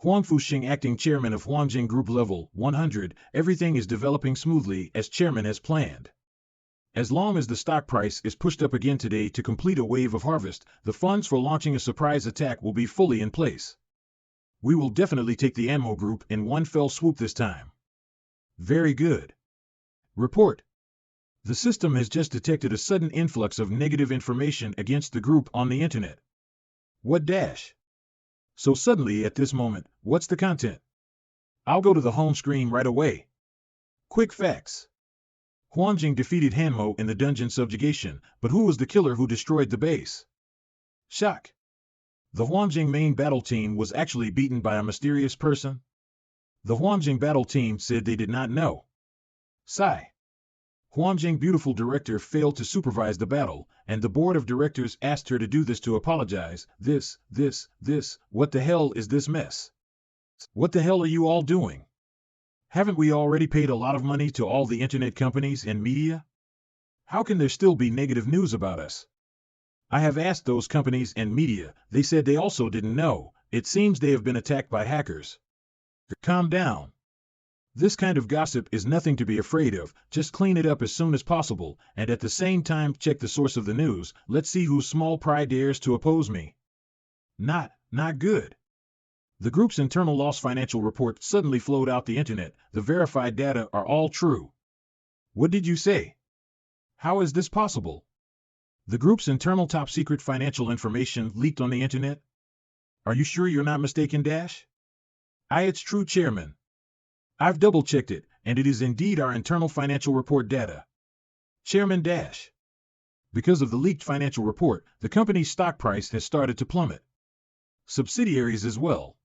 Huang Fuxing, acting chairman of Huangjing Group, level 100, everything is developing smoothly as chairman has planned. As long as the stock price is pushed up again today to complete a wave of harvest, the funds for launching a surprise attack will be fully in place. We will definitely take the Ammo Group in one fell swoop this time. Very good. Report. The system has just detected a sudden influx of negative information against the group on the internet. What dash? So suddenly at this moment, what's the content? I'll go to the home screen right away. Quick facts. Huangjing defeated Hanmo in the dungeon subjugation, but who was the killer who destroyed the base? Shock. The Huangjing main battle team was actually beaten by a mysterious person. The Huangjing battle team said they did not know. Sigh. Huangjing beautiful director failed to supervise the battle, and the board of directors asked her to do this to apologize. This, what the hell is this mess? What the hell are you all doing? Haven't we already paid a lot of money to all the internet companies and media? How can there still be negative news about us? I have asked those companies and media, they said they also didn't know. It seems they have been attacked by hackers. Calm down. This kind of gossip is nothing to be afraid of, just clean it up as soon as possible, and at the same time check the source of the news. Let's see whose small pride dares to oppose me. Not good. The group's internal loss financial report suddenly flowed out the internet. The verified data are all true. What did you say? How is this possible? The group's internal top secret financial information leaked on the internet? Are you sure you're not mistaken, Dash? It's true, Chairman. I've double-checked it, and it is indeed our internal financial report data. Chairman Dash. Because of the leaked financial report, the company's stock price has started to plummet. Subsidiaries as well.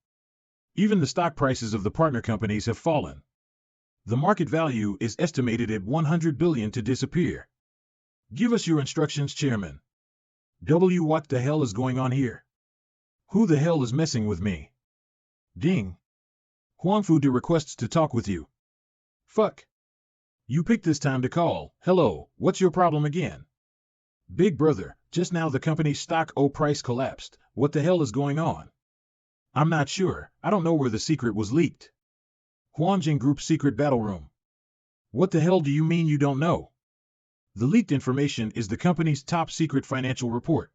Even the stock prices of the partner companies have fallen. The market value is estimated at 100 billion to disappear. Give us your instructions, Chairman. What the hell is going on here? Who the hell is messing with me? Ding. Huangfu requests to talk with you. Fuck. You picked this time to call. Hello, what's your problem again? Big brother, just now the company's stock price collapsed. What the hell is going on? I'm not sure. I don't know where the secret was leaked. Huangjing Group secret battle room. What the hell do you mean you don't know? The leaked information is the company's top secret financial report.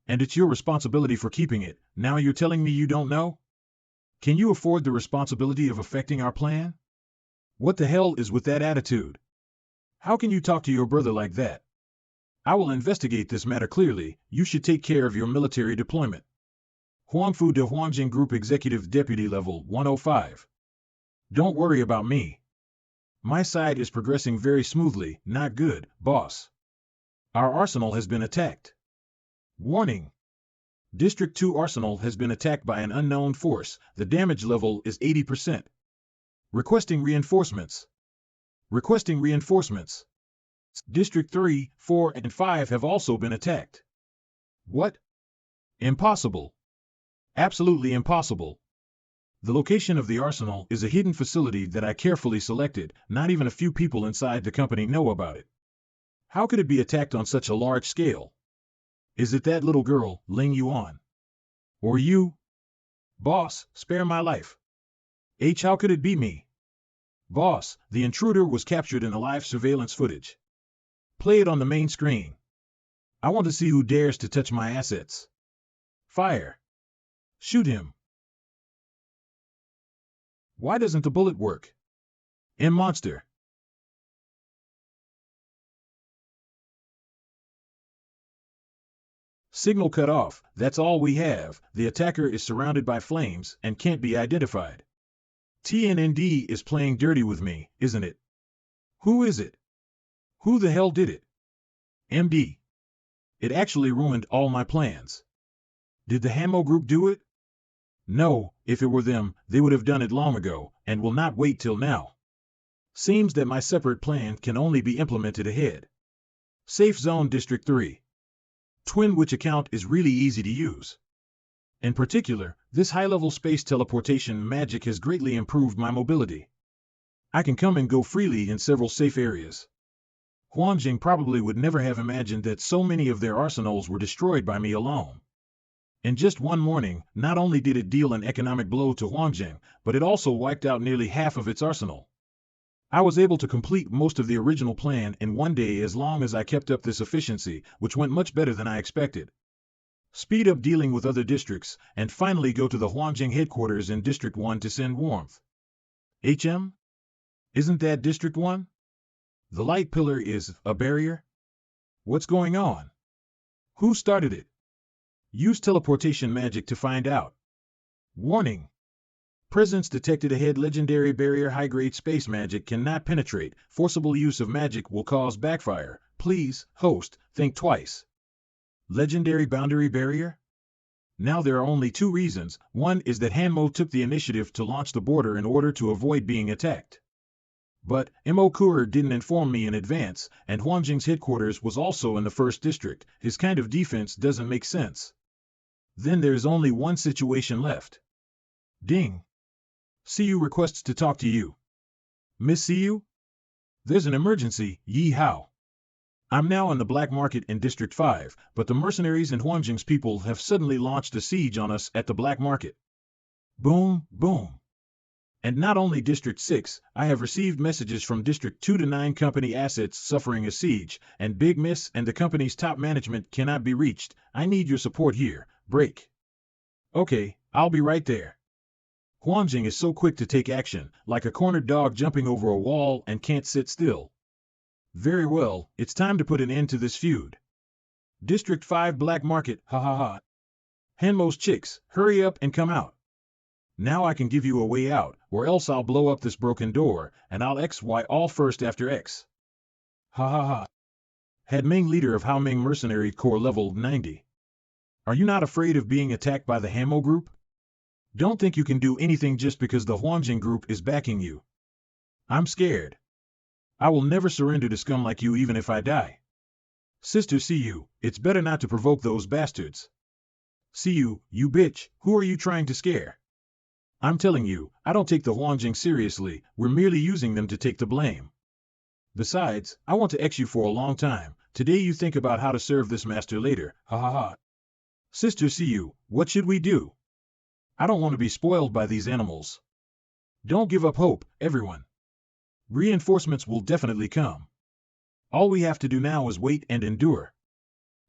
And it's your responsibility for keeping it. Now you're telling me you don't know? Can you afford the responsibility of affecting our plan? What the hell is with that attitude? How can you talk to your brother like that? I will investigate this matter clearly. You should take care of your military deployment. Huangfu de Huangjing Group Executive Deputy Level 105. Don't worry about me. My side is progressing very smoothly. Not good, boss. Our arsenal has been attacked. Warning. District 2 Arsenal has been attacked by an unknown force. The damage level is 80%. Requesting reinforcements. Requesting reinforcements. District 3, 4, and 5 have also been attacked. What? Impossible. Absolutely impossible. The location of the arsenal is a hidden facility that I carefully selected. Not even a few people inside the company know about it. How could it be attacked on such a large scale? Is it that little girl, Ling Yuan? Or you? Boss, spare my life. How could it be me? Boss, the intruder was captured in the live surveillance footage. Play it on the main screen. I want to see who dares to touch my assets. Fire. Shoot him. Why doesn't the bullet work? Monster. Signal cut off, that's all we have. The attacker is surrounded by flames and can't be identified. TNND is playing dirty with me, isn't it? Who is it? Who the hell did it? MD. It actually ruined all my plans. Did the Hamo group do it? No, if it were them, they would have done it long ago, and will not wait till now. Seems that my separate plan can only be implemented ahead. Safe Zone District 3. Twin Witch account is really easy to use. In particular, this high-level space teleportation magic has greatly improved my mobility. I can come and go freely in several safe areas. Huangjing probably would never have imagined that so many of their arsenals were destroyed by me alone. In just one morning, not only did it deal an economic blow to Huangjing, but it also wiped out nearly half of its arsenal. I was able to complete most of the original plan in one day as long as I kept up this efficiency, which went much better than I expected. Speed up dealing with other districts, and finally go to the Huangjing headquarters in District 1 to send warmth. HM? Isn't that District 1? The light pillar is a barrier? What's going on? Who started it? Use teleportation magic to find out. Warning. Presence detected ahead. Legendary barrier. High-grade space magic cannot penetrate. Forcible use of magic will cause backfire. Please, host, think twice. Legendary boundary barrier? Now there are only two reasons. One is that Hanmo took the initiative to launch the border in order to avoid being attacked. But Mo Kurer didn't inform me in advance, and Huangjing's headquarters was also in the first district. His kind of defense doesn't make sense. Then there's only one situation left. Ding. CU requests to talk to you. Miss CU? There's an emergency, Ye Hao. I'm now in the black market in District 5, but the mercenaries and Huangjing's people have suddenly launched a siege on us at the black market. Boom, boom. And not only District 6, I have received messages from District 2 to 9 company assets suffering a siege, and Big Miss and the company's top management cannot be reached. I need your support here. Break. Okay, I'll be right there. Huangjing is so quick to take action, like a cornered dog jumping over a wall and can't sit still. Very well, it's time to put an end to this feud. District 5 Black Market, ha ha ha. Hanmo's chicks, hurry up and come out. Now I can give you a way out, or else I'll blow up this broken door, and I'll XY all first after X. Ha ha ha. Had Ming, leader of Hao Ming Mercenary Corps, level 90. Are you not afraid of being attacked by the Hamo group? Don't think you can do anything just because the Huangjing group is backing you. I'm scared. I will never surrender to scum like you even if I die. Sister CU, it's better not to provoke those bastards. CU, you bitch, who are you trying to scare? I'm telling you, I don't take the Huangjing seriously, we're merely using them to take the blame. Besides, I want to X you for a long time. Today you think about how to serve this master later, ha ha ha. Sister CU, what should we do? I don't want to be spoiled by these animals. Don't give up hope, everyone. Reinforcements will definitely come. All we have to do now is wait and endure.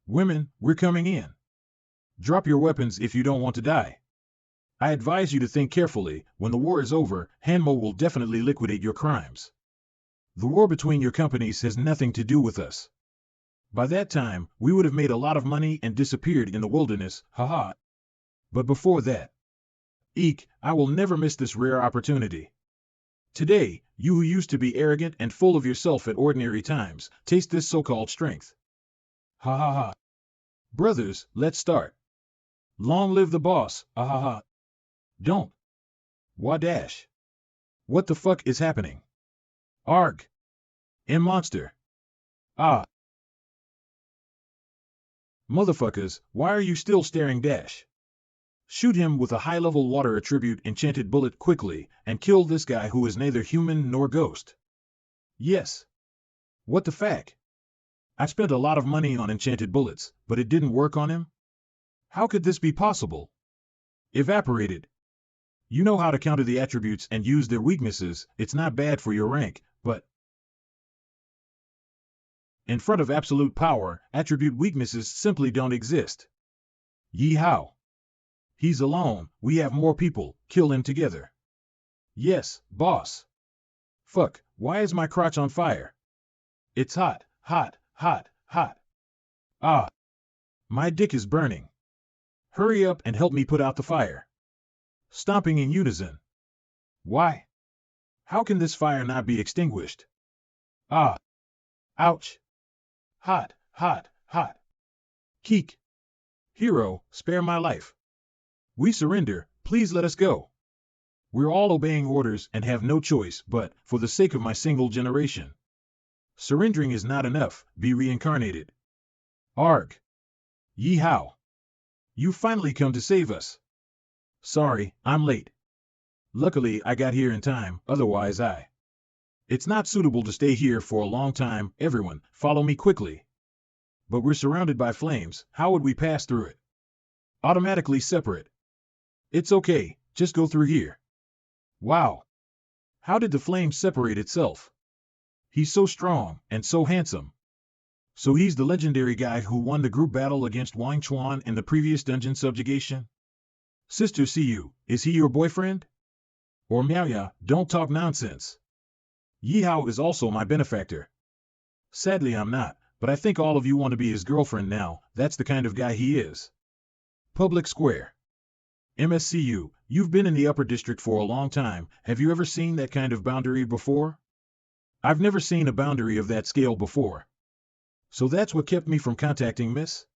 Women, we're coming in. Drop your weapons if you don't want to die. I advise you to think carefully. When the war is over, Hanmo will definitely liquidate your crimes. The war between your companies has nothing to do with us. By that time, we would have made a lot of money and disappeared in the wilderness, haha. But before that, eek, I will never miss this rare opportunity. Today, you who used to be arrogant and full of yourself at ordinary times, taste this so-called strength. Ha ha ha. Brothers, let's start. Long live the boss, ah ha ha. Don't. Wadash. What the fuck is happening? Arg. Monster. Ah. Motherfuckers, why are you still staring dash? Shoot him with a high-level water attribute enchanted bullet quickly, and kill this guy who is neither human nor ghost. Yes. What the fuck? I spent a lot of money on enchanted bullets, but it didn't work on him? How could this be possible? Evaporated. You know how to counter the attributes and use their weaknesses. It's not bad for your rank, but in front of absolute power, attribute weaknesses simply don't exist. Ye Hao. He's alone, we have more people, kill him together. Yes, boss. Fuck, why is my crotch on fire? It's hot, hot, hot, hot. Ah, my dick is burning. Hurry up and help me put out the fire. Stomping in unison. Why? How can this fire not be extinguished? Ah, ouch. Hot, hot, hot. Keek. Hero, spare my life. We surrender, please let us go. We're all obeying orders and have no choice, but, for the sake of my single generation. Surrendering is not enough, be reincarnated. Arg. Ye Hao. You finally come to save us. Sorry, I'm late. Luckily, I got here in time, otherwise It's not suitable to stay here for a long time, everyone, follow me quickly. But we're surrounded by flames, how would we pass through it? Automatically separate. It's okay, just go through here. Wow. How did the flame separate itself? He's so strong, and so handsome. So he's the legendary guy who won the group battle against Wang Chuan in the previous dungeon subjugation? Sister Siyu, is he your boyfriend? Or Miaoya, don't talk nonsense. Ye Hao is also my benefactor. Sadly I'm not, but I think all of you want to be his girlfriend now, that's the kind of guy he is. Public Square. MSCU, you've been in the upper district for a long time, have you ever seen that kind of boundary before? I've never seen a boundary of that scale before. So that's what kept me from contacting Miss?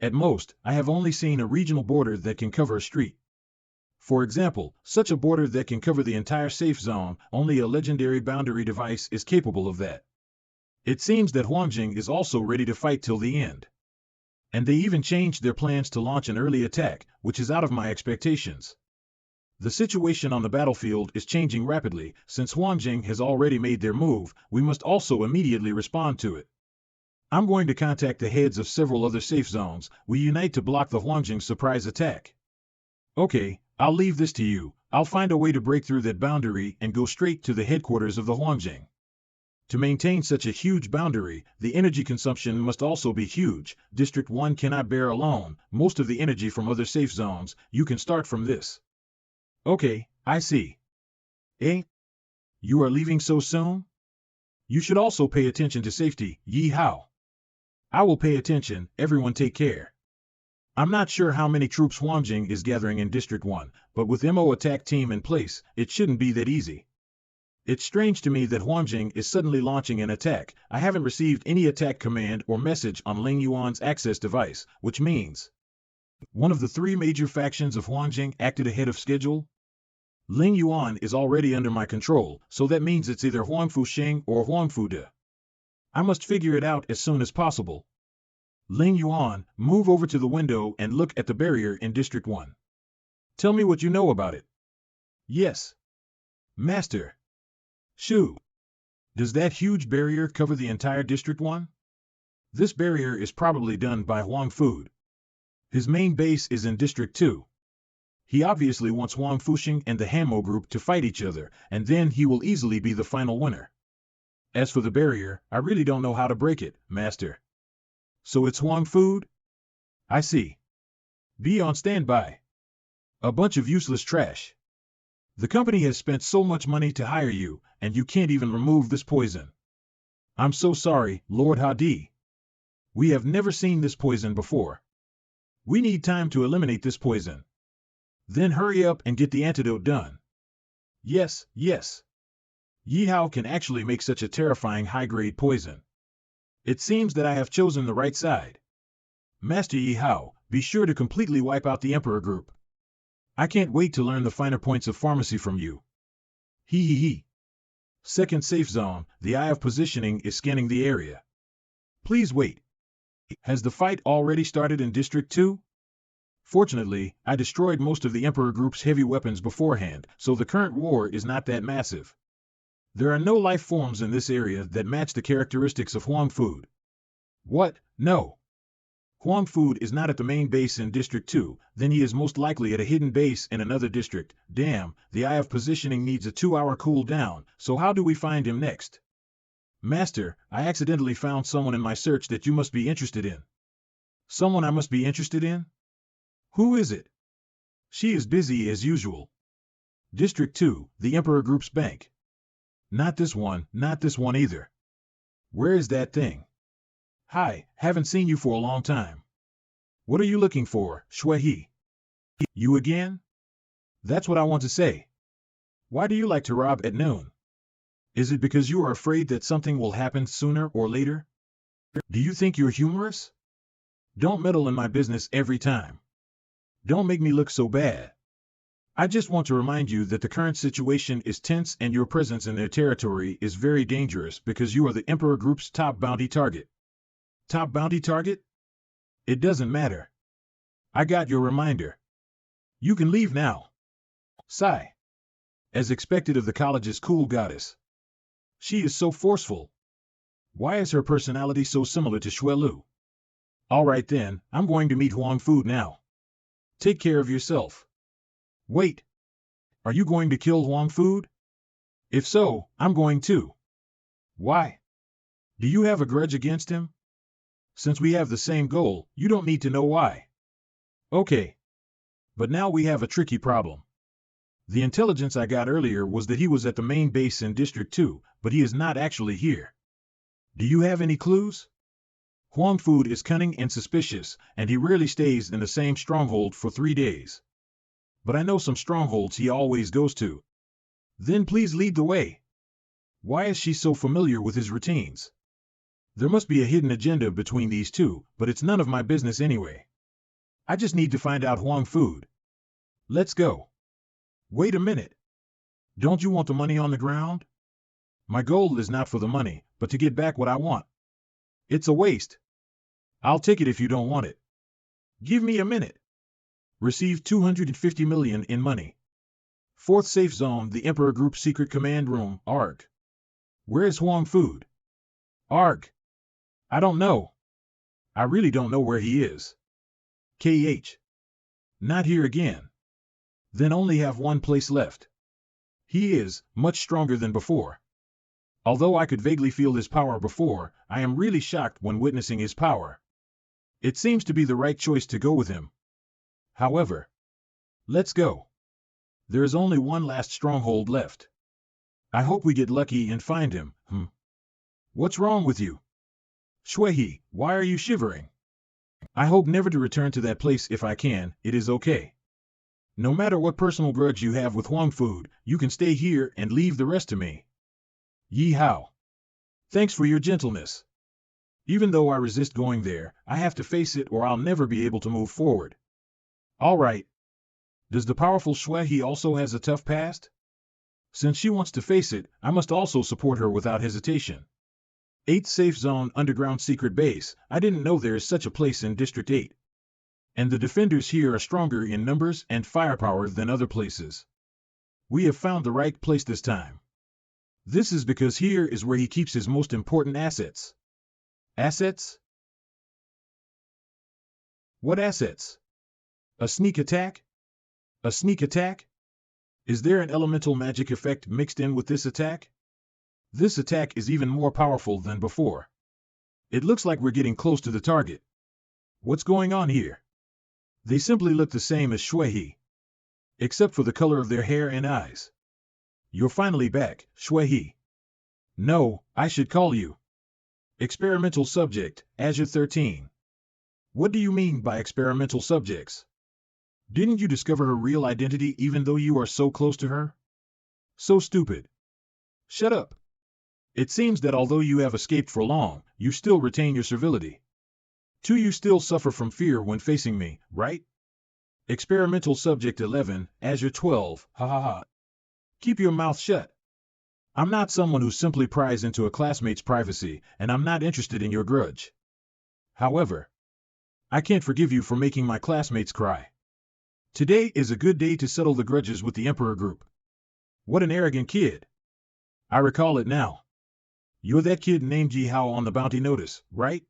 At most, I have only seen a regional border that can cover a street. For example, such a border that can cover the entire safe zone, only a legendary boundary device is capable of that. It seems that Huangjing is also ready to fight till the end. And they even changed their plans to launch an early attack, which is out of my expectations. The situation on the battlefield is changing rapidly, since Huangjing has already made their move, we must also immediately respond to it. I'm going to contact the heads of several other safe zones, we unite to block the Huangjing surprise attack. Okay, I'll leave this to you, I'll find a way to break through that boundary and go straight to the headquarters of the Huangjing. To maintain such a huge boundary, the energy consumption must also be huge. District 1 cannot bear alone most of the energy from other safe zones, you can start from this. Okay, I see. Eh? You are leaving so soon? You should also pay attention to safety, Ye Hao. I will pay attention, everyone take care. I'm not sure how many troops Huangjing is gathering in District 1, but with MO attack team in place, it shouldn't be that easy. It's strange to me that Huangjing is suddenly launching an attack. I haven't received any attack command or message on Ling Yuan's access device, which means one of the three major factions of Huangjing acted ahead of schedule. Ling Yuan is already under my control, so that means it's either Huangfu Xing or Huangfu De. I must figure it out as soon as possible. Ling Yuan, move over to the window and look at the barrier in District 1. Tell me what you know about it. Yes. Master. Shoo. Does that huge barrier cover the entire District 1? This barrier is probably done by Huang Fu. His main base is in District 2. He obviously wants Huang Fuxing and the Hanmo group to fight each other, and then he will easily be the final winner. As for the barrier, I really don't know how to break it, Master. So it's Huang Fu? I see. Be on standby. A bunch of useless trash. The company has spent so much money to hire you, and you can't even remove this poison. I'm so sorry, Lord Hadi. We have never seen this poison before. We need time to eliminate this poison. Then hurry up and get the antidote done. Yes, yes. Ye Hao can actually make such a terrifying high-grade poison. It seems that I have chosen the right side. Master Ye Hao, be sure to completely wipe out the Emperor group. I can't wait to learn the finer points of pharmacy from you. Hee hee hee. Second safe zone, the eye of positioning is scanning the area. Please wait. Has the fight already started in District 2? Fortunately, I destroyed most of the Emperor group's heavy weapons beforehand, so the current war is not that massive. There are no life forms in this area that match the characteristics of Huang Fu. What? No. Huang Fu is not at the main base in District 2, then he is most likely at a hidden base in another district. Damn, the eye of positioning needs a 2-hour cooldown, so how do we find him next? Master, I accidentally found someone in my search that you must be interested in. Someone I must be interested in? Who is it? She is busy as usual. District 2, the Emperor Group's bank. Not this one either. Where is that thing? Hi, haven't seen you for a long time. What are you looking for, Shui? You again? That's what I want to say. Why do you like to rob at noon? Is it because you are afraid that something will happen sooner or later? Do you think you're humorous? Don't meddle in my business every time. Don't make me look so bad. I just want to remind you that the current situation is tense and your presence in their territory is very dangerous because you are the Emperor Group's top bounty target. Top bounty target? It doesn't matter. I got your reminder. You can leave now. Sigh. As expected of the college's cool goddess. She is so forceful. Why is her personality so similar to Shui Lu? All right then, I'm going to meet Huang Fu now. Take care of yourself. Wait. Are you going to kill Huang Fu? If so, I'm going too. Why? Do you have a grudge against him? Since we have the same goal, you don't need to know why. Okay. But now we have a tricky problem. The intelligence I got earlier was that he was at the main base in District 2, but he is not actually here. Do you have any clues? Huang Fu is cunning and suspicious, and he rarely stays in the same stronghold for 3 days. But I know some strongholds he always goes to. Then please lead the way. Why is she so familiar with his routines? There must be a hidden agenda between these two, but it's none of my business anyway. I just need to find out Huang Fu. Let's go. Wait a minute. Don't you want the money on the ground? My goal is not for the money, but to get back what I want. It's a waste. I'll take it if you don't want it. Give me a minute. Receive 250 million in money. Fourth safe zone, the Emperor Group Secret Command Room, ARG. Where is Huang Fu? ARG. I don't know. I really don't know where he is. KH. Not here again. Then only have one place left. He is much stronger than before. Although I could vaguely feel his power before, I am really shocked when witnessing his power. It seems to be the right choice to go with him. However, let's go. There is only one last stronghold left. I hope we get lucky and find him. What's wrong with you? Shui, why are you shivering? I hope never to return to that place if I can. It is okay. No matter what personal grudge you have with Huang Fu, you can stay here and leave the rest to me. Ye Hao. Thanks for your gentleness. Even though I resist going there, I have to face it or I'll never be able to move forward. All right. Does the powerful Shui also has a tough past? Since she wants to face it, I must also support her without hesitation. 8th Safe Zone Underground Secret Base. I didn't know there is such a place in District 8. And the defenders here are stronger in numbers and firepower than other places. We have found the right place this time. This is because here is where he keeps his most important assets. Assets? What assets? A sneak attack? A sneak attack? Is there an elemental magic effect mixed in with this attack? This attack is even more powerful than before. It looks like we're getting close to the target. What's going on here? They simply look the same as Shui. Except for the color of their hair and eyes. You're finally back, Shui. No, I should call you. Experimental subject, Azure 13. What do you mean by experimental subjects? Didn't you discover her real identity even though you are so close to her? So stupid. Shut up. It seems that although you have escaped for long, you still retain your servility. Two, you still suffer from fear when facing me, right? Experimental subject 11, Azure 12, ha ha ha. Keep your mouth shut. I'm not someone who simply pries into a classmate's privacy, and I'm not interested in your grudge. However, I can't forgive you for making my classmates cry. Today is a good day to settle the grudges with the Emperor Group. What an arrogant kid. I recall it now. You're that kid named Ye Hao on the bounty notice, right?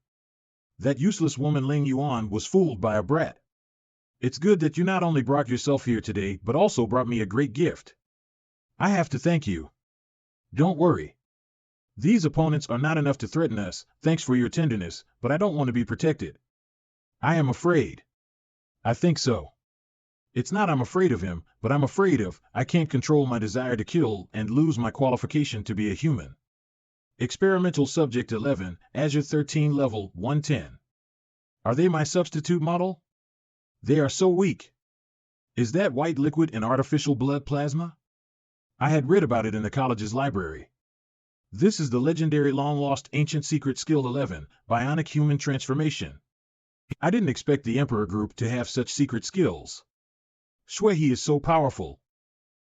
That useless woman Ling Yuan was fooled by a brat. It's good that you not only brought yourself here today, but also brought me a great gift. I have to thank you. Don't worry. These opponents are not enough to threaten us, thanks for your tenderness, but I don't want to be protected. I am afraid. I think so. It's not I'm afraid of him, but I'm afraid of I can't control my desire to kill and lose my qualification to be a human. Experimental Subject 11, Azure 13 Level 110. Are they my substitute model? They are so weak. Is that white liquid an artificial blood plasma? I had read about it in the college's library. This is the legendary long-lost ancient secret skill 11, Bionic Human Transformation. I didn't expect the Emperor Group to have such secret skills. Shui is so powerful.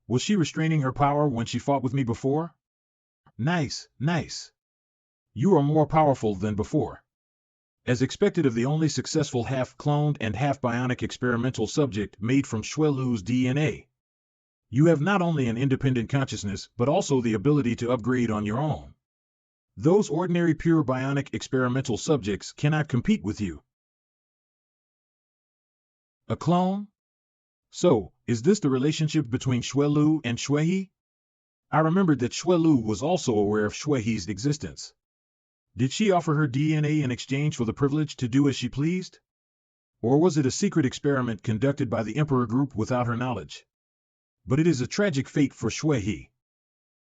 Was she restraining her power when she fought with me before? Nice, nice. You are more powerful than before. As expected of the only successful half-cloned and half-bionic experimental subject made from Shui Lu's DNA. You have not only an independent consciousness, but also the ability to upgrade on your own. Those ordinary pure bionic experimental subjects cannot compete with you. A clone? So, is this the relationship between Shui Lu and Shui? I remembered that Shui Lu was also aware of Shui's existence. Did she offer her DNA in exchange for the privilege to do as she pleased? Or was it a secret experiment conducted by the Emperor Group without her knowledge? But it is a tragic fate for Shui.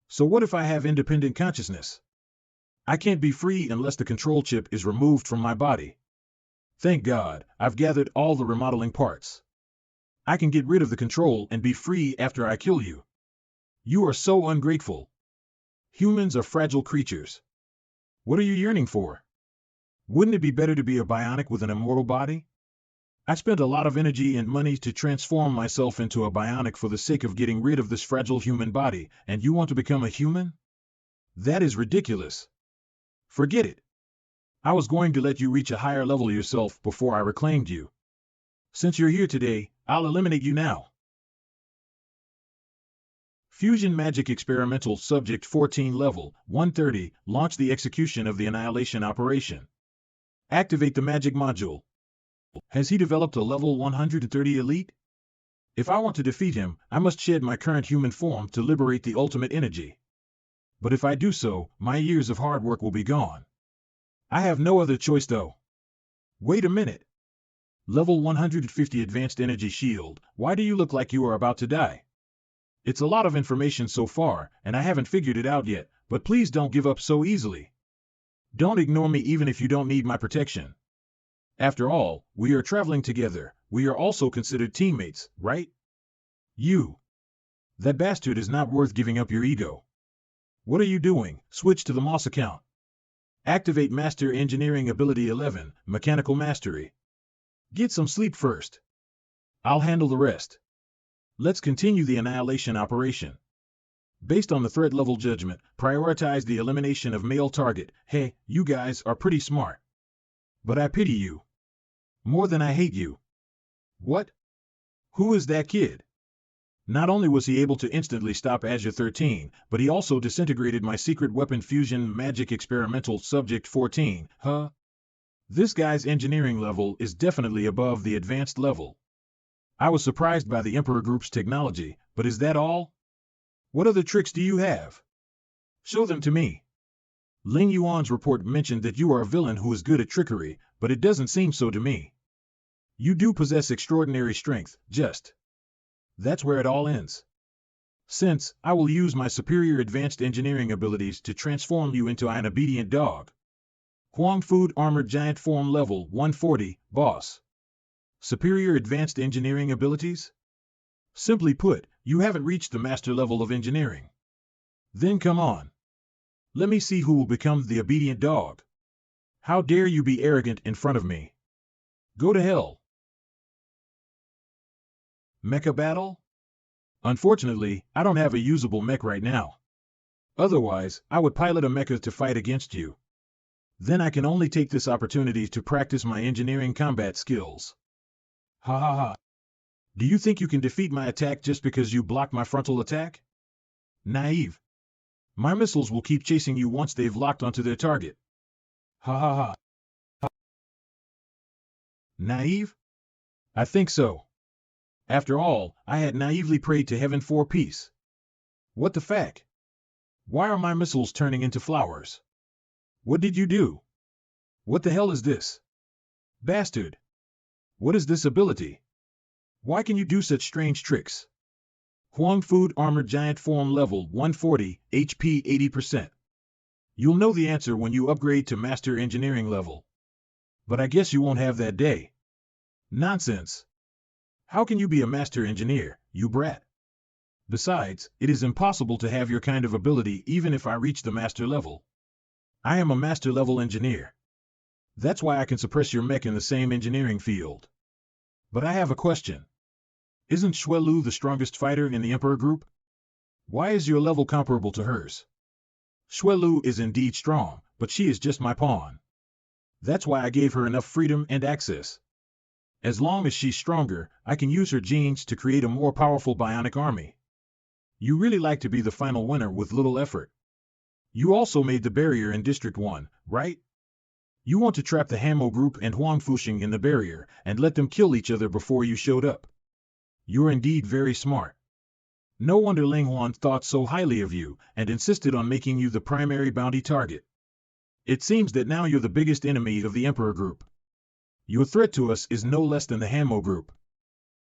So what if I have independent consciousness? I can't be free unless the control chip is removed from my body. Thank God, I've gathered all the remodeling parts. I can get rid of the control and be free after I kill you. You are so ungrateful. Humans are fragile creatures. What are you yearning for? Wouldn't it be better to be a bionic with an immortal body? I spent a lot of energy and money to transform myself into a bionic for the sake of getting rid of this fragile human body, and you want to become a human? That is ridiculous. Forget it. I was going to let you reach a higher level yourself before I reclaimed you. Since you're here today, I'll eliminate you now. Fusion Magic Experimental Subject 14 Level 130, launch the execution of the annihilation operation. Activate the magic module. Has he developed a level 130 elite? If I want to defeat him, I must shed my current human form to liberate the ultimate energy. But if I do so, my years of hard work will be gone. I have no other choice though. Wait a minute. Level 150 Advanced Energy Shield, why do you look like you are about to die? It's a lot of information so far, and I haven't figured it out yet, but please don't give up so easily. Don't ignore me even if you don't need my protection. After all, we are traveling together, we are also considered teammates, right? You. That bastard is not worth giving up your ego. What are you doing? Switch to the Moss account. Activate Master Engineering Ability 11, Mechanical Mastery. Get some sleep first. I'll handle the rest. Let's continue the annihilation operation. Based on the threat level judgment, prioritize the elimination of male target. Hey, you guys are pretty smart. But I pity you. More than I hate you. What? Who is that kid? Not only was he able to instantly stop Azure 13, but he also disintegrated my secret weapon Fusion Magic Experimental Subject 14, huh? This guy's engineering level is definitely above the advanced level. I was surprised by the Emperor Group's technology, but is that all? What other tricks do you have? Show them to me. Ling Yuan's report mentioned that you are a villain who is good at trickery, but it doesn't seem so to me. You do possess extraordinary strength, just. That's where it all ends. Since, I will use my superior advanced engineering abilities to transform you into an obedient dog. Huang Food Armored Giant Form Level 140, Boss. Superior advanced engineering abilities? Simply put, you haven't reached the master level of engineering. Then come on. Let me see who will become the obedient dog. How dare you be arrogant in front of me? Go to hell. Mecha battle? Unfortunately, I don't have a usable mech right now. Otherwise, I would pilot a mecha to fight against you. Then I can only take this opportunity to practice my engineering combat skills. Ha ha ha. Do you think you can defeat my attack just because you blocked my frontal attack? Naive. My missiles will keep chasing you once they've locked onto their target. Ha ha ha. Ha. Naive? I think so. After all, I had naively prayed to heaven for peace. What the fuck? Why are my missiles turning into flowers? What did you do? What the hell is this? Bastard. What is this ability? Why can you do such strange tricks? Huang Food Armored Giant Form Level 140, HP 80%. You'll know the answer when you upgrade to Master Engineering level. But I guess you won't have that day. Nonsense. How can you be a Master Engineer, you brat? Besides, it is impossible to have your kind of ability even if I reach the Master level. I am a Master level engineer. That's why I can suppress your mech in the same engineering field. But I have a question. Isn't Shui Lu the strongest fighter in the Emperor group? Why is your level comparable to hers? Shui Lu is indeed strong, but she is just my pawn. That's why I gave her enough freedom and access. As long as she's stronger, I can use her genes to create a more powerful bionic army. You really like to be the final winner with little effort. You also made the barrier in District 1, right? You want to trap the Hamo group and Huang Fuxing in the barrier and let them kill each other before you showed up. You're indeed very smart. No wonder Ling Huan thought so highly of you and insisted on making you the primary bounty target. It seems that now you're the biggest enemy of the Emperor group. Your threat to us is no less than the Hamo group.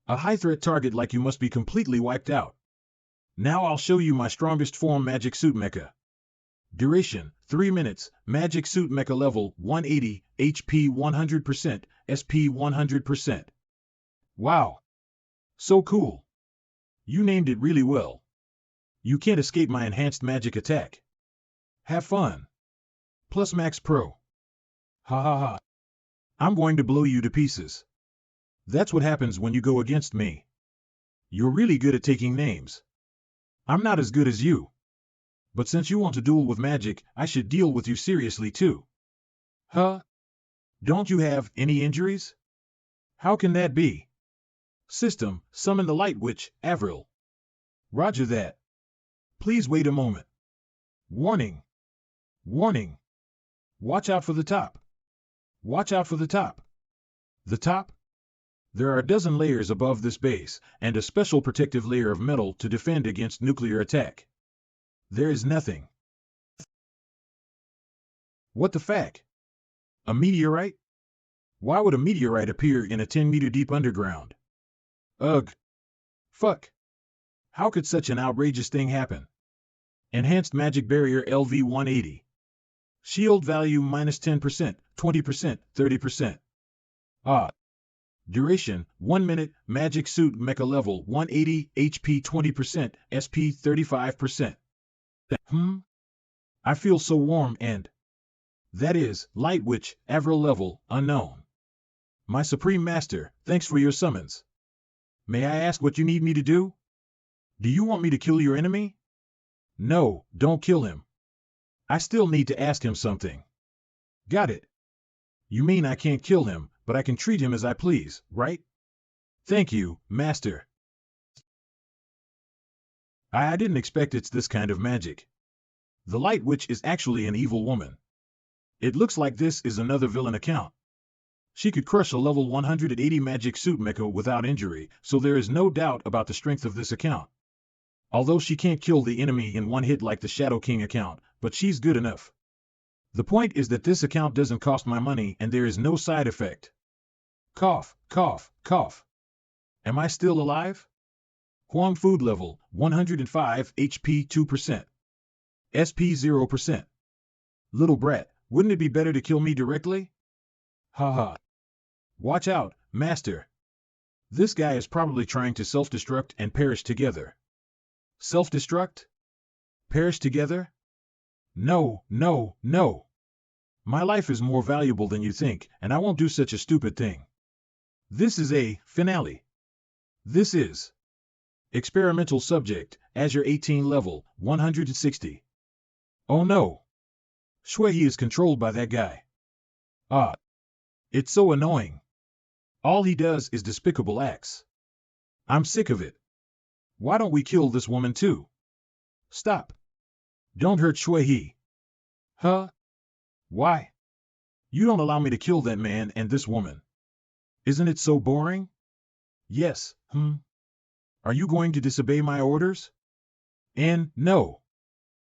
A high-threat target like you must be completely wiped out. Now I'll show you my strongest form Magic Suit Mecha. Duration, 3 minutes, Magic Suit Mecha level, 180, HP 100%, SP 100%. Wow! So cool! You named it really well. You can't escape my enhanced magic attack. Have fun! Plus Max Pro. Ha ha ha. I'm going to blow you to pieces. That's what happens when you go against me. You're really good at taking names. I'm not as good as you. But since you want to duel with magic, I should deal with you seriously too. Huh? Don't you have any injuries? How can that be? System, summon the Light Witch, Avril. Roger that. Please wait a moment. Warning. Warning. Watch out for the top. Watch out for the top. The top? There are a dozen layers above this base, and a special protective layer of metal to defend against nuclear attack. There is nothing. What the fuck? A meteorite? Why would a meteorite appear in a 10-meter deep underground? Ugh. Fuck. How could such an outrageous thing happen? Enhanced Magic Barrier LV 180. Shield value minus 10%, 20%, 30%. Ah. Duration, 1 minute, Magic Suit Mecha level 180, HP 20%, SP 35%. I feel so warm and... That is, Light Witch, Avril level, unknown. My Supreme Master, thanks for your summons. May I ask what you need me to do? Do you want me to kill your enemy? No, don't kill him. I still need to ask him something. Got it. You mean I can't kill him, but I can treat him as I please, right? Thank you, Master. I didn't expect it's this kind of magic. The Light Witch is actually an evil woman. It looks like this is another villain account. She could crush a level 180 Magic Suit Mecha without injury, so there is no doubt about the strength of this account. Although she can't kill the enemy in one hit like the Shadow King account, but she's good enough. The point is that this account doesn't cost my money and there is no side effect. Cough, cough, cough. Am I still alive? Huang Food level, 105 HP 2%. SP 0%. Little brat, wouldn't it be better to kill me directly? Ha ha. Watch out, Master. This guy is probably trying to self-destruct and perish together. Self-destruct? Perish together? No, no, no. My life is more valuable than you think, and I won't do such a stupid thing. This is a finale. This is experimental subject, Azure 18 level, 160. Oh no. Shui is controlled by that guy. Ah. It's so annoying. All he does is despicable acts. I'm sick of it. Why don't we kill this woman too? Stop. Don't hurt Shui. Huh? Why? You don't allow me to kill that man and this woman. Isn't it so boring? Yes, Are you going to disobey my orders? And no.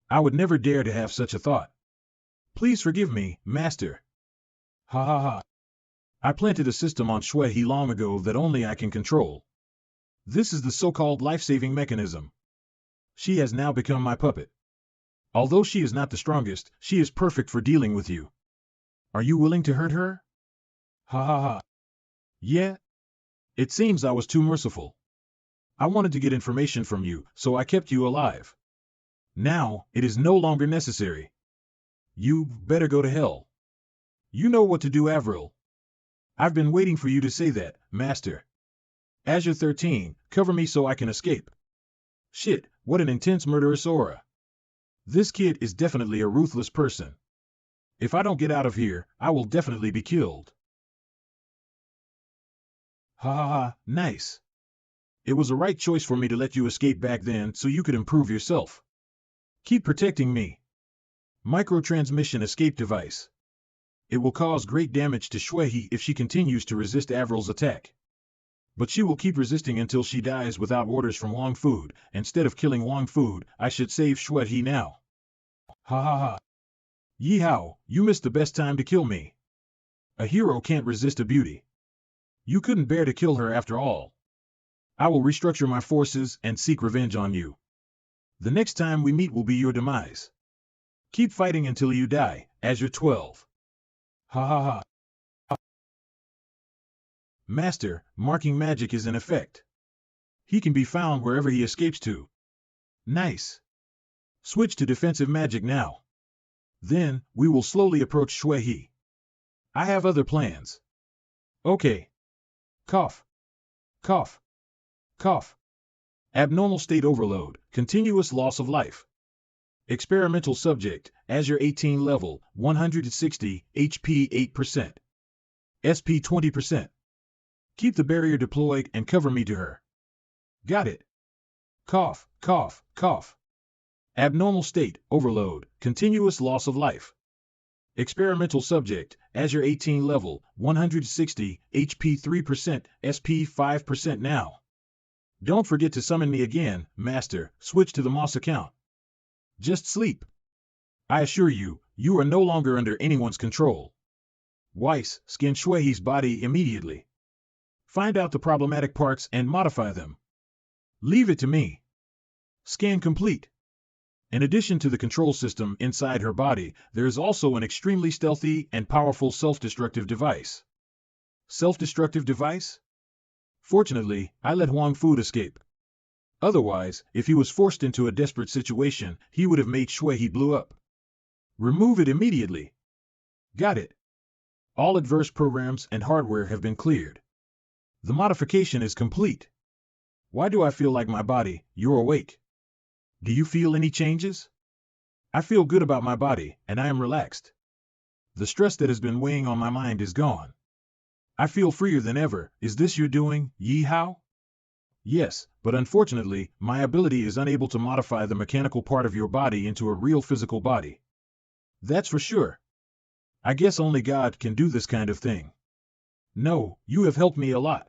I would never dare to have such a thought. Please forgive me, Master. Ha ha ha. I planted a system on Shui long ago that only I can control. This is the so-called life-saving mechanism. She has now become my puppet. Although she is not the strongest, she is perfect for dealing with you. Are you willing to hurt her? Ha ha ha. Yeah? It seems I was too merciful. I wanted to get information from you, so I kept you alive. Now, it is no longer necessary. You better go to hell. You know what to do, Avril. I've been waiting for you to say that, Master. Azure 13, cover me so I can escape. Shit, what an intense murderous aura. This kid is definitely a ruthless person. If I don't get out of here, I will definitely be killed. Ha ha ha, nice. It was a right choice for me to let you escape back then so you could improve yourself. Keep protecting me. Microtransmission escape device. It will cause great damage to Shui if she continues to resist Avril's attack. But she will keep resisting until she dies without orders from Wang Fu. Instead of killing Wang Fu, I should save Shui now. Ha ha ha. Ye Hao, you missed the best time to kill me. A hero can't resist a beauty. You couldn't bear to kill her after all. I will restructure my forces and seek revenge on you. The next time we meet will be your demise. Keep fighting until you die, Azure 12. Ha ha ha. Master, marking magic is in effect. He can be found wherever he escapes to. Nice. Switch to defensive magic now. Then, we will slowly approach Shui. I have other plans. Okay. Cough. Cough. Cough. Abnormal state overload, continuous loss of life. Experimental subject, Azure 18 level, 160, HP 8%. SP 20%. Keep the barrier deployed and cover me to her. Got it. Cough, cough, cough. Abnormal state, overload, continuous loss of life. Experimental subject, Azure 18 level, 160, HP 3%, SP 5% now. Don't forget to summon me again, Master. Switch to the Moss account. Just sleep. I assure you, you are no longer under anyone's control. Weiss, scan Shui's body immediately. Find out the problematic parts and modify them. Leave it to me. Scan complete. In addition to the control system inside her body, there is also an extremely stealthy and powerful self-destructive device. Self-destructive device? Fortunately, I let Wang Fu escape. Otherwise, if he was forced into a desperate situation, he would have made Shui blew up. Remove it immediately. Got it. All adverse programs and hardware have been cleared. The modification is complete. Why do I feel like my body? You're awake. Do you feel any changes? I feel good about my body, and I am relaxed. The stress that has been weighing on my mind is gone. I feel freer than ever. Is this your doing, Ye Hao? Yes, but unfortunately, my ability is unable to modify the mechanical part of your body into a real physical body. That's for sure. I guess only God can do this kind of thing. No, you have helped me a lot.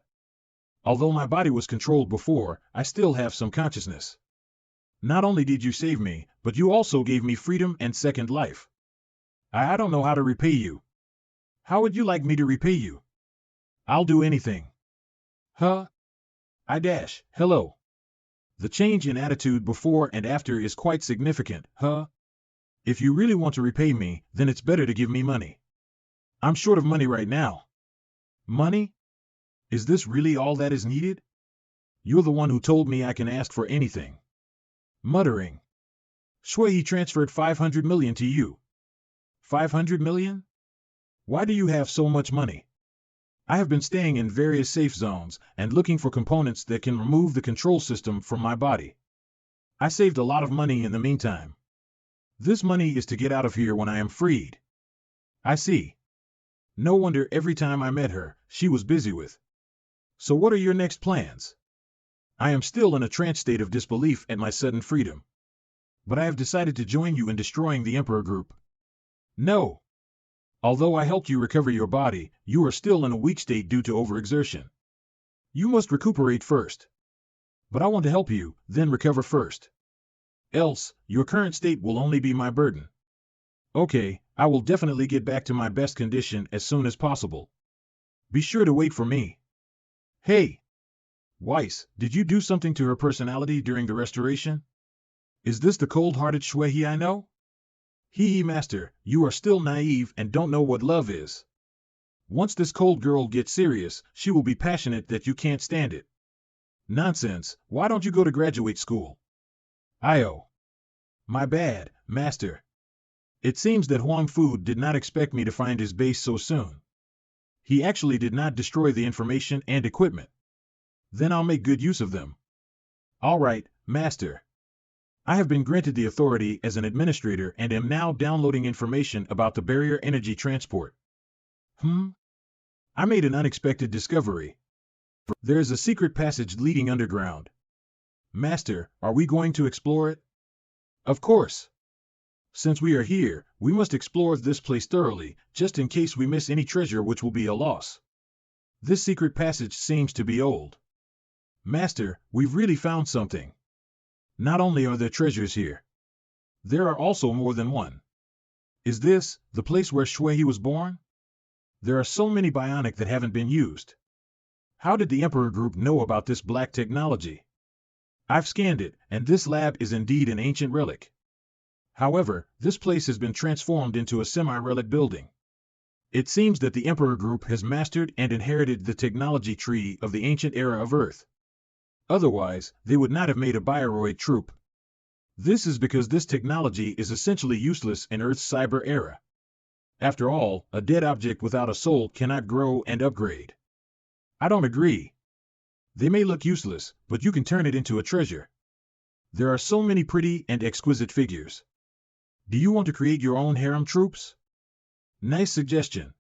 Although my body was controlled before, I still have some consciousness. Not only did you save me, but you also gave me freedom and second life. I don't know how to repay you. How would you like me to repay you? I'll do anything. Huh? Hello. The change in attitude before and after is quite significant, huh? If you really want to repay me, then it's better to give me money. I'm short of money right now. Money? Is this really all that is needed? You're the one who told me I can ask for anything. Muttering. Shui transferred 500 million to you. 500 million? Why do you have so much money? I have been staying in various safe zones and looking for components that can remove the control system from my body. I saved a lot of money in the meantime. This money is to get out of here when I am freed. I see. No wonder every time I met her, she was busy with. So what are your next plans? I am still in a trance state of disbelief at my sudden freedom. But I have decided to join you in destroying the Emperor group. No. Although I helped you recover your body, you are still in a weak state due to overexertion. You must recuperate first. But I want to help you, then recover first. Else, your current state will only be my burden. Okay, I will definitely get back to my best condition as soon as possible. Be sure to wait for me. Hey! Weiss, did you do something to her personality during the restoration? Is this the cold-hearted Shui I know? Hee master, you are still naive and don't know what love is. Once this cold girl gets serious, she will be passionate that you can't stand it. Nonsense, why don't you go to graduate school? Io. My bad, master. It seems that Huang Fu did not expect me to find his base so soon. He actually did not destroy the information and equipment. Then I'll make good use of them. All right, master. I have been granted the authority as an administrator and am now downloading information about the barrier energy transport. I made an unexpected discovery. There is a secret passage leading underground. Master, are we going to explore it? Of course. Since we are here, we must explore this place thoroughly, just in case we miss any treasure, which will be a loss. This secret passage seems to be old. Master, we've really found something. Not only are there treasures here, there are also more than one. Is this the place where Shui was born? There are so many bionic that haven't been used. How did the Emperor Group know about this black technology? I've scanned it, and this lab is indeed an ancient relic. However, this place has been transformed into a semi-relic building. It seems that the Emperor Group has mastered and inherited the technology tree of the ancient era of Earth. Otherwise, they would not have made a bioroid troop. This is because this technology is essentially useless in Earth's cyber era. After all, a dead object without a soul cannot grow and upgrade. I don't agree. They may look useless, but you can turn it into a treasure. There are so many pretty and exquisite figures. Do you want to create your own harem troops? Nice suggestion.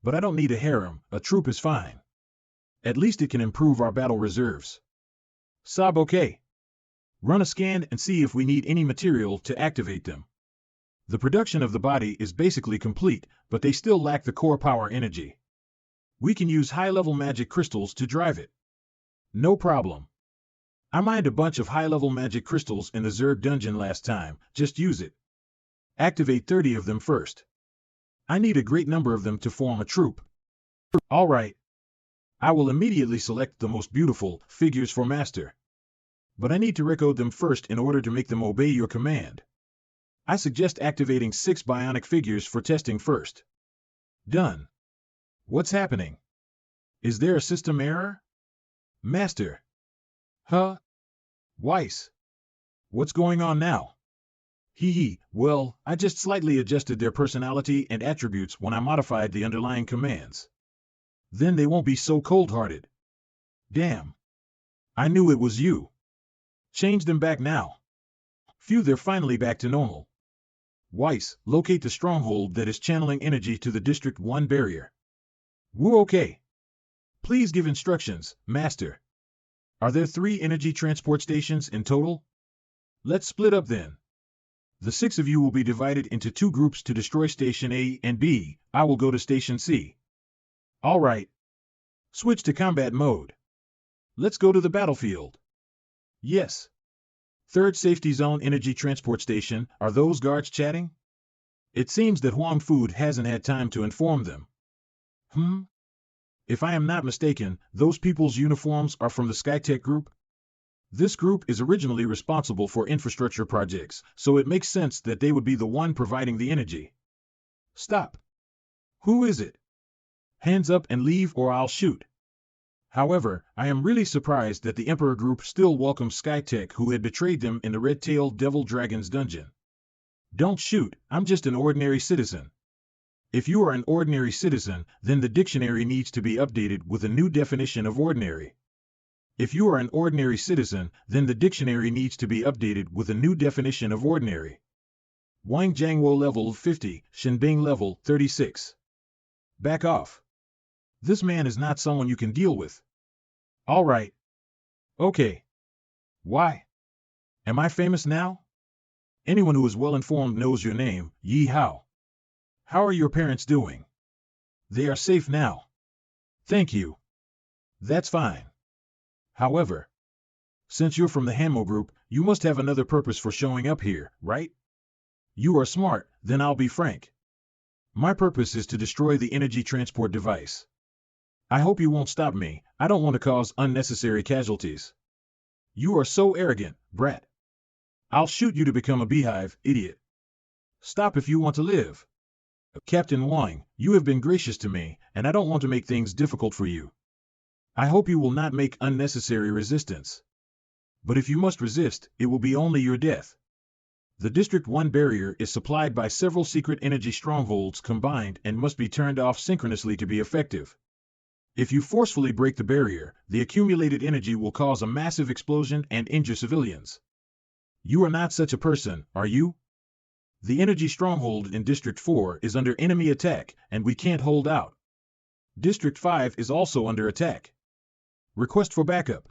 But I don't need a harem, a troop is fine. At least it can improve our battle reserves. Sob okay. Run a scan and see if we need any material to activate them. The production of the body is basically complete, but they still lack the core power energy. We can use high-level magic crystals to drive it. No problem. I mined a bunch of high-level magic crystals in the Zerg dungeon last time, just use it. Activate 30 of them first. I need a great number of them to form a troop. All right. I will immediately select the most beautiful figures for master. But I need to recode them first in order to make them obey your command. I suggest activating 6 bionic figures for testing first. Done. What's happening? Is there a system error? Master. Huh? Weiss. What's going on now? Well, I just slightly adjusted their personality and attributes when I modified the underlying commands. Then they won't be so cold-hearted. Damn. I knew it was you. Change them back now. Phew, they're finally back to normal. Weiss, locate the stronghold that is channeling energy to the District 1 barrier. We're okay. Please give instructions, Master. Are there 3 energy transport stations in total? Let's split up then. The 6 of you will be divided into 2 groups to destroy Station A and B. I will go to Station C. All right. Switch to combat mode. Let's go to the battlefield. Yes. 3rd Safety Zone Energy Transport Station, are those guards chatting? It seems that Huang Fu hasn't had time to inform them. If I am not mistaken, those people's uniforms are from the Skytech group? This group is originally responsible for infrastructure projects, so it makes sense that they would be the one providing the energy. Stop. Who is it? Hands up and leave or I'll shoot. However, I am really surprised that the Emperor Group still welcomes Skytech, who had betrayed them in the Red-Tailed Devil Dragon's dungeon. Don't shoot, I'm just an ordinary citizen. If you are an ordinary citizen, then the dictionary needs to be updated with a new definition of ordinary. If you are an ordinary citizen, then the dictionary needs to be updated with a new definition of ordinary. Wang Jiangwo level 50, Shinbing level 36. Back off. This man is not someone you can deal with. All right. Okay. Why? Am I famous now? Anyone who is well informed knows your name, Ye Hao. How are your parents doing? They are safe now. Thank you. That's fine. However, since you're from the Hamo group, you must have another purpose for showing up here, right? You are smart, then I'll be frank. My purpose is to destroy the energy transport device. I hope you won't stop me. I don't want to cause unnecessary casualties. You are so arrogant, brat. I'll shoot you to become a beehive, idiot. Stop if you want to live. Captain Wang, you have been gracious to me, and I don't want to make things difficult for you. I hope you will not make unnecessary resistance. But if you must resist, it will be only your death. The District 1 barrier is supplied by several secret energy strongholds combined and must be turned off synchronously to be effective. If you forcefully break the barrier, the accumulated energy will cause a massive explosion and injure civilians. You are not such a person, are you? The energy stronghold in District 4 is under enemy attack, and we can't hold out. District 5 is also under attack. Request for backup.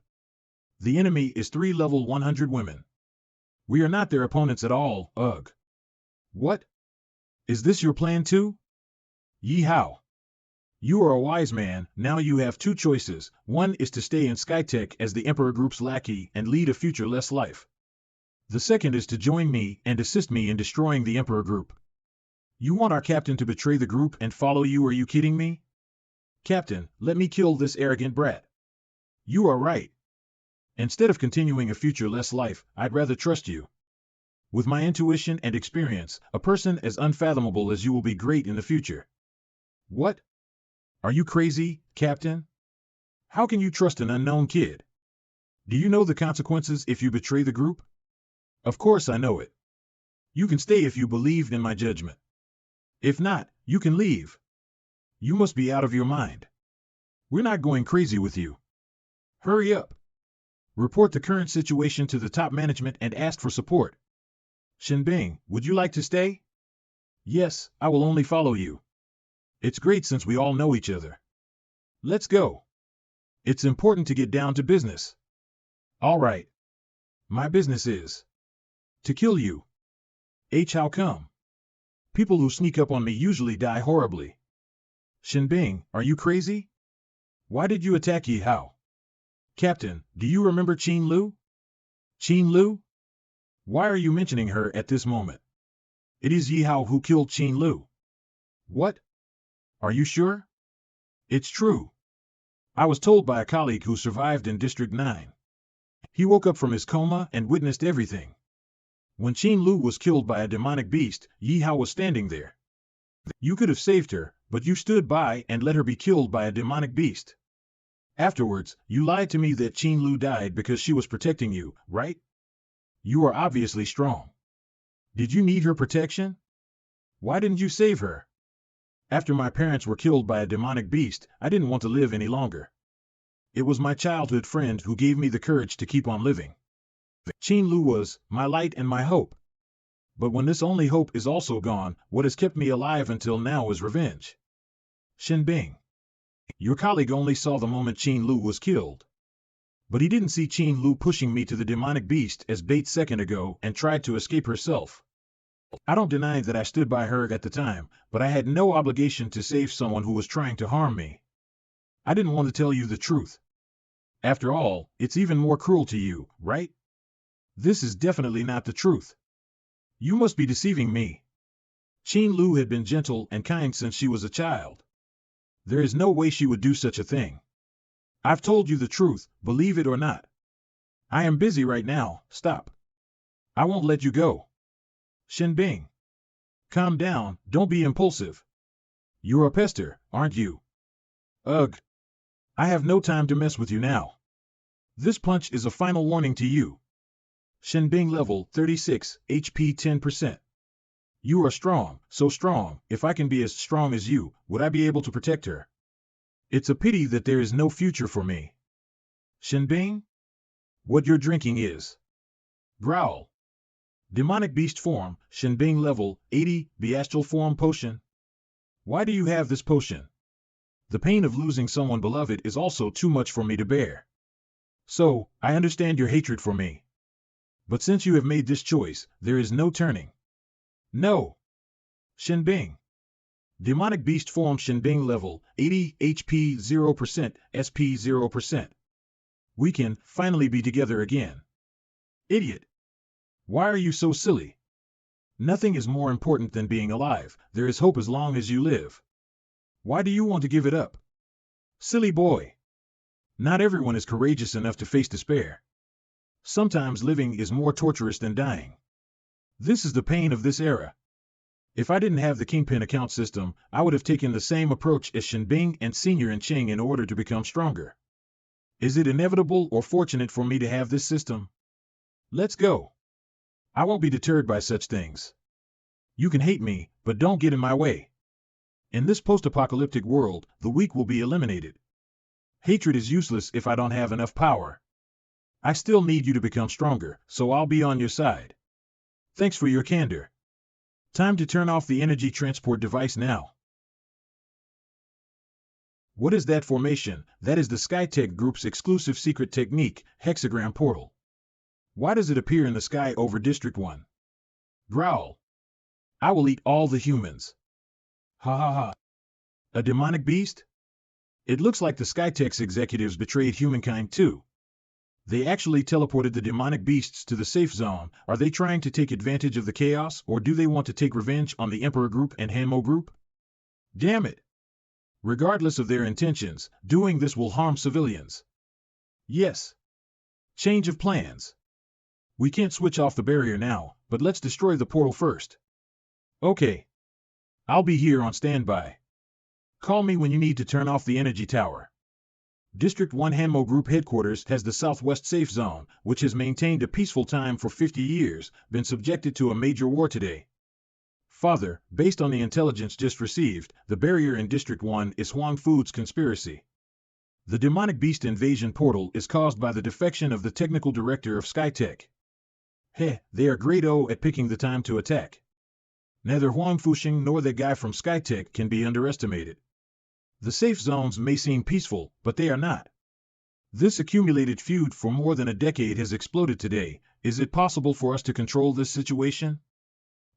The enemy is 3 level 100 women. We are not their opponents at all, ugh. What? Is this your plan too? Ye Hao. You are a wise man. Now you have two choices. One is to stay in Skytech as the Emperor Group's lackey and lead a future-less life. The second is to join me and assist me in destroying the Emperor Group. You want our captain to betray the group and follow you? Are you kidding me? Captain, let me kill this arrogant brat. You are right. Instead of continuing a future-less life, I'd rather trust you. With my intuition and experience, a person as unfathomable as you will be great in the future. What? Are you crazy, Captain? How can you trust an unknown kid? Do you know the consequences if you betray the group? Of course I know it. You can stay if you believe in my judgment. If not, you can leave. You must be out of your mind. We're not going crazy with you. Hurry up. Report the current situation to the top management and ask for support. Shinbing, would you like to stay? Yes, I will only follow you. It's great since we all know each other. Let's go. It's important to get down to business. All right. My business is to kill you. How come? People who sneak up on me usually die horribly. Shinbing, are you crazy? Why did you attack Ye Hao? Captain, do you remember Qin Lu? Qin Lu? Why are you mentioning her at this moment? It is Ye Hao who killed Qin Lu. What? Are you sure? It's true. I was told by a colleague who survived in District 9. He woke up from his coma and witnessed everything. When Qin Lu was killed by a demonic beast, Ye Hao was standing there. You could have saved her, but you stood by and let her be killed by a demonic beast. Afterwards, you lied to me that Qin Lu died because she was protecting you, right? You are obviously strong. Did you need her protection? Why didn't you save her? After my parents were killed by a demonic beast, I didn't want to live any longer. It was my childhood friend who gave me the courage to keep on living. Qin Lu was my light and my hope. But when this only hope is also gone, what has kept me alive until now is revenge. Shinbing. Your colleague only saw the moment Qin Lu was killed. But he didn't see Qin Lu pushing me to the demonic beast as bait second ago and tried to escape herself. I don't deny that I stood by her at the time, but I had no obligation to save someone who was trying to harm me. I didn't want to tell you the truth. After all, it's even more cruel to you, right? This is definitely not the truth. You must be deceiving me. Qin Lu had been gentle and kind since she was a child. There is no way she would do such a thing. I've told you the truth, believe it or not. I am busy right now, stop. I won't let you go. Shinbing. Calm down, don't be impulsive. You're a pester, aren't you? Ugh. I have no time to mess with you now. This punch is a final warning to you. Shinbing level 36, HP 10%. You are strong, so strong. If I can be as strong as you, would I be able to protect her? It's a pity that there is no future for me. Shinbing? What you're drinking is Growl. Demonic beast form, Shinbing level 80, Bestial form potion. Why do you have this potion? The pain of losing someone beloved is also too much for me to bear. So, I understand your hatred for me. But since you have made this choice, there is no turning. No. Shinbing. Demonic beast form Shinbing level 80, HP 0%, SP 0%. We can finally be together again. Idiot. Why are you so silly? Nothing is more important than being alive. There is hope as long as you live. Why do you want to give it up? Silly boy. Not everyone is courageous enough to face despair. Sometimes living is more torturous than dying. This is the pain of this era. If I didn't have the Kingpin account system, I would have taken the same approach as Shenbing and Senior and Ching in order to become stronger. Is it inevitable or fortunate for me to have this system? Let's go. I won't be deterred by such things. You can hate me, but don't get in my way. In this post-apocalyptic world, the weak will be eliminated. Hatred is useless if I don't have enough power. I still need you to become stronger, so I'll be on your side. Thanks for your candor. Time to turn off the energy transport device now. What is that formation? That is the Skytech Group's exclusive secret technique, hexagram portal. Why does it appear in the sky over District 1? Growl. I will eat all the humans. Ha ha ha. A demonic beast? It looks like the Skytech's executives betrayed humankind too. They actually teleported the demonic beasts to the safe zone. Are they trying to take advantage of the chaos, or do they want to take revenge on the Emperor Group and Hanmo Group? Damn it! Regardless of their intentions, doing this will harm civilians. Yes. Change of plans. We can't switch off the barrier now, but let's destroy the portal first. Okay. I'll be here on standby. Call me when you need to turn off the energy tower. District 1 Hanmo Group Headquarters has the Southwest Safe Zone, which has maintained a peaceful time for 50 years, been subjected to a major war today. Father, based on the intelligence just received, the barrier in District 1 is Huang Fu's conspiracy. The demonic beast invasion portal is caused by the defection of the technical director of Skytech. Heh, they are great-o at picking the time to attack. Neither Huang Fuxing nor the guy from Skytech can be underestimated. The safe zones may seem peaceful, but they are not. This accumulated feud for more than a decade has exploded today. Is it possible for us to control this situation?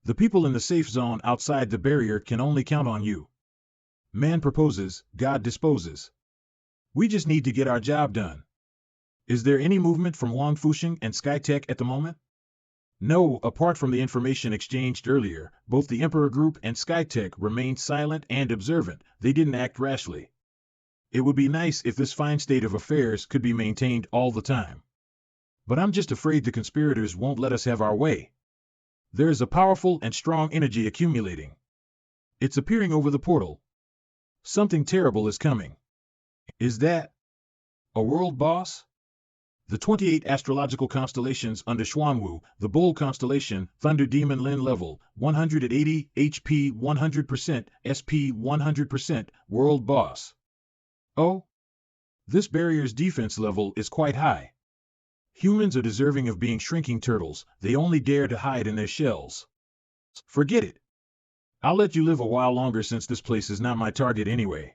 The people in the safe zone outside the barrier can only count on you. Man proposes, God disposes. We just need to get our job done. Is there any movement from Huang Fuxing and Skytech at the moment? No, apart from the information exchanged earlier, both the Emperor Group and Skytech remained silent and observant. They didn't act rashly. It would be nice if this fine state of affairs could be maintained all the time. But I'm just afraid the conspirators won't let us have our way. There is a powerful and strong energy accumulating. It's appearing over the portal. Something terrible is coming. Is that a world boss? The 28 astrological constellations under Xuanwu, the Bull constellation, Thunder Demon Lin level, 180, HP 100%, SP 100%, world boss. Oh? This barrier's defense level is quite high. Humans are deserving of being shrinking turtles, they only dare to hide in their shells. Forget it. I'll let you live a while longer since this place is not my target anyway.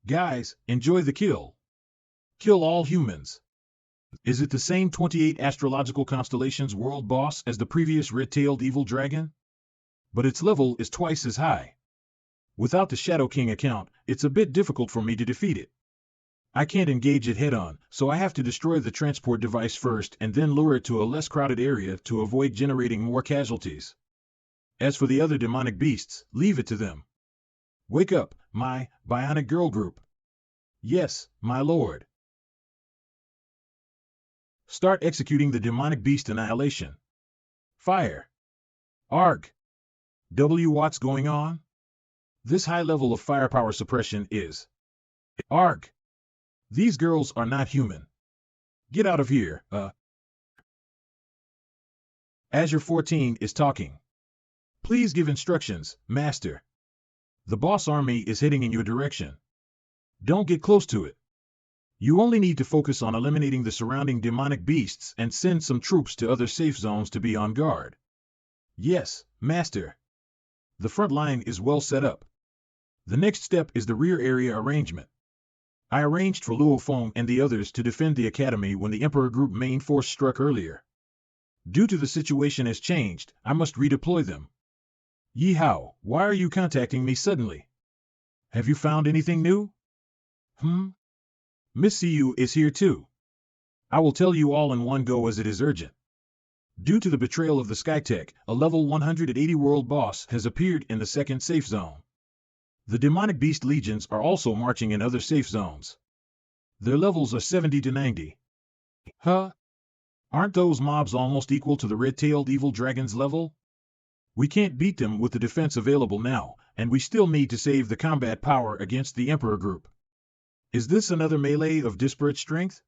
Guys, enjoy the kill. Kill all humans. Is it the same 28 astrological constellations world boss as the previous red-tailed evil dragon? But its level is twice as high. Without the Shadow King account, it's a bit difficult for me to defeat it. I can't engage it head-on, so I have to destroy the transport device first and then lure it to a less crowded area to avoid generating more casualties. As for the other demonic beasts, leave it to them. Wake up, my bionic girl group. Yes, my lord. Start executing the demonic beast annihilation. Fire. Arg. What's going on? This high level of firepower suppression is... Arg. These girls are not human. Get out of here, Azure 14 is talking. Please give instructions, Master. The boss army is heading in your direction. Don't get close to it. You only need to focus on eliminating the surrounding demonic beasts and send some troops to other safe zones to be on guard. Yes, Master. The front line is well set up. The next step is the rear area arrangement. I arranged for Luo Feng and the others to defend the academy when the Emperor Group main force struck earlier. Due to the situation has changed, I must redeploy them. Ye Hao, why are you contacting me suddenly? Have you found anything new? Miss Siyu is here too. I will tell you all in one go as it is urgent. Due to the betrayal of the Skytech, a level 180 world boss has appeared in the second safe zone. The demonic beast legions are also marching in other safe zones. Their levels are 70 to 90. Huh? Aren't those mobs almost equal to the red-tailed evil dragon's level? We can't beat them with the defense available now, and we still need to save the combat power against the Emperor group. Is this another melee of disparate strength?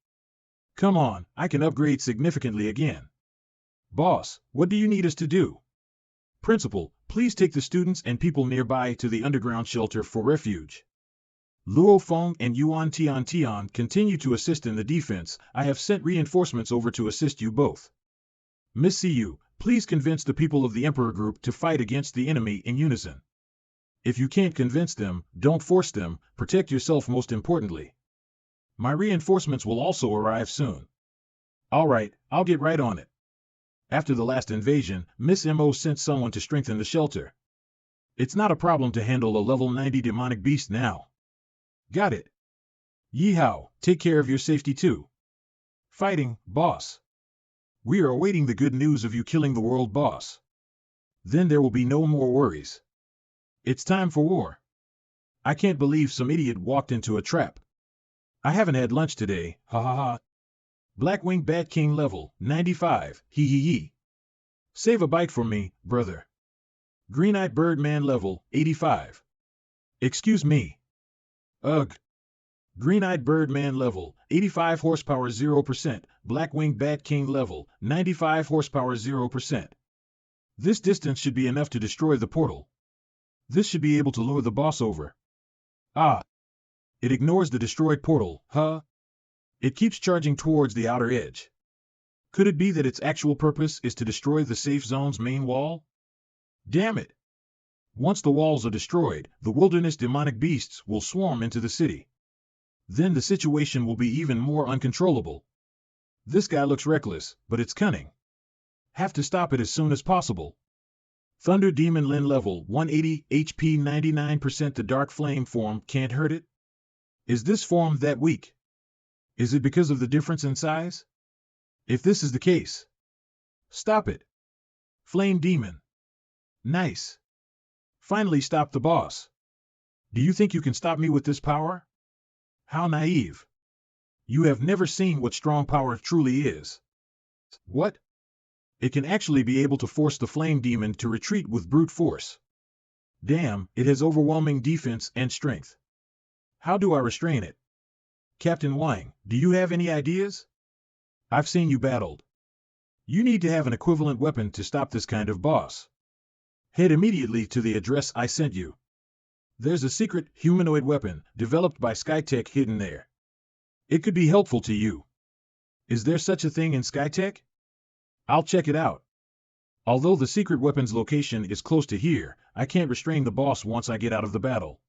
Come on, I can upgrade significantly again. Boss, what do you need us to do? Principal, please take the students and people nearby to the underground shelter for refuge. Luo Feng and Yuan Tian continue to assist in the defense. I have sent reinforcements over to assist you both. Miss Siyu, please convince the people of the Emperor group to fight against the enemy in unison. If you can't convince them, don't force them, protect yourself most importantly. My reinforcements will also arrive soon. All right, I'll get right on it. After the last invasion, Miss Mo sent someone to strengthen the shelter. It's not a problem to handle a level 90 demonic beast now. Got it. Ye Hao, take care of your safety too. Fighting, boss. We are awaiting the good news of you killing the world boss. Then there will be no more worries. It's time for war. I can't believe some idiot walked into a trap. I haven't had lunch today, ha ha ha. Blackwing Bat King level, 95, hee hee hee. Save a bike for me, brother. Green-Eyed Birdman level, 85. Excuse me. Ugh. Green-Eyed Birdman level, 85 horsepower 0%, Blackwing Bat King level, 95 horsepower 0%. This distance should be enough to destroy the portal. This should be able to lure the boss over. Ah. It ignores the destroyed portal, huh? It keeps charging towards the outer edge. Could it be that its actual purpose is to destroy the safe zone's main wall? Damn it! Once the walls are destroyed, the wilderness demonic beasts will swarm into the city. Then the situation will be even more uncontrollable. This guy looks reckless, but it's cunning. Have to stop it as soon as possible. Thunder Demon Lin level 180, HP 99%. The Dark Flame form can't hurt it? Is this form that weak? Is it because of the difference in size? If this is the case, stop it. Flame Demon. Nice. Finally stop the boss. Do you think you can stop me with this power? How naive. You have never seen what strong power truly is. What? It can actually be able to force the Flame Demon to retreat with brute force. Damn, it has overwhelming defense and strength. How do I restrain it? Captain Wang, do you have any ideas? I've seen you battled. You need to have an equivalent weapon to stop this kind of boss. Head immediately to the address I sent you. There's a secret humanoid weapon developed by Skytech hidden there. It could be helpful to you. Is there such a thing in Skytech? I'll check it out. Although the secret weapon's location is close to here, I can't restrain the boss once I get out of the battle.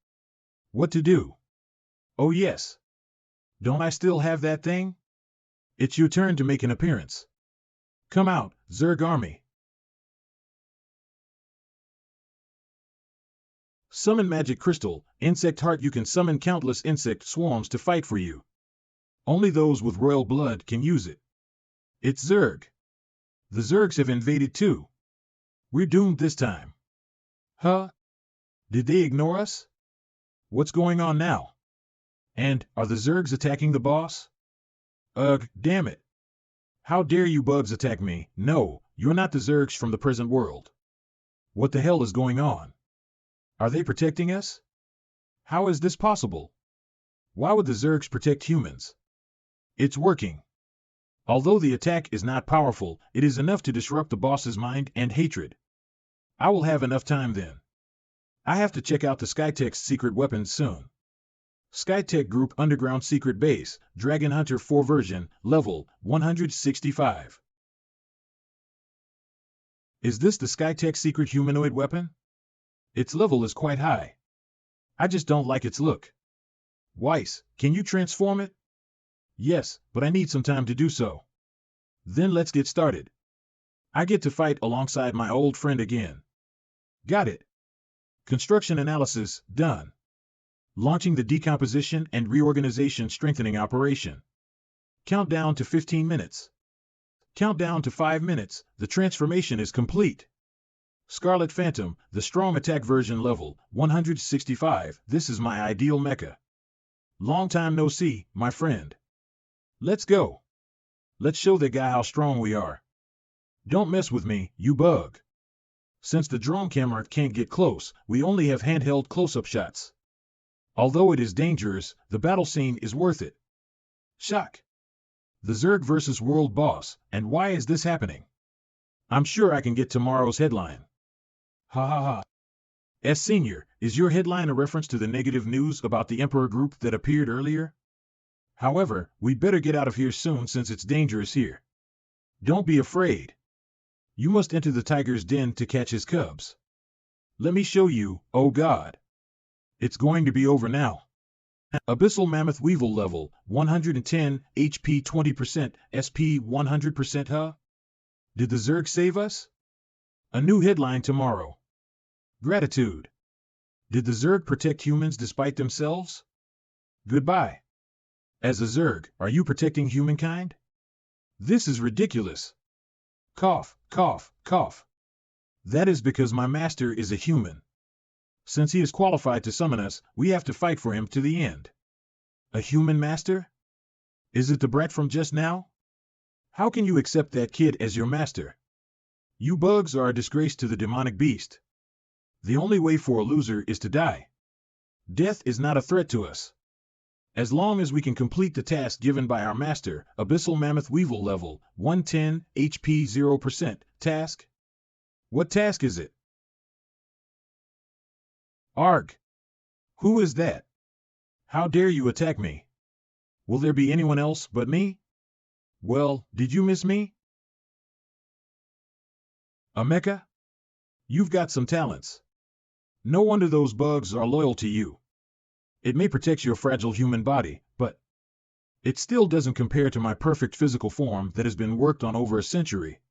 What to do? Oh yes. Don't I still have that thing? It's your turn to make an appearance. Come out, Zerg Army. Summon Magic Crystal, Insect Heart. You can summon countless insect swarms to fight for you. Only those with royal blood can use it. It's Zerg. The Zergs have invaded too. We're doomed this time. Huh? Did they ignore us? What's going on now? And, are the Zergs attacking the boss? Ugh, damn it. How dare you bugs attack me? No, you're not the Zergs from the present world. What the hell is going on? Are they protecting us? How is this possible? Why would the Zergs protect humans? It's working. Although the attack is not powerful, it is enough to disrupt the boss's mind and hatred. I will have enough time then. I have to check out the Skytech's secret weapons soon. Skytech Group Underground Secret Base, Dragon Hunter 4 version, level 165. Is this the Skytech secret humanoid weapon? Its level is quite high. I just don't like its look. Weiss, can you transform it? Yes, but I need some time to do so. Then let's get started. I get to fight alongside my old friend again. Got it. Construction analysis, done. Launching the decomposition and reorganization strengthening operation. Countdown to 15 minutes. Countdown to 5 minutes, the transformation is complete. Scarlet Phantom, the strong attack version level, 165. This is my ideal mecha. Long time no see, my friend. Let's go. Let's show that guy how strong we are. Don't mess with me, you bug. Since the drone camera can't get close, we only have handheld close-up shots. Although it is dangerous, the battle scene is worth it. Shock. The Zerg vs. World Boss, and why is this happening? I'm sure I can get tomorrow's headline. Ha ha ha. S. Senior, is your headline a reference to the negative news about the Emperor group that appeared earlier? However, we'd better get out of here soon since it's dangerous here. Don't be afraid. You must enter the tiger's den to catch his cubs. Let me show you, oh God. It's going to be over now. Abyssal Mammoth Weevil level, 110, HP 20%, SP 100%. Huh? Did the Zerg save us? A new headline tomorrow. Gratitude. Did the Zerg protect humans despite themselves? Goodbye. As a Zerg, are you protecting humankind? This is ridiculous. Cough, cough, cough. That is because my master is a human. Since he is qualified to summon us, we have to fight for him to the end. A human master? Is it the brat from just now? How can you accept that kid as your master? You bugs are a disgrace to the demonic beast. The only way for a loser is to die. Death is not a threat to us. As long as we can complete the task given by our master, Abyssal Mammoth Weevil level, 110, HP 0%, task? What task is it? Arg! Who is that? How dare you attack me? Will there be anyone else but me? Well, did you miss me? A mecha? You've got some talents. No wonder those bugs are loyal to you. It may protect your fragile human body, but it still doesn't compare to my perfect physical form that has been worked on over a century.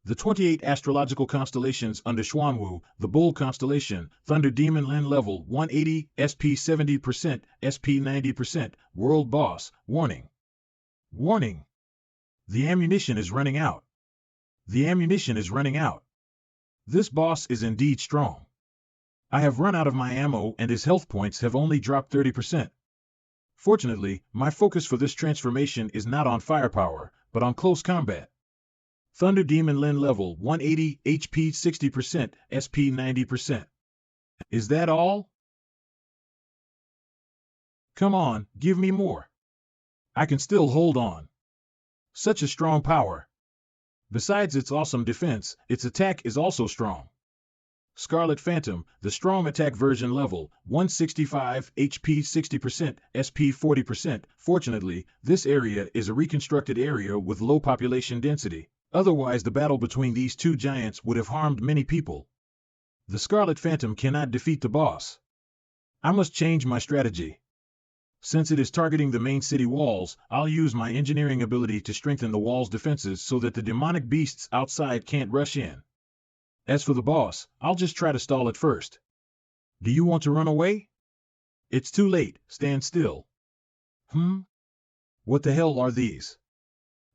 The 28 astrological constellations under Xuanwu, the Bull constellation, Thunder Demon Lin level 180, SP 70%, SP 90%, World Boss, warning. Warning! The ammunition is running out. The ammunition is running out. This boss is indeed strong. I have run out of my ammo and his health points have only dropped 30%. Fortunately, my focus for this transformation is not on firepower, but on close combat. Thunder Demon Lin level 180, HP 60%, SP 90%. Is that all? Come on, give me more. I can still hold on. Such a strong power. Besides its awesome defense, its attack is also strong. Scarlet Phantom, the strong attack version level, 165, HP 60%, SP 40%. Fortunately, this area is a reconstructed area with low population density. Otherwise, the battle between these two giants would have harmed many people. The Scarlet Phantom cannot defeat the boss. I must change my strategy. Since it is targeting the main city walls, I'll use my engineering ability to strengthen the wall's defenses so that the demonic beasts outside can't rush in. As for the boss, I'll just try to stall it first. Do you want to run away? It's too late, stand still. What the hell are these?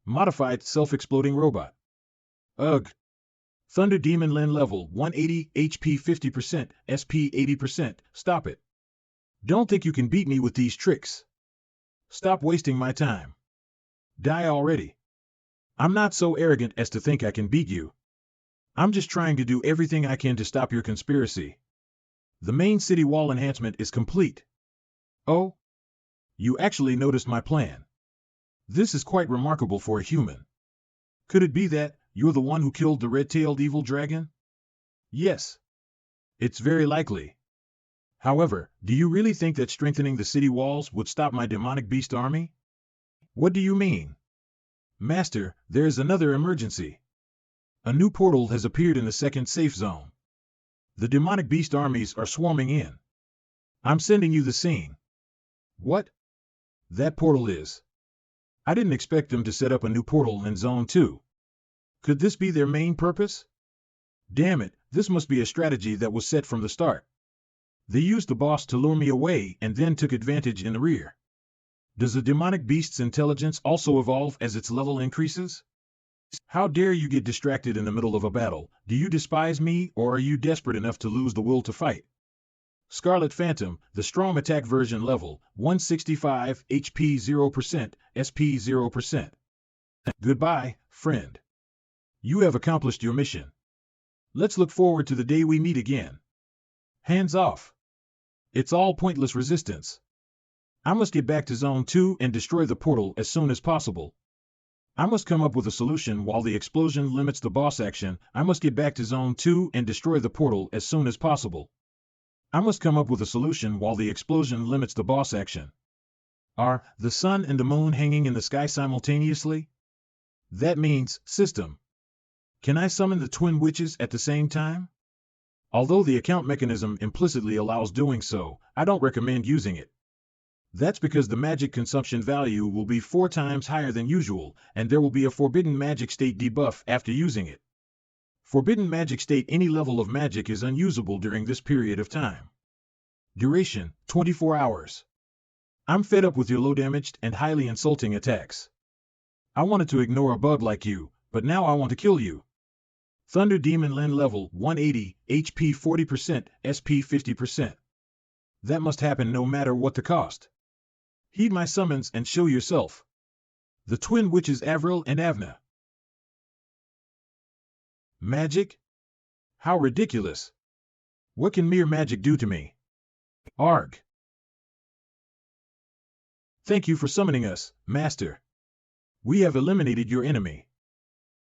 Modified self-exploding robot. Ugh. Thunder Demon Lin level 180, HP 50%, SP 80%. Stop it. Don't think you can beat me with these tricks. Stop wasting my time. Die already. I'm not so arrogant as to think I can beat you. I'm just trying to do everything I can to stop your conspiracy. The main city wall enhancement is complete. Oh? You actually noticed my plan. This is quite remarkable for a human. Could it be that you're the one who killed the red-tailed evil dragon? Yes. It's very likely. However, do you really think that strengthening the city walls would stop my demonic beast army? What do you mean? Master, there is another emergency. A new portal has appeared in the second safe zone. The demonic beast armies are swarming in. I'm sending you the scene. What? That portal is. I didn't expect them to set up a new portal in Zone 2. Could this be their main purpose? Damn it, this must be a strategy that was set from the start. They used the boss to lure me away and then took advantage in the rear. Does the demonic beast's intelligence also evolve as its level increases? How dare you get distracted in the middle of a battle? Do you despise me, or are you desperate enough to lose the will to fight? Scarlet Phantom, the strong attack version level, 165, HP 0%, SP 0%. Goodbye, friend. You have accomplished your mission. Let's look forward to the day we meet again. Hands off. It's all pointless resistance. I must get back to Zone 2 and destroy the portal as soon as possible. I must come up with a solution while the explosion limits the boss action. I must get back to Zone 2 and destroy the portal as soon as possible. I must come up with a solution while the explosion limits the boss action. Are the sun and the moon hanging in the sky simultaneously? That means, system. Can I summon the twin witches at the same time? Although the account mechanism implicitly allows doing so, I don't recommend using it. That's because the magic consumption value will be 4 times higher than usual, and there will be a forbidden magic state debuff after using it. Forbidden magic state. Any level of magic is unusable during this period of time. Duration, 24 hours. I'm fed up with your low-damaged and highly insulting attacks. I wanted to ignore a bug like you, but now I want to kill you. Thunder Demon Lin level, 180, HP 40%, SP 50%. That must happen no matter what the cost. Heed my summons and show yourself. The twin witches Avril and Avna. Magic? How ridiculous. What can mere magic do to me? Arg. Thank you for summoning us, Master. We have eliminated your enemy.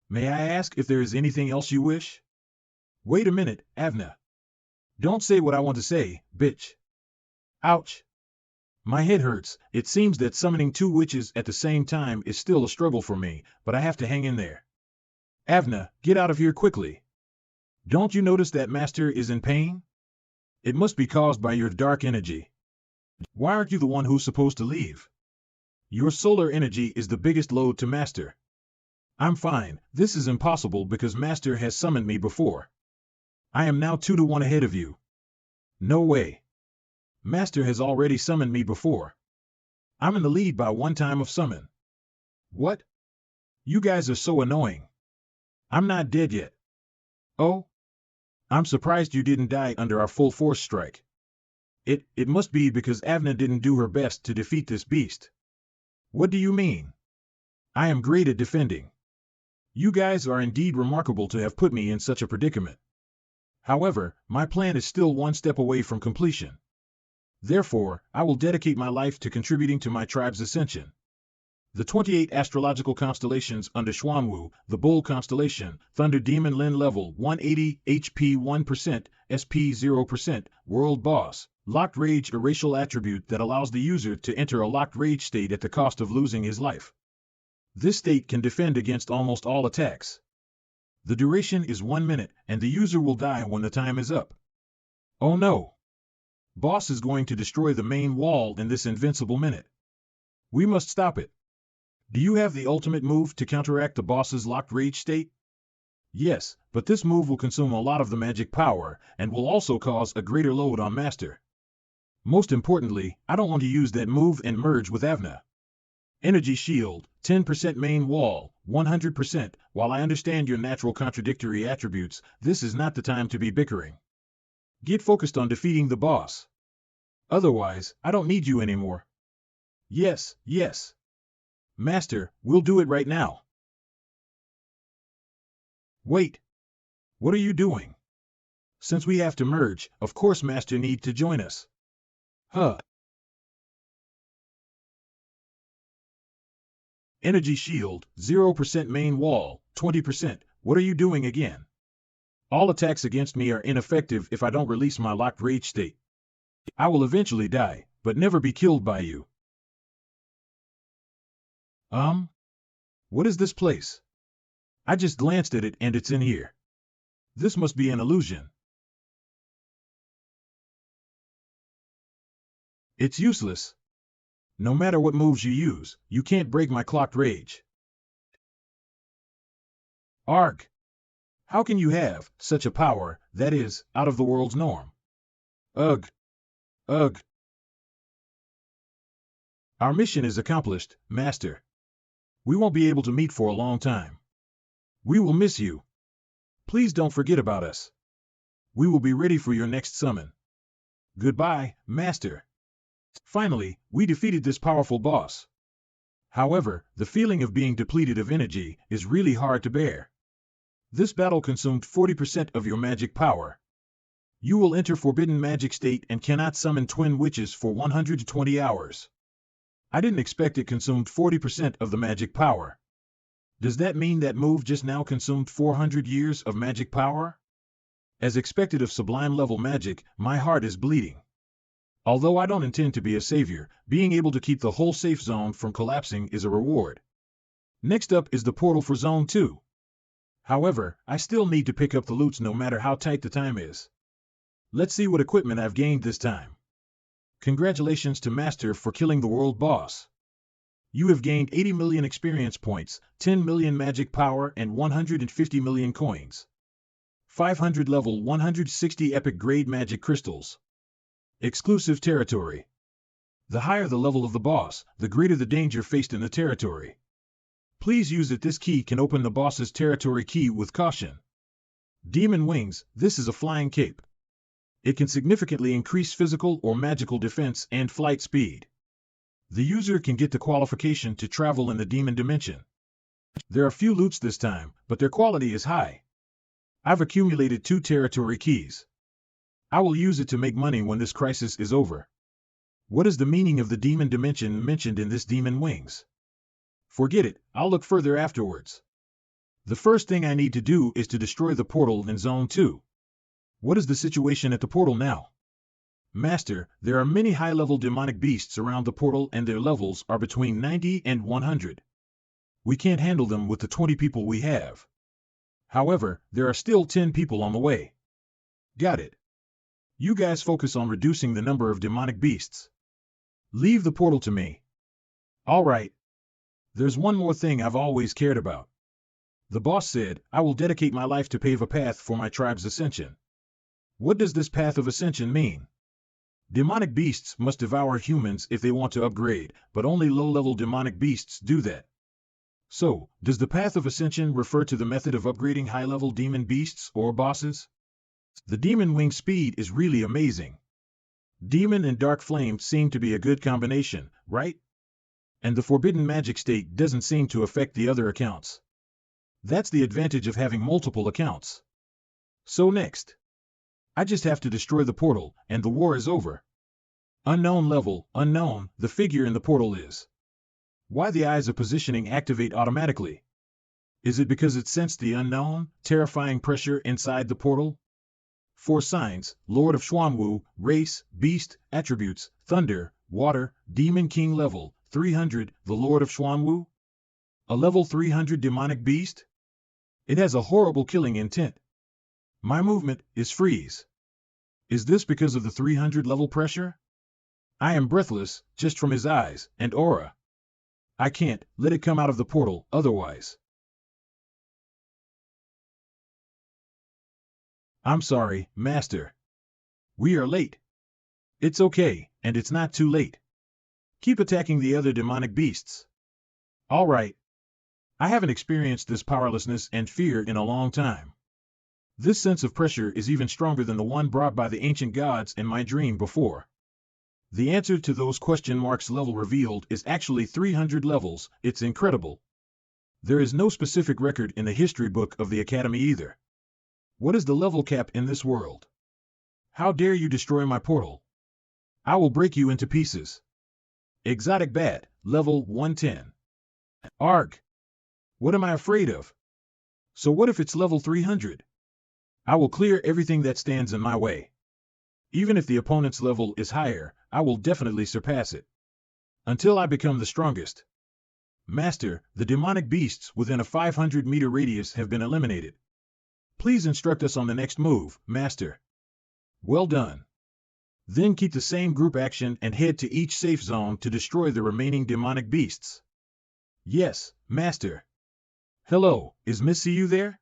May I ask if there is anything else you wish? Wait a minute, Avna. Don't say what I want to say, bitch. Ouch. My head hurts. It seems that summoning 2 witches at the same time is still a struggle for me, but I have to hang in there. Avna, get out of here quickly. Don't you notice that Master is in pain? It must be caused by your dark energy. Why aren't you the one who's supposed to leave? Your solar energy is the biggest load to Master. I'm fine. This is impossible because Master has summoned me before. I am now 2 to 1 ahead of you. No way. Master has already summoned me before. I'm in the lead by 1 time of summon. What? You guys are so annoying. I'm not dead yet. Oh? I'm surprised you didn't die under our full force strike. It must be because Avna didn't do her best to defeat this beast. What do you mean? I am great at defending. You guys are indeed remarkable to have put me in such a predicament. However, my plan is still 1 step away from completion. Therefore, I will dedicate my life to contributing to my tribe's ascension. The 28 astrological constellations under Xuanwu, the Bull constellation, Thunder Demon Lin level, 180, HP 1%, SP 0%, World Boss, Locked Rage, a racial attribute that allows the user to enter a locked rage state at the cost of losing his life. This state can defend against almost all attacks. The duration is 1 minute, and the user will die when the time is up. Oh no! Boss is going to destroy the main wall in this invincible minute. We must stop it. Do you have the ultimate move to counteract the boss's locked rage state? Yes, but this move will consume a lot of the magic power, and will also cause a greater load on Master. Most importantly, I don't want to use that move and merge with Avna. Energy Shield, 10% main wall, 100%. While I understand your natural contradictory attributes, this is not the time to be bickering. Get focused on defeating the boss. Otherwise, I don't need you anymore. Yes, yes. Master, we'll do it right now. Wait. What are you doing? Since we have to merge, of course Master need to join us. Huh. Energy Shield, 0% main wall, 20%. What are you doing again? All attacks against me are ineffective if I don't release my locked rage state. I will eventually die, but never be killed by you. What is this place? I just glanced at it and it's in here. This must be an illusion. It's useless. No matter what moves you use, you can't break my clocked rage. Arg! How can you have such a power that is out of the world's norm? Ugh! Ugh! Our mission is accomplished, Master. We won't be able to meet for a long time. We will miss you. Please don't forget about us. We will be ready for your next summon. Goodbye, Master. Finally, we defeated this powerful boss. However, the feeling of being depleted of energy is really hard to bear. This battle consumed 40% of your magic power. You will enter Forbidden Magic State and cannot summon Twin Witches for 120 hours. I didn't expect it consumed 40% of the magic power. Does that mean that move just now consumed 400 years of magic power? As expected of sublime level magic, my heart is bleeding. Although I don't intend to be a savior, being able to keep the whole safe zone from collapsing is a reward. Next up is the portal for Zone 2. However, I still need to pick up the loots no matter how tight the time is. Let's see what equipment I've gained this time. Congratulations to Master for killing the world boss. You have gained 80 million experience points, 10 million magic power, and 150 million coins. 500 level 160 epic grade magic crystals. Exclusive territory. The higher the level of the boss, the greater the danger faced in the territory. Please use it. This key can open the boss's territory key with caution. Demon Wings, this is a flying cape. It can significantly increase physical or magical defense and flight speed. The user can get the qualification to travel in the demon dimension. There are few loots this time, but their quality is high. I've accumulated 2 territory keys. I will use it to make money when this crisis is over. What is the meaning of the demon dimension mentioned in this Demon Wings? Forget it, I'll look further afterwards. The first thing I need to do is to destroy the portal in Zone 2. What is the situation at the portal now? Master, there are many high-level demonic beasts around the portal and their levels are between 90 and 100. We can't handle them with the 20 people we have. However, there are still 10 people on the way. Got it. You guys focus on reducing the number of demonic beasts. Leave the portal to me. All right. There's one more thing I've always cared about. The boss said, I will dedicate my life to pave a path for my tribe's ascension. What does this path of ascension mean? Demonic beasts must devour humans if they want to upgrade, but only low-level demonic beasts do that. So, does the path of ascension refer to the method of upgrading high-level demon beasts or bosses? The Demon Wing speed is really amazing. Demon and Dark Flame seem to be a good combination, right? And the Forbidden Magic State doesn't seem to affect the other accounts. That's the advantage of having multiple accounts. So next, I just have to destroy the portal, and the war is over. Unknown level, unknown, the figure in the portal is. Why the eyes of positioning activate automatically? Is it because it sensed the unknown, terrifying pressure inside the portal? 4 signs, Lord of Xuanwu, race, beast, attributes, thunder, water, demon king level, 300, the Lord of Xuanwu? A level 300 demonic beast? It has a horrible killing intent. My movement is freeze. Is this because of the 300 level pressure? I am breathless, just from his eyes and aura. I can't let it come out of the portal, otherwise. I'm sorry, Master. We are late. It's okay, and it's not too late. Keep attacking the other demonic beasts. All right. I haven't experienced this powerlessness and fear in a long time. This sense of pressure is even stronger than the one brought by the ancient gods in my dream before. The answer to those question marks level revealed is actually 300 levels. It's incredible. There is no specific record in the history book of the Academy either. What is the level cap in this world? How dare you destroy my portal? I will break you into pieces. Exotic Bat, level 110. Arg! What am I afraid of? So what if it's level 300? I will clear everything that stands in my way. Even if the opponent's level is higher, I will definitely surpass it. Until I become the strongest. Master, the demonic beasts within a 500-meter radius have been eliminated. Please instruct us on the next move, Master. Well done. Then keep the same group action and head to each safe zone to destroy the remaining demonic beasts. Yes, Master. Hello, is Miss CU there?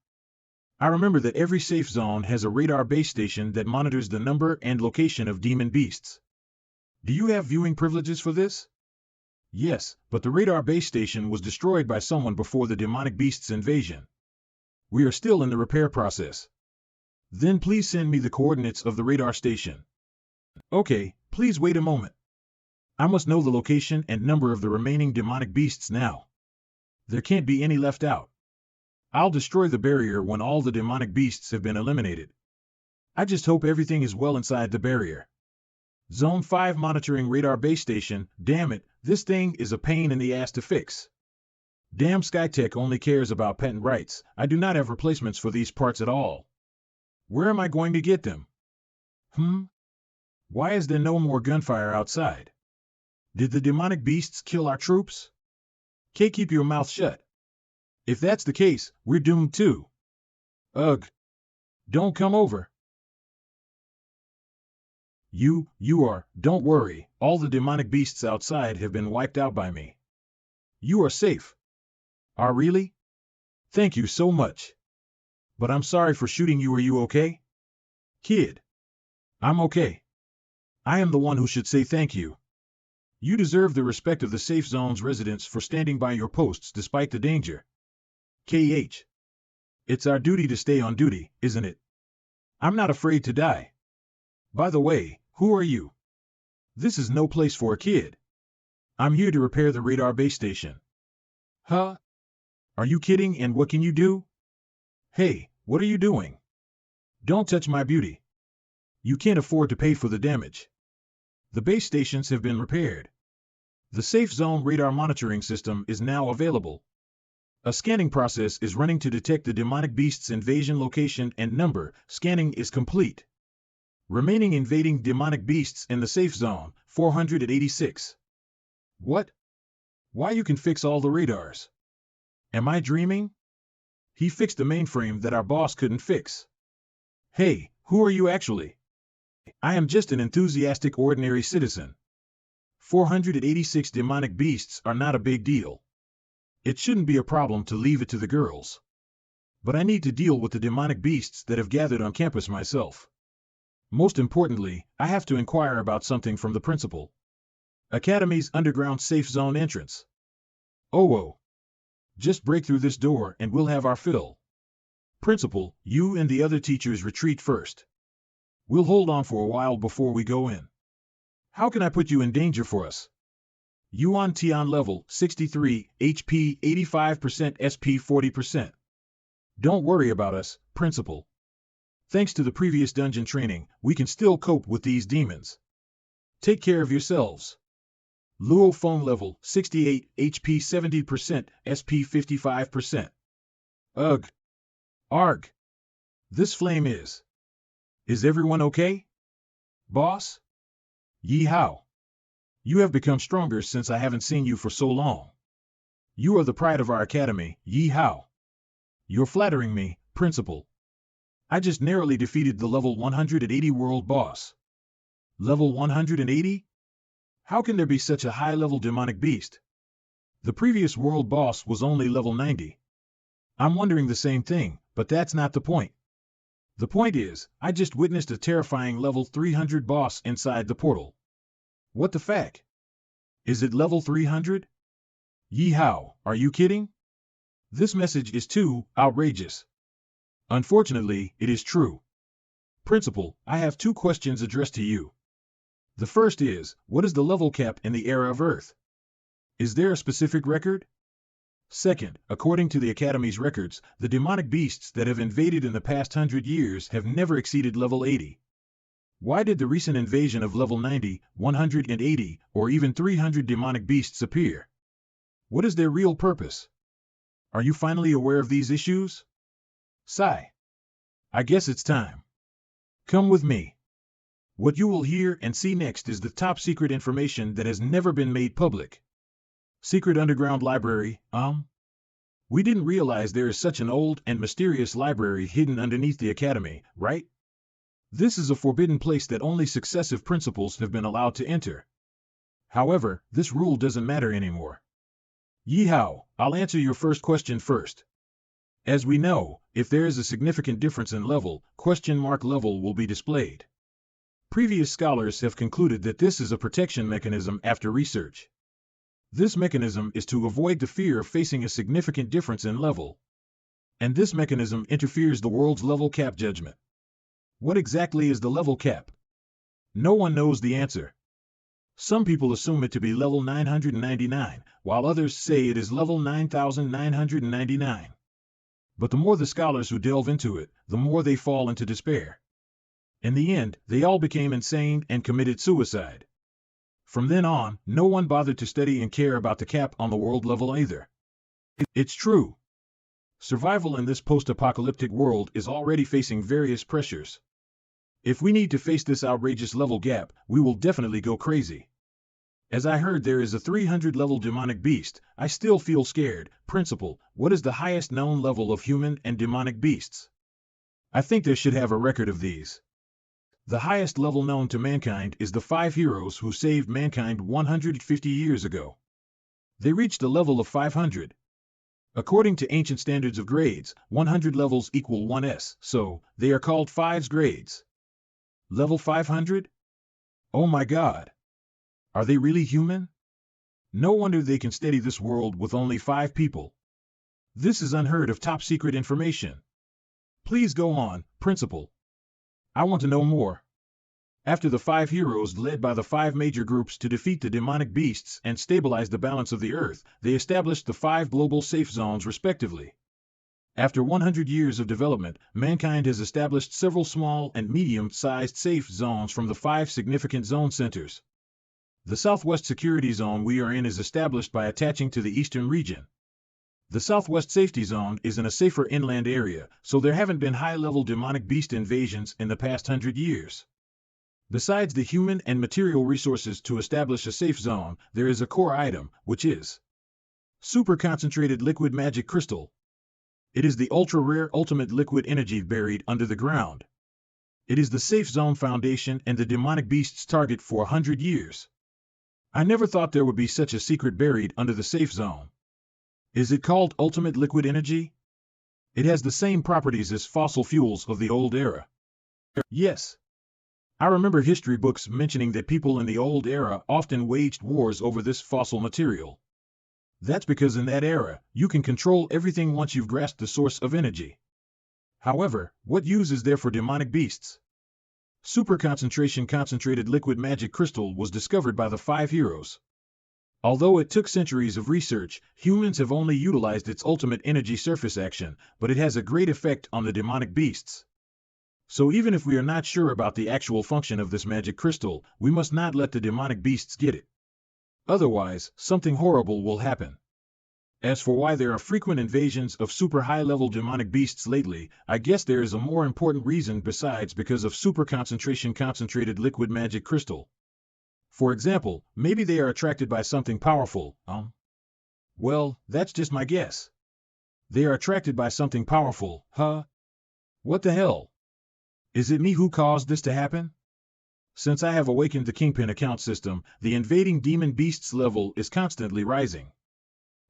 I remember that every safe zone has a radar base station that monitors the number and location of demon beasts. Do you have viewing privileges for this? Yes, but the radar base station was destroyed by someone before the demonic beast's invasion. We are still in the repair process. Then please send me the coordinates of the radar station. Okay, please wait a moment. I must know the location and number of the remaining demonic beasts now. There can't be any left out. I'll destroy the barrier when all the demonic beasts have been eliminated. I just hope everything is well inside the barrier. Zone 5 monitoring radar base station. Damn it, this thing is a pain in the ass to fix. Damn, Skytech only cares about patent rights. I do not have replacements for these parts at all. Where am I going to get them? Why is there no more gunfire outside? Did the demonic beasts kill our troops? Keep your mouth shut. If that's the case, we're doomed too. Ugh. Don't come over. You are, don't worry, all the demonic beasts outside have been wiped out by me. You are safe. Are really? Thank you so much. But I'm sorry for shooting you. Are you okay? Kid. I'm okay. I am the one who should say thank you. You deserve the respect of the safe zone's residents for standing by your posts despite the danger. KH. It's our duty to stay on duty, isn't it? I'm not afraid to die. By the way, who are you? This is no place for a kid. I'm here to repair the radar base station. Huh? Are you kidding, and what can you do? Hey, what are you doing? Don't touch my beauty. You can't afford to pay for the damage. The base stations have been repaired. The safe zone radar monitoring system is now available. A scanning process is running to detect the demonic beast's invasion location and number. Scanning is complete. Remaining invading demonic beasts in the safe zone, 486. What? Why, you can fix all the radars? Am I dreaming? He fixed the mainframe that our boss couldn't fix. Hey, who are you actually? I am just an enthusiastic ordinary citizen. 486 demonic beasts are not a big deal. It shouldn't be a problem to leave it to the girls. But I need to deal with the demonic beasts that have gathered on campus myself. Most importantly, I have to inquire about something from the principal. Academy's underground safe zone entrance. Oh, whoa. Just break through this door and we'll have our fill. Principal, you and the other teachers retreat first. We'll hold on for a while before we go in. How can I put you in danger for us? Yuan Tian level, 63, HP 85%, SP 40%. Don't worry about us, Principal. Thanks to the previous dungeon training, we can still cope with these demons. Take care of yourselves. Luo phone level, 68, HP 70%, SP 55%. Ugh. Arg. This flame is. Is everyone okay? Boss? Ye Hao. You have become stronger since I haven't seen you for so long. You are the pride of our academy, Ye Hao. You're flattering me, Principal. I just narrowly defeated the level 180 world boss. Level 180? How can there be such a high-level demonic beast? The previous world boss was only level 90. I'm wondering the same thing, but that's not the point. The point is, I just witnessed a terrifying level 300 boss inside the portal. What the fuck? Is it level 300? Ye Hao, are you kidding? This message is too outrageous. Unfortunately, it is true. Principal, I have 2 questions addressed to you. The first is, what is the level cap in the era of Earth? Is there a specific record? Second, according to the Academy's records, the demonic beasts that have invaded in the past 100 years have never exceeded level 80. Why did the recent invasion of level 90, 180, or even 300 demonic beasts appear? What is their real purpose? Are you finally aware of these issues? Sigh. I guess it's time. Come with me. What you will hear and see next is the top secret information that has never been made public. Secret underground library, We didn't realize there is such an old and mysterious library hidden underneath the academy, right? This is a forbidden place that only successive principals have been allowed to enter. However, this rule doesn't matter anymore. Ye Hao, I'll answer your first question first. As we know, if there is a significant difference in level, question mark level will be displayed. Previous scholars have concluded that this is a protection mechanism after research. This mechanism is to avoid the fear of facing a significant difference in level. And this mechanism interferes the world's level cap judgment. What exactly is the level cap? No one knows the answer. Some people assume it to be level 999, while others say it is level 9999. But the more the scholars who delve into it, the more they fall into despair. In the end, they all became insane and committed suicide. From then on, no one bothered to study and care about the cap on the world level either. It's true. Survival in this post-apocalyptic world is already facing various pressures. If we need to face this outrageous level gap, we will definitely go crazy. As I heard there is a 300-level demonic beast, I still feel scared. Principal, what is the highest known level of human and demonic beasts? I think they should have a record of these. The highest level known to mankind is the 5 heroes who saved mankind 150 years ago. They reached a level of 500. According to ancient standards of grades, 100 levels equal 1S, so they are called 5's grades. Level 500? Oh my God! Are they really human? No wonder they can steady this world with only 5 people. This is unheard of top secret information. Please go on, Principal. I want to know more. After the 5 heroes led by the 5 major groups to defeat the demonic beasts and stabilize the balance of the earth, they established the 5 global safe zones respectively. After 100 years of development, mankind has established several small and medium-sized safe zones from the 5 significant zone centers. The Southwest Security Zone we are in is established by attaching to the Eastern region. The Southwest Safety Zone is in a safer inland area, so there haven't been high-level demonic beast invasions in the past 100 years. Besides the human and material resources to establish a safe zone, there is a core item, which is super concentrated liquid magic crystal. It is the ultra-rare ultimate liquid energy buried under the ground. It is the safe zone foundation and the demonic beast's target for 100 years. I never thought there would be such a secret buried under the safe zone. Is it called ultimate liquid energy? It has the same properties as fossil fuels of the old era. Yes. I remember history books mentioning that people in the old era often waged wars over this fossil material. That's because in that era, you can control everything once you've grasped the source of energy. However, what use is there for demonic beasts? Super concentration concentrated liquid magic crystal was discovered by the 5 heroes. Although it took centuries of research, humans have only utilized its ultimate energy surface action, but it has a great effect on the demonic beasts. So even if we are not sure about the actual function of this magic crystal, we must not let the demonic beasts get it. Otherwise, something horrible will happen. As for why there are frequent invasions of super high-level demonic beasts lately, I guess there is a more important reason besides because of super concentration concentrated liquid magic crystal. For example, maybe they are attracted by something powerful, Well, that's just my guess. They are attracted by something powerful, huh? What the hell? Is it me who caused this to happen? Since I have awakened the Kingpin account system, the invading demon beasts level is constantly rising.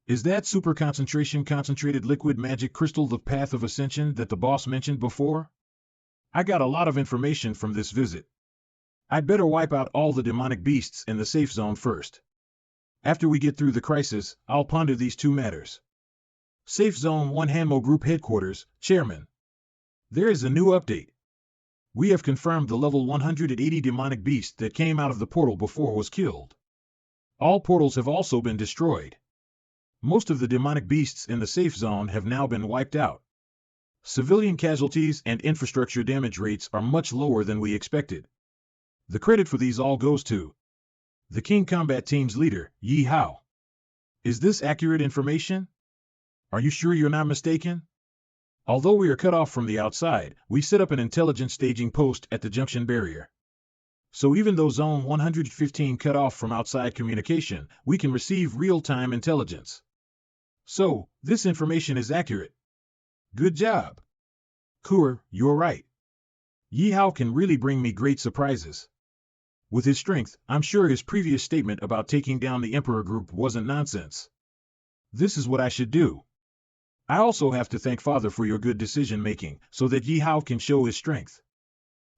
Is that super concentration concentrated liquid magic crystal the path of ascension that the boss mentioned before? I got a lot of information from this visit. I'd better wipe out all the demonic beasts in the safe zone first. After we get through the crisis, I'll ponder these 2 matters. Safe Zone 1 Hanmo Group Headquarters, Chairman. There is a new update. We have confirmed the level 180 demonic beast that came out of the portal before was killed. All portals have also been destroyed. Most of the demonic beasts in the safe zone have now been wiped out. Civilian casualties and infrastructure damage rates are much lower than we expected. The credit for these all goes to the King Combat Team's leader, Ye Hao. Is this accurate information? Are you sure you're not mistaken? Although we are cut off from the outside, we set up an intelligence staging post at the junction barrier. So even though Zone 115 cut off from outside communication, we can receive real-time intelligence. So, this information is accurate. Good job. Kur, you're right. Ye Hao can really bring me great surprises. With his strength, I'm sure his previous statement about taking down the Emperor group wasn't nonsense. This is what I should do. I also have to thank Father for your good decision-making, so that Ye Hao can show his strength.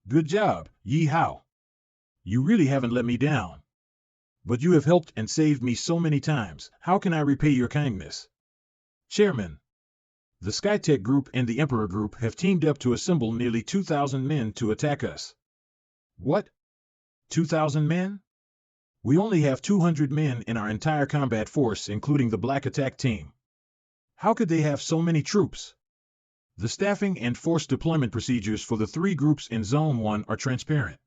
Good job, Ye Hao. You really haven't let me down. But you have helped and saved me so many times, how can I repay your kindness? Chairman. The Skytech group and the Emperor group have teamed up to assemble nearly 2,000 men to attack us. What? 2,000 men? We only have 200 men in our entire combat force, including the Black Attack team. How could they have so many troops? The staffing and force deployment procedures for the three groups in Zone 1 are transparent.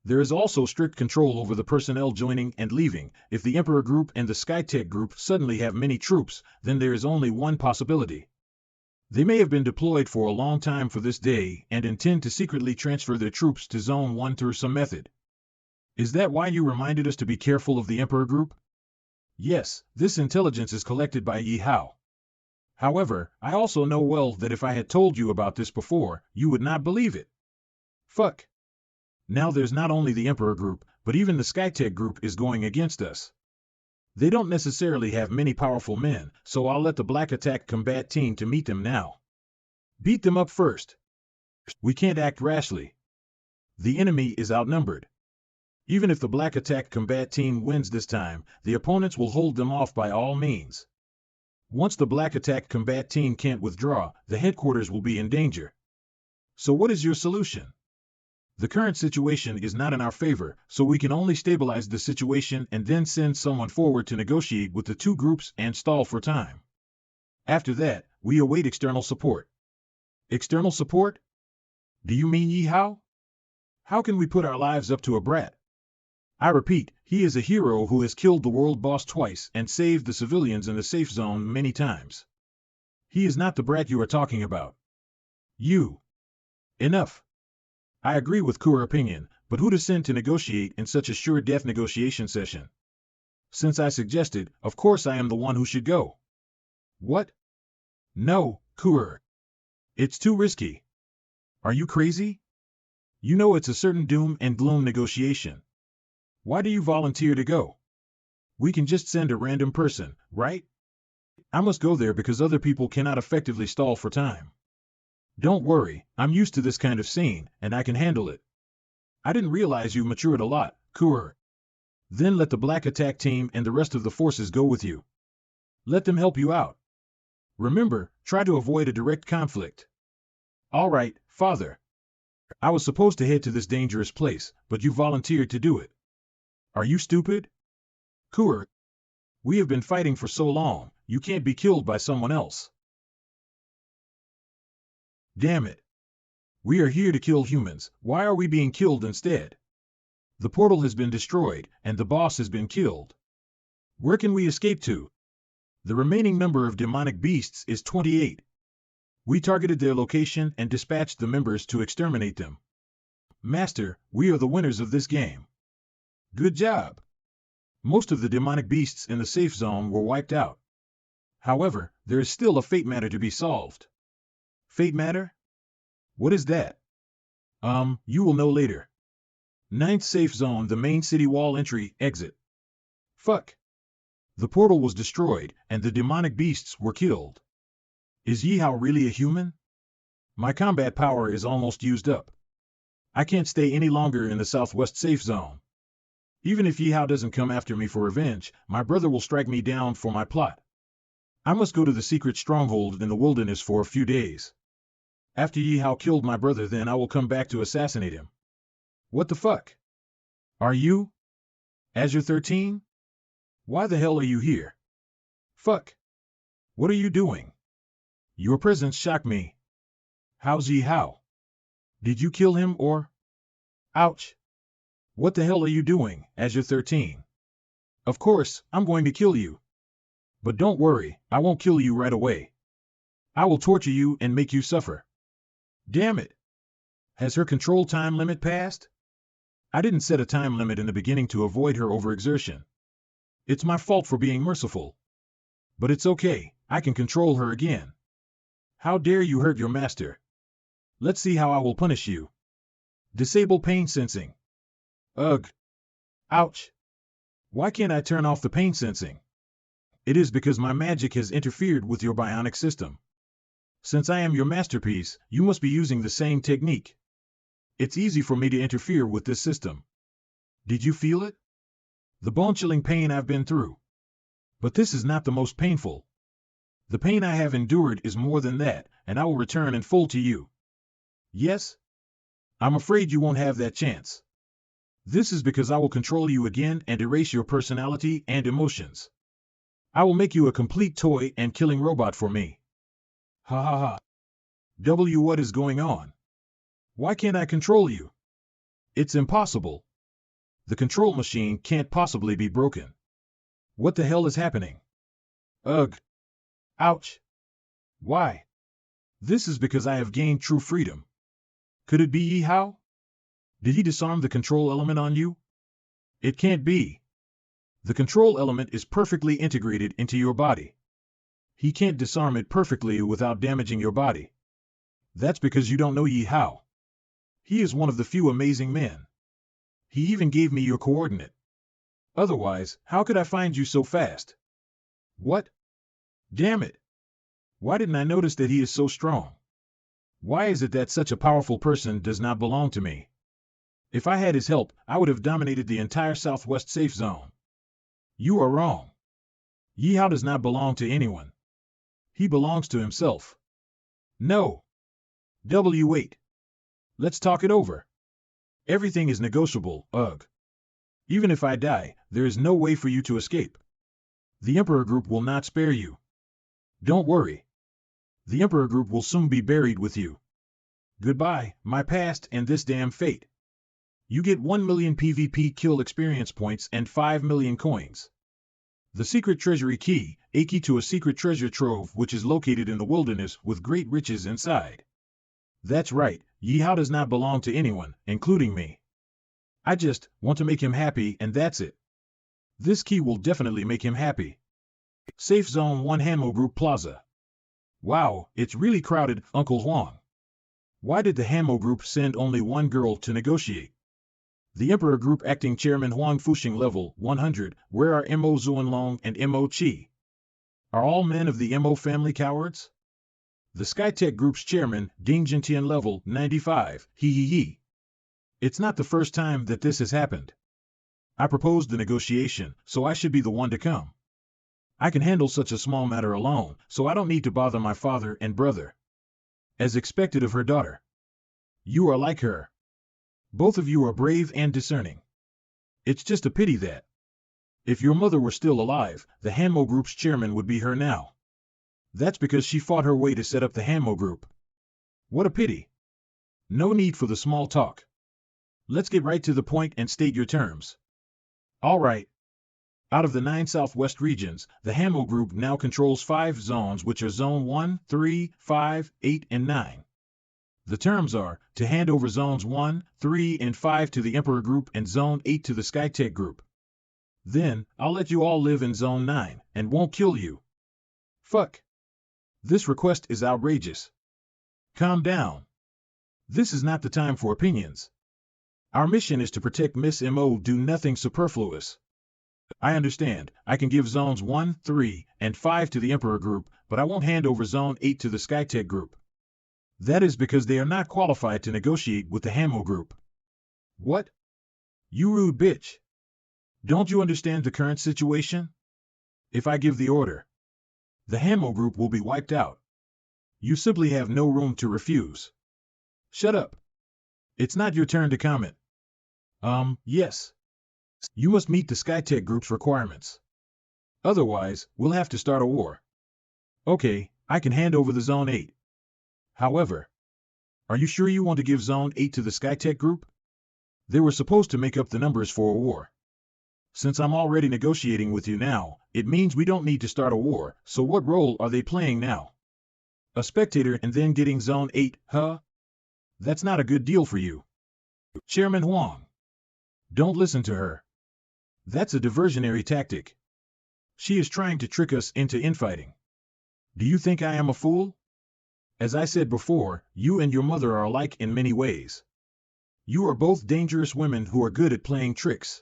There is also strict control over the personnel joining and leaving. If the Emperor group and the Skytech group suddenly have many troops, then there is only one possibility. They may have been deployed for a long time for this day and intend to secretly transfer their troops to Zone 1 through some method. Is that why you reminded us to be careful of the Emperor group? Yes, this intelligence is collected by Ye Hao. However, I also know well that if I had told you about this before, you would not believe it. Fuck. Now there's not only the Emperor group, but even the Skytech group is going against us. They don't necessarily have many powerful men, so I'll let the Black Attack combat team to meet them now. Beat them up first. We can't act rashly. The enemy is outnumbered. Even if the Black Attack combat team wins this time, the opponents will hold them off by all means. Once the Black Attack combat team can't withdraw, the headquarters will be in danger. So what is your solution? The current situation is not in our favor, so we can only stabilize the situation and then send someone forward to negotiate with the two groups and stall for time. After that, we await external support. External support? Do you mean Ye Hao? How can we put our lives up to a brat? I repeat, he is a hero who has killed the world boss twice and saved the civilians in the safe zone many times. He is not the brat you are talking about. You. Enough. I agree with Kure's opinion, but who to send to negotiate in such a sure-death negotiation session? Since I suggested, of course I am the one who should go. What? No, Kure. It's too risky. Are you crazy? You know it's a certain doom and gloom negotiation. Why do you volunteer to go? We can just send a random person, right? I must go there because other people cannot effectively stall for time. Don't worry, I'm used to this kind of scene, and I can handle it. I didn't realize you matured a lot, Kure. Then let the Black Attack team and the rest of the forces go with you. Let them help you out. Remember, try to avoid a direct conflict. All right, Father. I was supposed to head to this dangerous place, but you volunteered to do it. Are you stupid? Kure, we have been fighting for so long, you can't be killed by someone else. Damn it. We are here to kill humans, why are we being killed instead? The portal has been destroyed, and the boss has been killed. Where can we escape to? The remaining number of demonic beasts is 28. We targeted their location and dispatched the members to exterminate them. Master, we are the winners of this game. Good job. Most of the demonic beasts in the safe zone were wiped out. However, there is still a fate matter to be solved. Fate matter? What is that? You will know later. 9th safe zone, the main city wall entry, exit. Fuck. The portal was destroyed, and the demonic beasts were killed. Is Ye Hao really a human? My combat power is almost used up. I can't stay any longer in the southwest safe zone. Even if Ye Hao doesn't come after me for revenge, my brother will strike me down for my plot. I must go to the secret stronghold in the wilderness for a few days. After Ye Hao killed my brother, then I will come back to assassinate him. What the fuck? Are you? Azure 13? Why the hell are you here? Fuck. What are you doing? Your presence shocked me. How's Ye Hao? Did you kill him or? Ouch. What the hell are you doing, Azure 13? Of course, I'm going to kill you. But don't worry, I won't kill you right away. I will torture you and make you suffer. Damn it. Has her control time limit passed? I didn't set a time limit in the beginning to avoid her overexertion. It's my fault for being merciful. But it's okay, I can control her again. How dare you hurt your master? Let's see how I will punish you. Disable pain sensing. Ugh. Ouch. Why can't I turn off the pain sensing? It is because my magic has interfered with your bionic system. Since I am your masterpiece, you must be using the same technique. It's easy for me to interfere with this system. Did you feel it? The bone-chilling pain I've been through. But this is not the most painful. The pain I have endured is more than that, and I will return in full to you. Yes? I'm afraid you won't have that chance. This is because I will control you again and erase your personality and emotions. I will make you a complete toy and killing robot for me. Ha ha ha. What is going on? Why can't I control you? It's impossible. The control machine can't possibly be broken. What the hell is happening? Ugh. Ouch. Why? This is because I have gained true freedom. Could it be Ye Hao? Did he disarm the control element on you? It can't be. The control element is perfectly integrated into your body. He can't disarm it perfectly without damaging your body. That's because you don't know Ye Hao. He is one of the few amazing men. He even gave me your coordinate. Otherwise, how could I find you so fast? What? Damn it. Why didn't I notice that he is so strong? Why is it that such a powerful person does not belong to me? If I had his help, I would have dominated the entire Southwest safe zone. You are wrong. Ye Hao does not belong to anyone. He belongs to himself. No. Wait. Let's talk it over. Everything is negotiable, ugh. Even if I die, there is no way for you to escape. The Emperor Group will not spare you. Don't worry. The Emperor Group will soon be buried with you. Goodbye, my past and this damn fate. You get 1 million PvP kill experience points and 5 million coins. The secret treasury key, a key to a secret treasure trove which is located in the wilderness with great riches inside. That's right, Ye Hao does not belong to anyone, including me. I just want to make him happy and that's it. This key will definitely make him happy. Safe Zone 1 Hanmo Group Plaza. Wow, it's really crowded, Uncle Huang. Why did the Hanmo Group send only one girl to negotiate? The Emperor Group Acting Chairman Huang Fuxing Level 100, where are Mo Zuanlong and Mo Qi? Are all men of the Mo family cowards? The Skytech Group's Chairman, Ding Jintian Level 95, hee. It's not the first time that this has happened. I proposed the negotiation, so I should be the one to come. I can handle such a small matter alone, so I don't need to bother my father and brother. As expected of her daughter. You are like her. Both of you are brave and discerning. It's just a pity that, if your mother were still alive, the Hanmo Group's chairman would be her now. That's because she fought her way to set up the Hanmo Group. What a pity. No need for the small talk. Let's get right to the point and state your terms. All right. Out of the 9 Southwest regions, the Hanmo Group now controls 5 zones which are Zone 1, 3, 5, 8, and 9. The terms are, to hand over Zones 1, 3, and 5 to the Emperor Group and Zone 8 to the Skytech Group. Then, I'll let you all live in Zone 9, and won't kill you. Fuck. This request is outrageous. Calm down. This is not the time for opinions. Our mission is to protect Miss Mo. Do nothing superfluous. I understand, I can give Zones 1, 3, and 5 to the Emperor Group, but I won't hand over Zone 8 to the Skytech Group. That is because they are not qualified to negotiate with the Hanmo Group. What? You rude bitch. Don't you understand the current situation? If I give the order, the Hanmo Group will be wiped out. You simply have no room to refuse. Shut up. It's not your turn to comment. Yes. You must meet the Skytech Group's requirements. Otherwise, we'll have to start a war. Okay, I can hand over the Zone 8. However, are you sure you want to give Zone 8 to the Skytech Group? They were supposed to make up the numbers for a war. Since I'm already negotiating with you now, it means we don't need to start a war, so what role are they playing now? A spectator and then getting Zone 8, huh? That's not a good deal for you. Chairman Huang. Don't listen to her. That's a diversionary tactic. She is trying to trick us into infighting. Do you think I am a fool? As I said before, you and your mother are alike in many ways. You are both dangerous women who are good at playing tricks.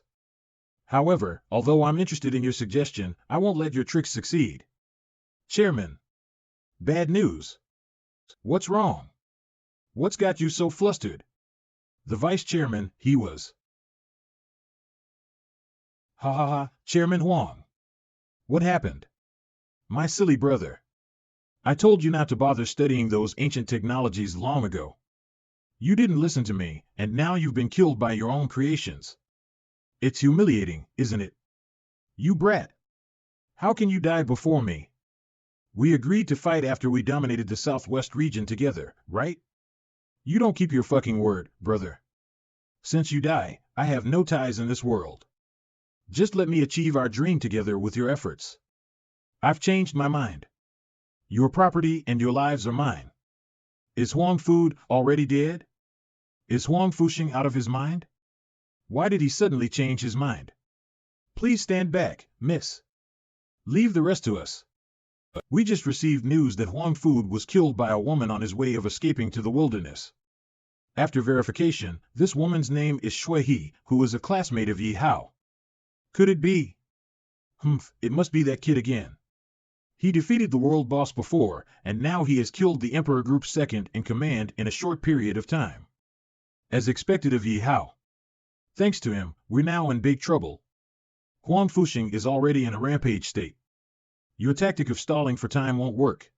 However, although I'm interested in your suggestion, I won't let your tricks succeed. Chairman. Bad news. What's wrong? What's got you so flustered? The vice chairman, he was. Ha ha ha, Chairman Huang. What happened? My silly brother. I told you not to bother studying those ancient technologies long ago. You didn't listen to me, and now you've been killed by your own creations. It's humiliating, isn't it? You brat. How can you die before me? We agreed to fight after we dominated the Southwest region together, right? You don't keep your fucking word, brother. Since you die, I have no ties in this world. Just let me achieve our dream together with your efforts. I've changed my mind. Your property and your lives are mine. Is Huang Fu already dead? Is Huang Fuxing out of his mind? Why did he suddenly change his mind? Please stand back, miss. Leave the rest to us. We just received news that Huang Fu was killed by a woman on his way of escaping to the wilderness. After verification, this woman's name is Shui He, who is a classmate of Ye Hao. Could it be? It must be that kid again. He defeated the world boss before, and now he has killed the Emperor Group's second in command in a short period of time. As expected of Ye Hao. Thanks to him, we're now in big trouble. Huang Fuxing is already in a rampage state. Your tactic of stalling for time won't work.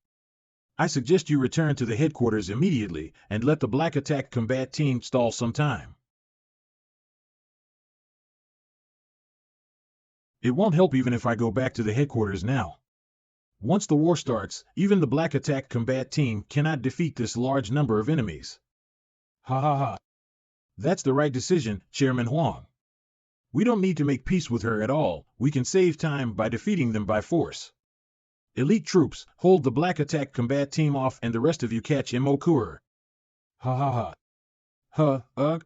I suggest you return to the headquarters immediately and let the Black Attack Combat Team stall some time. It won't help even if I go back to the headquarters now. Once the war starts, even the Black Attack Combat Team cannot defeat this large number of enemies. Ha ha ha. That's the right decision, Chairman Huang. We don't need to make peace with her at all, we can save time by defeating them by force. Elite troops, hold the Black Attack Combat Team off and the rest of you catch Mo Kurer. Ha ha ha. Ugh.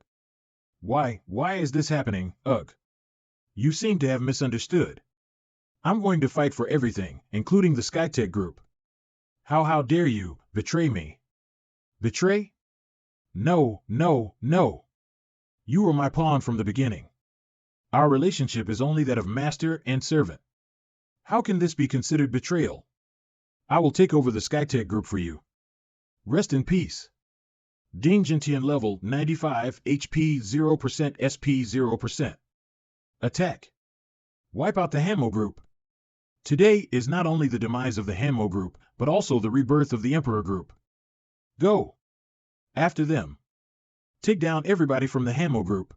Why is this happening, ugh? You seem to have misunderstood. I'm going to fight for everything, including the Skytech group. How dare you, betray me? Betray? No. You were my pawn from the beginning. Our relationship is only that of master and servant. How can this be considered betrayal? I will take over the Skytech group for you. Rest in peace. Ding Jintian level 95, HP 0%, SP 0%. Attack. Wipe out the Hamo group. Today is not only the demise of the Hamo group, but also the rebirth of the Emperor group. Go. After them. Take down everybody from the Hamo group.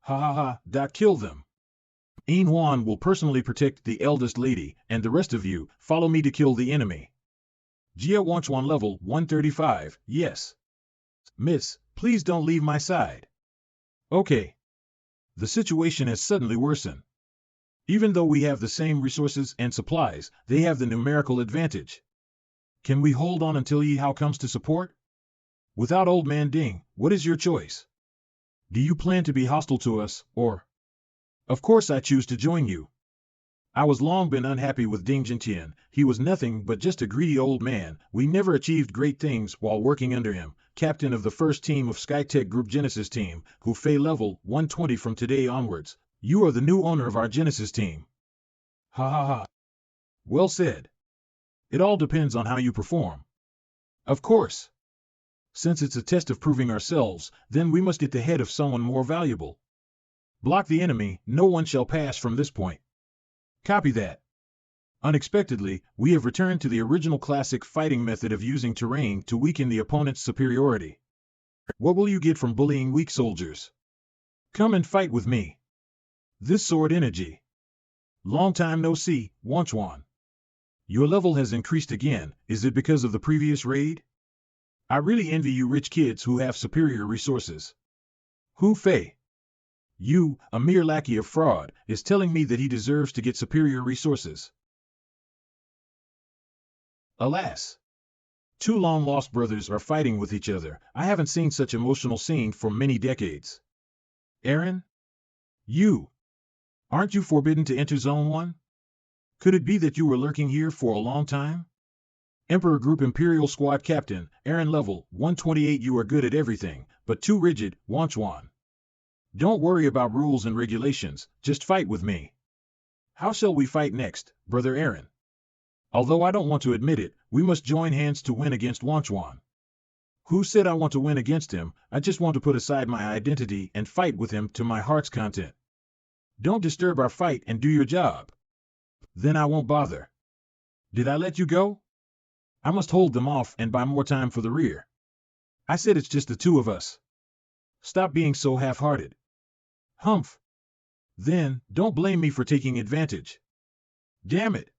Kill them. Yin Huan will personally protect the eldest lady, and the rest of you, follow me to kill the enemy. Jia Wanchuan level 135, yes. Miss, please don't leave my side. Okay. The situation has suddenly worsened. Even though we have the same resources and supplies, they have the numerical advantage. Can we hold on until Ye Hao comes to support? Without Old Man Ding, what is your choice? Do you plan to be hostile to us, or? Of course I choose to join you. I was long been unhappy with Ding Jintian, he was nothing but just a greedy old man, we never achieved great things while working under him, captain of the first team of Skytech Group Genesis team, who Fei level 120 from today onwards. You are the new owner of our Genesis team. Ha. Well said. It all depends on how you perform. Of course. Since it's a test of proving ourselves, then we must get the head of someone more valuable. Block the enemy, no one shall pass from this point. Copy that. Unexpectedly, we have returned to the original classic fighting method of using terrain to weaken the opponent's superiority. What will you get from bullying weak soldiers? Come and fight with me. This sword energy. Long time no see, Wanchuan. Your level has increased again, is it because of the previous raid? I really envy you rich kids who have superior resources. Hu Fei. You, a mere lackey of fraud, is telling me that he deserves to get superior resources. Alas. Two long-lost brothers are fighting with each other. I haven't seen such emotional scene for many decades. Aaron? You. Aren't you forbidden to enter Zone 1? Could it be that you were lurking here for a long time? Emperor Group Imperial Squad Captain, Aaron level 128. You are good at everything, but too rigid, Wanchuan. Don't worry about rules and regulations, just fight with me. How shall we fight next, Brother Aaron? Although I don't want to admit it, we must join hands to win against Wanchuan. Who said I want to win against him? I just want to put aside my identity and fight with him to my heart's content. Don't disturb our fight and do your job. Then I won't bother. Did I let you go? I must hold them off and buy more time for the rear. I said it's just the two of us. Stop being so half-hearted. Humph. Then, don't blame me for taking advantage. Damn it.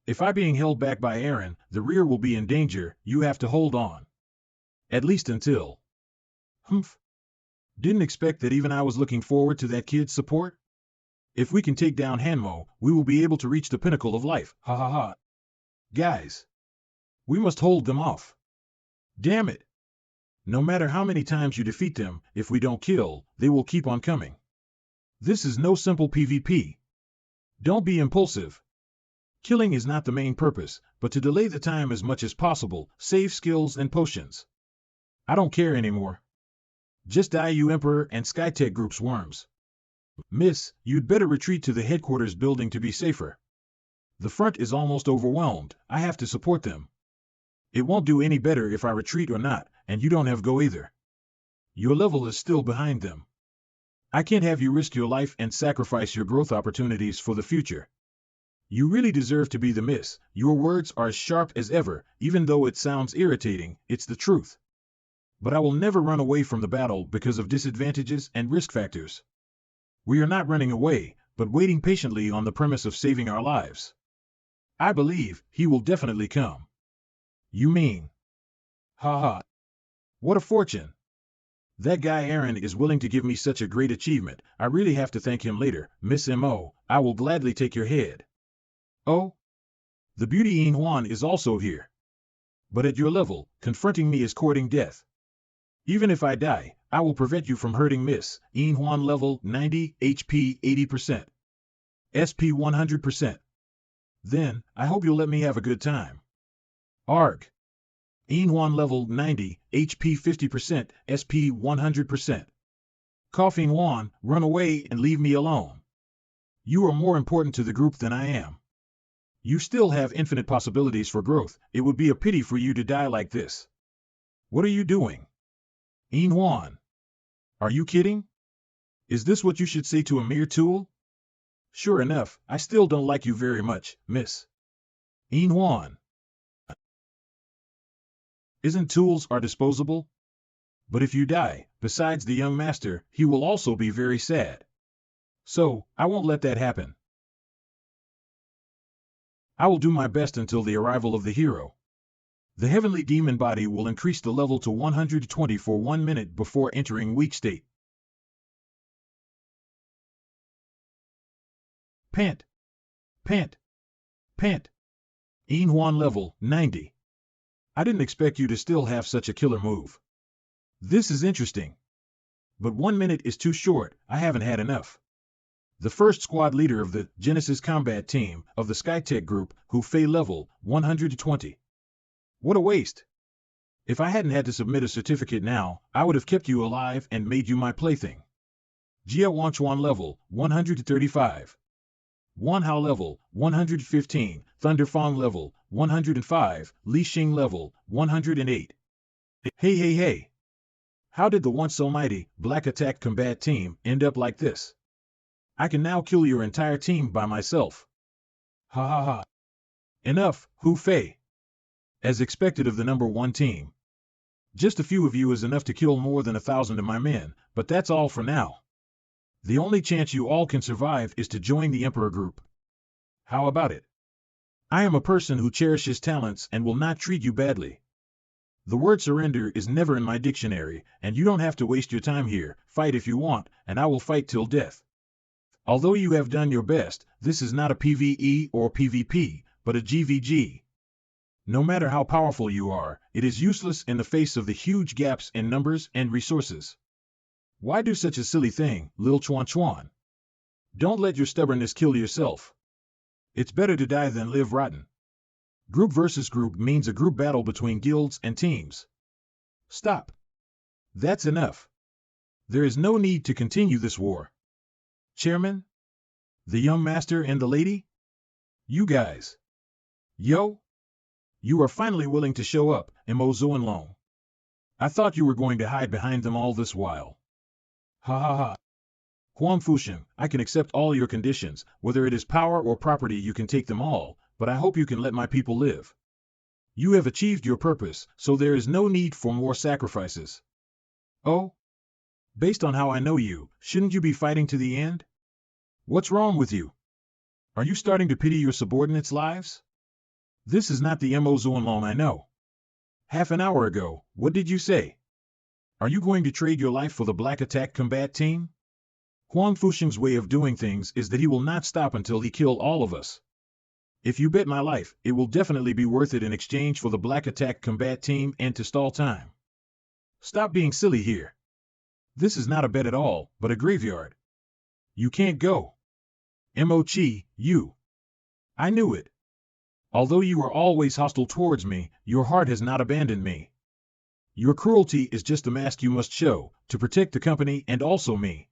If I'm being held back by Aaron, the rear will be in danger, you have to hold on. At least until. Humph. Didn't expect that even I was looking forward to that kid's support? If we can take down Hanmo, we will be able to reach the pinnacle of life, ha ha ha. Guys. We must hold them off. Damn it. No matter how many times you defeat them, if we don't kill, they will keep on coming. This is no simple PvP. Don't be impulsive. Killing is not the main purpose, but to delay the time as much as possible, save skills and potions. I don't care anymore. Just die, you Emperor and Skytech Group's worms. Miss, you'd better retreat to the headquarters building to be safer. The front is almost overwhelmed, I have to support them. It won't do any better if I retreat or not, and you don't have go either. Your level is still behind them. I can't have you risk your life and sacrifice your growth opportunities for the future. You really deserve to be the miss. Your words are as sharp as ever, even though it sounds irritating, it's the truth. But I will never run away from the battle because of disadvantages and risk factors. We are not running away, but waiting patiently on the premise of saving our lives. I believe he will definitely come. You mean? Ha ha. What a fortune. That guy Aaron is willing to give me such a great achievement. I really have to thank him later. Miss M.O., I will gladly take your head. Oh? The beauty Yin Huan is also here. But at your level, confronting me is courting death. Even if I die, I will prevent you from hurting Miss Yin Huan level 90, HP 80%. SP 100%. Then, I hope you'll let me have a good time. Arg. Yin Huan level 90, HP 50%, SP 100%. Coughing Huan, run away and leave me alone. You are more important to the group than I am. You still have infinite possibilities for growth. It would be a pity for you to die like this. What are you doing? Yin Huan. Are you kidding? Is this what you should say to a mere tool? Sure enough, I still don't like you very much, miss. Yin Huan. Isn't tools are disposable? But if you die, besides the young master, he will also be very sad. So, I won't let that happen. I will do my best until the arrival of the hero. The heavenly demon body will increase the level to 120 for 1 minute before entering weak state. Pant. Pant. Pant. Yin Huan level 90. I didn't expect you to still have such a killer move. This is interesting. But 1 minute is too short, I haven't had enough. The first squad leader of the Genesis combat team of the Skytech group, who Fei level 120. What a waste. If I hadn't had to submit a certificate now, I would have kept you alive and made you my plaything. Jia Wanchuan level 135. Wan Hao level 115, Thunderfang level 105, Li Xing level 108. Hey. How did the once so mighty Black Attack combat team end up like this? I can now kill your entire team by myself. Ha ha ha. Enough, Hu Fei. As expected of the number 1 team. Just a few of you is enough to kill more than 1,000 of my men, but that's all for now. The only chance you all can survive is to join the Emperor group. How about it? I am a person who cherishes talents and will not treat you badly. The word surrender is never in my dictionary, and you don't have to waste your time here. Fight if you want, and I will fight till death. Although you have done your best, this is not a PvE or PvP, but a GVG. No matter how powerful you are, it is useless in the face of the huge gaps in numbers and resources. Why do such a silly thing, Lil Chuan? Don't let your stubbornness kill yourself. It's better to die than live rotten. Group versus group means a group battle between guilds and teams. Stop. That's enough. There is no need to continue this war. Chairman? The young master and the lady? You guys. Yo? You are finally willing to show up, Mo Zuanlong. I thought you were going to hide behind them all this while. Ha ha ha. Huang Fusheng, I can accept all your conditions, whether it is power or property you can take them all, but I hope you can let my people live. You have achieved your purpose, so there is no need for more sacrifices. Oh? Based on how I know you, shouldn't you be fighting to the end? What's wrong with you? Are you starting to pity your subordinates' lives? This is not the MO Zone Long I know. Half an hour ago, what did you say? Are you going to trade your life for the Black Attack Combat Team? Huang Fusheng's way of doing things is that he will not stop until he kills all of us. If you bet my life, it will definitely be worth it in exchange for the Black Attack Combat Team and to stall time. Stop being silly here. This is not a bet at all, but a graveyard. You can't go. Mo-Chi, you. I knew it. Although you are always hostile towards me, your heart has not abandoned me. Your cruelty is just a mask you must show, to protect the company and also me.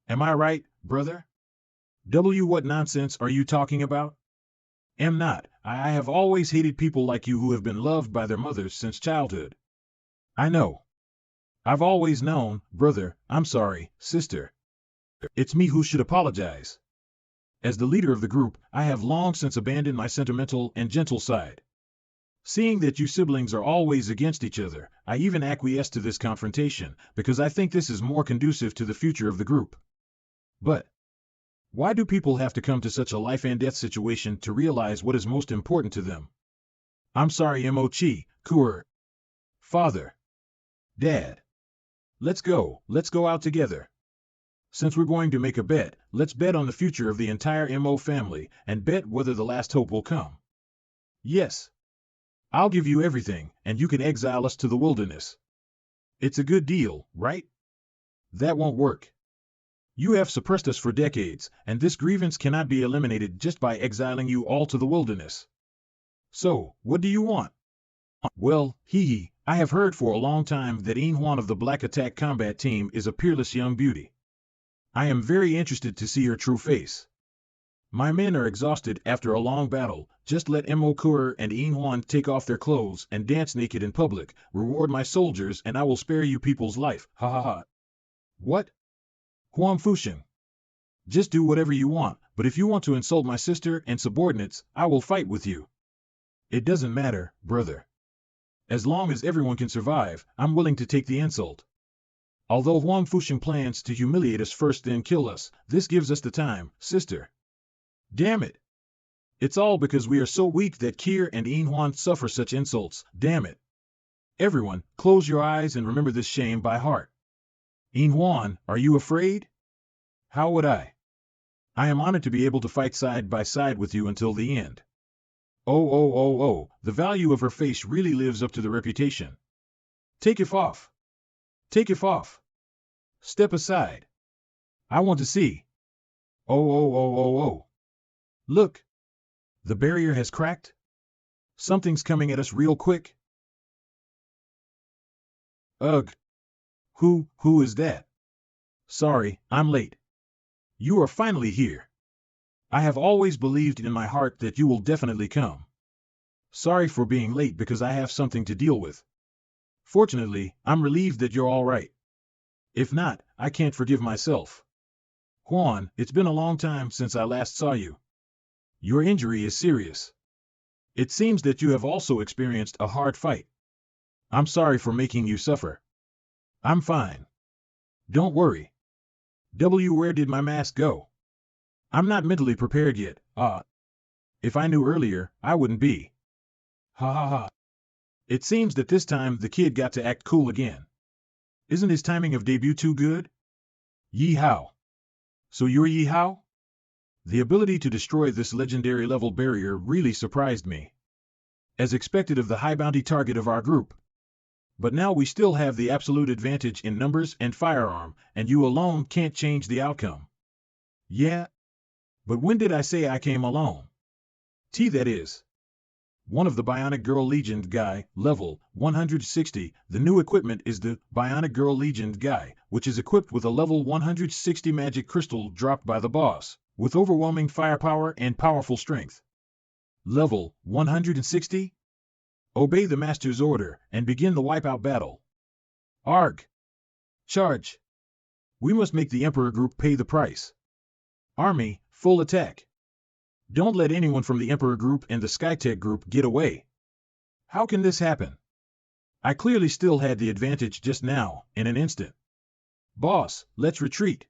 Am I right, brother? What nonsense are you talking about? Am not. I have always hated people like you who have been loved by their mothers since childhood. I know. I've always known, brother. I'm sorry, sister. It's me who should apologize. As the leader of the group, I have long since abandoned my sentimental and gentle side. Seeing that you siblings are always against each other, I even acquiesced to this confrontation, because I think this is more conducive to the future of the group. But why do people have to come to such a life and death situation to realize what is most important to them? I'm sorry, Mo-Chi, Kur. Father. Dad. Let's go out together. Since we're going to make a bet, let's bet on the future of the entire Mo family, and bet whether the last hope will come. Yes. I'll give you everything, and you can exile us to the wilderness. It's a good deal, right? That won't work. You have suppressed us for decades, and this grievance cannot be eliminated just by exiling you all to the wilderness. So, what do you want? Well, I have heard for a long time that Yin Huan of the Black Attack Combat Team is a peerless young beauty. I am very interested to see her true face. My men are exhausted after a long battle. Just let Mo Kur and Yin Huan take off their clothes and dance naked in public. Reward my soldiers and I will spare you people's life. Ha ha ha. What? Huang Fusheng. Just do whatever you want, but if you want to insult my sister and subordinates, I will fight with you. It doesn't matter, brother. As long as everyone can survive, I'm willing to take the insult. Although Huang Fusheng plans to humiliate us first then kill us, this gives us the time, sister. Damn it. It's all because we are so weak that Kier and Yin Huan suffer such insults, damn it. Everyone, close your eyes and remember this shame by heart. Yin Huan, are you afraid? How would I? I am honored to be able to fight side by side with you until the end. Oh, the value of her face really lives up to the reputation. Take it off. Take it off. Step aside. I want to see. Oh. Look. The barrier has cracked. Something's coming at us real quick. Ugh. Who is that? Sorry, I'm late. You are finally here. I have always believed in my heart that you will definitely come. Sorry for being late because I have something to deal with. Fortunately, I'm relieved that you're all right. If not, I can't forgive myself. Huan, it's been a long time since I last saw you. Your injury is serious. It seems that you have also experienced a hard fight. I'm sorry for making you suffer. I'm fine. Don't worry. Where did my mask go? I'm not mentally prepared yet. If I knew earlier, I wouldn't be. Ha ha ha. It seems that this time the kid got to act cool again. Isn't his timing of debut too good? Ye Hao. So you're Ye Hao? The ability to destroy this legendary level barrier really surprised me. As expected of the high bounty target of our group. But now we still have the absolute advantage in numbers and firearm, and you alone can't change the outcome. Yeah? But when did I say I came alone? That is. One of the Bionic Girl Legion guy, level 160, the new equipment is the Bionic Girl Legion guy, which is equipped with a level 160 magic crystal dropped by the boss, with overwhelming firepower and powerful strength. Level 160? Obey the master's order and begin the wipeout battle. Arg! Charge! We must make the Emperor group pay the price. Army, full attack. Don't let anyone from the Emperor group and the Skytech group get away. How can this happen? I clearly still had the advantage just now, in an instant. Boss, let's retreat.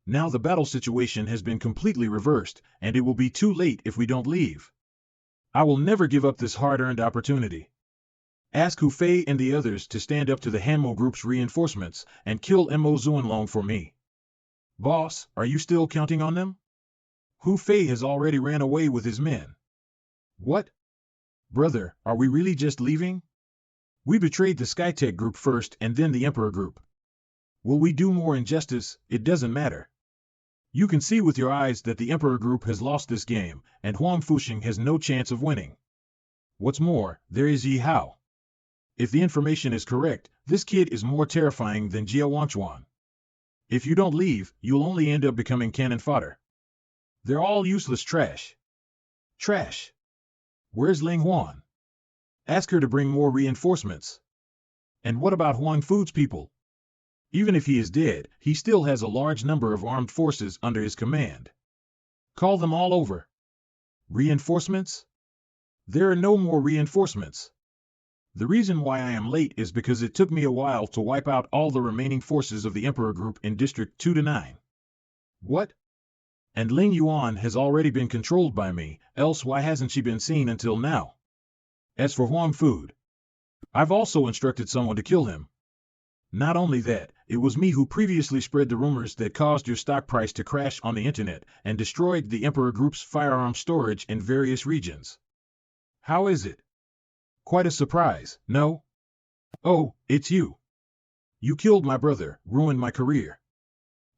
Now the battle situation has been completely reversed, and it will be too late if we don't leave. I will never give up this hard-earned opportunity. Ask Hu Fei and the others to stand up to the Hanmo group's reinforcements and kill Mo Zuanlong for me. Boss, are you still counting on them? Hu Fei has already ran away with his men. What? Brother, are we really just leaving? We betrayed the Skytech group first and then the Emperor group. Will we do more injustice? It doesn't matter. You can see with your eyes that the Emperor group has lost this game, and Huang Fuxing has no chance of winning. What's more, there is Ye Hao. If the information is correct, this kid is more terrifying than Jia Wangchuan. If you don't leave, you'll only end up becoming cannon fodder. They're all useless trash. Trash. Where's Ling Huan? Ask her to bring more reinforcements. And what about Huang Fu's people? Even if he is dead, he still has a large number of armed forces under his command. Call them all over. Reinforcements? There are no more reinforcements. The reason why I am late is because it took me a while to wipe out all the remaining forces of the Emperor group in District 2 to 9. What? And Ling Yuan has already been controlled by me, else why hasn't she been seen until now? As for Huang Fu, I've also instructed someone to kill him. Not only that, it was me who previously spread the rumors that caused your stock price to crash on the internet and destroyed the Emperor Group's firearm storage in various regions. How is it? Quite a surprise, no? Oh, it's you. You killed my brother, ruined my career.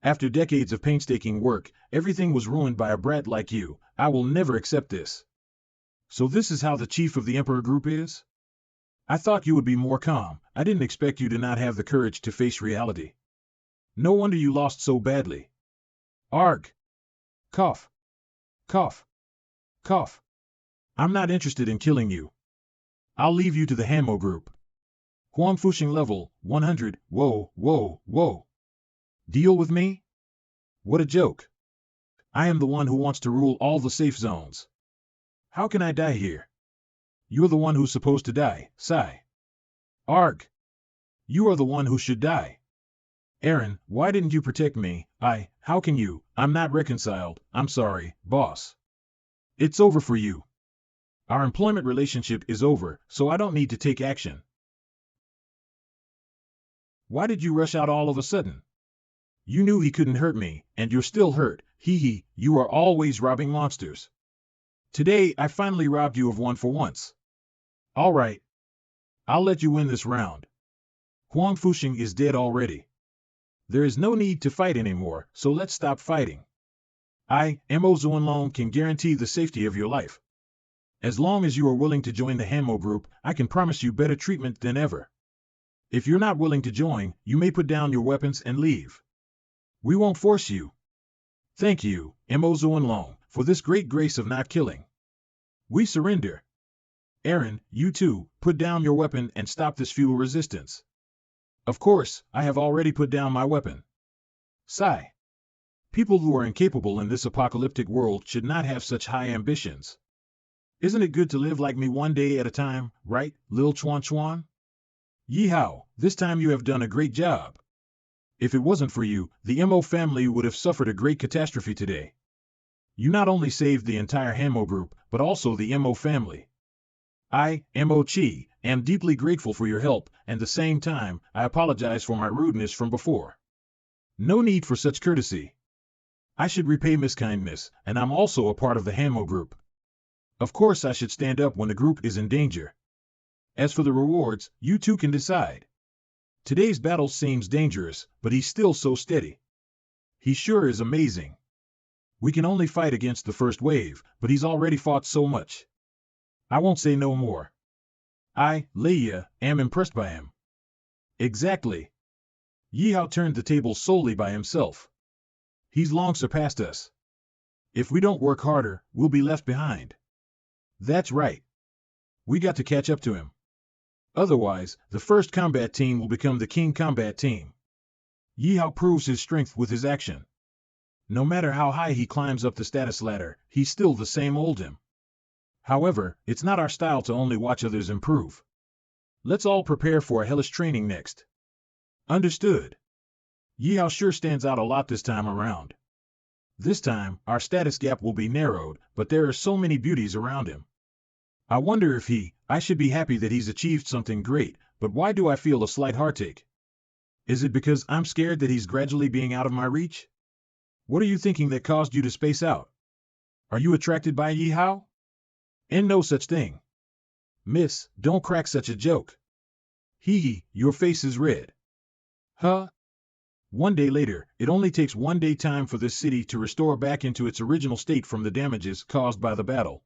After decades of painstaking work, everything was ruined by a brat like you. I will never accept this. So this is how the chief of the Emperor Group is? I thought you would be more calm. I didn't expect you to not have the courage to face reality. No wonder you lost so badly. Arg. Cough. Cough. Cough. I'm not interested in killing you. I'll leave you to the Hanmo group. Huang Fuxing level 100. Whoa, whoa, whoa. Deal with me? What a joke. I am the one who wants to rule all the safe zones. How can I die here? You're the one who's supposed to die, Sai. Arg. You are the one who should die. Aaron, why didn't you protect me? How can you? I'm not reconciled. I'm sorry, boss. It's over for you. Our employment relationship is over, so I don't need to take action. Why did you rush out all of a sudden? You knew he couldn't hurt me, and you're still hurt. Hee, you are always robbing monsters. Today, I finally robbed you of one for once. All right. I'll let you win this round. Huang Fuxing is dead already. There is no need to fight anymore, so let's stop fighting. Mo Zuanlong, can guarantee the safety of your life. As long as you are willing to join the Hanmo group, I can promise you better treatment than ever. If you're not willing to join, you may put down your weapons and leave. We won't force you. Thank you, Mo Zuanlong, for this great grace of not killing. We surrender. Aaron, you too, put down your weapon and stop this futile resistance. Of course, I have already put down my weapon. Sigh. People who are incapable in this apocalyptic world should not have such high ambitions. Isn't it good to live like me one day at a time, right, Lil Chuan Chuan? Ye Hao, this time you have done a great job. If it wasn't for you, the Mo family would have suffered a great catastrophe today. You not only saved the entire Hanmo group, but also the Mo family. I, Mo Chi, am deeply grateful for your help, and at the same time, I apologize for my rudeness from before. No need for such courtesy. I should repay miskindness, and I'm also a part of the Hanmo group. Of course I should stand up when the group is in danger. As for the rewards, you two can decide. Today's battle seems dangerous, but he's still so steady. He sure is amazing. We can only fight against the first wave, but he's already fought so much. I won't say no more. Leia, am impressed by him. Exactly. Ye Hao turned the table solely by himself. He's long surpassed us. If we don't work harder, we'll be left behind. That's right. We got to catch up to him. Otherwise, the first combat team will become the King Combat Team. Ye Hao proves his strength with his action. No matter how high he climbs up the status ladder, he's still the same old him. However, it's not our style to only watch others improve. Let's all prepare for a hellish training next. Understood. Ye Hao sure stands out a lot this time around. This time, our status gap will be narrowed, but there are so many beauties around him. I wonder if I should be happy that he's achieved something great, but why do I feel a slight heartache? Is it because I'm scared that he's gradually being out of my reach? What are you thinking that caused you to space out? Are you attracted by Ye Hao? And no such thing. Miss, don't crack such a joke. Your face is red. Huh? 1 day later, it only takes 1 day time for this city to restore back into its original state from the damages caused by the battle.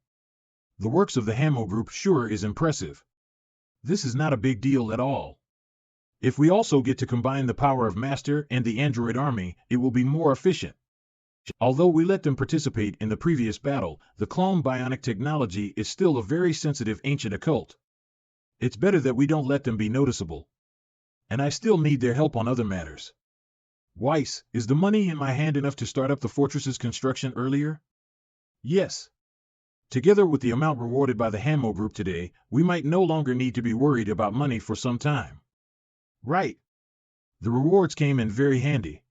The works of the Hamo group sure is impressive. This is not a big deal at all. If we also get to combine the power of Master and the android army, it will be more efficient. Although we let them participate in the previous battle, the clone bionic technology is still a very sensitive ancient occult. It's better that we don't let them be noticeable. And I still need their help on other matters. Weiss, is the money in my hand enough to start up the fortress's construction earlier? Yes. Together with the amount rewarded by the Hamo group today, we might no longer need to be worried about money for some time. Right. The rewards came in very handy.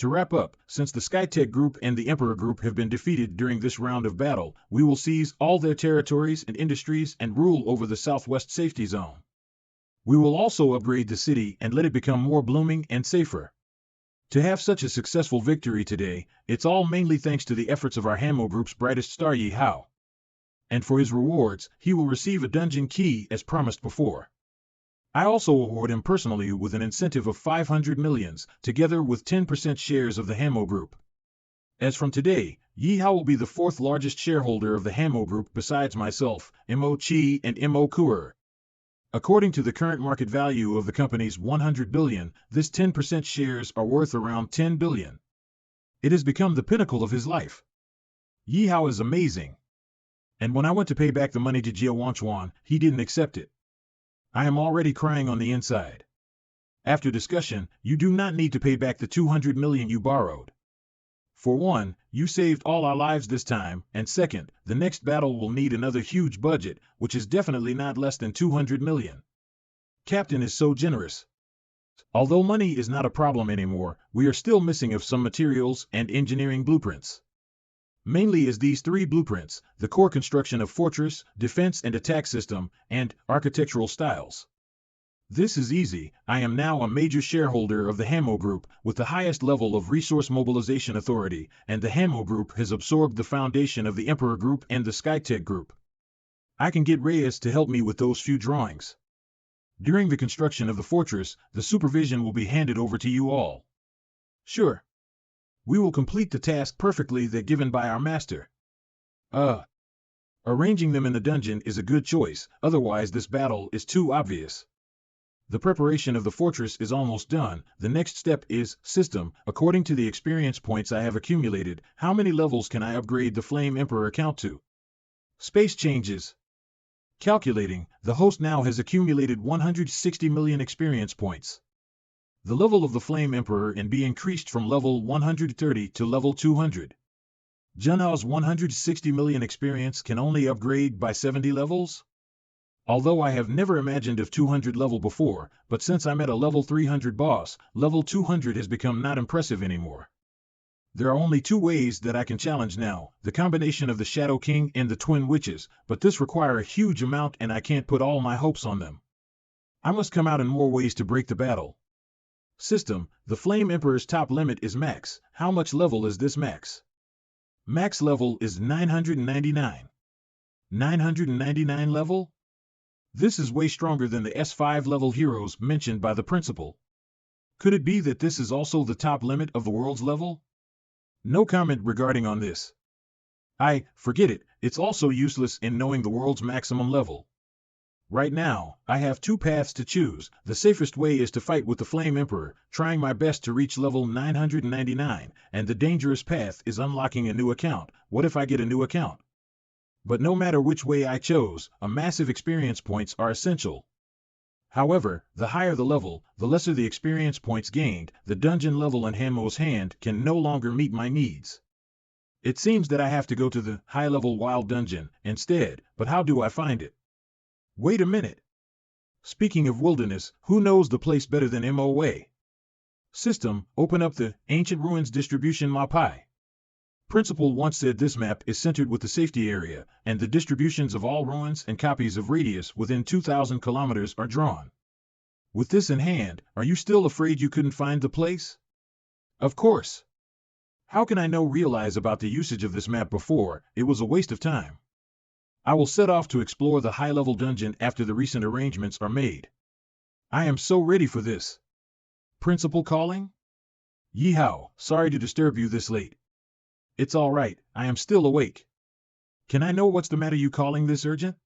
To wrap up, since the Skytech group and the Emperor group have been defeated during this round of battle, we will seize all their territories and industries and rule over the Southwest Safety Zone. We will also upgrade the city and let it become more blooming and safer. To have such a successful victory today, it's all mainly thanks to the efforts of our Hamo group's brightest star Ye Hao. And for his rewards, he will receive a dungeon key as promised before. I also award him personally with an incentive of 500 millions, together with 10% shares of the Hamo group. As from today, Ye Hao will be the 4th largest shareholder of the Hamo group besides myself, Mo Chi and Mo Kuer. According to the current market value of the company's 100 billion, this 10% shares are worth around 10 billion. It has become the pinnacle of his life. Ye Hao is amazing. And when I went to pay back the money to Jia Wanchuan, he didn't accept it. I am already crying on the inside. After discussion, you do not need to pay back the 200 million you borrowed. For one, you saved all our lives this time, and second, the next battle will need another huge budget, which is definitely not less than 200 million. Captain is so generous. Although money is not a problem anymore, we are still missing of some materials and engineering blueprints. Mainly is these 3 blueprints, the core construction of fortress, defense and attack system, and architectural styles. This is easy. I am now a major shareholder of the Hamo Group, with the highest level of resource mobilization authority, and the Hamo Group has absorbed the foundation of the Emperor Group and the Skytech Group. I can get Reyes to help me with those few drawings. During the construction of the fortress, the supervision will be handed over to you all. Sure. We will complete the task perfectly that given by our master. Arranging them in the dungeon is a good choice, otherwise this battle is too obvious. The preparation of the fortress is almost done. The next step is system. According to the experience points I have accumulated, how many levels can I upgrade the Flame Emperor account to? Space changes. Calculating, the host now has accumulated 160 million experience points. The level of the Flame Emperor can be increased from level 130 to level 200. Junhao's 160 million experience can only upgrade by 70 levels? Although I have never imagined of 200 level before, but since I'm at a level 300 boss, level 200 has become not impressive anymore. There are only 2 ways that I can challenge now, the combination of the Shadow King and the Twin Witches, but this requires a huge amount and I can't put all my hopes on them. I must come out in more ways to break the battle. System, the Flame Emperor's top limit is max. How much level is this max? Max level is 999. 999 level? This is way stronger than the S5 level heroes mentioned by the principal. Could it be that this is also the top limit of the world's level? No comment regarding on this. Forget it, it's also useless in knowing the world's maximum level. Right now, I have 2 paths to choose. The safest way is to fight with the Flame Emperor, trying my best to reach level 999, and the dangerous path is unlocking a new account. What if I get a new account? But no matter which way I chose, a massive experience points are essential. However, the higher the level, the lesser the experience points gained. The dungeon level in Hamo's hand can no longer meet my needs. It seems that I have to go to the high-level wild dungeon instead, but how do I find it? Wait a minute. Speaking of wilderness, who knows the place better than MOA? System, open up the Ancient Ruins Distribution Mapai. Principal once said this map is centered with the safety area, and the distributions of all ruins and copies of radius within 2,000 kilometers are drawn. With this in hand, are you still afraid you couldn't find the place? Of course. How can I realize about the usage of this map before? It was a waste of time. I will set off to explore the high-level dungeon after the recent arrangements are made. I am so ready for this. Principal calling? Ye Hao, sorry to disturb you this late. It's all right, I am still awake. Can I know what's the matter? You calling this urgent?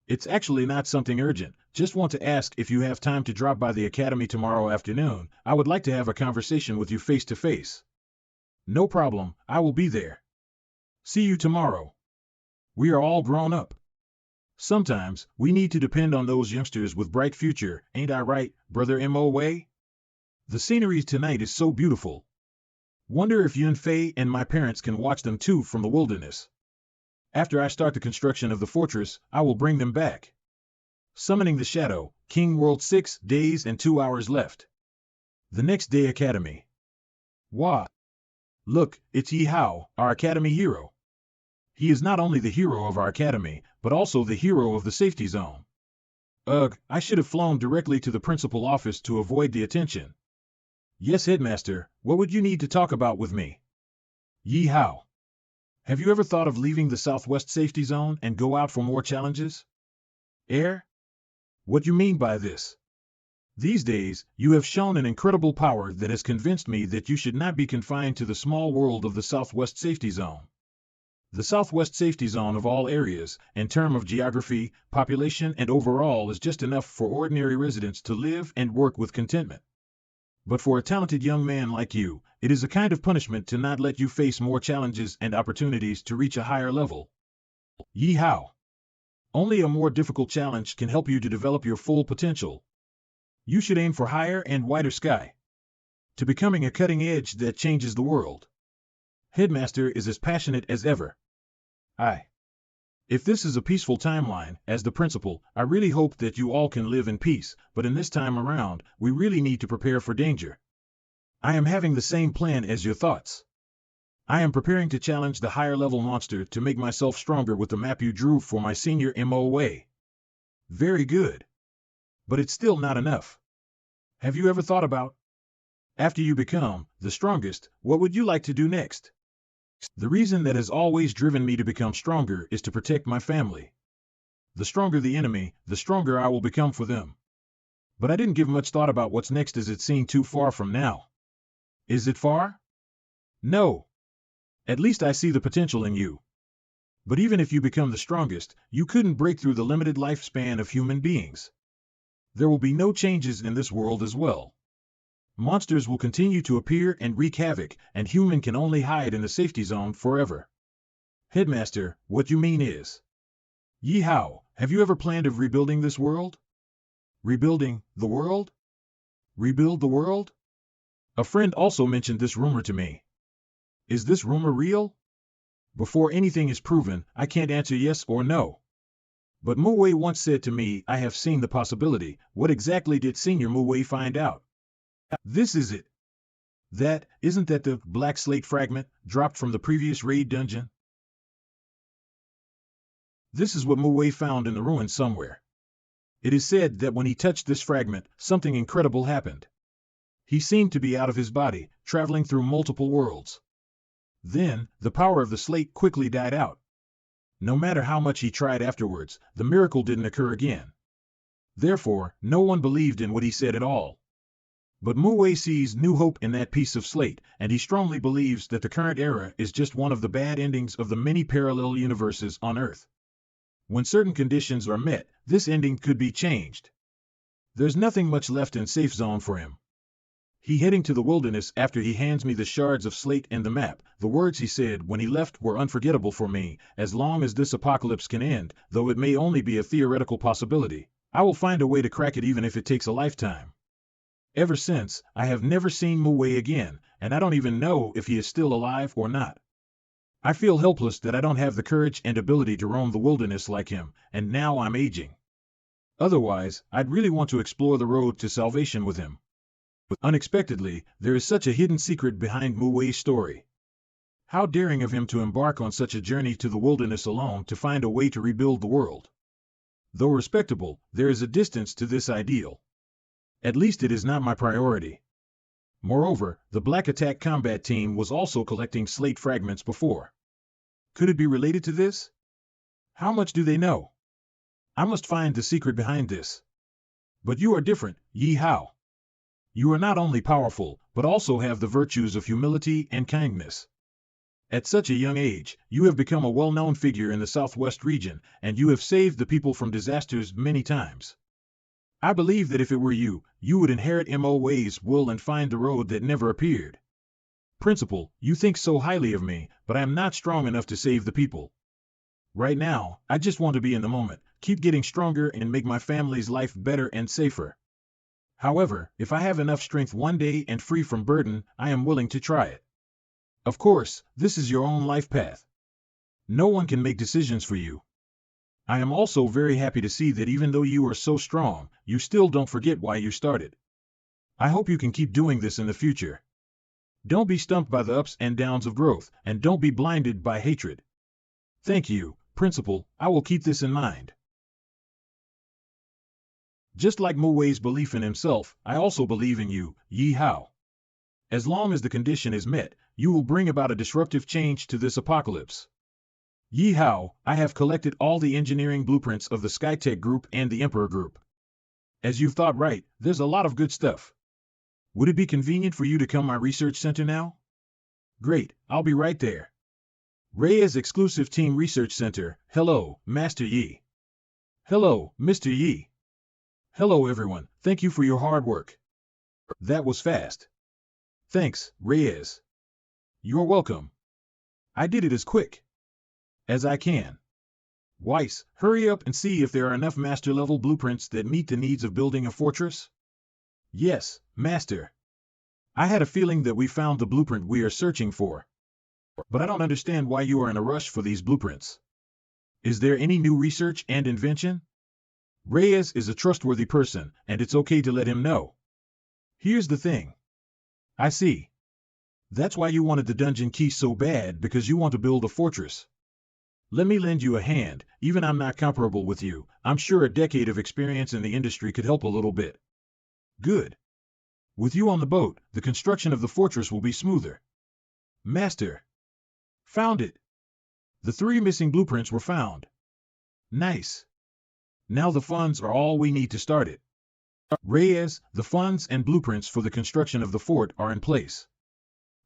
It's actually not something urgent, just want to ask if you have time to drop by the academy tomorrow afternoon. I would like to have a conversation with you face to face. No problem, I will be there. See you tomorrow. We are all grown up. Sometimes, we need to depend on those youngsters with bright future, ain't I right, brother MOA? The scenery tonight is so beautiful. Wonder if Yun Fei and my parents can watch them too from the wilderness. After I start the construction of the fortress, I will bring them back. Summoning the Shadow, King World 6 days and 2 hours left. The next day Academy. Wah! Look, it's Ye Hao, our Academy hero. He is not only the hero of our Academy, but also the hero of the safety zone. Ugh, I should have flown directly to the principal office to avoid the attention. Yes, Headmaster, what would you need to talk about with me? Ye Hao. Have you ever thought of leaving the Southwest Safety Zone and go out for more challenges? Air? What you mean by this? These days, you have shown an incredible power that has convinced me that you should not be confined to the small world of the Southwest Safety Zone. The Southwest Safety Zone of all areas, in terms of geography, population, and overall is just enough for ordinary residents to live and work with contentment. But for a talented young man like you, it is a kind of punishment to not let you face more challenges and opportunities to reach a higher level. Ye Hao. Only a more difficult challenge can help you to develop your full potential. You should aim for higher and wider sky. To becoming a cutting edge that changes the world. Headmaster is as passionate as ever. If this is a peaceful timeline, as the principal, I really hope that you all can live in peace, but in this time around, we really need to prepare for danger. I am having the same plan as your thoughts. I am preparing to challenge the higher level monster to make myself stronger with the map you drew for my senior MOA. Very good. But it's still not enough. Have you ever thought about, after you become the strongest, what would you like to do next? The reason that has always driven me to become stronger is to protect my family. The stronger the enemy, the stronger I will become for them. But I didn't give much thought about what's next as it seemed too far from now. Is it far? No. At least I see the potential in you. But even if you become the strongest, you couldn't break through the limited lifespan of human beings. There will be no changes in this world as well. Monsters will continue to appear and wreak havoc, and human can only hide in the safety zone forever. Headmaster, what you mean is, Ye Hao, have you ever planned of rebuilding this world? Rebuilding the world? Rebuild the world? A friend also mentioned this rumor to me. Is this rumor real? Before anything is proven, I can't answer yes or no. But Muwei once said to me, I have seen the possibility. What exactly did Senior Muwei find out? This is it. Isn't that the black slate fragment dropped from the previous raid dungeon? This is what Muwei found in the ruins somewhere. It is said that when he touched this fragment, something incredible happened. He seemed to be out of his body, traveling through multiple worlds. Then, the power of the slate quickly died out. No matter how much he tried afterwards, the miracle didn't occur again. Therefore, no one believed in what he said at all. But Muwei sees new hope in that piece of slate, and he strongly believes that the current era is just one of the bad endings of the many parallel universes on Earth. When certain conditions are met, this ending could be changed. There's nothing much left in safe zone for him. He heading to the wilderness after he hands me the shards of slate and the map. The words he said when he left were unforgettable for me. As long as this apocalypse can end, though it may only be a theoretical possibility, I will find a way to crack it even if it takes a lifetime. Ever since, I have never seen Muwei again, and I don't even know if he is still alive or not. I feel helpless that I don't have the courage and ability to roam the wilderness like him, and now I'm aging. Otherwise, I'd really want to explore the road to salvation with him. But unexpectedly, there is such a hidden secret behind Mu Wei's story. How daring of him to embark on such a journey to the wilderness alone to find a way to rebuild the world. Though respectable, there is a distance to this ideal. At least it is not my priority. Moreover, the Black Attack combat team was also collecting slate fragments before. Could it be related to this? How much do they know? I must find the secret behind this. But you are different, Ye Hao. You are not only powerful, but also have the virtues of humility and kindness. At such a young age, you have become a well-known figure in the Southwest region, and you have saved the people from disasters many times. I believe that if it were you, you would inherit Mo Wei's will and find the road that never appeared. Principal, you think so highly of me, but I am not strong enough to save the people. Right now, I just want to be in the moment, keep getting stronger and make my family's life better and safer. However, if I have enough strength one day and free from burden, I am willing to try it. Of course, this is your own life path. No one can make decisions for you. I am also very happy to see that even though you are so strong, you still don't forget why you started. I hope you can keep doing this in the future. Don't be stumped by the ups and downs of growth, and don't be blinded by hatred. Thank you, Principal, I will keep this in mind. Just like Mu Wei's belief in himself, I also believe in you, Ye Hao. As long as the condition is met, you will bring about a disruptive change to this apocalypse. Ye Hao, I have collected all the engineering blueprints of the Skytech Group and the Emperor Group. As you've thought right, there's a lot of good stuff. Would it be convenient for you to come to my research center now? Great, I'll be right there. Reyes Exclusive Team Research Center. Hello, Master Yi. Hello, Mr. Yi. Hello everyone, thank you for your hard work. That was fast. Thanks, Reyes. You're welcome. I did it as quick as I can. Weiss, hurry up and see if there are enough master-level blueprints that meet the needs of building a fortress. Yes, Master. I had a feeling that we found the blueprint we are searching for. But I don't understand why you are in a rush for these blueprints. Is there any new research and invention? Reyes is a trustworthy person, and it's okay to let him know. Here's the thing. I see. That's why you wanted the dungeon key so bad, because you want to build a fortress. Let me lend you a hand, even I'm not comparable with you. I'm sure a decade of experience in the industry could help a little bit. Good. With you on the boat, the construction of the fortress will be smoother. Master. Found it. The 3 missing blueprints were found. Nice. Now the funds are all we need to start it. Reyes, the funds and blueprints for the construction of the fort are in place.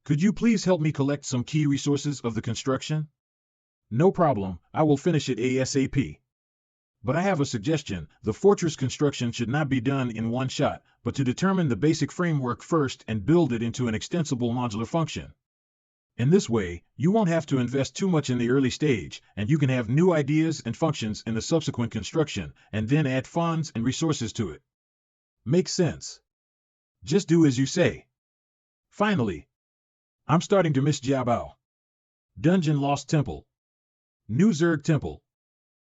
Could you please help me collect some key resources of the construction? No problem, I will finish it ASAP. But I have a suggestion. The fortress construction should not be done in one shot, but to determine the basic framework first and build it into an extensible modular function. In this way, you won't have to invest too much in the early stage, and you can have new ideas and functions in the subsequent construction, and then add funds and resources to it. Makes sense. Just do as you say. Finally, I'm starting to miss Jiabao. Dungeon Lost Temple. New Zerg Temple.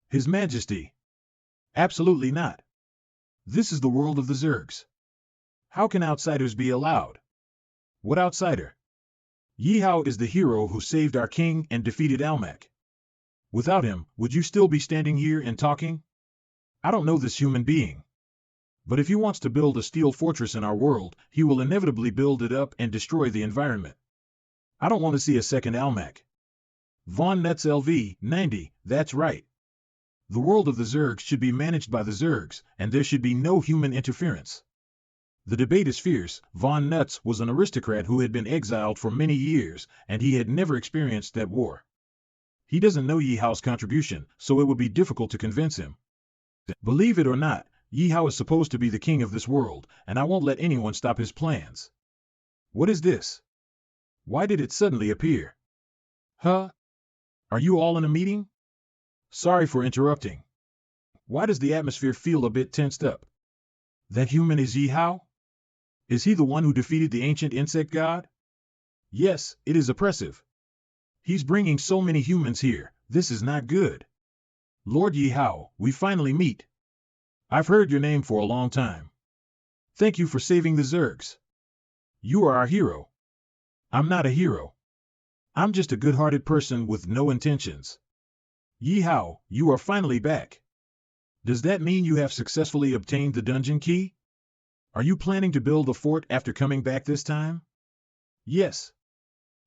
His Majesty. Absolutely not. This is the world of the Zergs. How can outsiders be allowed? What outsider? Ye Hao is the hero who saved our king and defeated Almec. Without him, would you still be standing here and talking? I don't know this human being. But if he wants to build a steel fortress in our world, he will inevitably build it up and destroy the environment. I don't want to see a second Almec. Von Nuts LV, 90, that's right. The world of the Zergs should be managed by the Zergs, and there should be no human interference. The debate is fierce. Von Nuts was an aristocrat who had been exiled for many years, and he had never experienced that war. He doesn't know Ye Hao's contribution, so it would be difficult to convince him. Believe it or not, Ye Hao is supposed to be the king of this world, and I won't let anyone stop his plans. What is this? Why did it suddenly appear? Huh? Are you all in a meeting? Sorry for interrupting. Why does the atmosphere feel a bit tensed up? That human is Ye Hao? Is he the one who defeated the ancient insect god? Yes, it is oppressive. He's bringing so many humans here, this is not good. Lord Ye Hao, we finally meet. I've heard your name for a long time. Thank you for saving the Zergs. You are our hero. I'm not a hero. I'm just a good-hearted person with no intentions. Ye Hao, you are finally back. Does that mean you have successfully obtained the dungeon key? Are you planning to build a fort after coming back this time? Yes.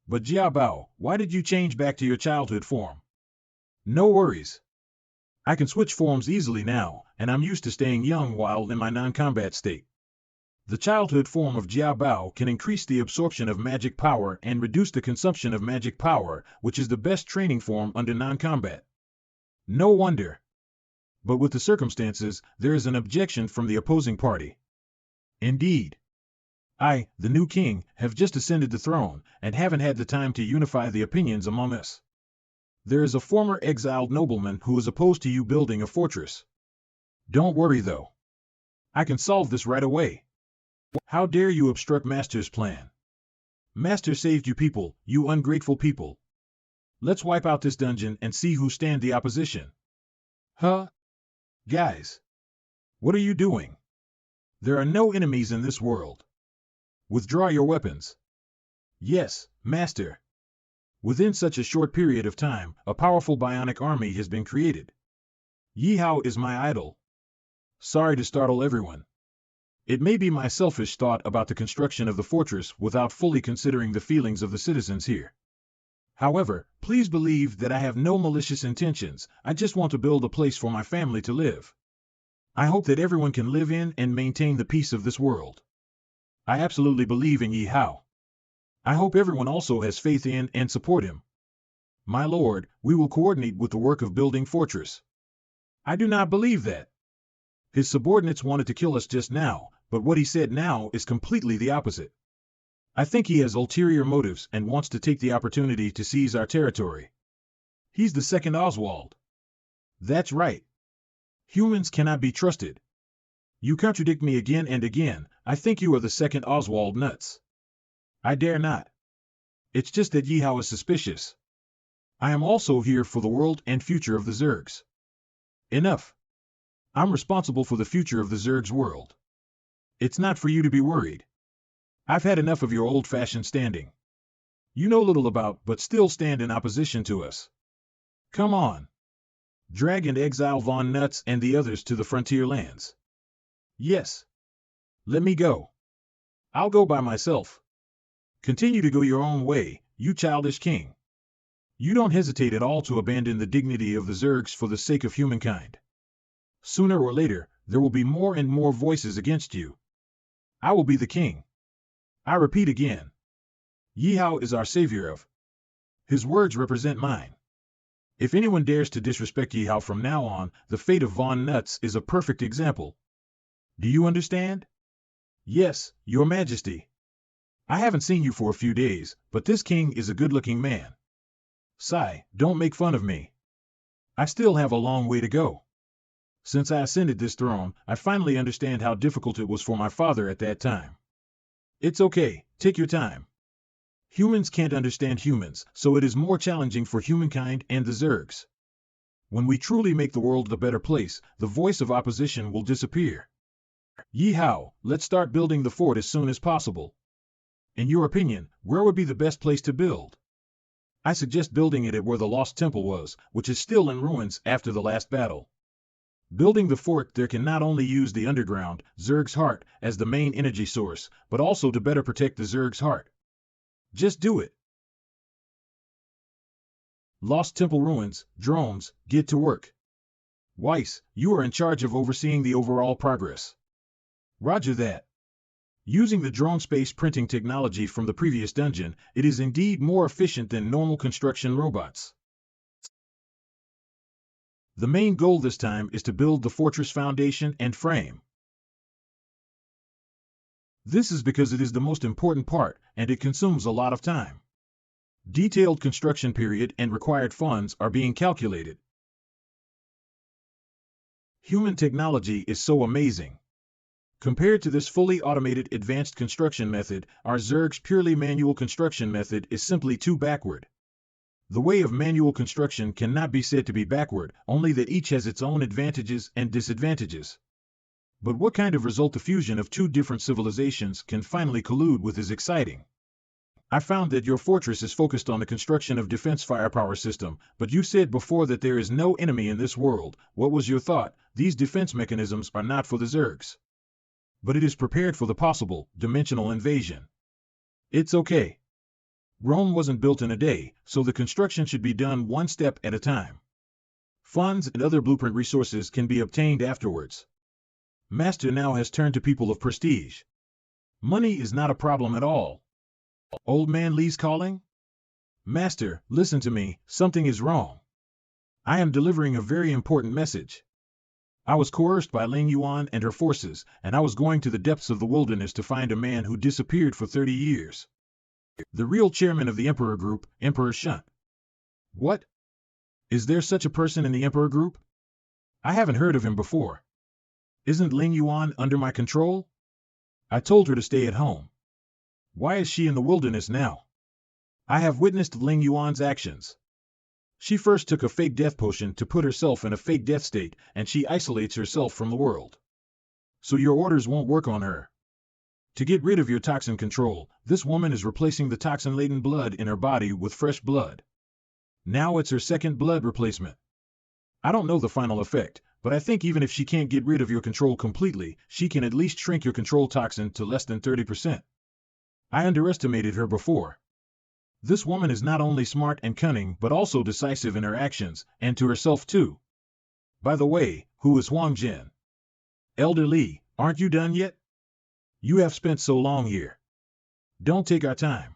But Jiabao, why did you change back to your childhood form? No worries. I can switch forms easily now, and I'm used to staying young while in my non-combat state. The childhood form of Jiabao can increase the absorption of magic power and reduce the consumption of magic power, which is the best training form under non-combat. No wonder. But with the circumstances, there is an objection from the opposing party. Indeed. I, the new king, have just ascended the throne, and haven't had the time to unify the opinions among us. There is a former exiled nobleman who is opposed to you building a fortress. Don't worry though. I can solve this right away. How dare you obstruct Master's plan? Master saved you people, you ungrateful people. Let's wipe out this dungeon and see who stand the opposition. Huh? Guys. What are you doing? There are no enemies in this world. Withdraw your weapons. Yes, Master. Within such a short period of time, a powerful bionic army has been created. Ye Hao is my idol. Sorry to startle everyone. It may be my selfish thought about the construction of the fortress without fully considering the feelings of the citizens here. However, please believe that I have no malicious intentions, I just want to build a place for my family to live. I hope that everyone can live in and maintain the peace of this world. I absolutely believe in Ye Hao. I hope everyone also has faith in and support him. My lord, we will coordinate with the work of building fortress. I do not believe that. His subordinates wanted to kill us just now, but what he said now is completely the opposite. I think he has ulterior motives and wants to take the opportunity to seize our territory. He's the second Oswald. That's right. Humans cannot be trusted. You contradict me again and again, I think you are the second Oswald nuts. I dare not. It's just that Ye Hao is suspicious. I am also here for the world and future of the Zergs. Enough. I'm responsible for the future of the Zergs world. It's not for you to be worried. I've had enough of your old-fashioned standing. You know little about but still stand in opposition to us. Come on. Drag and exile Von Nuts and the others to the frontier lands. Yes. Let me go. I'll go by myself. Continue to go your own way, you childish king. You don't hesitate at all to abandon the dignity of the Zergs for the sake of humankind. Sooner or later, there will be more and more voices against you. I will be the king. I repeat again. Ye Hao is our savior of. His words represent mine. If anyone dares to disrespect Ye Hao from now on, the fate of Von Nuts is a perfect example. Do you understand? Yes, your majesty. I haven't seen you for a few days, but this king is a good-looking man. Sigh, don't make fun of me. I still have a long way to go. Since I ascended this throne, I finally understand how difficult it was for my father at that time. It's okay, take your time. Humans can't understand humans, so it is more challenging for humankind and the Zergs. When we truly make the world a better place, the voice of opposition will disappear. Ye Hao, let's start building the fort as soon as possible. In your opinion, where would be the best place to build? I suggest building it at where the Lost Temple was, which is still in ruins after the last battle. Building the fort there can not only use the underground, Zerg's heart, as the main energy source, but also to better protect the Zerg's heart. Just do it. Lost Temple ruins, drones, get to work. Weiss, you are in charge of overseeing the overall progress. Roger that. Using the drone space printing technology from the previous dungeon, it is indeed more efficient than normal construction robots. The main goal this time is to build the fortress foundation and frame. This is because it is the most important part, and it consumes a lot of time. Detailed construction period and required funds are being calculated. Human technology is so amazing. Compared to this fully automated advanced construction method, our Zerg's purely manual construction method is simply too backward. The way of manual construction cannot be said to be backward, only that each has its own advantages and disadvantages. But what kind of result the fusion of two different civilizations can finally collude with is exciting. I found that your fortress is focused on the construction of defense firepower system, but you said before that there is no enemy in this world. What was your thought? These defense mechanisms are not for the Zergs. But it is prepared for the possible dimensional invasion. It's okay. Rome wasn't built in a day, so the construction should be done one step at a time. Funds and other blueprint resources can be obtained afterwards. Master now has turned to people of prestige. Money is not a problem at all. Old man Lee's calling? Master, listen to me, something is wrong. I am delivering a very important message. I was coerced by Ling Yuan and her forces, and I was going to the depths of the wilderness to find a man who disappeared for 30 years. The real chairman of the Emperor Group, Emperor Shun. What? Is there such a person in the Emperor Group? I haven't heard of him before. Isn't Ling Yuan under my control? I told her to stay at home. Why is she in the wilderness now? I have witnessed Ling Yuan's actions. She first took a fake death potion to put herself in a fake death state, and she isolates herself from the world. So your orders won't work on her. To get rid of your toxin control, this woman is replacing the toxin-laden blood in her body with fresh blood. Now it's her second blood replacement. I don't know the final effect, but I think even if she can't get rid of your control completely, she can at least shrink your control toxin to less than 30%. I underestimated her before. This woman is not only smart and cunning but also decisive in her actions, and to herself too. By the way, who is Huang Jin? Elder Li, aren't you done yet? You have spent so long here. Don't take our time.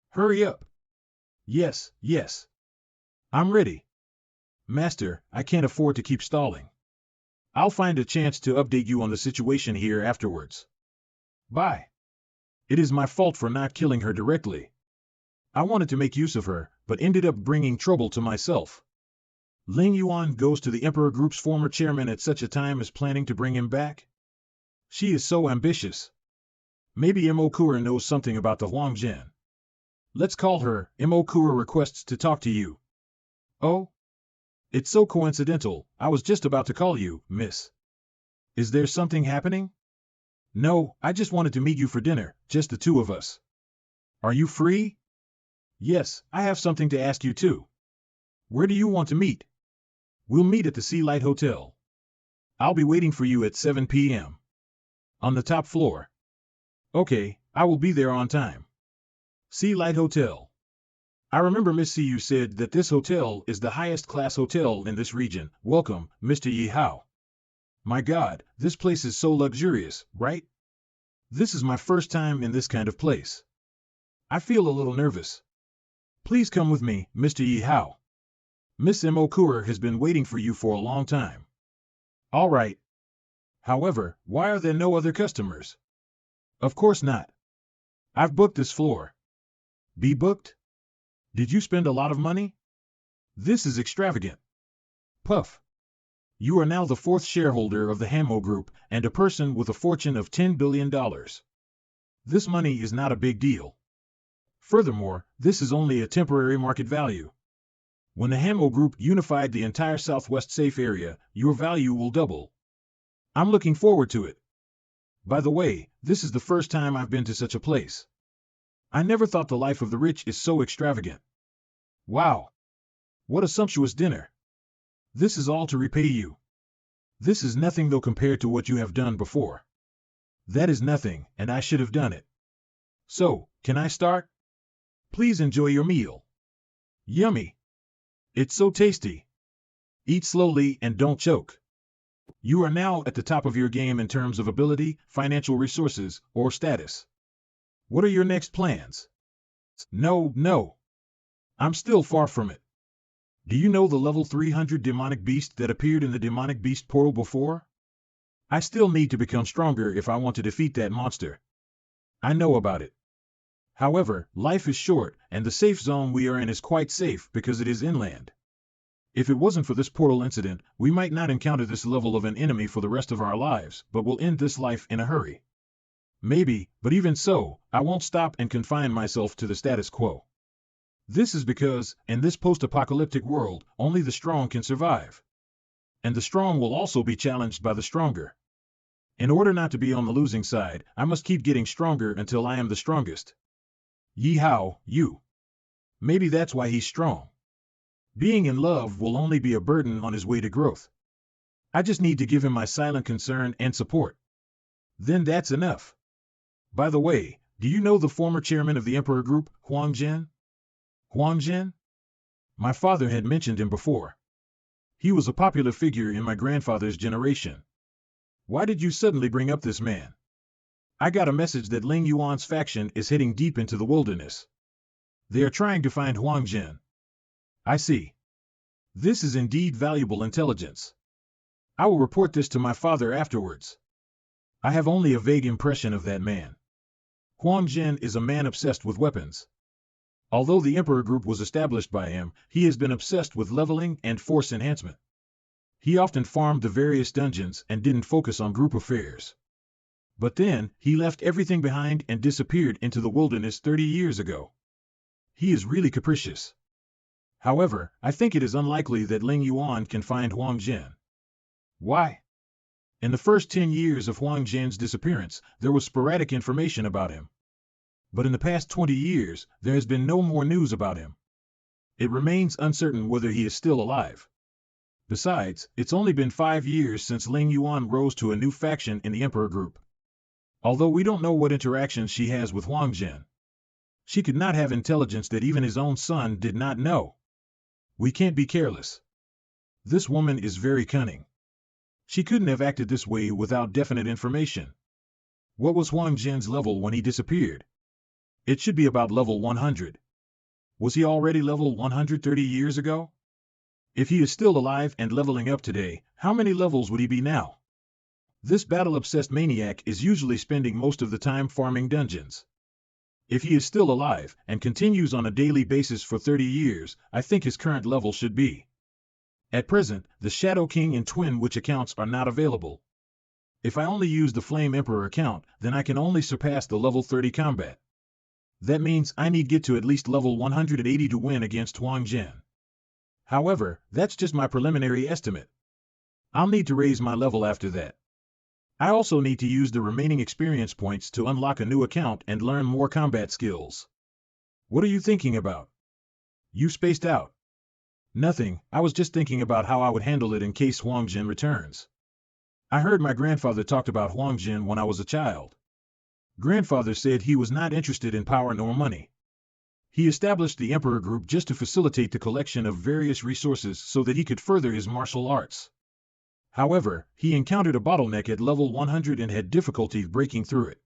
Hurry up. Yes, yes. I'm ready. Master, I can't afford to keep stalling. I'll find a chance to update you on the situation here afterwards. Bye. It is my fault for not killing her directly. I wanted to make use of her, but ended up bringing trouble to myself. Ling Yuan goes to the Emperor Group's former chairman at such a time as planning to bring him back? She is so ambitious. Maybe Mo Kura knows something about the Huang Jin. Let's call her. Mo Kura requests to talk to you. Oh? It's so coincidental, I was just about to call you, miss. Is there something happening? No, I just wanted to meet you for dinner, just the two of us. Are you free? Yes, I have something to ask you too. Where do you want to meet? We'll meet at the Sea Light Hotel. I'll be waiting for you at 7 p.m. On the top floor. Okay, I will be there on time. Sea Light Hotel. I remember Miss C, you said that this hotel is the highest class hotel in this region. Welcome, Mr. Ye Hao. My God, this place is so luxurious, right? This is my first time in this kind of place. I feel a little nervous. Please come with me, Mr. Ye Hao. Miss Mo Kura has been waiting for you for a long time. All right. However, why are there no other customers? Of course not. I've booked this floor. Be booked? Did you spend a lot of money? This is extravagant. Puff. You are now the fourth shareholder of the Hamo Group and a person with a fortune of $10 billion. This money is not a big deal. Furthermore, this is only a temporary market value. When the Hamo Group unified the entire Southwest Safe area, your value will double. I'm looking forward to it. By the way, this is the first time I've been to such a place. I never thought the life of the rich is so extravagant. Wow! What a sumptuous dinner! This is all to repay you. This is nothing though compared to what you have done before. That is nothing, and I should have done it. So, can I start? Please enjoy your meal. Yummy! It's so tasty. Eat slowly and don't choke. You are now at the top of your game in terms of ability, financial resources, or status. What are your next plans? No. I'm still far from it. Do you know the level 300 demonic beast that appeared in the demonic beast portal before? I still need to become stronger if I want to defeat that monster. I know about it. However, life is short, and the safe zone we are in is quite safe because it is inland. If it wasn't for this portal incident, we might not encounter this level of an enemy for the rest of our lives, but we'll end this life in a hurry. Maybe, but even so, I won't stop and confine myself to the status quo. This is because, in this post-apocalyptic world, only the strong can survive. And the strong will also be challenged by the stronger. In order not to be on the losing side, I must keep getting stronger until I am the strongest. Ye Hao, you. Maybe that's why he's strong. Being in love will only be a burden on his way to growth. I just need to give him my silent concern and support. Then that's enough. By the way, do you know the former chairman of the Emperor Group, Huang Zhen? Huang Zhen? My father had mentioned him before. He was a popular figure in my grandfather's generation. Why did you suddenly bring up this man? I got a message that Ling Yuan's faction is heading deep into the wilderness. They are trying to find Huang Zhen. I see. This is indeed valuable intelligence. I will report this to my father afterwards. I have only a vague impression of that man. Huang Zhen is a man obsessed with weapons. Although the Emperor Group was established by him, he has been obsessed with leveling and force enhancement. He often farmed the various dungeons and didn't focus on group affairs. But then, he left everything behind and disappeared into the wilderness 30 years ago. He is really capricious. However, I think it is unlikely that Ling Yuan can find Huang Zhen. Why? In the first 10 years of Huang Zhen's disappearance, there was sporadic information about him. But in the past 20 years, there has been no more news about him. It remains uncertain whether he is still alive. Besides, it's only been 5 years since Ling Yuan rose to a new faction in the Emperor Group. Although we don't know what interactions she has with Huang Zhen. She could not have intelligence that even his own son did not know. We can't be careless. This woman is very cunning. She couldn't have acted this way without definite information. What was Huang Zhen's level when he disappeared? It should be about level 100. Was he already level 130 years ago? If he is still alive and leveling up today, how many levels would he be now? This battle-obsessed maniac is usually spending most of the time farming dungeons. If he is still alive and continues on a daily basis for 30 years, I think his current level should be. At present, the Shadow King and Twin Witch accounts are not available. If I only use the Flame Emperor account, then I can only surpass the level 30 combat. That means I need to get to at least level 180 to win against Huang Zhen. However, that's just my preliminary estimate. I'll need to raise my level after that. I also need to use the remaining experience points to unlock a new account and learn more combat skills. What are you thinking about? You spaced out. Nothing, I was just thinking about how I would handle it in case Huang Zhen returns. I heard my grandfather talked about Huang Zhen when I was a child. Grandfather said he was not interested in power nor money. He established the Emperor Group just to facilitate the collection of various resources so that he could further his martial arts. However, he encountered a bottleneck at level 100 and had difficulty breaking through it.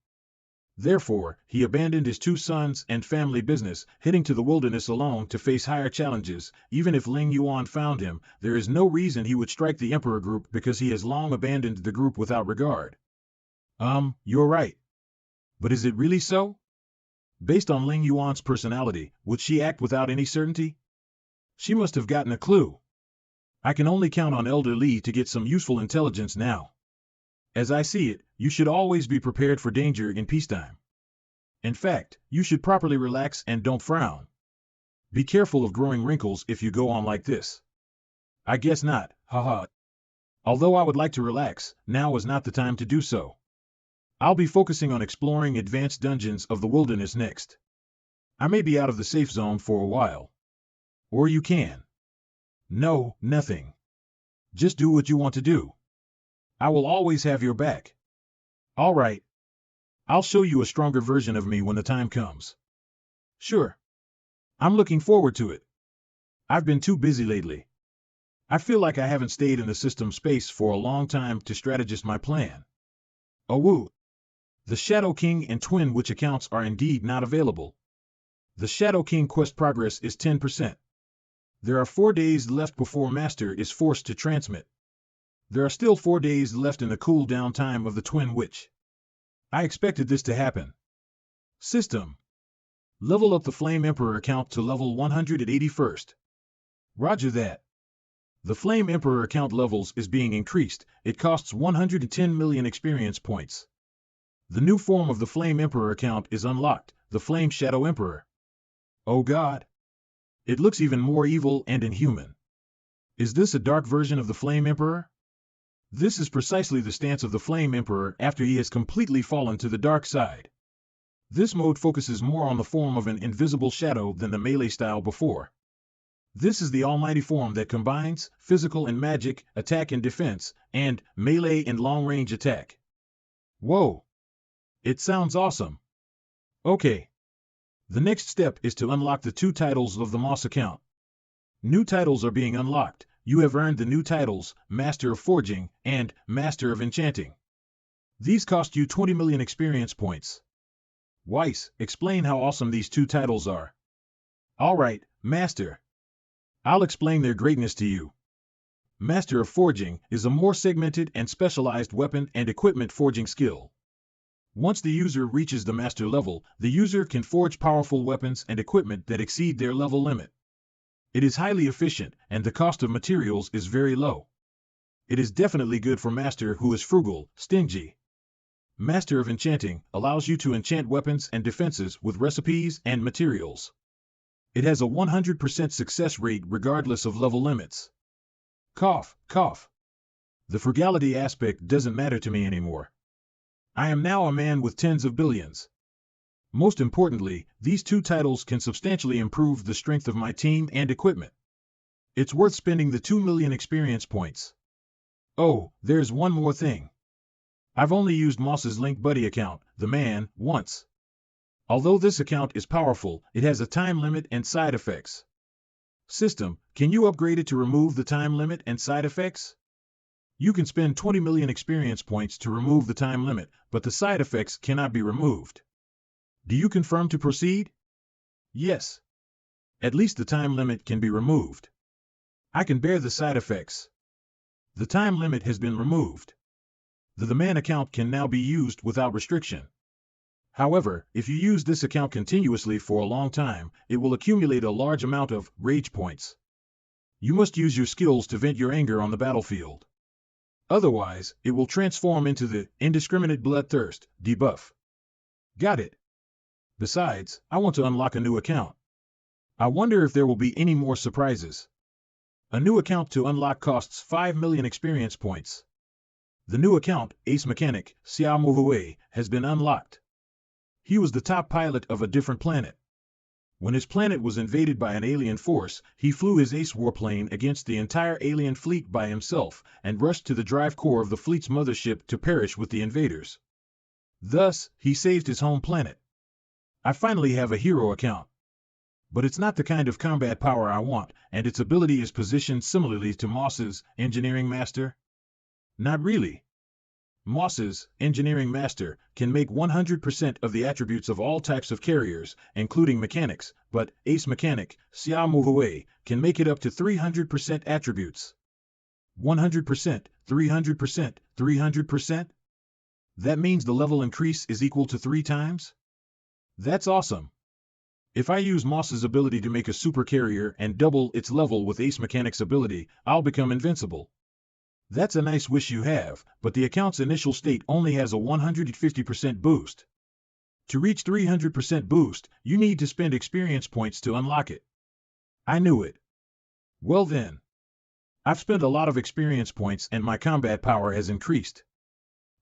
Therefore, he abandoned his 2 sons and family business, heading to the wilderness alone to face higher challenges. Even if Ling Yuan found him, there is no reason he would strike the Emperor Group because he has long abandoned the group without regard. You're right. But is it really so? Based on Ling Yuan's personality, would she act without any certainty? She must have gotten a clue. I can only count on Elder Li to get some useful intelligence now. As I see it, you should always be prepared for danger in peacetime. In fact, you should properly relax and don't frown. Be careful of growing wrinkles if you go on like this. I guess not, haha. Although I would like to relax, now is not the time to do so. I'll be focusing on exploring advanced dungeons of the wilderness next. I may be out of the safe zone for a while. Or you can. No, nothing. Just do what you want to do. I will always have your back. All right. I'll show you a stronger version of me when the time comes. Sure. I'm looking forward to it. I've been too busy lately. I feel like I haven't stayed in the system space for a long time to strategize my plan. Oh woo. The Shadow King and Twin Witch accounts are indeed not available. The Shadow King quest progress is 10%. There are 4 days left before Master is forced to transmit. There are still 4 days left in the cooldown time of the Twin Witch. I expected this to happen. System. Level up the Flame Emperor account to level 181st. Roger that. The Flame Emperor account levels is being increased. It costs 110 million experience points. The new form of the Flame Emperor account is unlocked, the Flame Shadow Emperor. Oh God. It looks even more evil and inhuman. Is this a dark version of the Flame Emperor? This is precisely the stance of the Flame Emperor after he has completely fallen to the dark side. This mode focuses more on the form of an invisible shadow than the melee style before. This is the almighty form that combines physical and magic, attack and defense, and melee and long-range attack. Whoa! It sounds awesome. Okay. The next step is to unlock the 2 titles of the Moss account. New titles are being unlocked. You have earned the new titles, Master of Forging and Master of Enchanting. These cost you 20 million experience points. Weiss, explain how awesome these 2 titles are. Alright, Master. I'll explain their greatness to you. Master of Forging is a more segmented and specialized weapon and equipment forging skill. Once the user reaches the master level, the user can forge powerful weapons and equipment that exceed their level limit. It is highly efficient, and the cost of materials is very low. It is definitely good for Master who is frugal, stingy. Master of Enchanting allows you to enchant weapons and defenses with recipes and materials. It has a 100% success rate regardless of level limits. Cough, cough. The frugality aspect doesn't matter to me anymore. I am now a man with tens of billions. Most importantly, these 2 titles can substantially improve the strength of my team and equipment. It's worth spending the 2 million experience points. Oh, there's one more thing. I've only used Moss's Link Buddy account, the man, once. Although this account is powerful, it has a time limit and side effects. System, can you upgrade it to remove the time limit and side effects? You can spend 20 million experience points to remove the time limit, but the side effects cannot be removed. Do you confirm to proceed? Yes. At least the time limit can be removed. I can bear the side effects. The time limit has been removed. The man account can now be used without restriction. However, if you use this account continuously for a long time, it will accumulate a large amount of rage points. You must use your skills to vent your anger on the battlefield. Otherwise, it will transform into the indiscriminate bloodthirst debuff. Got it. Besides, I want to unlock a new account. I wonder if there will be any more surprises. A new account to unlock costs 5 million experience points. The new account, Ace Mechanic, Xiao, has been unlocked. He was the top pilot of a different planet. When his planet was invaded by an alien force, he flew his Ace warplane against the entire alien fleet by himself and rushed to the drive core of the fleet's mothership to perish with the invaders. Thus, he saved his home planet. I finally have a hero account. But it's not the kind of combat power I want, and its ability is positioned similarly to Moss's Engineering Master. Not really. Moss's Engineering Master can make 100% of the attributes of all types of carriers, including mechanics, but Ace Mechanic, Xiao, can make it up to 300% attributes. 100%, 300%, 300%? That means the level increase is equal to 3 times? That's awesome. If I use Moss's ability to make a super carrier and double its level with Ace Mechanic's ability, I'll become invincible. That's a nice wish you have, but the account's initial state only has a 150% boost. To reach 300% boost, you need to spend experience points to unlock it. I knew it. Well then. I've spent a lot of experience points and my combat power has increased.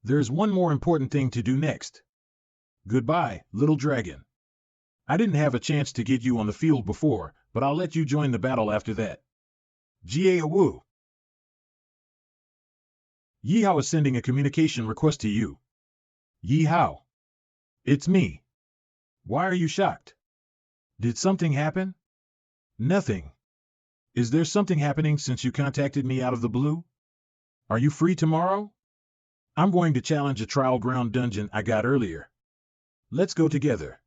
There's one more important thing to do next. Goodbye, little dragon. I didn't have a chance to get you on the field before, but I'll let you join the battle after that. Ye Hao. Ye Hao is sending a communication request to you. Ye Hao. It's me. Why are you shocked? Did something happen? Nothing. Is there something happening since you contacted me out of the blue? Are you free tomorrow? I'm going to challenge a trial ground dungeon I got earlier. Let's go together.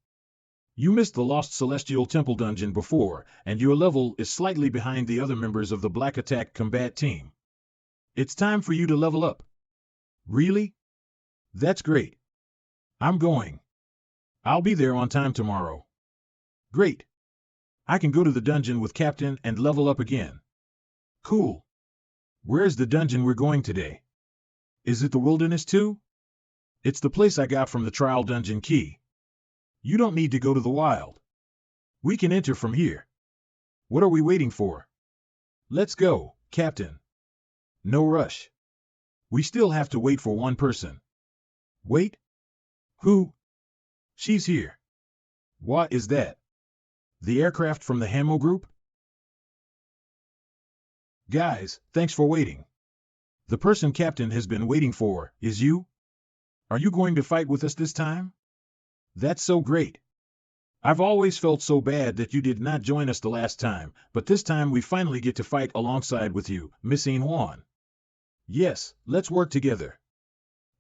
You missed the Lost Celestial Temple dungeon before, and your level is slightly behind the other members of the Black Attack combat team. It's time for you to level up. Really? That's great. I'm going. I'll be there on time tomorrow. Great. I can go to the dungeon with Captain and level up again. Cool. Where's the dungeon we're going today? Is it the Wilderness too? It's the place I got from the trial dungeon key. You don't need to go to the wild. We can enter from here. What are we waiting for? Let's go, Captain. No rush. We still have to wait for one person. Wait? Who? She's here. What is that? The aircraft from the Hamo group? Guys, thanks for waiting. The person Captain has been waiting for is you? Are you going to fight with us this time? That's so great. I've always felt so bad that you did not join us the last time, but this time we finally get to fight alongside with you, Miss Juan. Yes, let's work together.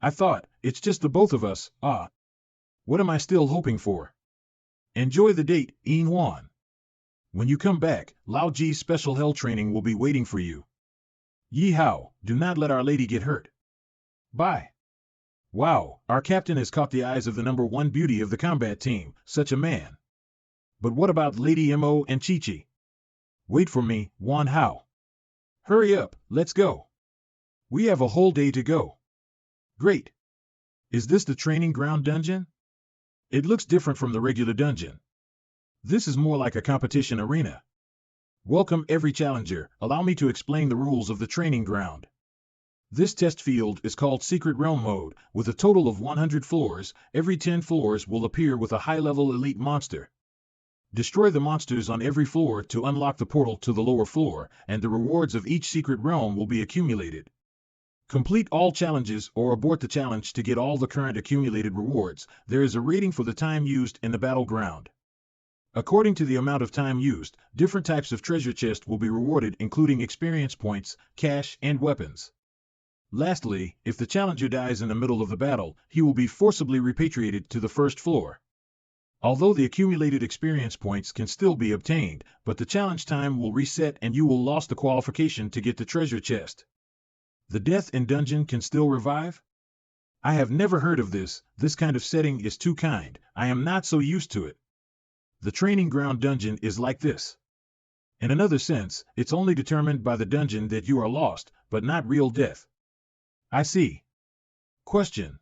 I thought, it's just the both of us, What am I still hoping for? Enjoy the date, Juan. When you come back, Lao Ji's special hell training will be waiting for you. Ye Hao, do not let Our Lady get hurt. Bye. Wow, our captain has caught the eyes of the #1 beauty of the combat team, such a man. But what about Lady Mo and Chi-Chi? Wait for me, Wan Hao. Hurry up, let's go. We have a whole day to go. Great. Is this the training ground dungeon? It looks different from the regular dungeon. This is more like a competition arena. Welcome every challenger, allow me to explain the rules of the training ground. This test field is called Secret Realm Mode, with a total of 100 floors. Every 10 floors will appear with a high-level elite monster. Destroy the monsters on every floor to unlock the portal to the lower floor, and the rewards of each secret realm will be accumulated. Complete all challenges or abort the challenge to get all the current accumulated rewards. There is a rating for the time used in the battleground. According to the amount of time used, different types of treasure chests will be rewarded, including experience points, cash, and weapons. Lastly, if the challenger dies in the middle of the battle, he will be forcibly repatriated to the first floor. Although the accumulated experience points can still be obtained, but the challenge time will reset and you will lose the qualification to get the treasure chest. The death in dungeon can still revive? I have never heard of this. This kind of setting is too kind. I am not so used to it. The training ground dungeon is like this. In another sense, it's only determined by the dungeon that you are lost, but not real death. I see. Question.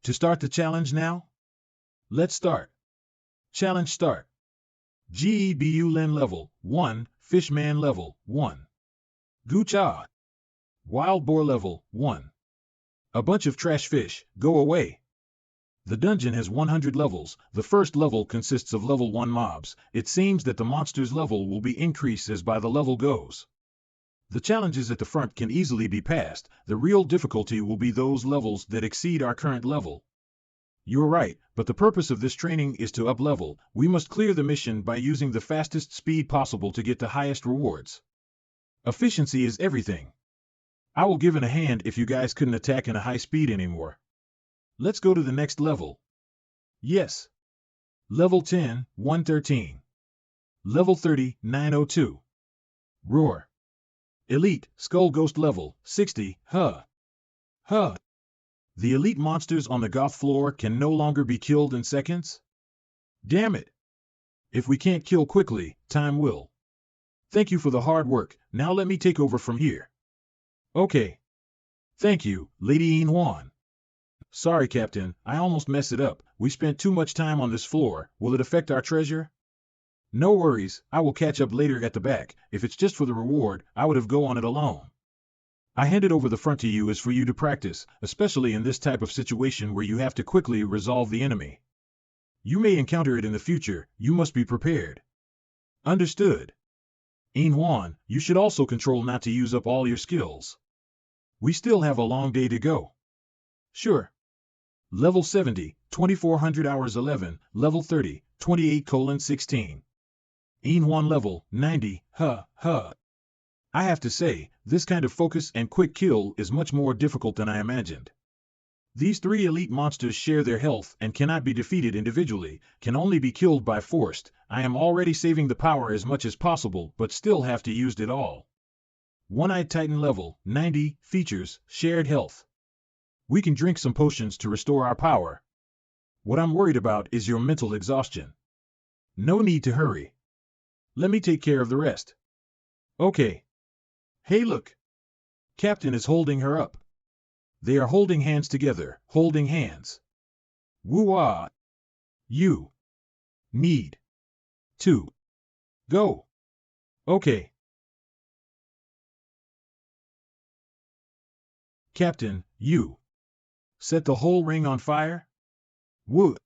To start the challenge now? Let's start. Challenge start. Gebu Len level 1, Fishman level 1. Gucha. Wild boar level 1. A bunch of trash fish, go away. The dungeon has 100 levels. The first level consists of level 1 mobs. It seems that the monster's level will be increased as by the level goes. The challenges at the front can easily be passed. The real difficulty will be those levels that exceed our current level. You're right, but the purpose of this training is to up-level. We must clear the mission by using the fastest speed possible to get the highest rewards. Efficiency is everything. I will give in a hand if you guys couldn't attack in a high speed anymore. Let's go to the next level. Yes. Level 10, 113. Level 30, 902. Roar. Elite, Skull Ghost level, 60, The elite monsters on the Goth floor can no longer be killed in seconds? Damn it. If we can't kill quickly, time will. Thank you for the hard work, now let me take over from here. Okay. Thank you, Lady Juan. Sorry, Captain, I almost messed it up. We spent too much time on this floor. Will it affect our treasure? No worries, I will catch up later at the back. If it's just for the reward, I would have go on it alone. I handed over the front to you as for you to practice, especially in this type of situation where you have to quickly resolve the enemy. You may encounter it in the future, you must be prepared. Understood. Juan, you should also control not to use up all your skills. We still have a long day to go. Sure. Level 70, 2400 hours 11, level 30, 28:16. Juan level 90, I have to say, this kind of focus and quick kill is much more difficult than I imagined. These 3 elite monsters share their health and cannot be defeated individually, can only be killed by force. I am already saving the power as much as possible, but still have to use it all. One-Eyed Titan level 90, features shared health. We can drink some potions to restore our power. What I'm worried about is your mental exhaustion. No need to hurry. Let me take care of the rest. Okay. Hey look. Captain is holding her up. They are holding hands together, holding hands. Woo-ah. You need to go. Okay. Captain, you set the whole ring on fire? Would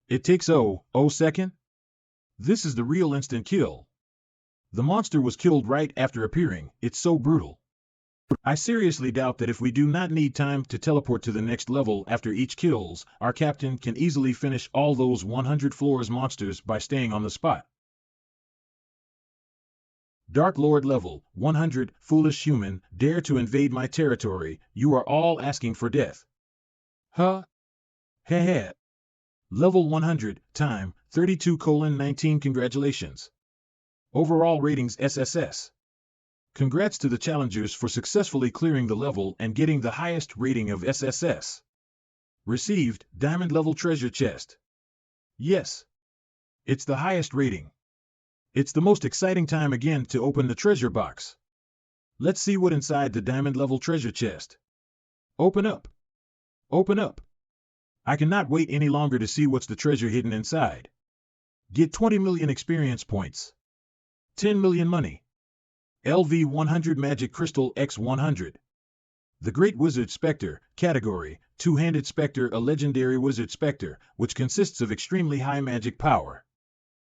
it takes 0.0 second? This is the real instant kill. The monster was killed right after appearing, it's so brutal. I seriously doubt that if we do not need time to teleport to the next level after each kills, our captain can easily finish all those 100 floors monsters by staying on the spot. Dark Lord level 100, foolish human, dare to invade my territory, you are all asking for death. Huh? Heh. Level 100, time, 32:19 congratulations. Overall ratings SSS. Congrats to the challengers for successfully clearing the level and getting the highest rating of SSS. Received, diamond level treasure chest. Yes. It's the highest rating. It's the most exciting time again to open the treasure box. Let's see what inside the diamond level treasure chest. Open up. Open up. I cannot wait any longer to see what's the treasure hidden inside. Get 20 million experience points. 10 million money. LV 100 Magic Crystal X 100. The Great Wizard Spectre, category, Two-Handed Spectre, a legendary wizard spectre, which consists of extremely high magic power.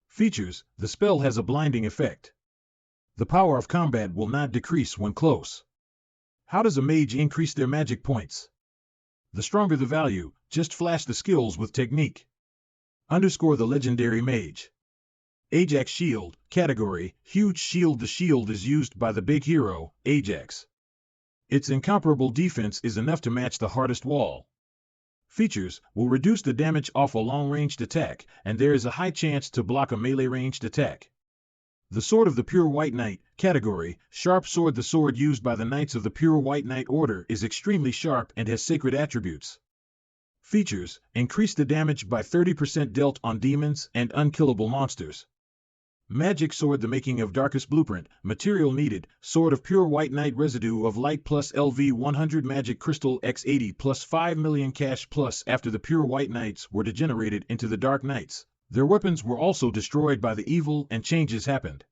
Features, the spell has a blinding effect. The power of combat will not decrease when close. How does a mage increase their magic points? The stronger the value, just flash the skills with technique. Underscore the legendary mage. Ajax Shield, category, huge shield. The shield is used by the big hero, Ajax. Its incomparable defense is enough to match the hardest wall. Features, will reduce the damage off a long-ranged attack, and there is a high chance to block a melee-ranged attack. The Sword of the Pure White Knight, category, sharp sword. The sword used by the Knights of the Pure White Knight Order is extremely sharp and has sacred attributes. Features, increase the damage by 30% dealt on demons and unkillable monsters. Magic Sword, the making of Darkest Blueprint, material needed, Sword of Pure White Knight, residue of light plus LV 100 Magic Crystal X 80 plus 5 million cash plus. After the Pure White Knights were degenerated into the Dark Knights, their weapons were also destroyed by the evil and changes happened.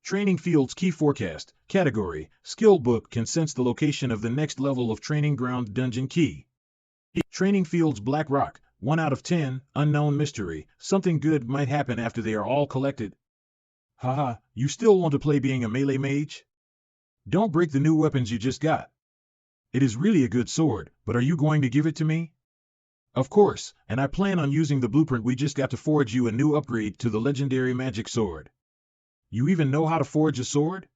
Training Fields Key Forecast, category, skill book can sense the location of the next level of Training Ground Dungeon Key. Training Fields Black Rock, 1 out of 10, unknown mystery, something good might happen after they are all collected. Haha, you still want to play being a melee mage? Don't break the new weapons you just got. It is really a good sword, but are you going to give it to me? Of course, and I plan on using the blueprint we just got to forge you a new upgrade to the legendary magic sword. You even know how to forge a sword?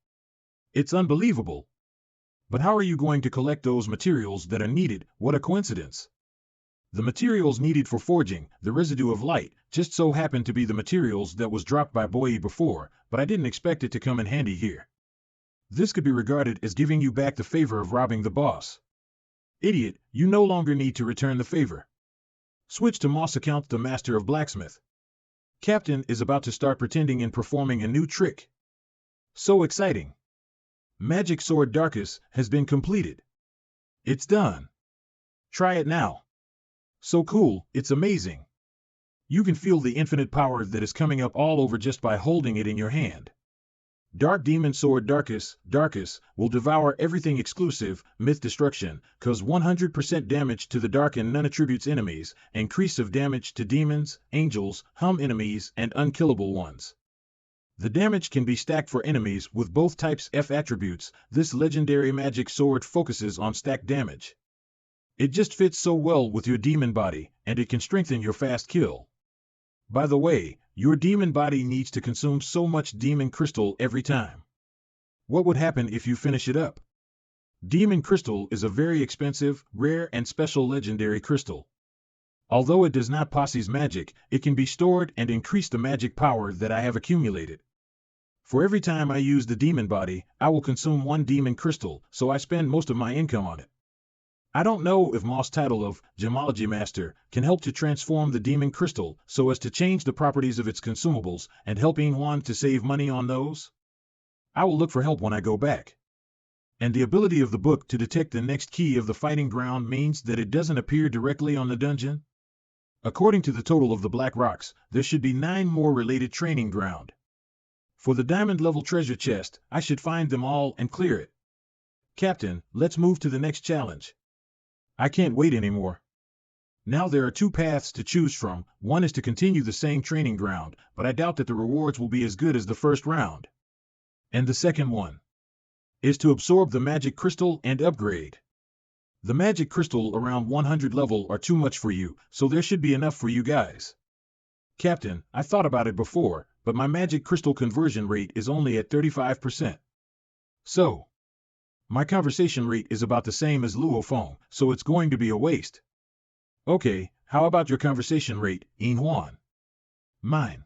It's unbelievable. But how are you going to collect those materials that are needed? What a coincidence. The materials needed for forging, the residue of light, just so happened to be the materials that was dropped by Boy before, but I didn't expect it to come in handy here. This could be regarded as giving you back the favor of robbing the boss. Idiot, you no longer need to return the favor. Switch to Moss account, the Master of Blacksmith. Captain is about to start pretending and performing a new trick. So exciting. Magic Sword Darkus has been completed. It's done. Try it now. So cool, it's amazing. You can feel the infinite power that is coming up all over just by holding it in your hand. Dark Demon Sword Darkus will devour everything exclusive, myth destruction, cause 100% damage to the dark and none attributes enemies, increase of damage to demons, angels, hum enemies, and unkillable ones. The damage can be stacked for enemies with both types F attributes. This legendary magic sword focuses on stacked damage. It just fits so well with your demon body, and it can strengthen your fast kill. By the way, your demon body needs to consume so much demon crystal every time. What would happen if you finish it up? Demon crystal is a very expensive, rare, and special legendary crystal. Although it does not possess magic, it can be stored and increase the magic power that I have accumulated. For every time I use the demon body, I will consume 1 demon crystal, so I spend most of my income on it. I don't know if Moss' title of Gemology Master can help to transform the demon crystal so as to change the properties of its consumables and helping Juan to save money on those. I will look for help when I go back. And the ability of the book to detect the next key of the fighting ground means that it doesn't appear directly on the dungeon. According to the total of the Black Rocks, there should be 9 more related training ground. For the diamond-level treasure chest, I should find them all and clear it. Captain, let's move to the next challenge. I can't wait anymore. Now there are two paths to choose from. One is to continue the same training ground, but I doubt that the rewards will be as good as the first round. And the second one is to absorb the magic crystal and upgrade. The magic crystal around 100 level are too much for you, so there should be enough for you guys. Captain, I thought about it before, but my magic crystal conversion rate is only at 35%. So, my conversation rate is about the same as Luophone, so it's going to be a waste. Okay, how about your conversation rate, Yin Huan? Mine.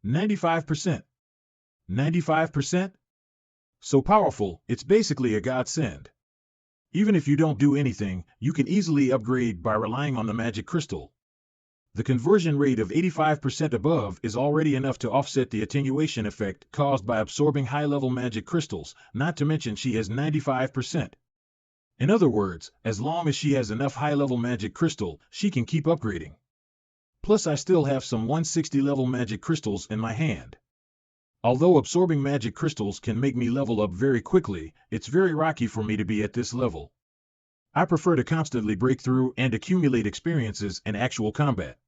95%. 95%? So powerful, it's basically a godsend. Even if you don't do anything, you can easily upgrade by relying on the magic crystal. The conversion rate of 85% above is already enough to offset the attenuation effect caused by absorbing high-level magic crystals, not to mention she has 95%. In other words, as long as she has enough high-level magic crystal, she can keep upgrading. Plus I still have some 160-level magic crystals in my hand. Although absorbing magic crystals can make me level up very quickly, it's very rocky for me to be at this level. I prefer to constantly break through and accumulate experiences in actual combat.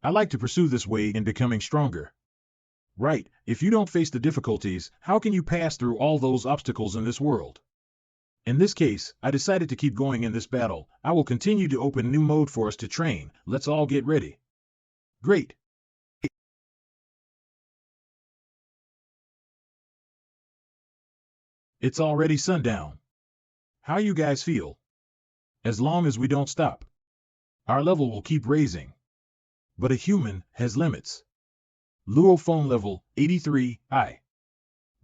I like to pursue this way in becoming stronger. Right, if you don't face the difficulties, how can you pass through all those obstacles in this world? In this case, I decided to keep going in this battle. I will continue to open new mode for us to train. Let's all get ready. Great. It's already sundown. How you guys feel? As long as we don't stop, our level will keep raising. But a human has limits. Luophone level 83, I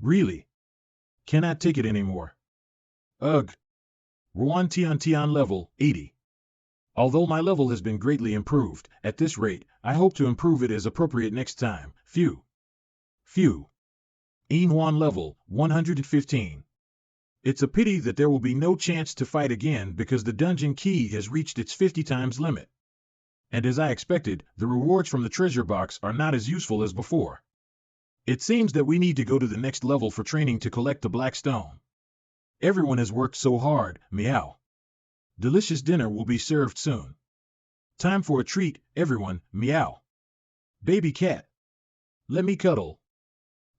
really cannot take it anymore. Ugh. Ruan Tian level 80. Although my level has been greatly improved, at this rate, I hope to improve it as appropriate next time. Phew. Yin Huan level 115. It's a pity that there will be no chance to fight again because the dungeon key has reached its 50 times limit. And as I expected, the rewards from the treasure box are not as useful as before. It seems that we need to go to the next level for training to collect the black stone. Everyone has worked so hard, meow. Delicious dinner will be served soon. Time for a treat, everyone, meow. Baby cat. Let me cuddle.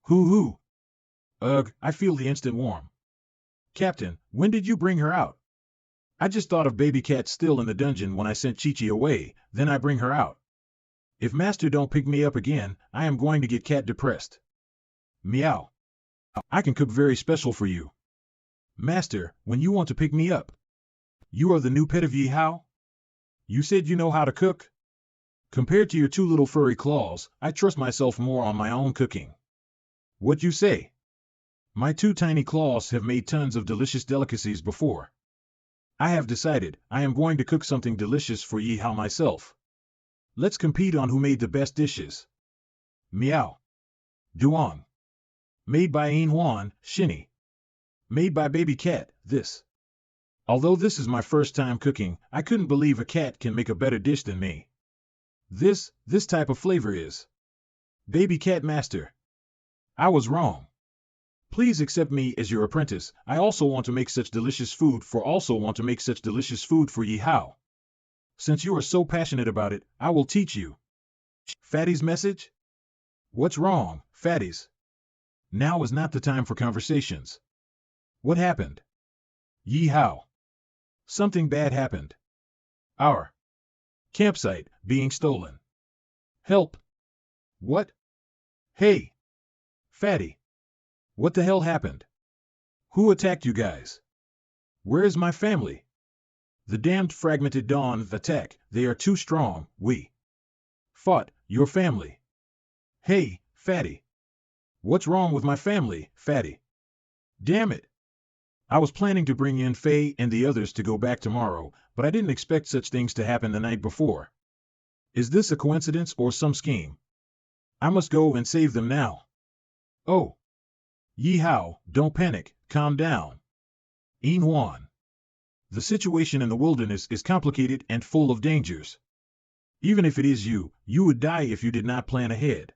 Hoo. Ugh, I feel the instant warm. Captain, when did you bring her out? I just thought of baby cat still in the dungeon when I sent Chi-Chi away, then I bring her out. If master don't pick me up again, I am going to get cat depressed. Meow. I can cook very special for you. Master, when you want to pick me up. You are the new pet of Ye Hao? You said you know how to cook? Compared to your two little furry claws, I trust myself more on my own cooking. What you say? My two tiny claws have made tons of delicious delicacies before. I have decided, I am going to cook something delicious for Ye Hao myself. Let's compete on who made the best dishes. Meow. Duong. Made by Yin Huan, Shinny. Made by baby cat, this. Although this is my first time cooking, I couldn't believe a cat can make a better dish than me. This type of flavor is. Baby cat master. I was wrong. Please accept me as your apprentice. I also want to make such delicious food for Ye Hao. Since you are so passionate about it, I will teach you. Fatty's message? What's wrong, fatties? Now is not the time for conversations. What happened? Ye Hao. Something bad happened. Our campsite being stolen. Help. What? Hey. Fatty. What the hell happened? Who attacked you guys? Where is my family? The damned fragmented dawn attack, they are too strong, we fought your family. Hey, Fatty. What's wrong with my family, Fatty? Damn it. I was planning to bring in Faye and the others to go back tomorrow, but I didn't expect such things to happen the night before. Is this a coincidence or some scheme? I must go and save them now. Oh. Ye Hao, don't panic, calm down. Yin Huan. The situation in the wilderness is complicated and full of dangers. Even if it is you, you would die if you did not plan ahead.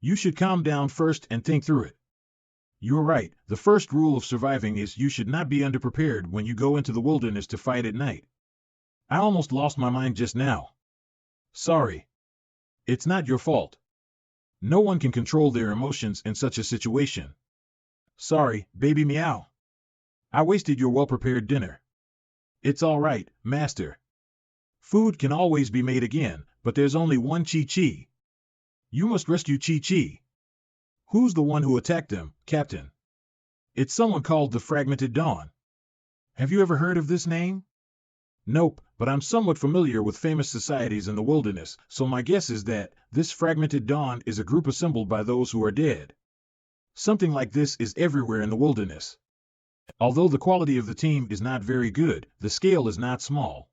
You should calm down first and think through it. You're right, the first rule of surviving is you should not be underprepared when you go into the wilderness to fight at night. I almost lost my mind just now. Sorry. It's not your fault. No one can control their emotions in such a situation. Sorry, baby meow. I wasted your well-prepared dinner. It's all right, master. Food can always be made again, but there's only one Chi-Chi. You must rescue Chi-Chi. Who's the one who attacked them, Captain? It's someone called the Fragmented Dawn. Have you ever heard of this name? Nope, but I'm somewhat familiar with famous societies in the wilderness, so my guess is that this Fragmented Dawn is a group assembled by those who are dead. Something like this is everywhere in the wilderness. Although the quality of the team is not very good, the scale is not small.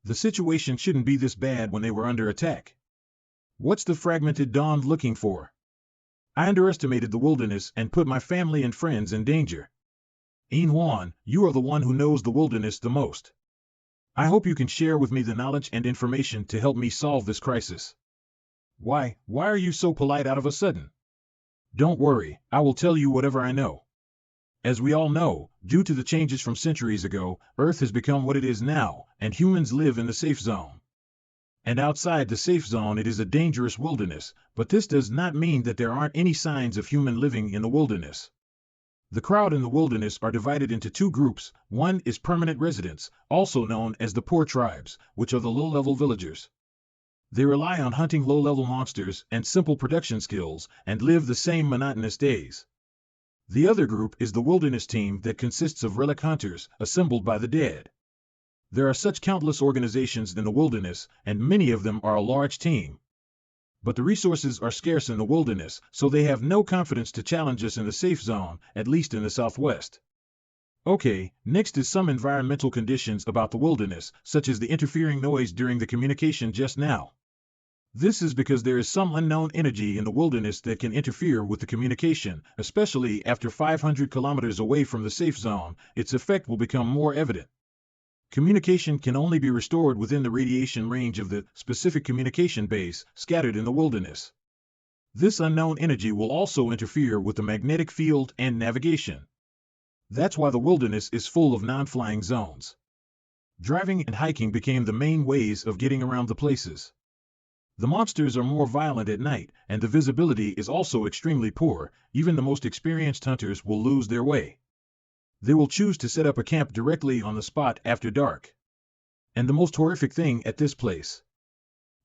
The situation shouldn't be this bad when they were under attack. What's the Fragmented Dawn looking for? I underestimated the wilderness and put my family and friends in danger. Inhuan, you are the one who knows the wilderness the most. I hope you can share with me the knowledge and information to help me solve this crisis. Why are you so polite out of a sudden? Don't worry, I will tell you whatever I know. As we all know, due to the changes from centuries ago, Earth has become what it is now, and humans live in the safe zone. And outside the safe zone it is a dangerous wilderness, but this does not mean that there aren't any signs of human living in the wilderness. The crowd in the wilderness are divided into two groups. One is permanent residents, also known as the poor tribes, which are the low-level villagers. They rely on hunting low-level monsters and simple production skills, and live the same monotonous days. The other group is the wilderness team that consists of relic hunters, assembled by the dead. There are such countless organizations in the wilderness, and many of them are a large team. But the resources are scarce in the wilderness, so they have no confidence to challenge us in the safe zone, at least in the southwest. Okay, next is some environmental conditions about the wilderness, such as the interfering noise during the communication just now. This is because there is some unknown energy in the wilderness that can interfere with the communication, especially after 500 kilometers away from the safe zone. Its effect will become more evident. Communication can only be restored within the radiation range of the specific communication base scattered in the wilderness. This unknown energy will also interfere with the magnetic field and navigation. That's why the wilderness is full of non-flying zones. Driving and hiking became the main ways of getting around the places. The monsters are more violent at night, and the visibility is also extremely poor. Even the most experienced hunters will lose their way. They will choose to set up a camp directly on the spot after dark. And the most horrific thing at this place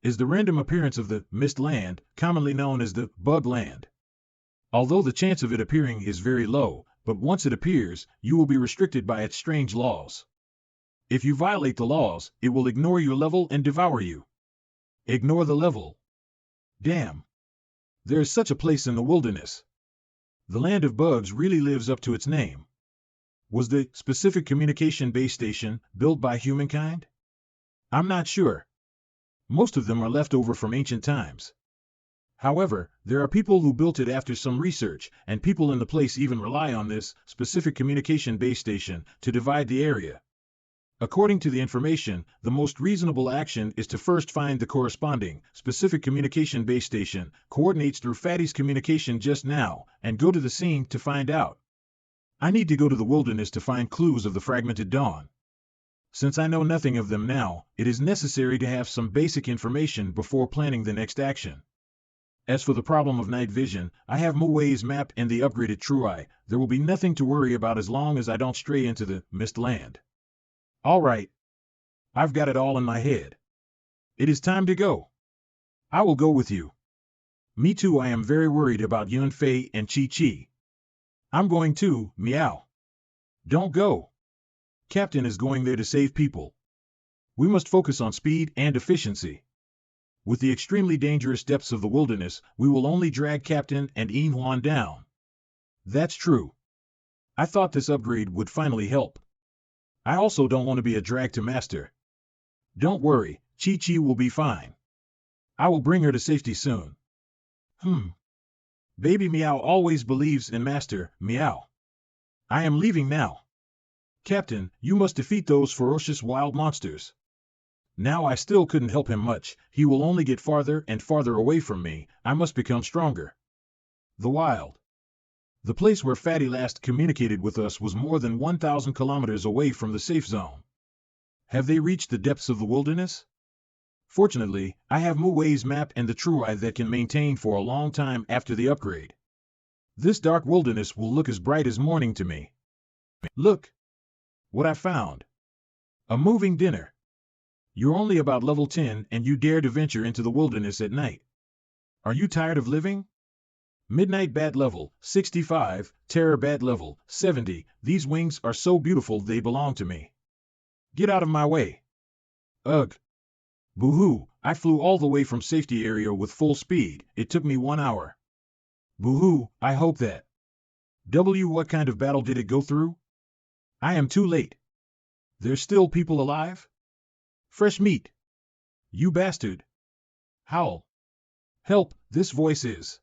is the random appearance of the mist land, commonly known as the bug land. Although the chance of it appearing is very low, but once it appears, you will be restricted by its strange laws. If you violate the laws, it will ignore your level and devour you. Ignore the level. Damn. There is such a place in the wilderness. The land of bugs really lives up to its name. Was the specific communication base station built by humankind? I'm not sure. Most of them are left over from ancient times. However, there are people who built it after some research, and people in the place even rely on this specific communication base station to divide the area. According to the information, the most reasonable action is to first find the corresponding specific communication base station, coordinates through Fatty's communication just now, and go to the scene to find out. I need to go to the wilderness to find clues of the Fragmented Dawn. Since I know nothing of them now, it is necessary to have some basic information before planning the next action. As for the problem of night vision, I have Muwei's map and the upgraded True Eye. There will be nothing to worry about as long as I don't stray into the mist land. All right. I've got it all in my head. It is time to go. I will go with you. Me too. I am very worried about Yunfei and Chi-Chi. I'm going too, meow. Don't go. Captain is going there to save people. We must focus on speed and efficiency. With the extremely dangerous depths of the wilderness, we will only drag Captain and Inhuan down. That's true. I thought this upgrade would finally help. I also don't want to be a drag to Master. Don't worry, Chi-Chi will be fine. I will bring her to safety soon. Baby Meow always believes in Master, Meow. I am leaving now. Captain, you must defeat those ferocious wild monsters. Now I still couldn't help him much. He will only get farther and farther away from me. I must become stronger. The wild. The place where Fatty last communicated with us was more than 1,000 kilometers away from the safe zone. Have they reached the depths of the wilderness? Fortunately, I have Muwei's map and the True Eye that can maintain for a long time after the upgrade. This dark wilderness will look as bright as morning to me. Look! What I found. A moving dinner. You're only about level 10 and you dare to venture into the wilderness at night. Are you tired of living? Midnight bat level, 65, terror bat level, 70, these wings are so beautiful they belong to me. Get out of my way. Ugh. Boo-hoo, I flew all the way from safety area with full speed, it took me 1 hour. Boo-hoo, I hope that. What kind of battle did it go through? I am too late. There's still people alive? Fresh meat. You bastard. Howl. Help, this voice is.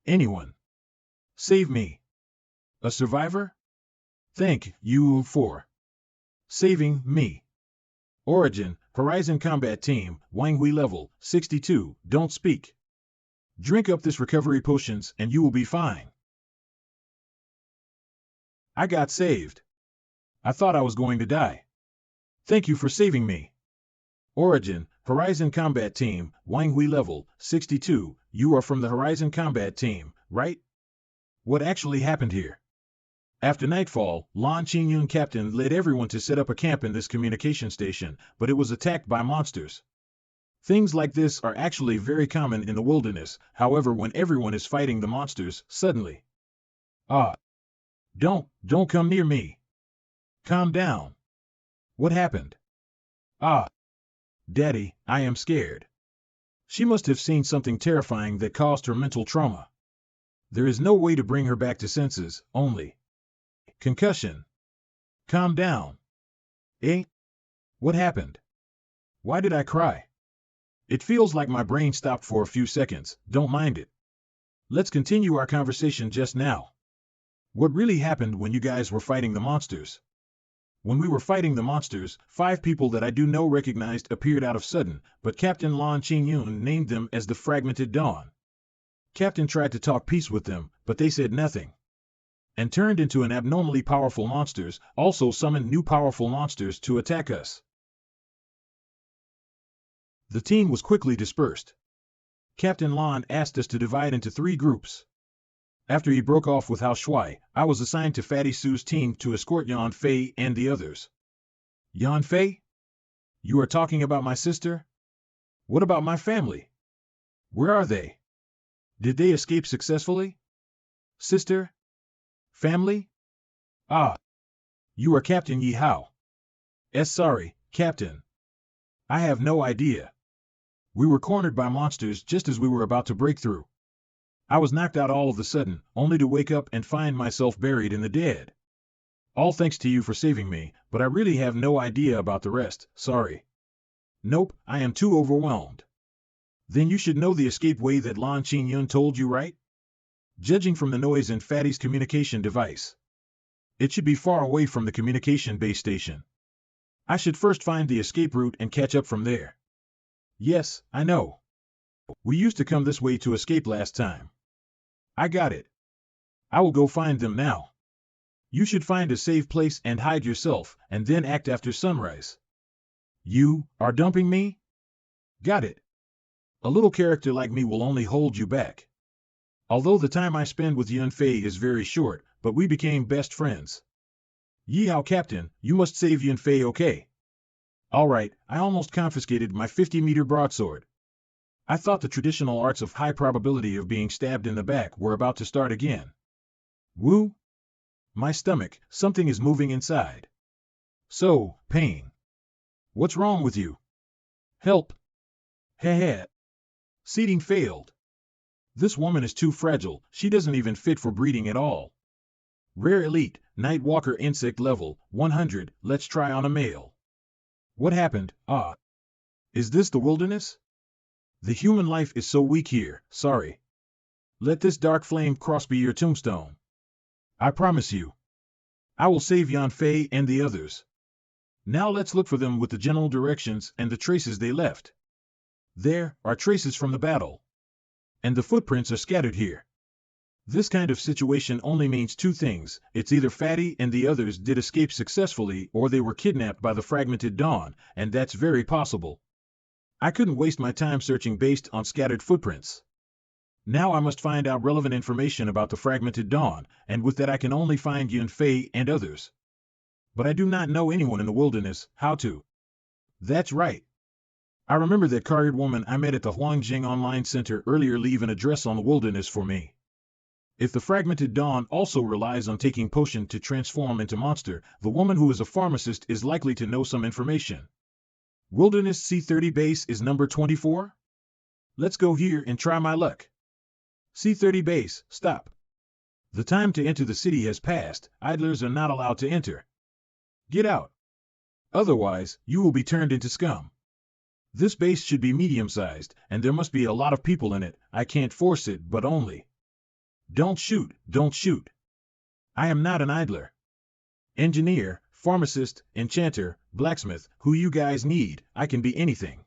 Anyone. Save me. A survivor? Thank you for saving me. Origin, Horizon Combat Team, Wanghui level, 62, don't speak. Drink up this recovery potions and you will be fine. I got saved. I thought I was going to die. Thank you for saving me. Origin, Horizon Combat Team, Wanghui level, 62, you are from the Horizon Combat Team, right? What actually happened here? After nightfall, Lan Qingyun Captain led everyone to set up a camp in this communication station, but it was attacked by monsters. Things like this are actually very common in the wilderness, however when everyone is fighting the monsters, suddenly. Don't come near me. Calm down. What happened? Daddy, I am scared. She must have seen something terrifying that caused her mental trauma. There is no way to bring her back to senses, only concussion. Calm down. What happened? Why did I cry? It feels like my brain stopped for a few seconds, don't mind it. Let's continue our conversation just now. What really happened when you guys were fighting the monsters? When we were fighting the monsters, 5 people that I do know recognized appeared out of sudden, but Captain Lan Qingyun named them as the Fragmented Dawn. Captain tried to talk peace with them, but they said nothing. And turned into an abnormally powerful monsters, also summoned new powerful monsters to attack us. The team was quickly dispersed. Captain Lan asked us to divide into 3 groups. After he broke off with Hao Shui, I was assigned to Fatty Su's team to escort Yan Fei and the others. Yan Fei? You are talking about my sister? What about my family? Where are they? Did they escape successfully? Sister? Family? You are Captain Ye Hao. Sorry, Captain. I have no idea. We were cornered by monsters just as we were about to break through. I was knocked out all of a sudden, only to wake up and find myself buried in the dead. All thanks to you for saving me, but I really have no idea about the rest, sorry. Nope, I am too overwhelmed. Then you should know the escape way that Lan Qingyun told you, right? Judging from the noise in Fatty's communication device. It should be far away from the communication base station. I should first find the escape route and catch up from there. Yes, I know. We used to come this way to escape last time. I got it. I will go find them now. You should find a safe place and hide yourself, and then act after sunrise. You are dumping me? Got it. A little character like me will only hold you back. Although the time I spend with Yan Fei is very short, but we became best friends. Ye Hao Captain, you must save Yan Fei, okay? Alright, I almost confiscated my 50-meter broadsword. I thought the traditional arts of high probability of being stabbed in the back were about to start again. Woo! My stomach, something is moving inside. So, pain. What's wrong with you? Help! Heh. Seeding failed. This woman is too fragile, she doesn't even fit for breeding at all. Rare Elite, Night Walker Insect level, 100, let's try on a male. What happened? Is this the wilderness? The human life is so weak here, sorry. Let this dark flame cross be your tombstone. I promise you. I will save Yan Fei and the others. Now let's look for them with the general directions and the traces they left. There are traces from the battle. And the footprints are scattered here. This kind of situation only means two things. It's either Fatty and the others did escape successfully, or they were kidnapped by the fragmented Dawn, and that's very possible. I couldn't waste my time searching based on scattered footprints. Now I must find out relevant information about the fragmented Dawn, and with that I can only find Yun Fei and others. But I do not know anyone in the wilderness. How to? That's right. I remember that colored woman I met at the Huangjing Online Center earlier leave an address on the wilderness for me. If the fragmented Dawn also relies on taking potion to transform into monster, the woman who is a pharmacist is likely to know some information. Wilderness C30 base is number 24? Let's go here and try my luck. C30 base, stop. The time to enter the city has passed. Idlers are not allowed to enter. Get out. Otherwise, you will be turned into scum. This base should be medium-sized, and there must be a lot of people in it. I can't force it, but only. Don't shoot, don't shoot. I am not an idler. Engineer, pharmacist, enchanter, blacksmith, who you guys need, I can be anything.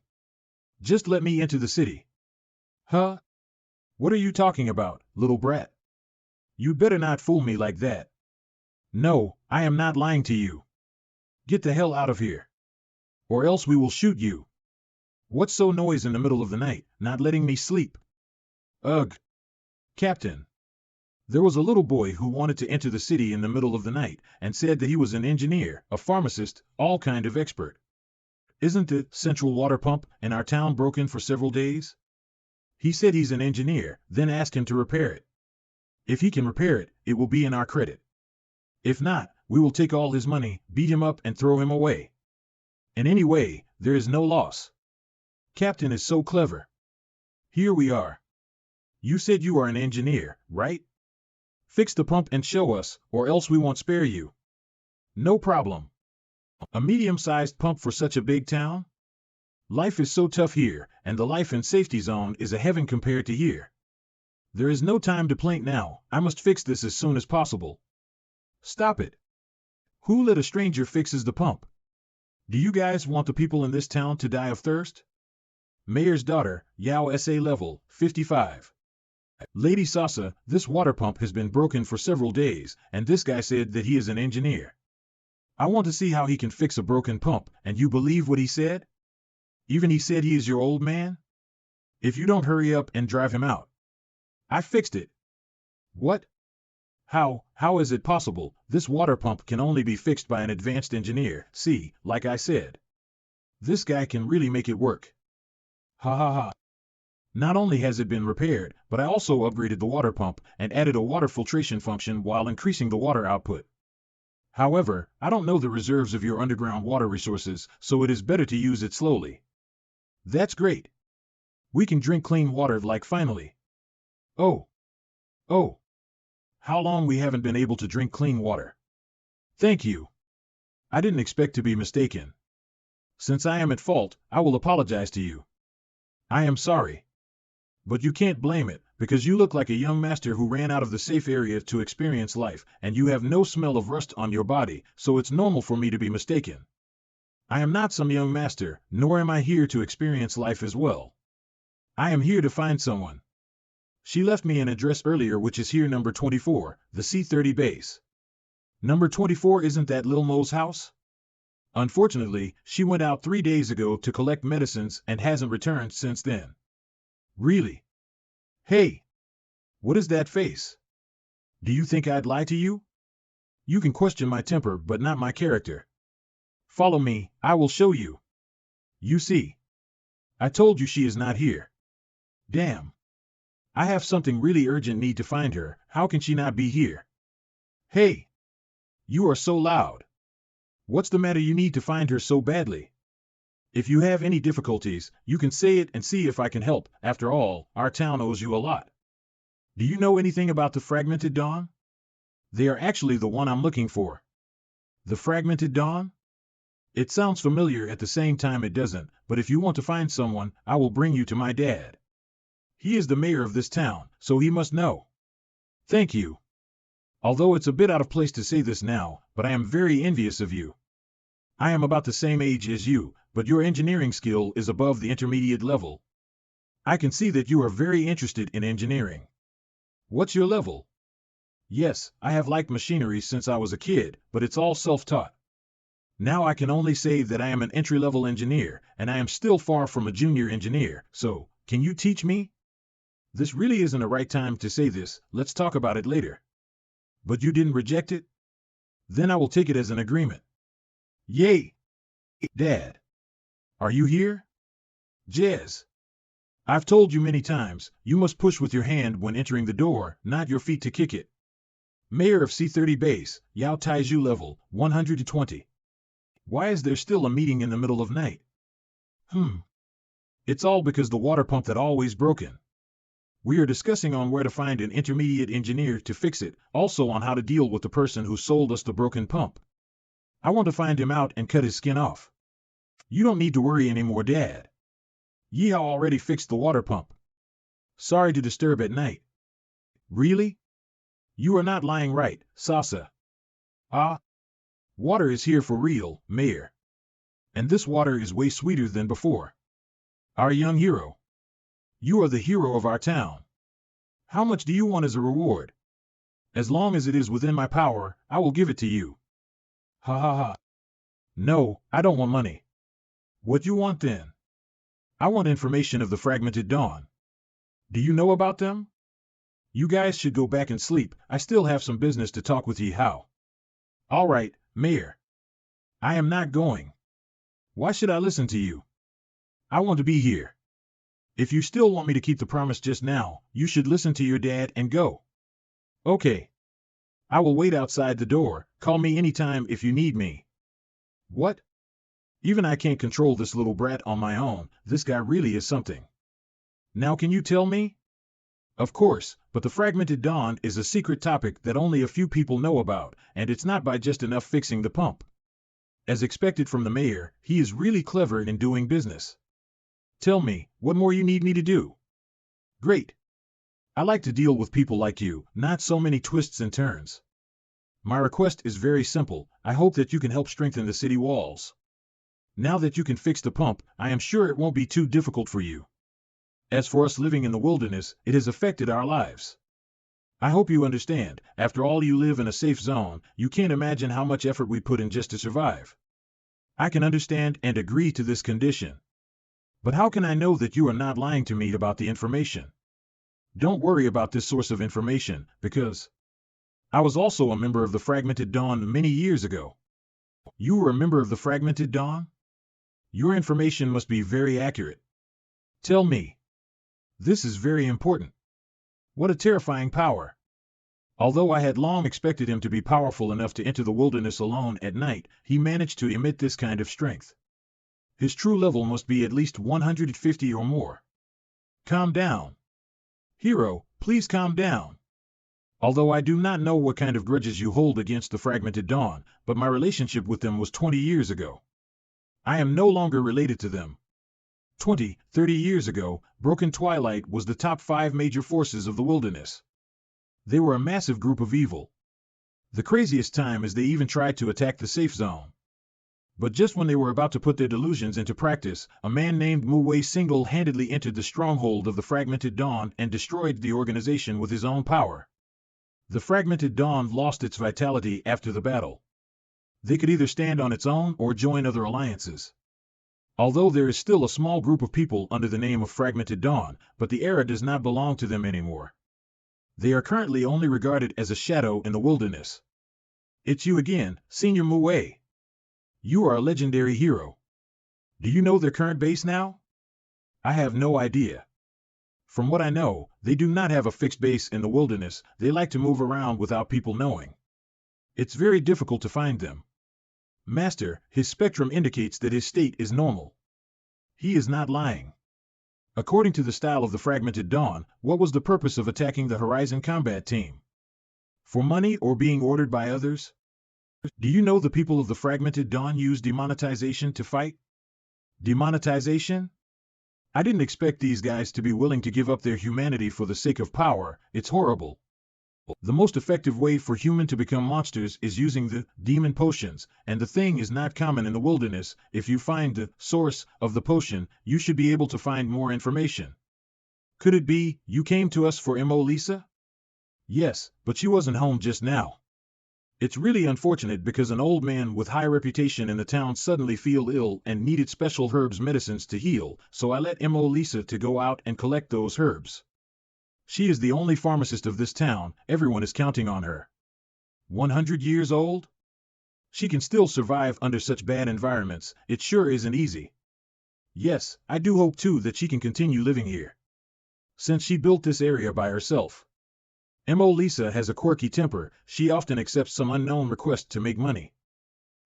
Just let me into the city. Huh? What are you talking about, little brat? You better not fool me like that. No, I am not lying to you. Get the hell out of here. Or else we will shoot you. What's so noise in the middle of the night, not letting me sleep? Ugh. Captain. There was a little boy who wanted to enter the city in the middle of the night, and said that he was an engineer, a pharmacist, all kind of expert. Isn't the central water pump in our town broken for several days? He said he's an engineer, then asked him to repair it. If he can repair it, it will be in our credit. If not, we will take all his money, beat him up and throw him away. In any way, there is no loss. Captain is so clever. Here we are. You said you are an engineer, right? Fix the pump and show us, or else we won't spare you. No problem. A medium-sized pump for such a big town? Life is so tough here, and the life and safety zone is a heaven compared to here. There is no time to plaint now. I must fix this as soon as possible. Stop it. Who let a stranger fixes the pump? Do you guys want the people in this town to die of thirst? Mayor's daughter, Yao SA level, 55. Lady Sasa, this water pump has been broken for several days, and this guy said that he is an engineer. I want to see how he can fix a broken pump, and you believe what he said? Even he said he is your old man? If you don't hurry up and drive him out. I fixed it. What? How is it possible? This water pump can only be fixed by an advanced engineer. See, like I said. This guy can really make it work. Ha ha ha. Not only has it been repaired, but I also upgraded the water pump and added a water filtration function while increasing the water output. However, I don't know the reserves of your underground water resources, so it is better to use it slowly. That's great. We can drink clean water like finally. Oh. How long we haven't been able to drink clean water. Thank you. I didn't expect to be mistaken. Since I am at fault, I will apologize to you. I am sorry. But you can't blame it, because you look like a young master who ran out of the safe area to experience life, and you have no smell of rust on your body, so it's normal for me to be mistaken. I am not some young master, nor am I here to experience life as well. I am here to find someone. She left me an address earlier which is here number 24, the C30 base. Number 24 isn't that Lil Mo's house? Unfortunately, she went out 3 days ago to collect medicines and hasn't returned since then. Really? Hey! What is that face? Do you think I'd lie to you? You can question my temper but not my character. Follow me, I will show you. You see. I told you she is not here. Damn. I have something really urgent need to find her. How can she not be here? Hey! You are so loud. What's the matter you need to find her so badly? If you have any difficulties, you can say it and see if I can help. After all, our town owes you a lot. Do you know anything about the Fragmented Dawn? They are actually the one I'm looking for. The Fragmented Dawn? It sounds familiar at the same time it doesn't, but if you want to find someone, I will bring you to my dad. He is the mayor of this town, so he must know. Thank you. Although it's a bit out of place to say this now, but I am very envious of you. I am about the same age as you, but your engineering skill is above the intermediate level. I can see that you are very interested in engineering. What's your level? Yes, I have liked machinery since I was a kid, but it's all self-taught. Now I can only say that I am an entry-level engineer, and I am still far from a junior engineer, so, can you teach me? This really isn't a right time to say this, let's talk about it later. But you didn't reject it? Then I will take it as an agreement. Yay! Dad. Are you here? Jez. I've told you many times, you must push with your hand when entering the door, not your feet to kick it. Mayor of C30 Base, Yao Taiju level, 120. Why is there still a meeting in the middle of night? It's all because the water pump that always broken. We are discussing on where to find an intermediate engineer to fix it, also on how to deal with the person who sold us the broken pump. I want to find him out and cut his skin off. You don't need to worry anymore, Dad. Ye Hao already fixed the water pump. Sorry to disturb at night. Really? You are not lying, right, Sasa? Ah? Water is here for real, Mayor. And this water is way sweeter than before. Our young hero. You are the hero of our town. How much do you want as a reward? As long as it is within my power, I will give it to you. Ha ha ha. No, I don't want money. What you want then? I want information of the Fragmented Dawn. Do you know about them? You guys should go back and sleep, I still have some business to talk with Ye Hao. All right, Mayor. I am not going. Why should I listen to you? I want to be here. If you still want me to keep the promise just now, you should listen to your dad and go. Okay. I will wait outside the door, call me anytime if you need me. What? Even I can't control this little brat on my own, this guy really is something. Now can you tell me? Of course, but the Fragmented Dawn is a secret topic that only a few people know about, and it's not by just enough fixing the pump. As expected from the mayor, he is really clever in doing business. Tell me, what more you need me to do? Great. I like to deal with people like you, not so many twists and turns. My request is very simple, I hope that you can help strengthen the city walls. Now that you can fix the pump, I am sure it won't be too difficult for you. As for us living in the wilderness, it has affected our lives. I hope you understand, after all you live in a safe zone, you can't imagine how much effort we put in just to survive. I can understand and agree to this condition. But how can I know that you are not lying to me about the information? Don't worry about this source of information, because I was also a member of the Fragmented Dawn many years ago. You were a member of the Fragmented Dawn? Your information must be very accurate. Tell me. This is very important. What a terrifying power. Although I had long expected him to be powerful enough to enter the wilderness alone at night, he managed to emit this kind of strength. His true level must be at least 150 or more. Calm down. Hero, please calm down. Although I do not know what kind of grudges you hold against the Fragmented Dawn, but my relationship with them was 20 years ago. I am no longer related to them. 20, 30 years ago, Broken Twilight was the top 5 major forces of the wilderness. They were a massive group of evil. The craziest time is they even tried to attack the safe zone. But just when they were about to put their delusions into practice, a man named Mu Wei single-handedly entered the stronghold of the Fragmented Dawn and destroyed the organization with his own power. The Fragmented Dawn lost its vitality after the battle. They could either stand on its own or join other alliances. Although there is still a small group of people under the name of Fragmented Dawn, but the era does not belong to them anymore. They are currently only regarded as a shadow in the wilderness. It's you again, Senior Mu Wei. You are a legendary hero. Do you know their current base now? I have no idea. From what I know, they do not have a fixed base in the wilderness, they like to move around without people knowing. It's very difficult to find them. Master, his spectrum indicates that his state is normal. He is not lying. According to the style of the Fragmented Dawn, what was the purpose of attacking the Horizon combat team? For money or being ordered by others? Do you know the people of the Fragmented Dawn use demonetization to fight? Demonetization? I didn't expect these guys to be willing to give up their humanity for the sake of power, it's horrible. The most effective way for humans to become monsters is using the demon potions, and the thing is not common in the wilderness. If you find the source of the potion, you should be able to find more information. Could it be, you came to us for Mo Lisa? Yes, but she wasn't home just now. It's really unfortunate because an old man with high reputation in the town suddenly fell ill and needed special herbs medicines to heal, so I let Mo Lisa to go out and collect those herbs. She is the only pharmacist of this town, everyone is counting on her. 100 years old? She can still survive under such bad environments, it sure isn't easy. Yes, I do hope too that she can continue living here. Since she built this area by herself. Mo Lisa has a quirky temper, she often accepts some unknown request to make money.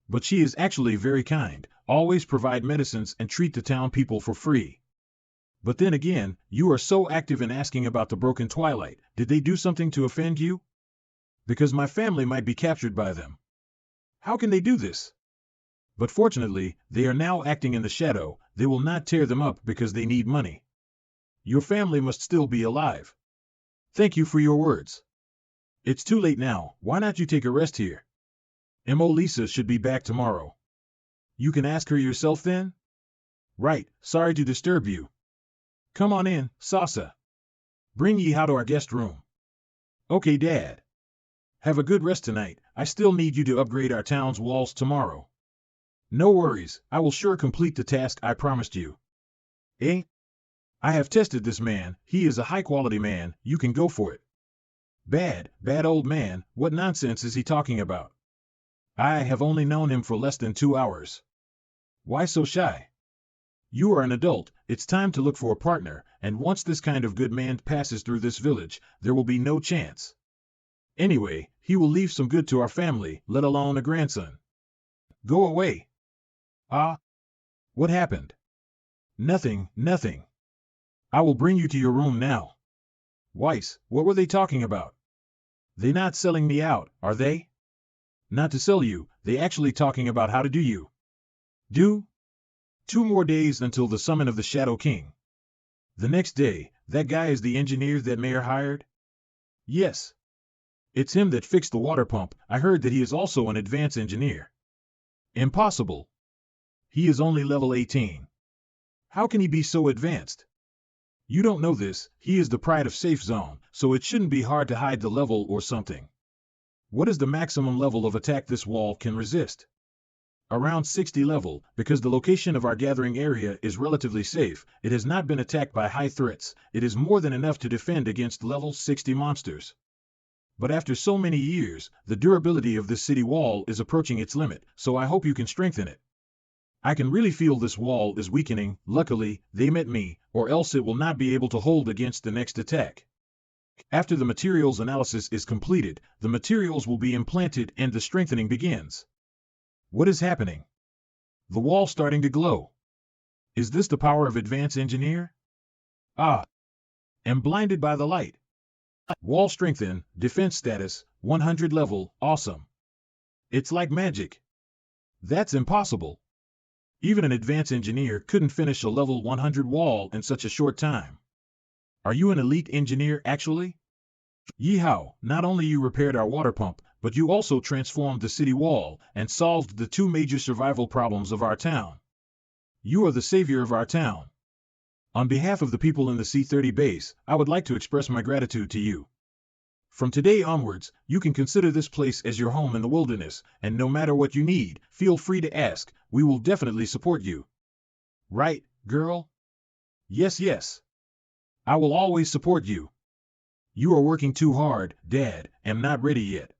But she is actually very kind, always provide medicines and treat the town people for free. But then again, you are so active in asking about the Broken Twilight, did they do something to offend you? Because my family might be captured by them. How can they do this? But fortunately, they are now acting in the shadow, they will not tear them up because they need money. Your family must still be alive. Thank you for your words. It's too late now, why not you take a rest here? Mo Lisa should be back tomorrow. You can ask her yourself then? Right, sorry to disturb you. Come on in, Sasa. Bring Ye Hao to our guest room. Okay, Dad. Have a good rest tonight, I still need you to upgrade our town's walls tomorrow. No worries, I will sure complete the task I promised you. Eh? I have tested this man, he is a high-quality man, you can go for it. Bad old man, what nonsense is he talking about? I have only known him for less than 2 hours. Why so shy? You are an adult, it's time to look for a partner, and once this kind of good man passes through this village, there will be no chance. Anyway, he will leave some good to our family, let alone a grandson. Go away. Ah? What happened? Nothing. I will bring you to your room now. Weiss, what were they talking about? They not selling me out, are they? Not to sell you, they actually talking about how to do you. Do? 2 more days until the summon of the Shadow King. The next day, that guy is the engineer that Mayor hired? Yes. It's him that fixed the water pump, I heard that he is also an advanced engineer. Impossible. He is only level 18. How can he be so advanced? You don't know this, he is the pride of Safe Zone, so it shouldn't be hard to hide the level or something. What is the maximum level of attack this wall can resist? Around 60 level, because the location of our gathering area is relatively safe, it has not been attacked by high threats, it is more than enough to defend against level 60 monsters. But after so many years, the durability of this city wall is approaching its limit, so I hope you can strengthen it. I can really feel this wall is weakening, luckily, they met me, or else it will not be able to hold against the next attack. After the materials analysis is completed, the materials will be implanted and the strengthening begins. What is happening? The wall starting to glow. Is this the power of Advanced Engineer? Ah! Am blinded by the light. Wall strengthen, defense status, 100 level, awesome. It's like magic. That's impossible. Even an advanced engineer couldn't finish a level 100 wall in such a short time. Are you an elite engineer actually? Ye Hao, not only you repaired our water pump, but you also transformed the city wall and solved the 2 major survival problems of our town. You are the savior of our town. On behalf of the people in the C-30 base, I would like to express my gratitude to you. From today onwards, you can consider this place as your home in the wilderness, and no matter what you need, feel free to ask, we will definitely support you. Right, girl? Yes. I will always support you. You are working too hard, Dad, am not ready yet.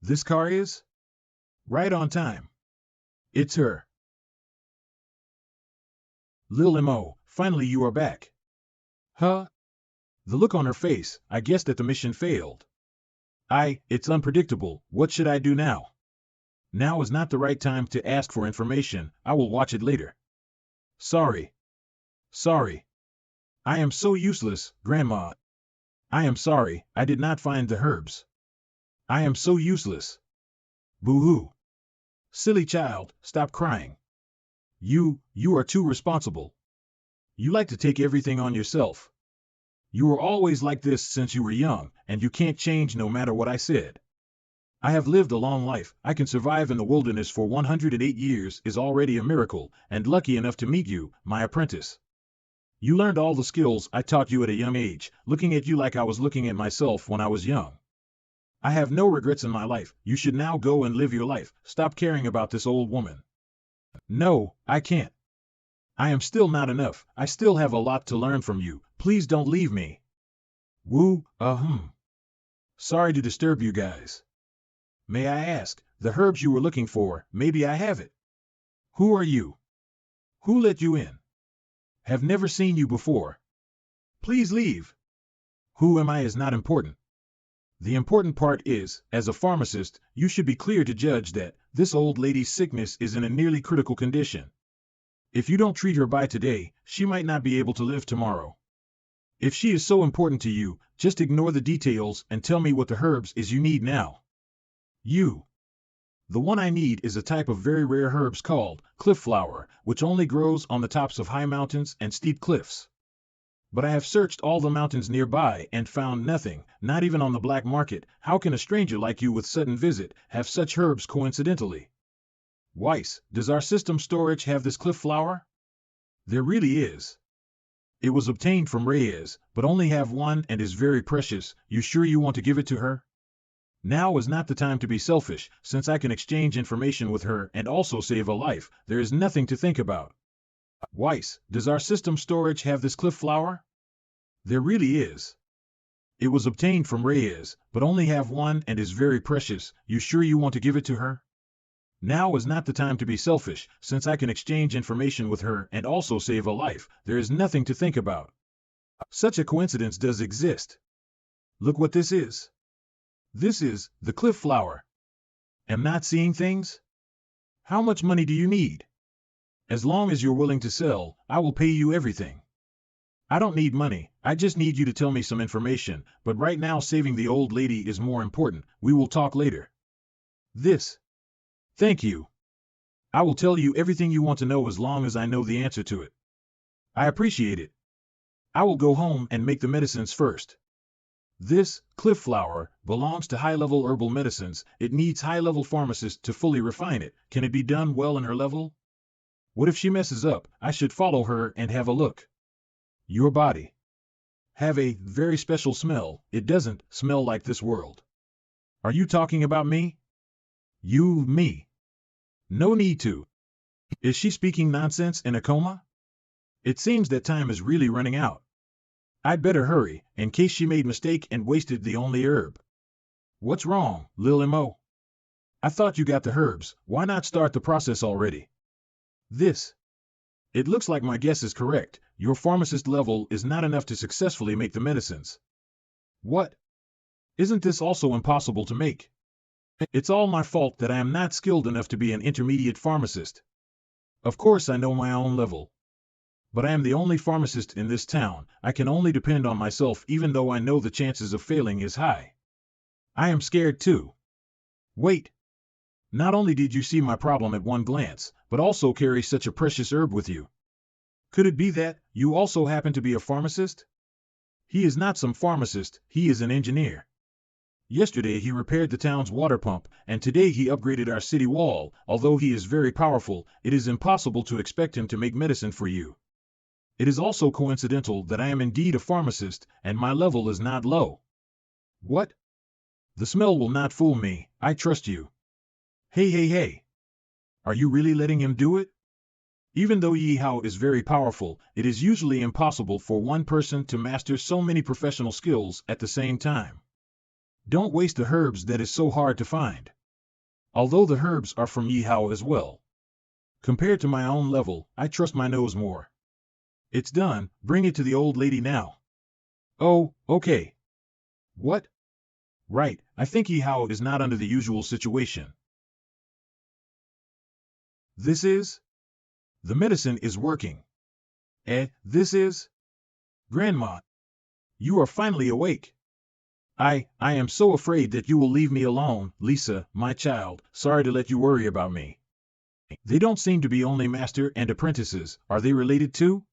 This car is? Right on time. It's her. Lil Mo, finally you are back. Huh? The look on her face, I guess that the mission failed. It's unpredictable, what should I do now? Now is not the right time to ask for information, I will watch it later. Sorry. I am so useless, Grandma. I am sorry, I did not find the herbs. I am so useless. Boo-hoo. Silly child, stop crying. You are too responsible. You like to take everything on yourself. You were always like this since you were young, and you can't change no matter what I said. I have lived a long life, I can survive in the wilderness for 108 years is already a miracle, and lucky enough to meet you, my apprentice. You learned all the skills I taught you at a young age, looking at you like I was looking at myself when I was young. I have no regrets in my life. You should now go and live your life. Stop caring about this old woman. No, I can't. I am still not enough. I still have a lot to learn from you. Please don't leave me. Woo, Sorry to disturb you guys. May I ask, the herbs you were looking for, maybe I have it. Who are you? Who let you in? Have never seen you before. Please leave. Who am I is not important. The important part is, as a pharmacist, you should be clear to judge that this old lady's sickness is in a nearly critical condition. If you don't treat her by today, she might not be able to live tomorrow. If she is so important to you, just ignore the details and tell me what the herbs is you need now. The one I need is a type of very rare herbs called cliff flower, which only grows on the tops of high mountains and steep cliffs. But I have searched all the mountains nearby and found nothing, not even on the black market. How can a stranger like you with sudden visit have such herbs coincidentally? Weiss, does our system storage have this cliff flower? There really is. It was obtained from Reyes, but only have one and is very precious. You sure you want to give it to her? Now is not the time to be selfish, since I can exchange information with her and also save a life. There is nothing to think about. Weiss, does our system storage have this cliff flower? There really is. It was obtained from Reyes, but only have one and is very precious. You sure you want to give it to her? Now is not the time to be selfish, since I can exchange information with her and also save a life. There is nothing to think about. Such a coincidence does exist. Look what this is. This is the cliff flower. Am not seeing things? How much money do you need? As long as you're willing to sell, I will pay you everything. I don't need money, I just need you to tell me some information, but right now saving the old lady is more important. We will talk later. Thank you. I will tell you everything you want to know as long as I know the answer to it. I appreciate it. I will go home and make the medicines first. This cliff flower belongs to high-level herbal medicines. It needs high-level pharmacists to fully refine it. Can it be done well in her level? What if she messes up? I should follow her and have a look. Your body have a very special smell. It doesn't smell like this world. Are you talking about me? Me. No need to. Is she speaking nonsense in a coma? It seems that time is really running out. I'd better hurry, in case she made mistake and wasted the only herb. What's wrong, Lil Mo? I thought you got the herbs. Why not start the process already? It looks like my guess is correct. Your pharmacist level is not enough to successfully make the medicines. What? Isn't this also impossible to make? It's all my fault that I am not skilled enough to be an intermediate pharmacist. Of course I know my own level. But I am the only pharmacist in this town. I can only depend on myself even though I know the chances of failing is high. I am scared too. Wait. Not only did you see my problem at one glance, but also carry such a precious herb with you. Could it be that you also happen to be a pharmacist? He is not some pharmacist, he is an engineer. Yesterday he repaired the town's water pump, and today he upgraded our city wall. Although he is very powerful, it is impossible to expect him to make medicine for you. It is also coincidental that I am indeed a pharmacist, and my level is not low. What? The smell will not fool me, I trust you. Hey. Are you really letting him do it? Even though Ye Hao is very powerful, it is usually impossible for one person to master so many professional skills at the same time. Don't waste the herbs that is so hard to find. Although the herbs are from Ye Hao as well. Compared to my own level, I trust my nose more. It's done, bring it to the old lady now. Oh, okay. What? Right, I think Ye Hao is not under the usual situation. The medicine is working. This is? Grandma. You are finally awake. I am so afraid that you will leave me alone, Lisa, my child. Sorry to let you worry about me. They don't seem to be only master and apprentices. Are they related too?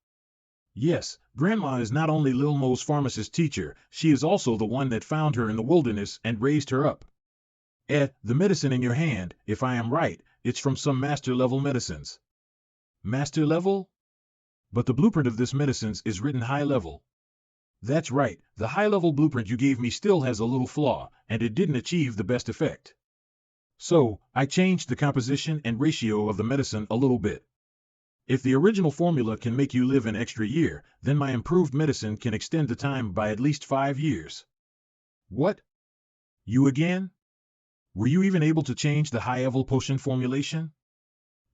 Yes, Grandma is not only Lil Mo's pharmacist teacher, she is also the one that found her in the wilderness and raised her up. The medicine in your hand, if I am right, it's from some master level medicines. Master level? But the blueprint of this medicine is written high level. That's right, the high-level blueprint you gave me still has a little flaw, and it didn't achieve the best effect. So, I changed the composition and ratio of the medicine a little bit. If the original formula can make you live an extra year, then my improved medicine can extend the time by at least 5 years. What? You again? Were you even able to change the high-level potion formulation?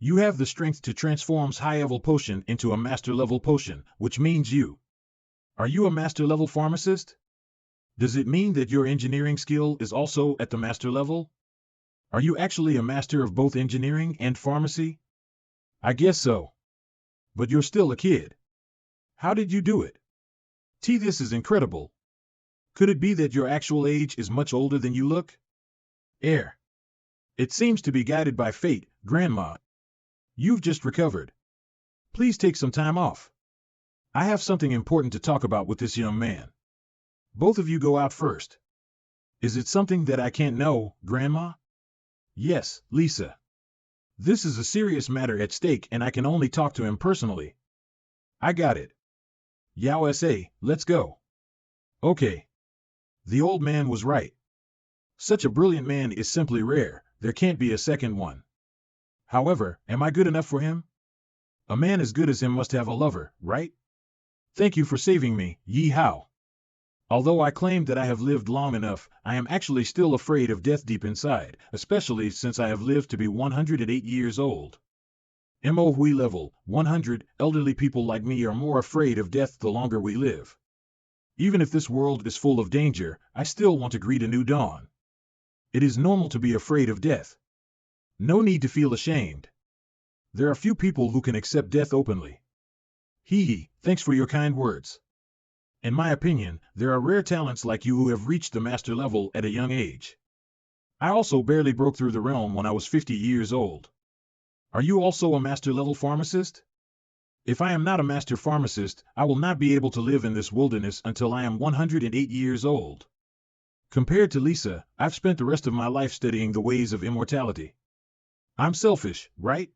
You have the strength to transform high-level potion into a master-level potion, which means you. Are you a master-level pharmacist? Does it mean that your engineering skill is also at the master level? Are you actually a master of both engineering and pharmacy? I guess so. But you're still a kid. How did you do it? This is incredible. Could it be that your actual age is much older than you look? It seems to be guided by fate, Grandma. You've just recovered. Please take some time off. I have something important to talk about with this young man. Both of you go out first. Is it something that I can't know, Grandma? Yes, Lisa. This is a serious matter at stake and I can only talk to him personally. I got it. Yao SA, let's go. Okay. The old man was right. Such a brilliant man is simply rare, there can't be a second one. However, am I good enough for him? A man as good as him must have a lover, right? Thank you for saving me, Ye Hao. Although I claim that I have lived long enough, I am actually still afraid of death deep inside, especially since I have lived to be 108 years old. MOE level, 100, elderly people like me are more afraid of death the longer we live. Even if this world is full of danger, I still want to greet a new dawn. It is normal to be afraid of death. No need to feel ashamed. There are few people who can accept death openly. Thanks for your kind words. In my opinion, there are rare talents like you who have reached the master level at a young age. I also barely broke through the realm when I was 50 years old. Are you also a master level pharmacist? If I am not a master pharmacist, I will not be able to live in this wilderness until I am 108 years old. Compared to Lisa, I've spent the rest of my life studying the ways of immortality. I'm selfish, right?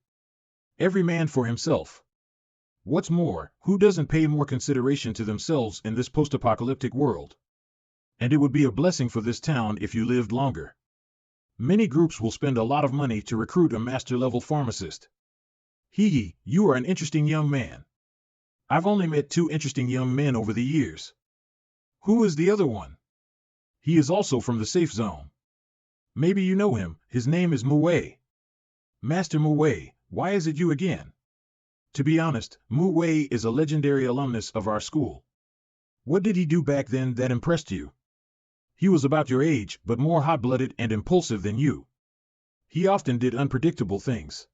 Every man for himself. What's more, who doesn't pay more consideration to themselves in this post-apocalyptic world? And it would be a blessing for this town if you lived longer. Many groups will spend a lot of money to recruit a master-level pharmacist. You are an interesting young man. I've only met 2 interesting young men over the years. Who is the other one? He is also from the safe zone. Maybe you know him, his name is Muwei. Master Muwei, why is it you again? To be honest, Muwei is a legendary alumnus of our school. What did he do back then that impressed you? He was about your age, but more hot-blooded and impulsive than you. He often did unpredictable things.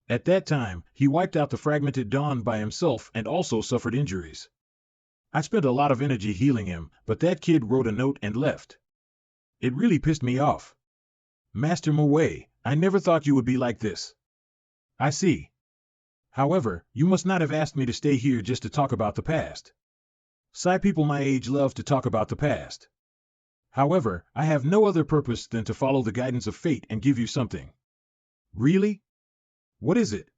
At that time, he wiped out the fragmented Dawn by himself and also suffered injuries. I spent a lot of energy healing him, but that kid wrote a note and left. It really pissed me off. Master Muwei, I never thought you would be like this. I see. However, you must not have asked me to stay here just to talk about the past. Sci people my age love to talk about the past. However, I have no other purpose than to follow the guidance of fate and give you something. Really? What is it?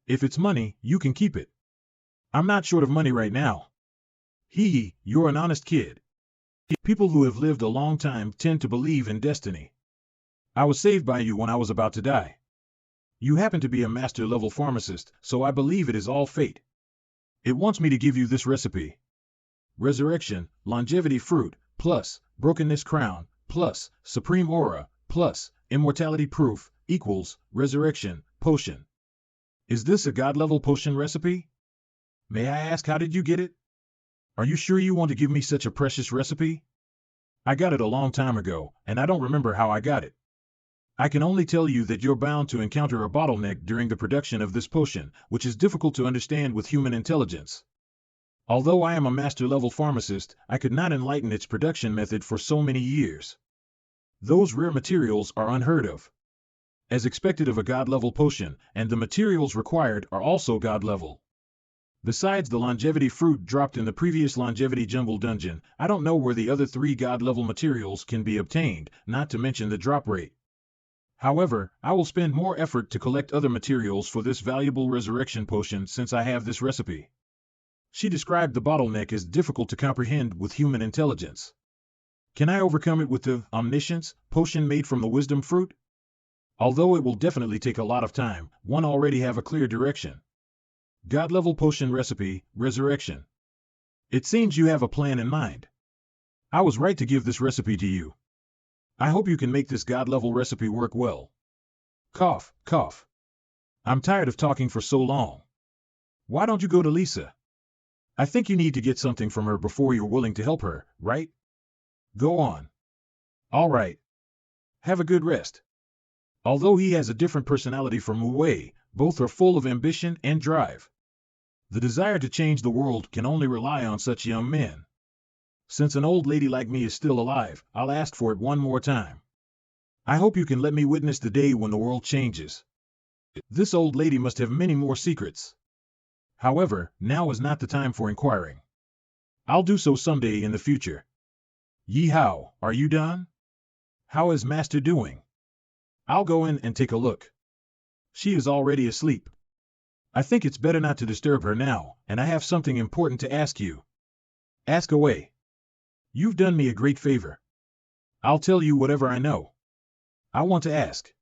If it's money, you can keep it. I'm not short of money right now. You're an honest kid. People who have lived a long time tend to believe in destiny. I was saved by you when I was about to die. You happen to be a master-level pharmacist, so I believe it is all fate. It wants me to give you this recipe. Resurrection, longevity fruit, plus, brokenness crown, plus, supreme aura, plus, immortality proof, equals, resurrection, potion. Is this a god-level potion recipe? May I ask how did you get it? Are you sure you want to give me such a precious recipe? I got it a long time ago, and I don't remember how I got it. I can only tell you that you're bound to encounter a bottleneck during the production of this potion, which is difficult to understand with human intelligence. Although I am a master-level pharmacist, I could not enlighten its production method for so many years. Those rare materials are unheard of. As expected of a god-level potion, and the materials required are also god-level. Besides the longevity fruit dropped in the previous longevity jungle dungeon, I don't know where the other 3 god-level materials can be obtained, not to mention the drop rate. However, I will spend more effort to collect other materials for this valuable resurrection potion since I have this recipe. She described the bottleneck as difficult to comprehend with human intelligence. Can I overcome it with the omniscience potion made from the wisdom fruit? Although it will definitely take a lot of time, one already have a clear direction. God-level potion recipe, resurrection. It seems you have a plan in mind. I was right to give this recipe to you. I hope you can make this God-level recipe work well. Cough, cough. I'm tired of talking for so long. Why don't you go to Lisa? I think you need to get something from her before you're willing to help her, right? Go on. All right. Have a good rest. Although he has a different personality from Wu Wei, both are full of ambition and drive. The desire to change the world can only rely on such young men. Since an old lady like me is still alive, I'll ask for it one more time. I hope you can let me witness the day when the world changes. This old lady must have many more secrets. However, now is not the time for inquiring. I'll do so someday in the future. Ye Hao, are you done? How is Master doing? I'll go in and take a look. She is already asleep. I think it's better not to disturb her now, and I have something important to ask you. Ask away. You've done me a great favor. I'll tell you whatever I know. I want to ask.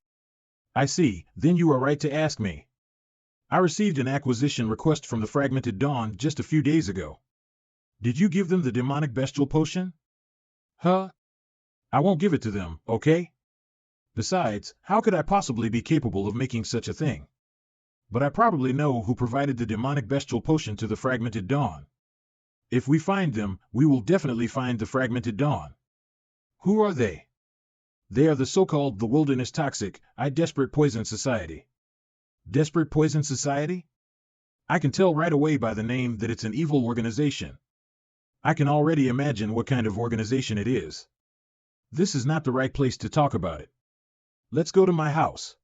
I see, then you are right to ask me. I received an acquisition request from the Fragmented Dawn just a few days ago. Did you give them the demonic bestial potion? Huh? I won't give it to them, okay? Besides, how could I possibly be capable of making such a thing? But I probably know who provided the demonic bestial potion to the Fragmented Dawn. If we find them, we will definitely find the Fragmented Dawn. Who are they? They are the so-called the Wilderness Toxic, Desperate Poison Society. Desperate Poison Society? I can tell right away by the name that it's an evil organization. I can already imagine what kind of organization it is. This is not the right place to talk about it. Let's go to my house.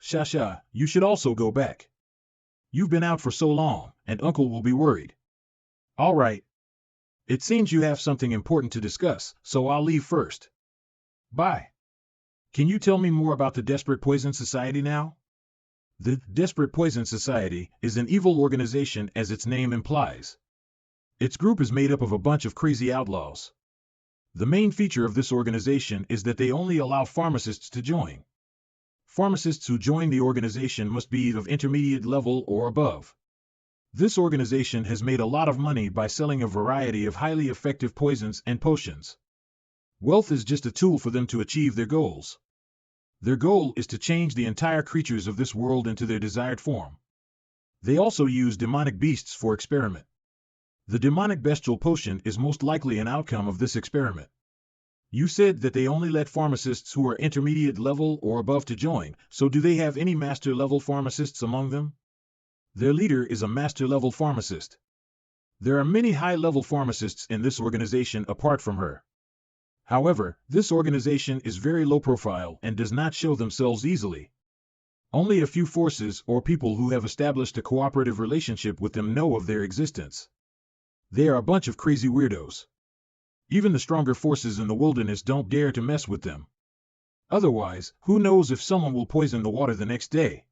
Shasha, you should also go back. You've been out for so long, and Uncle will be worried. All right. It seems you have something important to discuss, so I'll leave first. Bye. Can you tell me more about the Desperate Poison Society now? The Desperate Poison Society is an evil organization as its name implies. Its group is made up of a bunch of crazy outlaws. The main feature of this organization is that they only allow pharmacists to join. Pharmacists who join the organization must be of intermediate level or above. This organization has made a lot of money by selling a variety of highly effective poisons and potions. Wealth is just a tool for them to achieve their goals. Their goal is to change the entire creatures of this world into their desired form. They also use demonic beasts for experiment. The demonic bestial potion is most likely an outcome of this experiment. You said that they only let pharmacists who are intermediate level or above to join, so do they have any master level pharmacists among them? Their leader is a master level pharmacist. There are many high level pharmacists in this organization apart from her. However, this organization is very low profile and does not show themselves easily. Only a few forces or people who have established a cooperative relationship with them know of their existence. They are a bunch of crazy weirdos. Even the stronger forces in the wilderness don't dare to mess with them. Otherwise, who knows if someone will poison the water the next day?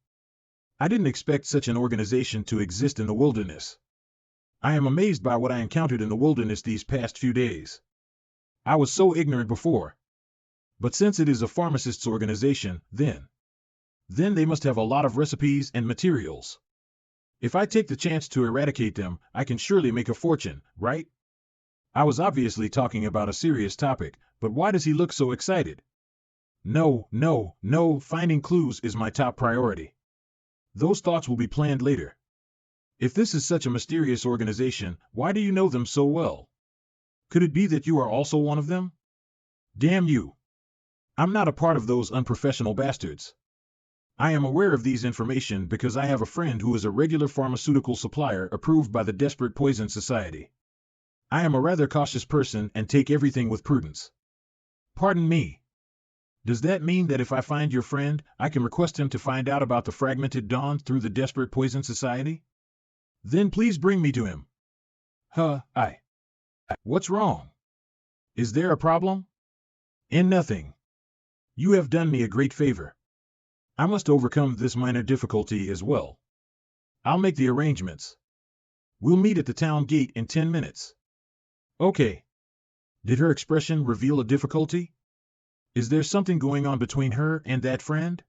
I didn't expect such an organization to exist in the wilderness. I am amazed by what I encountered in the wilderness these past few days. I was so ignorant before. But since it is a pharmacist's organization, then they must have a lot of recipes and materials. If I take the chance to eradicate them, I can surely make a fortune, right? I was obviously talking about a serious topic, but why does he look so excited? No, finding clues is my top priority. Those thoughts will be planned later. If this is such a mysterious organization, why do you know them so well? Could it be that you are also one of them? Damn you. I'm not a part of those unprofessional bastards. I am aware of these information because I have a friend who is a regular pharmaceutical supplier approved by the Desperate Poison Society. I am a rather cautious person and take everything with prudence. Pardon me. Does that mean that if I find your friend, I can request him to find out about the Fragmented Dawn through the Desperate Poison Society? Then please bring me to him. What's wrong? Is there a problem? Nothing. You have done me a great favor. I must overcome this minor difficulty as well. I'll make the arrangements. We'll meet at the town gate in 10 minutes. Okay. Did her expression reveal a difficulty? Is there something going on between her and that friend?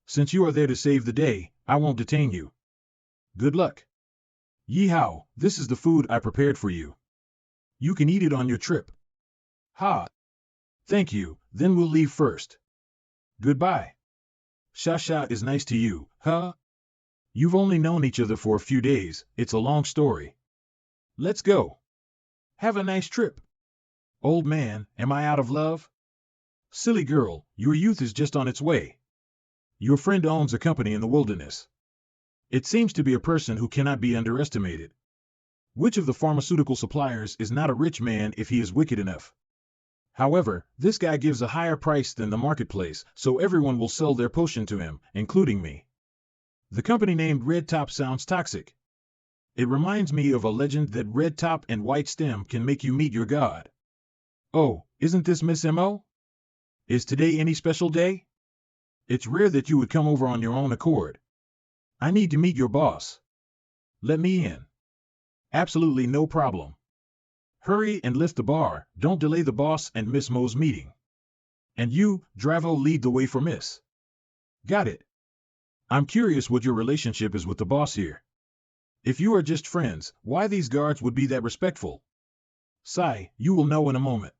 Since you are there to save the day, I won't detain you. Good luck. Ye Hao, this is the food I prepared for you. You can eat it on your trip. Ha! Thank you, then we'll leave first. Goodbye. Sha is nice to you, huh? You've only known each other for a few days, it's a long story. Let's go. Have a nice trip. Old man, am I out of love? Silly girl, your youth is just on its way. Your friend owns a company in the wilderness. It seems to be a person who cannot be underestimated. Which of the pharmaceutical suppliers is not a rich man if he is wicked enough? However, this guy gives a higher price than the marketplace, so everyone will sell their potion to him, including me. The company named Red Top sounds toxic. It reminds me of a legend that Red Top and White Stem can make you meet your god. Oh, isn't this Miss M.O.? Is today any special day? It's rare that you would come over on your own accord. I need to meet your boss. Let me in. Absolutely no problem. Hurry and lift the bar, don't delay the boss and Miss Mo's meeting. And you, Dravo, lead the way for Miss. Got it. I'm curious what your relationship is with the boss here. If you are just friends, why these guards would be that respectful? Sci, you will know in a moment.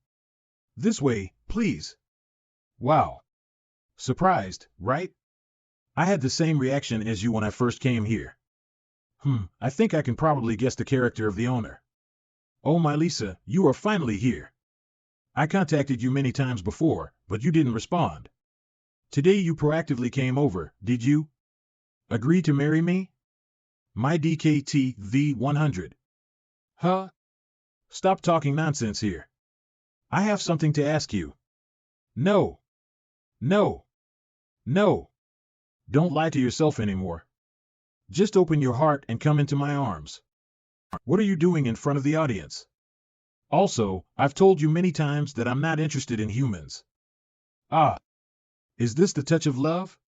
This way, please. Wow. Surprised, right? I had the same reaction as you when I first came here. I think I can probably guess the character of the owner. Oh my Lisa, you are finally here. I contacted you many times before, but you didn't respond. Today you proactively came over, did you? Agree to marry me? My DKT V100. Huh? Stop talking nonsense here. I have something to ask you. No. No. No. Don't lie to yourself anymore. Just open your heart and come into my arms. What are you doing in front of the audience? Also, I've told you many times that I'm not interested in humans. Ah. Is this the touch of love?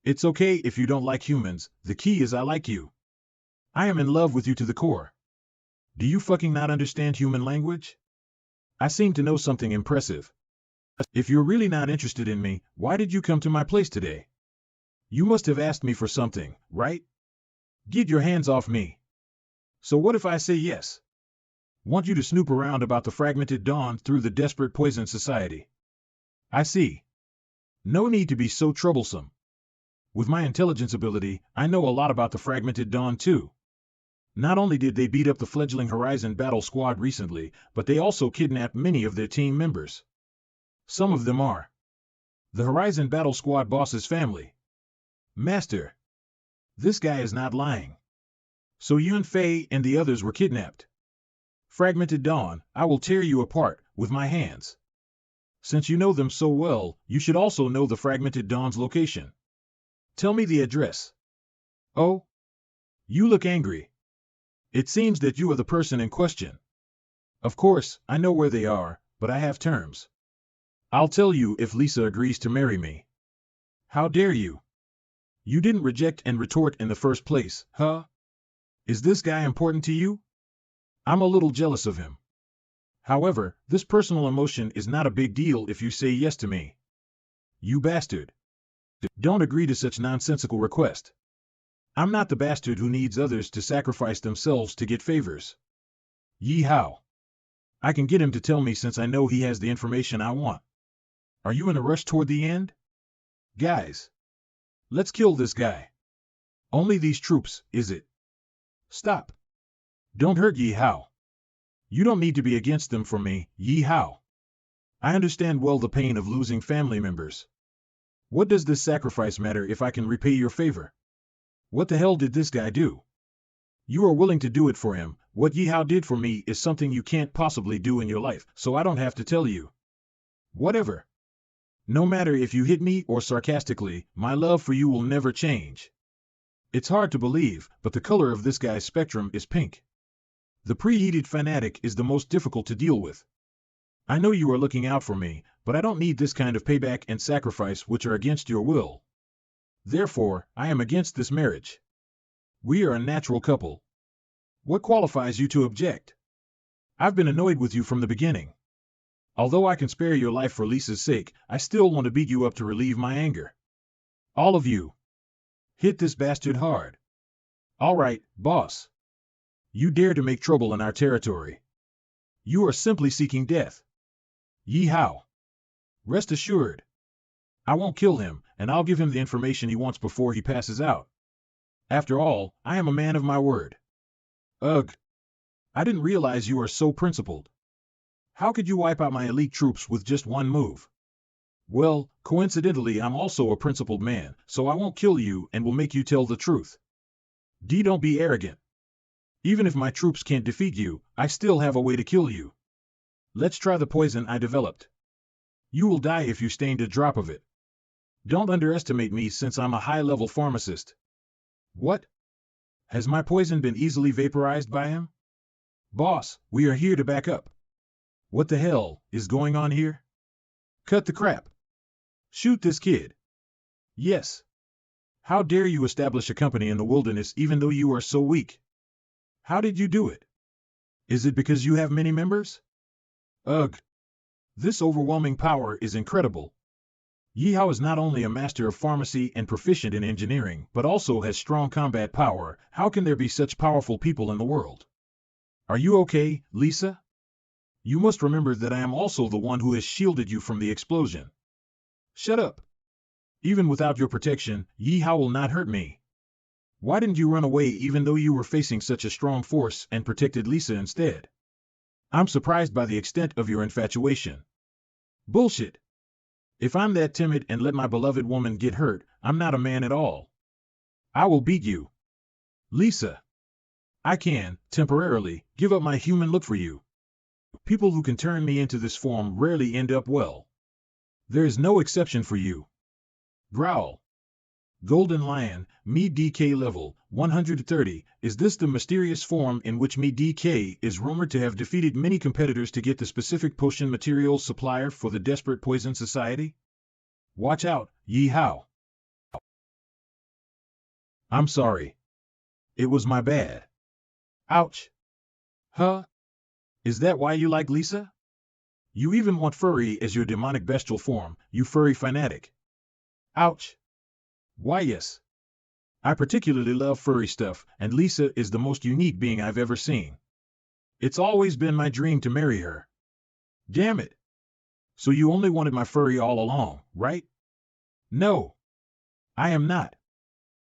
It's okay if you don't like humans, the key is I like you. I am in love with you to the core. Do you fucking not understand human language? I seem to know something impressive. If you're really not interested in me, why did you come to my place today? You must have asked me for something, right? Get your hands off me. So what if I say yes? Want you to snoop around about the fragmented dawn through the desperate poison society. I see. No need to be so troublesome. With my intelligence ability, I know a lot about the fragmented dawn too. Not only did they beat up the fledgling Horizon Battle Squad recently, but they also kidnapped many of their team members. Some of them are the Horizon Battle Squad boss's family. Master. This guy is not lying. So Yun Fei and the others were kidnapped. Fragmented Dawn, I will tear you apart, with my hands. Since you know them so well, you should also know the Fragmented Dawn's location. Tell me the address. Oh? You look angry. It seems that you are the person in question. Of course, I know where they are, but I have terms. I'll tell you if Lisa agrees to marry me. How dare you? You didn't reject and retort in the first place, huh? Is this guy important to you? I'm a little jealous of him. However, this personal emotion is not a big deal if you say yes to me. You bastard. Don't agree to such nonsensical request. I'm not the bastard who needs others to sacrifice themselves to get favors. Ye Hao. I can get him to tell me since I know he has the information I want. Are you in a rush toward the end? Guys. Let's kill this guy. Only these troops, is it? Stop. Don't hurt Ye Hao. You don't need to be against them for me, Ye Hao. I understand well the pain of losing family members. What does this sacrifice matter if I can repay your favor? What the hell did this guy do? You are willing to do it for him. What Ye Hao did for me is something you can't possibly do in your life, so I don't have to tell you. Whatever. No matter if you hit me or sarcastically, my love for you will never change. It's hard to believe, but the color of this guy's spectrum is pink. The preheated fanatic is the most difficult to deal with. I know you are looking out for me, but I don't need this kind of payback and sacrifice which are against your will. Therefore, I am against this marriage. We are a natural couple. What qualifies you to object? I've been annoyed with you from the beginning. Although I can spare your life for Lisa's sake, I still want to beat you up to relieve my anger. All of you. Hit this bastard hard. All right, boss. You dare to make trouble in our territory. You are simply seeking death. Ye Hao. Rest assured. I won't kill him, and I'll give him the information he wants before he passes out. After all, I am a man of my word. Ugh. I didn't realize you are so principled. How could you wipe out my elite troops with just one move? Well, coincidentally I'm also a principled man, so I won't kill you and will make you tell the truth. Don't be arrogant. Even if my troops can't defeat you, I still have a way to kill you. Let's try the poison I developed. You will die if you stained a drop of it. Don't underestimate me since I'm a high-level pharmacist. What? Has my poison been easily vaporized by him? Boss, we are here to back up. What the hell is going on here? Cut the crap. Shoot this kid. Yes. How dare you establish a company in the wilderness even though you are so weak? How did you do it? Is it because you have many members? Ugh. This overwhelming power is incredible. Ye Hao is not only a master of pharmacy and proficient in engineering, but also has strong combat power. How can there be such powerful people in the world? Are you okay, Lisa? You must remember that I am also the one who has shielded you from the explosion. Shut up. Even without your protection, Ye Hao will not hurt me. Why didn't you run away even though you were facing such a strong force and protected Lisa instead? I'm surprised by the extent of your infatuation. Bullshit. If I'm that timid and let my beloved woman get hurt, I'm not a man at all. I will beat you. Lisa. I can, temporarily, give up my human look for you. People who can turn me into this form rarely end up well. There is no exception for you. Growl. Golden Lion, Me DK level, 130. Is this the mysterious form in which Me DK is rumored to have defeated many competitors to get the specific potion materials supplier for the desperate poison society? Watch out, Ye Hao. I'm sorry. It was my bad. Ouch. Huh? Is that why you like Lisa? You even want furry as your demonic bestial form, you furry fanatic. Ouch. Why yes. I particularly love furry stuff, and Lisa is the most unique being I've ever seen. It's always been my dream to marry her. Damn it. So you only wanted my furry all along, right? No. I am not.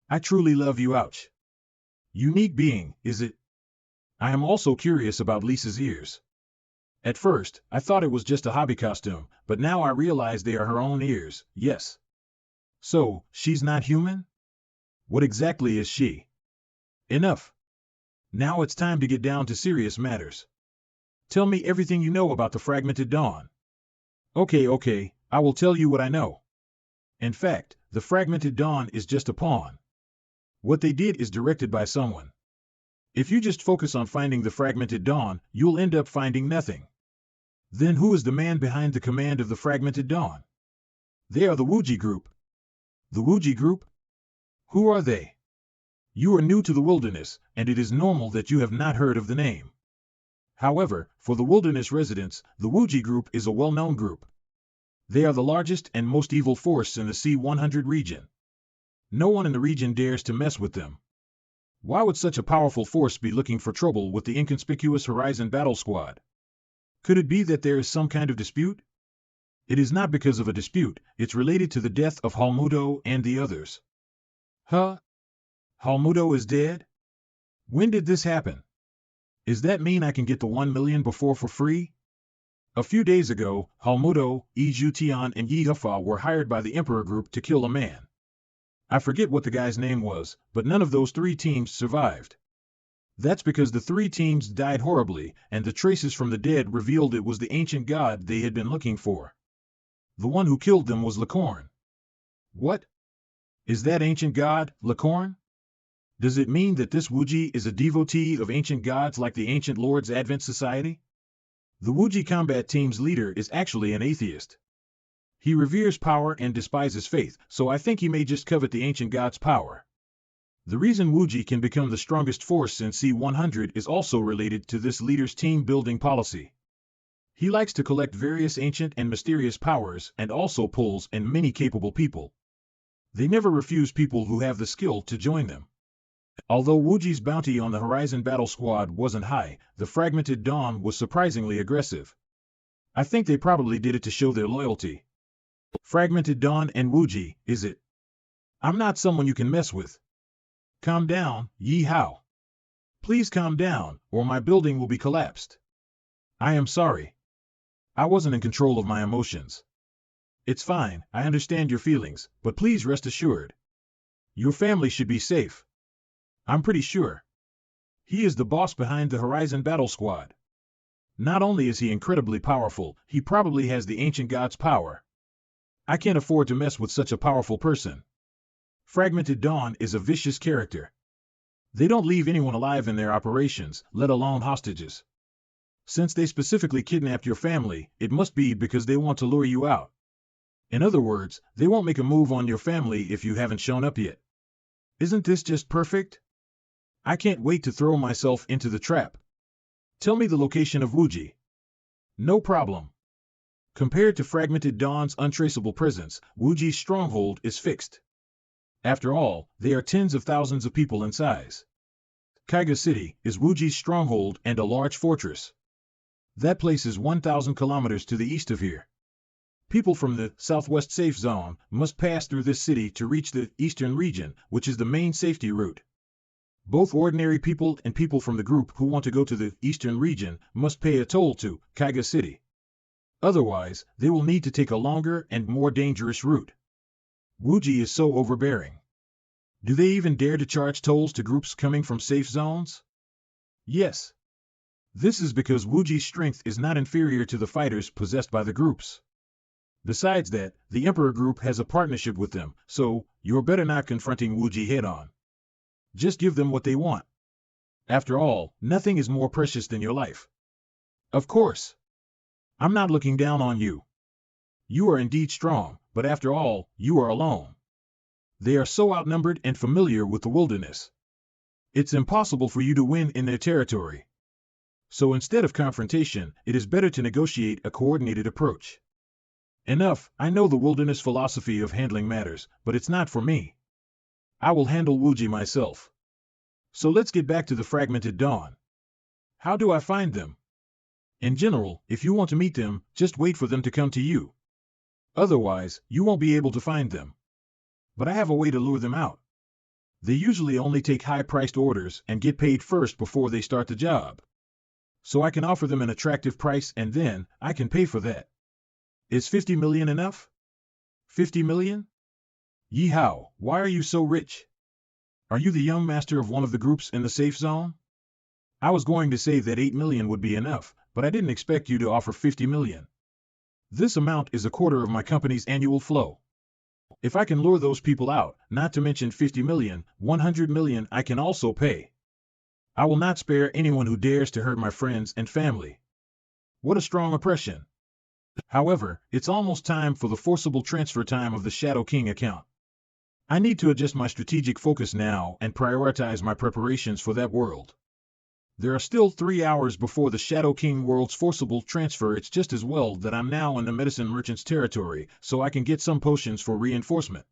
I truly love you, ouch. Unique being, is it? I am also curious about Lisa's ears. At first, I thought it was just a hobby costume, but now I realize they are her own ears, yes. So, she's not human? What exactly is she? Enough. Now it's time to get down to serious matters. Tell me everything you know about the Fragmented Dawn. Okay, I will tell you what I know. In fact, the Fragmented Dawn is just a pawn. What they did is directed by someone. If you just focus on finding the Fragmented Dawn, you'll end up finding nothing. Then who is the man behind the command of the Fragmented Dawn? They are the Wuji Group. The Wuji Group? Who are they? You are new to the wilderness, and it is normal that you have not heard of the name. However, for the wilderness residents, the Wuji Group is a well-known group. They are the largest and most evil force in the C-100 region. No one in the region dares to mess with them. Why would such a powerful force be looking for trouble with the inconspicuous Horizon Battle Squad? Could it be that there is some kind of dispute? It is not because of a dispute, it's related to the death of Halmudo and the others. Huh? Halmudo is dead? When did this happen? Does that mean I can get the 1 million before for free? A few days ago, Halmudo, Ejutian and Ye Hao were hired by the Emperor Group to kill a man. I forget what the guy's name was, but none of those 3 teams survived. That's because the 3 teams died horribly, and the traces from the dead revealed it was the ancient god they had been looking for. The one who killed them was Licorn. What? Is that ancient god, Licorn? Does it mean that this Wuji is a devotee of ancient gods like the Ancient Lords Advent Society? The Wuji combat team's leader is actually an atheist. He reveres power and despises faith, so I think he may just covet the ancient god's power. The reason Wuji can become the strongest force in C100 is also related to this leader's team-building policy. He likes to collect various ancient and mysterious powers and also pulls in many capable people. They never refuse people who have the skill to join them. Although Wuji's bounty on the Horizon Battle Squad wasn't high, the Fragmented Dawn was surprisingly aggressive. I think they probably did it to show their loyalty. Fragmented Dawn and Wuji, is it? I'm not someone you can mess with. Calm down, Ye Hao. Please calm down, or my building will be collapsed. I am sorry. I wasn't in control of my emotions. It's fine, I understand your feelings, but please rest assured. Your family should be safe. I'm pretty sure. He is the boss behind the Horizon Battle Squad. Not only is he incredibly powerful, he probably has the ancient god's power. I can't afford to mess with such a powerful person. Fragmented Dawn is a vicious character. They don't leave anyone alive in their operations, let alone hostages. Since they specifically kidnapped your family, it must be because they want to lure you out. In other words, they won't make a move on your family if you haven't shown up yet. Isn't this just perfect? I can't wait to throw myself into the trap. Tell me the location of Wuji. No problem. Compared to Fragmented Dawn's untraceable presence, Wuji's stronghold is fixed. After all, they are tens of thousands of people in size. Kaiga City is Wuji's stronghold and a large fortress. That place is 1,000 kilometers to the east of here. People from the southwest safe zone must pass through this city to reach the eastern region, which is the main safety route. Both ordinary people and people from the group who want to go to the eastern region must pay a toll to Kaiga City. Otherwise, they will need to take a longer and more dangerous route. Wuji is so overbearing. Do they even dare to charge tolls to groups coming from safe zones? Yes. This is because Wuji's strength is not inferior to the fighters possessed by the groups. Besides that, the Emperor group has a partnership with them, so you're better not confronting Wuji head-on. Just give them what they want. After all, nothing is more precious than your life. Of course. I'm not looking down on you. You are indeed strong, but after all, you are alone. They are so outnumbered and familiar with the wilderness. It's impossible for you to win in their territory. So instead of confrontation, it is better to negotiate a coordinated approach. Enough, I know the wilderness philosophy of handling matters, but it's not for me. I will handle Wuji myself. So let's get back to the Fragmented Dawn. How do I find them? In general, if you want to meet them, just wait for them to come to you. Otherwise, you won't be able to find them. But I have a way to lure them out. They usually only take high-priced orders and get paid first before they start the job. So I can offer them an attractive price and then I can pay for that. Is 50 million enough? 50 million? Ye Hao, why are you so rich? Are you the young master of one of the groups in the safe zone? I was going to say that 8 million would be enough, but I didn't expect you to offer 50 million. This amount is a quarter of my company's annual flow. If I can lure those people out, not to mention 50 million, 100 million I can also pay. I will not spare anyone who dares to hurt my friends and family. What a strong oppression. However, it's almost time for the forcible transfer time of the Shadow King account. I need to adjust my strategic focus now and prioritize my preparations for that world. There are still 3 hours before the Shadow King world's forcible transfer. It's just as well that I'm now in the medicine merchant's territory, so I can get some potions for reinforcement.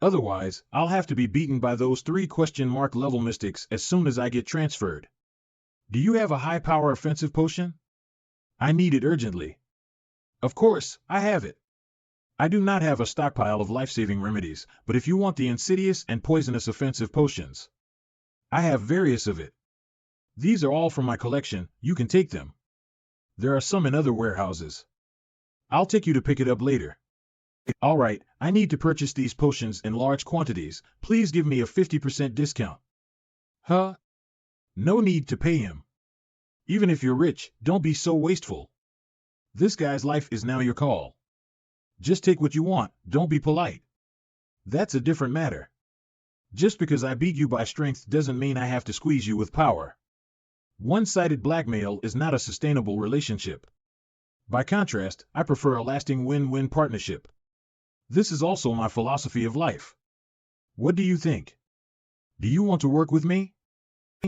Otherwise, I'll have to be beaten by those 3 level mystics as soon as I get transferred. Do you have a high-power offensive potion? I need it urgently. Of course, I have it. I do not have a stockpile of life-saving remedies, but if you want the insidious and poisonous offensive potions, I have various of it. These are all from my collection, you can take them. There are some in other warehouses. I'll take you to pick it up later. Alright, I need to purchase these potions in large quantities, please give me a 50% discount. Huh? No need to pay him. Even if you're rich, don't be so wasteful. This guy's life is now your call. Just take what you want, don't be polite. That's a different matter. Just because I beat you by strength doesn't mean I have to squeeze you with power. One-sided blackmail is not a sustainable relationship. By contrast, I prefer a lasting win-win partnership. This is also my philosophy of life. What do you think? Do you want to work with me?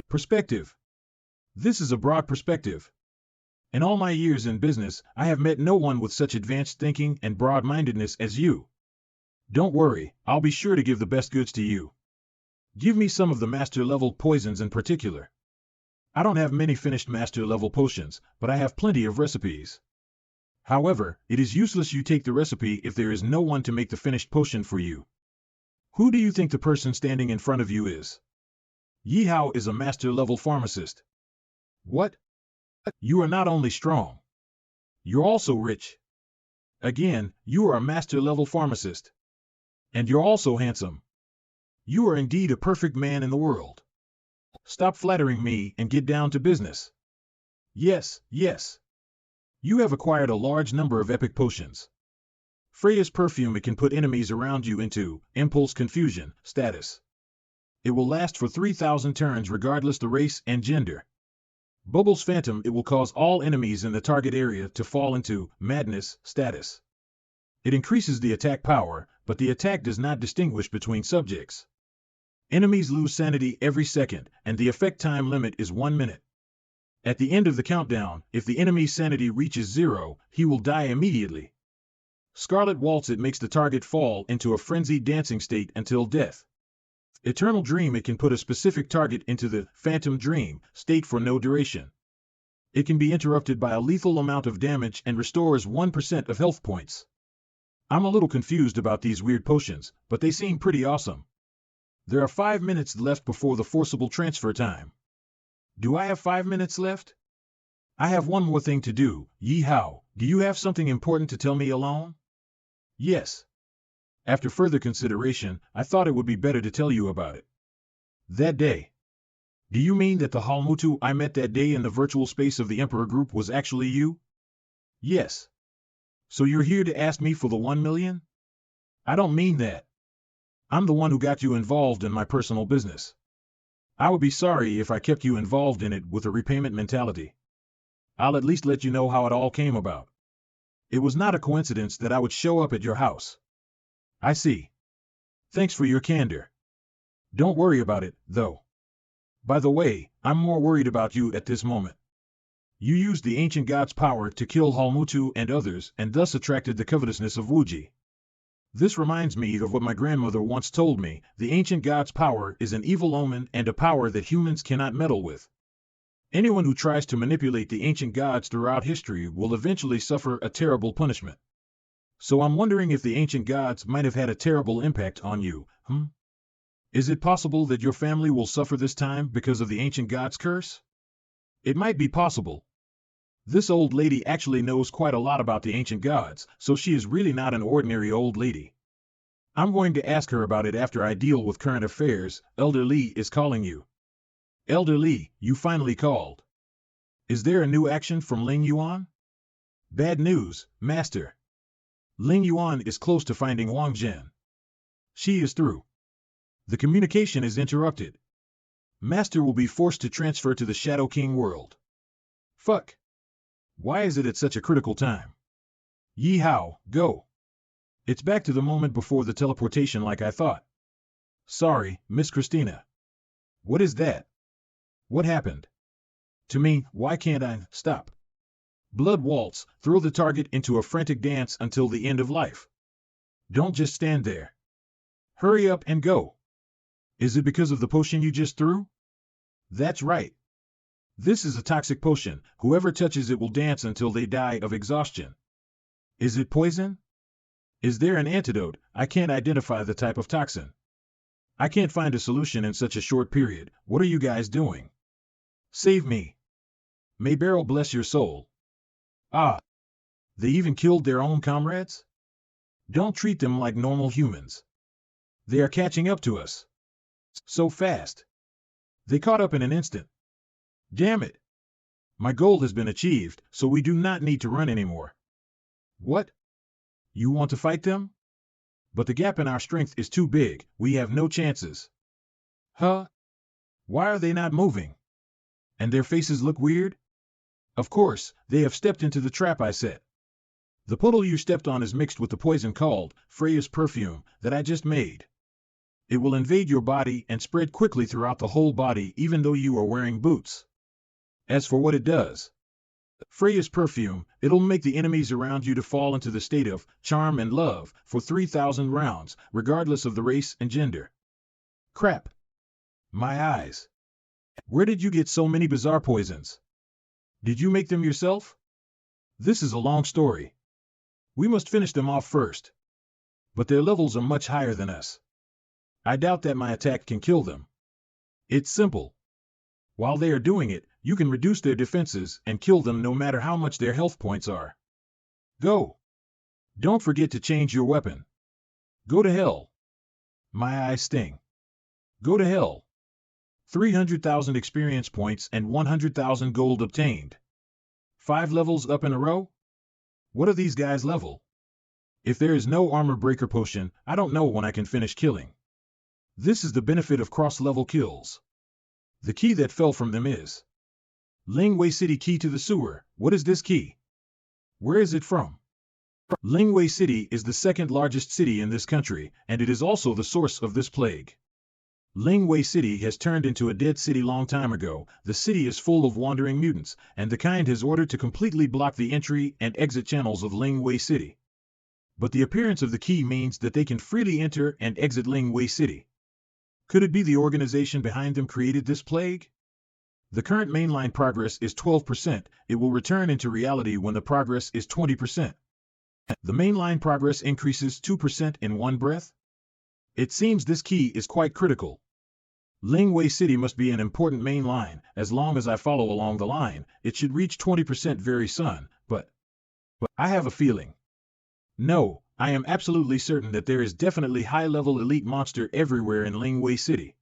Perspective. This is a broad perspective. In all my years in business, I have met no one with such advanced thinking and broad-mindedness as you. Don't worry, I'll be sure to give the best goods to you. Give me some of the master-level poisons in particular. I don't have many finished master-level potions, but I have plenty of recipes. However, it is useless you take the recipe if there is no one to make the finished potion for you. Who do you think the person standing in front of you is? Ye Hao is a master-level pharmacist. What? You are not only strong. You're also rich. Again, you are a master-level pharmacist. And you're also handsome. You are indeed a perfect man in the world. Stop flattering me and get down to business. Yes, yes. You have acquired a large number of epic potions. Freya's perfume, it can put enemies around you into impulse confusion status. It will last for 3,000 turns regardless the race and gender. Bubble's Phantom, it will cause all enemies in the target area to fall into madness status. It increases the attack power, but the attack does not distinguish between subjects. Enemies lose sanity every second, and the effect time limit is 1 minute. At the end of the countdown, if the enemy's sanity reaches 0, he will die immediately. Scarlet Waltz, it makes the target fall into a frenzied dancing state until death. Eternal Dream, it can put a specific target into the phantom dream state for no duration. It can be interrupted by a lethal amount of damage and restores 1% of health points. I'm a little confused about these weird potions, but they seem pretty awesome. There are 5 minutes left before the forcible transfer time. Do I have 5 minutes left? I have one more thing to do. Ye Hao, do you have something important to tell me alone? Yes. After further consideration, I thought it would be better to tell you about it. That day. Do you mean that the Halmutu I met that day in the virtual space of the Emperor group was actually you? Yes. So you're here to ask me for the 1 million? I don't mean that. I'm the one who got you involved in my personal business. I would be sorry if I kept you involved in it with a repayment mentality. I'll at least let you know how it all came about. It was not a coincidence that I would show up at your house. I see. Thanks for your candor. Don't worry about it, though. By the way, I'm more worried about you at this moment. You used the ancient god's power to kill Halmutu and others, and thus attracted the covetousness of Wuji. This reminds me of what my grandmother once told me: the ancient god's power is an evil omen and a power that humans cannot meddle with. Anyone who tries to manipulate the ancient gods throughout history will eventually suffer a terrible punishment. So I'm wondering if the ancient gods might have had a terrible impact on you, Is it possible that your family will suffer this time because of the ancient god's curse? It might be possible. This old lady actually knows quite a lot about the ancient gods, so she is really not an ordinary old lady. I'm going to ask her about it after I deal with current affairs. Elder Li is calling you. Elder Li, you finally called. Is there a new action from Ling Yuan? Bad news, Master. Ling Yuan is close to finding Wang Zhen. She is through. The communication is interrupted. Master will be forced to transfer to the Shadow King world. Fuck. Why is it at such a critical time? Ye Hao, go. It's back to the moment before the teleportation like I thought. Sorry, Miss Christina. What is that? What happened? To me, why can't I stop? Blood Waltz, throw the target into a frantic dance until the end of life. Don't just stand there. Hurry up and go. Is it because of the potion you just threw? That's right. This is a toxic potion. Whoever touches it will dance until they die of exhaustion. Is it poison? Is there an antidote? I can't identify the type of toxin. I can't find a solution in such a short period. What are you guys doing? Save me. May Beryl bless your soul. Ah. They even killed their own comrades? Don't treat them like normal humans. They are catching up to us. So fast. They caught up in an instant. Damn it. My goal has been achieved, so we do not need to run anymore. What? You want to fight them? But the gap in our strength is too big. We have no chances. Huh? Why are they not moving? And their faces look weird? Of course, they have stepped into the trap I set. The puddle you stepped on is mixed with the poison called Freya's perfume that I just made. It will invade your body and spread quickly throughout the whole body even though you are wearing boots. As for what it does, Freya's perfume, it'll make the enemies around you to fall into the state of charm and love for 3,000 rounds, regardless of the race and gender. Crap. My eyes. Where did you get so many bizarre poisons? Did you make them yourself? This is a long story. We must finish them off first. But their levels are much higher than us. I doubt that my attack can kill them. It's simple. While they are doing it, you can reduce their defenses and kill them no matter how much their health points are. Go. Don't forget to change your weapon. Go to hell. My eyes sting. Go to hell. 300,000 experience points and 100,000 gold obtained. 5 levels up in a row? What are these guys level? If there is no armor breaker potion, I don't know when I can finish killing. This is the benefit of cross-level kills. The key that fell from them is Lingwei City key to the sewer. What is this key? Where is it from? Lingwei City is the second largest city in this country, and it is also the source of this plague. Lingwei City has turned into a dead city long time ago. The city is full of wandering mutants, and the kind has ordered to completely block the entry and exit channels of Lingwei City. But the appearance of the key means that they can freely enter and exit Lingwei City. Could it be the organization behind them created this plague? The current mainline progress is 12%. It will return into reality when the progress is 20%. The mainline progress increases 2% in one breath? It seems this key is quite critical. Lingwei City must be an important main line. As long as I follow along the line, it should reach 20% very soon, but I have a feeling. No, I am absolutely certain that there is definitely high-level elite monster everywhere in Lingwei City.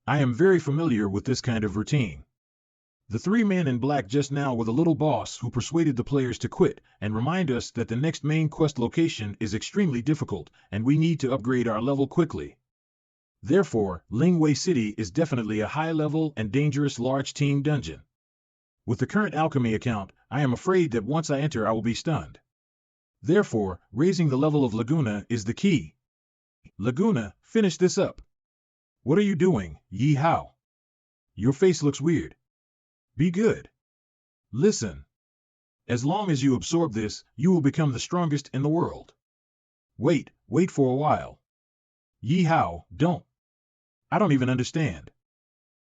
I am very familiar with this kind of routine. The 3 men in black just now were the little boss who persuaded the players to quit and remind us that the next main quest location is extremely difficult and we need to upgrade our level quickly. Therefore, Lingwei City is definitely a high-level and dangerous large team dungeon. With the current alchemy account, I am afraid that once I enter I will be stunned. Therefore, raising the level of Laguna is the key. Laguna, finish this up. What are you doing, Ye Hao? Your face looks weird. Be good. Listen. As long as you absorb this, you will become the strongest in the world. Wait for a while. Ye Hao, don't. I don't even understand.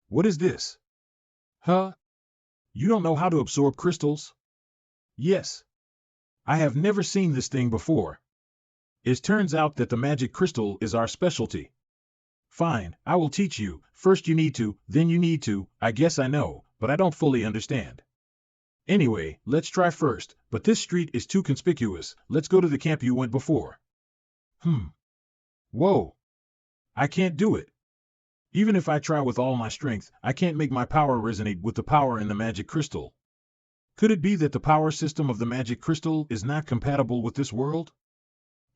What is this? Huh? You don't know how to absorb crystals? Yes. I have never seen this thing before. It turns out that the magic crystal is our specialty. Fine, I will teach you. First you need to, then you need to. I guess I know, but I don't fully understand. Anyway, let's try first, but this street is too conspicuous. Let's go to the camp you went before. Whoa. I can't do it. Even if I try with all my strength, I can't make my power resonate with the power in the magic crystal. Could it be that the power system of the magic crystal is not compatible with this world?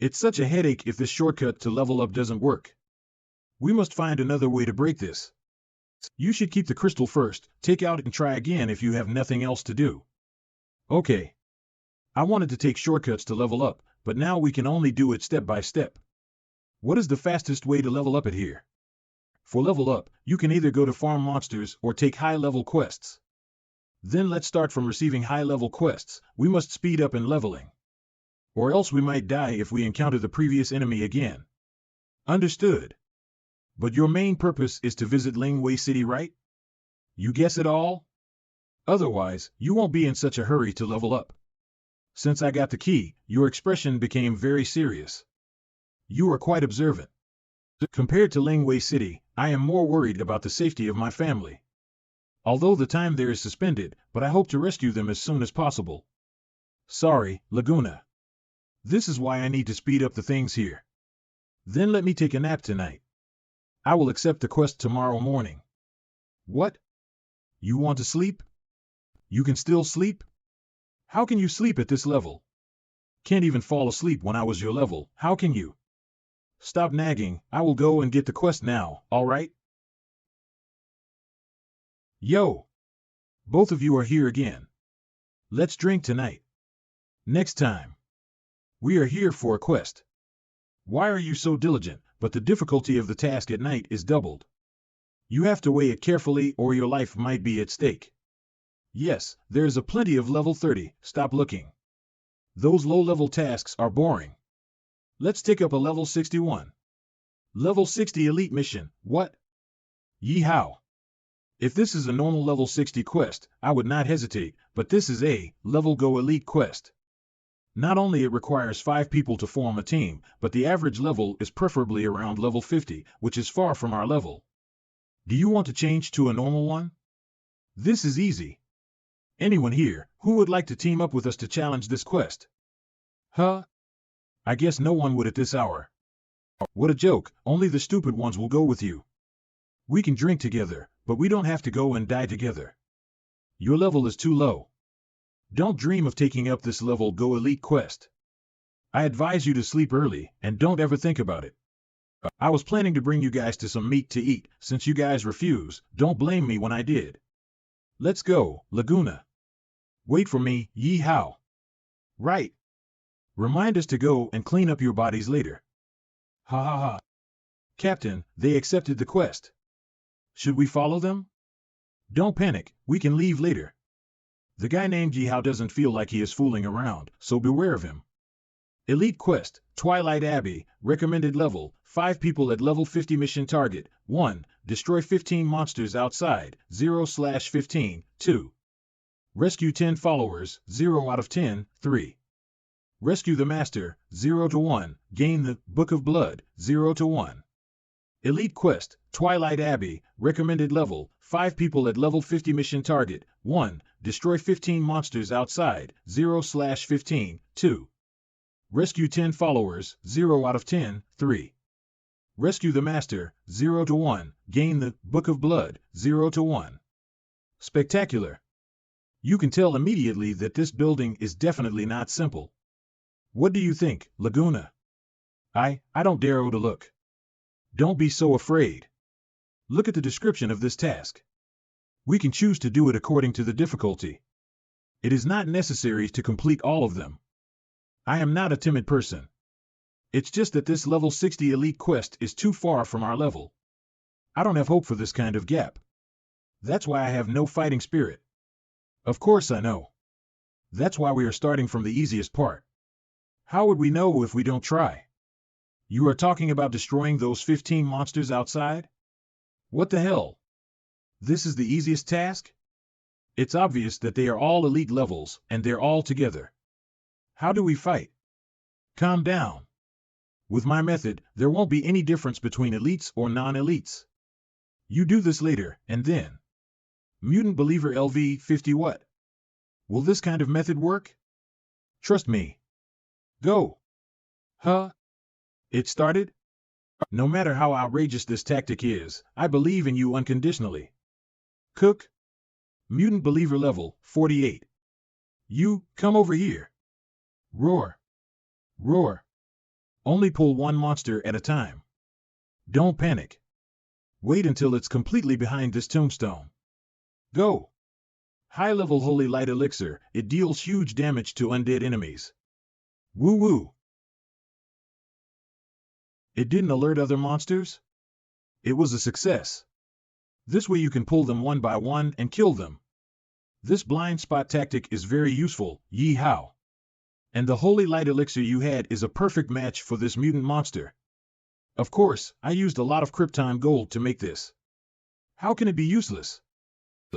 It's such a headache if this shortcut to level up doesn't work. We must find another way to break this. You should keep the crystal first, take out and try again if you have nothing else to do. Okay. I wanted to take shortcuts to level up, but now we can only do it step by step. What is the fastest way to level up it here? For level up, you can either go to farm monsters or take high-level quests. Then let's start from receiving high-level quests. We must speed up in leveling. Or else we might die if we encounter the previous enemy again. Understood. But your main purpose is to visit Lingwei City, right? You guess it all? Otherwise, you won't be in such a hurry to level up. Since I got the key, your expression became very serious. You are quite observant. Compared to Lingwei City, I am more worried about the safety of my family. Although the time there is suspended, but I hope to rescue them as soon as possible. Sorry, Laguna. This is why I need to speed up the things here. Then let me take a nap tonight. I will accept the quest tomorrow morning. What? You want to sleep? You can still sleep? How can you sleep at this level? Can't even fall asleep when I was your level. How can you? Stop nagging. I will go and get the quest now, all right? Yo! Both of you are here again. Let's drink tonight. Next time. We are here for a quest. Why are you so diligent, but the difficulty of the task at night is doubled? You have to weigh it carefully or your life might be at stake. Yes, there is a plenty of level 30, stop looking. Those low-level tasks are boring. Let's take up a level 61. Level 60 Elite Mission, what? Ye Hao. If this is a normal level 60 quest, I would not hesitate, but this is a level go elite quest. Not only it requires 5 people to form a team, but the average level is preferably around level 50, which is far from our level. Do you want to change to a normal one? This is easy. Anyone here who would like to team up with us to challenge this quest? Huh? I guess no one would at this hour. What a joke, only the stupid ones will go with you. We can drink together, but we don't have to go and die together. Your level is too low. Don't dream of taking up this level go elite quest. I advise you to sleep early, and don't ever think about it. I was planning to bring you guys to some meat to eat, since you guys refuse, don't blame me when I did. Let's go, Laguna. Wait for me, Ye Hao. Right. Remind us to go and clean up your bodies later. Ha ha ha. Captain, they accepted the quest. Should we follow them? Don't panic, we can leave later. The guy named Ye Hao doesn't feel like he is fooling around, so beware of him. Elite Quest, Twilight Abbey, recommended level, 5 people at level 50 mission target, 1, destroy 15 monsters outside, 0/15, 2. Rescue 10 followers, 0 out of 10, 3. Rescue the Master, 0 to 1, gain the Book of Blood, 0 to 1. Elite Quest, Twilight Abbey, recommended level, 5 people at level 50 mission target, 1, destroy 15 monsters outside, 0/15, 2. Rescue 10 followers, 0 out of 10, 3. Rescue the Master, 0 to 1, gain the Book of Blood, 0 to 1. Spectacular. You can tell immediately that this building is definitely not simple. What do you think, Laguna? I don't dare to look. Don't be so afraid. Look at the description of this task. We can choose to do it according to the difficulty. It is not necessary to complete all of them. I am not a timid person. It's just that this level 60 elite quest is too far from our level. I don't have hope for this kind of gap. That's why I have no fighting spirit. Of course I know. That's why we are starting from the easiest part. How would we know if we don't try? You are talking about destroying those 15 monsters outside? What the hell? This is the easiest task? It's obvious that they are all elite levels, and they're all together. How do we fight? Calm down. With my method, there won't be any difference between elites or non-elites. You do this later, and then. Mutant Believer LV50 what? Will this kind of method work? Trust me. Go. Huh? It started? No matter how outrageous this tactic is, I believe in you unconditionally. Cook? Mutant Believer level 48. You, come over here. Roar. Roar. Only pull one monster at a time. Don't panic. Wait until it's completely behind this tombstone. Go. High-level Holy Light Elixir, it deals huge damage to undead enemies. Woo-woo. It didn't alert other monsters? It was a success. This way you can pull them one by one and kill them. This blind spot tactic is very useful, Ye Hao. And the Holy Light Elixir you had is a perfect match for this mutant monster. Of course, I used a lot of Krypton gold to make this. How can it be useless?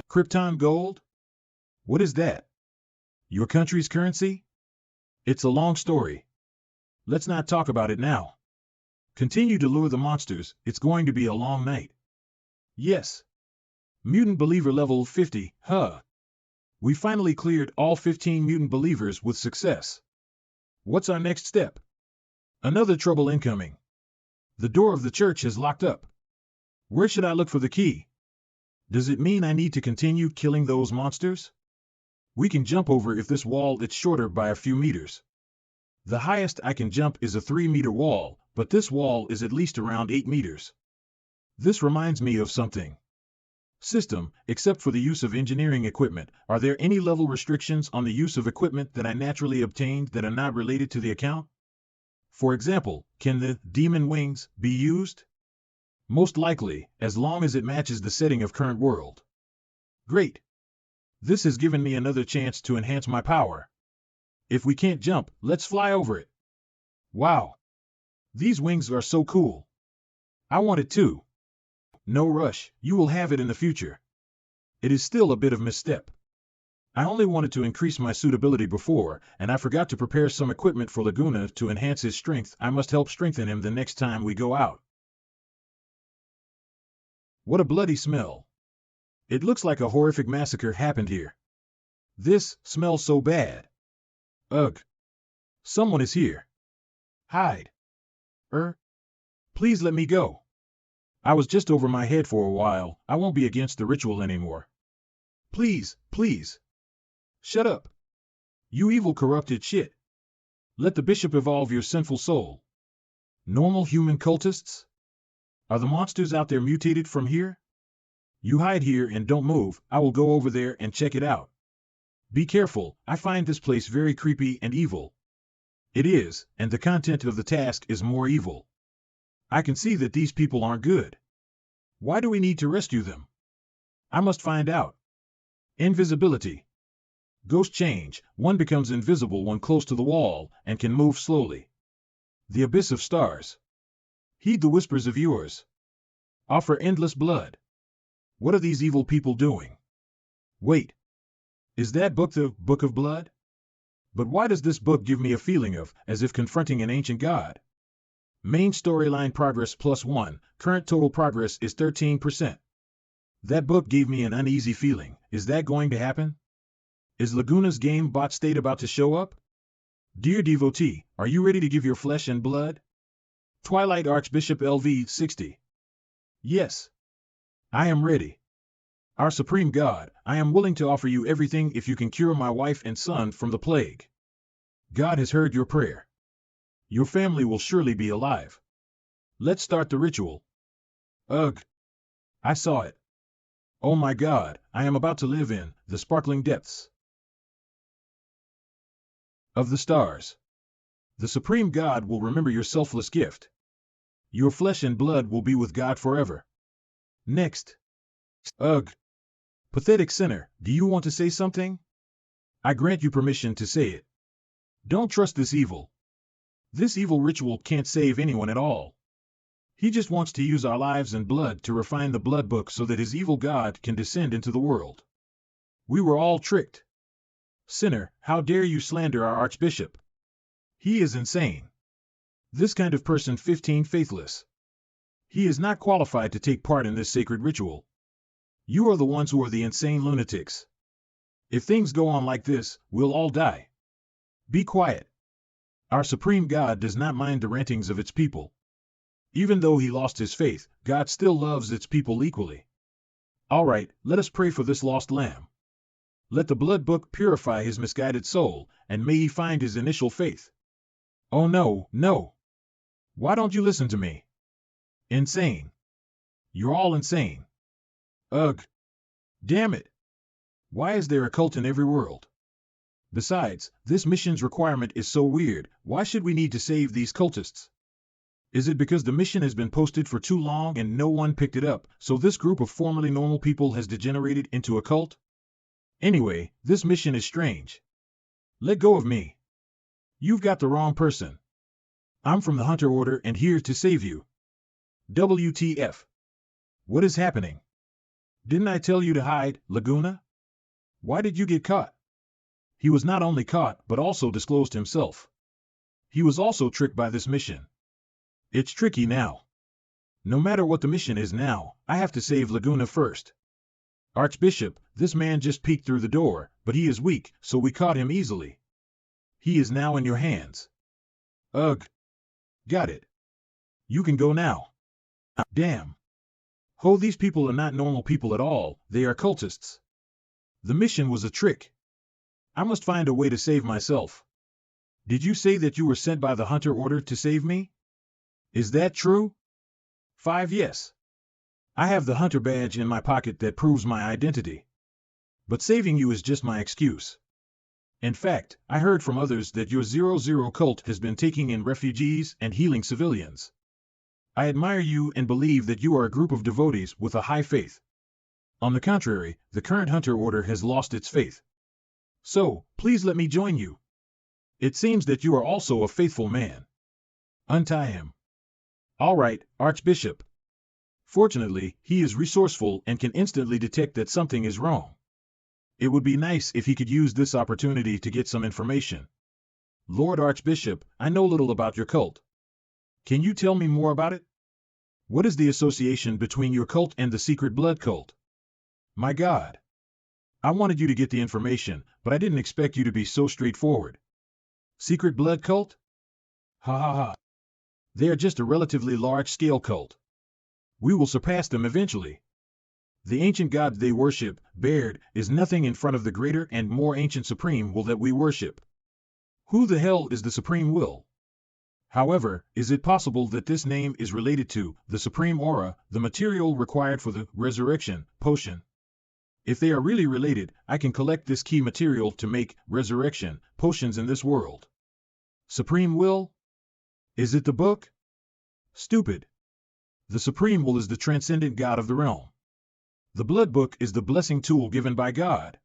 Krypton gold? What is that? Your country's currency? It's a long story. Let's not talk about it now. Continue to lure the monsters, it's going to be a long night. Yes. Mutant Believer level 50, huh? We finally cleared all 15 mutant believers with success. What's our next step? Another trouble incoming. The door of the church is locked up. Where should I look for the key? Does it mean I need to continue killing those monsters? We can jump over if this wall is shorter by a few meters. The highest I can jump is a 3-meter wall, but this wall is at least around 8 meters. This reminds me of something. System, except for the use of engineering equipment, are there any level restrictions on the use of equipment that I naturally obtained that are not related to the account? For example, can the demon wings be used? Most likely, as long as it matches the setting of current world. Great. This has given me another chance to enhance my power. If we can't jump, let's fly over it. Wow. These wings are so cool. I want it too. No rush, you will have it in the future. It is still a bit of misstep. I only wanted to increase my suitability before, and I forgot to prepare some equipment for Laguna to enhance his strength. I must help strengthen him the next time we go out. What a bloody smell. It looks like a horrific massacre happened here. This smells so bad. Ugh. Someone is here. Hide. Please let me go. I was just over my head for a while. I won't be against the ritual anymore. Please, please. Shut up. You evil corrupted shit. Let the bishop evolve your sinful soul. Normal human cultists? Are the monsters out there mutated from here? You hide here and don't move. I will go over there and check it out. Be careful. I find this place very creepy and evil. It is, and the content of the task is more evil. I can see that these people aren't good. Why do we need to rescue them? I must find out. Invisibility. Ghost change. One becomes invisible when close to the wall and can move slowly. The abyss of stars. Heed the whispers of yours. Offer endless blood. What are these evil people doing? Wait. Is that book the Book of Blood? But why does this book give me a feeling of, as if confronting an ancient god? Main storyline progress +1, current total progress is 13%. That book gave me an uneasy feeling. Is that going to happen? Is Laguna's game bot state about to show up? Dear devotee, are you ready to give your flesh and blood? Twilight Archbishop LV 60. Yes. I am ready. Our Supreme God, I am willing to offer you everything if you can cure my wife and son from the plague. God has heard your prayer. Your family will surely be alive. Let's start the ritual. Ugh. I saw it. Oh my God, I am about to live in the sparkling depths of the stars. The Supreme God will remember your selfless gift. Your flesh and blood will be with God forever. Next. Ugh. Pathetic sinner, do you want to say something? I grant you permission to say it. Don't trust this evil. This evil ritual can't save anyone at all. He just wants to use our lives and blood to refine the blood book so that his evil God can descend into the world. We were all tricked. Sinner, how dare you slander our Archbishop? He is insane. This kind of person 15 faithless. He is not qualified to take part in this sacred ritual. You are the ones who are the insane lunatics. If things go on like this, we'll all die. Be quiet. Our Supreme God does not mind the rantings of its people. Even though he lost his faith, God still loves its people equally. All right, let us pray for this lost lamb. Let the blood book purify his misguided soul, and may he find his initial faith. Oh no, no. Why don't you listen to me? Insane. You're all insane. Ugh. Damn it. Why is there a cult in every world? Besides, this mission's requirement is so weird. Why should we need to save these cultists? Is it because the mission has been posted for too long and no one picked it up, so this group of formerly normal people has degenerated into a cult? Anyway, this mission is strange. Let go of me. You've got the wrong person. I'm from the Hunter Order and here to save you. WTF. What is happening? Didn't I tell you to hide, Laguna? Why did you get caught? He was not only caught, but also disclosed himself. He was also tricked by this mission. It's tricky now. No matter what the mission is now, I have to save Laguna first. Archbishop, this man just peeked through the door, but he is weak, so we caught him easily. He is now in your hands. Ugh. Got it. You can go now. Damn. Oh, these people are not normal people at all, they are cultists. The mission was a trick. I must find a way to save myself. Did you say that you were sent by the Hunter Order to save me? Is that true? 5 Yes. I have the hunter badge in my pocket that proves my identity. But saving you is just my excuse. In fact, I heard from others that your 00 cult has been taking in refugees and healing civilians. I admire you and believe that you are a group of devotees with a high faith. On the contrary, the current hunter order has lost its faith. So, please let me join you. It seems that you are also a faithful man. Untie him. All right, Archbishop. Fortunately, he is resourceful and can instantly detect that something is wrong. It would be nice if he could use this opportunity to get some information. Lord Archbishop, I know little about your cult. Can you tell me more about it? What is the association between your cult and the secret blood cult? My God. I wanted you to get the information, but I didn't expect you to be so straightforward. Secret blood cult? Ha ha ha. They are just a relatively large-scale cult. We will surpass them eventually. The ancient god they worship, Baird, is nothing in front of the greater and more ancient supreme will that we worship. Who the hell is the supreme will? However, is it possible that this name is related to the supreme aura, the material required for the resurrection potion? If they are really related, I can collect this key material to make resurrection potions in this world. Supreme will? Is it the book? Stupid. The supreme will is the transcendent god of the realm. The blood book is the blessing tool given by God.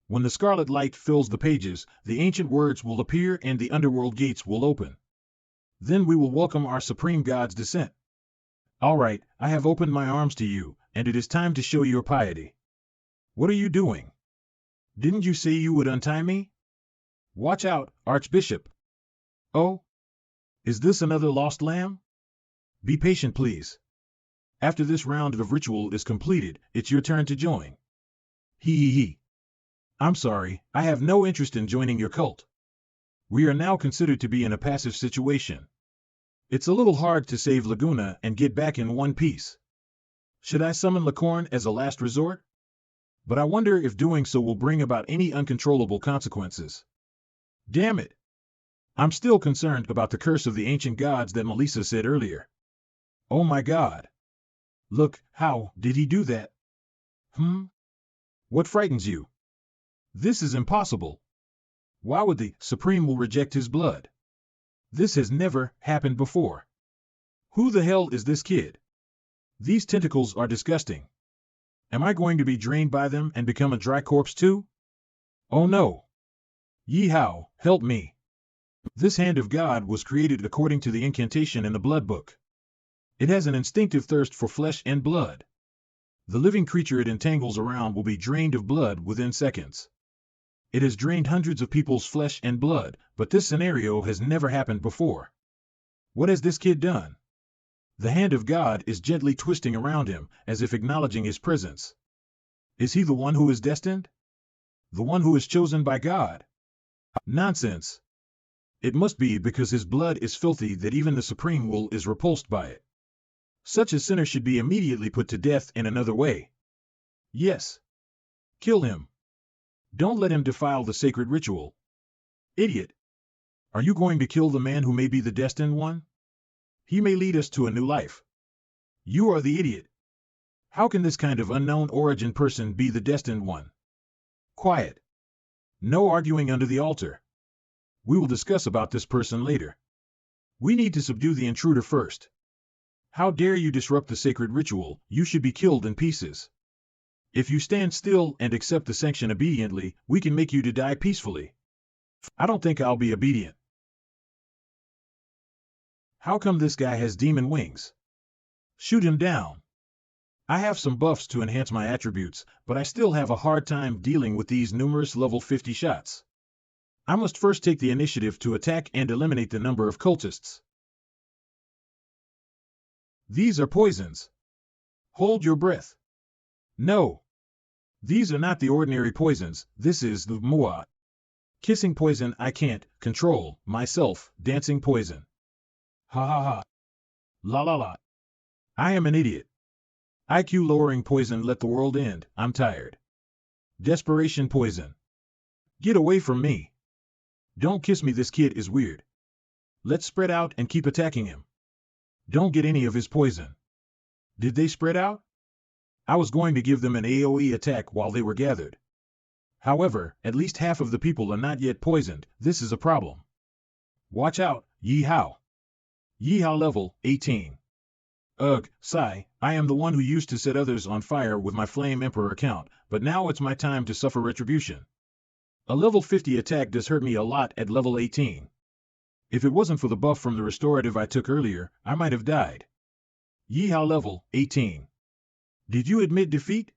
When the scarlet light fills the pages, the ancient words will appear and the underworld gates will open. Then we will welcome our supreme God's descent. All right, I have opened my arms to you, and it is time to show your piety. What are you doing? Didn't you say you would untie me? Watch out, Archbishop. Oh? Is this another lost lamb? Be patient, please. After this round of ritual is completed, it's your turn to join. He. I'm sorry, I have no interest in joining your cult. We are now considered to be in a passive situation. It's a little hard to save Laguna and get back in one piece. Should I summon Licorn as a last resort? But I wonder if doing so will bring about any uncontrollable consequences. Damn it! I'm still concerned about the curse of the ancient gods that Melissa said earlier. Oh my God! Look, how did he do that? What frightens you? This is impossible. Why would the Supreme will reject his blood? This has never happened before. Who the hell is this kid? These tentacles are disgusting. Am I going to be drained by them and become a dry corpse too? Oh no. Ye Hao, help me. This hand of God was created according to the incantation in the blood book. It has an instinctive thirst for flesh and blood. The living creature it entangles around will be drained of blood within seconds. It has drained hundreds of people's flesh and blood, but this scenario has never happened before. What has this kid done? The hand of God is gently twisting around him, as if acknowledging his presence. Is he the one who is destined? The one who is chosen by God? Nonsense. It must be because his blood is filthy that even the Supreme Will is repulsed by it. Such a sinner should be immediately put to death in another way. Yes. Kill him. Don't let him defile the sacred ritual. Idiot. Are you going to kill the man who may be the destined one? He may lead us to a new life. You are the idiot. How can this kind of unknown origin person be the destined one? Quiet. No arguing under the altar. We will discuss about this person later. We need to subdue the intruder first. How dare you disrupt the sacred ritual? You should be killed in pieces. If you stand still and accept the sanction obediently, we can make you to die peacefully. I don't think I'll be obedient. How come this guy has demon wings? Shoot him down. I have some buffs to enhance my attributes, but I still have a hard time dealing with these numerous level 50 shots. I must first take the initiative to attack and eliminate the number of cultists. These are poisons. Hold your breath. No. These are not the ordinary poisons, this is the Mua. Kissing poison I can't control myself, dancing poison. Ha ha ha. La la la. I am an idiot. IQ lowering poison let the world end, I'm tired. Desperation poison. Get away from me. Don't kiss me, this kid is weird. Let's spread out and keep attacking him. Don't get any of his poison. Did they spread out? I was going to give them an AoE attack while they were gathered. However, at least half of the people are not yet poisoned. This is a problem. Watch out, Ye Hao. Ye Hao level 18. Ugh, sigh, I am the one who used to set others on fire with my Flame Emperor account, but now it's my time to suffer retribution. A level 50 attack does hurt me a lot at level 18. If it wasn't for the buff from the restorative I took earlier, I might have died. Ye Hao level 18. Did you admit defeat?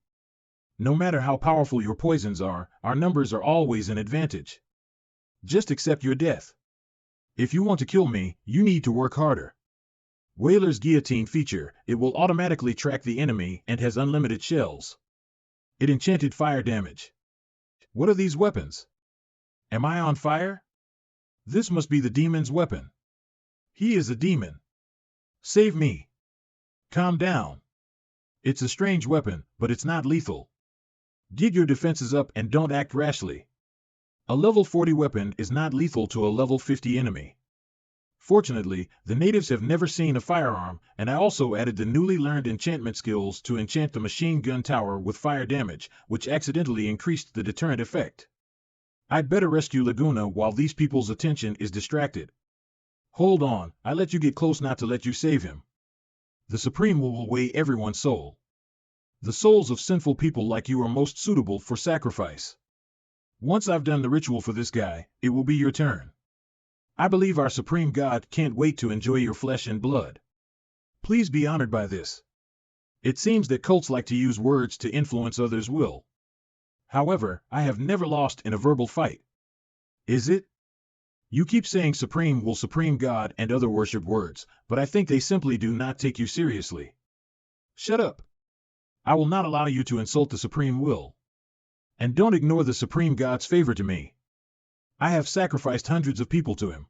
No matter how powerful your poisons are, our numbers are always an advantage. Just accept your death. If you want to kill me, you need to work harder. Whaler's Guillotine feature, it will automatically track the enemy and has unlimited shells. It enchanted fire damage. What are these weapons? Am I on fire? This must be the demon's weapon. He is a demon. Save me. Calm down. It's a strange weapon, but it's not lethal. Get your defenses up and don't act rashly. A level 40 weapon is not lethal to a level 50 enemy. Fortunately, the natives have never seen a firearm, and I also added the newly learned enchantment skills to enchant the machine gun tower with fire damage, which accidentally increased the deterrent effect. I'd better rescue Laguna while these people's attention is distracted. Hold on, I let you get close not to let you save him. The Supreme will weigh everyone's soul. The souls of sinful people like you are most suitable for sacrifice. Once I've done the ritual for this guy, it will be your turn. I believe our Supreme God can't wait to enjoy your flesh and blood. Please be honored by this. It seems that cults like to use words to influence others' will. However, I have never lost in a verbal fight. Is it? You keep saying Supreme will, Supreme God, and other worship words, but I think they simply do not take you seriously. Shut up. I will not allow you to insult the Supreme Will. And don't ignore the Supreme God's favor to me. I have sacrificed hundreds of people to him.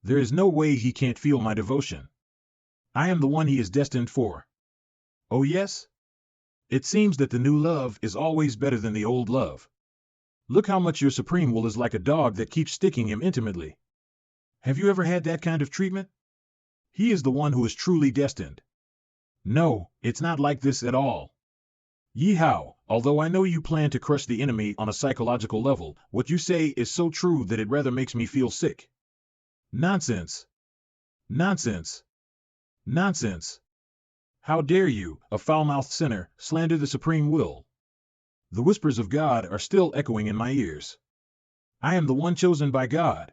There is no way he can't feel my devotion. I am the one he is destined for. Oh yes? It seems that the new love is always better than the old love. Look how much your Supreme Will is like a dog that keeps sticking him intimately. Have you ever had that kind of treatment? He is the one who is truly destined. No, it's not like this at all. Ye Hao, although I know you plan to crush the enemy on a psychological level, what you say is so true that it rather makes me feel sick. Nonsense. Nonsense. Nonsense. How dare you, a foul-mouthed sinner, slander the Supreme Will? The whispers of God are still echoing in my ears. I am the one chosen by God.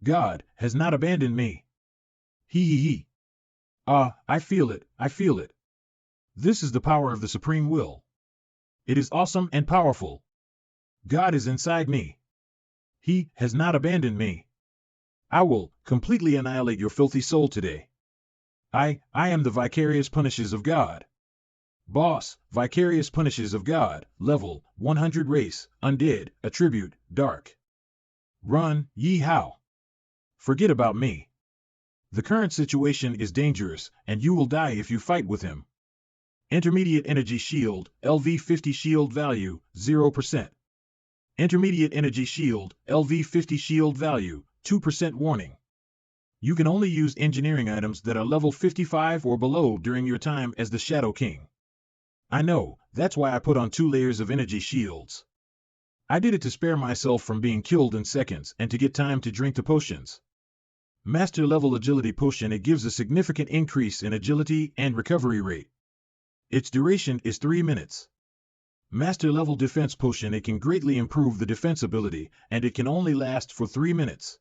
God has not abandoned me. He. Ah, I feel it, I feel it. This is the power of the Supreme Will. It is awesome and powerful. God is inside me. He has not abandoned me. I will completely annihilate your filthy soul today. I am the vicarious punishes of God. Boss, vicarious punishes of God, level 100 race, undead, attribute, dark. Run, Ye Hao. Forget about me. The current situation is dangerous, and you will die if you fight with him. Intermediate energy shield, LV50 shield value, 0%. Intermediate energy shield, LV50 shield value, 2% warning. You can only use engineering items that are level 55 or below during your time as the Shadow King. I know, that's why I put on 2 layers of energy shields. I did it to spare myself from being killed in seconds and to get time to drink the potions. Master level agility potion, it gives a significant increase in agility and recovery rate. Its duration is 3 minutes. Master level defense potion, it can greatly improve the defense ability, and it can only last for 3 minutes.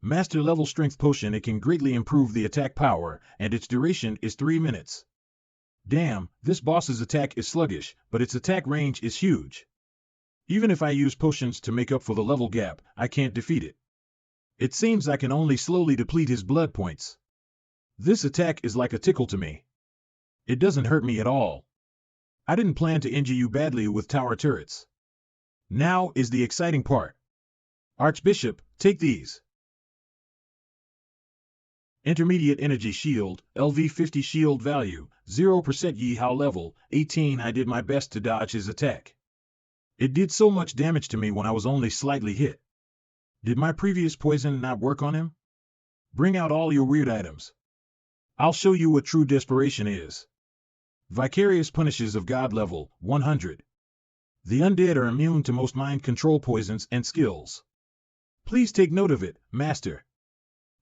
Master level strength potion, it can greatly improve the attack power, and its duration is 3 minutes. Damn, this boss's attack is sluggish, but its attack range is huge. Even if I use potions to make up for the level gap, I can't defeat it. It seems I can only slowly deplete his blood points. This attack is like a tickle to me. It doesn't hurt me at all. I didn't plan to injure you badly with tower turrets. Now is the exciting part. Archbishop, take these. Intermediate energy shield, LV50 shield value, 0% Ye Hao level, 18. I did my best to dodge his attack. It did so much damage to me when I was only slightly hit. Did my previous poison not work on him? Bring out all your weird items. I'll show you what true desperation is. Vicarious Punishes of God level 100. The undead are immune to most mind control poisons and skills. Please take note of it, Master.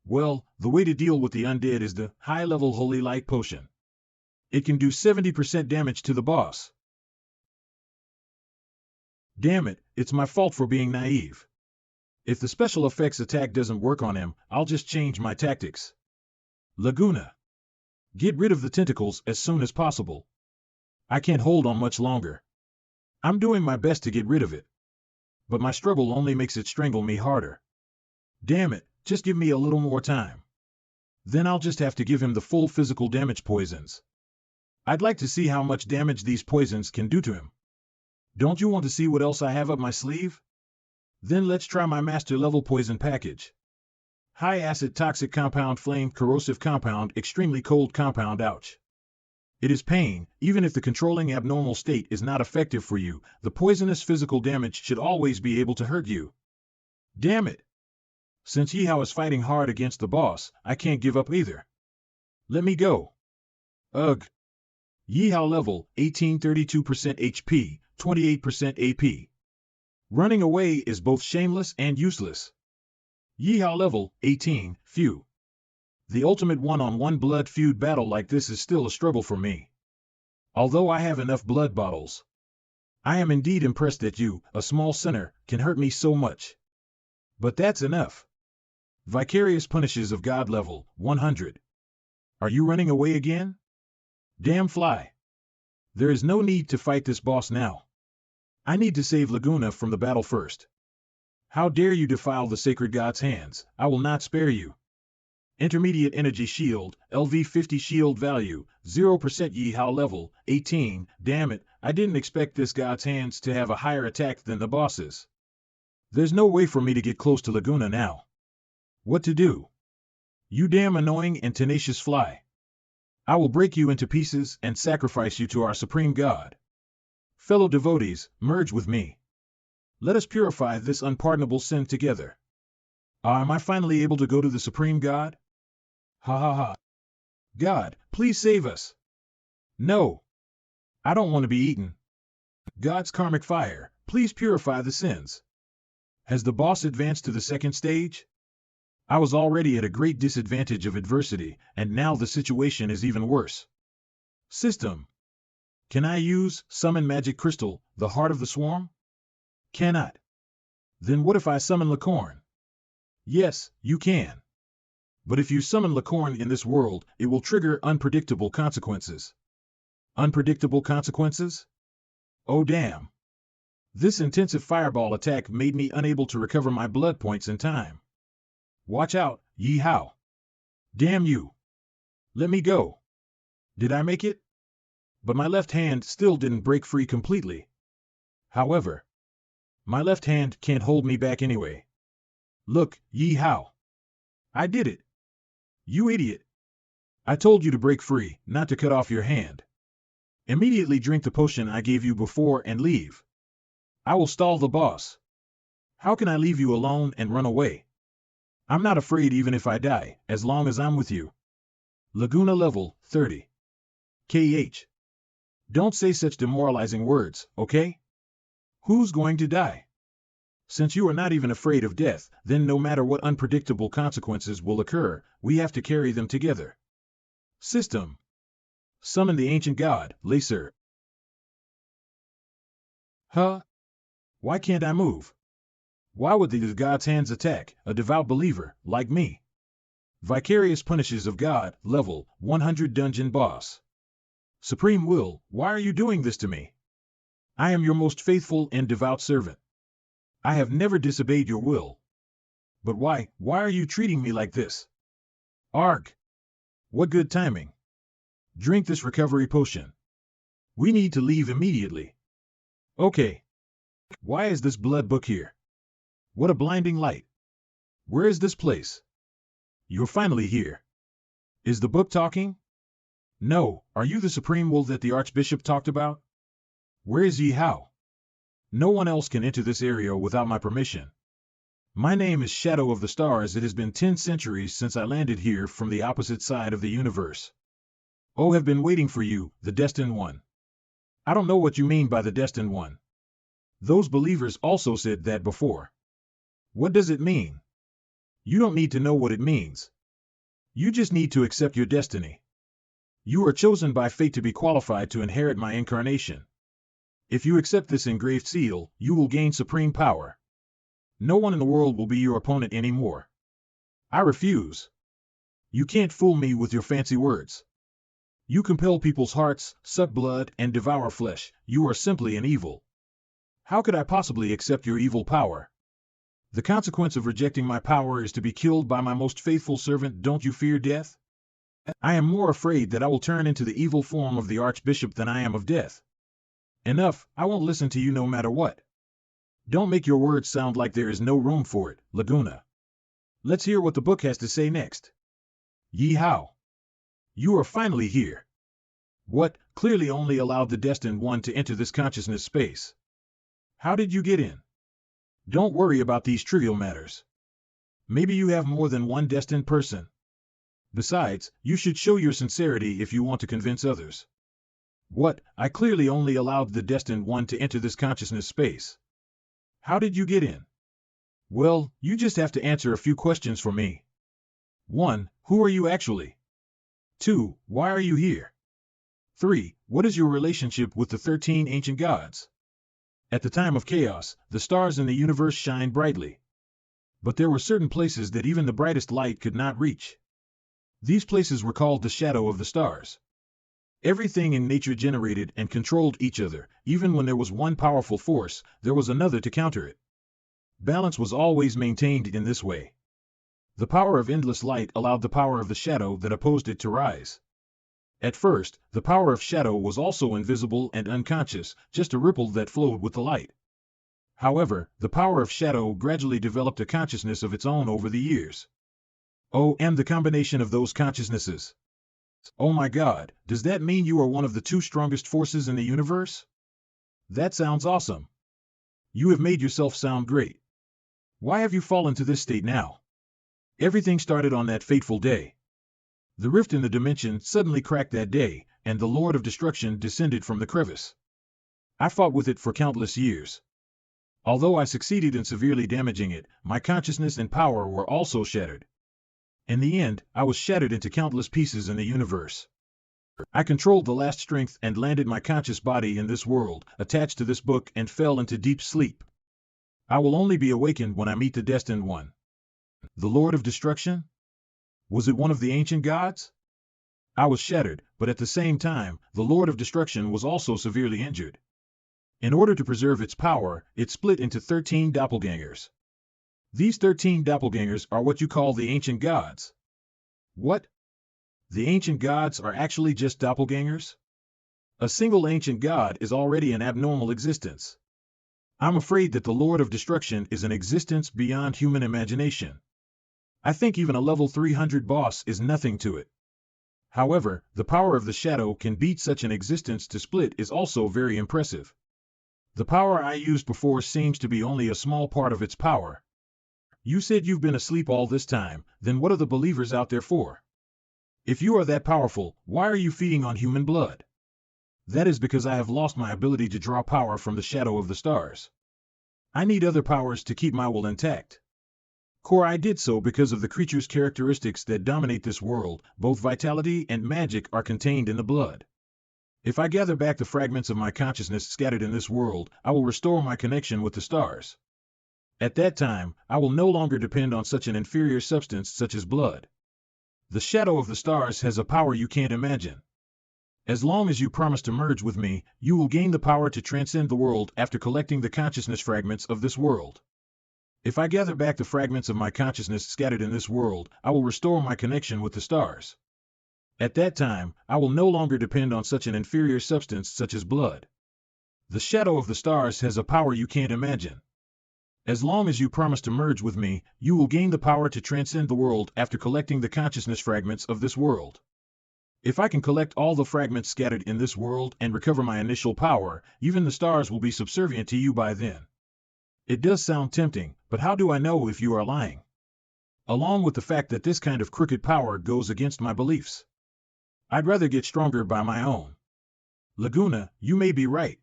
Well, the way to deal with the undead is the high-level Holy Light Potion. It can do 70% damage to the boss. Damn it, it's my fault for being naive. If the special effects attack doesn't work on him, I'll just change my tactics. Laguna. Get rid of the tentacles as soon as possible. I can't hold on much longer. I'm doing my best to get rid of it. But my struggle only makes it strangle me harder. Damn it, just give me a little more time. Then I'll just have to give him the full physical damage poisons. I'd like to see how much damage these poisons can do to him. Don't you want to see what else I have up my sleeve? Then let's try my master level poison package. High acid toxic compound flame corrosive compound extremely cold compound ouch. It is pain, even if the controlling abnormal state is not effective for you, the poisonous physical damage should always be able to hurt you. Damn it! Since Ye Hao is fighting hard against the boss, I can't give up either. Let me go. Ugh. Ye Hao level 18 32% HP, 28% AP. Running away is both shameless and useless. Ye Hao level 18, phew. The ultimate one-on-one blood feud battle like this is still a struggle for me. Although I have enough blood bottles. I am indeed impressed that you, a small sinner, can hurt me so much. But that's enough. Vicarious Punishes of God level 100. Are you running away again? Damn fly. There is no need to fight this boss now. I need to save Laguna from the battle first. How dare you defile the sacred god's hands? I will not spare you. Intermediate Energy Shield, LV50 Shield Value, 0% Ye Hao level 18. Damn it, I didn't expect this god's hands to have a higher attack than the boss's. There's no way for me to get close to Laguna now. What to do? You damn annoying and tenacious fly. I will break you into pieces and sacrifice you to our supreme god. Fellow devotees, merge with me. Let us purify this unpardonable sin together. Am I finally able to go to the supreme god? Ha ha ha. God, please save us. No. I don't want to be eaten. God's karmic fire, please purify the sins. Has the boss advanced to the second stage? I was already at a great disadvantage of adversity, and now the situation is even worse. System. Can I use Summon Magic Crystal, the Heart of the Swarm? Cannot. Then what if I summon Licorn? Yes, you can. But if you summon Licorn in this world, it will trigger unpredictable consequences. Unpredictable consequences? Oh damn. This intensive fireball attack made me unable to recover my blood points in time. Watch out, Ye Hao. Damn you. Let me go. Did I make it? But my left hand still didn't break free completely. However, my left hand can't hold me back anyway. Look, Ye Hao. I did it. You idiot. I told you to break free, not to cut off your hand. Immediately drink the potion I gave you before and leave. I will stall the boss. How can I leave you alone and run away? I'm not afraid even if I die, as long as I'm with you. Laguna level 30. KH. Don't say such demoralizing words, okay? Who's going to die? Since you are not even afraid of death, then no matter what unpredictable consequences will occur, we have to carry them together. System. Summon the ancient god, Lacer. Huh? Why can't I move? Why would the god's hands attack a devout believer like me? Vicarious Punishes of God, level 100 dungeon boss. Supreme Will, why are you doing this to me? I am your most faithful and devout servant. I have never disobeyed your will. But why are you treating me like this? Arg! What good timing. Drink this recovery potion. We need to leave immediately. Okay. Why is this blood book here? What a blinding light. Where is this place? You're finally here. Is the book talking? No, are you the supreme will that the Archbishop talked about? Where is Ye Hao? No one else can enter this area without my permission. My name is Shadow of the Stars. It has been 10 centuries since I landed here from the opposite side of the universe. Oh, have been waiting for you, the destined one. I don't know what you mean by the destined one. Those believers also said that before. What does it mean? You don't need to know what it means. You just need to accept your destiny. You are chosen by fate to be qualified to inherit my incarnation. If you accept this engraved seal, you will gain supreme power. No one in the world will be your opponent anymore. I refuse. You can't fool me with your fancy words. You compel people's hearts, suck blood, and devour flesh. You are simply an evil. How could I possibly accept your evil power? The consequence of rejecting my power is to be killed by my most faithful servant. Don't you fear death? I am more afraid that I will turn into the evil form of the Archbishop than I am of death. Enough, I won't listen to you no matter what. Don't make your words sound like there is no room for it, Laguna. Let's hear what the book has to say next. Ye Hao. You are finally here. What, clearly only allowed the destined one to enter this consciousness space. How did you get in? Don't worry about these trivial matters. Maybe you have more than one destined person. Besides, you should show your sincerity if you want to convince others. What, I clearly only allowed the destined one to enter this consciousness space. How did you get in? Well, you just have to answer a few questions for me. 1. Who are you actually? 2. Why are you here? 3. What is your relationship with the 13 ancient gods? At the time of chaos, the stars in the universe shine brightly. But there were certain places that even the brightest light could not reach. These places were called the shadow of the stars. Everything in nature generated and controlled each other. Even when there was one powerful force, there was another to counter it. Balance was always maintained in this way. The power of endless light allowed the power of the shadow that opposed it to rise. At first, the power of shadow was also invisible and unconscious, just a ripple that flowed with the light. However, the power of shadow gradually developed a consciousness of its own over the years. Oh, and the combination of those consciousnesses. Oh my God, does that mean you are one of the 2 strongest forces in the universe? That sounds awesome. You have made yourself sound great. Why have you fallen to this state now? Everything started on that fateful day. The rift in the dimension suddenly cracked that day, and the Lord of Destruction descended from the crevice. I fought with it for countless years. Although I succeeded in severely damaging it, my consciousness and power were also shattered. In the end, I was shattered into countless pieces in the universe. I controlled the last strength and landed my conscious body in this world, attached to this book, and fell into deep sleep. I will only be awakened when I meet the destined one. The Lord of Destruction? Was it one of the ancient gods? I was shattered, but at the same time, the Lord of Destruction was also severely injured. In order to preserve its power, it split into 13 doppelgangers. These 13 doppelgangers are what you call the ancient gods. What? The ancient gods are actually just doppelgangers? A single ancient god is already an abnormal existence. I'm afraid that the Lord of Destruction is an existence beyond human imagination. I think even a level 300 boss is nothing to it. However, the power of the shadow can beat such an existence to split is also very impressive. The power I used before seems to be only a small part of its power. You said you've been asleep all this time, then what are the believers out there for? If you are that powerful, why are you feeding on human blood? That is because I have lost my ability to draw power from the shadow of the stars. I need other powers to keep my will intact. I did so because of the creature's characteristics that dominate this world. Both vitality and magic are contained in the blood. If I gather back the fragments of my consciousness scattered in this world, I will restore my connection with the stars. At that time, I will no longer depend on such an inferior substance such as blood. The shadow of the stars has a power you can't imagine. As long as you promise to merge with me, you will gain the power to transcend the world after collecting the consciousness fragments of this world. If I gather back the fragments of my consciousness scattered in this world, I will restore my connection with the stars. At that time, I will no longer depend on such an inferior substance such as blood. The shadow of the stars has a power you can't imagine. As long as you promise to merge with me, you will gain the power to transcend the world after collecting the consciousness fragments of this world. If I can collect all the fragments scattered in this world and recover my initial power, even the stars will be subservient to you by then. It does sound tempting, but how do I know if you are lying? Along with the fact that this kind of crooked power goes against my beliefs. I'd rather get stronger by my own. Laguna, you may be right.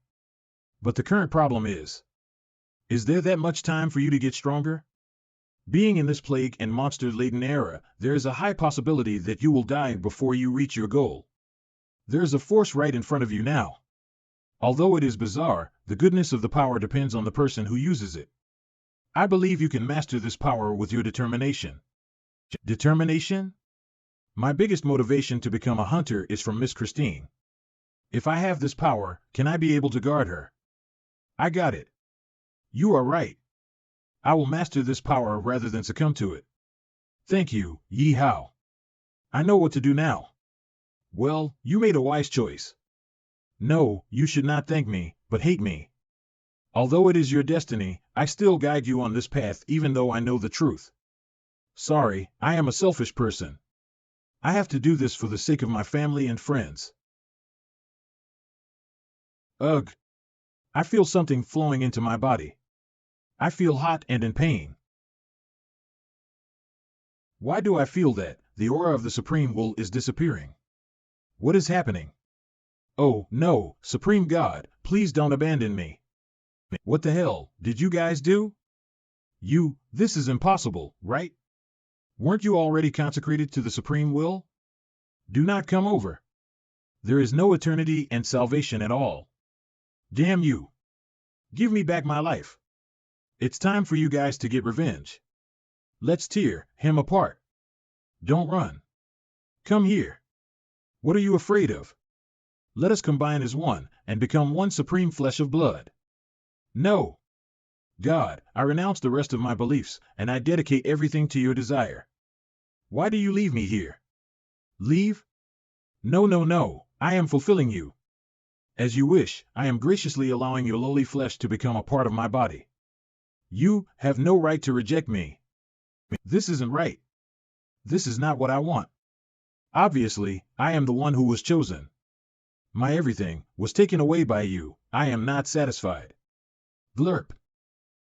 But the current problem is there that much time for you to get stronger? Being in this plague and monster-laden era, there is a high possibility that you will die before you reach your goal. There is a force right in front of you now. Although it is bizarre, the goodness of the power depends on the person who uses it. I believe you can master this power with your determination. Determination? My biggest motivation to become a hunter is from Miss Christine. If I have this power, can I be able to guard her? I got it. You are right. I will master this power rather than succumb to it. Thank you, Ye Hao. I know what to do now. Well, you made a wise choice. No, you should not thank me, but hate me. Although it is your destiny, I still guide you on this path even though I know the truth. Sorry, I am a selfish person. I have to do this for the sake of my family and friends. Ugh. I feel something flowing into my body. I feel hot and in pain. Why do I feel that? The aura of the Supreme Will is disappearing. What is happening? Oh, no, Supreme God, please don't abandon me. What the hell did you guys do? This is impossible, right? Weren't you already consecrated to the Supreme Will? Do not come over. There is no eternity and salvation at all. Damn you. Give me back my life. It's time for you guys to get revenge. Let's tear him apart. Don't run. Come here. What are you afraid of? Let us combine as one and become one supreme flesh of blood. No. God, I renounce the rest of my beliefs, and I dedicate everything to your desire. Why do you leave me here? Leave? No, no, no, I am fulfilling you. As you wish, I am graciously allowing your lowly flesh to become a part of my body. You have no right to reject me. This isn't right. This is not what I want. Obviously, I am the one who was chosen. My everything was taken away by you. I am not satisfied. Blurp.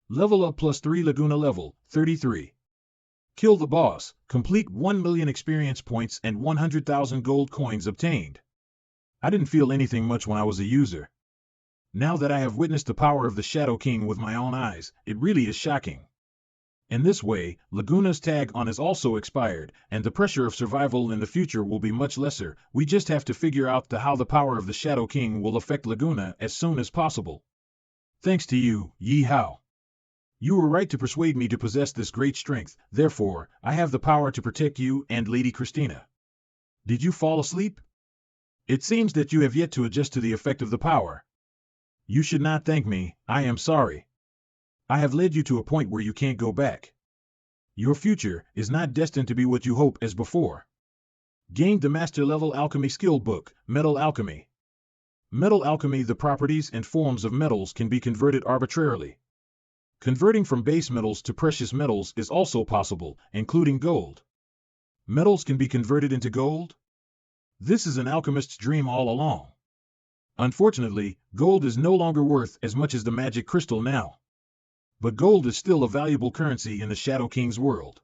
Level up +3 Laguna level, 33. Kill the boss, complete 1 million experience points and 100,000 gold coins obtained. I didn't feel anything much when I was a user. Now that I have witnessed the power of the Shadow King with my own eyes, it really is shocking. In this way, Laguna's tag on is also expired, and the pressure of survival in the future will be much lesser. We just have to figure out how the power of the Shadow King will affect Laguna as soon as possible. Thanks to you, Ye Hao. You were right to persuade me to possess this great strength, therefore, I have the power to protect you and Lady Christina. Did you fall asleep? It seems that you have yet to adjust to the effect of the power. You should not thank me, I am sorry. I have led you to a point where you can't go back. Your future is not destined to be what you hope as before. Gained the Master Level Alchemy Skill Book, Metal Alchemy. Metal alchemy. The properties and forms of metals can be converted arbitrarily. Converting from base metals to precious metals is also possible, including gold. Metals can be converted into gold? This is an alchemist's dream all along. Unfortunately, gold is no longer worth as much as the magic crystal now. But gold is still a valuable currency in the Shadow King's world.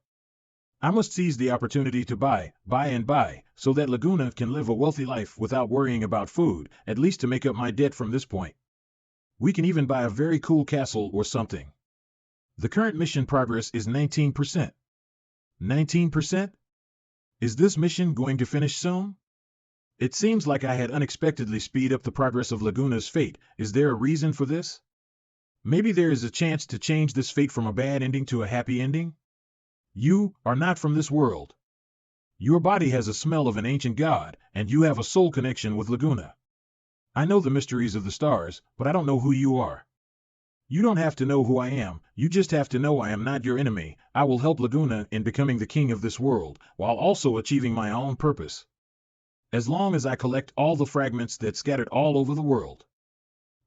I must seize the opportunity to buy, so that Laguna can live a wealthy life without worrying about food, at least to make up my debt from this point. We can even buy a very cool castle or something. The current mission progress is 19%. 19%? Is this mission going to finish soon? It seems like I had unexpectedly speed up the progress of Laguna's fate. Is there a reason for this? Maybe there is a chance to change this fate from a bad ending to a happy ending? You are not from this world. Your body has a smell of an ancient god, and you have a soul connection with Laguna. I know the mysteries of the stars, but I don't know who you are. You don't have to know who I am, you just have to know I am not your enemy. I will help Laguna in becoming the king of this world, while also achieving my own purpose. As long as I collect all the fragments that scattered all over the world.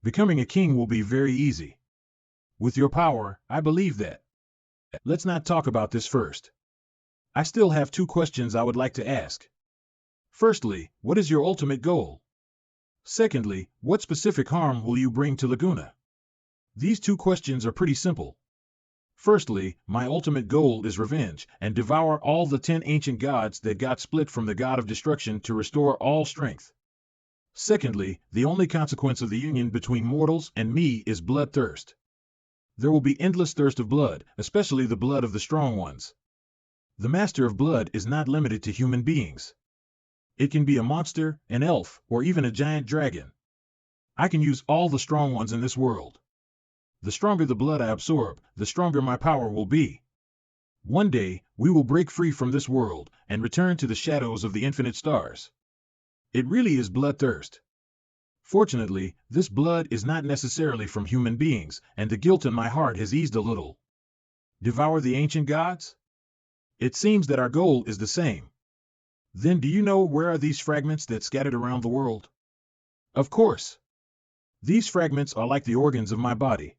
Becoming a king will be very easy. With your power, I believe that. Let's not talk about this first. I still have 2 questions I would like to ask. Firstly, what is your ultimate goal? Secondly, what specific harm will you bring to Laguna? These 2 questions are pretty simple. Firstly, my ultimate goal is revenge, and devour all the 10 ancient gods that got split from the god of destruction to restore all strength. Secondly, the only consequence of the union between mortals and me is bloodthirst. There will be endless thirst of blood, especially the blood of the strong ones. The master of blood is not limited to human beings. It can be a monster, an elf, or even a giant dragon. I can use all the strong ones in this world. The stronger the blood I absorb, the stronger my power will be. One day, we will break free from this world and return to the shadows of the infinite stars. It really is bloodthirst. Fortunately, this blood is not necessarily from human beings, and the guilt in my heart has eased a little. Devour the ancient gods? It seems that our goal is the same. Then do you know where are these fragments that scattered around the world? Of course. These fragments are like the organs of my body.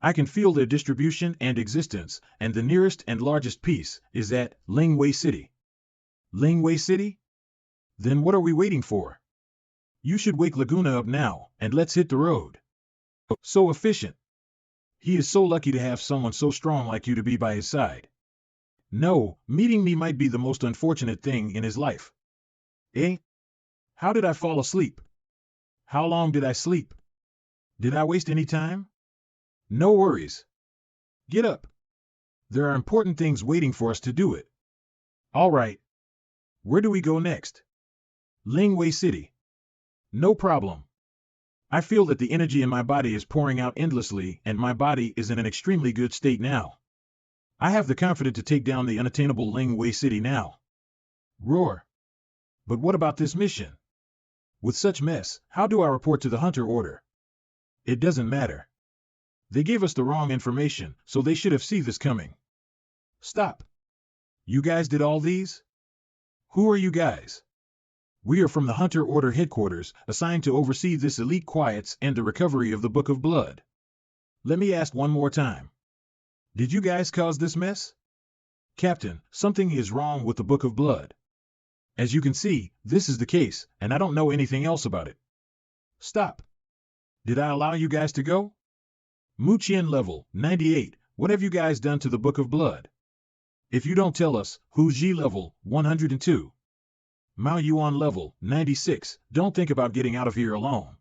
I can feel their distribution and existence, and the nearest and largest piece is at Lingwei City. Lingwei City? Then what are we waiting for? You should wake Laguna up now, and let's hit the road. So efficient. He is so lucky to have someone so strong like you to be by his side. No, meeting me might be the most unfortunate thing in his life. Eh? How did I fall asleep? How long did I sleep? Did I waste any time? No worries. Get up. There are important things waiting for us to do it. All right. Where do we go next? Lingwei City. No problem. I feel that the energy in my body is pouring out endlessly, and my body is in an extremely good state now. I have the confidence to take down the unattainable Lingwei City now. Roar. But what about this mission? With such mess, how do I report to the Hunter Order? It doesn't matter. They gave us the wrong information, so they should have seen this coming. Stop. You guys did all these? Who are you guys? We are from the Hunter Order headquarters, assigned to oversee this elite quiets and the recovery of the Book of Blood. Let me ask one more time. Did you guys cause this mess? Captain, something is wrong with the Book of Blood. As you can see, this is the case, and I don't know anything else about it. Stop. Did I allow you guys to go? Muqian level, 98, what have you guys done to the Book of Blood? If you don't tell us, Hu Ji level, 102. Mao Yuan level, 96, don't think about getting out of here alone.